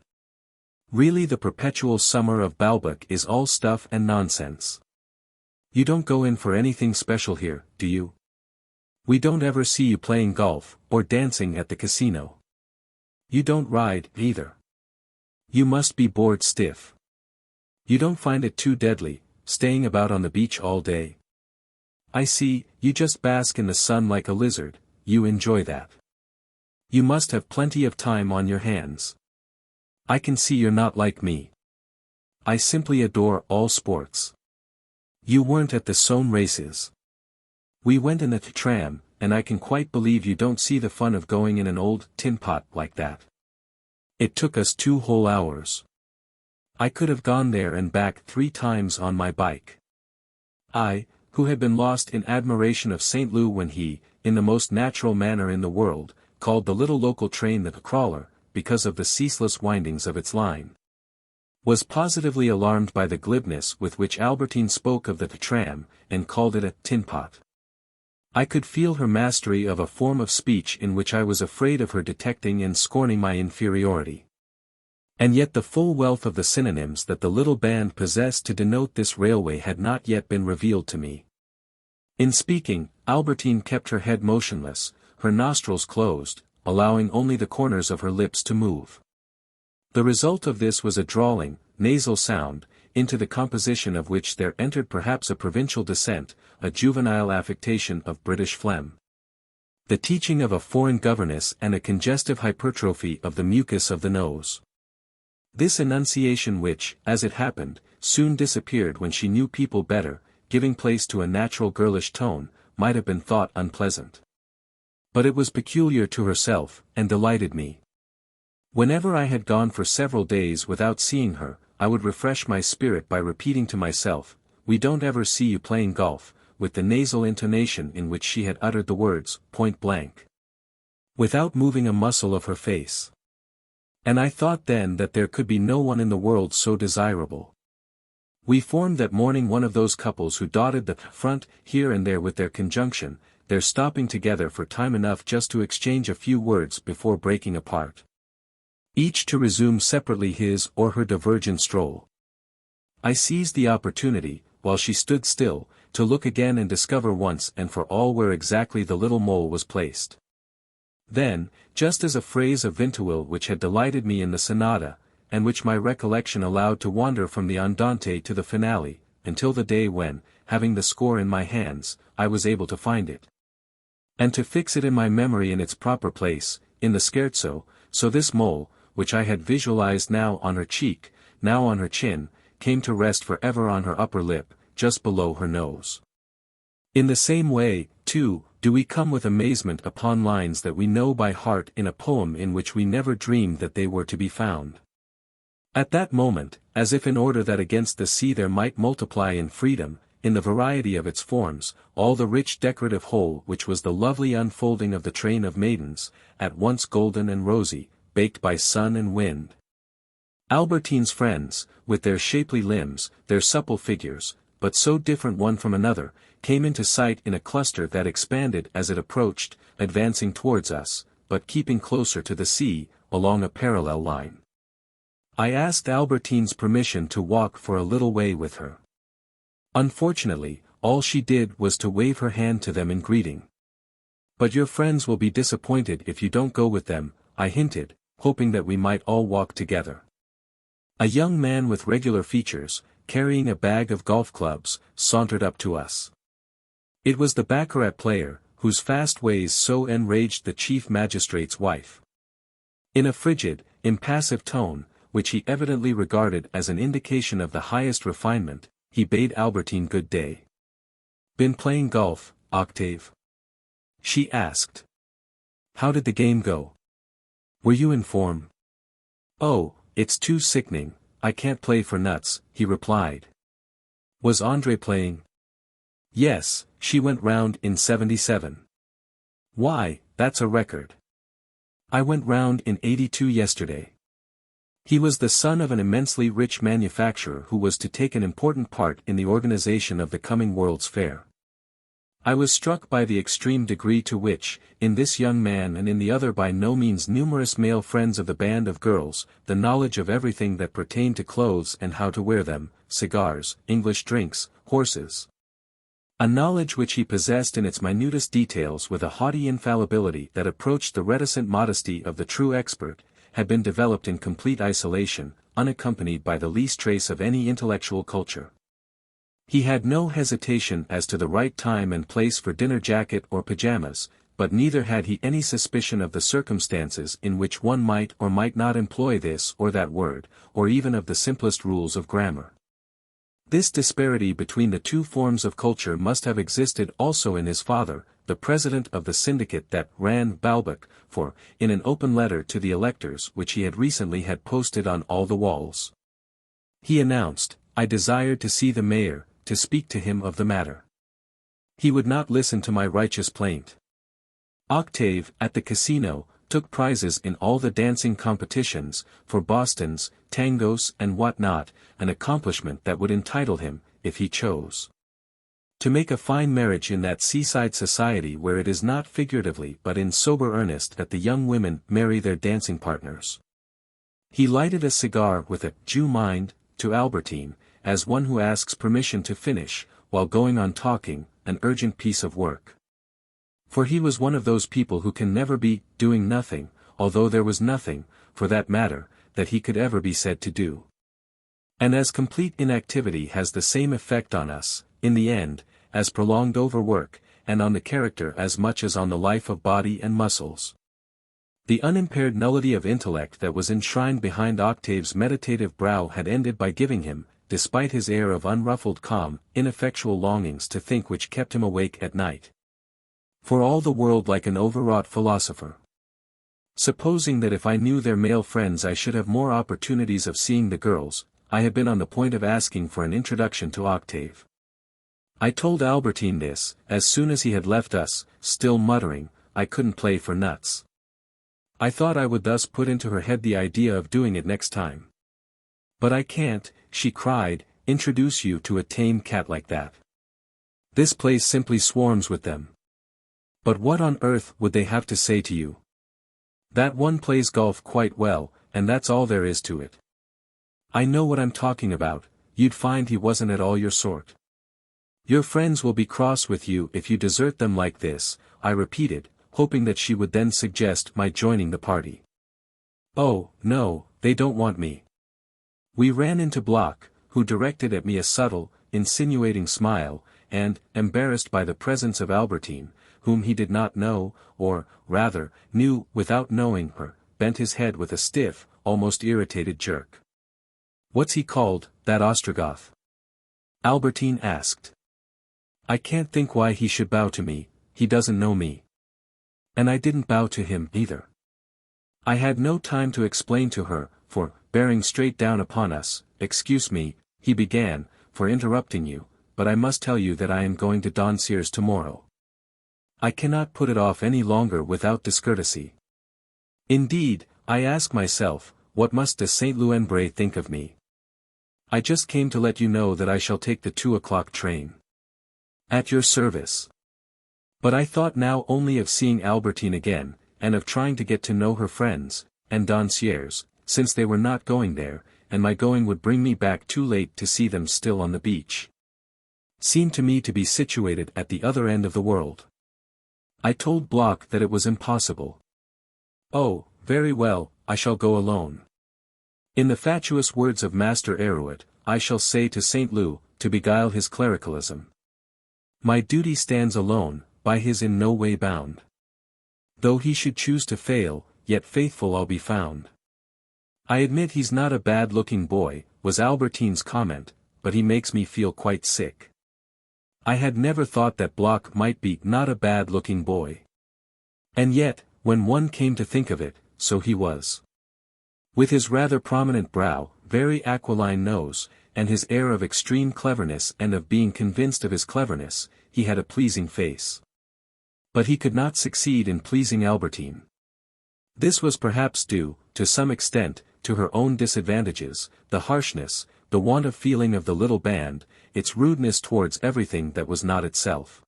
"Really the perpetual summer of Balbec is all stuff and nonsense. You don't go in for anything special here, do you? We don't ever see you playing golf, or dancing at the casino. You don't ride, either. You must be bored stiff. You don't find it too deadly, staying about on the beach all day. I see, you just bask in the sun like a lizard, you enjoy that. You must have plenty of time on your hands. I can see you're not like me. I simply adore all sports. You weren't at the Saône races. We went in the tram, and I can quite believe you don't see the fun of going in an old tin pot like that. It took us 2 whole hours. I could have gone there and back 3 times on my bike. I, who had been lost in admiration of St. Loup when he, in the most natural manner in the world, called the little local train the crawler, because of the ceaseless windings of its line, was positively alarmed by the glibness with which Albertine spoke of the tram, and called it a tin pot. I could feel her mastery of a form of speech in which I was afraid of her detecting and scorning my inferiority. And yet the full wealth of the synonyms that the little band possessed to denote this railway had not yet been revealed to me. In speaking, Albertine kept her head motionless, her nostrils closed, allowing only the corners of her lips to move. The result of this was a drawling, nasal sound, into the composition of which there entered perhaps a provincial descent, a juvenile affectation of British phlegm, the teaching of a foreign governess and a congestive hypertrophy of the mucus of the nose. This enunciation which, as it happened, soon disappeared when she knew people better, giving place to a natural girlish tone, might have been thought unpleasant. But it was peculiar to herself, and delighted me. Whenever I had gone for several days without seeing her, I would refresh my spirit by repeating to myself, "We don't ever see you playing golf," with the nasal intonation in which she had uttered the words, point blank, without moving a muscle of her face. And I thought then that there could be no one in the world so desirable. We formed that morning one of those couples who dotted the front here and there with their conjunction, their stopping together for time enough just to exchange a few words before breaking apart, each to resume separately his or her divergent stroll. I seized the opportunity, while she stood still, to look again and discover once and for all where exactly the little mole was placed. Then, just as a phrase of Vinteuil which had delighted me in the sonata, and which my recollection allowed to wander from the andante to the finale, until the day when, having the score in my hands, I was able to find it, and to fix it in my memory in its proper place, in the scherzo, so this mole, which I had visualized now on her cheek, now on her chin, came to rest forever on her upper lip, just below her nose. In the same way, too, do we come with amazement upon lines that we know by heart in a poem in which we never dreamed that they were to be found. At that moment, as if in order that against the sea there might multiply in freedom, in the variety of its forms, all the rich decorative whole which was the lovely unfolding of the train of maidens, at once golden and rosy, baked by sun and wind. Albertine's friends, with their shapely limbs, their supple figures, but so different one from another, came into sight in a cluster that expanded as it approached, advancing towards us, but keeping closer to the sea, along a parallel line. I asked Albertine's permission to walk for a little way with her. Unfortunately, all she did was to wave her hand to them in greeting. "But your friends will be disappointed if you don't go with them," I hinted, hoping that we might all walk together. A young man with regular features, carrying a bag of golf clubs, sauntered up to us. It was the baccarat player, whose fast ways so enraged the chief magistrate's wife. In a frigid, impassive tone, which he evidently regarded as an indication of the highest refinement, he bade Albertine good day. "Been playing golf, Octave?" she asked. "How did the game go? Were you in form?" "Oh, it's too sickening, I can't play for nuts," he replied. "Was André playing?" "Yes, she went round in 77. "Why, that's a record. I went round in 82 yesterday." He was the son of an immensely rich manufacturer who was to take an important part in the organization of the coming World's Fair. I was struck by the extreme degree to which, in this young man and in the other by no means numerous male friends of the band of girls, the knowledge of everything that pertained to clothes and how to wear them, cigars, English drinks, horses. A knowledge which he possessed in its minutest details with a haughty infallibility that approached the reticent modesty of the true expert, had been developed in complete isolation, unaccompanied by the least trace of any intellectual culture. He had no hesitation as to the right time and place for dinner jacket or pajamas, but neither had he any suspicion of the circumstances in which one might or might not employ this or that word, or even of the simplest rules of grammar. This disparity between the two forms of culture must have existed also in his father, the president of the syndicate that ran Balbec, for, in an open letter to the electors which he had recently had posted on all the walls, he announced, "I desired to see the mayor, to speak to him of the matter." He would not listen to my righteous plaint. Octave, at the casino, took prizes in all the dancing competitions, for Bostons, tangos and what not, an accomplishment that would entitle him, if he chose, to make a fine marriage in that seaside society where it is not figuratively but in sober earnest that the young women marry their dancing partners. He lighted a cigar with a "Do you mind?" to Albertine, as one who asks permission to finish, while going on talking, an urgent piece of work. For he was one of those people who can never be doing nothing, although there was nothing, for that matter, that he could ever be said to do. And as complete inactivity has the same effect on us, in the end, as prolonged overwork, and on the character as much as on the life of body and muscles. The unimpaired nullity of intellect that was enshrined behind Octave's meditative brow had ended by giving him, despite his air of unruffled calm, ineffectual longings to think which kept him awake at night. For all the world like an overwrought philosopher. Supposing that if I knew their male friends I should have more opportunities of seeing the girls, I had been on the point of asking for an introduction to Octave. I told Albertine this, as soon as he had left us, still muttering, "I couldn't play for nuts." I thought I would thus put into her head the idea of doing it next time. "But I can't," she cried, "introduce you to a tame cat like that. This place simply swarms with them. But what on earth would they have to say to you? That one plays golf quite well, and that's all there is to it. I know what I'm talking about, you'd find he wasn't at all your sort. Your friends will be cross with you if you desert them like this," I repeated, hoping that she would then suggest my joining the party. "Oh, no, they don't want me." We ran into Bloch, who directed at me a subtle, insinuating smile, and, embarrassed by the presence of Albertine, whom he did not know, or, rather, knew without knowing her, bent his head with a stiff, almost irritated jerk. "What's he called, that Ostrogoth?" Albertine asked. "I can't think why he should bow to me," he doesn't know me. And I didn't bow to him either. I had no time to explain to her, for, bearing straight down upon us, "Excuse me," he began, "for interrupting you, but I must tell you that I am going to Doncières tomorrow. I cannot put it off any longer without discourtesy. Indeed, I ask myself, what must de Saint Louis think of me? I just came to let you know that I shall take the 2 o'clock train. At your service." But I thought now only of seeing Albertine again, and of trying to get to know her friends, and Doncières, since they were not going there, and my going would bring me back too late to see them still on the beach. Seemed to me to be situated at the other end of the world. I told Bloch that it was impossible. "Oh, very well, I shall go alone. In the fatuous words of Master Hérout, I shall say to Saint Leu, to beguile his clericalism. My duty stands alone, by his in no way bound. Though he should choose to fail, yet faithful I'll be found." "I admit he's not a bad-looking boy," was Albertine's comment, "but he makes me feel quite sick." I had never thought that Bloch might be not a bad-looking boy. And yet, when one came to think of it, so he was. With his rather prominent brow, very aquiline nose, and his air of extreme cleverness and of being convinced of his cleverness, he had a pleasing face. But he could not succeed in pleasing Albertine. This was perhaps due, to some extent, to her own disadvantages, the harshness, the want of feeling of the little band, its rudeness towards everything that was not itself.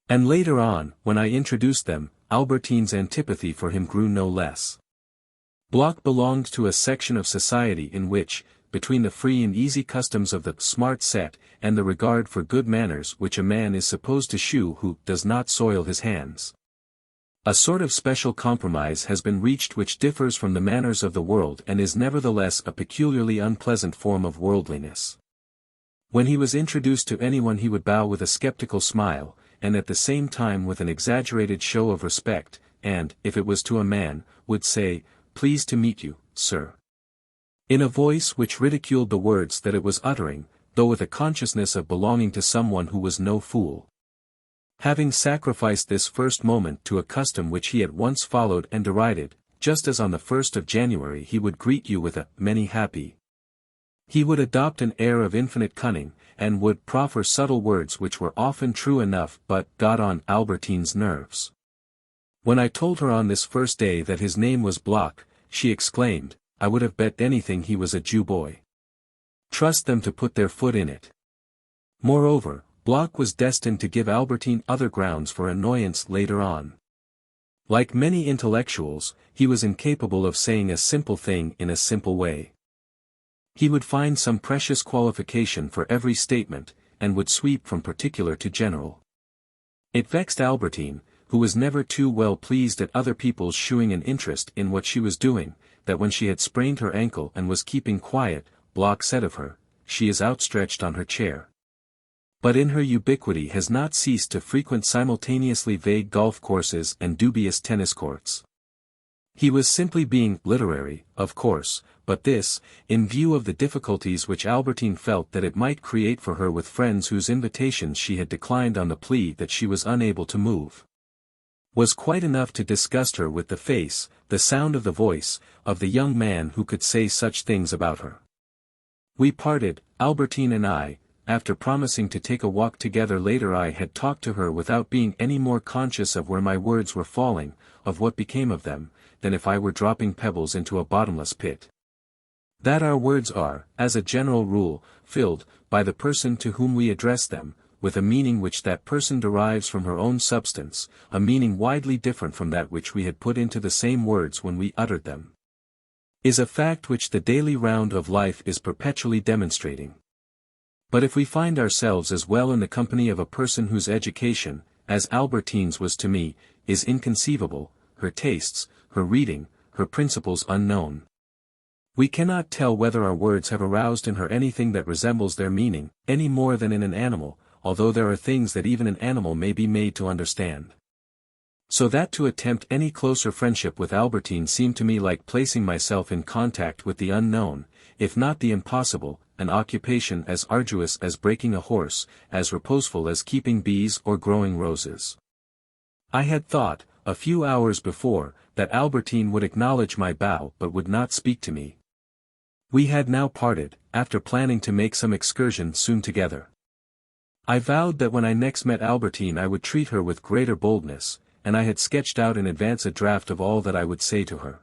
And later on, when I introduced them, Albertine's antipathy for him grew no less. Bloch belonged to a section of society in which, between the free and easy customs of the smart set, and the regard for good manners which a man is supposed to shew who does not soil his hands, a sort of special compromise has been reached which differs from the manners of the world and is nevertheless a peculiarly unpleasant form of worldliness. When he was introduced to anyone he would bow with a skeptical smile, and at the same time with an exaggerated show of respect, and, if it was to a man, would say, "Pleased to meet you, sir," in a voice which ridiculed the words that it was uttering, though with a consciousness of belonging to someone who was no fool. Having sacrificed this first moment to a custom which he at once followed and derided, just as on the 1st of January he would greet you with a "many happy," he would adopt an air of infinite cunning, and would proffer subtle words which were often true enough but got on Albertine's nerves. When I told her on this first day that his name was Bloch, she exclaimed, "I would have bet anything he was a Jew boy. Trust them to put their foot in it." Moreover, Bloch was destined to give Albertine other grounds for annoyance later on. Like many intellectuals, he was incapable of saying a simple thing in a simple way. He would find some precious qualification for every statement, and would sweep from particular to general. It vexed Albertine, who was never too well pleased at other people's shewing an interest in what she was doing, that when she had sprained her ankle and was keeping quiet, Bloch said of her, "She is outstretched on her chair." But in her ubiquity has not ceased to frequent simultaneously vague golf courses and dubious tennis courts. He was simply being literary, of course, but this, in view of the difficulties which Albertine felt that it might create for her with friends whose invitations she had declined on the plea that she was unable to move, was quite enough to disgust her with the face, the sound of the voice, of the young man who could say such things about her. We parted, Albertine and I. After promising to take a walk together later. I had talked to her without being any more conscious of where my words were falling, of what became of them, than if I were dropping pebbles into a bottomless pit. That our words are, as a general rule, filled, by the person to whom we address them, with a meaning which that person derives from her own substance, a meaning widely different from that which we had put into the same words when we uttered them, is a fact which the daily round of life is perpetually demonstrating. But if we find ourselves as well in the company of a person whose education, as Albertine's was to me, is inconceivable, her tastes, her reading, her principles unknown, we cannot tell whether our words have aroused in her anything that resembles their meaning, any more than in an animal, although there are things that even an animal may be made to understand. So that to attempt any closer friendship with Albertine seemed to me like placing myself in contact with the unknown, if not the impossible, an occupation as arduous as breaking a horse, as reposeful as keeping bees or growing roses. I had thought, a few hours before, that Albertine would acknowledge my bow but would not speak to me. We had now parted, after planning to make some excursion soon together. I vowed that when I next met Albertine I would treat her with greater boldness, and I had sketched out in advance a draft of all that I would say to her.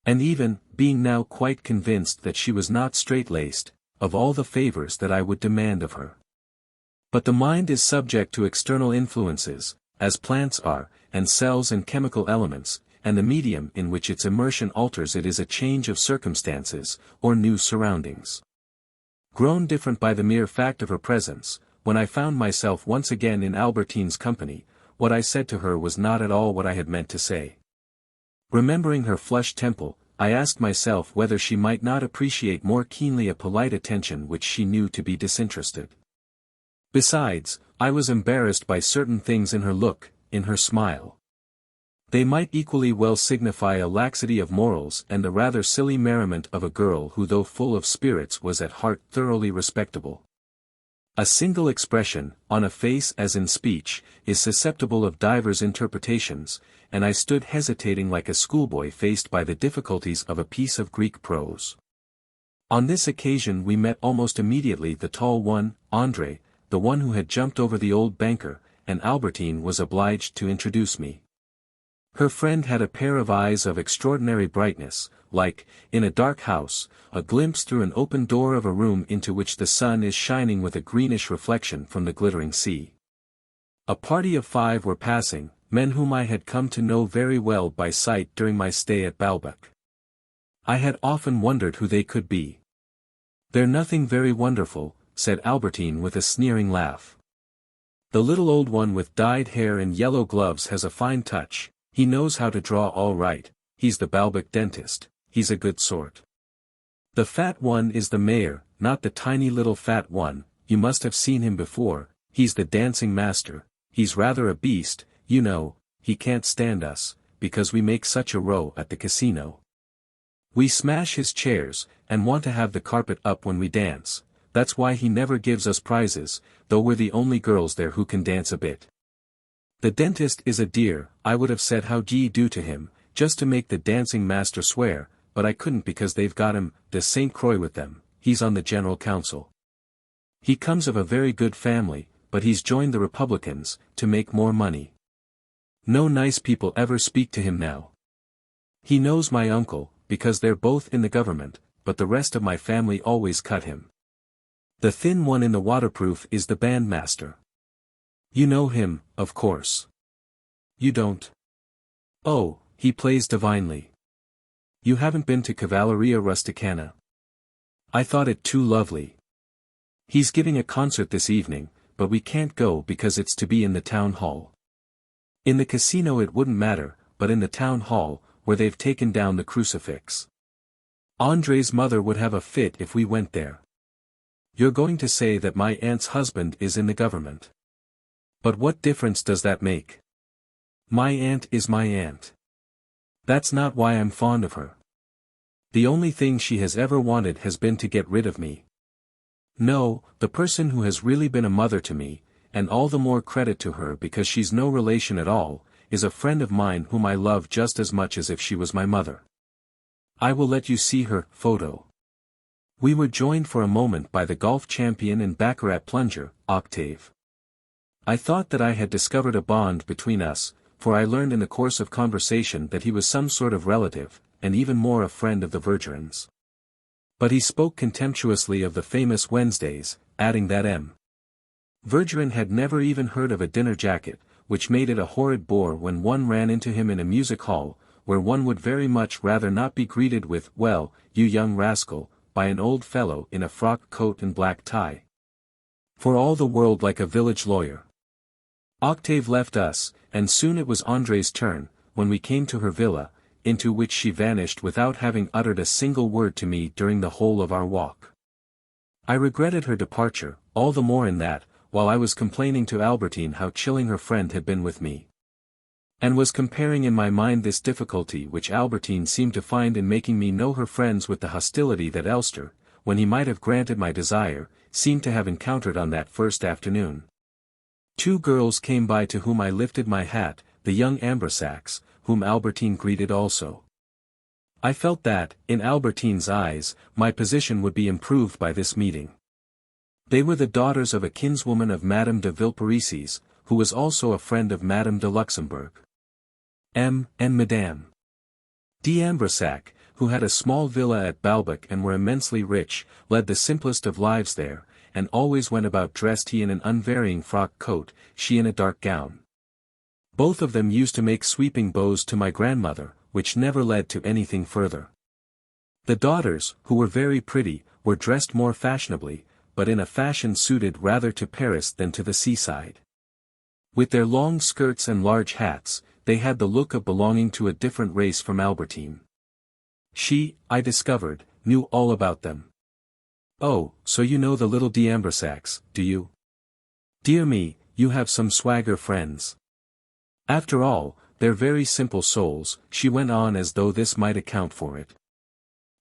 And even, being now quite convinced that she was not straight-laced, of all the favors that I would demand of her. But the mind is subject to external influences, as plants are, and cells and chemical elements, and the medium in which its immersion alters it is a change of circumstances, or new surroundings. Grown different by the mere fact of her presence, when I found myself once again in Albertine's company, what I said to her was not at all what I had meant to say. Remembering her flushed temple, I asked myself whether she might not appreciate more keenly a polite attention which she knew to be disinterested. Besides, I was embarrassed by certain things in her look, in her smile. They might equally well signify a laxity of morals and the rather silly merriment of a girl who though full of spirits was at heart thoroughly respectable. A single expression, on a face as in speech, is susceptible of divers interpretations, and I stood hesitating like a schoolboy faced by the difficulties of a piece of Greek prose. On this occasion we met almost immediately the tall one, André, the one who had jumped over the old banker, and Albertine was obliged to introduce me. Her friend had a pair of eyes of extraordinary brightness, like, in a dark house, a glimpse through an open door of a room into which the sun is shining with a greenish reflection from the glittering sea. A party of 5 were passing, men whom I had come to know very well by sight during my stay at Balbec. I had often wondered who they could be. "They're nothing very wonderful," said Albertine with a sneering laugh. "The little old one with dyed hair and yellow gloves has a fine touch, he knows how to draw all right, he's the Balbec dentist, he's a good sort. The fat one is the mayor, not the tiny little fat one, you must have seen him before, he's the dancing master, he's rather a beast, you know, he can't stand us, because we make such a row at the casino. We smash his chairs, and want to have the carpet up when we dance, that's why he never gives us prizes, though we're the only girls there who can dance a bit. The dentist is a dear, I would have said how d'ye do to him, just to make the dancing master swear, but I couldn't because they've got him, de St. Croix with them, he's on the general council. He comes of a very good family, but he's joined the Republicans, to make more money. No nice people ever speak to him now. He knows my uncle, because they're both in the government, but the rest of my family always cut him. The thin one in the waterproof is the bandmaster. You know him, of course. You don't? Oh, he plays divinely. You haven't been to Cavalleria Rusticana? I thought it too lovely. He's giving a concert this evening, but we can't go because it's to be in the town hall. In the casino it wouldn't matter, but in the town hall, where they've taken down the crucifix. André's mother would have a fit if we went there. You're going to say that my aunt's husband is in the government. But what difference does that make? My aunt is my aunt. That's not why I'm fond of her. The only thing she has ever wanted has been to get rid of me. No, the person who has really been a mother to me, and all the more credit to her because she's no relation at all, is a friend of mine whom I love just as much as if she was my mother. I will let you see her photo. We were joined for a moment by the golf champion and baccarat plunger, Octave. I thought that I had discovered a bond between us, for I learned in the course of conversation that he was some sort of relative, and even more a friend of the Vergerins. But he spoke contemptuously of the famous Wednesdays, adding that M. Vergerin had never even heard of a dinner jacket, which made it a horrid bore when one ran into him in a music hall, where one would very much rather not be greeted with, "Well, you young rascal," by an old fellow in a frock coat and black tie. For all the world like a village lawyer. Octave left us, and soon it was André's turn, when we came to her villa, into which she vanished without having uttered a single word to me during the whole of our walk. I regretted her departure, all the more in that, while I was complaining to Albertine how chilling her friend had been with me, and was comparing in my mind this difficulty which Albertine seemed to find in making me know her friends with the hostility that Elster, when he might have granted my desire, seemed to have encountered on that first afternoon. Two girls came by to whom I lifted my hat, the young Ambersacs, whom Albertine greeted also. I felt that, in Albertine's eyes, my position would be improved by this meeting. They were the daughters of a kinswoman of Madame de Villeparisis, who was also a friend of Madame de Luxembourg. M. and Madame d'Ambersac, who had a small villa at Balbec and were immensely rich, led the simplest of lives there, and always went about dressed he in an unvarying frock coat, she in a dark gown. Both of them used to make sweeping bows to my grandmother, which never led to anything further. The daughters, who were very pretty, were dressed more fashionably, but in a fashion suited rather to Paris than to the seaside. With their long skirts and large hats, they had the look of belonging to a different race from Albertine. She, I discovered, knew all about them. "Oh, so you know the little d'Ambersacs, do you? Dear me, you have some swagger friends. After all, they're very simple souls," she went on as though this might account for it.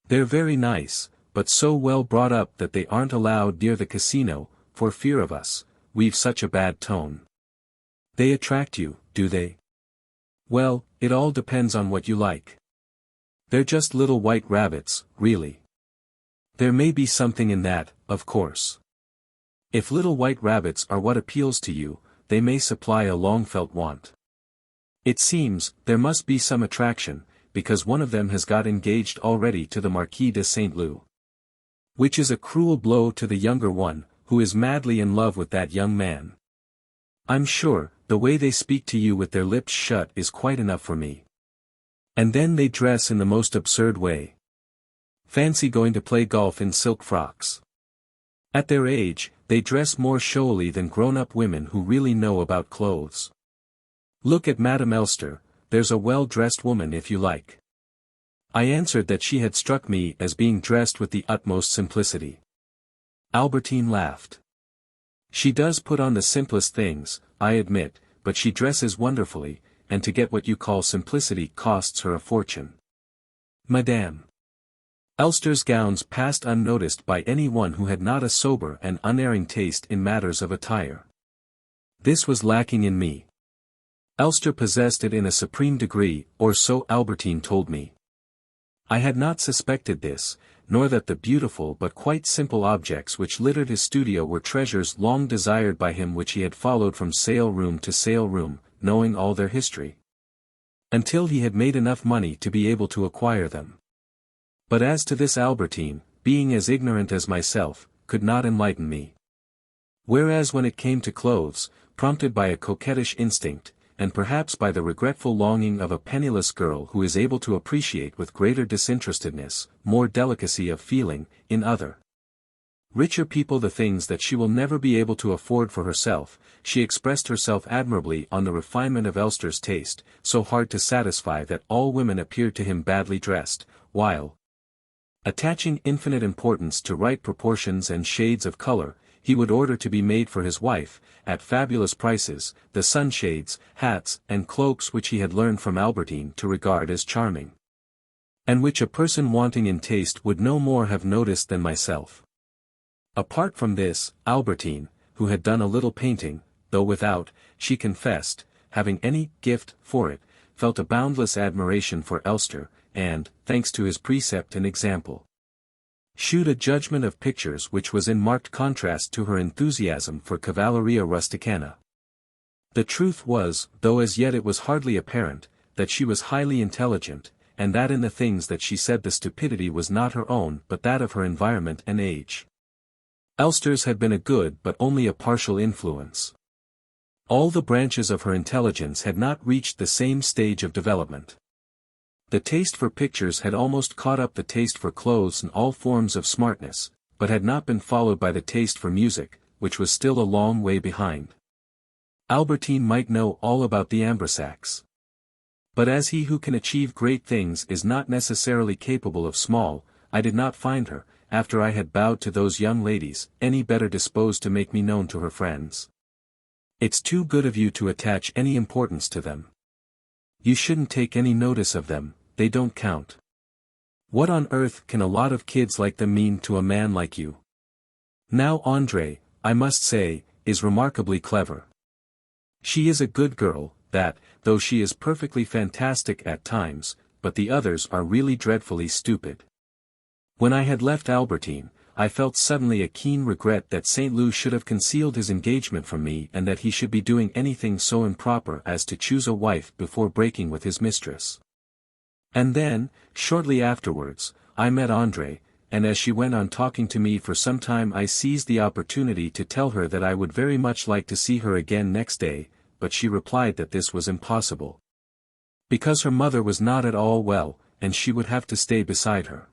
"They're very nice, but so well brought up that they aren't allowed near the casino, for fear of us, we've such a bad tone. They attract you, do they?" "Well, it all depends on what you like. They're just little white rabbits, really. There may be something in that, of course. If little white rabbits are what appeals to you, they may supply a long-felt want. It seems, there must be some attraction, because one of them has got engaged already to the Marquis de Saint-Leu. Which is a cruel blow to the younger one, who is madly in love with that young man. I'm sure, the way they speak to you with their lips shut is quite enough for me. And then they dress in the most absurd way. Fancy going to play golf in silk frocks. At their age, they dress more showily than grown-up women who really know about clothes. Look at Madame Elster, there's a well-dressed woman if you like." I answered that she had struck me as being dressed with the utmost simplicity. Albertine laughed. "She does put on the simplest things, I admit, but she dresses wonderfully, and to get what you call simplicity costs her a fortune." Madame Elster's gowns passed unnoticed by any one who had not a sober and unerring taste in matters of attire. This was lacking in me. Elster possessed it in a supreme degree, or so Albertine told me. I had not suspected this, nor that the beautiful but quite simple objects which littered his studio were treasures long desired by him which he had followed from sale-room to sale-room, knowing all their history. Until he had made enough money to be able to acquire them. But as to this Albertine, being as ignorant as myself, could not enlighten me. Whereas when it came to clothes, prompted by a coquettish instinct, and perhaps by the regretful longing of a penniless girl who is able to appreciate with greater disinterestedness, more delicacy of feeling, in other richer people the things that she will never be able to afford for herself, she expressed herself admirably on the refinement of Elster's taste, so hard to satisfy that all women appeared to him badly dressed, while, attaching infinite importance to right proportions and shades of color, he would order to be made for his wife, at fabulous prices, the sunshades, hats, and cloaks which he had learned from Albertine to regard as charming. And which a person wanting in taste would no more have noticed than myself. Apart from this, Albertine, who had done a little painting, though without, she confessed, having any gift for it, felt a boundless admiration for Elster, and, thanks to his precept and example, shewed a judgment of pictures which was in marked contrast to her enthusiasm for Cavalleria Rusticana. The truth was, though as yet it was hardly apparent, that she was highly intelligent, and that in the things that she said the stupidity was not her own but that of her environment and age. Elster's had been a good but only a partial influence. All the branches of her intelligence had not reached the same stage of development. The taste for pictures had almost caught up the taste for clothes and all forms of smartness, but had not been followed by the taste for music, which was still a long way behind. Albertine might know all about the Ambersacs. But as he who can achieve great things is not necessarily capable of small, I did not find her, after I had bowed to those young ladies, any better disposed to make me known to her friends. "It's too good of you to attach any importance to them. You shouldn't take any notice of them, they don't count. What on earth can a lot of kids like them mean to a man like you? Now André, I must say, is remarkably clever. She is a good girl, that, though she is perfectly fantastic at times, but the others are really dreadfully stupid. When I had left Albertine, I felt suddenly a keen regret that St. Loup should have concealed his engagement from me and that he should be doing anything so improper as to choose a wife before breaking with his mistress. And then, shortly afterwards, I met André, and as she went on talking to me for some time I seized the opportunity to tell her that I would very much like to see her again next day, but she replied that this was impossible. Because her mother was not at all well, and she would have to stay beside her.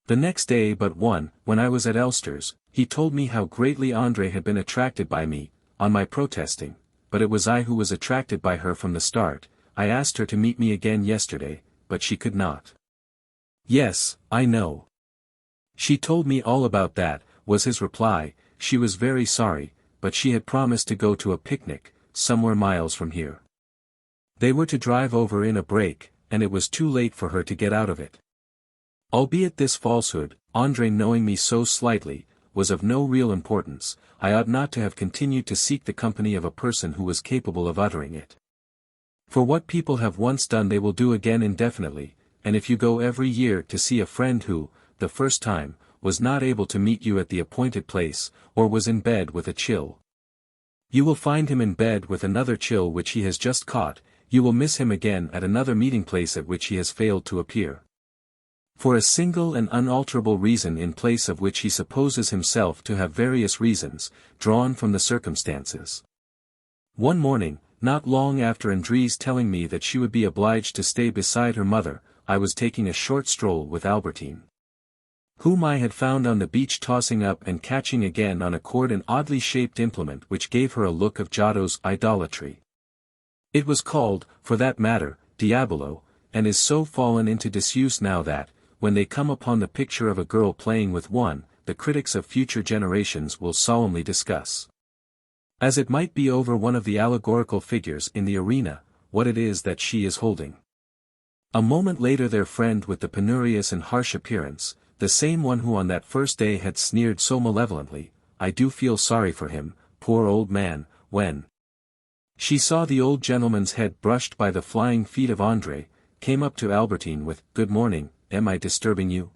The next day but one, when I was at Elster's, he told me how greatly André had been attracted by me, on my protesting, but it was I who was attracted by her from the start. I asked her to meet me again yesterday, but she could not. Yes, I know. She told me all about that, was his reply. She was very sorry, but she had promised to go to a picnic, somewhere miles from here. They were to drive over in a break, and it was too late for her to get out of it. Albeit this falsehood, André knowing me so slightly, was of no real importance, I ought not to have continued to seek the company of a person who was capable of uttering it. For what people have once done they will do again indefinitely, and if you go every year to see a friend who, the first time, was not able to meet you at the appointed place, or was in bed with a chill, you will find him in bed with another chill which he has just caught. You will miss him again at another meeting place at which he has failed to appear. For a single and unalterable reason in place of which he supposes himself to have various reasons, drawn from the circumstances. One morning, not long after André's telling me that she would be obliged to stay beside her mother, I was taking a short stroll with Albertine, whom I had found on the beach tossing up and catching again on a cord an oddly shaped implement which gave her a look of Giotto's idolatry. It was called, for that matter, Diabolo, and is so fallen into disuse now that, when they come upon the picture of a girl playing with one, the critics of future generations will solemnly discuss, as it might be over one of the allegorical figures in the arena, what it is that she is holding. A moment later their friend with the penurious and harsh appearance, the same one who on that first day had sneered so malevolently, I do feel sorry for him, poor old man, when she saw the old gentleman's head brushed by the flying feet of André, came up to Albertine with, "Good morning, am I disturbing you?"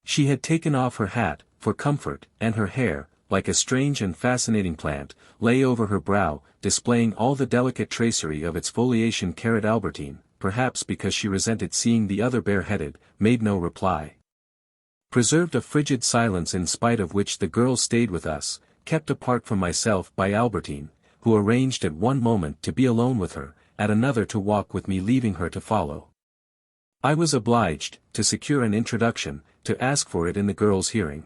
She had taken off her hat, for comfort, and her hair, like a strange and fascinating plant, lay over her brow, displaying all the delicate tracery of its foliation. Albertine, perhaps because she resented seeing the other bareheaded, made no reply. Preserved a frigid silence in spite of which the girl stayed with us, kept apart from myself by Albertine, who arranged at one moment to be alone with her, at another to walk with me, leaving her to follow. I was obliged, to secure an introduction, to ask for it in the girl's hearing.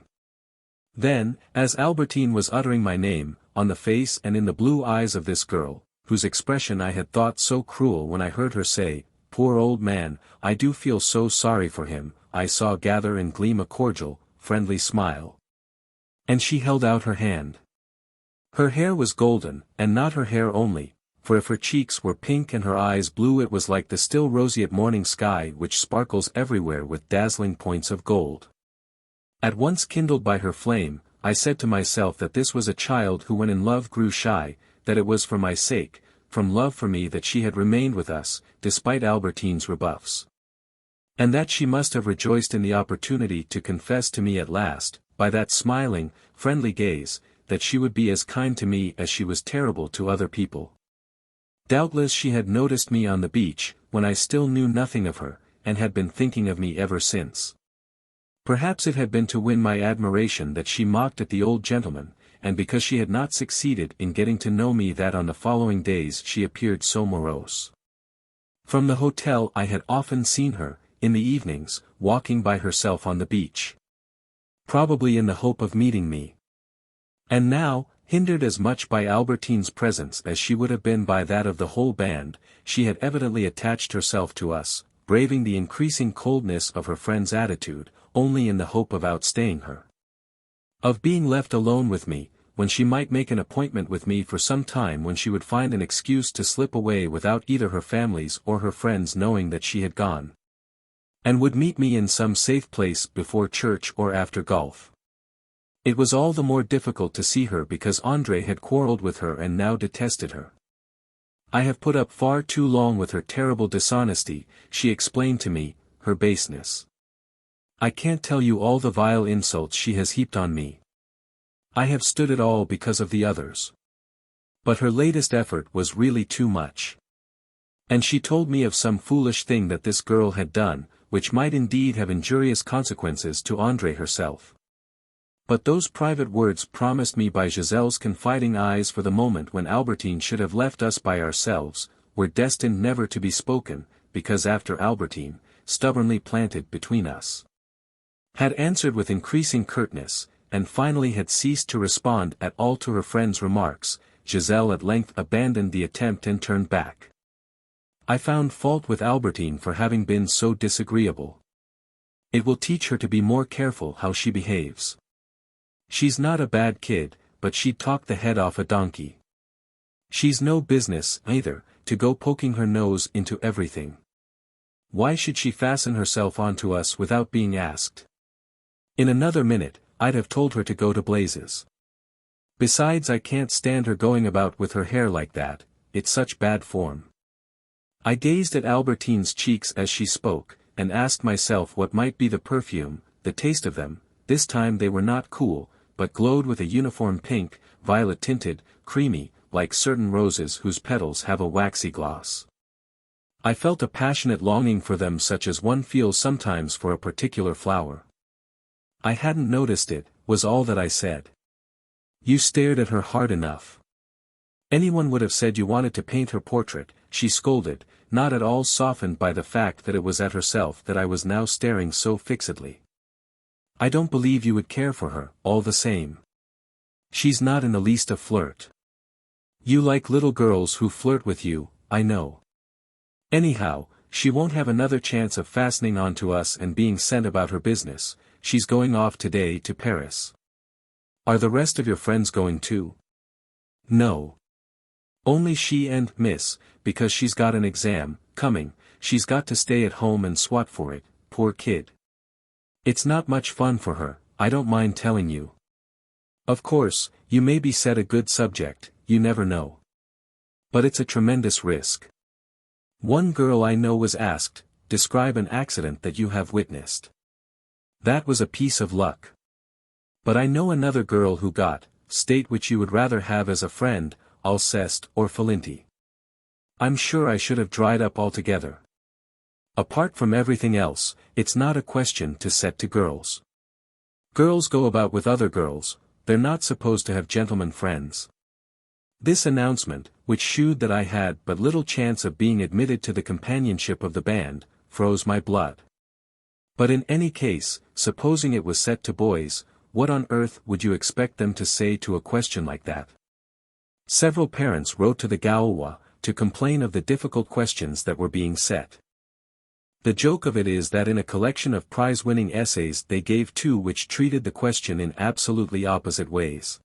Then, as Albertine was uttering my name, on the face and in the blue eyes of this girl, whose expression I had thought so cruel when I heard her say, "Poor old man, I do feel so sorry for him," I saw gather and gleam a cordial, friendly smile. And she held out her hand. Her hair was golden, and not her hair only, for if her cheeks were pink and her eyes blue it was like the still roseate morning sky which sparkles everywhere with dazzling points of gold. At once kindled by her flame, I said to myself that this was a child who when in love grew shy, that it was for my sake, from love for me that she had remained with us, despite Albertine's rebuffs. And that she must have rejoiced in the opportunity to confess to me at last, by that smiling, friendly gaze, that she would be as kind to me as she was terrible to other people. Doubtless she had noticed me on the beach, when I still knew nothing of her, and had been thinking of me ever since. Perhaps it had been to win my admiration that she mocked at the old gentleman, and because she had not succeeded in getting to know me that on the following days she appeared so morose. From the hotel I had often seen her, in the evenings, walking by herself on the beach. Probably in the hope of meeting me. And now, hindered as much by Albertine's presence as she would have been by that of the whole band, she had evidently attached herself to us, braving the increasing coldness of her friend's attitude, only in the hope of outstaying her. Of being left alone with me, when she might make an appointment with me for some time when she would find an excuse to slip away without either her family's or her friends knowing that she had gone. And would meet me in some safe place before church or after golf. It was all the more difficult to see her because André had quarreled with her and now detested her. I have put up far too long with her terrible dishonesty, she explained to me, her baseness. I can't tell you all the vile insults she has heaped on me. I have stood it all because of the others. But her latest effort was really too much. And she told me of some foolish thing that this girl had done, which might indeed have injurious consequences to André herself. But those private words promised me by Giselle's confiding eyes for the moment when Albertine should have left us by ourselves, were destined never to be spoken, because after Albertine, stubbornly planted between us, had answered with increasing curtness, and finally had ceased to respond at all to her friend's remarks, Giselle at length abandoned the attempt and turned back. I found fault with Albertine for having been so disagreeable. It will teach her to be more careful how she behaves. She's not a bad kid, but she'd talk the head off a donkey. She's no business, either, to go poking her nose into everything. Why should she fasten herself onto us without being asked? In another minute, I'd have told her to go to blazes. Besides, I can't stand her going about with her hair like that, it's such bad form. I gazed at Albertine's cheeks as she spoke, and asked myself what might be the perfume, the taste of them. This time they were not cool, but glowed with a uniform pink, violet-tinted, creamy, like certain roses whose petals have a waxy gloss. I felt a passionate longing for them such as one feels sometimes for a particular flower. I hadn't noticed it, was all that I said. You stared at her hard enough. Anyone would have said you wanted to paint her portrait, she scolded, not at all softened by the fact that it was at herself that I was now staring so fixedly. I don't believe you would care for her, all the same. She's not in the least a flirt. You like little girls who flirt with you, I know. Anyhow, she won't have another chance of fastening onto us and being sent about her business. She's going off today to Paris. Are the rest of your friends going too? No. Only she and Miss, because she's got an exam coming, she's got to stay at home and swat for it, poor kid. It's not much fun for her, I don't mind telling you. Of course, you may be set a good subject, you never know. But it's a tremendous risk. One girl I know was asked, describe an accident that you have witnessed. That was a piece of luck. But I know another girl who got, state which you would rather have as a friend, Alceste or Felinti. I'm sure I should have dried up altogether. Apart from everything else, it's not a question to set to girls. Girls go about with other girls, they're not supposed to have gentlemen friends. This announcement, which shewed that I had but little chance of being admitted to the companionship of the band, froze my blood. But in any case, supposing it was set to boys, what on earth would you expect them to say to a question like that? Several parents wrote to the Gaulois, to complain of the difficult questions that were being set. The joke of it is that in a collection of prize-winning essays they gave two which treated the question in absolutely opposite ways.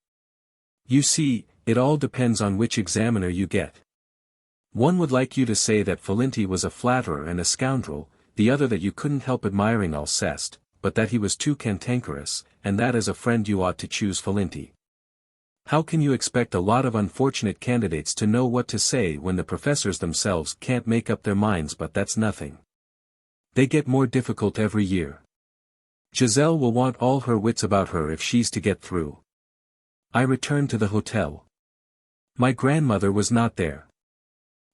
You see, it all depends on which examiner you get. One would like you to say that Felinti was a flatterer and a scoundrel, the other that you couldn't help admiring Alceste, but that he was too cantankerous, and that as a friend you ought to choose Felinti. How can you expect a lot of unfortunate candidates to know what to say when the professors themselves can't make up their minds? But that's nothing. They get more difficult every year. Giselle will want all her wits about her if she's to get through. I returned to the hotel. My grandmother was not there.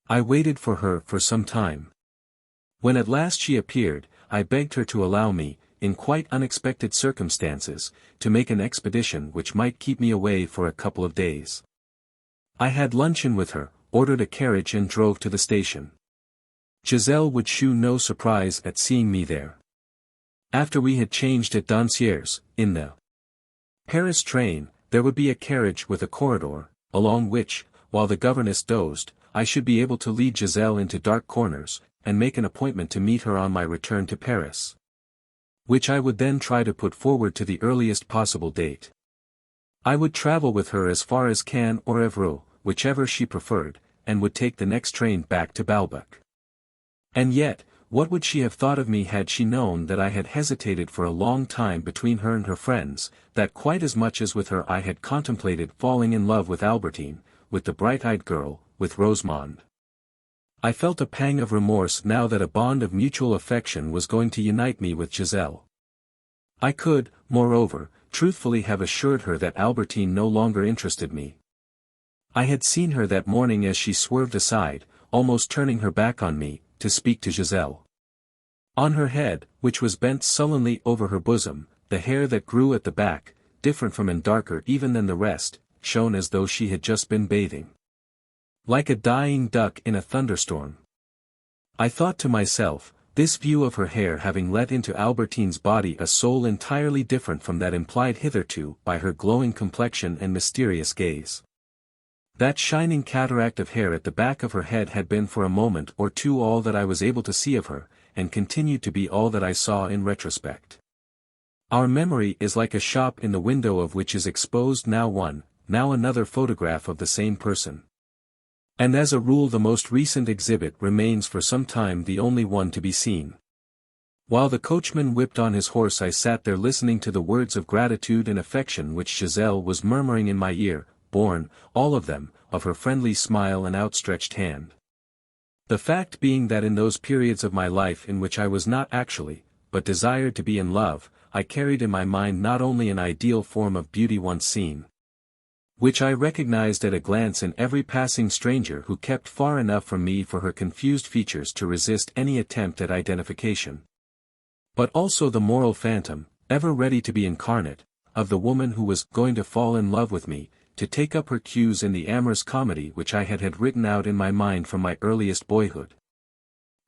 I waited for her for some time. When at last she appeared, I begged her to allow me, in quite unexpected circumstances, to make an expedition which might keep me away for a couple of days. I had luncheon with her, ordered a carriage and drove to the station. Giselle would shew no surprise at seeing me there. After we had changed at Doncières, in the Paris train, there would be a carriage with a corridor, along which, while the governess dozed, I should be able to lead Giselle into dark corners, and make an appointment to meet her on my return to Paris, which I would then try to put forward to the earliest possible date. I would travel with her as far as Cannes or Évreux, whichever she preferred, and would take the next train back to Balbec. And yet, what would she have thought of me had she known that I had hesitated for a long time between her and her friends, that quite as much as with her I had contemplated falling in love with Albertine, with the bright-eyed girl, with Rosemonde. I felt a pang of remorse now that a bond of mutual affection was going to unite me with Giselle. I could, moreover, truthfully have assured her that Albertine no longer interested me. I had seen her that morning as she swerved aside, almost turning her back on me, to speak to Giselle. On her head, which was bent sullenly over her bosom, the hair that grew at the back, different from and darker even than the rest, shone as though she had just been bathing. Like a dying duck in a thunderstorm. I thought to myself, this view of her hair having let into Albertine's body a soul entirely different from that implied hitherto by her glowing complexion and mysterious gaze. That shining cataract of hair at the back of her head had been for a moment or two all that I was able to see of her, and continued to be all that I saw in retrospect. Our memory is like a shop in the window of which is exposed now one, now another photograph of the same person. And as a rule the most recent exhibit remains for some time the only one to be seen. While the coachman whipped on his horse I sat there listening to the words of gratitude and affection which Giselle was murmuring in my ear, born, all of them, of her friendly smile and outstretched hand. The fact being that in those periods of my life in which I was not actually, but desired to be in love, I carried in my mind not only an ideal form of beauty once seen, which I recognized at a glance in every passing stranger who kept far enough from me for her confused features to resist any attempt at identification, but also the moral phantom, ever ready to be incarnate, of the woman who was going to fall in love with me, to take up her cues in the amorous comedy which I had written out in my mind from my earliest boyhood,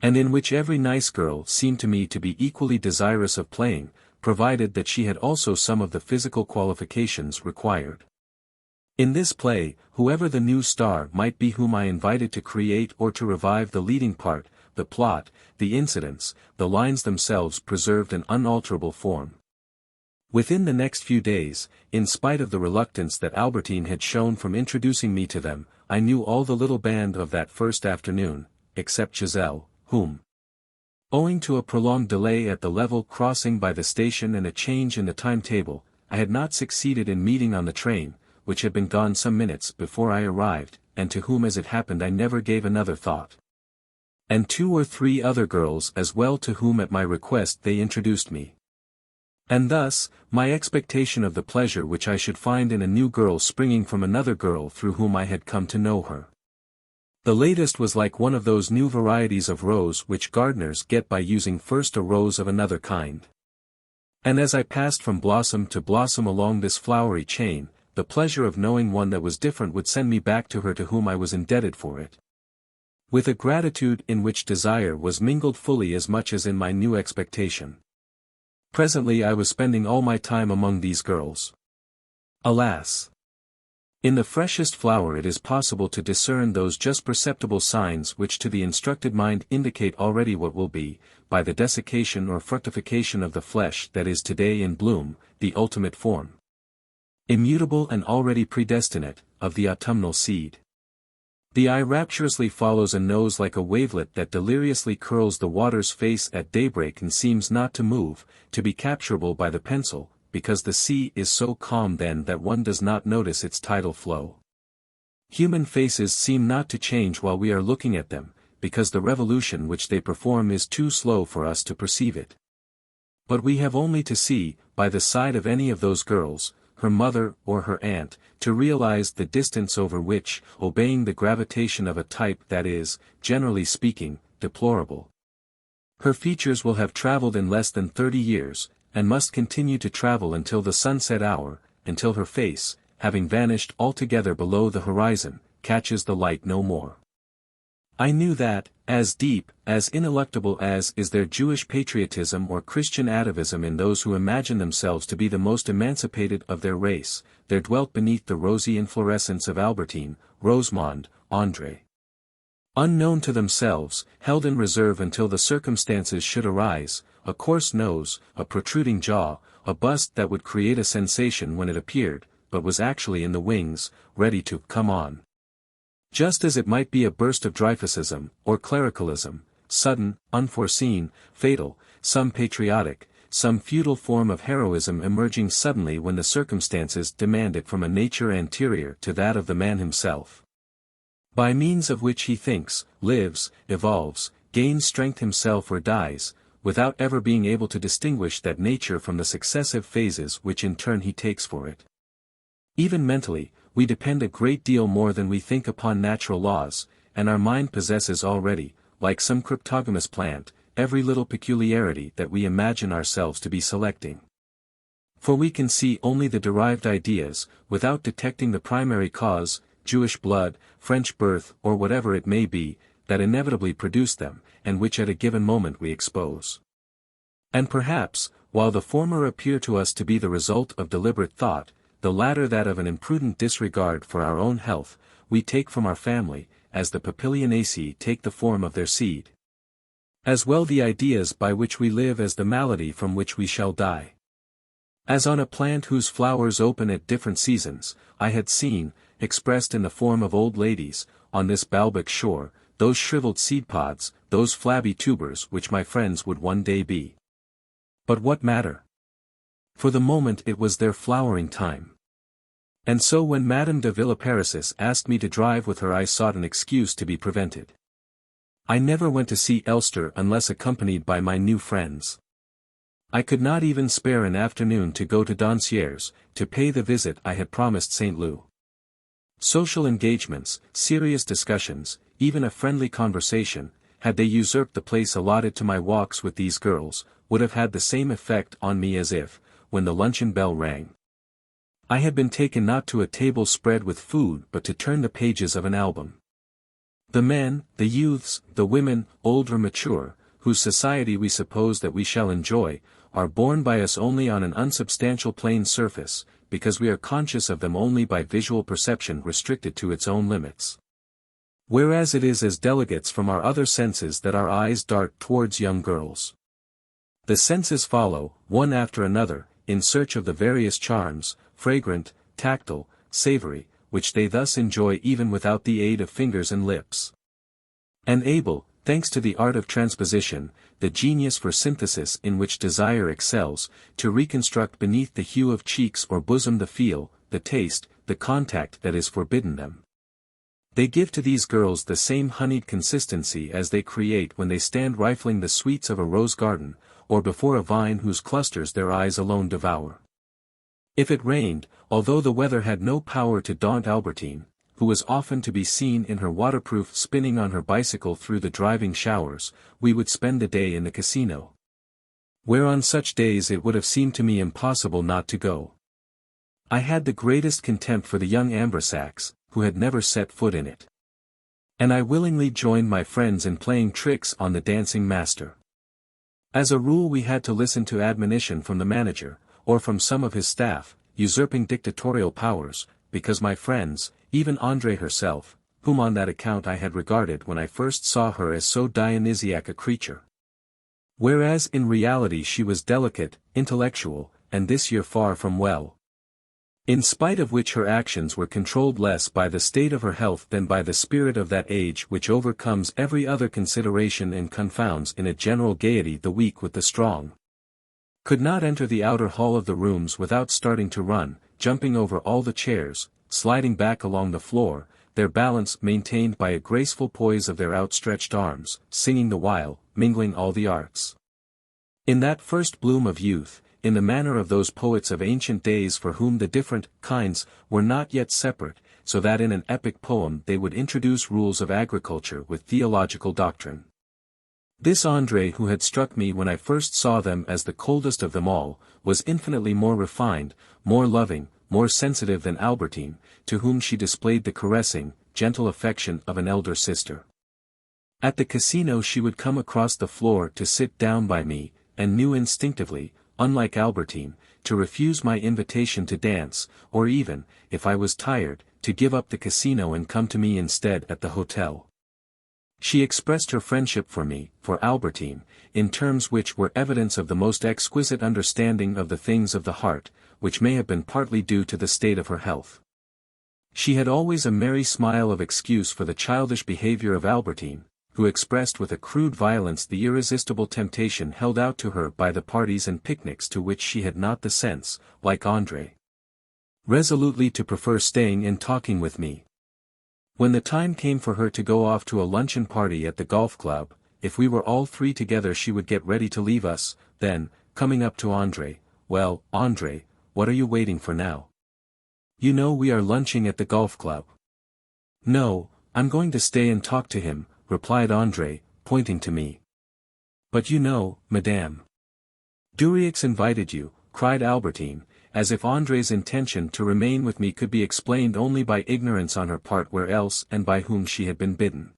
and in which every nice girl seemed to me to be equally desirous of playing, provided that she had also some of the physical qualifications required. In this play, whoever the new star might be whom I invited to create or to revive the leading part, the plot, the incidents, the lines themselves preserved an unalterable form. Within the next few days, in spite of the reluctance that Albertine had shown from introducing me to them, I knew all the little band of that first afternoon, except Giselle, whom, owing to a prolonged delay at the level crossing by the station and a change in the timetable, I had not succeeded in meeting on the train, which had been gone some minutes before I arrived, and to whom as it happened I never gave another thought. And 2 or 3 other girls as well to whom at my request they introduced me. And thus, my expectation of the pleasure which I should find in a new girl springing from another girl through whom I had come to know her. The latest was like one of those new varieties of rose which gardeners get by using first a rose of another kind. And as I passed from blossom to blossom along this flowery chain, the pleasure of knowing one that was different would send me back to her to whom I was indebted for it, with a gratitude in which desire was mingled fully as much as in my new expectation. Presently I was spending all my time among these girls. Alas! In the freshest flower it is possible to discern those just perceptible signs which to the instructed mind indicate already what will be, by the desiccation or fructification of the flesh that is today in bloom, the ultimate form, immutable and already predestinate, of the autumnal seed. The eye rapturously follows a nose like a wavelet that deliriously curls the water's face at daybreak and seems not to move, to be capturable by the pencil, because the sea is so calm then that one does not notice its tidal flow. Human faces seem not to change while we are looking at them, because the revolution which they perform is too slow for us to perceive it. But we have only to see, by the side of any of those girls, her mother or her aunt, to realize the distance over which, obeying the gravitation of a type that is, generally speaking, deplorable, her features will have traveled in less than 30 years, and must continue to travel until the sunset hour, until her face, having vanished altogether below the horizon, catches the light no more. I knew that, as deep, as ineluctable as is their Jewish patriotism or Christian atavism in those who imagine themselves to be the most emancipated of their race, there dwelt beneath the rosy inflorescence of Albertine, Rosemonde, André. Unknown to themselves, held in reserve until the circumstances should arise, a coarse nose, a protruding jaw, a bust that would create a sensation when it appeared, but was actually in the wings, ready to come on. Just as it might be a burst of Dreyfusism, or clericalism, sudden, unforeseen, fatal, some patriotic, some feudal form of heroism emerging suddenly when the circumstances demand it from a nature anterior to that of the man himself. by means of which he thinks, lives, evolves, gains strength himself or dies, without ever being able to distinguish that nature from the successive phases which in turn he takes for it. Even mentally, we depend a great deal more than we think upon natural laws, and our mind possesses already, like some cryptogamous plant, every little peculiarity that we imagine ourselves to be selecting. For we can see only the derived ideas, without detecting the primary cause, Jewish blood, French birth or whatever it may be, that inevitably produce them, and which at a given moment we expose. And perhaps, while the former appear to us to be the result of deliberate thought, the latter that of an imprudent disregard for our own health, we take from our family, as the Papilionaceae take the form of their seed. As well the ideas by which we live as the malady from which we shall die. As on a plant whose flowers open at different seasons, I had seen, expressed in the form of old ladies, on this Balbec shore, those shriveled seed pods, those flabby tubers which my friends would one day be. But what matter? For the moment it was their flowering time. And so when Madame de Villeparisis asked me to drive with her I sought an excuse to be prevented. I never went to see Elster unless accompanied by my new friends. I could not even spare an afternoon to go to Doncier's, to pay the visit I had promised St. Lou. Social engagements, serious discussions, even a friendly conversation, had they usurped the place allotted to my walks with these girls, would have had the same effect on me as if, when the luncheon bell rang, I had been taken not to a table spread with food but to turn the pages of an album. The men, the youths, the women, old or mature, whose society we suppose that we shall enjoy, are borne by us only on an unsubstantial plane surface, because we are conscious of them only by visual perception restricted to its own limits. Whereas it is as delegates from our other senses that our eyes dart towards young girls. The senses follow, one after another, in search of the various charms, fragrant, tactile, savory, which they thus enjoy even without the aid of fingers and lips. And able, thanks to the art of transposition, the genius for synthesis in which desire excels, to reconstruct beneath the hue of cheeks or bosom the feel, the taste, the contact that is forbidden them. They give to these girls the same honeyed consistency as they create when they stand rifling the sweets of a rose garden, or before a vine whose clusters their eyes alone devour. If it rained, although the weather had no power to daunt Albertine, who was often to be seen in her waterproof spinning on her bicycle through the driving showers, we would spend the day in the casino. Where on such days it would have seemed to me impossible not to go. I had the greatest contempt for the young Ambrosacks, who had never set foot in it. And I willingly joined my friends in playing tricks on the dancing master. As a rule we had to listen to admonition from the manager, or from some of his staff, usurping dictatorial powers, because my friends, even André herself, whom on that account I had regarded when I first saw her as so Dionysiac a creature. Whereas in reality she was delicate, intellectual, and this year far from well. In spite of which her actions were controlled less by the state of her health than by the spirit of that age which overcomes every other consideration and confounds in a general gaiety the weak with the strong. Could not enter the outer hall of the rooms without starting to run, jumping over all the chairs, sliding back along the floor, their balance maintained by a graceful poise of their outstretched arms, singing the while, mingling all the arts. In that first bloom of youth, in the manner of those poets of ancient days for whom the different kinds were not yet separate, so that in an epic poem they would introduce rules of agriculture with theological doctrine. This André who had struck me when I first saw them as the coldest of them all, was infinitely more refined, more loving, more sensitive than Albertine, to whom she displayed the caressing, gentle affection of an elder sister. At the casino she would come across the floor to sit down by me, and knew instinctively, unlike Albertine, to refuse my invitation to dance, or even, if I was tired, to give up the casino and come to me instead at the hotel. She expressed her friendship for me, for Albertine, in terms which were evidence of the most exquisite understanding of the things of the heart, which may have been partly due to the state of her health. She had always a merry smile of excuse for the childish behavior of Albertine, who expressed with a crude violence the irresistible temptation held out to her by the parties and picnics to which she had not the sense, like André, resolutely to prefer staying and talking with me. When the time came for her to go off to a luncheon party at the golf club, if we were all three together she would get ready to leave us, then, coming up to André, "Well, André, what are you waiting for now? You know we are lunching at the golf club." "No, I'm going to stay and talk to him," replied André, pointing to me. "But you know, Madame. Durix invited you," cried Albertine, as if André's intention to remain with me could be explained only by ignorance on her part where else and by whom she had been bidden.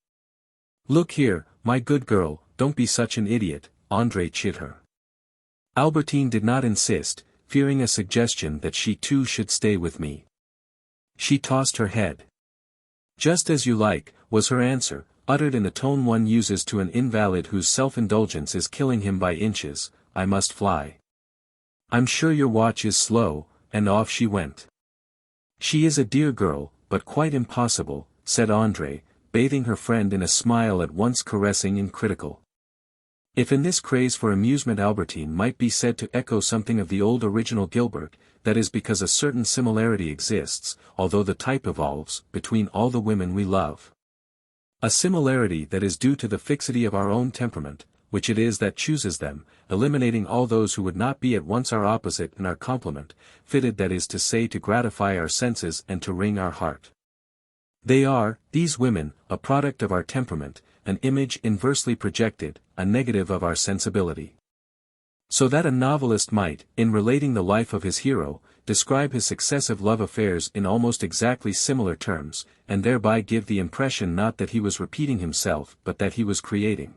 "Look here, my good girl, don't be such an idiot," André chid her. Albertine did not insist, fearing a suggestion that she too should stay with me. She tossed her head. "Just as you like," was her answer, uttered in the tone one uses to an invalid whose self-indulgence is killing him by inches. "I must fly. I'm sure your watch is slow," and off she went. "She is a dear girl, but quite impossible," said André, bathing her friend in a smile at once caressing and critical. If in this craze for amusement Albertine might be said to echo something of the old original Gilberte, that is because a certain similarity exists, although the type evolves, between all the women we love. A similarity that is due to the fixity of our own temperament, which it is that chooses them, eliminating all those who would not be at once our opposite and our complement, fitted that is to say to gratify our senses and to wring our heart. They are, these women, a product of our temperament, an image inversely projected, a negative of our sensibility. So that a novelist might, in relating the life of his hero, describe his successive love affairs in almost exactly similar terms, and thereby give the impression not that he was repeating himself but that he was creating.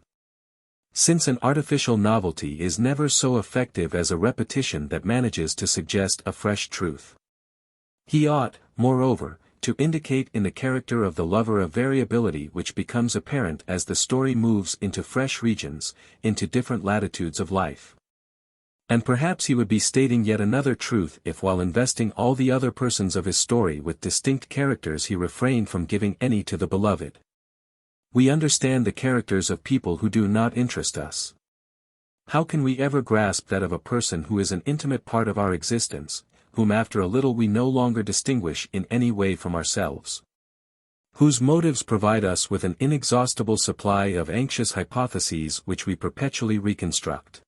Since an artificial novelty is never so effective as a repetition that manages to suggest a fresh truth. He ought, moreover, to indicate in the character of the lover a variability which becomes apparent as the story moves into fresh regions, into different latitudes of life. And perhaps he would be stating yet another truth if while investing all the other persons of his story with distinct characters he refrained from giving any to the beloved. We understand the characters of people who do not interest us. How can we ever grasp that of a person who is an intimate part of our existence, whom after a little we no longer distinguish in any way from ourselves? Whose motives provide us with an inexhaustible supply of anxious hypotheses which we perpetually reconstruct.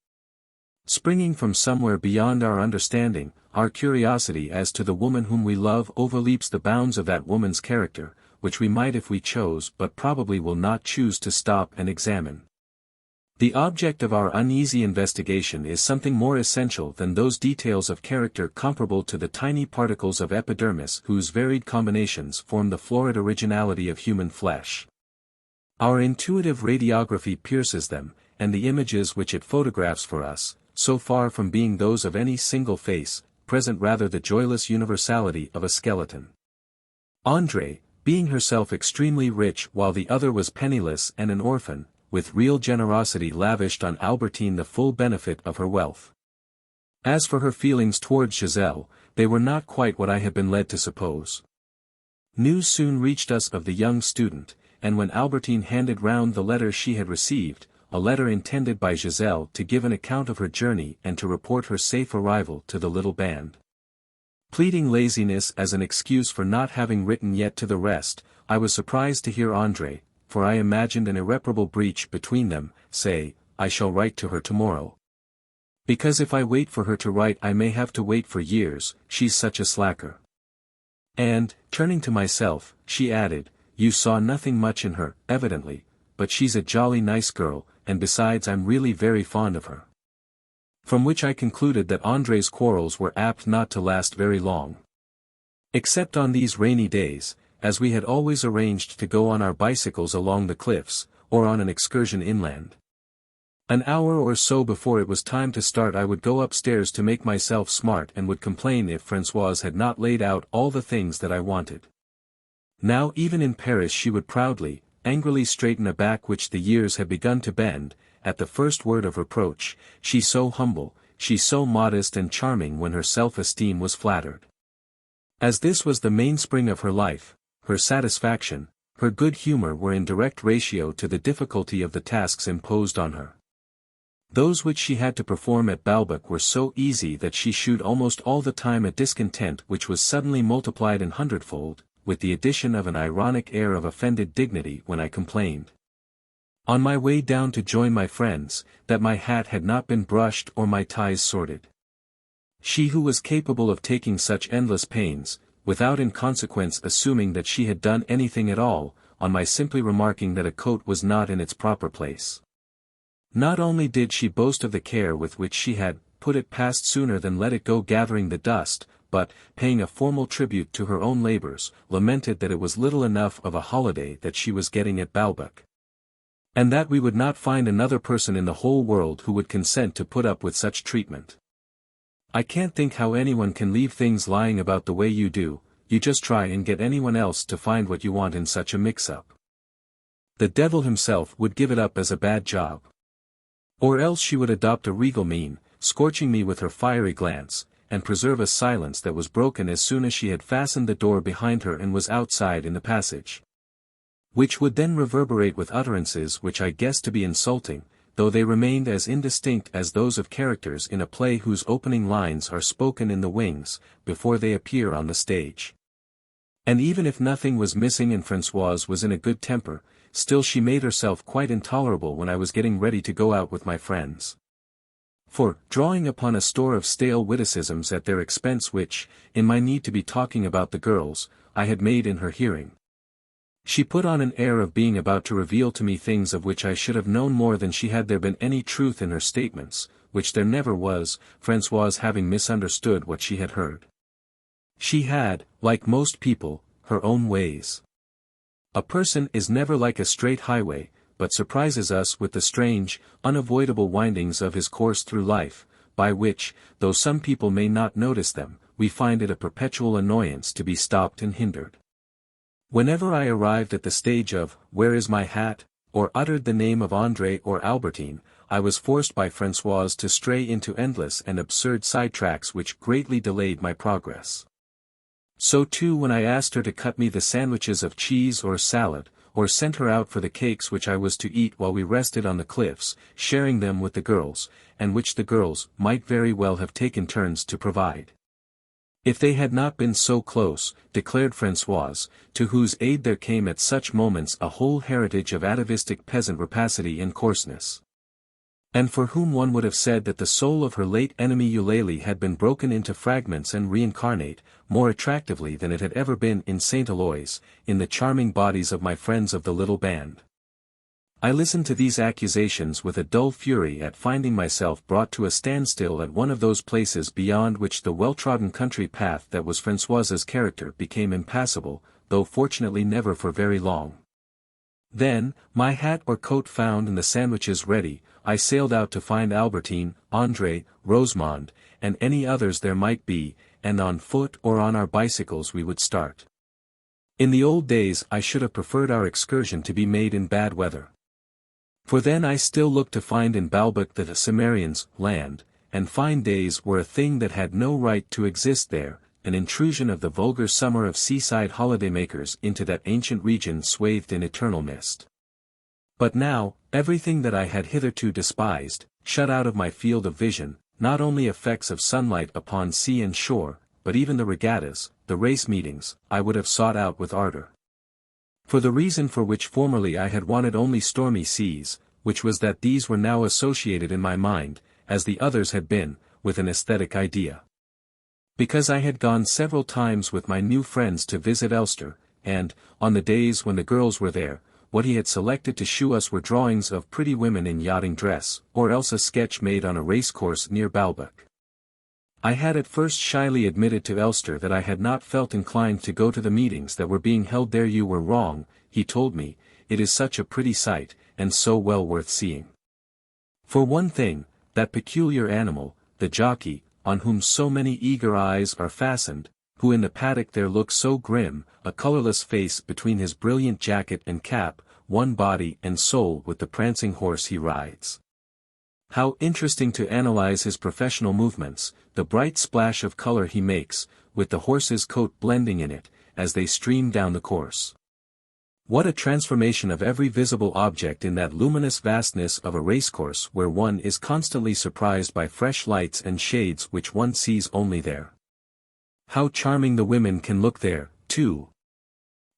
Springing from somewhere beyond our understanding, our curiosity as to the woman whom we love overleaps the bounds of that woman's character, which we might if we chose but probably will not choose to stop and examine. The object of our uneasy investigation is something more essential than those details of character comparable to the tiny particles of epidermis whose varied combinations form the florid originality of human flesh. Our intuitive radiography pierces them, and the images which it photographs for us, so far from being those of any single face, present rather the joyless universality of a skeleton. André, being herself extremely rich while the other was penniless and an orphan, with real generosity lavished on Albertine the full benefit of her wealth. As for her feelings towards Giselle, they were not quite what I had been led to suppose. News soon reached us of the young student, and when Albertine handed round the letter she had received, a letter intended by Giselle to give an account of her journey and to report her safe arrival to the little band. Pleading laziness as an excuse for not having written yet to the rest, I was surprised to hear André, for I imagined an irreparable breach between them, say, "I shall write to her tomorrow. Because if I wait for her to write I may have to wait for years, she's such a slacker." And, turning to myself, she added, "You saw nothing much in her, evidently, but she's a jolly nice girl, and besides I'm really very fond of her." From which I concluded that André's quarrels were apt not to last very long. Except on these rainy days, as we had always arranged to go on our bicycles along the cliffs, or on an excursion inland. An hour or so before it was time to start I would go upstairs to make myself smart and would complain if Françoise had not laid out all the things that I wanted. Now even in Paris she would proudly, angrily straighten a back which the years had begun to bend, at the first word of reproach, she so humble, she so modest and charming when her self-esteem was flattered. As this was the mainspring of her life, her satisfaction, her good humor were in direct ratio to the difficulty of the tasks imposed on her. Those which she had to perform at Balbec were so easy that she shewed almost all the time a discontent which was suddenly multiplied in hundredfold, with the addition of an ironic air of offended dignity when I complained, on my way down to join my friends, that my hat had not been brushed or my ties sorted. She who was capable of taking such endless pains, without in consequence assuming that she had done anything at all, on my simply remarking that a coat was not in its proper place. Not only did she boast of the care with which she had put it past sooner than let it go gathering the dust, but, paying a formal tribute to her own labors, lamented that it was little enough of a holiday that she was getting at Balbec, and that we would not find another person in the whole world who would consent to put up with such treatment. I can't think how anyone can leave things lying about the way you do. You just try and get anyone else to find what you want in such a mix-up. The devil himself would give it up as a bad job. Or else she would adopt a regal mien, scorching me with her fiery glance, and preserve a silence that was broken as soon as she had fastened the door behind her and was outside in the passage, which would then reverberate with utterances which I guessed to be insulting, though they remained as indistinct as those of characters in a play whose opening lines are spoken in the wings, before they appear on the stage. And even if nothing was missing and Françoise was in a good temper, still she made herself quite intolerable when I was getting ready to go out with my friends. For, drawing upon a store of stale witticisms at their expense which, in my need to be talking about the girls, I had made in her hearing, she put on an air of being about to reveal to me things of which I should have known more than she had there been any truth in her statements, which there never was, Françoise having misunderstood what she had heard. She had, like most people, her own ways. A person is never like a straight highway, but surprises us with the strange, unavoidable windings of his course through life, by which, though some people may not notice them, we find it a perpetual annoyance to be stopped and hindered. Whenever I arrived at the stage of, "Where is my hat?" or uttered the name of André or Albertine, I was forced by Françoise to stray into endless and absurd sidetracks which greatly delayed my progress. So too when I asked her to cut me the sandwiches of cheese or salad, or sent her out for the cakes which I was to eat while we rested on the cliffs, sharing them with the girls, and which the girls might very well have taken turns to provide, if they had not been so close, declared Françoise, to whose aid there came at such moments a whole heritage of atavistic peasant rapacity and coarseness, and for whom one would have said that the soul of her late enemy Eulalie had been broken into fragments and reincarnate, more attractively than it had ever been in St. Aloys, in the charming bodies of my friends of the little band. I listened to these accusations with a dull fury at finding myself brought to a standstill at one of those places beyond which the well-trodden country path that was Françoise's character became impassable, though fortunately never for very long. Then, my hat or coat found and the sandwiches ready, I sailed out to find Albertine, André, Rosamond, and any others there might be, and on foot or on our bicycles we would start. In the old days I should have preferred our excursion to be made in bad weather. For then I still looked to find in Balbec the Cimmerians' land, and fine days were a thing that had no right to exist there, an intrusion of the vulgar summer of seaside holidaymakers into that ancient region swathed in eternal mist. But now, everything that I had hitherto despised, shut out of my field of vision, not only effects of sunlight upon sea and shore, but even the regattas, the race meetings, I would have sought out with ardor. For the reason for which formerly I had wanted only stormy seas, which was that these were now associated in my mind, as the others had been, with an aesthetic idea. Because I had gone several times with my new friends to visit Elster, and, on the days when the girls were there, what he had selected to shew us were drawings of pretty women in yachting dress, or else a sketch made on a racecourse near Balbec. I had at first shyly admitted to Elster that I had not felt inclined to go to the meetings that were being held there. "You were wrong," he told me, "it is such a pretty sight, and so well worth seeing. For one thing, that peculiar animal, the jockey, on whom so many eager eyes are fastened, who in the paddock there looks so grim, a colourless face between his brilliant jacket and cap, one body and soul with the prancing horse he rides. How interesting to analyze his professional movements, the bright splash of color he makes, with the horse's coat blending in it, as they stream down the course. What a transformation of every visible object in that luminous vastness of a racecourse where one is constantly surprised by fresh lights and shades which one sees only there. How charming the women can look there, too.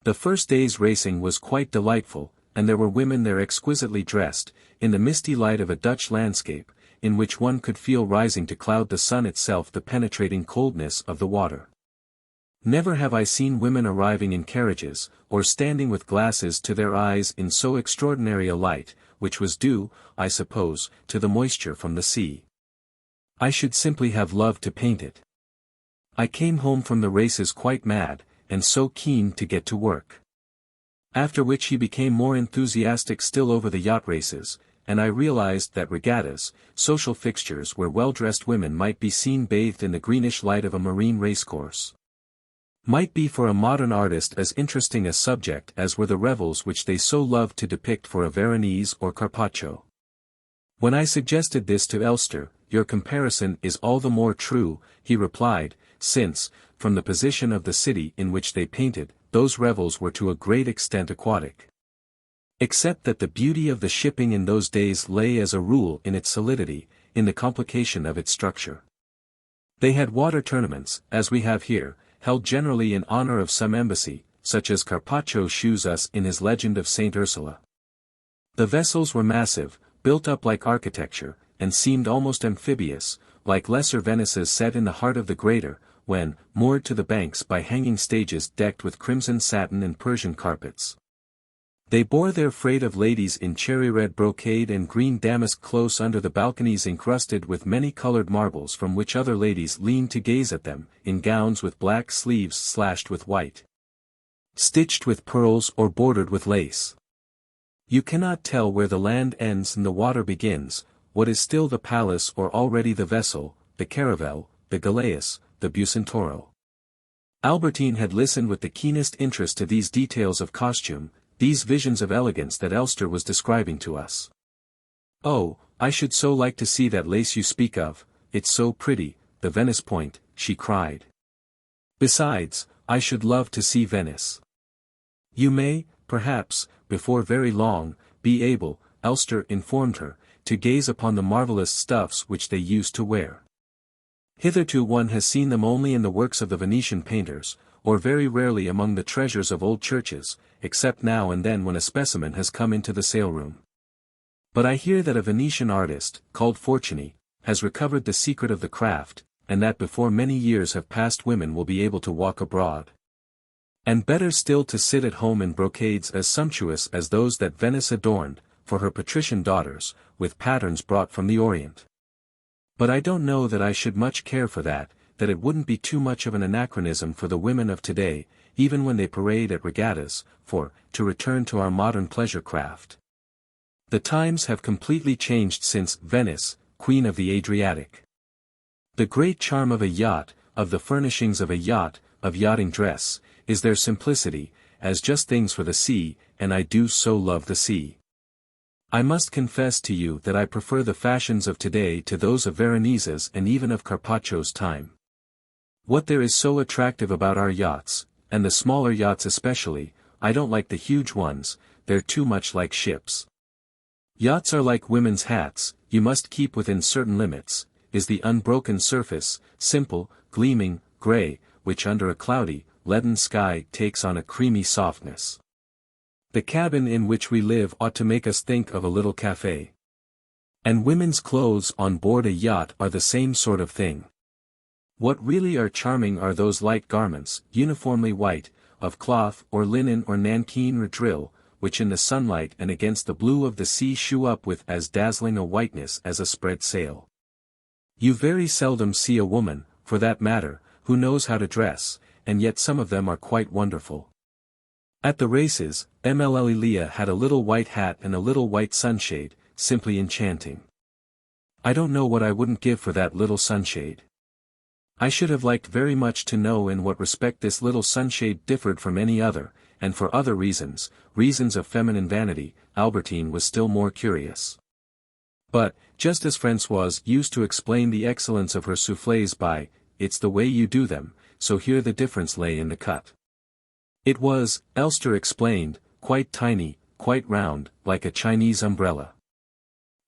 The first day's racing was quite delightful, and there were women there exquisitely dressed, in the misty light of a Dutch landscape, in which one could feel rising to cloud the sun itself the penetrating coldness of the water. Never have I seen women arriving in carriages, or standing with glasses to their eyes in so extraordinary a light, which was due, I suppose, to the moisture from the sea. I should simply have loved to paint it. I came home from the races quite mad, and so keen to get to work. After which he became more enthusiastic still over the yacht races, and I realized that regattas, social fixtures where well-dressed women might be seen bathed in the greenish light of a marine racecourse, might be for a modern artist as interesting a subject as were the revels which they so loved to depict for a Veronese or Carpaccio. When I suggested this to Elster, "Your comparison is all the more true," he replied, since, from the position of the city in which they painted, those revels were to a great extent aquatic. Except that the beauty of the shipping in those days lay as a rule in its solidity, in the complication of its structure. They had water tournaments, as we have here, held generally in honor of some embassy, such as Carpaccio shews us in his Legend of Saint Ursula. The vessels were massive, built up like architecture, and seemed almost amphibious, like lesser Venices set in the heart of the greater, when, moored to the banks by hanging stages decked with crimson satin and Persian carpets, they bore their freight of ladies in cherry-red brocade and green damask close under the balconies encrusted with many-colored marbles from which other ladies leaned to gaze at them, in gowns with black sleeves slashed with white, stitched with pearls or bordered with lace. You cannot tell where the land ends and the water begins, what is still the palace or already the vessel, the caravel, the galeas, the Bucentoro. Albertine had listened with the keenest interest to these details of costume, these visions of elegance that Elster was describing to us. "Oh, I should so like to see that lace you speak of, it's so pretty, the Venice point," she cried. "Besides, I should love to see Venice. You may, perhaps, before very long, be able," Elster informed her, "to gaze upon the marvelous stuffs which they used to wear. Hitherto one has seen them only in the works of the Venetian painters, or very rarely among the treasures of old churches, except now and then when a specimen has come into the sale-room. But I hear that a Venetian artist, called Fortuny, has recovered the secret of the craft, and that before many years have passed women will be able to walk abroad. And better still to sit at home in brocades as sumptuous as those that Venice adorned, for her patrician daughters, with patterns brought from the Orient. But I don't know that I should much care for that it wouldn't be too much of an anachronism for the women of today, even when they parade at regattas, for, to return to our modern pleasure craft, the times have completely changed since Venice, Queen of the Adriatic. The great charm of a yacht, of the furnishings of a yacht, of yachting dress, is their simplicity, as just things for the sea, and I do so love the sea. I must confess to you that I prefer the fashions of today to those of Veronese's and even of Carpaccio's time. What there is so attractive about our yachts, and the smaller yachts especially, I don't like the huge ones, they're too much like ships. Yachts are like women's hats, you must keep within certain limits, is the unbroken surface, simple, gleaming, grey, which under a cloudy, leaden sky takes on a creamy softness. The cabin in which we live ought to make us think of a little café. And women's clothes on board a yacht are the same sort of thing. What really are charming are those light garments, uniformly white, of cloth or linen or nankeen or drill, which in the sunlight and against the blue of the sea shew up with as dazzling a whiteness as a spread sail. You very seldom see a woman, for that matter, who knows how to dress, and yet some of them are quite wonderful. At the races, Leah had a little white hat and a little white sunshade, simply enchanting. I don't know what I wouldn't give for that little sunshade. I should have liked very much to know in what respect this little sunshade differed from any other, and for other reasons, reasons of feminine vanity, Albertine was still more curious. But, just as Françoise used to explain the excellence of her soufflés by, "It's the way you do them," so here the difference lay in the cut. It was, Elster explained, quite tiny, quite round, like a Chinese umbrella.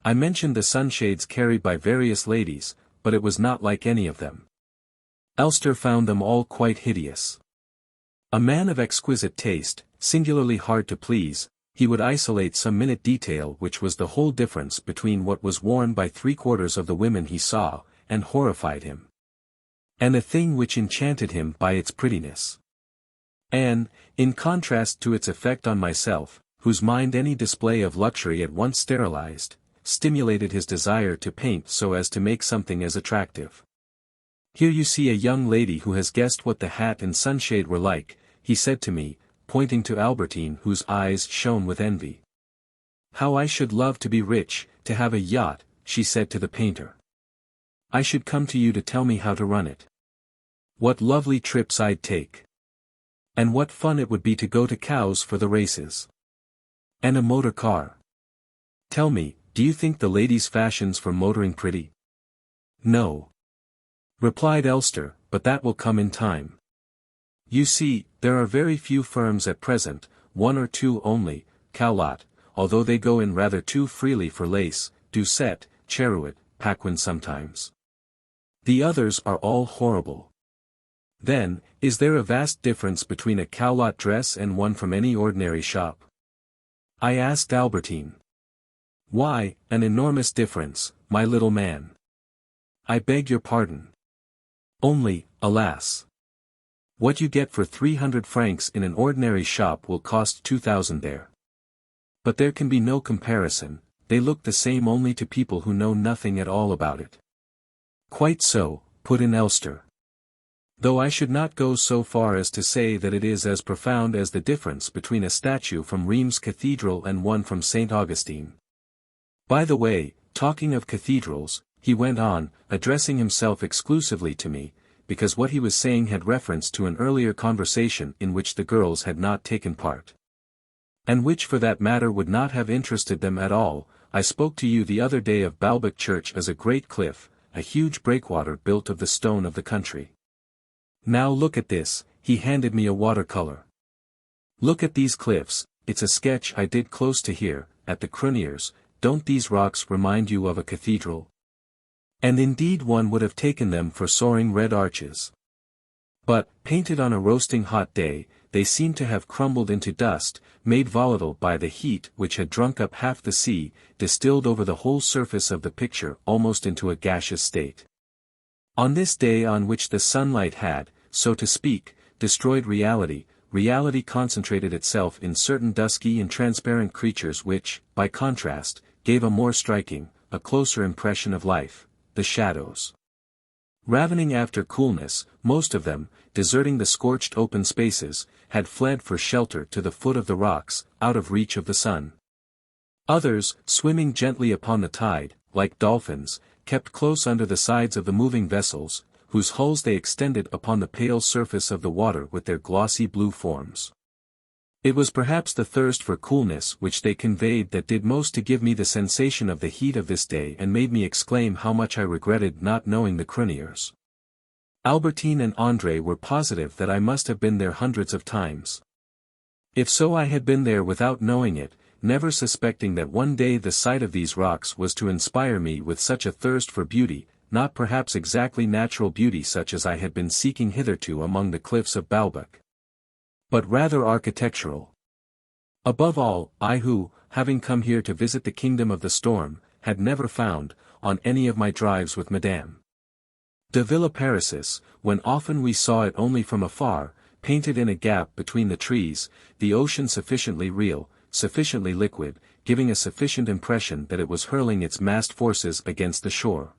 I mentioned the sunshades carried by various ladies, but it was not like any of them. Elster found them all quite hideous. A man of exquisite taste, singularly hard to please, he would isolate some minute detail which was the whole difference between what was worn by 3/4 of the women he saw, and horrified him. And a thing which enchanted him by its prettiness. And, in contrast to its effect on myself, whose mind any display of luxury at once sterilized, stimulated his desire to paint so as to make something as attractive. "Here you see a young lady who has guessed what the hat and sunshade were like," he said to me, pointing to Albertine, whose eyes shone with envy. "How I should love to be rich, to have a yacht," she said to the painter. "I should come to you to tell me how to run it. What lovely trips I'd take. And what fun it would be to go to Cowes for the races. And a motor car. Tell me, do you think the ladies' fashions for motoring pretty?" "No," replied Elster, "but that will come in time. You see, there are very few firms at present, 1 or 2 only, Cowlot, although they go in rather too freely for lace, Doucet, Cheruet, Paquin sometimes. The others are all horrible. Then, is there a vast difference between a Cowlot dress and one from any ordinary shop?" I asked Albertine. "Why, an enormous difference, my little man. I beg your pardon. Only, alas! What you get for 300 francs in an ordinary shop will cost 2,000 there. But there can be no comparison, they look the same only to people who know nothing at all about it." "Quite so," put in Elster. "Though I should not go so far as to say that it is as profound as the difference between a statue from Rheims Cathedral and one from St. Augustine. By the way, talking of cathedrals," he went on, addressing himself exclusively to me, because what he was saying had reference to an earlier conversation in which the girls had not taken part. "And which for that matter would not have interested them at all. I spoke to you the other day of Balbec Church as a great cliff, a huge breakwater built of the stone of the country. Now look at this," he handed me a watercolor. "Look at these cliffs, it's a sketch I did close to here, at the Cruniers. Don't these rocks remind you of a cathedral?" And indeed one would have taken them for soaring red arches. But, painted on a roasting hot day, they seemed to have crumbled into dust, made volatile by the heat which had drunk up half the sea, distilled over the whole surface of the picture almost into a gaseous state. On this day on which the sunlight had, so to speak, destroyed reality, reality concentrated itself in certain dusky and transparent creatures which, by contrast, gave a more striking, a closer impression of life, the shadows. Ravening after coolness, most of them, deserting the scorched open spaces, had fled for shelter to the foot of the rocks, out of reach of the sun. Others, swimming gently upon the tide, like dolphins, kept close under the sides of the moving vessels, whose hulls they extended upon the pale surface of the water with their glossy blue forms. It was perhaps the thirst for coolness which they conveyed that did most to give me the sensation of the heat of this day and made me exclaim how much I regretted not knowing the Cruniers. Albertine and André were positive that I must have been there hundreds of times. If so, I had been there without knowing it, never suspecting that one day the sight of these rocks was to inspire me with such a thirst for beauty, not perhaps exactly natural beauty such as I had been seeking hitherto among the cliffs of Balbec, but rather architectural. Above all, I who, having come here to visit the kingdom of the storm, had never found, on any of my drives with Madame de Villeparisis, when often we saw it only from afar, painted in a gap between the trees, the ocean sufficiently real, sufficiently liquid, giving a sufficient impression that it was hurling its massed forces against the shore.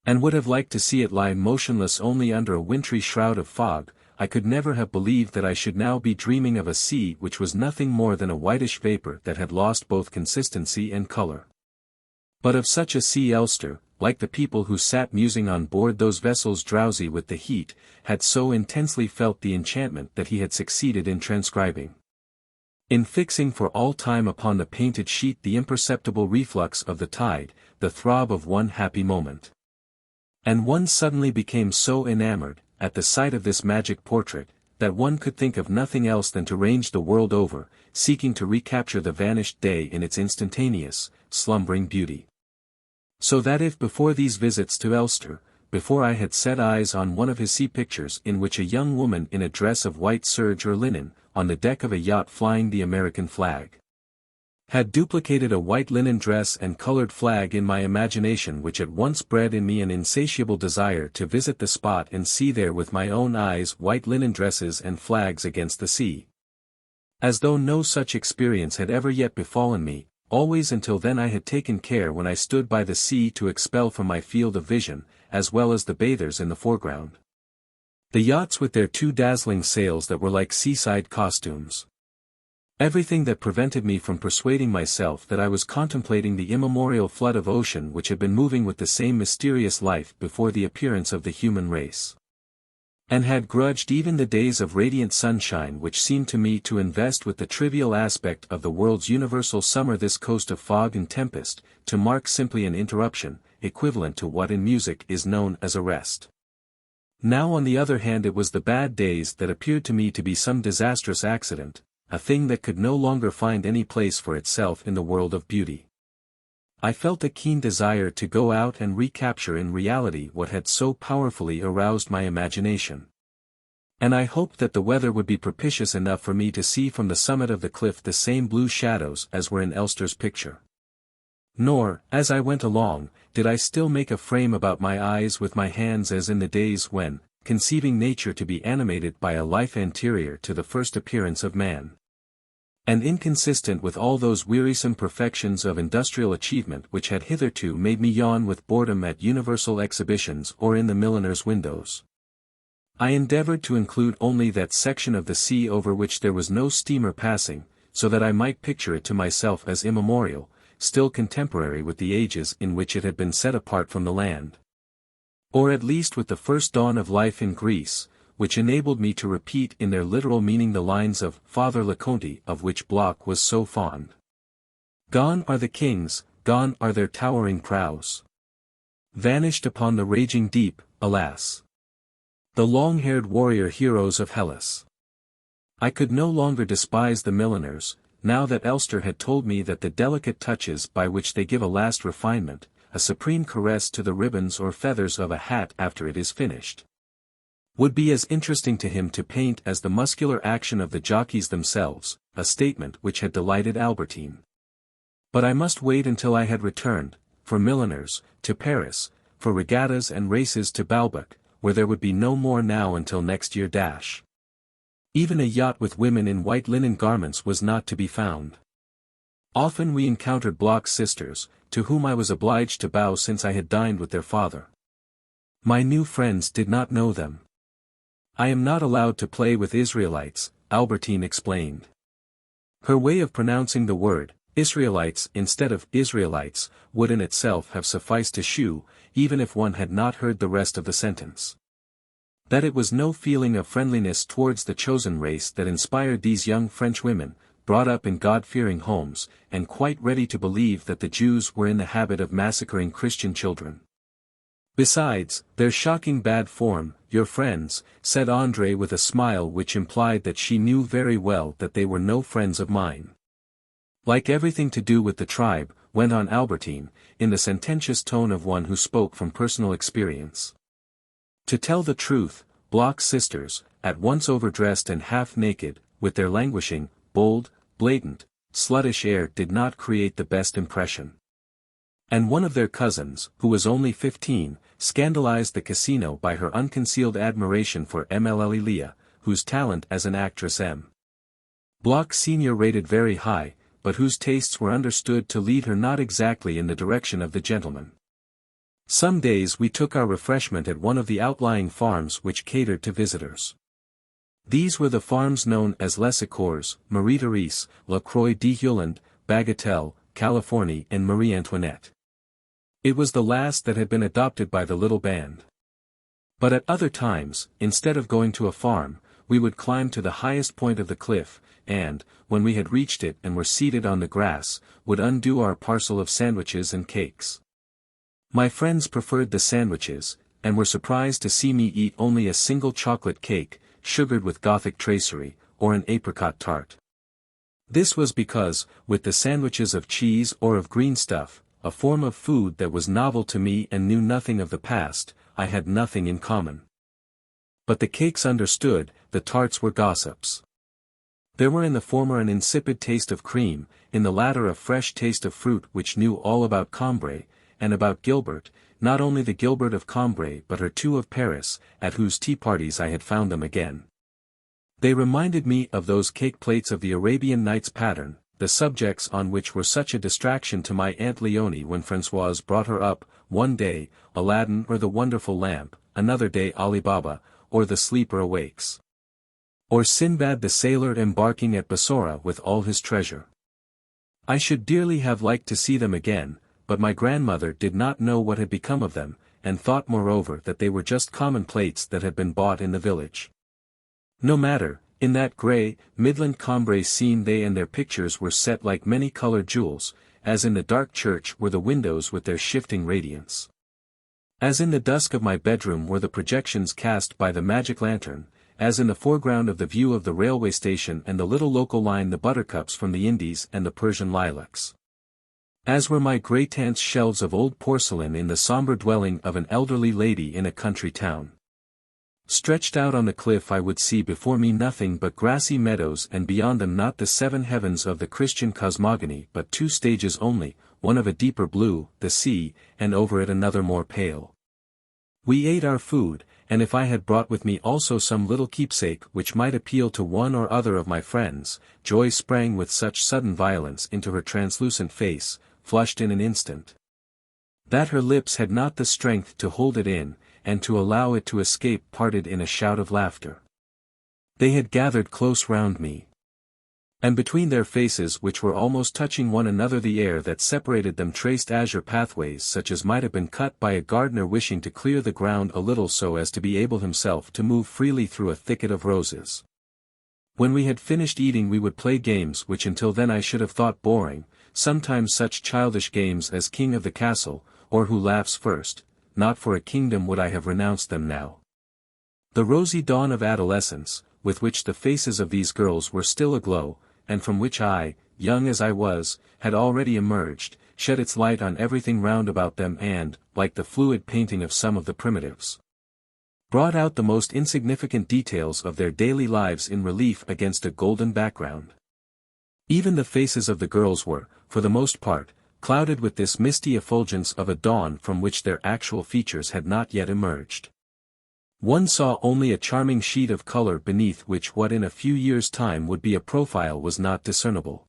And would have liked to see it lie motionless only under a wintry shroud of fog. I could never have believed that I should now be dreaming of a sea which was nothing more than a whitish vapor that had lost both consistency and color. But of such a sea Elster, like the people who sat musing on board those vessels drowsy with the heat, had so intensely felt the enchantment that he had succeeded in transcribing. In fixing for all time upon the painted sheet the imperceptible reflux of the tide, the throb of one happy moment. And one suddenly became so enamored, at the sight of this magic portrait, that one could think of nothing else than to range the world over, seeking to recapture the vanished day in its instantaneous, slumbering beauty. So that if before these visits to Elster, before I had set eyes on one of his sea pictures in which a young woman in a dress of white serge or linen, on the deck of a yacht flying the American flag, had duplicated a white linen dress and colored flag in my imagination, which at once bred in me an insatiable desire to visit the spot and see there with my own eyes white linen dresses and flags against the sea. As though no such experience had ever yet befallen me, always until then I had taken care when I stood by the sea to expel from my field of vision, as well as the bathers in the foreground, the yachts with their two dazzling sails that were like seaside costumes. Everything that prevented me from persuading myself that I was contemplating the immemorial flood of ocean which had been moving with the same mysterious life before the appearance of the human race, and had grudged even the days of radiant sunshine which seemed to me to invest with the trivial aspect of the world's universal summer this coast of fog and tempest, to mark simply an interruption, equivalent to what in music is known as a rest. Now on the other hand it was the bad days that appeared to me to be some disastrous accident, a thing that could no longer find any place for itself in the world of beauty. I felt a keen desire to go out and recapture in reality what had so powerfully aroused my imagination. And I hoped that the weather would be propitious enough for me to see from the summit of the cliff the same blue shadows as were in Elster's picture. Nor, as I went along, did I still make a frame about my eyes with my hands as in the days when, conceiving nature to be animated by a life anterior to the first appearance of man, and inconsistent with all those wearisome perfections of industrial achievement which had hitherto made me yawn with boredom at universal exhibitions or in the milliner's windows, I endeavored to include only that section of the sea over which there was no steamer passing, so that I might picture it to myself as immemorial, still contemporary with the ages in which it had been set apart from the land, or at least with the first dawn of life in Greece, which enabled me to repeat in their literal meaning the lines of Father Leconte of which Bloch was so fond. Gone are the kings, gone are their towering prows. Vanished upon the raging deep, alas, the long-haired warrior heroes of Hellas. I could no longer despise the milliners, now that Elster had told me that the delicate touches by which they give a last refinement, a supreme caress to the ribbons or feathers of a hat after it is finished, would be as interesting to him to paint as the muscular action of the jockeys themselves, a statement which had delighted Albertine. But I must wait until I had returned, for milliners, to Paris, for regattas and races to Balbec, where there would be no more now until next year. Even a yacht with women in white linen garments was not to be found. Often we encountered Bloch's sisters, to whom I was obliged to bow since I had dined with their father. My new friends did not know them. I am not allowed to play with Israelites, Albertine explained. Her way of pronouncing the word, Israelites instead of Israelites, would in itself have sufficed to shew, even if one had not heard the rest of the sentence, that it was no feeling of friendliness towards the chosen race that inspired these young French women, brought up in God-fearing homes, and quite ready to believe that the Jews were in the habit of massacring Christian children. Besides, their shocking bad form, your friends, said André with a smile which implied that she knew very well that they were no friends of mine. Like everything to do with the tribe, went on Albertine, in the sententious tone of one who spoke from personal experience. To tell the truth, Bloch's sisters, at once overdressed and half-naked, with their languishing, bold, blatant, sluttish air did not create the best impression. And one of their cousins, who was only 15, scandalized the casino by her unconcealed admiration for Leah, whose talent as an actress M. Bloch Sr. rated very high, but whose tastes were understood to lead her not exactly in the direction of the gentleman. Some days we took our refreshment at one of the outlying farms which catered to visitors. These were the farms known as Les Accords, Marie Therese, La Croix d'Holland, Bagatelle, Californie and Marie Antoinette. It was the last that had been adopted by the little band. But at other times, instead of going to a farm, we would climb to the highest point of the cliff, and, when we had reached it and were seated on the grass, would undo our parcel of sandwiches and cakes. My friends preferred the sandwiches, and were surprised to see me eat only a single chocolate cake, sugared with Gothic tracery, or an apricot tart. This was because, with the sandwiches of cheese or of green stuff, a form of food that was novel to me and knew nothing of the past, I had nothing in common. But the cakes understood, the tarts were gossips. There were in the former an insipid taste of cream, in the latter a fresh taste of fruit which knew all about Cambrai, and about Gilberte, not only the Gilberte of Cambrai but her too of Paris, at whose tea parties I had found them again. They reminded me of those cake plates of the Arabian Nights pattern, the subjects on which were such a distraction to my Aunt Leonie when Françoise brought her up, one day, Aladdin or the wonderful lamp, another day Ali Baba, or the sleeper awakes. Or Sinbad the sailor embarking at Bassora with all his treasure. I should dearly have liked to see them again, but my grandmother did not know what had become of them, and thought moreover that they were just common plates that had been bought in the village. No matter, in that grey, Midland Cambrai scene they and their pictures were set like many-coloured jewels, as in the dark church were the windows with their shifting radiance. As in the dusk of my bedroom were the projections cast by the magic lantern, as in the foreground of the view of the railway station and the little local line the buttercups from the Indies and the Persian lilacs. As were my great-aunt's shelves of old porcelain in the sombre dwelling of an elderly lady in a country town. Stretched out on the cliff I would see before me nothing but grassy meadows and beyond them not the seven heavens of the Christian cosmogony but two stages only, one of a deeper blue, the sea, and over it another more pale. We ate our food, and if I had brought with me also some little keepsake which might appeal to one or other of my friends, joy sprang with such sudden violence into her translucent face, flushed in an instant, that her lips had not the strength to hold it in, and to allow it to escape parted in a shout of laughter. They had gathered close round me. And between their faces which were almost touching one another the air that separated them traced azure pathways such as might have been cut by a gardener wishing to clear the ground a little so as to be able himself to move freely through a thicket of roses. When we had finished eating we would play games which until then I should have thought boring, sometimes such childish games as King of the Castle, or Who Laughs First. Not for a kingdom would I have renounced them now. The rosy dawn of adolescence, with which the faces of these girls were still aglow, and from which I, young as I was, had already emerged, shed its light on everything round about them and, like the fluid painting of some of the primitives, brought out the most insignificant details of their daily lives in relief against a golden background. Even the faces of the girls were, for the most part, clouded with this misty effulgence of a dawn from which their actual features had not yet emerged. One saw only a charming sheet of color beneath which what in a few years' time would be a profile was not discernible.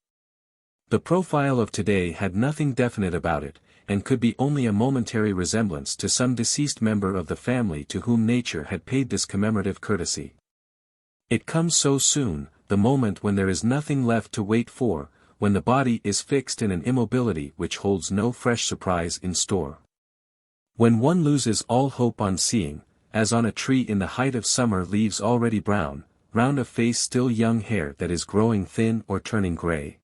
The profile of today had nothing definite about it, and could be only a momentary resemblance to some deceased member of the family to whom nature had paid this commemorative courtesy. It comes so soon, the moment when there is nothing left to wait for, when the body is fixed in an immobility which holds no fresh surprise in store. When one loses all hope on seeing, as on a tree in the height of summer leaves already brown, round a face still young hair that is growing thin or turning grey.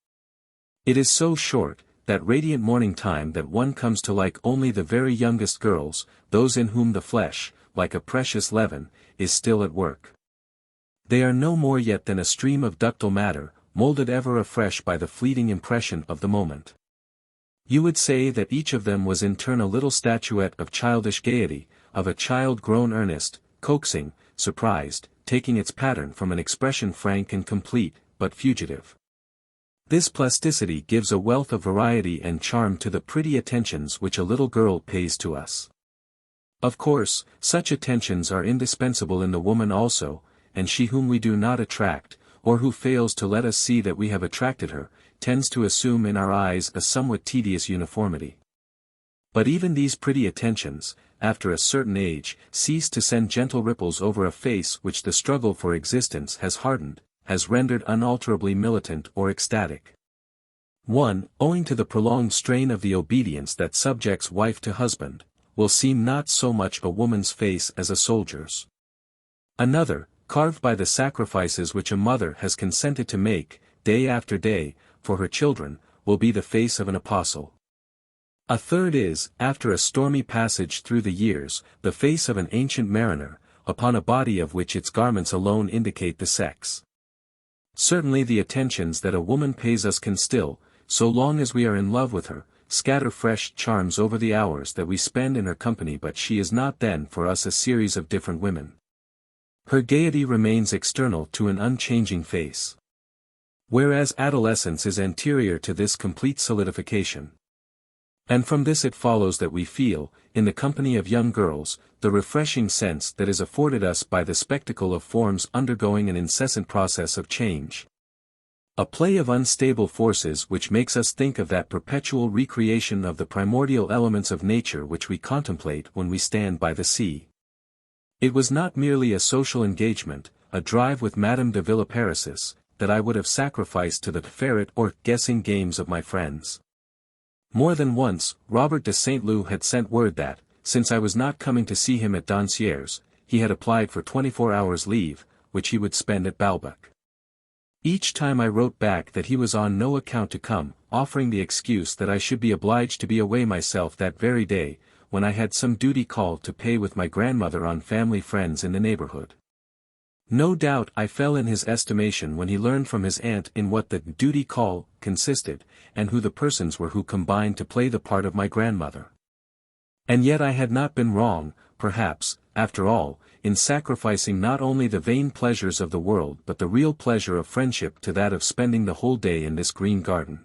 It is so short, that radiant morning time that one comes to like only the very youngest girls, those in whom the flesh, like a precious leaven, is still at work. They are no more yet than a stream of ductile matter, molded ever afresh by the fleeting impression of the moment. You would say that each of them was in turn a little statuette of childish gaiety, of a child grown earnest, coaxing, surprised, taking its pattern from an expression frank and complete, but fugitive. This plasticity gives a wealth of variety and charm to the pretty attentions which a little girl pays to us. Of course, such attentions are indispensable in the woman also, and she whom we do not attract, or who fails to let us see that we have attracted her, tends to assume in our eyes a somewhat tedious uniformity. But even these pretty attentions, after a certain age, cease to send gentle ripples over a face which the struggle for existence has hardened, has rendered unalterably militant or ecstatic. One, owing to the prolonged strain of the obedience that subjects wife to husband, will seem not so much a woman's face as a soldier's. Another, carved by the sacrifices which a mother has consented to make, day after day, for her children, will be the face of an apostle. A third is, after a stormy passage through the years, the face of an ancient mariner, upon a body of which its garments alone indicate the sex. Certainly the attentions that a woman pays us can still, so long as we are in love with her, scatter fresh charms over the hours that we spend in her company, but she is not then for us a series of different women. Her gaiety remains external to an unchanging face. Whereas adolescence is anterior to this complete solidification. And from this it follows that we feel, in the company of young girls, the refreshing sense that is afforded us by the spectacle of forms undergoing an incessant process of change. A play of unstable forces which makes us think of that perpetual recreation of the primordial elements of nature which we contemplate when we stand by the sea. It was not merely a social engagement, a drive with Madame de Villeparisis, that I would have sacrificed to the ferret or guessing games of my friends. More than once, Robert de Saint Loup had sent word that, since I was not coming to see him at Doncier's, he had applied for 24 hours leave, which he would spend at Balbec. Each time I wrote back that he was on no account to come, offering the excuse that I should be obliged to be away myself that very day, when I had some duty call to pay with my grandmother on family friends in the neighborhood. No doubt I fell in his estimation when he learned from his aunt in what the duty call consisted, and who the persons were who combined to play the part of my grandmother. And yet I had not been wrong, perhaps, after all, in sacrificing not only the vain pleasures of the world but the real pleasure of friendship to that of spending the whole day in this green garden.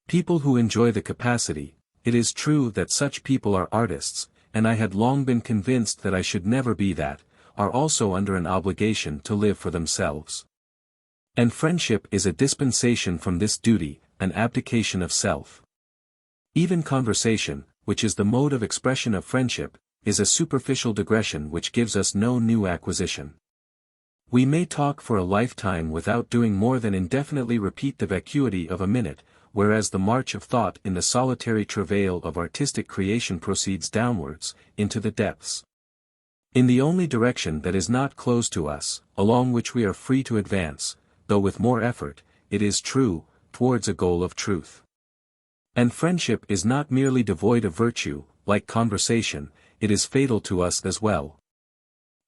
People who enjoy the capacity, it is true that such people are artists, and I had long been convinced that I should never be that, are also under an obligation to live for themselves. And friendship is a dispensation from this duty, an abdication of self. Even conversation, which is the mode of expression of friendship, is a superficial digression which gives us no new acquisition. We may talk for a lifetime without doing more than indefinitely repeat the vacuity of a minute, whereas the march of thought in the solitary travail of artistic creation proceeds downwards, into the depths. In the only direction that is not closed to us, along which we are free to advance, though with more effort, it is true, towards a goal of truth. And friendship is not merely devoid of virtue, like conversation, it is fatal to us as well.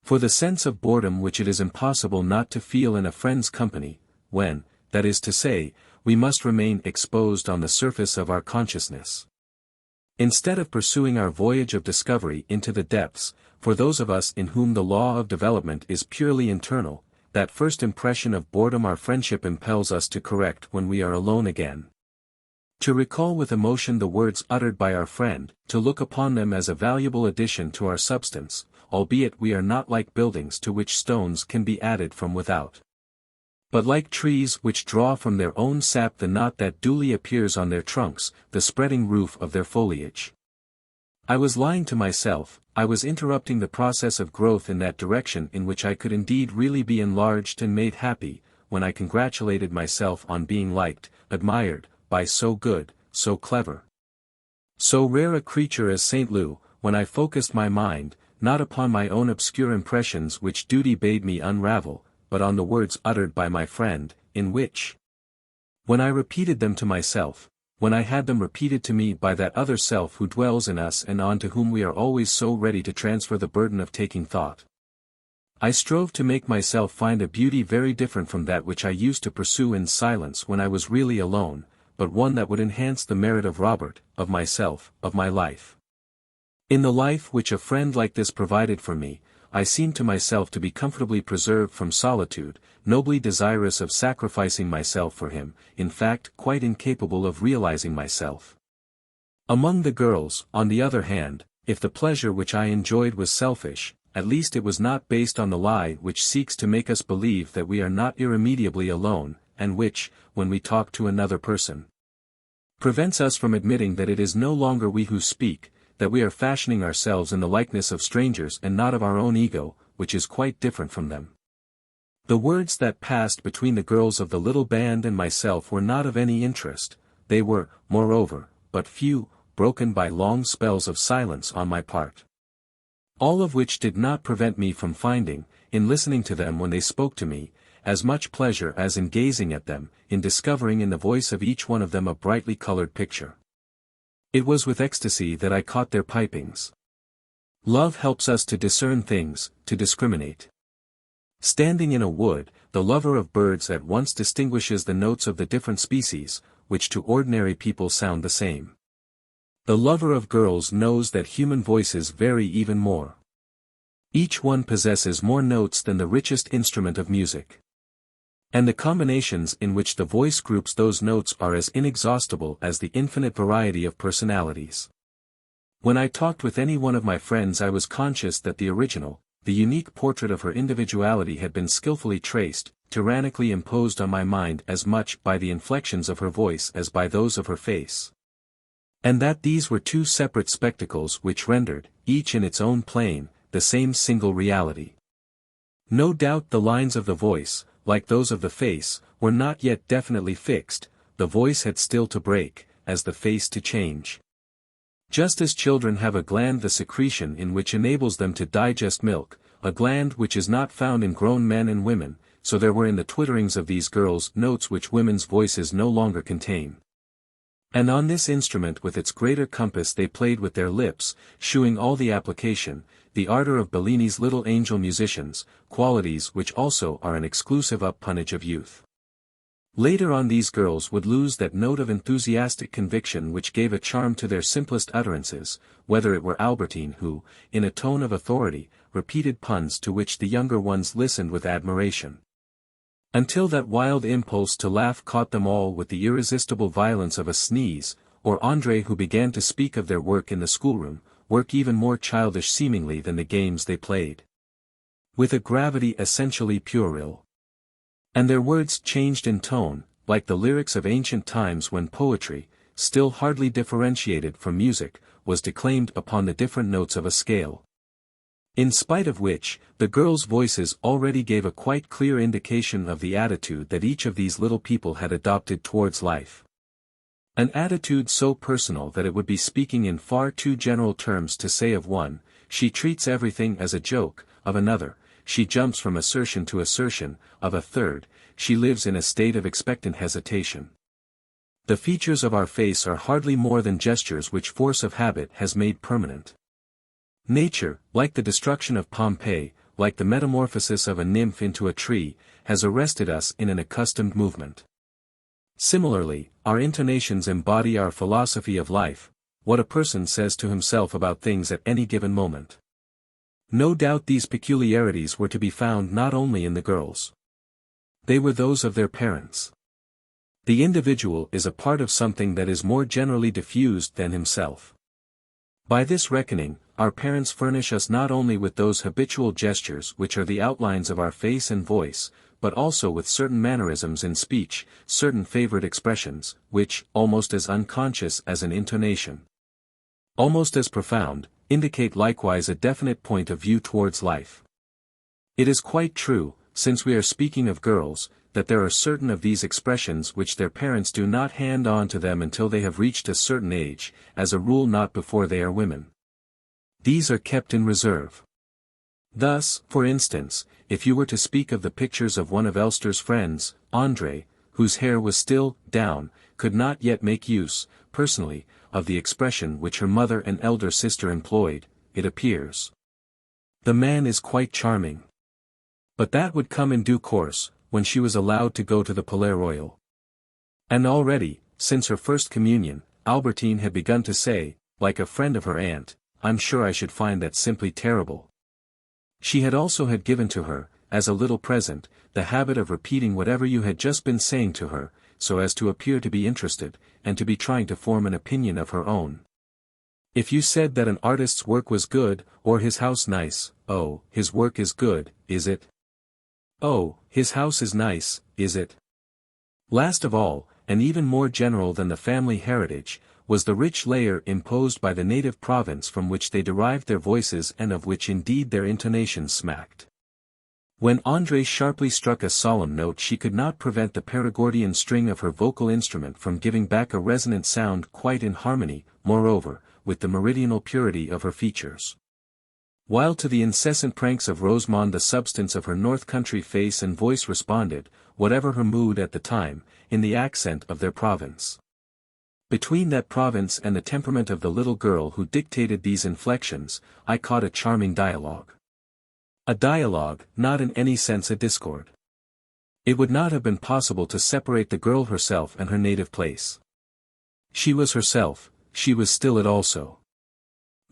For the sense of boredom which it is impossible not to feel in a friend's company, when, that is to say, we must remain exposed on the surface of our consciousness. Instead of pursuing our voyage of discovery into the depths, for those of us in whom the law of development is purely internal, that first impression of boredom our friendship impels us to correct when we are alone again. To recall with emotion the words uttered by our friend, to look upon them as a valuable addition to our substance, albeit we are not like buildings to which stones can be added from without, but like trees which draw from their own sap the knot that duly appears on their trunks, the spreading roof of their foliage. I was lying to myself, I was interrupting the process of growth in that direction in which I could indeed really be enlarged and made happy, when I congratulated myself on being liked, admired, by so good, so clever, so rare a creature as Saint Loup, when I focused my mind, not upon my own obscure impressions which duty bade me unravel, but on the words uttered by my friend, in which, when I repeated them to myself, when I had them repeated to me by that other self who dwells in us and on to whom we are always so ready to transfer the burden of taking thought, I strove to make myself find a beauty very different from that which I used to pursue in silence when I was really alone, but one that would enhance the merit of Robert, of myself, of my life. In the life which a friend like this provided for me, I seemed to myself to be comfortably preserved from solitude, nobly desirous of sacrificing myself for him, in fact quite incapable of realizing myself. Among the girls, on the other hand, if the pleasure which I enjoyed was selfish, at least it was not based on the lie which seeks to make us believe that we are not irremediably alone, and which, when we talk to another person, prevents us from admitting that it is no longer we who speak, that we are fashioning ourselves in the likeness of strangers and not of our own ego, which is quite different from them. The words that passed between the girls of the little band and myself were not of any interest, they were, moreover, but few, broken by long spells of silence on my part. All of which did not prevent me from finding, in listening to them when they spoke to me, as much pleasure as in gazing at them, in discovering in the voice of each one of them a brightly colored picture. It was with ecstasy that I caught their pipings. Love helps us to discern things, to discriminate. Standing in a wood, the lover of birds at once distinguishes the notes of the different species, which to ordinary people sound the same. The lover of girls knows that human voices vary even more. Each one possesses more notes than the richest instrument of music. And the combinations in which the voice groups those notes are as inexhaustible as the infinite variety of personalities. When I talked with any one of my friends, I was conscious that the original, the unique portrait of her individuality had been skillfully traced, tyrannically imposed on my mind as much by the inflections of her voice as by those of her face. And that these were two separate spectacles which rendered, each in its own plane, the same single reality. No doubt the lines of the voice, like those of the face, were not yet definitely fixed, the voice had still to break, as the face to change. Just as children have a gland, the secretion in which enables them to digest milk, a gland which is not found in grown men and women, so there were in the twitterings of these girls notes which women's voices no longer contain. And on this instrument with its greater compass they played with their lips, shewing all the application, the ardor of Bellini's little angel musicians, qualities which also are an exclusive uppunage of youth. Later on these girls would lose that note of enthusiastic conviction which gave a charm to their simplest utterances, whether it were Albertine who, in a tone of authority, repeated puns to which the younger ones listened with admiration. Until that wild impulse to laugh caught them all with the irresistible violence of a sneeze, or André who began to speak of their work in the schoolroom, work even more childish seemingly than the games they played. With a gravity essentially puerile. And their words changed in tone, like the lyrics of ancient times when poetry, still hardly differentiated from music, was declaimed upon the different notes of a scale. In spite of which, the girls' voices already gave a quite clear indication of the attitude that each of these little people had adopted towards life. An attitude so personal that it would be speaking in far too general terms to say of one, she treats everything as a joke, of another, she jumps from assertion to assertion, of a third, she lives in a state of expectant hesitation. The features of our face are hardly more than gestures which force of habit has made permanent. Nature, like the destruction of Pompeii, like the metamorphosis of a nymph into a tree, has arrested us in an accustomed movement. Similarly, our intonations embody our philosophy of life, what a person says to himself about things at any given moment. No doubt these peculiarities were to be found not only in the girls. They were those of their parents. The individual is a part of something that is more generally diffused than himself. By this reckoning, our parents furnish us not only with those habitual gestures which are the outlines of our face and voice, but also with certain mannerisms in speech, certain favorite expressions, which, almost as unconscious as an intonation, almost as profound, indicate likewise a definite point of view towards life. It is quite true, since we are speaking of girls, that there are certain of these expressions which their parents do not hand on to them until they have reached a certain age, as a rule not before they are women. These are kept in reserve. Thus, for instance, if you were to speak of the pictures of one of Elster's friends, André, whose hair was still down, could not yet make use, personally, of the expression which her mother and elder sister employed, it appears. The man is quite charming. But that would come in due course, when she was allowed to go to the Palais Royal. And already, since her first communion, Albertine had begun to say, like a friend of her aunt, "I'm sure I should find that simply terrible." She had also had given to her, as a little present, the habit of repeating whatever you had just been saying to her, so as to appear to be interested, and to be trying to form an opinion of her own. If you said that an artist's work was good, or his house nice, "Oh, his work is good, is it? Oh, his house is nice, is it?" Last of all, and even more general than the family heritage, was the rich layer imposed by the native province from which they derived their voices and of which indeed their intonations smacked. When André sharply struck a solemn note she could not prevent the Perigordian string of her vocal instrument from giving back a resonant sound quite in harmony, moreover, with the meridional purity of her features. While to the incessant pranks of Rosamond the substance of her north country face and voice responded, whatever her mood at the time, in the accent of their province. Between that province and the temperament of the little girl who dictated these inflections, I caught a charming dialogue. A dialogue, not in any sense a discord. It would not have been possible to separate the girl herself and her native place. She was herself, she was still it also.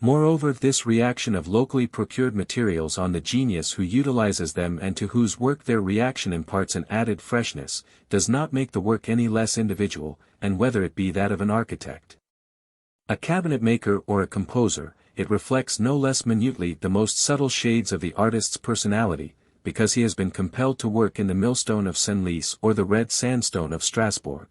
Moreover, this reaction of locally procured materials on the genius who utilizes them and to whose work their reaction imparts an added freshness, does not make the work any less individual, and whether it be that of an architect, a cabinet maker or a composer, it reflects no less minutely the most subtle shades of the artist's personality, because he has been compelled to work in the millstone of Senlis or the red sandstone of Strasbourg,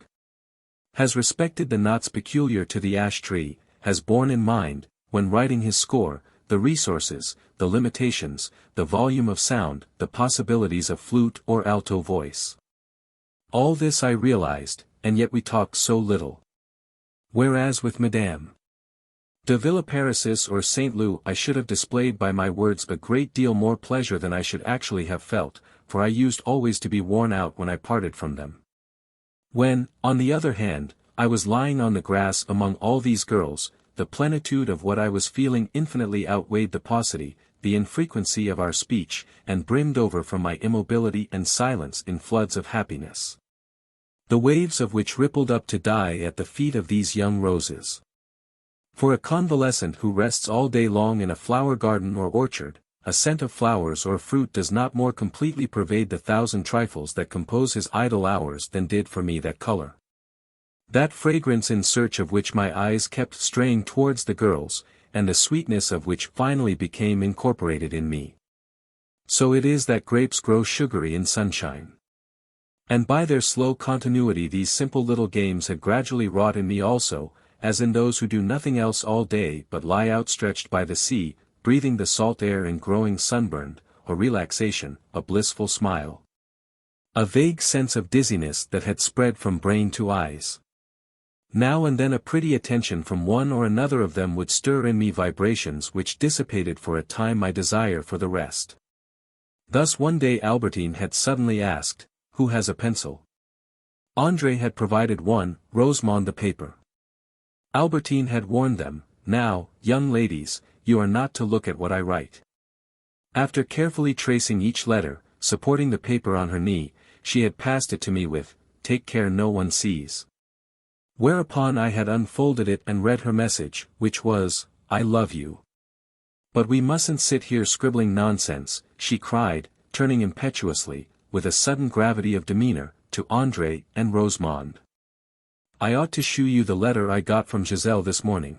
has respected the knots peculiar to the ash tree, has borne in mind, when writing his score, the resources, the limitations, the volume of sound, the possibilities of flute or alto voice. All this I realized, and yet we talked so little. Whereas with Madame de Villeparisis or Saint Leu I should have displayed by my words a great deal more pleasure than I should actually have felt, for I used always to be worn out when I parted from them. When, on the other hand, I was lying on the grass among all these girls, the plenitude of what I was feeling infinitely outweighed the paucity, the infrequency of our speech, and brimmed over from my immobility and silence in floods of happiness, the waves of which rippled up to die at the feet of these young roses. For a convalescent who rests all day long in a flower garden or orchard, a scent of flowers or fruit does not more completely pervade the thousand trifles that compose his idle hours than did for me that color, that fragrance in search of which my eyes kept straying towards the girls, and the sweetness of which finally became incorporated in me. So it is that grapes grow sugary in sunshine. And by their slow continuity these simple little games had gradually wrought in me also, as in those who do nothing else all day but lie outstretched by the sea, breathing the salt air and growing sunburned, a relaxation, a blissful smile, a vague sense of dizziness that had spread from brain to eyes. Now and then a pretty attention from one or another of them would stir in me vibrations which dissipated for a time my desire for the rest. Thus one day Albertine had suddenly asked, "Who has a pencil?" André had provided one, Rosamond the paper. Albertine had warned them, "Now, young ladies, you are not to look at what I write." After carefully tracing each letter, supporting the paper on her knee, she had passed it to me with, "Take care no one sees." Whereupon I had unfolded it and read her message, which was, "I love you." "But we mustn't sit here scribbling nonsense," she cried, turning impetuously, with a sudden gravity of demeanor, to André and Rosamond. "I ought to shew you the letter I got from Giselle this morning.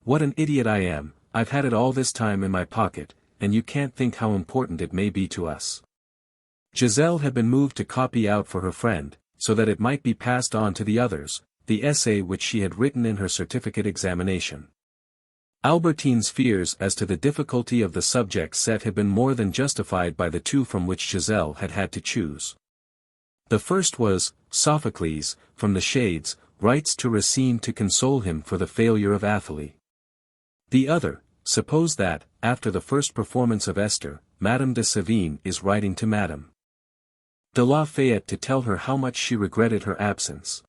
What an idiot I am, I've had it all this time in my pocket, and you can't think how important it may be to us." Giselle had been moved to copy out for her friend, so that it might be passed on to the others, the essay which she had written in her certificate examination. Albertine's fears as to the difficulty of the subject set had been more than justified by the two from which Giselle had had to choose. The first was, Sophocles, from the Shades, writes to Racine to console him for the failure of Athalie. The other, suppose that, after the first performance of Esther, Madame de Sévigné is writing to Madame de La Fayette to tell her how much she regretted her absence.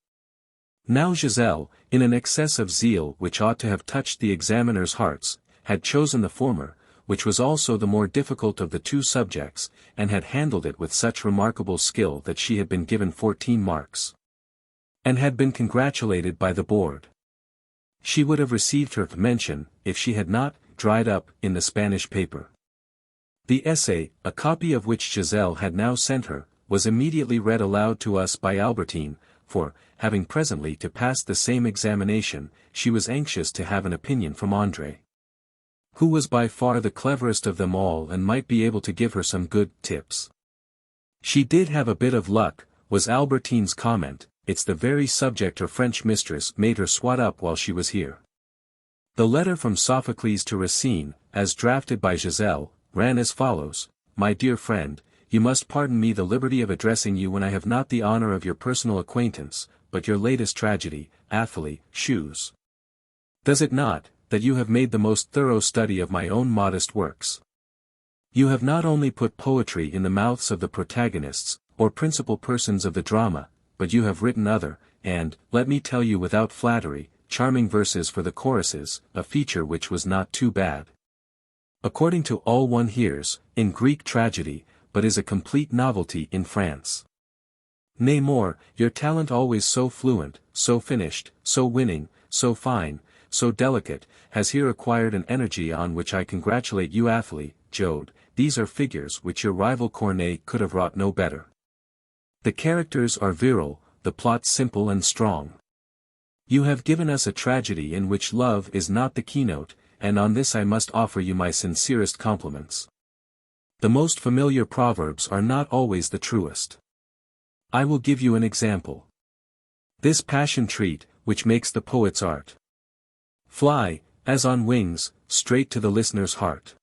Now Giselle, in an excess of zeal which ought to have touched the examiners' hearts, had chosen the former, which was also the more difficult of the two subjects, and had handled it with such remarkable skill that she had been given 14 marks. And had been congratulated by the board. She would have received her mention, if she had not, dried up, in the Spanish paper. The essay, a copy of which Giselle had now sent her, was immediately read aloud to us by Albertine, for, having presently to pass the same examination, she was anxious to have an opinion from André, who was by far the cleverest of them all and might be able to give her some good tips. "She did have a bit of luck," was Albertine's comment, "it's the very subject her French mistress made her swat up while she was here." The letter from Sophocles to Racine, as drafted by Giselle, ran as follows: "My dear friend, you must pardon me the liberty of addressing you when I have not the honor of your personal acquaintance, but your latest tragedy, Athalie, shews, does it not, that you have made the most thorough study of my own modest works. You have not only put poetry in the mouths of the protagonists, or principal persons of the drama, but you have written other, and, let me tell you without flattery, charming verses for the choruses, a feature which was not too bad, according to all one hears, in Greek tragedy, but is a complete novelty in France. Nay more, your talent always so fluent, so finished, so winning, so fine, so delicate, has here acquired an energy on which I congratulate you Athalie, Jode. These are figures which your rival Corneille could have wrought no better. The characters are virile, the plot simple and strong. You have given us a tragedy in which love is not the keynote, and on this I must offer you my sincerest compliments. The most familiar proverbs are not always the truest. I will give you an example. This passion treat, which makes the poet's art fly, as on wings, straight to the listener's heart.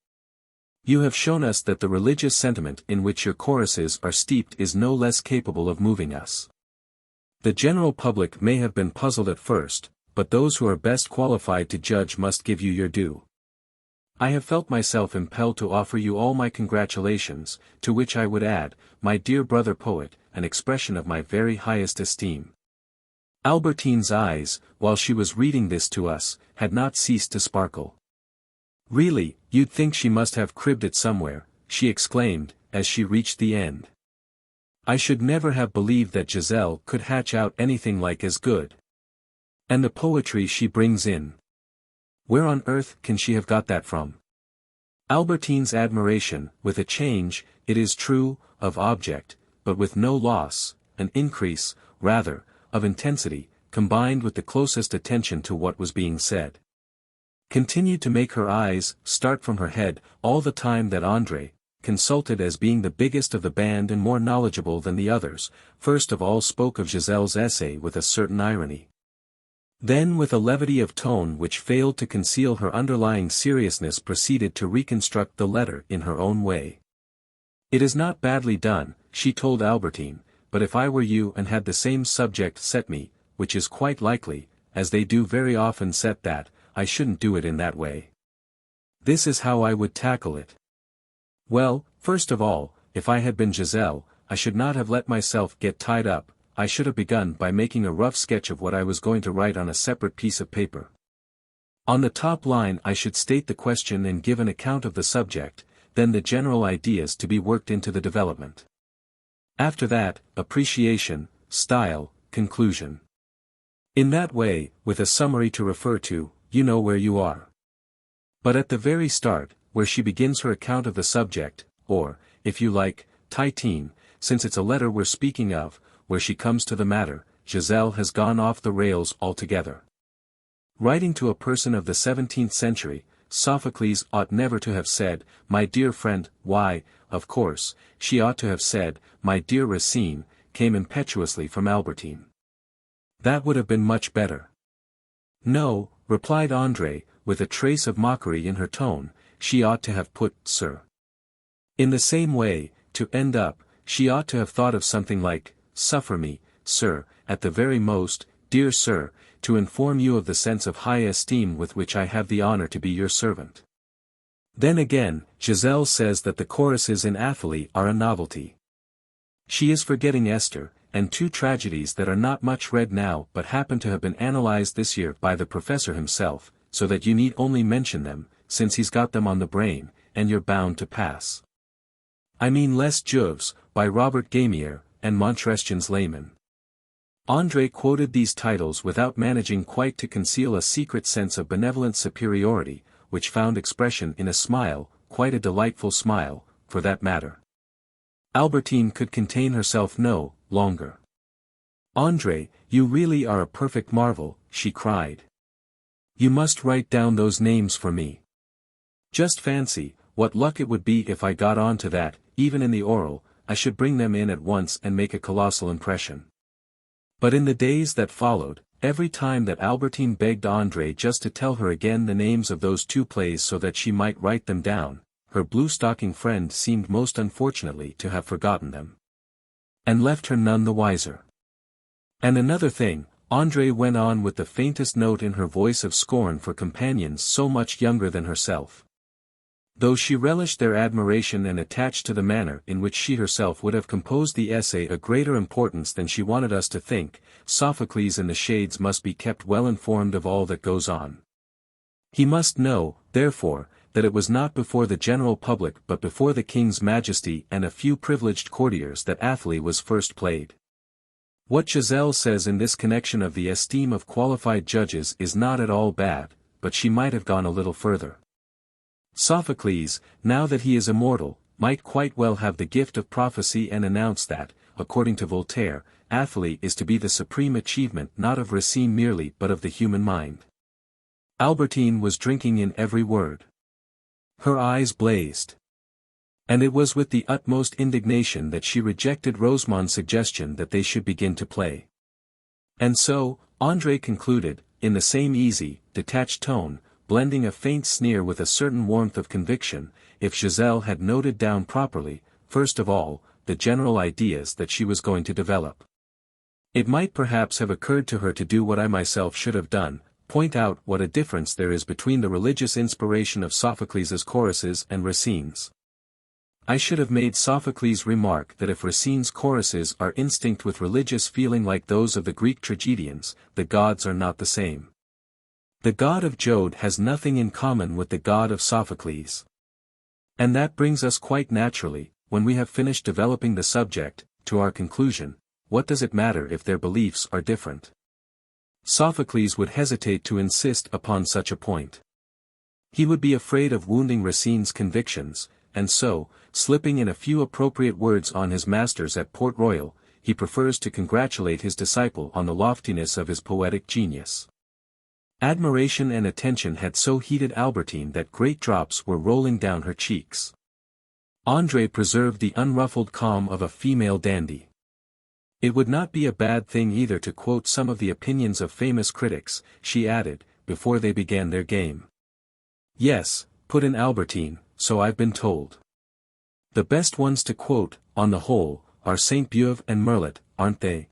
You have shown us that the religious sentiment in which your choruses are steeped is no less capable of moving us. The general public may have been puzzled at first, but those who are best qualified to judge must give you your due. I have felt myself impelled to offer you all my congratulations, to which I would add, my dear brother poet, an expression of my very highest esteem. Albertine's eyes, while she was reading this to us, had not ceased to sparkle. Really, you'd think she must have cribbed it somewhere, she exclaimed, as she reached the end. I should never have believed that Giselle could hatch out anything like as good. And the poetry she brings in. Where on earth can she have got that from? Albertine's admiration, with a change, it is true, of object, but with no loss, an increase, rather, of intensity, combined with the closest attention to what was being said, continued to make her eyes start from her head, all the time that André, consulted as being the biggest of the band and more knowledgeable than the others, first of all spoke of Giselle's essay with a certain irony. Then with a levity of tone which failed to conceal her underlying seriousness proceeded to reconstruct the letter in her own way. It is not badly done, she told Albertine, but if I were you and had the same subject set me, which is quite likely, as they do very often set that, I shouldn't do it in that way. This is how I would tackle it. Well, first of all, if I had been Giselle, I should not have let myself get tied up, I should have begun by making a rough sketch of what I was going to write on a separate piece of paper. On the top line I should state the question and give an account of the subject, then the general ideas to be worked into the development. After that, appreciation, style, conclusion. In that way, with a summary to refer to, you know where you are. But at the very start, where she begins her account of the subject, or, if you like, Titine, since it's a letter we're speaking of, where she comes to the matter, Giselle has gone off the rails altogether. Writing to a person of the 17th century, Sophocles ought never to have said, my dear friend, why, of course, she ought to have said, my dear Racine, came impetuously from Albertine. That would have been much better. No, replied André, with a trace of mockery in her tone, she ought to have put, sir. In the same way, to end up, she ought to have thought of something like, suffer me, sir, at the very most, dear sir, to inform you of the sense of high esteem with which I have the honor to be your servant. Then again, Giselle says that the choruses in Athalie are a novelty. She is forgetting Esther, and two tragedies that are not much read now but happen to have been analyzed this year by the professor himself, so that you need only mention them, since he's got them on the brain, and you're bound to pass. I mean Les Jeuves, by Robert Gamier, and Montresquieu's Layman. André quoted these titles without managing quite to conceal a secret sense of benevolent superiority, which found expression in a smile, quite a delightful smile, for that matter. Albertine could contain herself no longer. André, you really are a perfect marvel, she cried. You must write down those names for me. Just fancy, what luck it would be if I got on to that, even in the oral, I should bring them in at once and make a colossal impression. But in the days that followed, every time that Albertine begged André just to tell her again the names of those two plays so that she might write them down, her blue-stocking friend seemed most unfortunately to have forgotten them. And left her none the wiser. And another thing, André went on with the faintest note in her voice of scorn for companions so much younger than herself. Though she relished their admiration and attached to the manner in which she herself would have composed the essay a greater importance than she wanted us to think, Sophocles in the Shades must be kept well informed of all that goes on. He must know, therefore, that it was not before the general public but before the King's Majesty and a few privileged courtiers that Athalie was first played. What Giselle says in this connection of the esteem of qualified judges is not at all bad, but she might have gone a little further. Sophocles, now that he is immortal, might quite well have the gift of prophecy and announce that, according to Voltaire, Athalie is to be the supreme achievement not of Racine merely but of the human mind. Albertine was drinking in every word. Her eyes blazed. And it was with the utmost indignation that she rejected Rosamond's suggestion that they should begin to play. And so, André concluded, in the same easy, detached tone, blending a faint sneer with a certain warmth of conviction, if Giselle had noted down properly, first of all, the general ideas that she was going to develop. It might perhaps have occurred to her to do what I myself should have done, point out what a difference there is between the religious inspiration of Sophocles' choruses and Racine's. I should have made Sophocles remark that if Racine's choruses are instinct with religious feeling like those of the Greek tragedians, the gods are not the same. The god of Jode has nothing in common with the god of Sophocles. And that brings us quite naturally, when we have finished developing the subject, to our conclusion: what does it matter if their beliefs are different? Sophocles would hesitate to insist upon such a point. He would be afraid of wounding Racine's convictions, and so, slipping in a few appropriate words on his masters at Port Royal, he prefers to congratulate his disciple on the loftiness of his poetic genius. Admiration and attention had so heated Albertine that great drops were rolling down her cheeks. André preserved the unruffled calm of a female dandy. It would not be a bad thing either to quote some of the opinions of famous critics, she added, before they began their game. Yes, put in Albertine, so I've been told. The best ones to quote, on the whole, are Sainte-Beuve and Merlet, aren't they?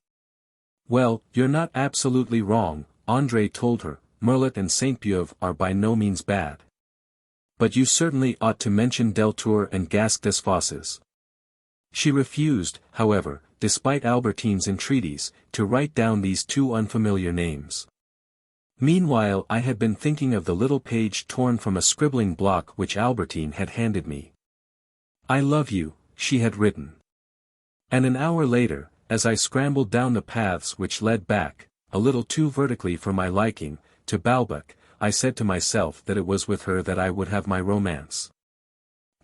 Well, you're not absolutely wrong, André told her. Merlet and Sainte-Beuve are by no means bad. But you certainly ought to mention Deltour and Gasque des Fosses. She refused, however, despite Albertine's entreaties, to write down these two unfamiliar names. Meanwhile I had been thinking of the little page torn from a scribbling block which Albertine had handed me. "I love you," she had written. And an hour later, as I scrambled down the paths which led back, a little too vertically for my liking, to Balbec, I said to myself that it was with her that I would have my romance.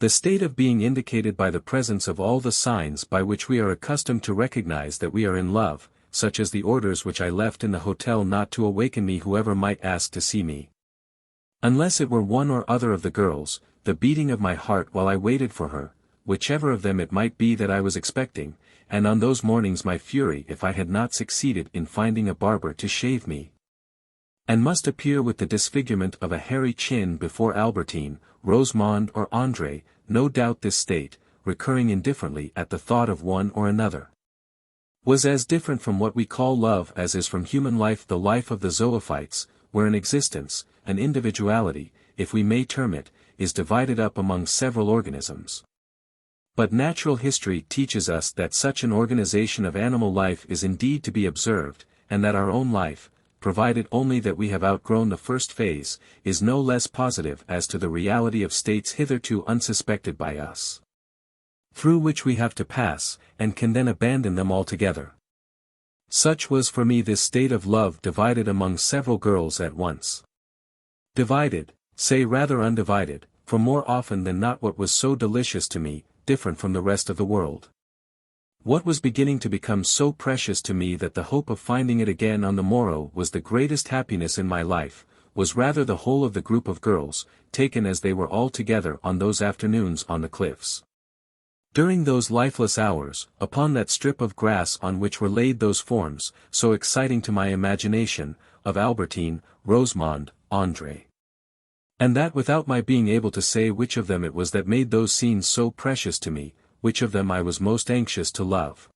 The state of being indicated by the presence of all the signs by which we are accustomed to recognize that we are in love, such as the orders which I left in the hotel not to awaken me whoever might ask to see me. Unless it were one or other of the girls, the beating of my heart while I waited for her, whichever of them it might be that I was expecting, and on those mornings my fury if I had not succeeded in finding a barber to shave me, and must appear with the disfigurement of a hairy chin before Albertine, Rosamond or André, no doubt this state, recurring indifferently at the thought of one or another, was as different from what we call love as is from human life the life of the zoophytes, where an existence, an individuality, if we may term it, is divided up among several organisms. But natural history teaches us that such an organization of animal life is indeed to be observed, and that our own life, provided only that we have outgrown the first phase, is no less positive as to the reality of states hitherto unsuspected by us, through which we have to pass, and can then abandon them altogether. Such was for me this state of love divided among several girls at once. Divided, say rather undivided, for more often than not what was so delicious to me, different from the rest of the world. What was beginning to become so precious to me that the hope of finding it again on the morrow was the greatest happiness in my life, was rather the whole of the group of girls, taken as they were all together on those afternoons on the cliffs. During those lifeless hours, upon that strip of grass on which were laid those forms, so exciting to my imagination, of Albertine, Rosamond, André. And that without my being able to say which of them it was that made those scenes so precious to me, which of them I was most anxious to love.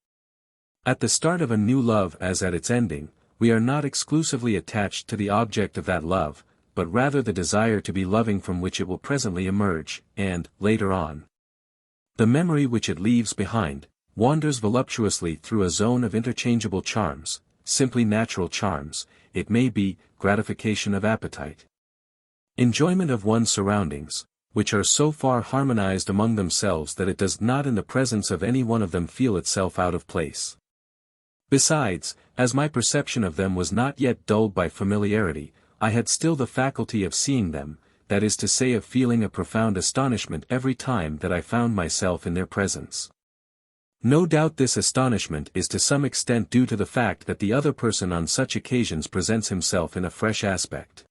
At the start of a new love as at its ending, we are not exclusively attached to the object of that love, but rather the desire to be loving from which it will presently emerge, and, later on, the memory which it leaves behind, wanders voluptuously through a zone of interchangeable charms, simply natural charms, it may be, gratification of appetite, enjoyment of one's surroundings, which are so far harmonized among themselves that it does not in the presence of any one of them feel itself out of place. Besides, as my perception of them was not yet dulled by familiarity, I had still the faculty of seeing them, that is to say of feeling a profound astonishment every time that I found myself in their presence. No doubt this astonishment is to some extent due to the fact that the other person on such occasions presents himself in a fresh aspect.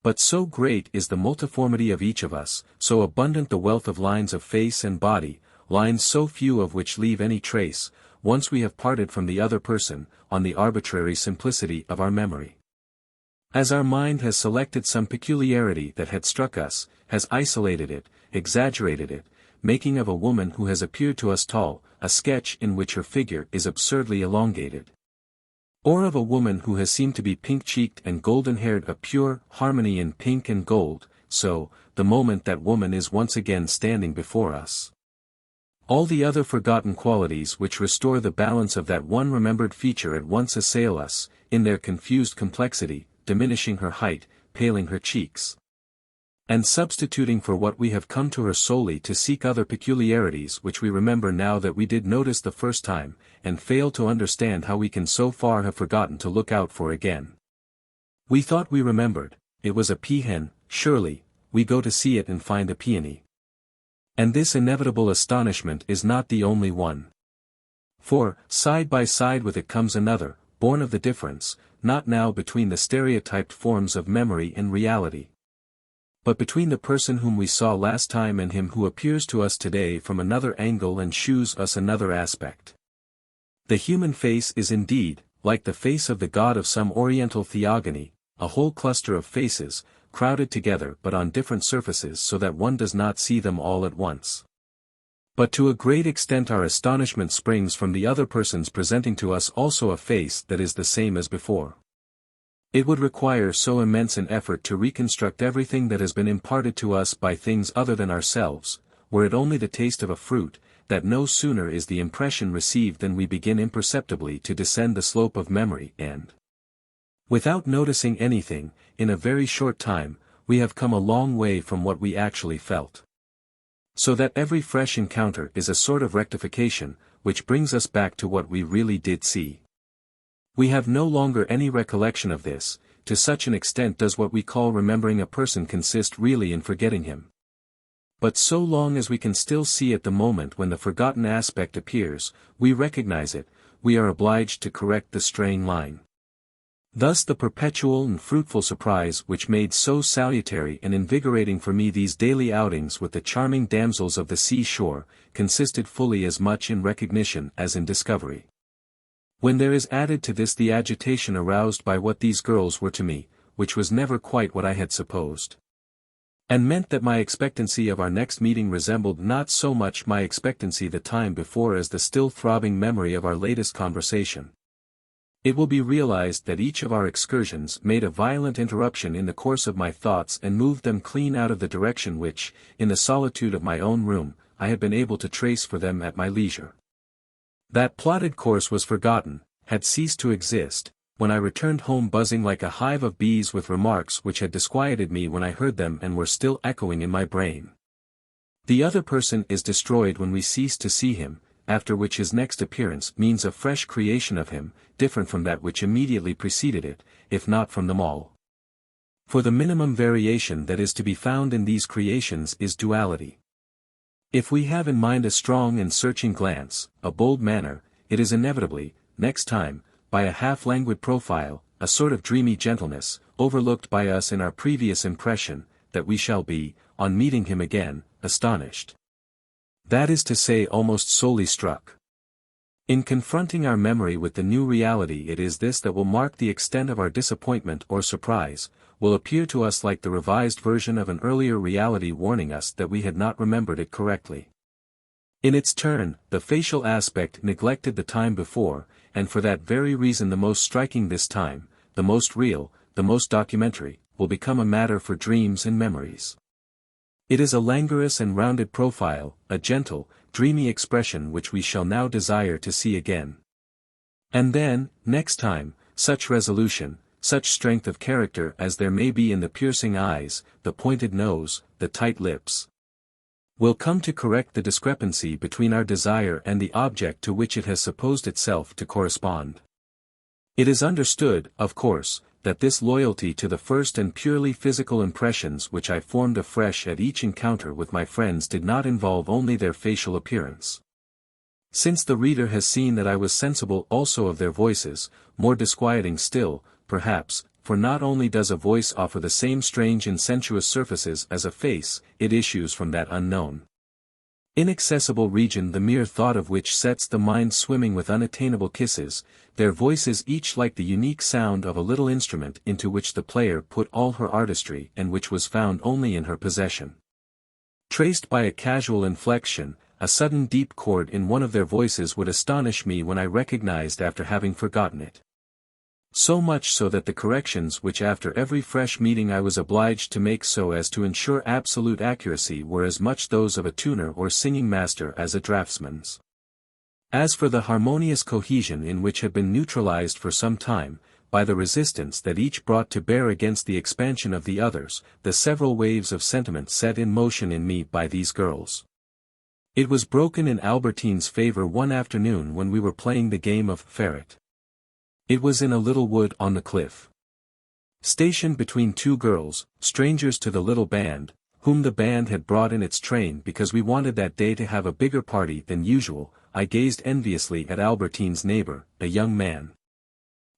But so great is the multiformity of each of us, so abundant the wealth of lines of face and body, lines so few of which leave any trace, once we have parted from the other person, on the arbitrary simplicity of our memory. As our mind has selected some peculiarity that had struck us, has isolated it, exaggerated it, making of a woman who has appeared to us tall, a sketch in which her figure is absurdly elongated. Or of a woman who has seemed to be pink-cheeked and golden-haired, a pure harmony in pink and gold, so, the moment that woman is once again standing before us, all the other forgotten qualities which restore the balance of that one remembered feature at once assail us, in their confused complexity, diminishing her height, paling her cheeks, and substituting for what we have come to her solely to seek other peculiarities which we remember now that we did notice the first time, and fail to understand how we can so far have forgotten to look out for again. We thought we remembered, it was a peahen, surely, we go to see it and find a peony. And this inevitable astonishment is not the only one. For, side by side with it comes another, born of the difference, not now between the stereotyped forms of memory and reality, but between the person whom we saw last time and him who appears to us today from another angle and shews us another aspect. The human face is indeed, like the face of the god of some oriental theogony, a whole cluster of faces, crowded together but on different surfaces so that one does not see them all at once. But to a great extent our astonishment springs from the other person's presenting to us also a face that is the same as before. It would require so immense an effort to reconstruct everything that has been imparted to us by things other than ourselves, were it only the taste of a fruit, that no sooner is the impression received than we begin imperceptibly to descend the slope of memory and, without noticing anything, in a very short time, we have come a long way from what we actually felt. So that every fresh encounter is a sort of rectification, which brings us back to what we really did see. We have no longer any recollection of this, to such an extent does what we call remembering a person consist really in forgetting him. But so long as we can still see at the moment when the forgotten aspect appears, we recognize it, we are obliged to correct the straying line. Thus the perpetual and fruitful surprise which made so salutary and invigorating for me these daily outings with the charming damsels of the sea-shore, consisted fully as much in recognition as in discovery. When there is added to this the agitation aroused by what these girls were to me, which was never quite what I had supposed, and meant that my expectancy of our next meeting resembled not so much my expectancy the time before as the still throbbing memory of our latest conversation, it will be realized that each of our excursions made a violent interruption in the course of my thoughts and moved them clean out of the direction which, in the solitude of my own room, I had been able to trace for them at my leisure. That plotted course was forgotten, had ceased to exist, when I returned home buzzing like a hive of bees with remarks which had disquieted me when I heard them and were still echoing in my brain. The other person is destroyed when we cease to see him, after which his next appearance means a fresh creation of him, different from that which immediately preceded it, if not from them all. For the minimum variation that is to be found in these creations is duality. If we have in mind a strong and searching glance, a bold manner, it is inevitably, next time, by a half-languid profile, a sort of dreamy gentleness, overlooked by us in our previous impression, that we shall be, on meeting him again, astonished. That is to say almost solely struck. In confronting our memory with the new reality it is this that will mark the extent of our disappointment or surprise, will appear to us like the revised version of an earlier reality warning us that we had not remembered it correctly. In its turn, the facial aspect neglected the time before, and for that very reason the most striking this time, the most real, the most documentary, will become a matter for dreams and memories. It is a languorous and rounded profile, a gentle, dreamy expression which we shall now desire to see again. And then, next time, such resolution, such strength of character as there may be in the piercing eyes, the pointed nose, the tight lips, will come to correct the discrepancy between our desire and the object to which it has supposed itself to correspond. It is understood, of course, that this loyalty to the first and purely physical impressions which I formed afresh at each encounter with my friends did not involve only their facial appearance. Since the reader has seen that I was sensible also of their voices, more disquieting still, perhaps, for not only does a voice offer the same strange and sensuous surfaces as a face, it issues from that unknown, inaccessible region the mere thought of which sets the mind swimming with unattainable kisses, their voices each like the unique sound of a little instrument into which the player put all her artistry and which was found only in her possession. Traced by a casual inflection, a sudden deep chord in one of their voices would astonish me when I recognized after having forgotten it. So much so that the corrections which after every fresh meeting I was obliged to make so as to ensure absolute accuracy were as much those of a tuner or singing master as a draughtsman's. As for the harmonious cohesion in which had been neutralized for some time, by the resistance that each brought to bear against the expansion of the others, the several waves of sentiment set in motion in me by these girls. It was broken in Albertine's favor one afternoon when we were playing the game of ferret. It was in a little wood on the cliff. Stationed between two girls, strangers to the little band, whom the band had brought in its train because we wanted that day to have a bigger party than usual, I gazed enviously at Albertine's neighbor, a young man,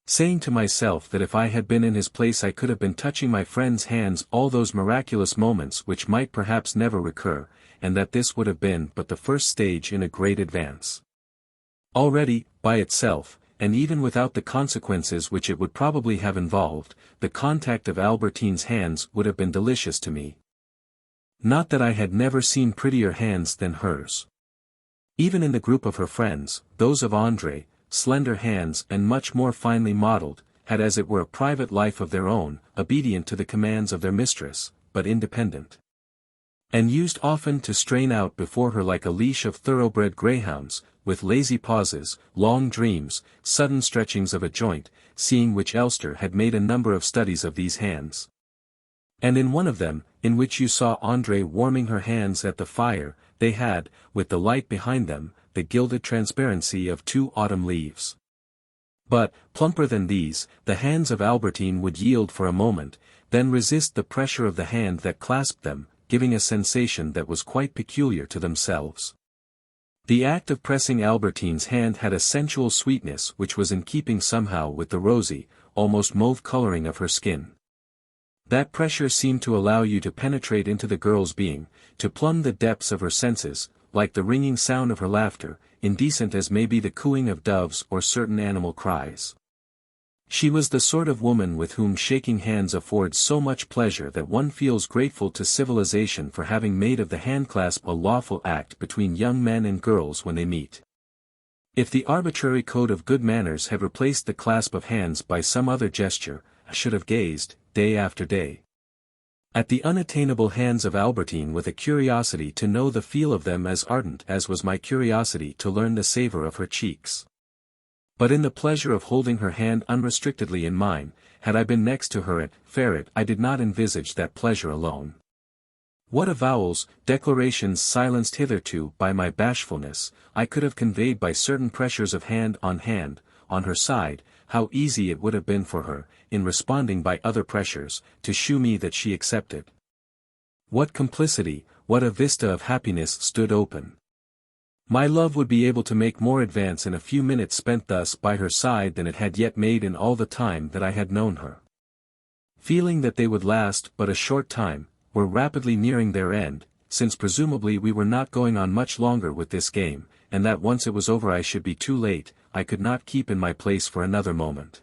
saying to myself that if I had been in his place I could have been touching my friend's hands all those miraculous moments which might perhaps never recur, and that this would have been but the first stage in a great advance. Already, by itself, and even without the consequences which it would probably have involved, the contact of Albertine's hands would have been delicious to me. Not that I had never seen prettier hands than hers. Even in the group of her friends, those of André, slender hands and much more finely modeled, had as it were a private life of their own, obedient to the commands of their mistress, but independent, and used often to strain out before her like a leash of thoroughbred greyhounds, with lazy pauses, long dreams, sudden stretchings of a joint, seeing which Elster had made a number of studies of these hands. And in one of them, in which you saw André warming her hands at the fire, they had, with the light behind them, the gilded transparency of two autumn leaves. But, plumper than these, the hands of Albertine would yield for a moment, then resist the pressure of the hand that clasped them, giving a sensation that was quite peculiar to themselves. The act of pressing Albertine's hand had a sensual sweetness which was in keeping somehow with the rosy, almost mauve coloring of her skin. That pressure seemed to allow you to penetrate into the girl's being, to plumb the depths of her senses, like the ringing sound of her laughter, indecent as may be the cooing of doves or certain animal cries. She was the sort of woman with whom shaking hands affords so much pleasure that one feels grateful to civilization for having made of the handclasp a lawful act between young men and girls when they meet. If the arbitrary code of good manners had replaced the clasp of hands by some other gesture, I should have gazed, day after day, at the unattainable hands of Albertine with a curiosity to know the feel of them as ardent as was my curiosity to learn the savor of her cheeks. But in the pleasure of holding her hand unrestrictedly in mine, had I been next to her at ferret I did not envisage that pleasure alone. What avowals, declarations silenced hitherto by my bashfulness, I could have conveyed by certain pressures of hand, on her side, how easy it would have been for her, in responding by other pressures, to shew me that she accepted. What complicity, what a vista of happiness stood open! My love would be able to make more advance in a few minutes spent thus by her side than it had yet made in all the time that I had known her. Feeling that they would last but a short time, were rapidly nearing their end, since presumably we were not going on much longer with this game, and that once it was over I should be too late, I could not keep in my place for another moment.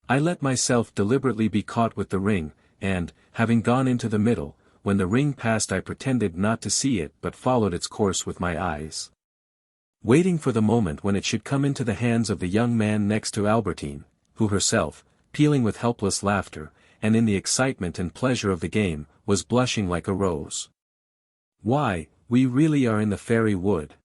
I let myself deliberately be caught with the ring, and, having gone into the middle, when the ring passed I pretended not to see it but followed its course with my eyes, waiting for the moment when it should come into the hands of the young man next to Albertine, who herself, pealing with helpless laughter, and in the excitement and pleasure of the game, was blushing like a rose. "Why, we really are in the fairy wood,"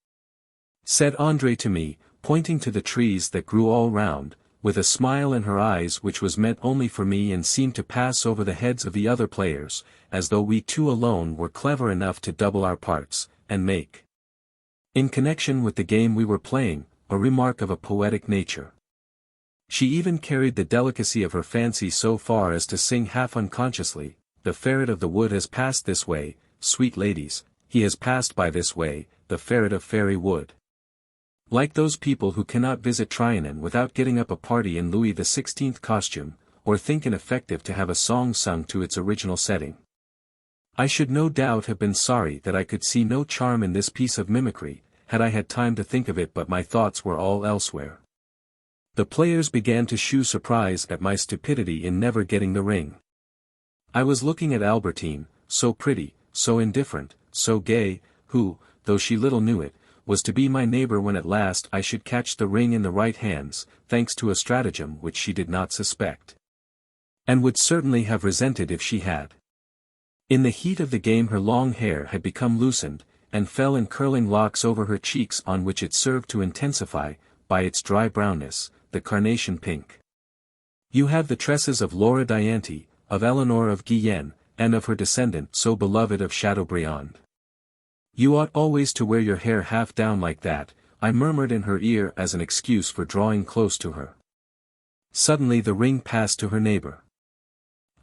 said André to me, pointing to the trees that grew all round, with a smile in her eyes which was meant only for me and seemed to pass over the heads of the other players, as though we two alone were clever enough to double our parts, and make, in connection with the game we were playing, a remark of a poetic nature. She even carried the delicacy of her fancy so far as to sing half unconsciously, "The ferret of the wood has passed this way, sweet ladies, he has passed by this way, the ferret of fairy wood." Like those people who cannot visit Trianon without getting up a party in Louis XVI costume, or think it effective to have a song sung to its original setting. I should no doubt have been sorry that I could see no charm in this piece of mimicry, had I had time to think of it, but my thoughts were all elsewhere. The players began to shew surprise at my stupidity in never getting the ring. I was looking at Albertine, so pretty, so indifferent, so gay, who, though she little knew it, was to be my neighbor when at last I should catch the ring in the right hands, thanks to a stratagem which she did not suspect. And would certainly have resented if she had. In the heat of the game her long hair had become loosened, and fell in curling locks over her cheeks on which it served to intensify, by its dry brownness, the carnation pink. You have the tresses of Laura Dianti, of Eleanor of Guyenne, and of her descendant so beloved of Chateaubriand. You ought always to wear your hair half down like that, I murmured in her ear as an excuse for drawing close to her. Suddenly the ring passed to her neighbor.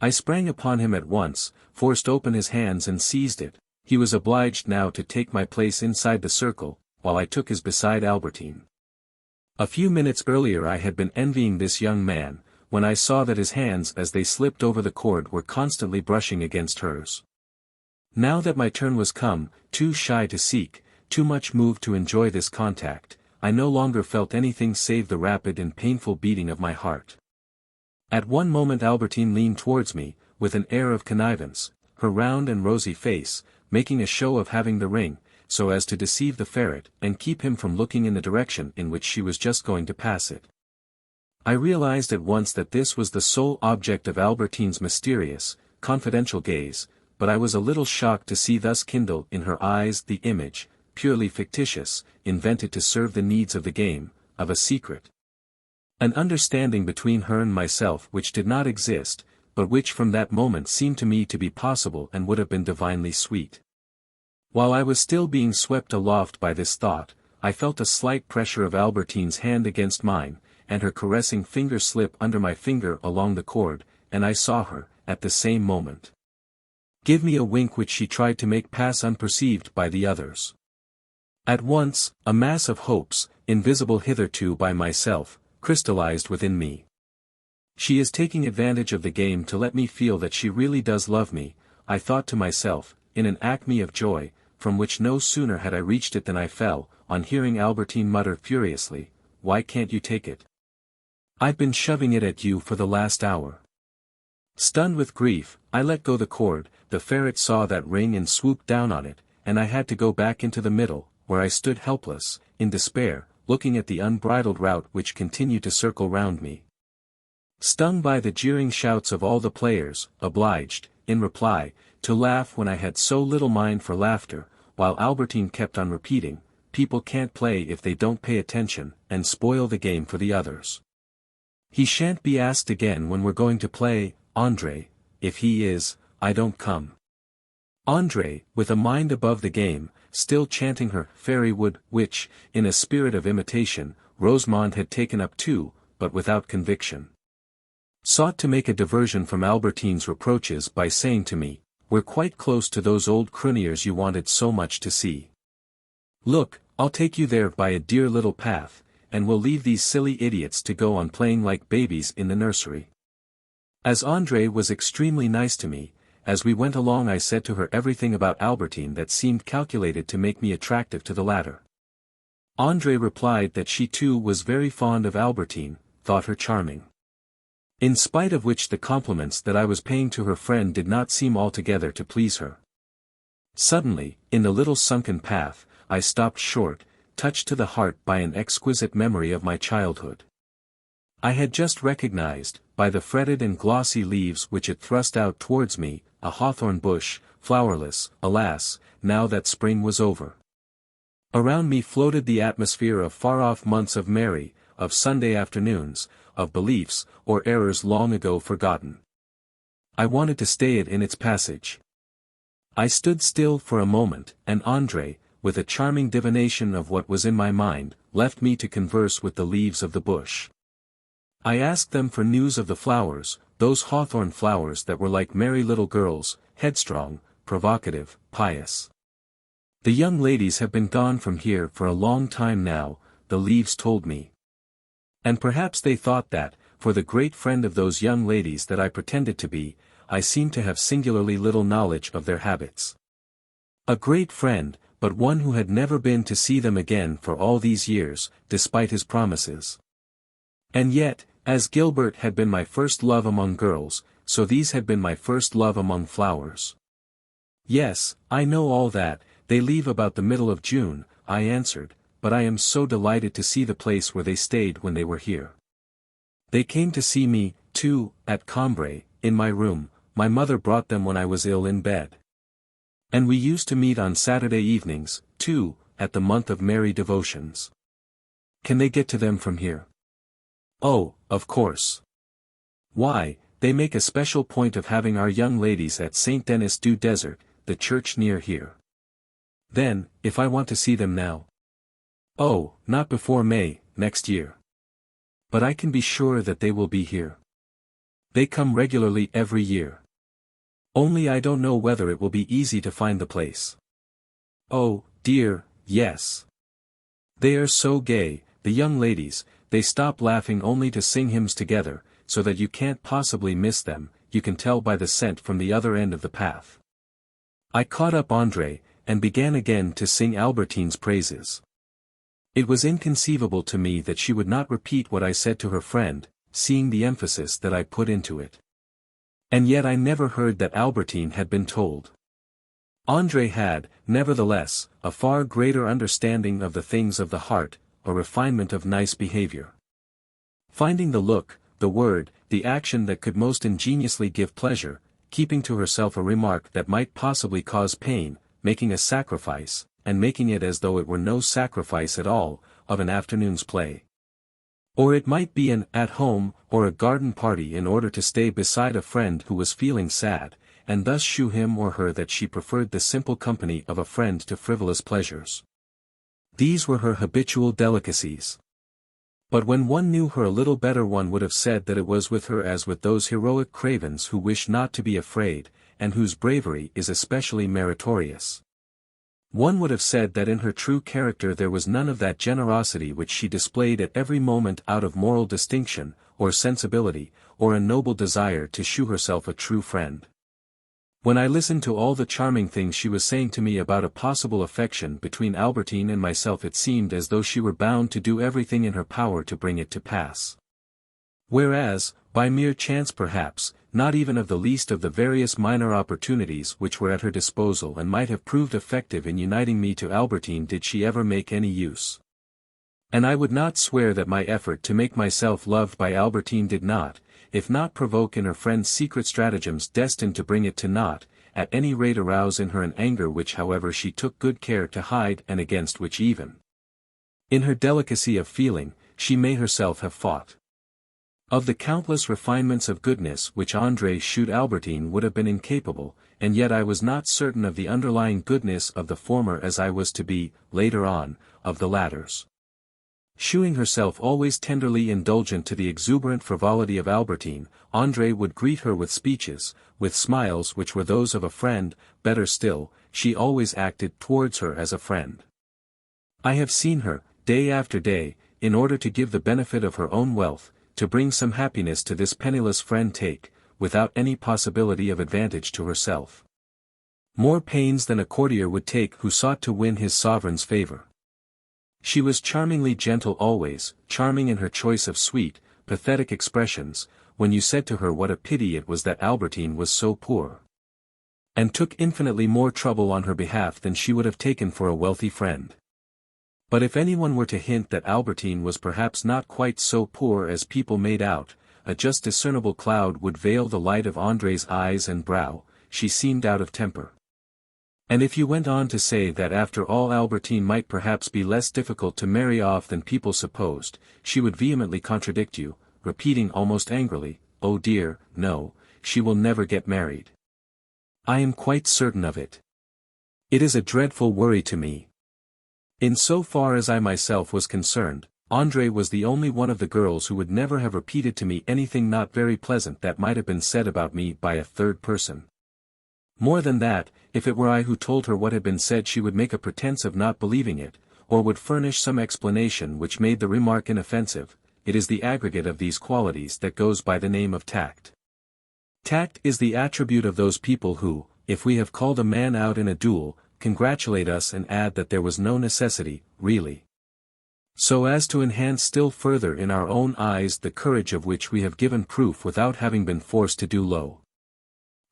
I sprang upon him at once, forced open his hands and seized it. He was obliged now to take my place inside the circle, while I took his beside Albertine. A few minutes earlier I had been envying this young man, when I saw that his hands as they slipped over the cord were constantly brushing against hers. Now that my turn was come, too shy to seek, too much moved to enjoy this contact, I no longer felt anything save the rapid and painful beating of my heart. At one moment Albertine leaned towards me, with an air of connivance, her round and rosy face, making a show of having the ring, so as to deceive the ferret, and keep him from looking in the direction in which she was just going to pass it. I realized at once that this was the sole object of Albertine's mysterious, confidential gaze, but I was a little shocked to see thus kindle in her eyes the image, purely fictitious, invented to serve the needs of the game, of a secret. An understanding between her and myself which did not exist, but which from that moment seemed to me to be possible and would have been divinely sweet. While I was still being swept aloft by this thought, I felt a slight pressure of Albertine's hand against mine, and her caressing finger slip under my finger along the cord, and I saw her, at the same moment, give me a wink which she tried to make pass unperceived by the others. At once, a mass of hopes, invisible hitherto by myself, crystallized within me. She is taking advantage of the game to let me feel that she really does love me, I thought to myself, in an acme of joy, from which no sooner had I reached it than I fell, on hearing Albertine mutter furiously, "Why can't you take it? I've been shoving it at you for the last hour." Stunned with grief, I let go the cord, the ferret saw that ring and swooped down on it, and I had to go back into the middle, where I stood helpless, in despair, looking at the unbridled rout which continued to circle round me. Stung by the jeering shouts of all the players, obliged, in reply, to laugh when I had so little mind for laughter, while Albertine kept on repeating, "People can't play if they don't pay attention, and spoil the game for the others. He shan't be asked again when we're going to play, André, if he is, I don't come." André, with a mind above the game, still chanting her fairy wood, which, in a spirit of imitation, Rosamond had taken up too, but without conviction, sought to make a diversion from Albertine's reproaches by saying to me, "We're quite close to those old cruniers you wanted so much to see. Look, I'll take you there by a dear little path, and we'll leave these silly idiots to go on playing like babies in the nursery." As André was extremely nice to me, as we went along I said to her everything about Albertine that seemed calculated to make me attractive to the latter. André replied that she too was very fond of Albertine, thought her charming. In spite of which the compliments that I was paying to her friend did not seem altogether to please her. Suddenly, in the little sunken path, I stopped short, touched to the heart by an exquisite memory of my childhood. I had just recognized, by the fretted and glossy leaves which it thrust out towards me, a hawthorn bush, flowerless, alas, now that spring was over. Around me floated the atmosphere of far-off months of Mary, of Sunday afternoons, of beliefs, or errors long ago forgotten. I wanted to stay it in its passage. I stood still for a moment, and André, with a charming divination of what was in my mind, left me to converse with the leaves of the bush. I asked them for news of the flowers, those hawthorn flowers that were like merry little girls, headstrong, provocative, pious. The young ladies have been gone from here for a long time now, the leaves told me. And perhaps they thought that, for the great friend of those young ladies that I pretended to be, I seemed to have singularly little knowledge of their habits. A great friend, but one who had never been to see them again for all these years, despite his promises. And yet, as Gilberte had been my first love among girls, so these had been my first love among flowers. Yes, I know all that, they leave about the middle of June, I answered, but I am so delighted to see the place where they stayed when they were here. They came to see me, too, at Cambrai, in my room, my mother brought them when I was ill in bed. And we used to meet on Saturday evenings, too, at the month of Merry Devotions. Can they get to them from here? Oh, of course. Why, they make a special point of having our young ladies at Saint Denis du Desert, the church near here. Then, if I want to see them now? Oh, not before May, next year. But I can be sure that they will be here. They come regularly every year. Only I don't know whether it will be easy to find the place. Oh, dear, yes. They are so gay, the young ladies, they stop laughing only to sing hymns together, so that you can't possibly miss them, you can tell by the scent from the other end of the path. I caught up André, and began again to sing Albertine's praises. It was inconceivable to me that she would not repeat what I said to her friend, seeing the emphasis that I put into it. And yet I never heard that Albertine had been told. André had, nevertheless, a far greater understanding of the things of the heart, a refinement of nice behavior. Finding the look, the word, the action that could most ingeniously give pleasure, keeping to herself a remark that might possibly cause pain, making a sacrifice, and making it as though it were no sacrifice at all, of an afternoon's play. Or it might be an at-home, or a garden party in order to stay beside a friend who was feeling sad, and thus shew him or her that she preferred the simple company of a friend to frivolous pleasures. These were her habitual delicacies. But when one knew her a little better one would have said that it was with her as with those heroic cravens who wish not to be afraid, and whose bravery is especially meritorious. One would have said that in her true character there was none of that generosity which she displayed at every moment out of moral distinction, or sensibility, or a noble desire to shew herself a true friend. When I listened to all the charming things she was saying to me about a possible affection between Albertine and myself, it seemed as though she were bound to do everything in her power to bring it to pass. Whereas, by mere chance perhaps, not even of the least of the various minor opportunities which were at her disposal and might have proved effective in uniting me to Albertine did she ever make any use. And I would not swear that my effort to make myself loved by Albertine did not, if not provoke in her friend's secret stratagems destined to bring it to naught, at any rate arouse in her an anger which however she took good care to hide and against which even in her delicacy of feeling, she may herself have fought. Of the countless refinements of goodness which André shewed Albertine would have been incapable, and yet I was not certain of the underlying goodness of the former as I was to be, later on, of the latter's. Shewing herself always tenderly indulgent to the exuberant frivolity of Albertine, André would greet her with speeches, with smiles which were those of a friend, better still, she always acted towards her as a friend. I have seen her, day after day, in order to give the benefit of her own wealth, to bring some happiness to this penniless friend take, without any possibility of advantage to herself, more pains than a courtier would take who sought to win his sovereign's favour. She was charmingly gentle always, charming in her choice of sweet, pathetic expressions, when you said to her what a pity it was that Albertine was so poor, and took infinitely more trouble on her behalf than she would have taken for a wealthy friend. But if anyone were to hint that Albertine was perhaps not quite so poor as people made out, a just discernible cloud would veil the light of André's eyes and brow, she seemed out of temper. And if you went on to say that after all Albertine might perhaps be less difficult to marry off than people supposed, she would vehemently contradict you, repeating almost angrily, "Oh dear, no, she will never get married. I am quite certain of it. It is a dreadful worry to me." In so far as I myself was concerned, André was the only one of the girls who would never have repeated to me anything not very pleasant that might have been said about me by a third person. More than that, if it were I who told her what had been said, she would make a pretense of not believing it, or would furnish some explanation which made the remark inoffensive. It is the aggregate of these qualities that goes by the name of tact. Tact is the attribute of those people who, if we have called a man out in a duel, congratulate us and add that there was no necessity, really, so as to enhance still further in our own eyes the courage of which we have given proof without having been forced to do low.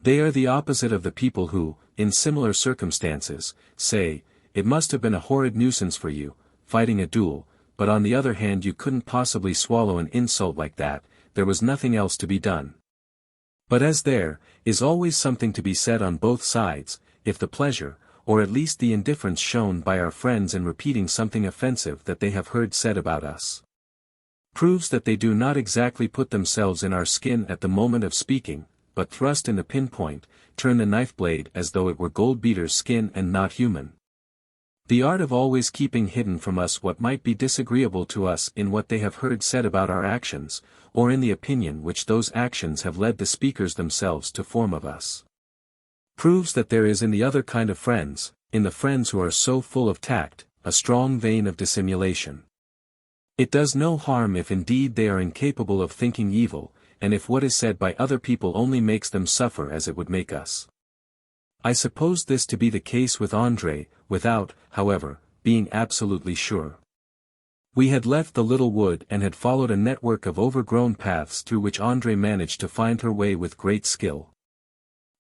They are the opposite of the people who, in similar circumstances, say, "It must have been a horrid nuisance for you, fighting a duel, but on the other hand you couldn't possibly swallow an insult like that, there was nothing else to be done." But as there is always something to be said on both sides, if the pleasure, or at least the indifference shown by our friends in repeating something offensive that they have heard said about us, proves that they do not exactly put themselves in our skin at the moment of speaking, but thrust in the pinpoint, turn the knife blade as though it were gold-beater's skin and not human. The art of always keeping hidden from us what might be disagreeable to us in what they have heard said about our actions, or in the opinion which those actions have led the speakers themselves to form of us, proves that there is in the other kind of friends, in the friends who are so full of tact, a strong vein of dissimulation. It does no harm if indeed they are incapable of thinking evil, and if what is said by other people only makes them suffer as it would make us. I supposed this to be the case with André, without, however, being absolutely sure. We had left the little wood and had followed a network of overgrown paths through which André managed to find her way with great skill.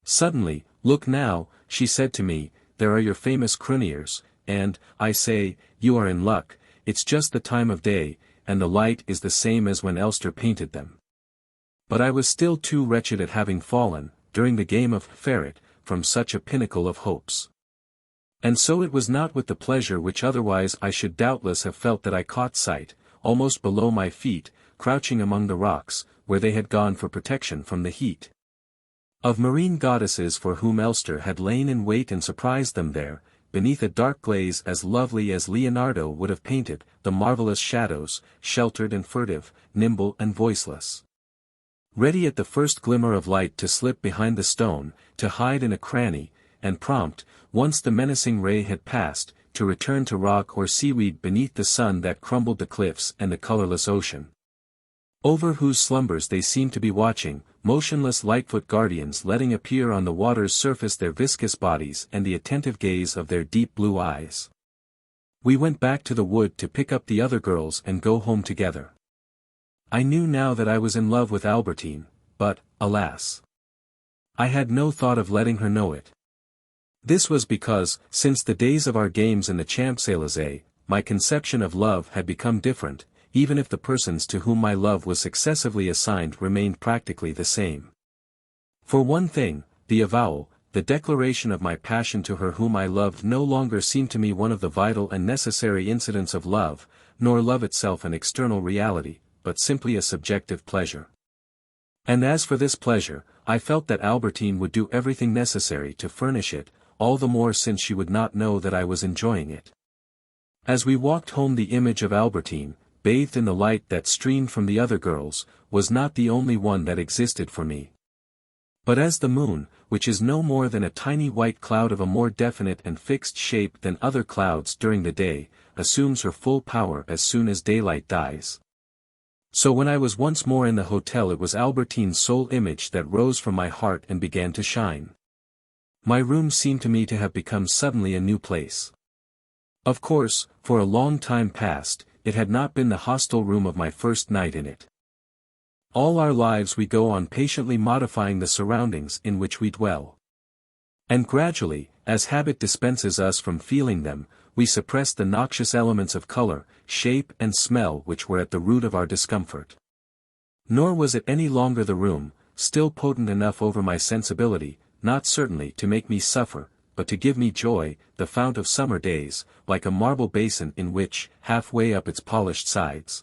Suddenly, "Look now," she said to me, "there are your famous cruniers, and, I say, you are in luck, it's just the time of day, and the light is the same as when Elster painted them." But I was still too wretched at having fallen, during the game of ferret, from such a pinnacle of hopes. And so it was not with the pleasure which otherwise I should doubtless have felt that I caught sight, almost below my feet, crouching among the rocks, where they had gone for protection from the heat, of marine goddesses for whom Elster had lain in wait and surprised them there, beneath a dark glaze as lovely as Leonardo would have painted, the marvelous shadows, sheltered and furtive, nimble and voiceless, ready at the first glimmer of light to slip behind the stone, to hide in a cranny, and prompt, once the menacing ray had passed, to return to rock or seaweed beneath the sun that crumbled the cliffs and the colorless ocean, over whose slumbers they seemed to be watching, motionless Lightfoot guardians letting appear on the water's surface their viscous bodies and the attentive gaze of their deep blue eyes. We went back to the wood to pick up the other girls and go home together. I knew now that I was in love with Albertine, but, alas, I had no thought of letting her know it. This was because, since the days of our games in the Champs-Élysées, my conception of love had become different, even if the persons to whom my love was successively assigned remained practically the same. For one thing, the avowal, the declaration of my passion to her whom I loved no longer seemed to me one of the vital and necessary incidents of love, nor love itself an external reality, but simply a subjective pleasure. And as for this pleasure, I felt that Albertine would do everything necessary to furnish it, all the more since she would not know that I was enjoying it. As we walked home, the image of Albertine, bathed in the light that streamed from the other girls, was not the only one that existed for me. But as the moon, which is no more than a tiny white cloud of a more definite and fixed shape than other clouds during the day, assumes her full power as soon as daylight dies, so when I was once more in the hotel, it was Albertine's sole image that rose from my heart and began to shine. My room seemed to me to have become suddenly a new place. Of course, for a long time past, it had not been the hostile room of my first night in it. All our lives we go on patiently modifying the surroundings in which we dwell. And gradually, as habit dispenses us from feeling them, we suppress the noxious elements of color, shape and smell which were at the root of our discomfort. Nor was it any longer the room, still potent enough over my sensibility, not certainly to make me suffer, but to give me joy, the fount of summer days, like a marble basin in which, halfway up its polished sides,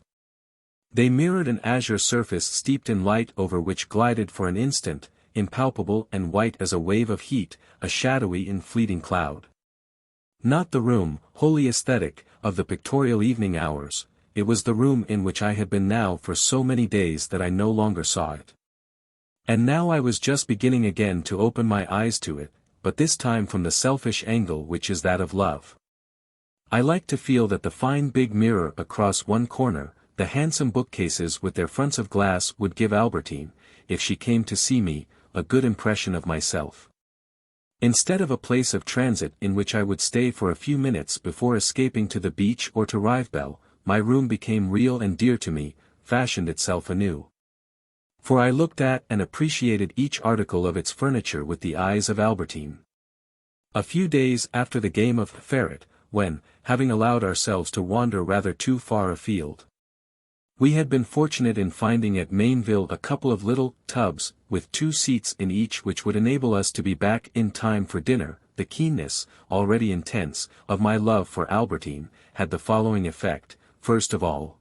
they mirrored an azure surface steeped in light over which glided for an instant, impalpable and white as a wave of heat, a shadowy and fleeting cloud. Not the room, wholly aesthetic, of the pictorial evening hours, it was the room in which I had been now for so many days that I no longer saw it. And now I was just beginning again to open my eyes to it, but this time from the selfish angle which is that of love. I liked to feel that the fine big mirror across one corner, the handsome bookcases with their fronts of glass would give Albertine, if she came to see me, a good impression of myself. Instead of a place of transit in which I would stay for a few minutes before escaping to the beach or to Rivebelle, my room became real and dear to me, fashioned itself anew. For I looked at and appreciated each article of its furniture with the eyes of Albertine. A few days after the game of ferret, when, having allowed ourselves to wander rather too far afield, we had been fortunate in finding at Mainville a couple of little tubs, with 2 seats in each which would enable us to be back in time for dinner, the keenness, already intense, of my love for Albertine, had the following effect: first of all,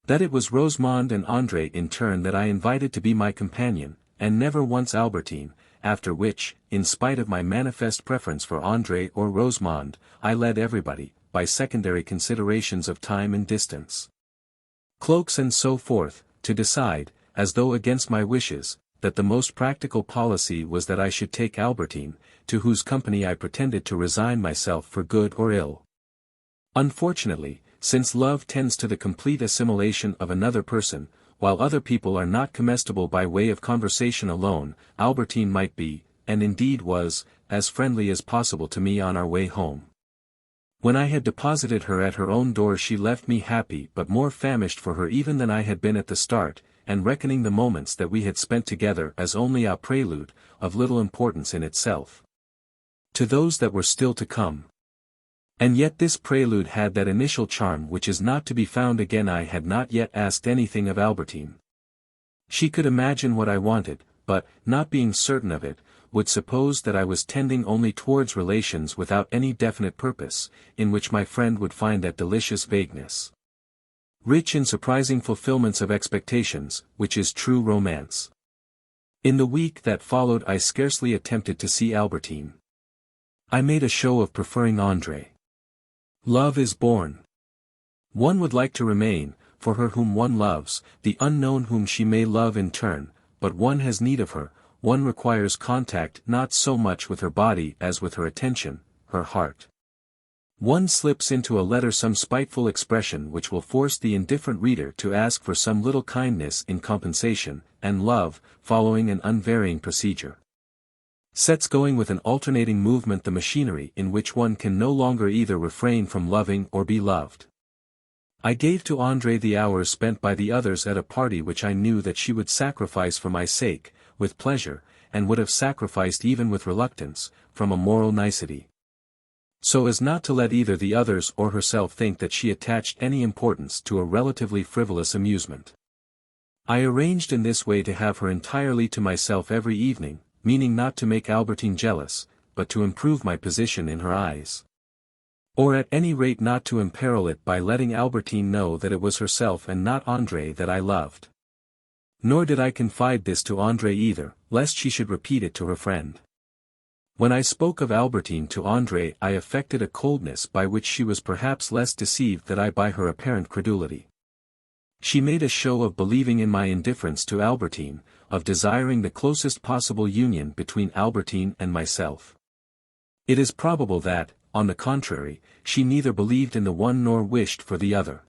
that it was Rosemonde and André in turn that I invited to be my companion, and never once Albertine, after which, in spite of my manifest preference for André or Rosemonde, I led everybody, by secondary considerations of time and distance, cloaks and so forth, to decide, as though against my wishes, that the most practical policy was that I should take Albertine, to whose company I pretended to resign myself for good or ill. Unfortunately, since love tends to the complete assimilation of another person, while other people are not comestible by way of conversation alone, Albertine might be, and indeed was, as friendly as possible to me on our way home. When I had deposited her at her own door she left me happy but more famished for her even than I had been at the start, and reckoning the moments that we had spent together as only a prelude, of little importance in itself, to those that were still to come. And yet this prelude had that initial charm which is not to be found again. I had not yet asked anything of Albertine. She could imagine what I wanted, but, not being certain of it, would suppose that I was tending only towards relations without any definite purpose, in which my friend would find that delicious vagueness, rich in surprising fulfillments of expectations, which is true romance. In the week that followed I scarcely attempted to see Albertine. I made a show of preferring André. Love is born. One would like to remain, for her whom one loves, the unknown whom she may love in turn, but one has need of her. One requires contact not so much with her body as with her attention, her heart. One slips into a letter some spiteful expression which will force the indifferent reader to ask for some little kindness in compensation, and love, following an unvarying procedure, sets going with an alternating movement the machinery in which one can no longer either refrain from loving or be loved. I gave to André the hours spent by the others at a party which I knew that she would sacrifice for my sake, with pleasure, and would have sacrificed even with reluctance, from a moral nicety, so as not to let either the others or herself think that she attached any importance to a relatively frivolous amusement. I arranged in this way to have her entirely to myself every evening, meaning not to make Albertine jealous, but to improve my position in her eyes. Or at any rate not to imperil it by letting Albertine know that it was herself and not André that I loved. Nor did I confide this to André either, lest she should repeat it to her friend. When I spoke of Albertine to André I affected a coldness by which she was perhaps less deceived than I by her apparent credulity. She made a show of believing in my indifference to Albertine, of desiring the closest possible union between Albertine and myself. It is probable that, on the contrary, she neither believed in the one nor wished for the other.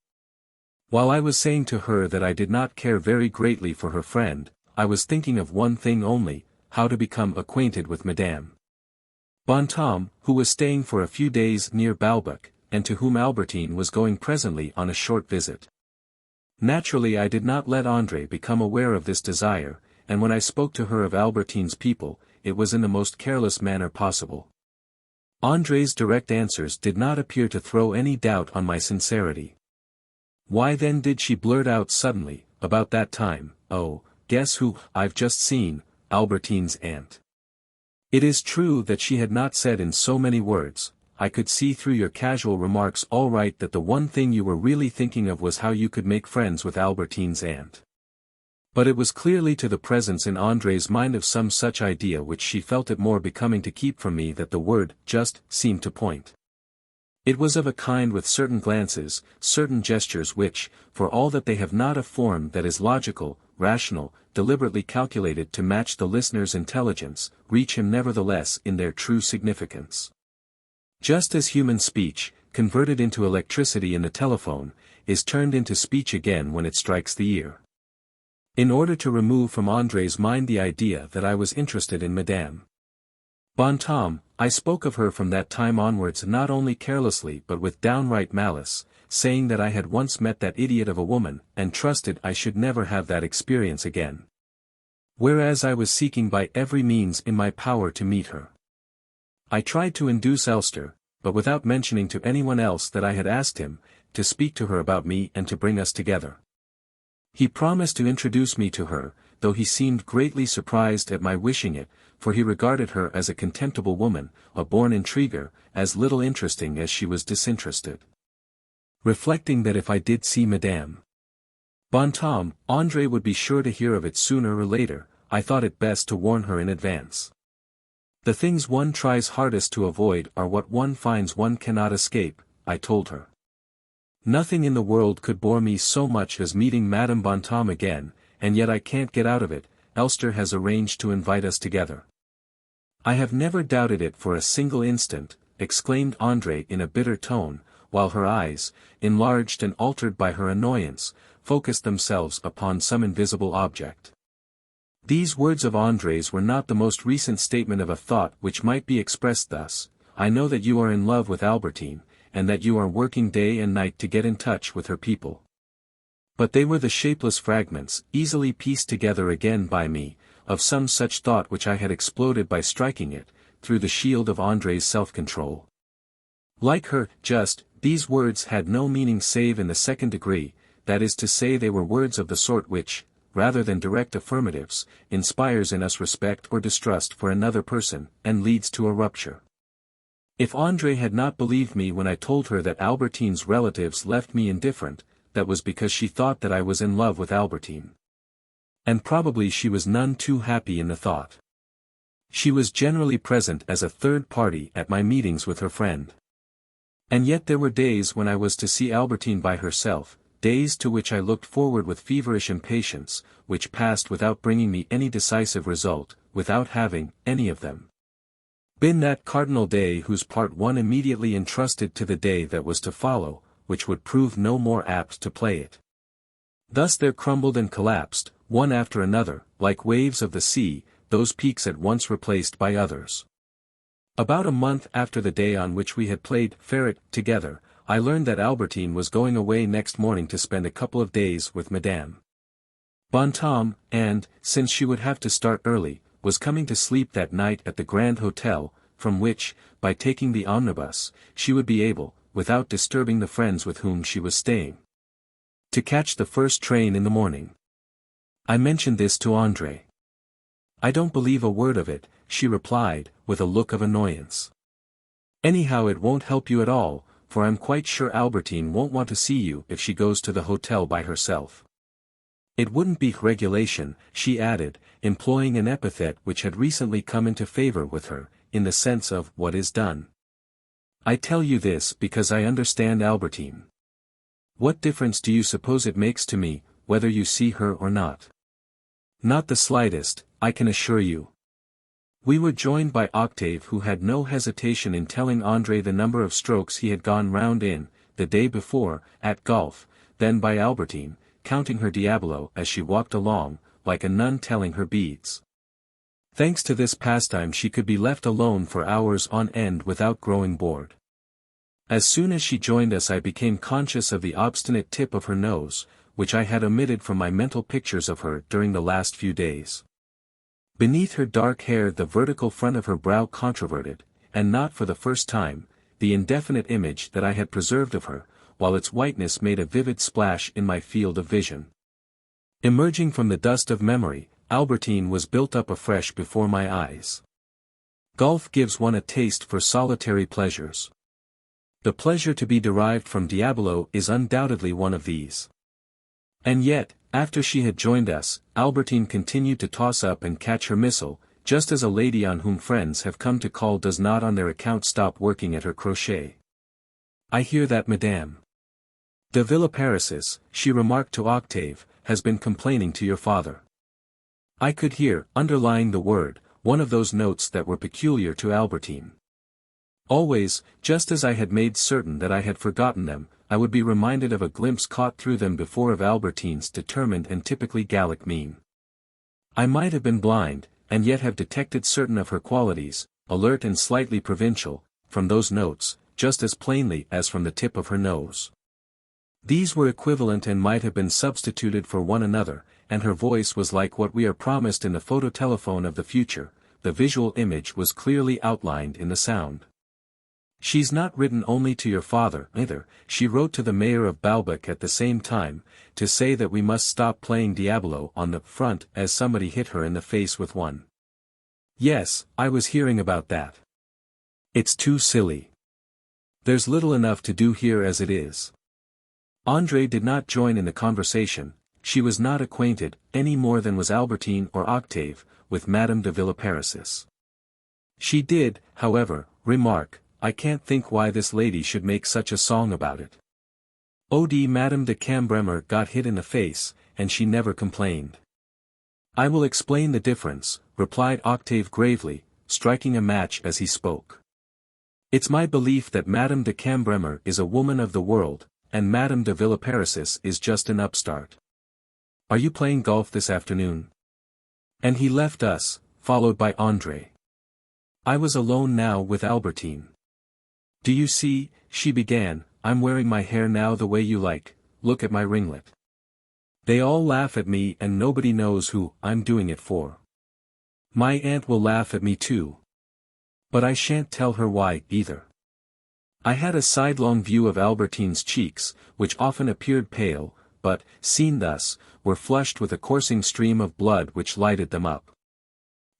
While I was saying to her that I did not care very greatly for her friend, I was thinking of one thing only, how to become acquainted with Madame Bontemps, who was staying for a few days near Balbec, and to whom Albertine was going presently on a short visit. Naturally I did not let André become aware of this desire, and when I spoke to her of Albertine's people, it was in the most careless manner possible. André's direct answers did not appear to throw any doubt on my sincerity. Why then did she blurt out suddenly, about that time, "Oh, guess who I've just seen, Albertine's aunt." It is true that she had not said in so many words, "I could see through your casual remarks all right that the one thing you were really thinking of was how you could make friends with Albertine's aunt." But it was clearly to the presence in André's mind of some such idea which she felt it more becoming to keep from me that the word "just" seemed to point. It was of a kind with certain glances, certain gestures which, for all that they have not a form that is logical, rational, deliberately calculated to match the listener's intelligence, reach him nevertheless in their true significance. Just as human speech, converted into electricity in the telephone, is turned into speech again when it strikes the ear. In order to remove from André's mind the idea that I was interested in Madame Bontemps, I spoke of her from that time onwards not only carelessly but with downright malice, saying that I had once met that idiot of a woman and trusted I should never have that experience again. Whereas I was seeking by every means in my power to meet her. I tried to induce Elster, but without mentioning to anyone else that I had asked him, to speak to her about me and to bring us together. He promised to introduce me to her, though he seemed greatly surprised at my wishing it, for he regarded her as a contemptible woman, a born intriguer, as little interesting as she was disinterested. Reflecting that if I did see Madame Bontemps, André would be sure to hear of it sooner or later, I thought it best to warn her in advance. The things one tries hardest to avoid are what one finds one cannot escape, I told her. Nothing in the world could bore me so much as meeting Madame Bontemps again, and yet I can't get out of it. Elster has arranged to invite us together. I have never doubted it for a single instant, exclaimed André in a bitter tone, while her eyes, enlarged and altered by her annoyance, focused themselves upon some invisible object. These words of André's were not the most recent statement of a thought which might be expressed thus: I know that you are in love with Albertine, and that you are working day and night to get in touch with her people. But they were the shapeless fragments, easily pieced together again by me, of some such thought which I had exploded by striking it, through the shield of André's self-control. Like her, these words had no meaning save in the second degree, that is to say they were words of the sort which, rather than direct affirmatives, inspires in us respect or distrust for another person, and leads to a rupture. If André had not believed me when I told her that Albertine's relatives left me indifferent, that was because she thought that I was in love with Albertine. And probably she was none too happy in the thought. She was generally present as a third party at my meetings with her friend. And yet there were days when I was to see Albertine by herself, days to which I looked forward with feverish impatience, which passed without bringing me any decisive result, without having, any of them, been that cardinal day whose part one immediately entrusted to the day that was to follow, which would prove no more apt to play it. Thus there crumbled and collapsed, one after another, like waves of the sea, those peaks at once replaced by others. About a month after the day on which we had played ferret together, I learned that Albertine was going away next morning to spend a couple of days with Madame Bontemps, and, since she would have to start early, was coming to sleep that night at the Grand Hotel, from which, by taking the omnibus, she would be able, without disturbing the friends with whom she was staying, to catch the first train in the morning. I mentioned this to André. I don't believe a word of it, she replied, with a look of annoyance. Anyhow it won't help you at all, for I'm quite sure Albertine won't want to see you if she goes to the hotel by herself. It wouldn't be regulation, she added, employing an epithet which had recently come into favor with her, in the sense of what is done. I tell you this because I understand Albertine. What difference do you suppose it makes to me, whether you see her or not? Not the slightest, I can assure you. We were joined by Octave, who had no hesitation in telling André the number of strokes he had gone round in, the day before, at golf, then by Albertine, counting her diabolo as she walked along, like a nun telling her beads. Thanks to this pastime she could be left alone for hours on end without growing bored. As soon as she joined us I became conscious of the obstinate tip of her nose, which I had omitted from my mental pictures of her during the last few days. Beneath her dark hair the vertical front of her brow controverted, and not for the first time, the indefinite image that I had preserved of her, while its whiteness made a vivid splash in my field of vision. Emerging from the dust of memory, Albertine was built up afresh before my eyes. Golf gives one a taste for solitary pleasures. The pleasure to be derived from Diabolo is undoubtedly one of these. And yet, after she had joined us, Albertine continued to toss up and catch her missile, just as a lady on whom friends have come to call does not on their account stop working at her crochet. I hear that Madame de Villeparisis, she remarked to Octave, has been complaining to your father. I could hear, underlying the word, one of those notes that were peculiar to Albertine. Always, just as I had made certain that I had forgotten them, I would be reminded of a glimpse caught through them before of Albertine's determined and typically Gallic mien. I might have been blind, and yet have detected certain of her qualities, alert and slightly provincial, from those notes, just as plainly as from the tip of her nose. These were equivalent and might have been substituted for one another, and her voice was like what we are promised in the phototelephone of the future, the visual image was clearly outlined in the sound. She's not written only to your father, either, she wrote to the mayor of Balbec at the same time, to say that we must stop playing Diabolo on the front as somebody hit her in the face with one. Yes, I was hearing about that. It's too silly. There's little enough to do here as it is. André did not join in the conversation, she was not acquainted, any more than was Albertine or Octave, with Madame de Villeparisis. She did, however, remark, I can't think why this lady should make such a song about it. Madame de Cambremer got hit in the face, and she never complained. I will explain the difference, replied Octave gravely, striking a match as he spoke. It's my belief that Madame de Cambremer is a woman of the world, and Madame de Villeparisis is just an upstart. Are you playing golf this afternoon? And he left us, followed by André. I was alone now with Albertine. Do you see, she began, I'm wearing my hair now the way you like, look at my ringlet. They all laugh at me and nobody knows who I'm doing it for. My aunt will laugh at me too. But I shan't tell her why, either. I had a sidelong view of Albertine's cheeks, which often appeared pale, but, seen thus, were flushed with a coursing stream of blood which lighted them up.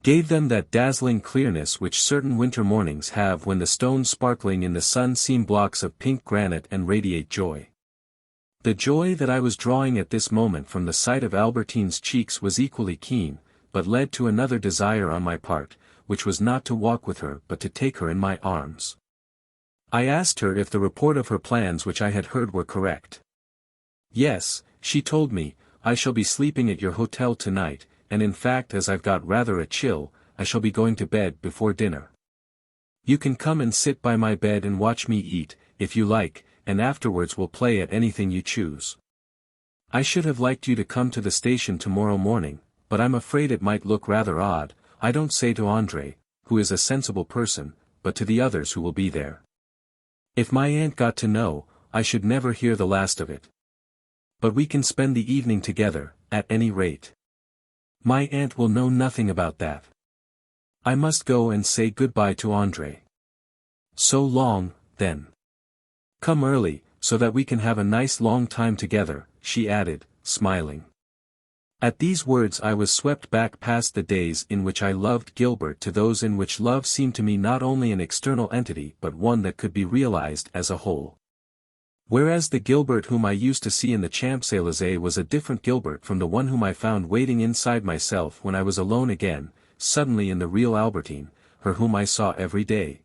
Gave them that dazzling clearness which certain winter mornings have when the stones sparkling in the sun seem blocks of pink granite and radiate joy. The joy that I was drawing at this moment from the sight of Albertine's cheeks was equally keen, but led to another desire on my part, which was not to walk with her but to take her in my arms. I asked her if the report of her plans which I had heard were correct. Yes, she told me, I shall be sleeping at your hotel tonight, and in fact as I've got rather a chill, I shall be going to bed before dinner. You can come and sit by my bed and watch me eat, if you like, and afterwards we'll play at anything you choose. I should have liked you to come to the station tomorrow morning, but I'm afraid it might look rather odd, I don't say to André, who is a sensible person, but to the others who will be there. If my aunt got to know, I should never hear the last of it. But we can spend the evening together, at any rate. My aunt will know nothing about that. I must go and say goodbye to André. So long, then. Come early, so that we can have a nice long time together, she added, smiling. At these words I was swept back past the days in which I loved Gilberte to those in which love seemed to me not only an external entity but one that could be realized as a whole. Whereas the Gilberte whom I used to see in the Champs-Élysées was a different Gilberte from the one whom I found waiting inside myself when I was alone again, suddenly in the real Albertine, her whom I saw every day.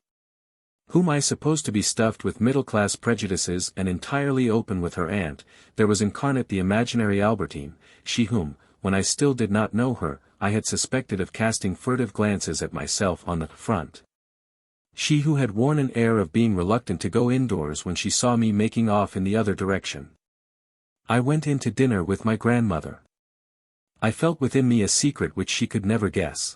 Whom I supposed to be stuffed with middle-class prejudices and entirely open with her aunt, there was incarnate the imaginary Albertine, she whom, when I still did not know her, I had suspected of casting furtive glances at myself on the front. She who had worn an air of being reluctant to go indoors when she saw me making off in the other direction. I went in to dinner with my grandmother. I felt within me a secret which she could never guess.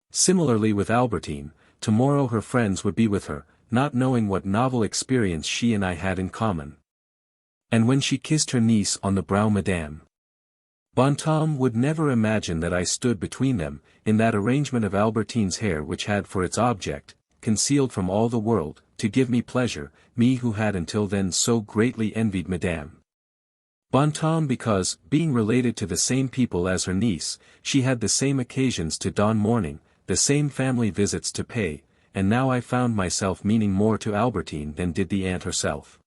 Similarly with Albertine, tomorrow her friends would be with her, not knowing what novel experience she and I had in common. And when she kissed her niece on the brow, Madame Bontemps would never imagine that I stood between them, in that arrangement of Albertine's hair which had for its object, concealed from all the world, to give me pleasure, me who had until then so greatly envied Madame Bontemps because, being related to the same people as her niece, she had the same occasions to don mourning, the same family visits to pay, and now I found myself meaning more to Albertine than did the aunt herself.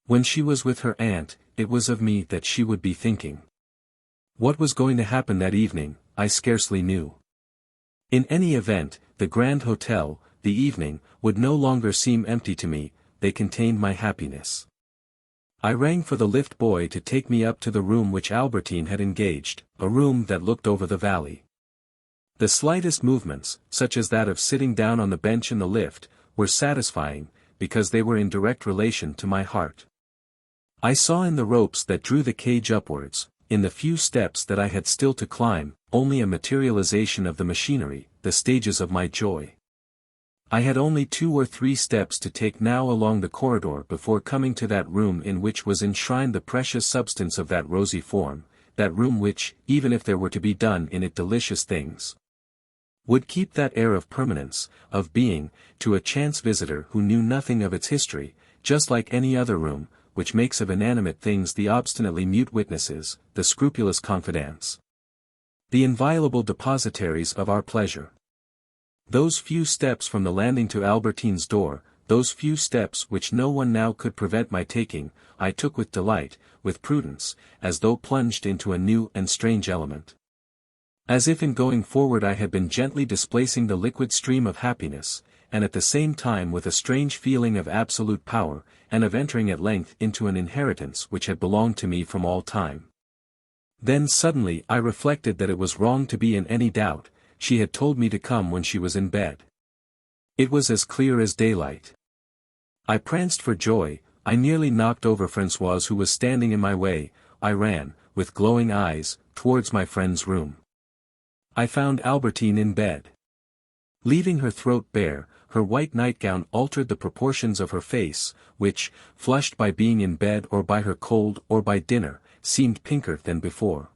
When she was with her aunt, it was of me that she would be thinking. What was going to happen that evening, I scarcely knew. In any event, the Grand Hotel, the evening, would no longer seem empty to me, they contained my happiness. I rang for the lift boy to take me up to the room which Albertine had engaged, a room that looked over the valley. The slightest movements, such as that of sitting down on the bench in the lift, were satisfying, because they were in direct relation to my heart. I saw in the ropes that drew the cage upwards, in the few steps that I had still to climb, only a materialization of the machinery, the stages of my joy. I had only 2 or 3 steps to take now along the corridor before coming to that room in which was enshrined the precious substance of that rosy form, that room which, even if there were to be done in it delicious things, would keep that air of permanence, of being, to a chance visitor who knew nothing of its history, just like any other room, which makes of inanimate things the obstinately mute witnesses, the scrupulous confidants, the inviolable depositaries of our pleasure. Those few steps from the landing to Albertine's door, those few steps which no one now could prevent my taking, I took with delight, with prudence, as though plunged into a new and strange element. As if in going forward I had been gently displacing the liquid stream of happiness, and at the same time with a strange feeling of absolute power, and of entering at length into an inheritance which had belonged to me from all time. Then suddenly I reflected that it was wrong to be in any doubt. She had told me to come when she was in bed. It was as clear as daylight. I pranced for joy, I nearly knocked over Françoise who was standing in my way, I ran, with glowing eyes, towards my friend's room. I found Albertine in bed. Leaving her throat bare, her white nightgown altered the proportions of her face, which, flushed by being in bed or by her cold or by dinner, seemed pinker than before.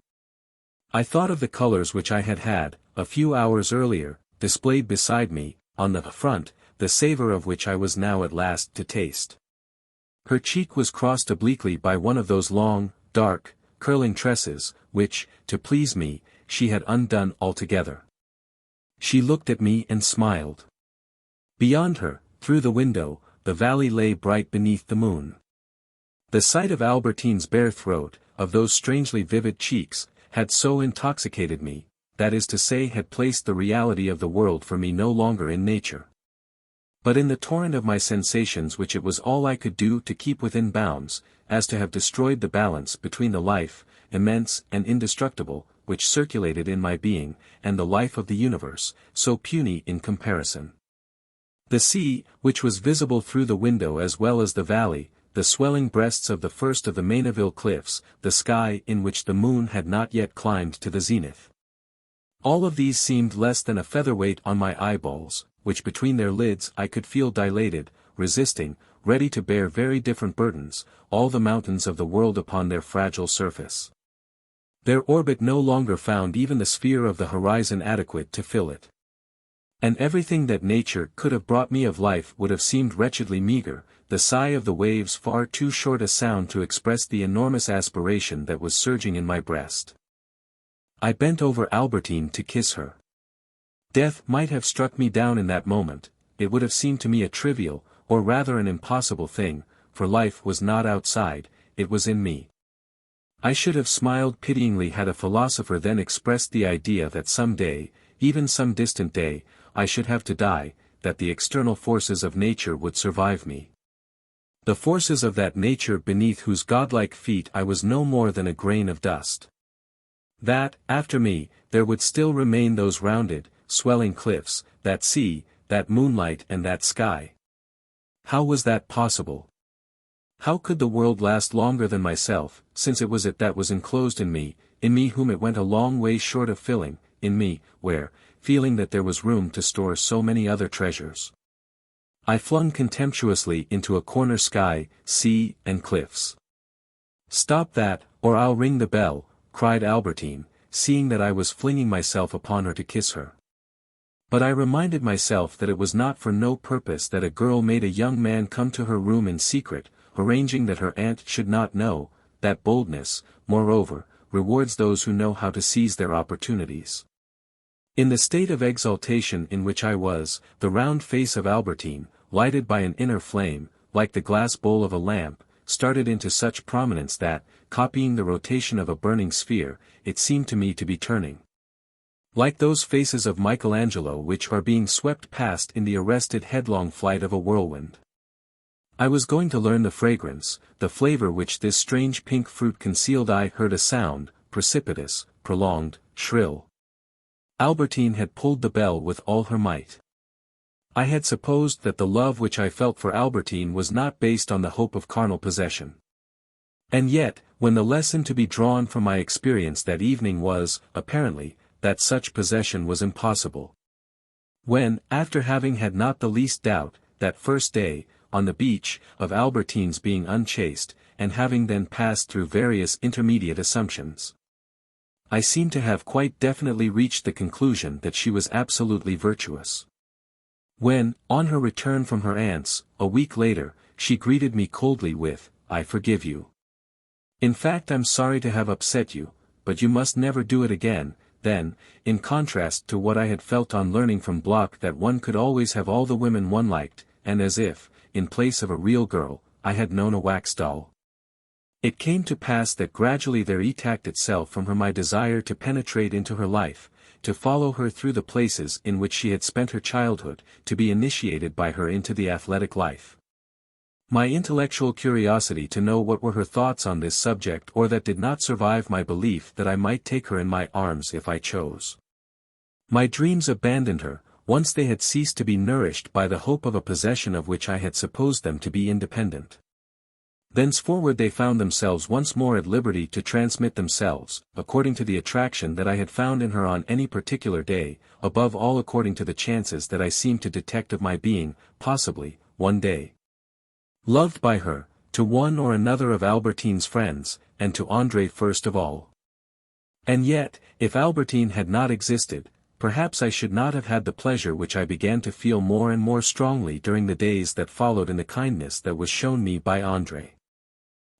I thought of the colors which I had had, a few hours earlier, displayed beside me, on the front, the savor of which I was now at last to taste. Her cheek was crossed obliquely by one of those long, dark, curling tresses, which, to please me, she had undone altogether. She looked at me and smiled. Beyond her, through the window, the valley lay bright beneath the moon. The sight of Albertine's bare throat, of those strangely vivid cheeks, had so intoxicated me, that is to say had placed the reality of the world for me no longer in nature, but in the torrent of my sensations which it was all I could do to keep within bounds, as to have destroyed the balance between the life, immense and indestructible, which circulated in my being, and the life of the universe, so puny in comparison. The sea, which was visible through the window as well as the valley, the swelling breasts of the first of the Maineville cliffs, the sky in which the moon had not yet climbed to the zenith. All of these seemed less than a featherweight on my eyeballs, which between their lids I could feel dilated, resisting, ready to bear very different burdens, all the mountains of the world upon their fragile surface. Their orbit no longer found even the sphere of the horizon adequate to fill it. And everything that nature could have brought me of life would have seemed wretchedly meager, the sigh of the waves far too short a sound to express the enormous aspiration that was surging in my breast. I bent over Albertine to kiss her. Death might have struck me down in that moment, it would have seemed to me a trivial, or rather an impossible thing, for life was not outside, it was in me. I should have smiled pityingly had a philosopher then expressed the idea that some day, even some distant day, I should have to die, that the external forces of nature would survive me. The forces of that nature beneath whose godlike feet I was no more than a grain of dust. That, after me, there would still remain those rounded, swelling cliffs, that sea, that moonlight and that sky. How was that possible? How could the world last longer than myself, since it was it that was enclosed in me whom it went a long way short of filling, in me, where, feeling that there was room to store so many other treasures, I flung contemptuously into a corner sky, sea, and cliffs. "Stop that, or I'll ring the bell," cried Albertine, seeing that I was flinging myself upon her to kiss her. But I reminded myself that it was not for no purpose that a girl made a young man come to her room in secret, arranging that her aunt should not know, that boldness, moreover, rewards those who know how to seize their opportunities. In the state of exaltation in which I was, the round face of Albertine, lighted by an inner flame, like the glass bowl of a lamp, started into such prominence that, copying the rotation of a burning sphere, it seemed to me to be turning. Like those faces of Michelangelo which are being swept past in the arrested headlong flight of a whirlwind. I was going to learn the fragrance, the flavor which this strange pink fruit concealed. I heard a sound, precipitous, prolonged, shrill. Albertine had pulled the bell with all her might. I had supposed that the love which I felt for Albertine was not based on the hope of carnal possession. And yet, when the lesson to be drawn from my experience that evening was, apparently, that such possession was impossible. When, after having had not the least doubt, that first day, on the beach, of Albertine's being unchaste, and having then passed through various intermediate assumptions, I seemed to have quite definitely reached the conclusion that she was absolutely virtuous. When, on her return from her aunt's, a week later, she greeted me coldly with, "I forgive you. In fact, I'm sorry to have upset you, but you must never do it again," then, in contrast to what I had felt on learning from Bloch that one could always have all the women one liked, and as if, in place of a real girl, I had known a wax doll. It came to pass that gradually there etacked itself from her my desire to penetrate into her life, to follow her through the places in which she had spent her childhood, to be initiated by her into the athletic life. My intellectual curiosity to know what were her thoughts on this subject or that did not survive my belief that I might take her in my arms if I chose. My dreams abandoned her, once they had ceased to be nourished by the hope of a possession of which I had supposed them to be independent. Thenceforward they found themselves once more at liberty to transmit themselves, according to the attraction that I had found in her on any particular day, above all according to the chances that I seemed to detect of my being, possibly, one day, loved by her, to one or another of Albertine's friends, and to André first of all. And yet, if Albertine had not existed, perhaps I should not have had the pleasure which I began to feel more and more strongly during the days that followed in the kindness that was shown me by André.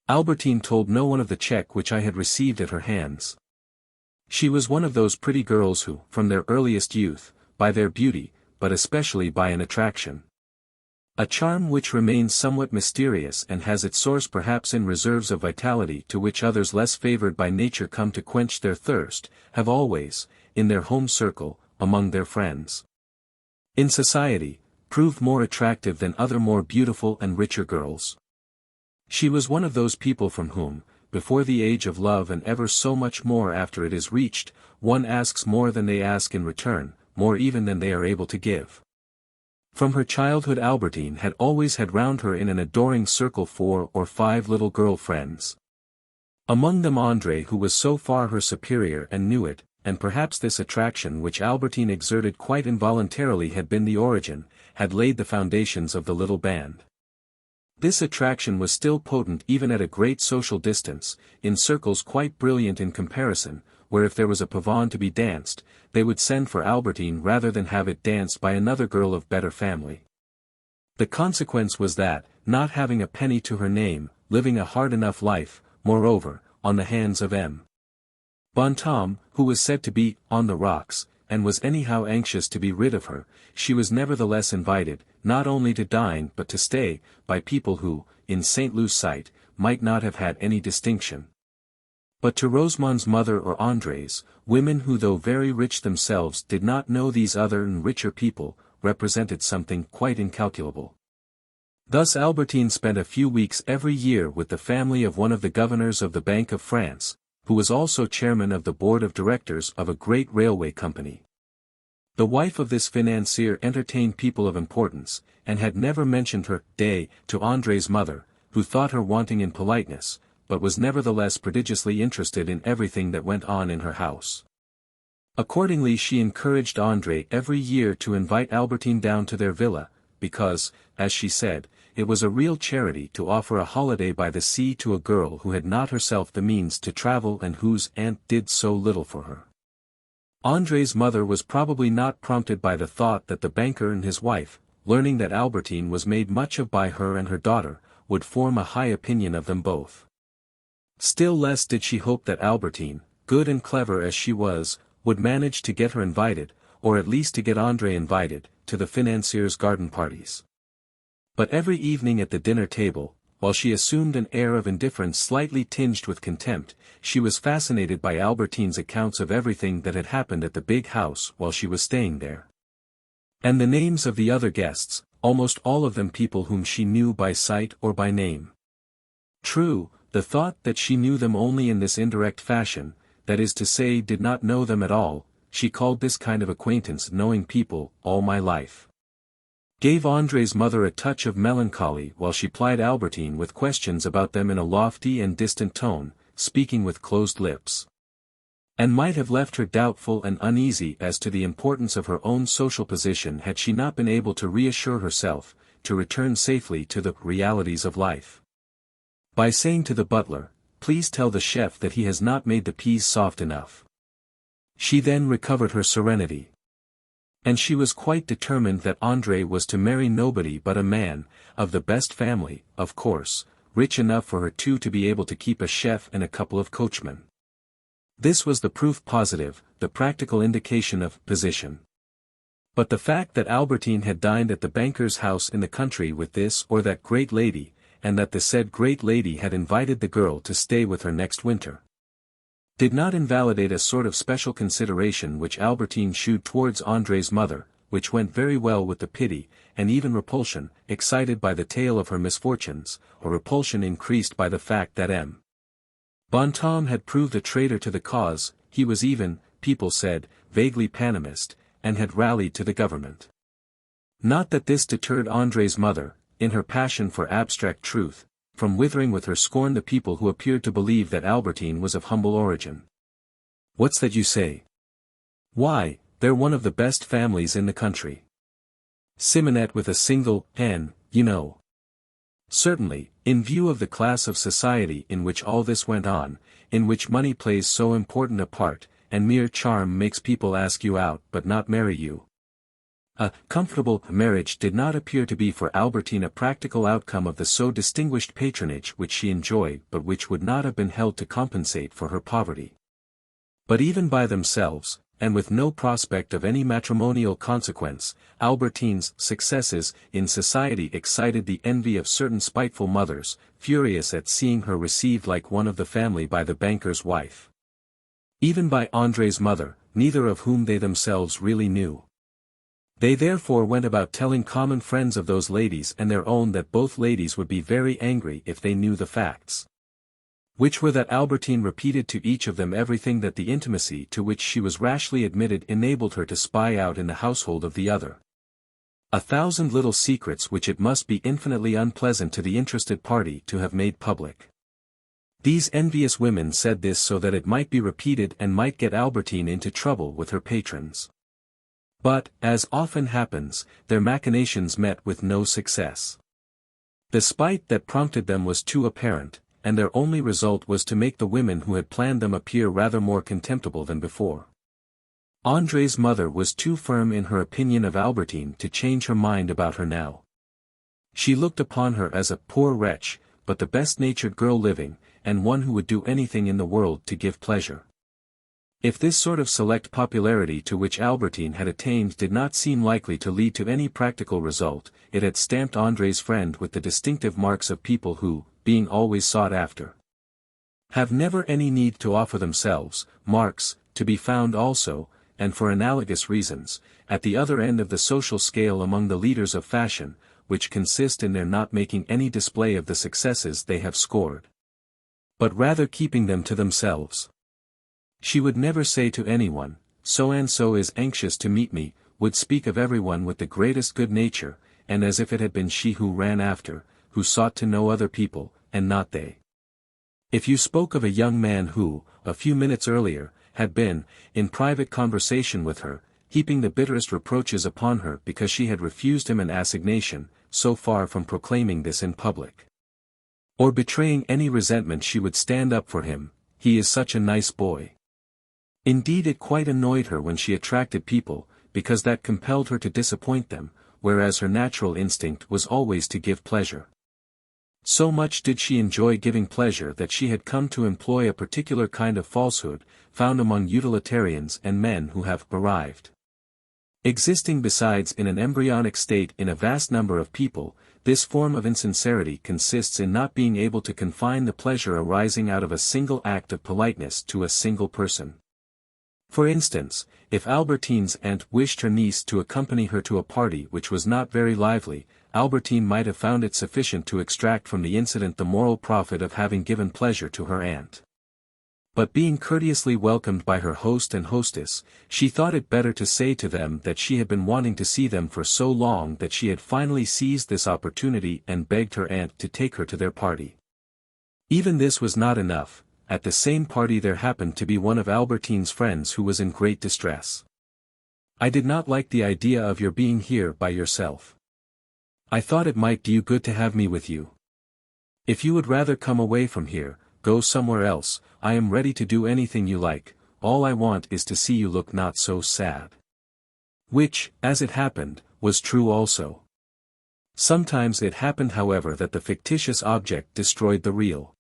Albertine told no one of the check which I had received at her hands. She was one of those pretty girls who, from their earliest youth, by their beauty, but especially by an attraction, a charm which remains somewhat mysterious and has its source perhaps in reserves of vitality to which others less favored by nature come to quench their thirst, have always, in their home circle, among their friends, in society, proved more attractive than other more beautiful and richer girls. She was one of those people from whom, before the age of love and ever so much more after it is reached, one asks more than they ask in return, more even than they are able to give. From her childhood Albertine had always had round her in an adoring circle 4 or 5 little girl friends. Among them André, who was so far her superior and knew it, and perhaps this attraction which Albertine exerted quite involuntarily had been the origin, had laid the foundations of the little band. This attraction was still potent even at a great social distance, in circles quite brilliant in comparison, where if there was a pavane to be danced, they would send for Albertine rather than have it danced by another girl of better family. The consequence was that, not having a penny to her name, living a hard enough life, moreover, on the hands of M. Bontemps, who was said to be on the rocks, and was anyhow anxious to be rid of her, she was nevertheless invited, not only to dine but to stay, by people who, in St. Lou's sight, might not have had any distinction. But to Rosamond's mother or André's, women who though very rich themselves did not know these other and richer people, represented something quite incalculable. Thus Albertine spent a few weeks every year with the family of one of the governors of the Bank of France, who was also chairman of the board of directors of a great railway company. The wife of this financier entertained people of importance, and had never mentioned her day to André's mother, who thought her wanting in politeness, but was nevertheless prodigiously interested in everything that went on in her house. Accordingly she encouraged André every year to invite Albertine down to their villa, because, as she said, it was a real charity to offer a holiday by the sea to a girl who had not herself the means to travel and whose aunt did so little for her. André's mother was probably not prompted by the thought that the banker and his wife, learning that Albertine was made much of by her and her daughter, would form a high opinion of them both. Still less did she hope that Albertine, good and clever as she was, would manage to get her invited, or at least to get André invited, to the financier's garden parties. But every evening at the dinner table, while she assumed an air of indifference slightly tinged with contempt, she was fascinated by Albertine's accounts of everything that had happened at the big house while she was staying there. And the names of the other guests, almost all of them people whom she knew by sight or by name. True, the thought that she knew them only in this indirect fashion, that is to say did not know them at all, she called this kind of acquaintance knowing people all my life, gave André's mother a touch of melancholy while she plied Albertine with questions about them in a lofty and distant tone, speaking with closed lips, and might have left her doubtful and uneasy as to the importance of her own social position had she not been able to reassure herself, to return safely to the realities of life, by saying to the butler, "Please tell the chef that he has not made the peas soft enough." She then recovered her serenity. And she was quite determined that André was to marry nobody but a man, of the best family, of course, rich enough for her too to be able to keep a chef and a couple of coachmen. This was the proof positive, the practical indication of position. But the fact that Albertine had dined at the banker's house in the country with this or that great lady, and that the said great lady had invited the girl to stay with her next winter, did not invalidate a sort of special consideration which Albertine shewed towards André's mother, which went very well with the pity, and even repulsion, excited by the tale of her misfortunes, or repulsion increased by the fact that M. Bontemps had proved a traitor to the cause. He was even, people said, vaguely Panamist, and had rallied to the government. Not that this deterred André's mother, in her passion for abstract truth, from withering with her scorn the people who appeared to believe that Albertine was of humble origin. "What's that you say? Why, they're one of the best families in the country. Simonet with a single N, you know." Certainly, in view of the class of society in which all this went on, in which money plays so important a part, and mere charm makes people ask you out but not marry you, a comfortable marriage did not appear to be for Albertine a practical outcome of the so distinguished patronage which she enjoyed but which would not have been held to compensate for her poverty. But even by themselves, and with no prospect of any matrimonial consequence, Albertine's successes in society excited the envy of certain spiteful mothers, furious at seeing her received like one of the family by the banker's wife. Even by André's mother, neither of whom they themselves really knew. They therefore went about telling common friends of those ladies and their own that both ladies would be very angry if they knew the facts, which were that Albertine repeated to each of them everything that the intimacy to which she was rashly admitted enabled her to spy out in the household of the other. 1,000 little secrets which it must be infinitely unpleasant to the interested party to have made public. These envious women said this so that it might be repeated and might get Albertine into trouble with her patrons. But, as often happens, their machinations met with no success. The spite that prompted them was too apparent, and their only result was to make the women who had planned them appear rather more contemptible than before. André's mother was too firm in her opinion of Albertine to change her mind about her now. She looked upon her as a poor wretch, but the best-natured girl living, and one who would do anything in the world to give pleasure. If this sort of select popularity to which Albertine had attained did not seem likely to lead to any practical result, it had stamped André's friend with the distinctive marks of people who, being always sought after, have never any need to offer themselves, marks, to be found also, and for analogous reasons, at the other end of the social scale among the leaders of fashion, which consist in their not making any display of the successes they have scored, but rather keeping them to themselves. She would never say to anyone, "So-and-so is anxious to meet me," would speak of everyone with the greatest good nature, and as if it had been she who ran after, who sought to know other people, and not they. If you spoke of a young man who, a few minutes earlier, had been, in private conversation with her, heaping the bitterest reproaches upon her because she had refused him an assignation, so far from proclaiming this in public, or betraying any resentment, she would stand up for him, "He is such a nice boy." Indeed, it quite annoyed her when she attracted people, because that compelled her to disappoint them, whereas her natural instinct was always to give pleasure. So much did she enjoy giving pleasure that she had come to employ a particular kind of falsehood, found among utilitarians and men who have arrived. Existing besides in an embryonic state in a vast number of people, this form of insincerity consists in not being able to confine the pleasure arising out of a single act of politeness to a single person. For instance, if Albertine's aunt wished her niece to accompany her to a party which was not very lively, Albertine might have found it sufficient to extract from the incident the moral profit of having given pleasure to her aunt. But being courteously welcomed by her host and hostess, she thought it better to say to them that she had been wanting to see them for so long that she had finally seized this opportunity and begged her aunt to take her to their party. Even this was not enough. At the same party there happened to be one of Albertine's friends who was in great distress. "I did not like the idea of your being here by yourself. I thought it might do you good to have me with you. If you would rather come away from here, go somewhere else, I am ready to do anything you like, all I want is to see you look not so sad." Which, as it happened, was true also. Sometimes it happened however that the fictitious object destroyed the real.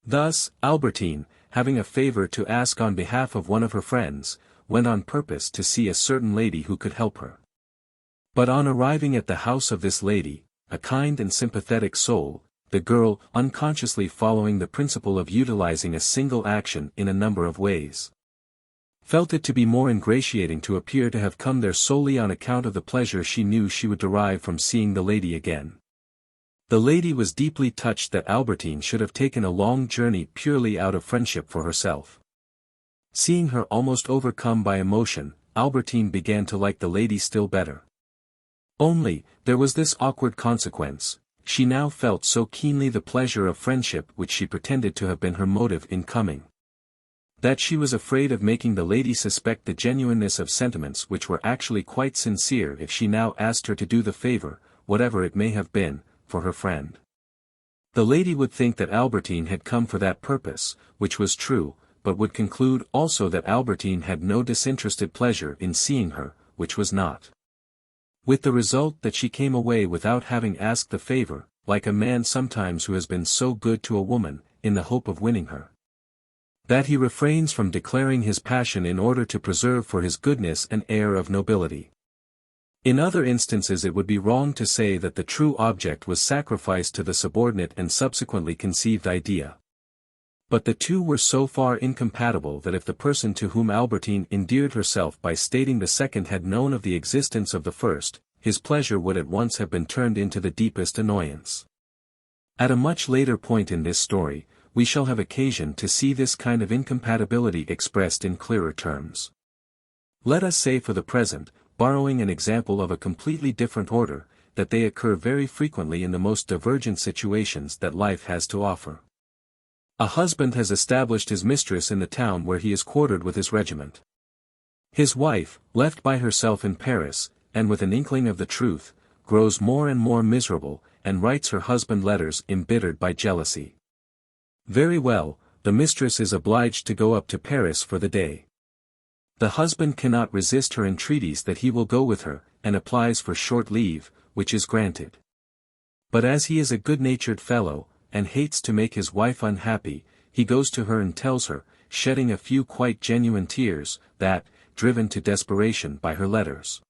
Thus, Albertine, having a favor to ask on behalf of one of her friends, went on purpose to see a certain lady who could help her. But on arriving at the house of this lady, a kind and sympathetic soul, the girl, unconsciously following the principle of utilizing a single action in a number of ways, felt it to be more ingratiating to appear to have come there solely on account of the pleasure she knew she would derive from seeing the lady again. The lady was deeply touched that Albertine should have taken a long journey purely out of friendship for herself. Seeing her almost overcome by emotion, Albertine began to like the lady still better. Only, there was this awkward consequence: she now felt so keenly the pleasure of friendship which she pretended to have been her motive in coming, that she was afraid of making the lady suspect the genuineness of sentiments which were actually quite sincere if she now asked her to do the favor, whatever it may have been, for her friend. The lady would think that Albertine had come for that purpose, which was true, but would conclude also that Albertine had no disinterested pleasure in seeing her, which was not. With the result that she came away without having asked the favor, like a man sometimes who has been so good to a woman, in the hope of winning her, that he refrains from declaring his passion in order to preserve for his goodness an air of nobility. In other instances it would be wrong to say that the true object was sacrificed to the subordinate and subsequently conceived idea. But the two were so far incompatible that if the person to whom Albertine endeared herself by stating the second had known of the existence of the first, his pleasure would at once have been turned into the deepest annoyance. At a much later point in this story, we shall have occasion to see this kind of incompatibility expressed in clearer terms. Let us say for the present, borrowing an example of a completely different order, that they occur very frequently in the most divergent situations that life has to offer. A husband has established his mistress in the town where he is quartered with his regiment. His wife, left by herself in Paris, and with an inkling of the truth, grows more and more miserable, and writes her husband letters embittered by jealousy. Very well, the mistress is obliged to go up to Paris for the day. The husband cannot resist her entreaties that he will go with her, and applies for short leave, which is granted. But as he is a good-natured fellow, and hates to make his wife unhappy, he goes to her and tells her, shedding a few quite genuine tears, that, driven to desperation by her letters,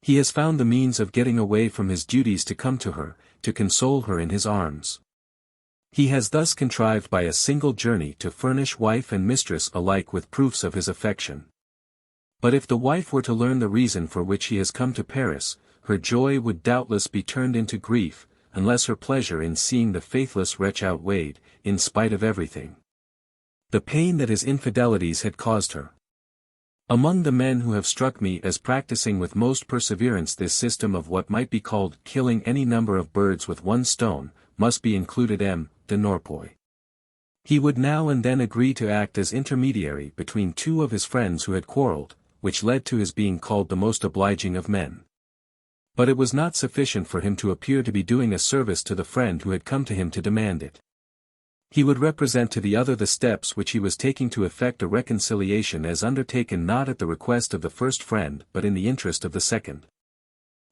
he has found the means of getting away from his duties to come to her, to console her in his arms. He has thus contrived by a single journey to furnish wife and mistress alike with proofs of his affection. But if the wife were to learn the reason for which he has come to Paris, her joy would doubtless be turned into grief, unless her pleasure in seeing the faithless wretch outweighed, in spite of everything, the pain that his infidelities had caused her. Among the men who have struck me as practicing with most perseverance this system of what might be called killing any number of birds with one stone, must be included M. de Norpois. He would now and then agree to act as intermediary between two of his friends who had quarreled, which led to his being called the most obliging of men. But it was not sufficient for him to appear to be doing a service to the friend who had come to him to demand it. He would represent to the other the steps which he was taking to effect a reconciliation as undertaken not at the request of the first friend but in the interest of the second.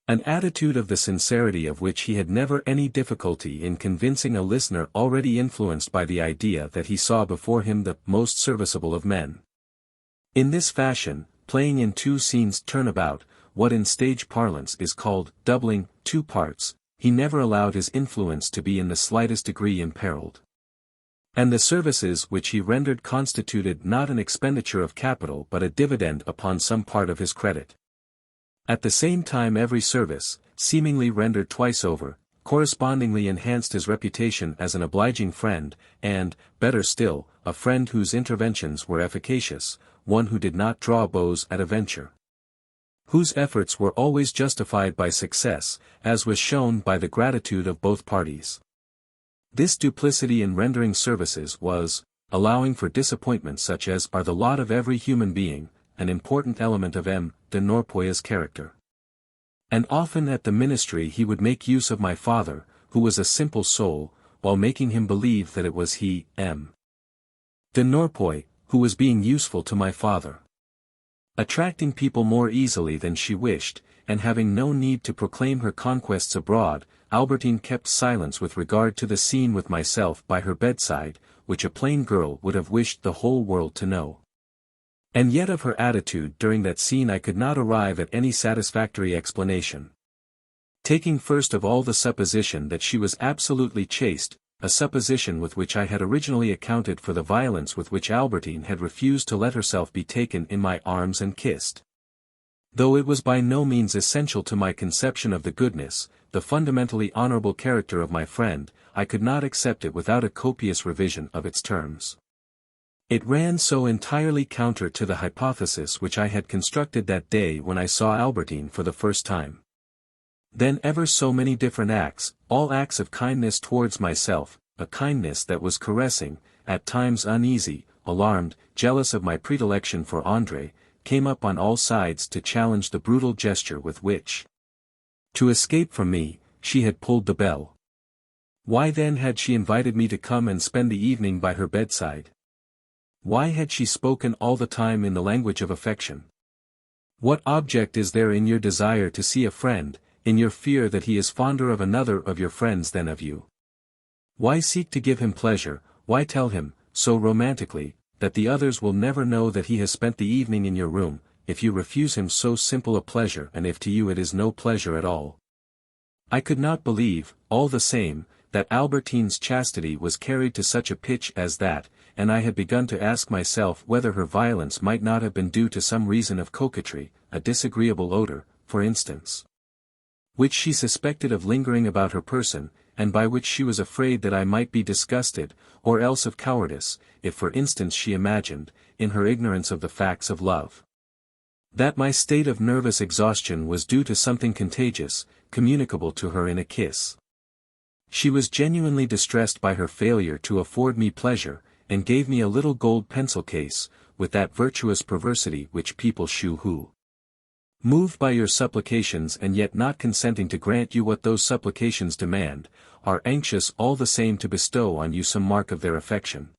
An attitude of the sincerity of which he had never any difficulty in convincing a listener already influenced by the idea that he saw before him the most serviceable of men. In this fashion, playing in two scenes turnabout, what in stage parlance is called doubling two parts, he never allowed his influence to be in the slightest degree imperiled. And the services which he rendered constituted not an expenditure of capital but a dividend upon some part of his credit. At the same time every service, seemingly rendered twice over, correspondingly enhanced his reputation as an obliging friend, and, better still, a friend whose interventions were efficacious, one who did not draw bows at a venture, whose efforts were always justified by success, as was shown by the gratitude of both parties. This duplicity in rendering services was, allowing for disappointments such as are the lot of every human being, an important element of M. de Norpois's character. And often at the ministry he would make use of my father, who was a simple soul, while making him believe that it was he, M. de Norpois, who was being useful to my father. Attracting people more easily than she wished, and having no need to proclaim her conquests abroad, Albertine kept silence with regard to the scene with myself by her bedside, which a plain girl would have wished the whole world to know. And yet of her attitude during that scene I could not arrive at any satisfactory explanation. Taking first of all the supposition that she was absolutely chaste, a supposition with which I had originally accounted for the violence with which Albertine had refused to let herself be taken in my arms and kissed. Though it was by no means essential to my conception of the goodness, the fundamentally honorable character of my friend, I could not accept it without a copious revision of its terms. It ran so entirely counter to the hypothesis which I had constructed that day when I saw Albertine for the first time. Then ever so many different acts, all acts of kindness towards myself, a kindness that was caressing, at times uneasy, alarmed, jealous of my predilection for André, came up on all sides to challenge the brutal gesture with which, to escape from me, she had pulled the bell. Why then had she invited me to come and spend the evening by her bedside? Why had she spoken all the time in the language of affection? What object is there in your desire to see a friend, in your fear that he is fonder of another of your friends than of you? Why seek to give him pleasure, why tell him, so romantically, that the others will never know that he has spent the evening in your room, if you refuse him so simple a pleasure and if to you it is no pleasure at all? I could not believe, all the same, that Albertine's chastity was carried to such a pitch as that, and I had begun to ask myself whether her violence might not have been due to some reason of coquetry, a disagreeable odor, for instance, which she suspected of lingering about her person, and by which she was afraid that I might be disgusted, or else of cowardice, if for instance she imagined, in her ignorance of the facts of love, that my state of nervous exhaustion was due to something contagious, communicable to her in a kiss. She was genuinely distressed by her failure to afford me pleasure, and gave me a little gold pencil case, with that virtuous perversity which people shew who, moved by your supplications and yet not consenting to grant you what those supplications demand, are anxious all the same to bestow on you some mark of their affection.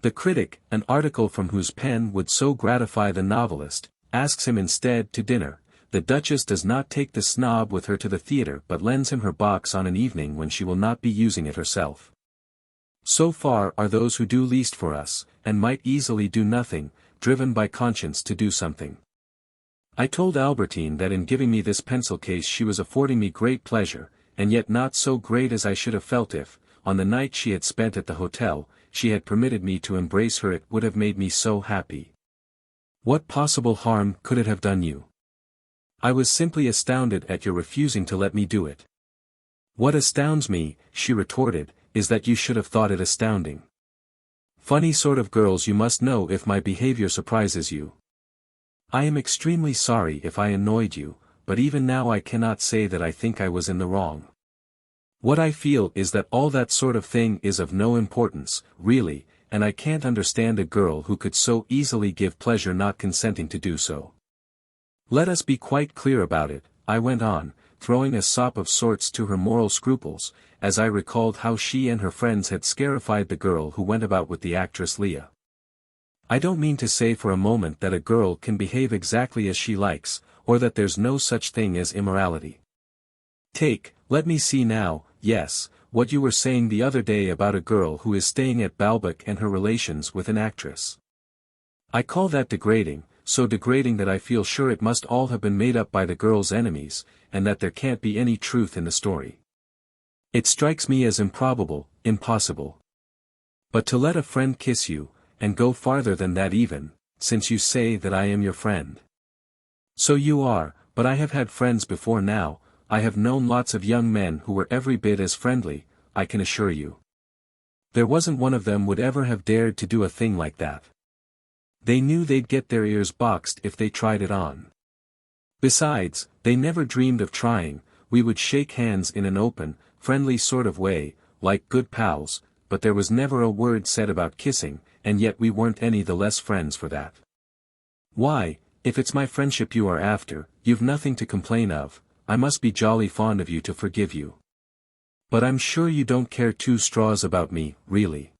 The critic, an article from whose pen would so gratify the novelist, asks him instead to dinner. The Duchess does not take the snob with her to the theatre but lends him her box on an evening when she will not be using it herself. So far are those who do least for us, and might easily do nothing, driven by conscience to do something. I told Albertine that in giving me this pencil case she was affording me great pleasure, and yet not so great as I should have felt if, on the night she had spent at the hotel, she had permitted me to embrace her. It would have made me so happy. What possible harm could it have done you? I was simply astounded at your refusing to let me do it. What astounds me, she retorted, is that you should have thought it astounding. Funny sort of girls you must know if my behavior surprises you. I am extremely sorry if I annoyed you, but even now I cannot say that I think I was in the wrong. What I feel is that all that sort of thing is of no importance, really, and I can't understand a girl who could so easily give pleasure not consenting to do so. Let us be quite clear about it, I went on, throwing a sop of sorts to her moral scruples, as I recalled how she and her friends had scarified the girl who went about with the actress Leah. I don't mean to say for a moment that a girl can behave exactly as she likes, or that there's no such thing as immorality. Let me see now, yes, what you were saying the other day about a girl who is staying at Balbec and her relations with an actress. I call that degrading, so degrading that I feel sure it must all have been made up by the girl's enemies, and that there can't be any truth in the story. It strikes me as improbable, impossible. But to let a friend kiss you, and go farther than that even, since you say that I am your friend. So you are, but I have had friends before now, I have known lots of young men who were every bit as friendly, I can assure you. There wasn't one of them would ever have dared to do a thing like that. They knew they'd get their ears boxed if they tried it on. Besides, they never dreamed of trying, we would shake hands in an open, friendly sort of way, like good pals, but there was never a word said about kissing, and yet we weren't any the less friends for that. Why, if it's my friendship you are after, you've nothing to complain of, I must be jolly fond of you to forgive you. But I'm sure you don't care two straws about me, really.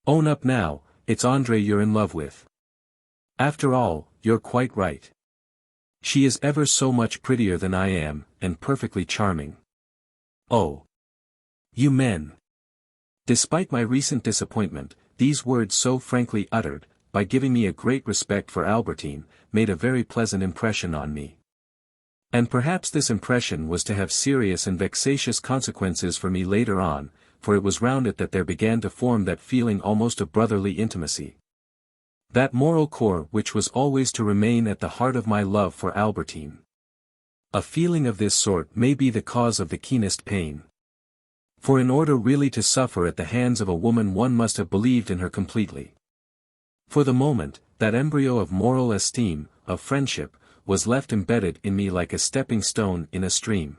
Own up now, it's André you're in love with. After all, you're quite right. She is ever so much prettier than I am, and perfectly charming. Oh. You men. Despite my recent disappointment, these words so frankly uttered, by giving me a great respect for Albertine, made a very pleasant impression on me. And perhaps this impression was to have serious and vexatious consequences for me later on, for it was round it that there began to form that feeling almost of brotherly intimacy. That moral core which was always to remain at the heart of my love for Albertine. A feeling of this sort may be the cause of the keenest pain. For in order really to suffer at the hands of a woman one must have believed in her completely. For the moment, that embryo of moral esteem, of friendship, was left embedded in me like a stepping stone in a stream.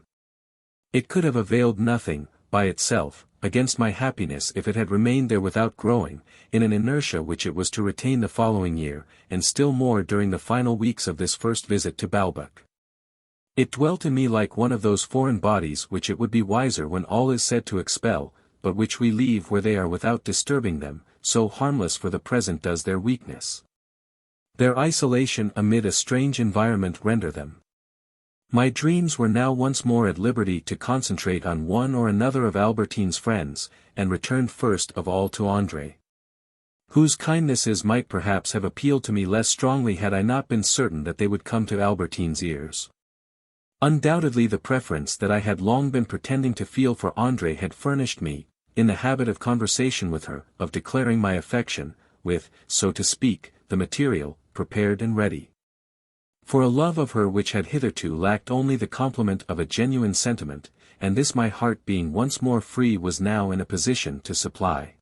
It could have availed nothing, by itself, against my happiness if it had remained there without growing, in an inertia which it was to retain the following year, and still more during the final weeks of this first visit to Balbec. It dwelt in me like one of those foreign bodies which it would be wiser when all is said to expel, but which we leave where they are without disturbing them, so harmless for the present does their weakness. Their isolation amid a strange environment render them. My dreams were now once more at liberty to concentrate on one or another of Albertine's friends, and returned first of all to André, whose kindnesses might perhaps have appealed to me less strongly had I not been certain that they would come to Albertine's ears. Undoubtedly the preference that I had long been pretending to feel for André had furnished me, in the habit of conversation with her, of declaring my affection, with, so to speak, the material, prepared and ready. For a love of her which had hitherto lacked only the complement of a genuine sentiment, and this my heart being once more free was now in a position to supply.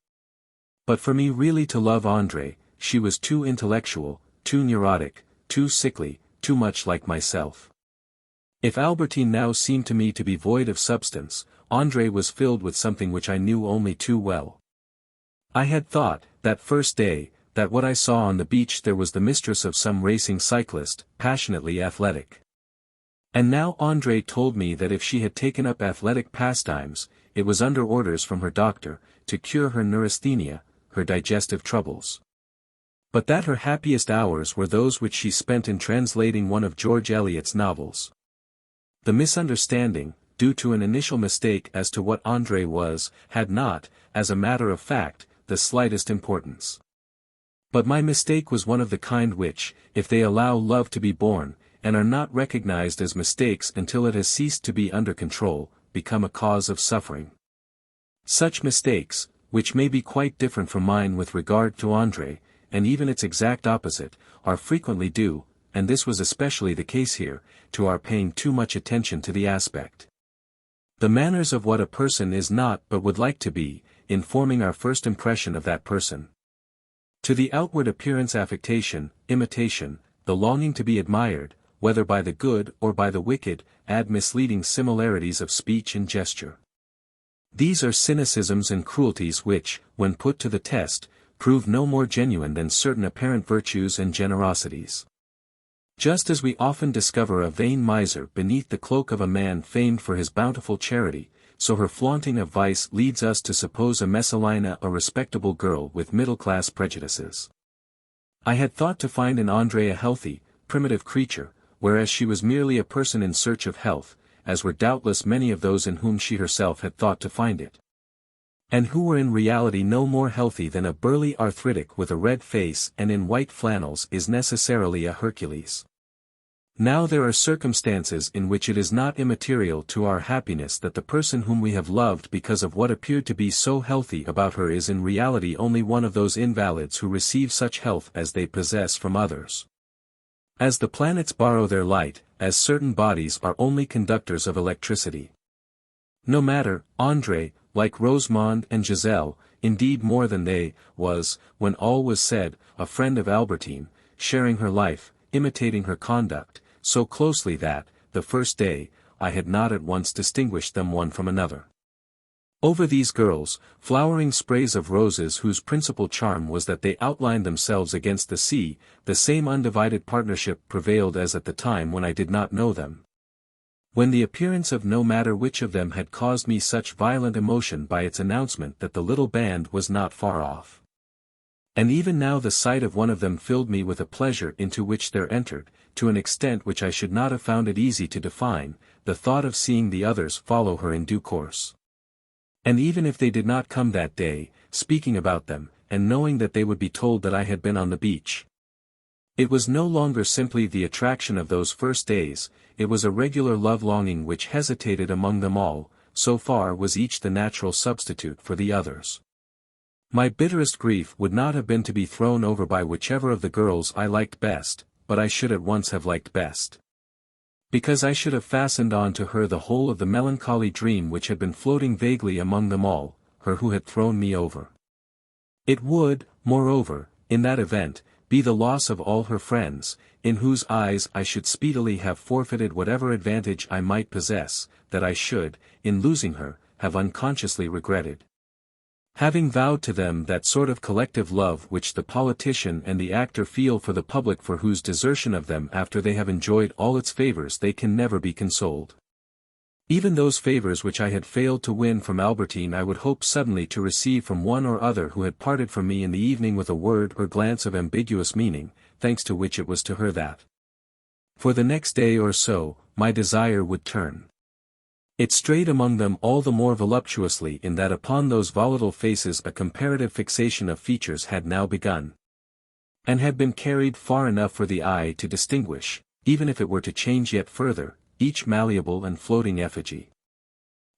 But for me really to love André, she was too intellectual, too neurotic, too sickly, too much like myself. If Albertine now seemed to me to be void of substance, André was filled with something which I knew only too well. I had thought, that first day, that what I saw on the beach there was the mistress of some racing cyclist, passionately athletic. And now André told me that if she had taken up athletic pastimes, it was under orders from her doctor, to cure her neurasthenia, her digestive troubles. But that her happiest hours were those which she spent in translating one of George Eliot's novels. The misunderstanding, due to an initial mistake as to what André was, had not, as a matter of fact, the slightest importance. But my mistake was one of the kind which, if they allow love to be born, and are not recognized as mistakes until it has ceased to be under control, become a cause of suffering. Such mistakes, which may be quite different from mine with regard to André, and even its exact opposite, are frequently due, and this was especially the case here, to our paying too much attention to the aspect. The manners of what a person is not but would like to be, in forming our first impression of that person. To the outward appearance affectation, imitation, the longing to be admired, whether by the good or by the wicked, add misleading similarities of speech and gesture. These are cynicisms and cruelties which, when put to the test, prove no more genuine than certain apparent virtues and generosities. Just as we often discover a vain miser beneath the cloak of a man famed for his bountiful charity, so her flaunting of vice leads us to suppose a Messalina a respectable girl with middle-class prejudices. I had thought to find in André a healthy, primitive creature, whereas she was merely a person in search of health, as were doubtless many of those in whom she herself had thought to find it. And who were in reality no more healthy than a burly arthritic with a red face and in white flannels is necessarily a Hercules. Now there are circumstances in which it is not immaterial to our happiness that the person whom we have loved because of what appeared to be so healthy about her is in reality only one of those invalids who receive such health as they possess from others. As the planets borrow their light, as certain bodies are only conductors of electricity. No matter, André, like Rosamond and Giselle, indeed more than they, was, when all was said, a friend of Albertine, sharing her life, imitating her conduct, so closely that, the first day, I had not at once distinguished them one from another. Over these girls, flowering sprays of roses whose principal charm was that they outlined themselves against the sea, the same undivided partnership prevailed as at the time when I did not know them. When the appearance of no matter which of them had caused me such violent emotion by its announcement that the little band was not far off. And even now the sight of one of them filled me with a pleasure into which there entered, to an extent which I should not have found it easy to define, the thought of seeing the others follow her in due course. And even if they did not come that day, speaking about them, and knowing that they would be told that I had been on the beach. It was no longer simply the attraction of those first days, it was a regular love-longing which hesitated among them all, so far was each the natural substitute for the others. My bitterest grief would not have been to be thrown over by whichever of the girls I liked best, but I should at once have liked best. Because I should have fastened on to her the whole of the melancholy dream which had been floating vaguely among them all, her who had thrown me over. It would, moreover, in that event, be the loss of all her friends, in whose eyes I should speedily have forfeited whatever advantage I might possess, that I should, in losing her, have unconsciously regretted. Having vowed to them that sort of collective love which the politician and the actor feel for the public for whose desertion of them after they have enjoyed all its favors they can never be consoled. Even those favors which I had failed to win from Albertine I would hope suddenly to receive from one or other who had parted from me in the evening with a word or glance of ambiguous meaning, thanks to which it was to her that, for the next day or so, my desire would turn. It strayed among them all the more voluptuously in that upon those volatile faces a comparative fixation of features had now begun. And had been carried far enough for the eye to distinguish, even if it were to change yet further, each malleable and floating effigy.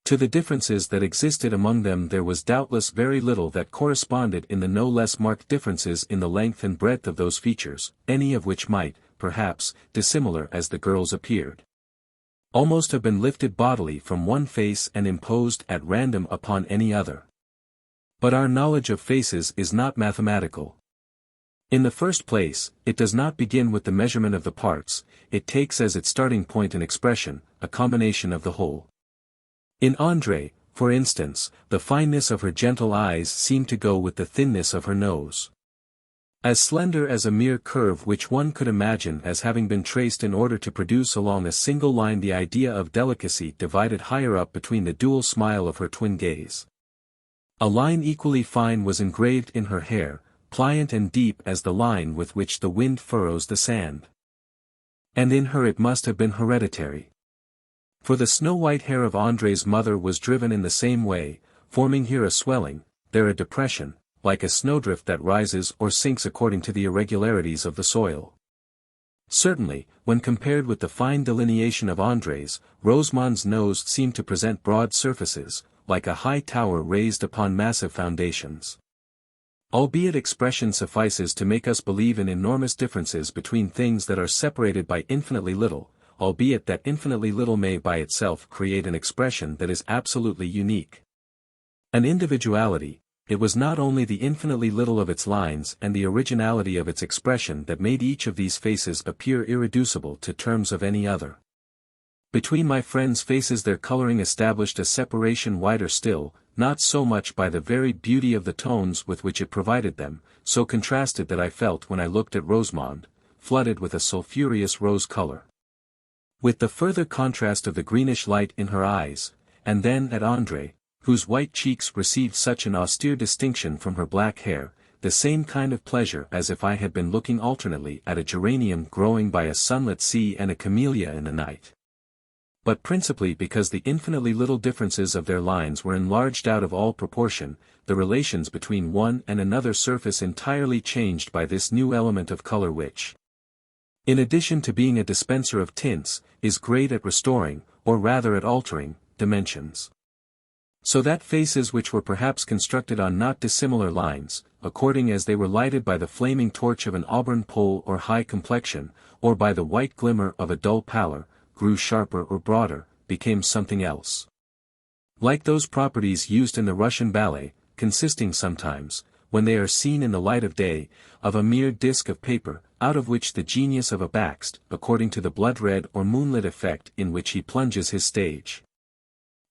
To the differences that existed among them there was doubtless very little that corresponded in the no less marked differences in the length and breadth of those features, any of which might, perhaps, dissimilar as the girls appeared, almost have been lifted bodily from one face and imposed at random upon any other. But our knowledge of faces is not mathematical. In the first place, it does not begin with the measurement of the parts, it takes as its starting point an expression, a combination of the whole. In André, for instance, the fineness of her gentle eyes seemed to go with the thinness of her nose. As slender as a mere curve which one could imagine as having been traced in order to produce along a single line the idea of delicacy divided higher up between the dual smile of her twin gaze. A line equally fine was engraved in her hair, pliant and deep as the line with which the wind furrows the sand. And in her it must have been hereditary. For the snow-white hair of André's mother was driven in the same way, forming here a swelling, there a depression, like a snowdrift that rises or sinks according to the irregularities of the soil. Certainly, when compared with the fine delineation of André's, Rosamond's nose seemed to present broad surfaces, like a high tower raised upon massive foundations. Albeit expression suffices to make us believe in enormous differences between things that are separated by infinitely little, albeit that infinitely little may by itself create an expression that is absolutely unique. An individuality. It was not only the infinitely little of its lines and the originality of its expression that made each of these faces appear irreducible to terms of any other. Between my friends' faces their coloring established a separation wider still, not so much by the very beauty of the tones with which it provided them, so contrasted that I felt when I looked at Rosamond, flooded with a sulphureous rose color, with the further contrast of the greenish light in her eyes, and then at André, whose white cheeks received such an austere distinction from her black hair, the same kind of pleasure as if I had been looking alternately at a geranium growing by a sunlit sea and a camellia in the night. But principally because the infinitely little differences of their lines were enlarged out of all proportion, the relations between one and another surface entirely changed by this new element of color which, in addition to being a dispenser of tints, is great at restoring, or rather at altering, dimensions. So that faces which were perhaps constructed on not dissimilar lines, according as they were lighted by the flaming torch of an auburn pole or high complexion, or by the white glimmer of a dull pallor, grew sharper or broader, became something else. Like those properties used in the Russian ballet, consisting sometimes, when they are seen in the light of day, of a mere disc of paper, out of which the genius of a Bakst, according to the blood-red or moonlit effect in which he plunges his stage,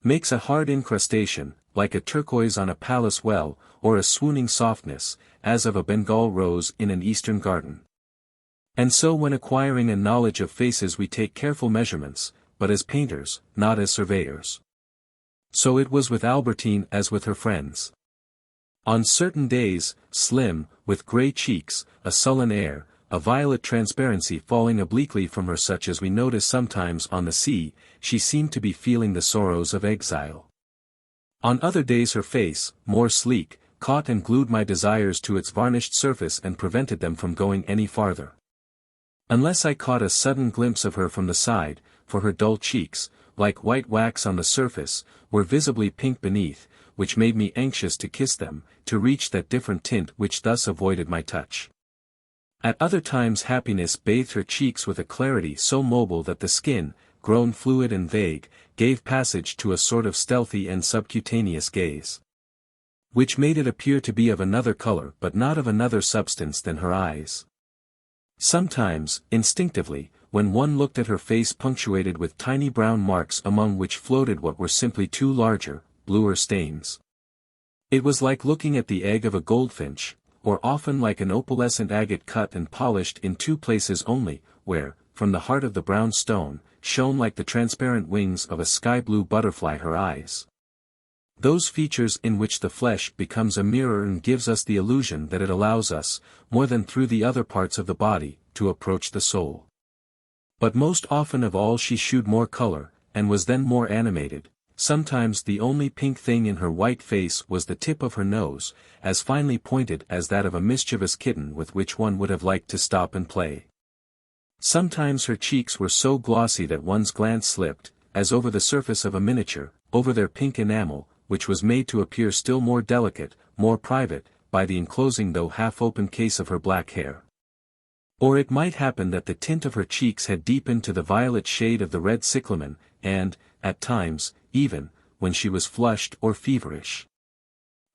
makes a hard incrustation, like a turquoise on a palace well, or a swooning softness, as of a Bengal rose in an eastern garden. And so when acquiring a knowledge of faces we take careful measurements, but as painters, not as surveyors. So it was with Albertine as with her friends. On certain days, slim, with grey cheeks, a sullen air, a violet transparency falling obliquely from her such as we notice sometimes on the sea, she seemed to be feeling the sorrows of exile. On other days her face, more sleek, caught and glued my desires to its varnished surface and prevented them from going any farther. Unless I caught a sudden glimpse of her from the side, for her dull cheeks, like white wax on the surface, were visibly pink beneath, which made me anxious to kiss them, to reach that different tint which thus avoided my touch. At other times happiness bathed her cheeks with a clarity so mobile that the skin, grown fluid and vague, gave passage to a sort of stealthy and subcutaneous gaze, which made it appear to be of another color but not of another substance than her eyes. Sometimes, instinctively, when one looked at her face punctuated with tiny brown marks among which floated what were simply two larger, bluer stains, it was like looking at the egg of a goldfinch, or often like an opalescent agate cut and polished in two places only, where, from the heart of the brown stone, shone like the transparent wings of a sky-blue butterfly her eyes. Those features in which the flesh becomes a mirror and gives us the illusion that it allows us, more than through the other parts of the body, to approach the soul. But most often of all she shewed more color, and was then more animated. Sometimes the only pink thing in her white face was the tip of her nose, as finely pointed as that of a mischievous kitten with which one would have liked to stop and play. Sometimes her cheeks were so glossy that one's glance slipped, as over the surface of a miniature, over their pink enamel, which was made to appear still more delicate, more private, by the enclosing though half-open case of her black hair. Or it might happen that the tint of her cheeks had deepened to the violet shade of the red cyclamen, and, at times, even, when she was flushed or feverish,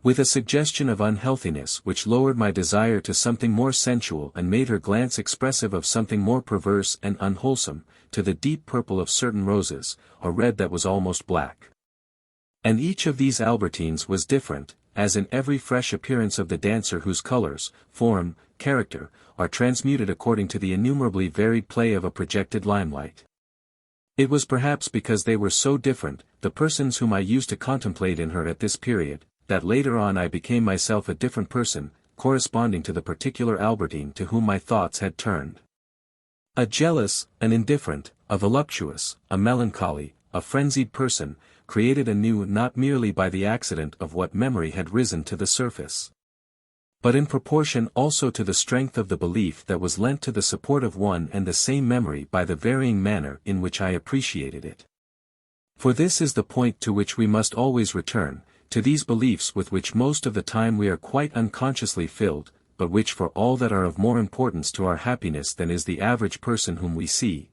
with a suggestion of unhealthiness which lowered my desire to something more sensual and made her glance expressive of something more perverse and unwholesome, to the deep purple of certain roses, a red that was almost black. And each of these Albertines was different, as in every fresh appearance of the dancer whose colors, form, character, are transmuted according to the innumerably varied play of a projected limelight. It was perhaps because they were so different, the persons whom I used to contemplate in her at this period, that later on I became myself a different person, corresponding to the particular Albertine to whom my thoughts had turned. A jealous, an indifferent, a voluptuous, a melancholy, a frenzied person, created anew not merely by the accident of what memory had risen to the surface, but in proportion also to the strength of the belief that was lent to the support of one and the same memory by the varying manner in which I appreciated it. For this is the point to which we must always return, to these beliefs with which most of the time we are quite unconsciously filled, but which for all that are of more importance to our happiness than is the average person whom we see.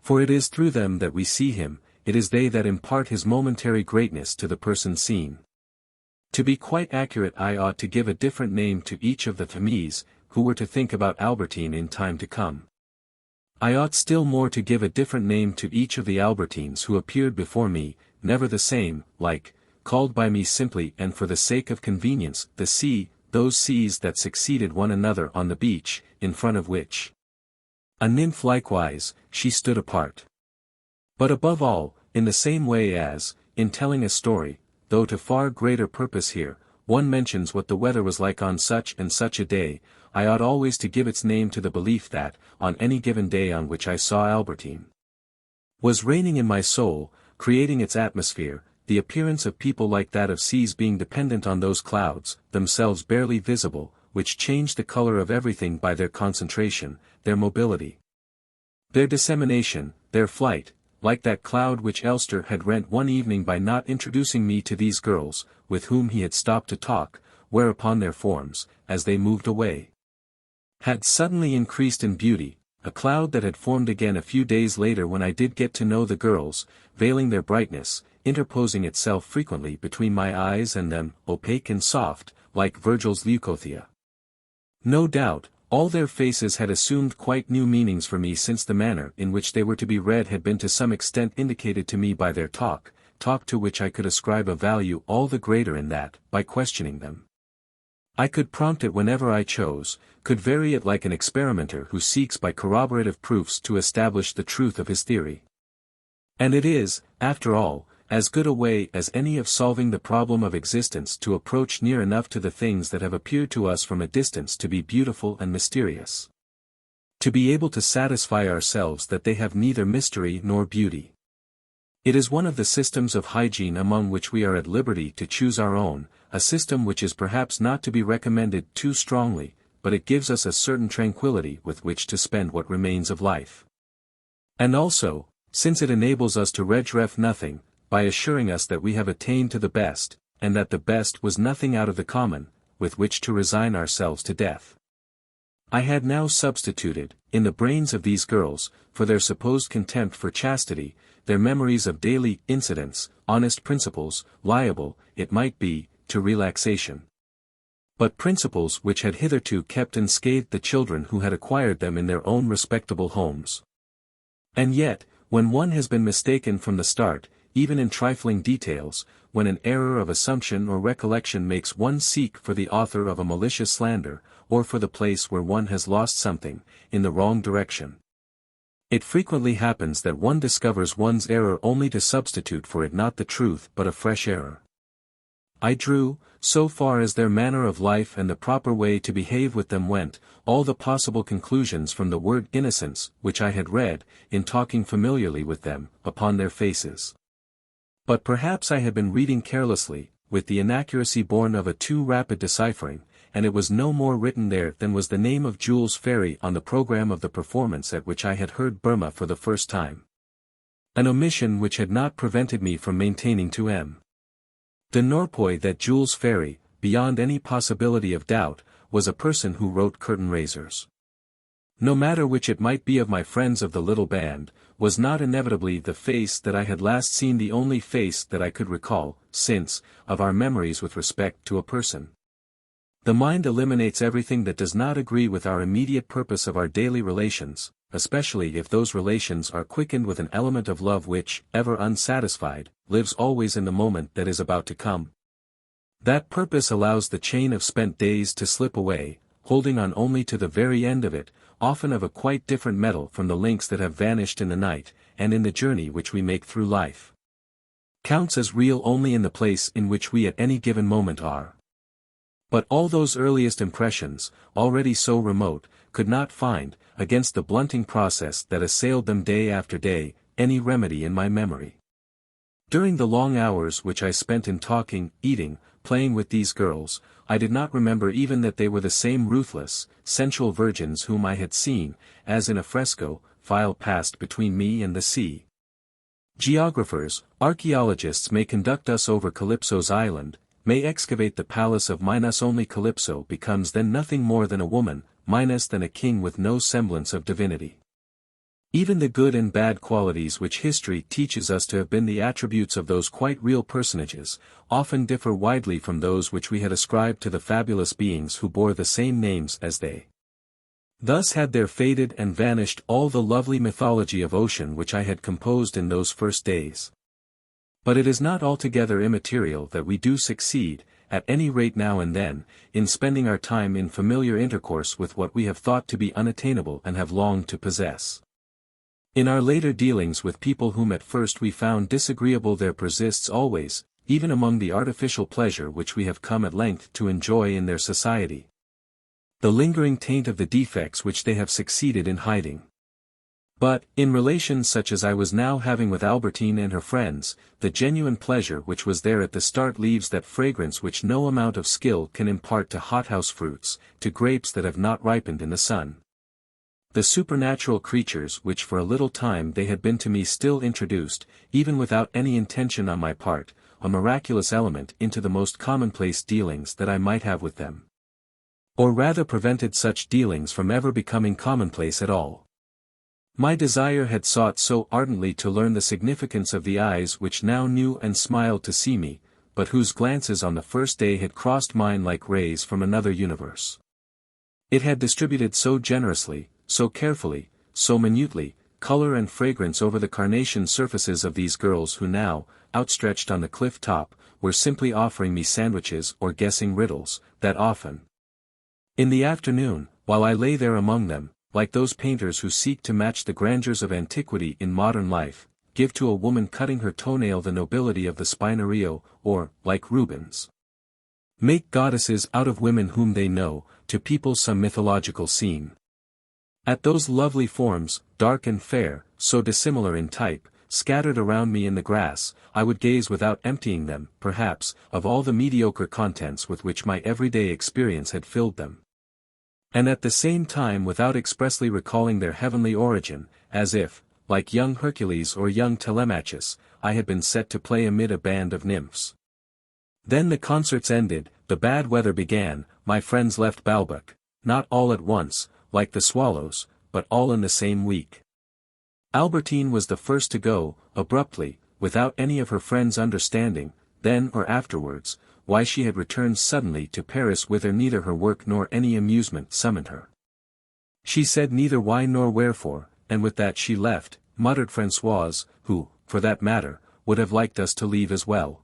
For it is through them that we see him, it is they that impart his momentary greatness to the person seen. To be quite accurate I ought to give a different name to each of the Thamies, who were to think about Albertine in time to come. I ought still more to give a different name to each of the Albertines who appeared before me, never the same, like, called by me simply and for the sake of convenience, the sea, those seas that succeeded one another on the beach, in front of which, a nymph likewise, she stood apart. But above all, in the same way as, in telling a story, though to far greater purpose here, one mentions what the weather was like on such and such a day, I ought always to give its name to the belief that, on any given day on which I saw Albertine, was reigning in my soul, creating its atmosphere, the appearance of people like that of seas being dependent on those clouds, themselves barely visible, which change the color of everything by their concentration, their mobility, Their dissemination, their flight, like that cloud which Elster had rent one evening by not introducing me to these girls, with whom he had stopped to talk, whereupon their forms, as they moved away, had suddenly increased in beauty, a cloud that had formed again a few days later when I did get to know the girls, veiling their brightness, interposing itself frequently between my eyes and them, opaque and soft, like Virgil's Leucothea. No doubt, all their faces had assumed quite new meanings for me since the manner in which they were to be read had been to some extent indicated to me by their talk to which I could ascribe a value all the greater in that, by questioning them, I could prompt it whenever I chose, could vary it like an experimenter who seeks by corroborative proofs to establish the truth of his theory. And it is, after all, as good a way as any of solving the problem of existence to approach near enough to the things that have appeared to us from a distance to be beautiful and mysterious. To be able to satisfy ourselves that they have neither mystery nor beauty. It is one of the systems of hygiene among which we are at liberty to choose our own, a system which is perhaps not to be recommended too strongly, but it gives us a certain tranquility with which to spend what remains of life. And also, since it enables us to regret nothing, by assuring us that we have attained to the best, and that the best was nothing out of the common, with which to resign ourselves to death. I had now substituted, in the brains of these girls, for their supposed contempt for chastity, their memories of daily incidents, honest principles, liable, it might be, to relaxation. But principles which had hitherto kept unscathed the children who had acquired them in their own respectable homes. And yet, when one has been mistaken from the start, even in trifling details, when an error of assumption or recollection makes one seek for the author of a malicious slander, or for the place where one has lost something, in the wrong direction. It frequently happens that one discovers one's error only to substitute for it not the truth but a fresh error. I drew, so far as their manner of life and the proper way to behave with them went, all the possible conclusions from the word innocence which I had read, in talking familiarly with them, upon their faces. But perhaps I had been reading carelessly, with the inaccuracy born of a too rapid deciphering, and it was no more written there than was the name of Jules Ferry on the program of the performance at which I had heard Burma for the first time. An omission which had not prevented me from maintaining to M. de Norpois that Jules Ferry, beyond any possibility of doubt, was a person who wrote curtain raisers. No matter which it might be of my friends of the little band, was not inevitably the face that I had last seen the only face that I could recall, since, of our memories with respect to a person. The mind eliminates everything that does not agree with our immediate purpose of our daily relations, especially if those relations are quickened with an element of love which, ever unsatisfied, lives always in the moment that is about to come. That purpose allows the chain of spent days to slip away, holding on only to the very end of it, often of a quite different metal from the links that have vanished in the night, and in the journey which we make through life. Counts as real only in the place in which we at any given moment are. But all those earliest impressions, already so remote, could not find, against the blunting process that assailed them day after day, any remedy in my memory. During the long hours which I spent in talking, eating, playing with these girls, I did not remember even that they were the same ruthless, sensual virgins whom I had seen, as in a fresco, file past between me and the sea. Geographers, archaeologists may conduct us over Calypso's island, may excavate the palace of Minos, only Calypso becomes then nothing more than a woman, Minos than a king with no semblance of divinity. Even the good and bad qualities which history teaches us to have been the attributes of those quite real personages, often differ widely from those which we had ascribed to the fabulous beings who bore the same names as they. Thus had there faded and vanished all the lovely mythology of ocean which I had composed in those first days. But it is not altogether immaterial that we do succeed, at any rate now and then, in spending our time in familiar intercourse with what we have thought to be unattainable and have longed to possess. In our later dealings with people whom at first we found disagreeable there persists always, even among the artificial pleasure which we have come at length to enjoy in their society, the lingering taint of the defects which they have succeeded in hiding. But, in relations such as I was now having with Albertine and her friends, the genuine pleasure which was there at the start leaves that fragrance which no amount of skill can impart to hothouse fruits, to grapes that have not ripened in the sun. The supernatural creatures which for a little time they had been to me still introduced, even without any intention on my part, a miraculous element into the most commonplace dealings that I might have with them. Or rather prevented such dealings from ever becoming commonplace at all. My desire had sought so ardently to learn the significance of the eyes which now knew and smiled to see me, but whose glances on the first day had crossed mine like rays from another universe. It had distributed so generously, so carefully, so minutely, color and fragrance over the carnation surfaces of these girls who now, outstretched on the cliff top, were simply offering me sandwiches or guessing riddles, that often, in the afternoon, while I lay there among them, like those painters who seek to match the grandeurs of antiquity in modern life, give to a woman cutting her toenail the nobility of the spinario, or, like Rubens, make goddesses out of women whom they know, to people some mythological scene. At those lovely forms, dark and fair, so dissimilar in type, scattered around me in the grass, I would gaze without emptying them, perhaps, of all the mediocre contents with which my everyday experience had filled them. And at the same time without expressly recalling their heavenly origin, as if, like young Hercules or young Telemachus, I had been set to play amid a band of nymphs. Then the concerts ended, the bad weather began, my friends left Balbec, not all at once, like the swallows, but all in the same week. Albertine was the first to go, abruptly, without any of her friends understanding, then or afterwards, why she had returned suddenly to Paris whither neither her work nor any amusement summoned her. She said neither why nor wherefore, and with that she left, muttered Françoise, who, for that matter, would have liked us to leave as well.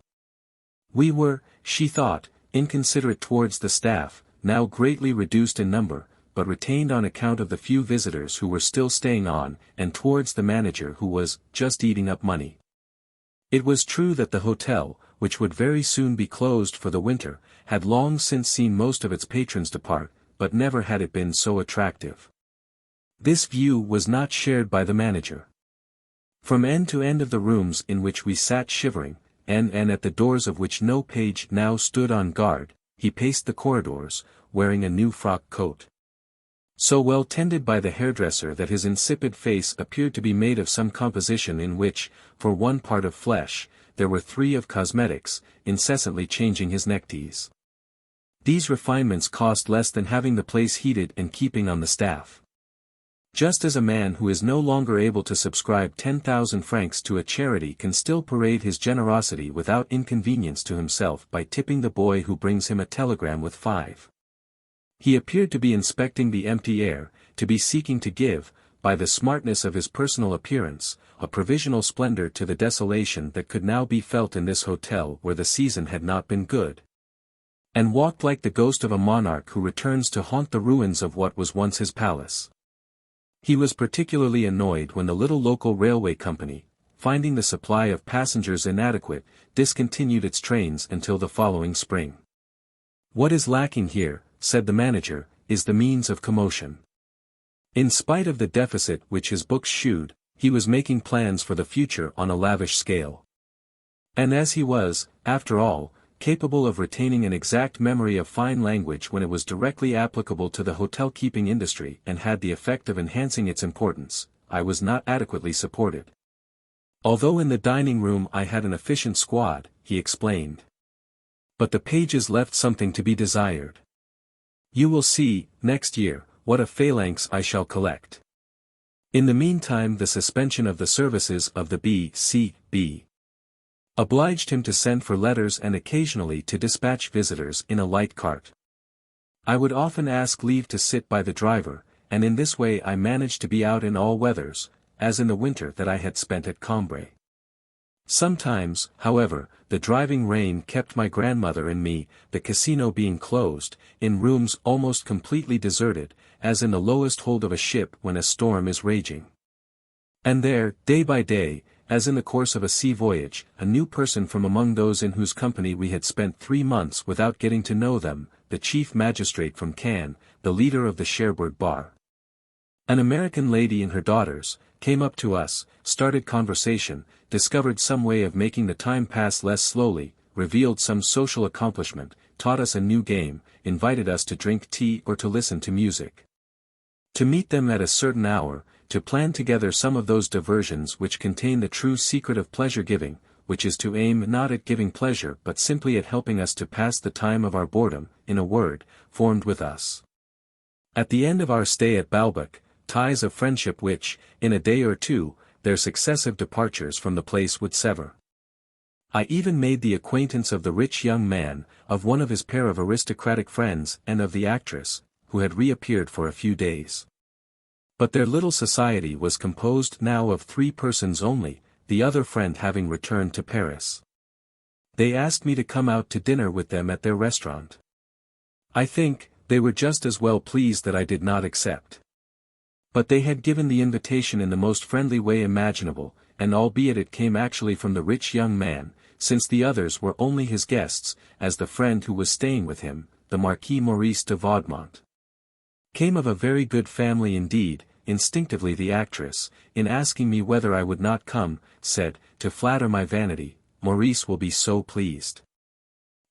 We were, she thought, inconsiderate towards the staff, now greatly reduced in number, but retained on account of the few visitors who were still staying on, and towards the manager who was just eating up money. It was true that the hotel, which would very soon be closed for the winter, had long since seen most of its patrons depart, but never had it been so attractive. This view was not shared by the manager. From end to end of the rooms in which we sat shivering, and at the doors of which no page now stood on guard, he paced the corridors, wearing a new frock coat, so well tended by the hairdresser that his insipid face appeared to be made of some composition in which, for one part of flesh, there were three of cosmetics, incessantly changing his neckties. These refinements cost less than having the place heated and keeping on the staff. Just as a man who is no longer able to subscribe 10,000 francs to a charity can still parade his generosity without inconvenience to himself by tipping the boy who brings him a telegram with 5. He appeared to be inspecting the empty air, to be seeking to give, by the smartness of his personal appearance, a provisional splendor to the desolation that could now be felt in this hotel where the season had not been good. And walked like the ghost of a monarch who returns to haunt the ruins of what was once his palace. He was particularly annoyed when the little local railway company, finding the supply of passengers inadequate, discontinued its trains until the following spring. What is lacking here, said the manager, is the means of commotion. In spite of the deficit which his books shewed, he was making plans for the future on a lavish scale. And as he was, after all, capable of retaining an exact memory of fine language when it was directly applicable to the hotel-keeping industry and had the effect of enhancing its importance, I was not adequately supported. Although in the dining room I had an efficient squad, he explained. But the pages left something to be desired. You will see, next year, what a phalanx I shall collect. In the meantime the suspension of the services of the B.C.B. obliged him to send for letters and occasionally to dispatch visitors in a light cart. I would often ask leave to sit by the driver, and in this way I managed to be out in all weathers, as in the winter that I had spent at Cambrai. Sometimes, however, the driving rain kept my grandmother and me, the casino being closed, in rooms almost completely deserted, as in the lowest hold of a ship when a storm is raging. And there, day by day, as in the course of a sea voyage, a new person from among those in whose company we had spent 3 months without getting to know them, the chief magistrate from Cannes, the leader of the Cherbourg bar. An American lady and her daughters, came up to us, started conversation, discovered some way of making the time pass less slowly, revealed some social accomplishment, taught us a new game, invited us to drink tea or to listen to music. To meet them at a certain hour, to plan together some of those diversions which contain the true secret of pleasure-giving, which is to aim not at giving pleasure but simply at helping us to pass the time of our boredom, in a word, formed with us. At the end of our stay at Balbec, ties of friendship which, in a day or two, their successive departures from the place would sever. I even made the acquaintance of the rich young man, of one of his pair of aristocratic friends and of the actress, who had reappeared for a few days. But their little society was composed now of 3 persons only, the other friend having returned to Paris. They asked me to come out to dinner with them at their restaurant. I think, they were just as well pleased that I did not accept. But they had given the invitation in the most friendly way imaginable, and albeit it came actually from the rich young man, since the others were only his guests, as the friend who was staying with him, the Marquis Maurice de Vaudemont, came of a very good family indeed. Instinctively the actress, in asking me whether I would not come, said, to flatter my vanity, Maurice will be so pleased.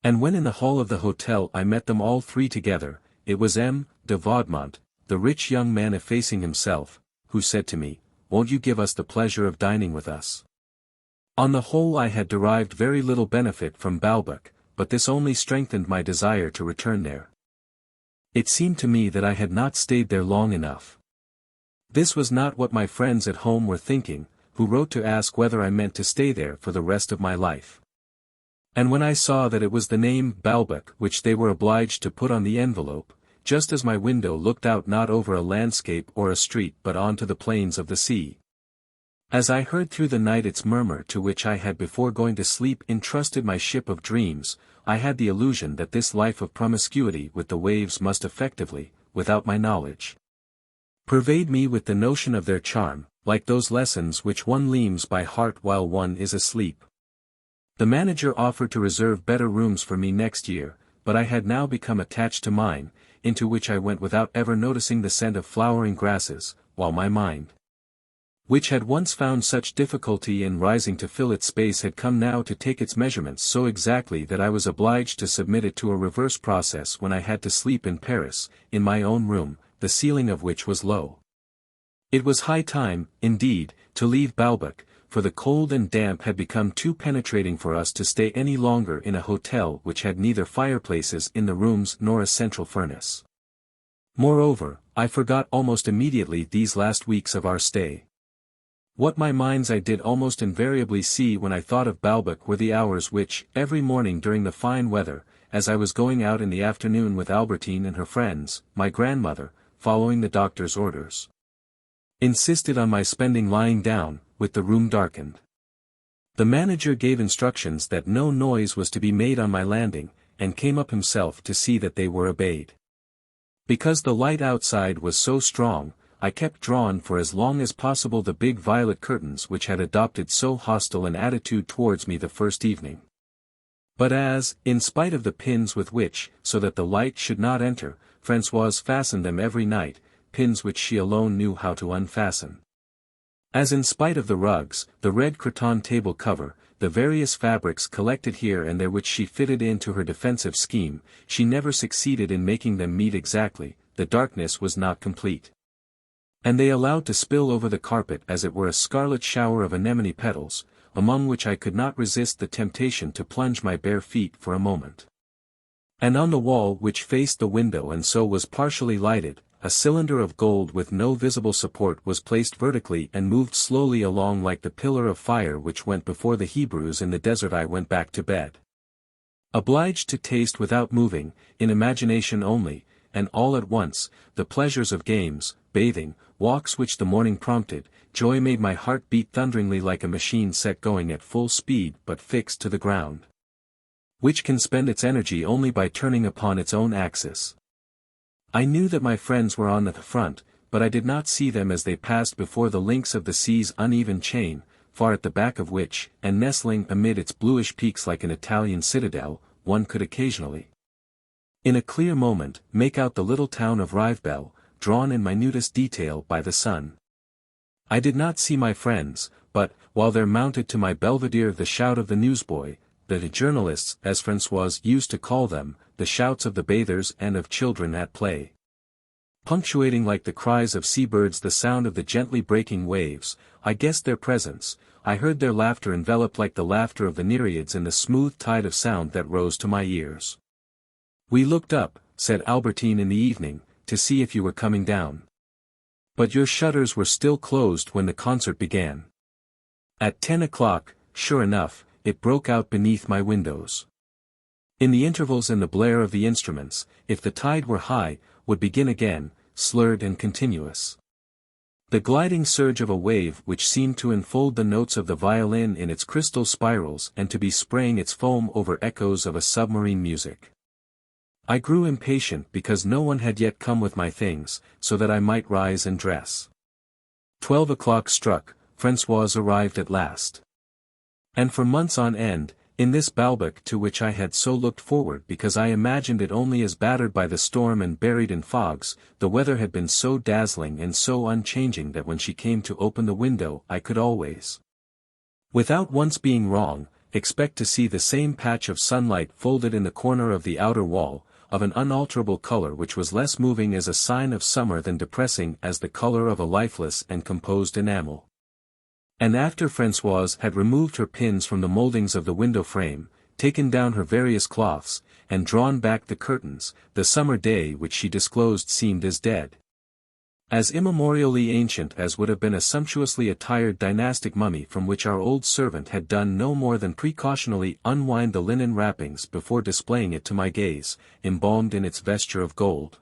And when in the hall of the hotel I met them all 3 together, it was M. de Vaudemont, the rich young man effacing himself, who said to me, won't you give us the pleasure of dining with us? On the whole I had derived very little benefit from Balbec, but this only strengthened my desire to return there. It seemed to me that I had not stayed there long enough. This was not what my friends at home were thinking, who wrote to ask whether I meant to stay there for the rest of my life. And when I saw that it was the name Balbec which they were obliged to put on the envelope, just as my window looked out not over a landscape or a street but onto the plains of the sea. As I heard through the night its murmur to which I had before going to sleep entrusted my ship of dreams, I had the illusion that this life of promiscuity with the waves must effectively, without my knowledge, pervade me with the notion of their charm, like those lessons which one learns by heart while one is asleep. The manager offered to reserve better rooms for me next year, but I had now become attached to mine, into which I went without ever noticing the scent of flowering grasses, while my mind, which had once found such difficulty in rising to fill its space had come now to take its measurements so exactly that I was obliged to submit it to a reverse process when I had to sleep in Paris, in my own room, the ceiling of which was low. It was high time, indeed, to leave Balbec, for the cold and damp had become too penetrating for us to stay any longer in a hotel which had neither fireplaces in the rooms nor a central furnace. Moreover, I forgot almost immediately these last weeks of our stay. What my mind's eye did almost invariably see when I thought of Balbec were the hours which, every morning during the fine weather, as I was going out in the afternoon with Albertine and her friends, my grandmother, following the doctor's orders, insisted on my spending lying down, with the room darkened. The manager gave instructions that no noise was to be made on my landing, and came up himself to see that they were obeyed. Because the light outside was so strong, I kept drawn for as long as possible the big violet curtains which had adopted so hostile an attitude towards me the first evening. But as, in spite of the pins with which, so that the light should not enter, Françoise fastened them every night, pins which she alone knew how to unfasten. As in spite of the rugs, the red cretonne table cover, the various fabrics collected here and there which she fitted into her defensive scheme, she never succeeded in making them meet exactly, the darkness was not complete. And they allowed to spill over the carpet as it were a scarlet shower of anemone petals, among which I could not resist the temptation to plunge my bare feet for a moment. And on the wall which faced the window and so was partially lighted, a cylinder of gold with no visible support was placed vertically and moved slowly along like the pillar of fire which went before the Hebrews in the desert. I went back to bed, obliged to taste without moving, in imagination only, and all at once, the pleasures of games, bathing, walks which the morning prompted. Joy made my heart beat thunderingly like a machine set going at full speed but fixed to the ground, which can spend its energy only by turning upon its own axis. I knew that my friends were on the front, but I did not see them as they passed before the links of the sea's uneven chain, far at the back of which, and nestling amid its bluish peaks like an Italian citadel, one could occasionally, in a clear moment, make out the little town of Rivebelle, drawn in minutest detail by the sun. I did not see my friends, but, while there mounted to my belvedere the shout of the newsboy, the journalists as Françoise used to call them, the shouts of the bathers and of children at play. punctuating like the cries of seabirds the sound of the gently breaking waves. I guessed their presence, I heard their laughter enveloped like the laughter of the Nereids in the smooth tide of sound that rose to my ears. "We looked up," said Albertine in the evening, "to see if you were coming down. But your shutters were still closed when the concert began. At 10 o'clock, sure enough, it broke out beneath my windows. In the intervals and the blare of the instruments, if the tide were high, would begin again, slurred and continuous. The gliding surge of a wave which seemed to enfold the notes of the violin in its crystal spirals and to be spraying its foam over echoes of a submarine music. I grew impatient because no one had yet come with my things, so that I might rise and dress. 12 o'clock struck, Françoise arrived at last. And for months on end, in this Balbec to which I had so looked forward because I imagined it only as battered by the storm and buried in fogs, the weather had been so dazzling and so unchanging that when she came to open the window I could always, without once being wrong, expect to see the same patch of sunlight folded in the corner of the outer wall, of an unalterable color which was less moving as a sign of summer than depressing as the color of a lifeless and composed enamel. And after Françoise had removed her pins from the moldings of the window frame, taken down her various cloths, and drawn back the curtains, the summer day which she disclosed seemed as dead, as immemorially ancient as would have been a sumptuously attired dynastic mummy from which our old servant had done no more than precautionally unwind the linen wrappings before displaying it to my gaze, embalmed in its vesture of gold.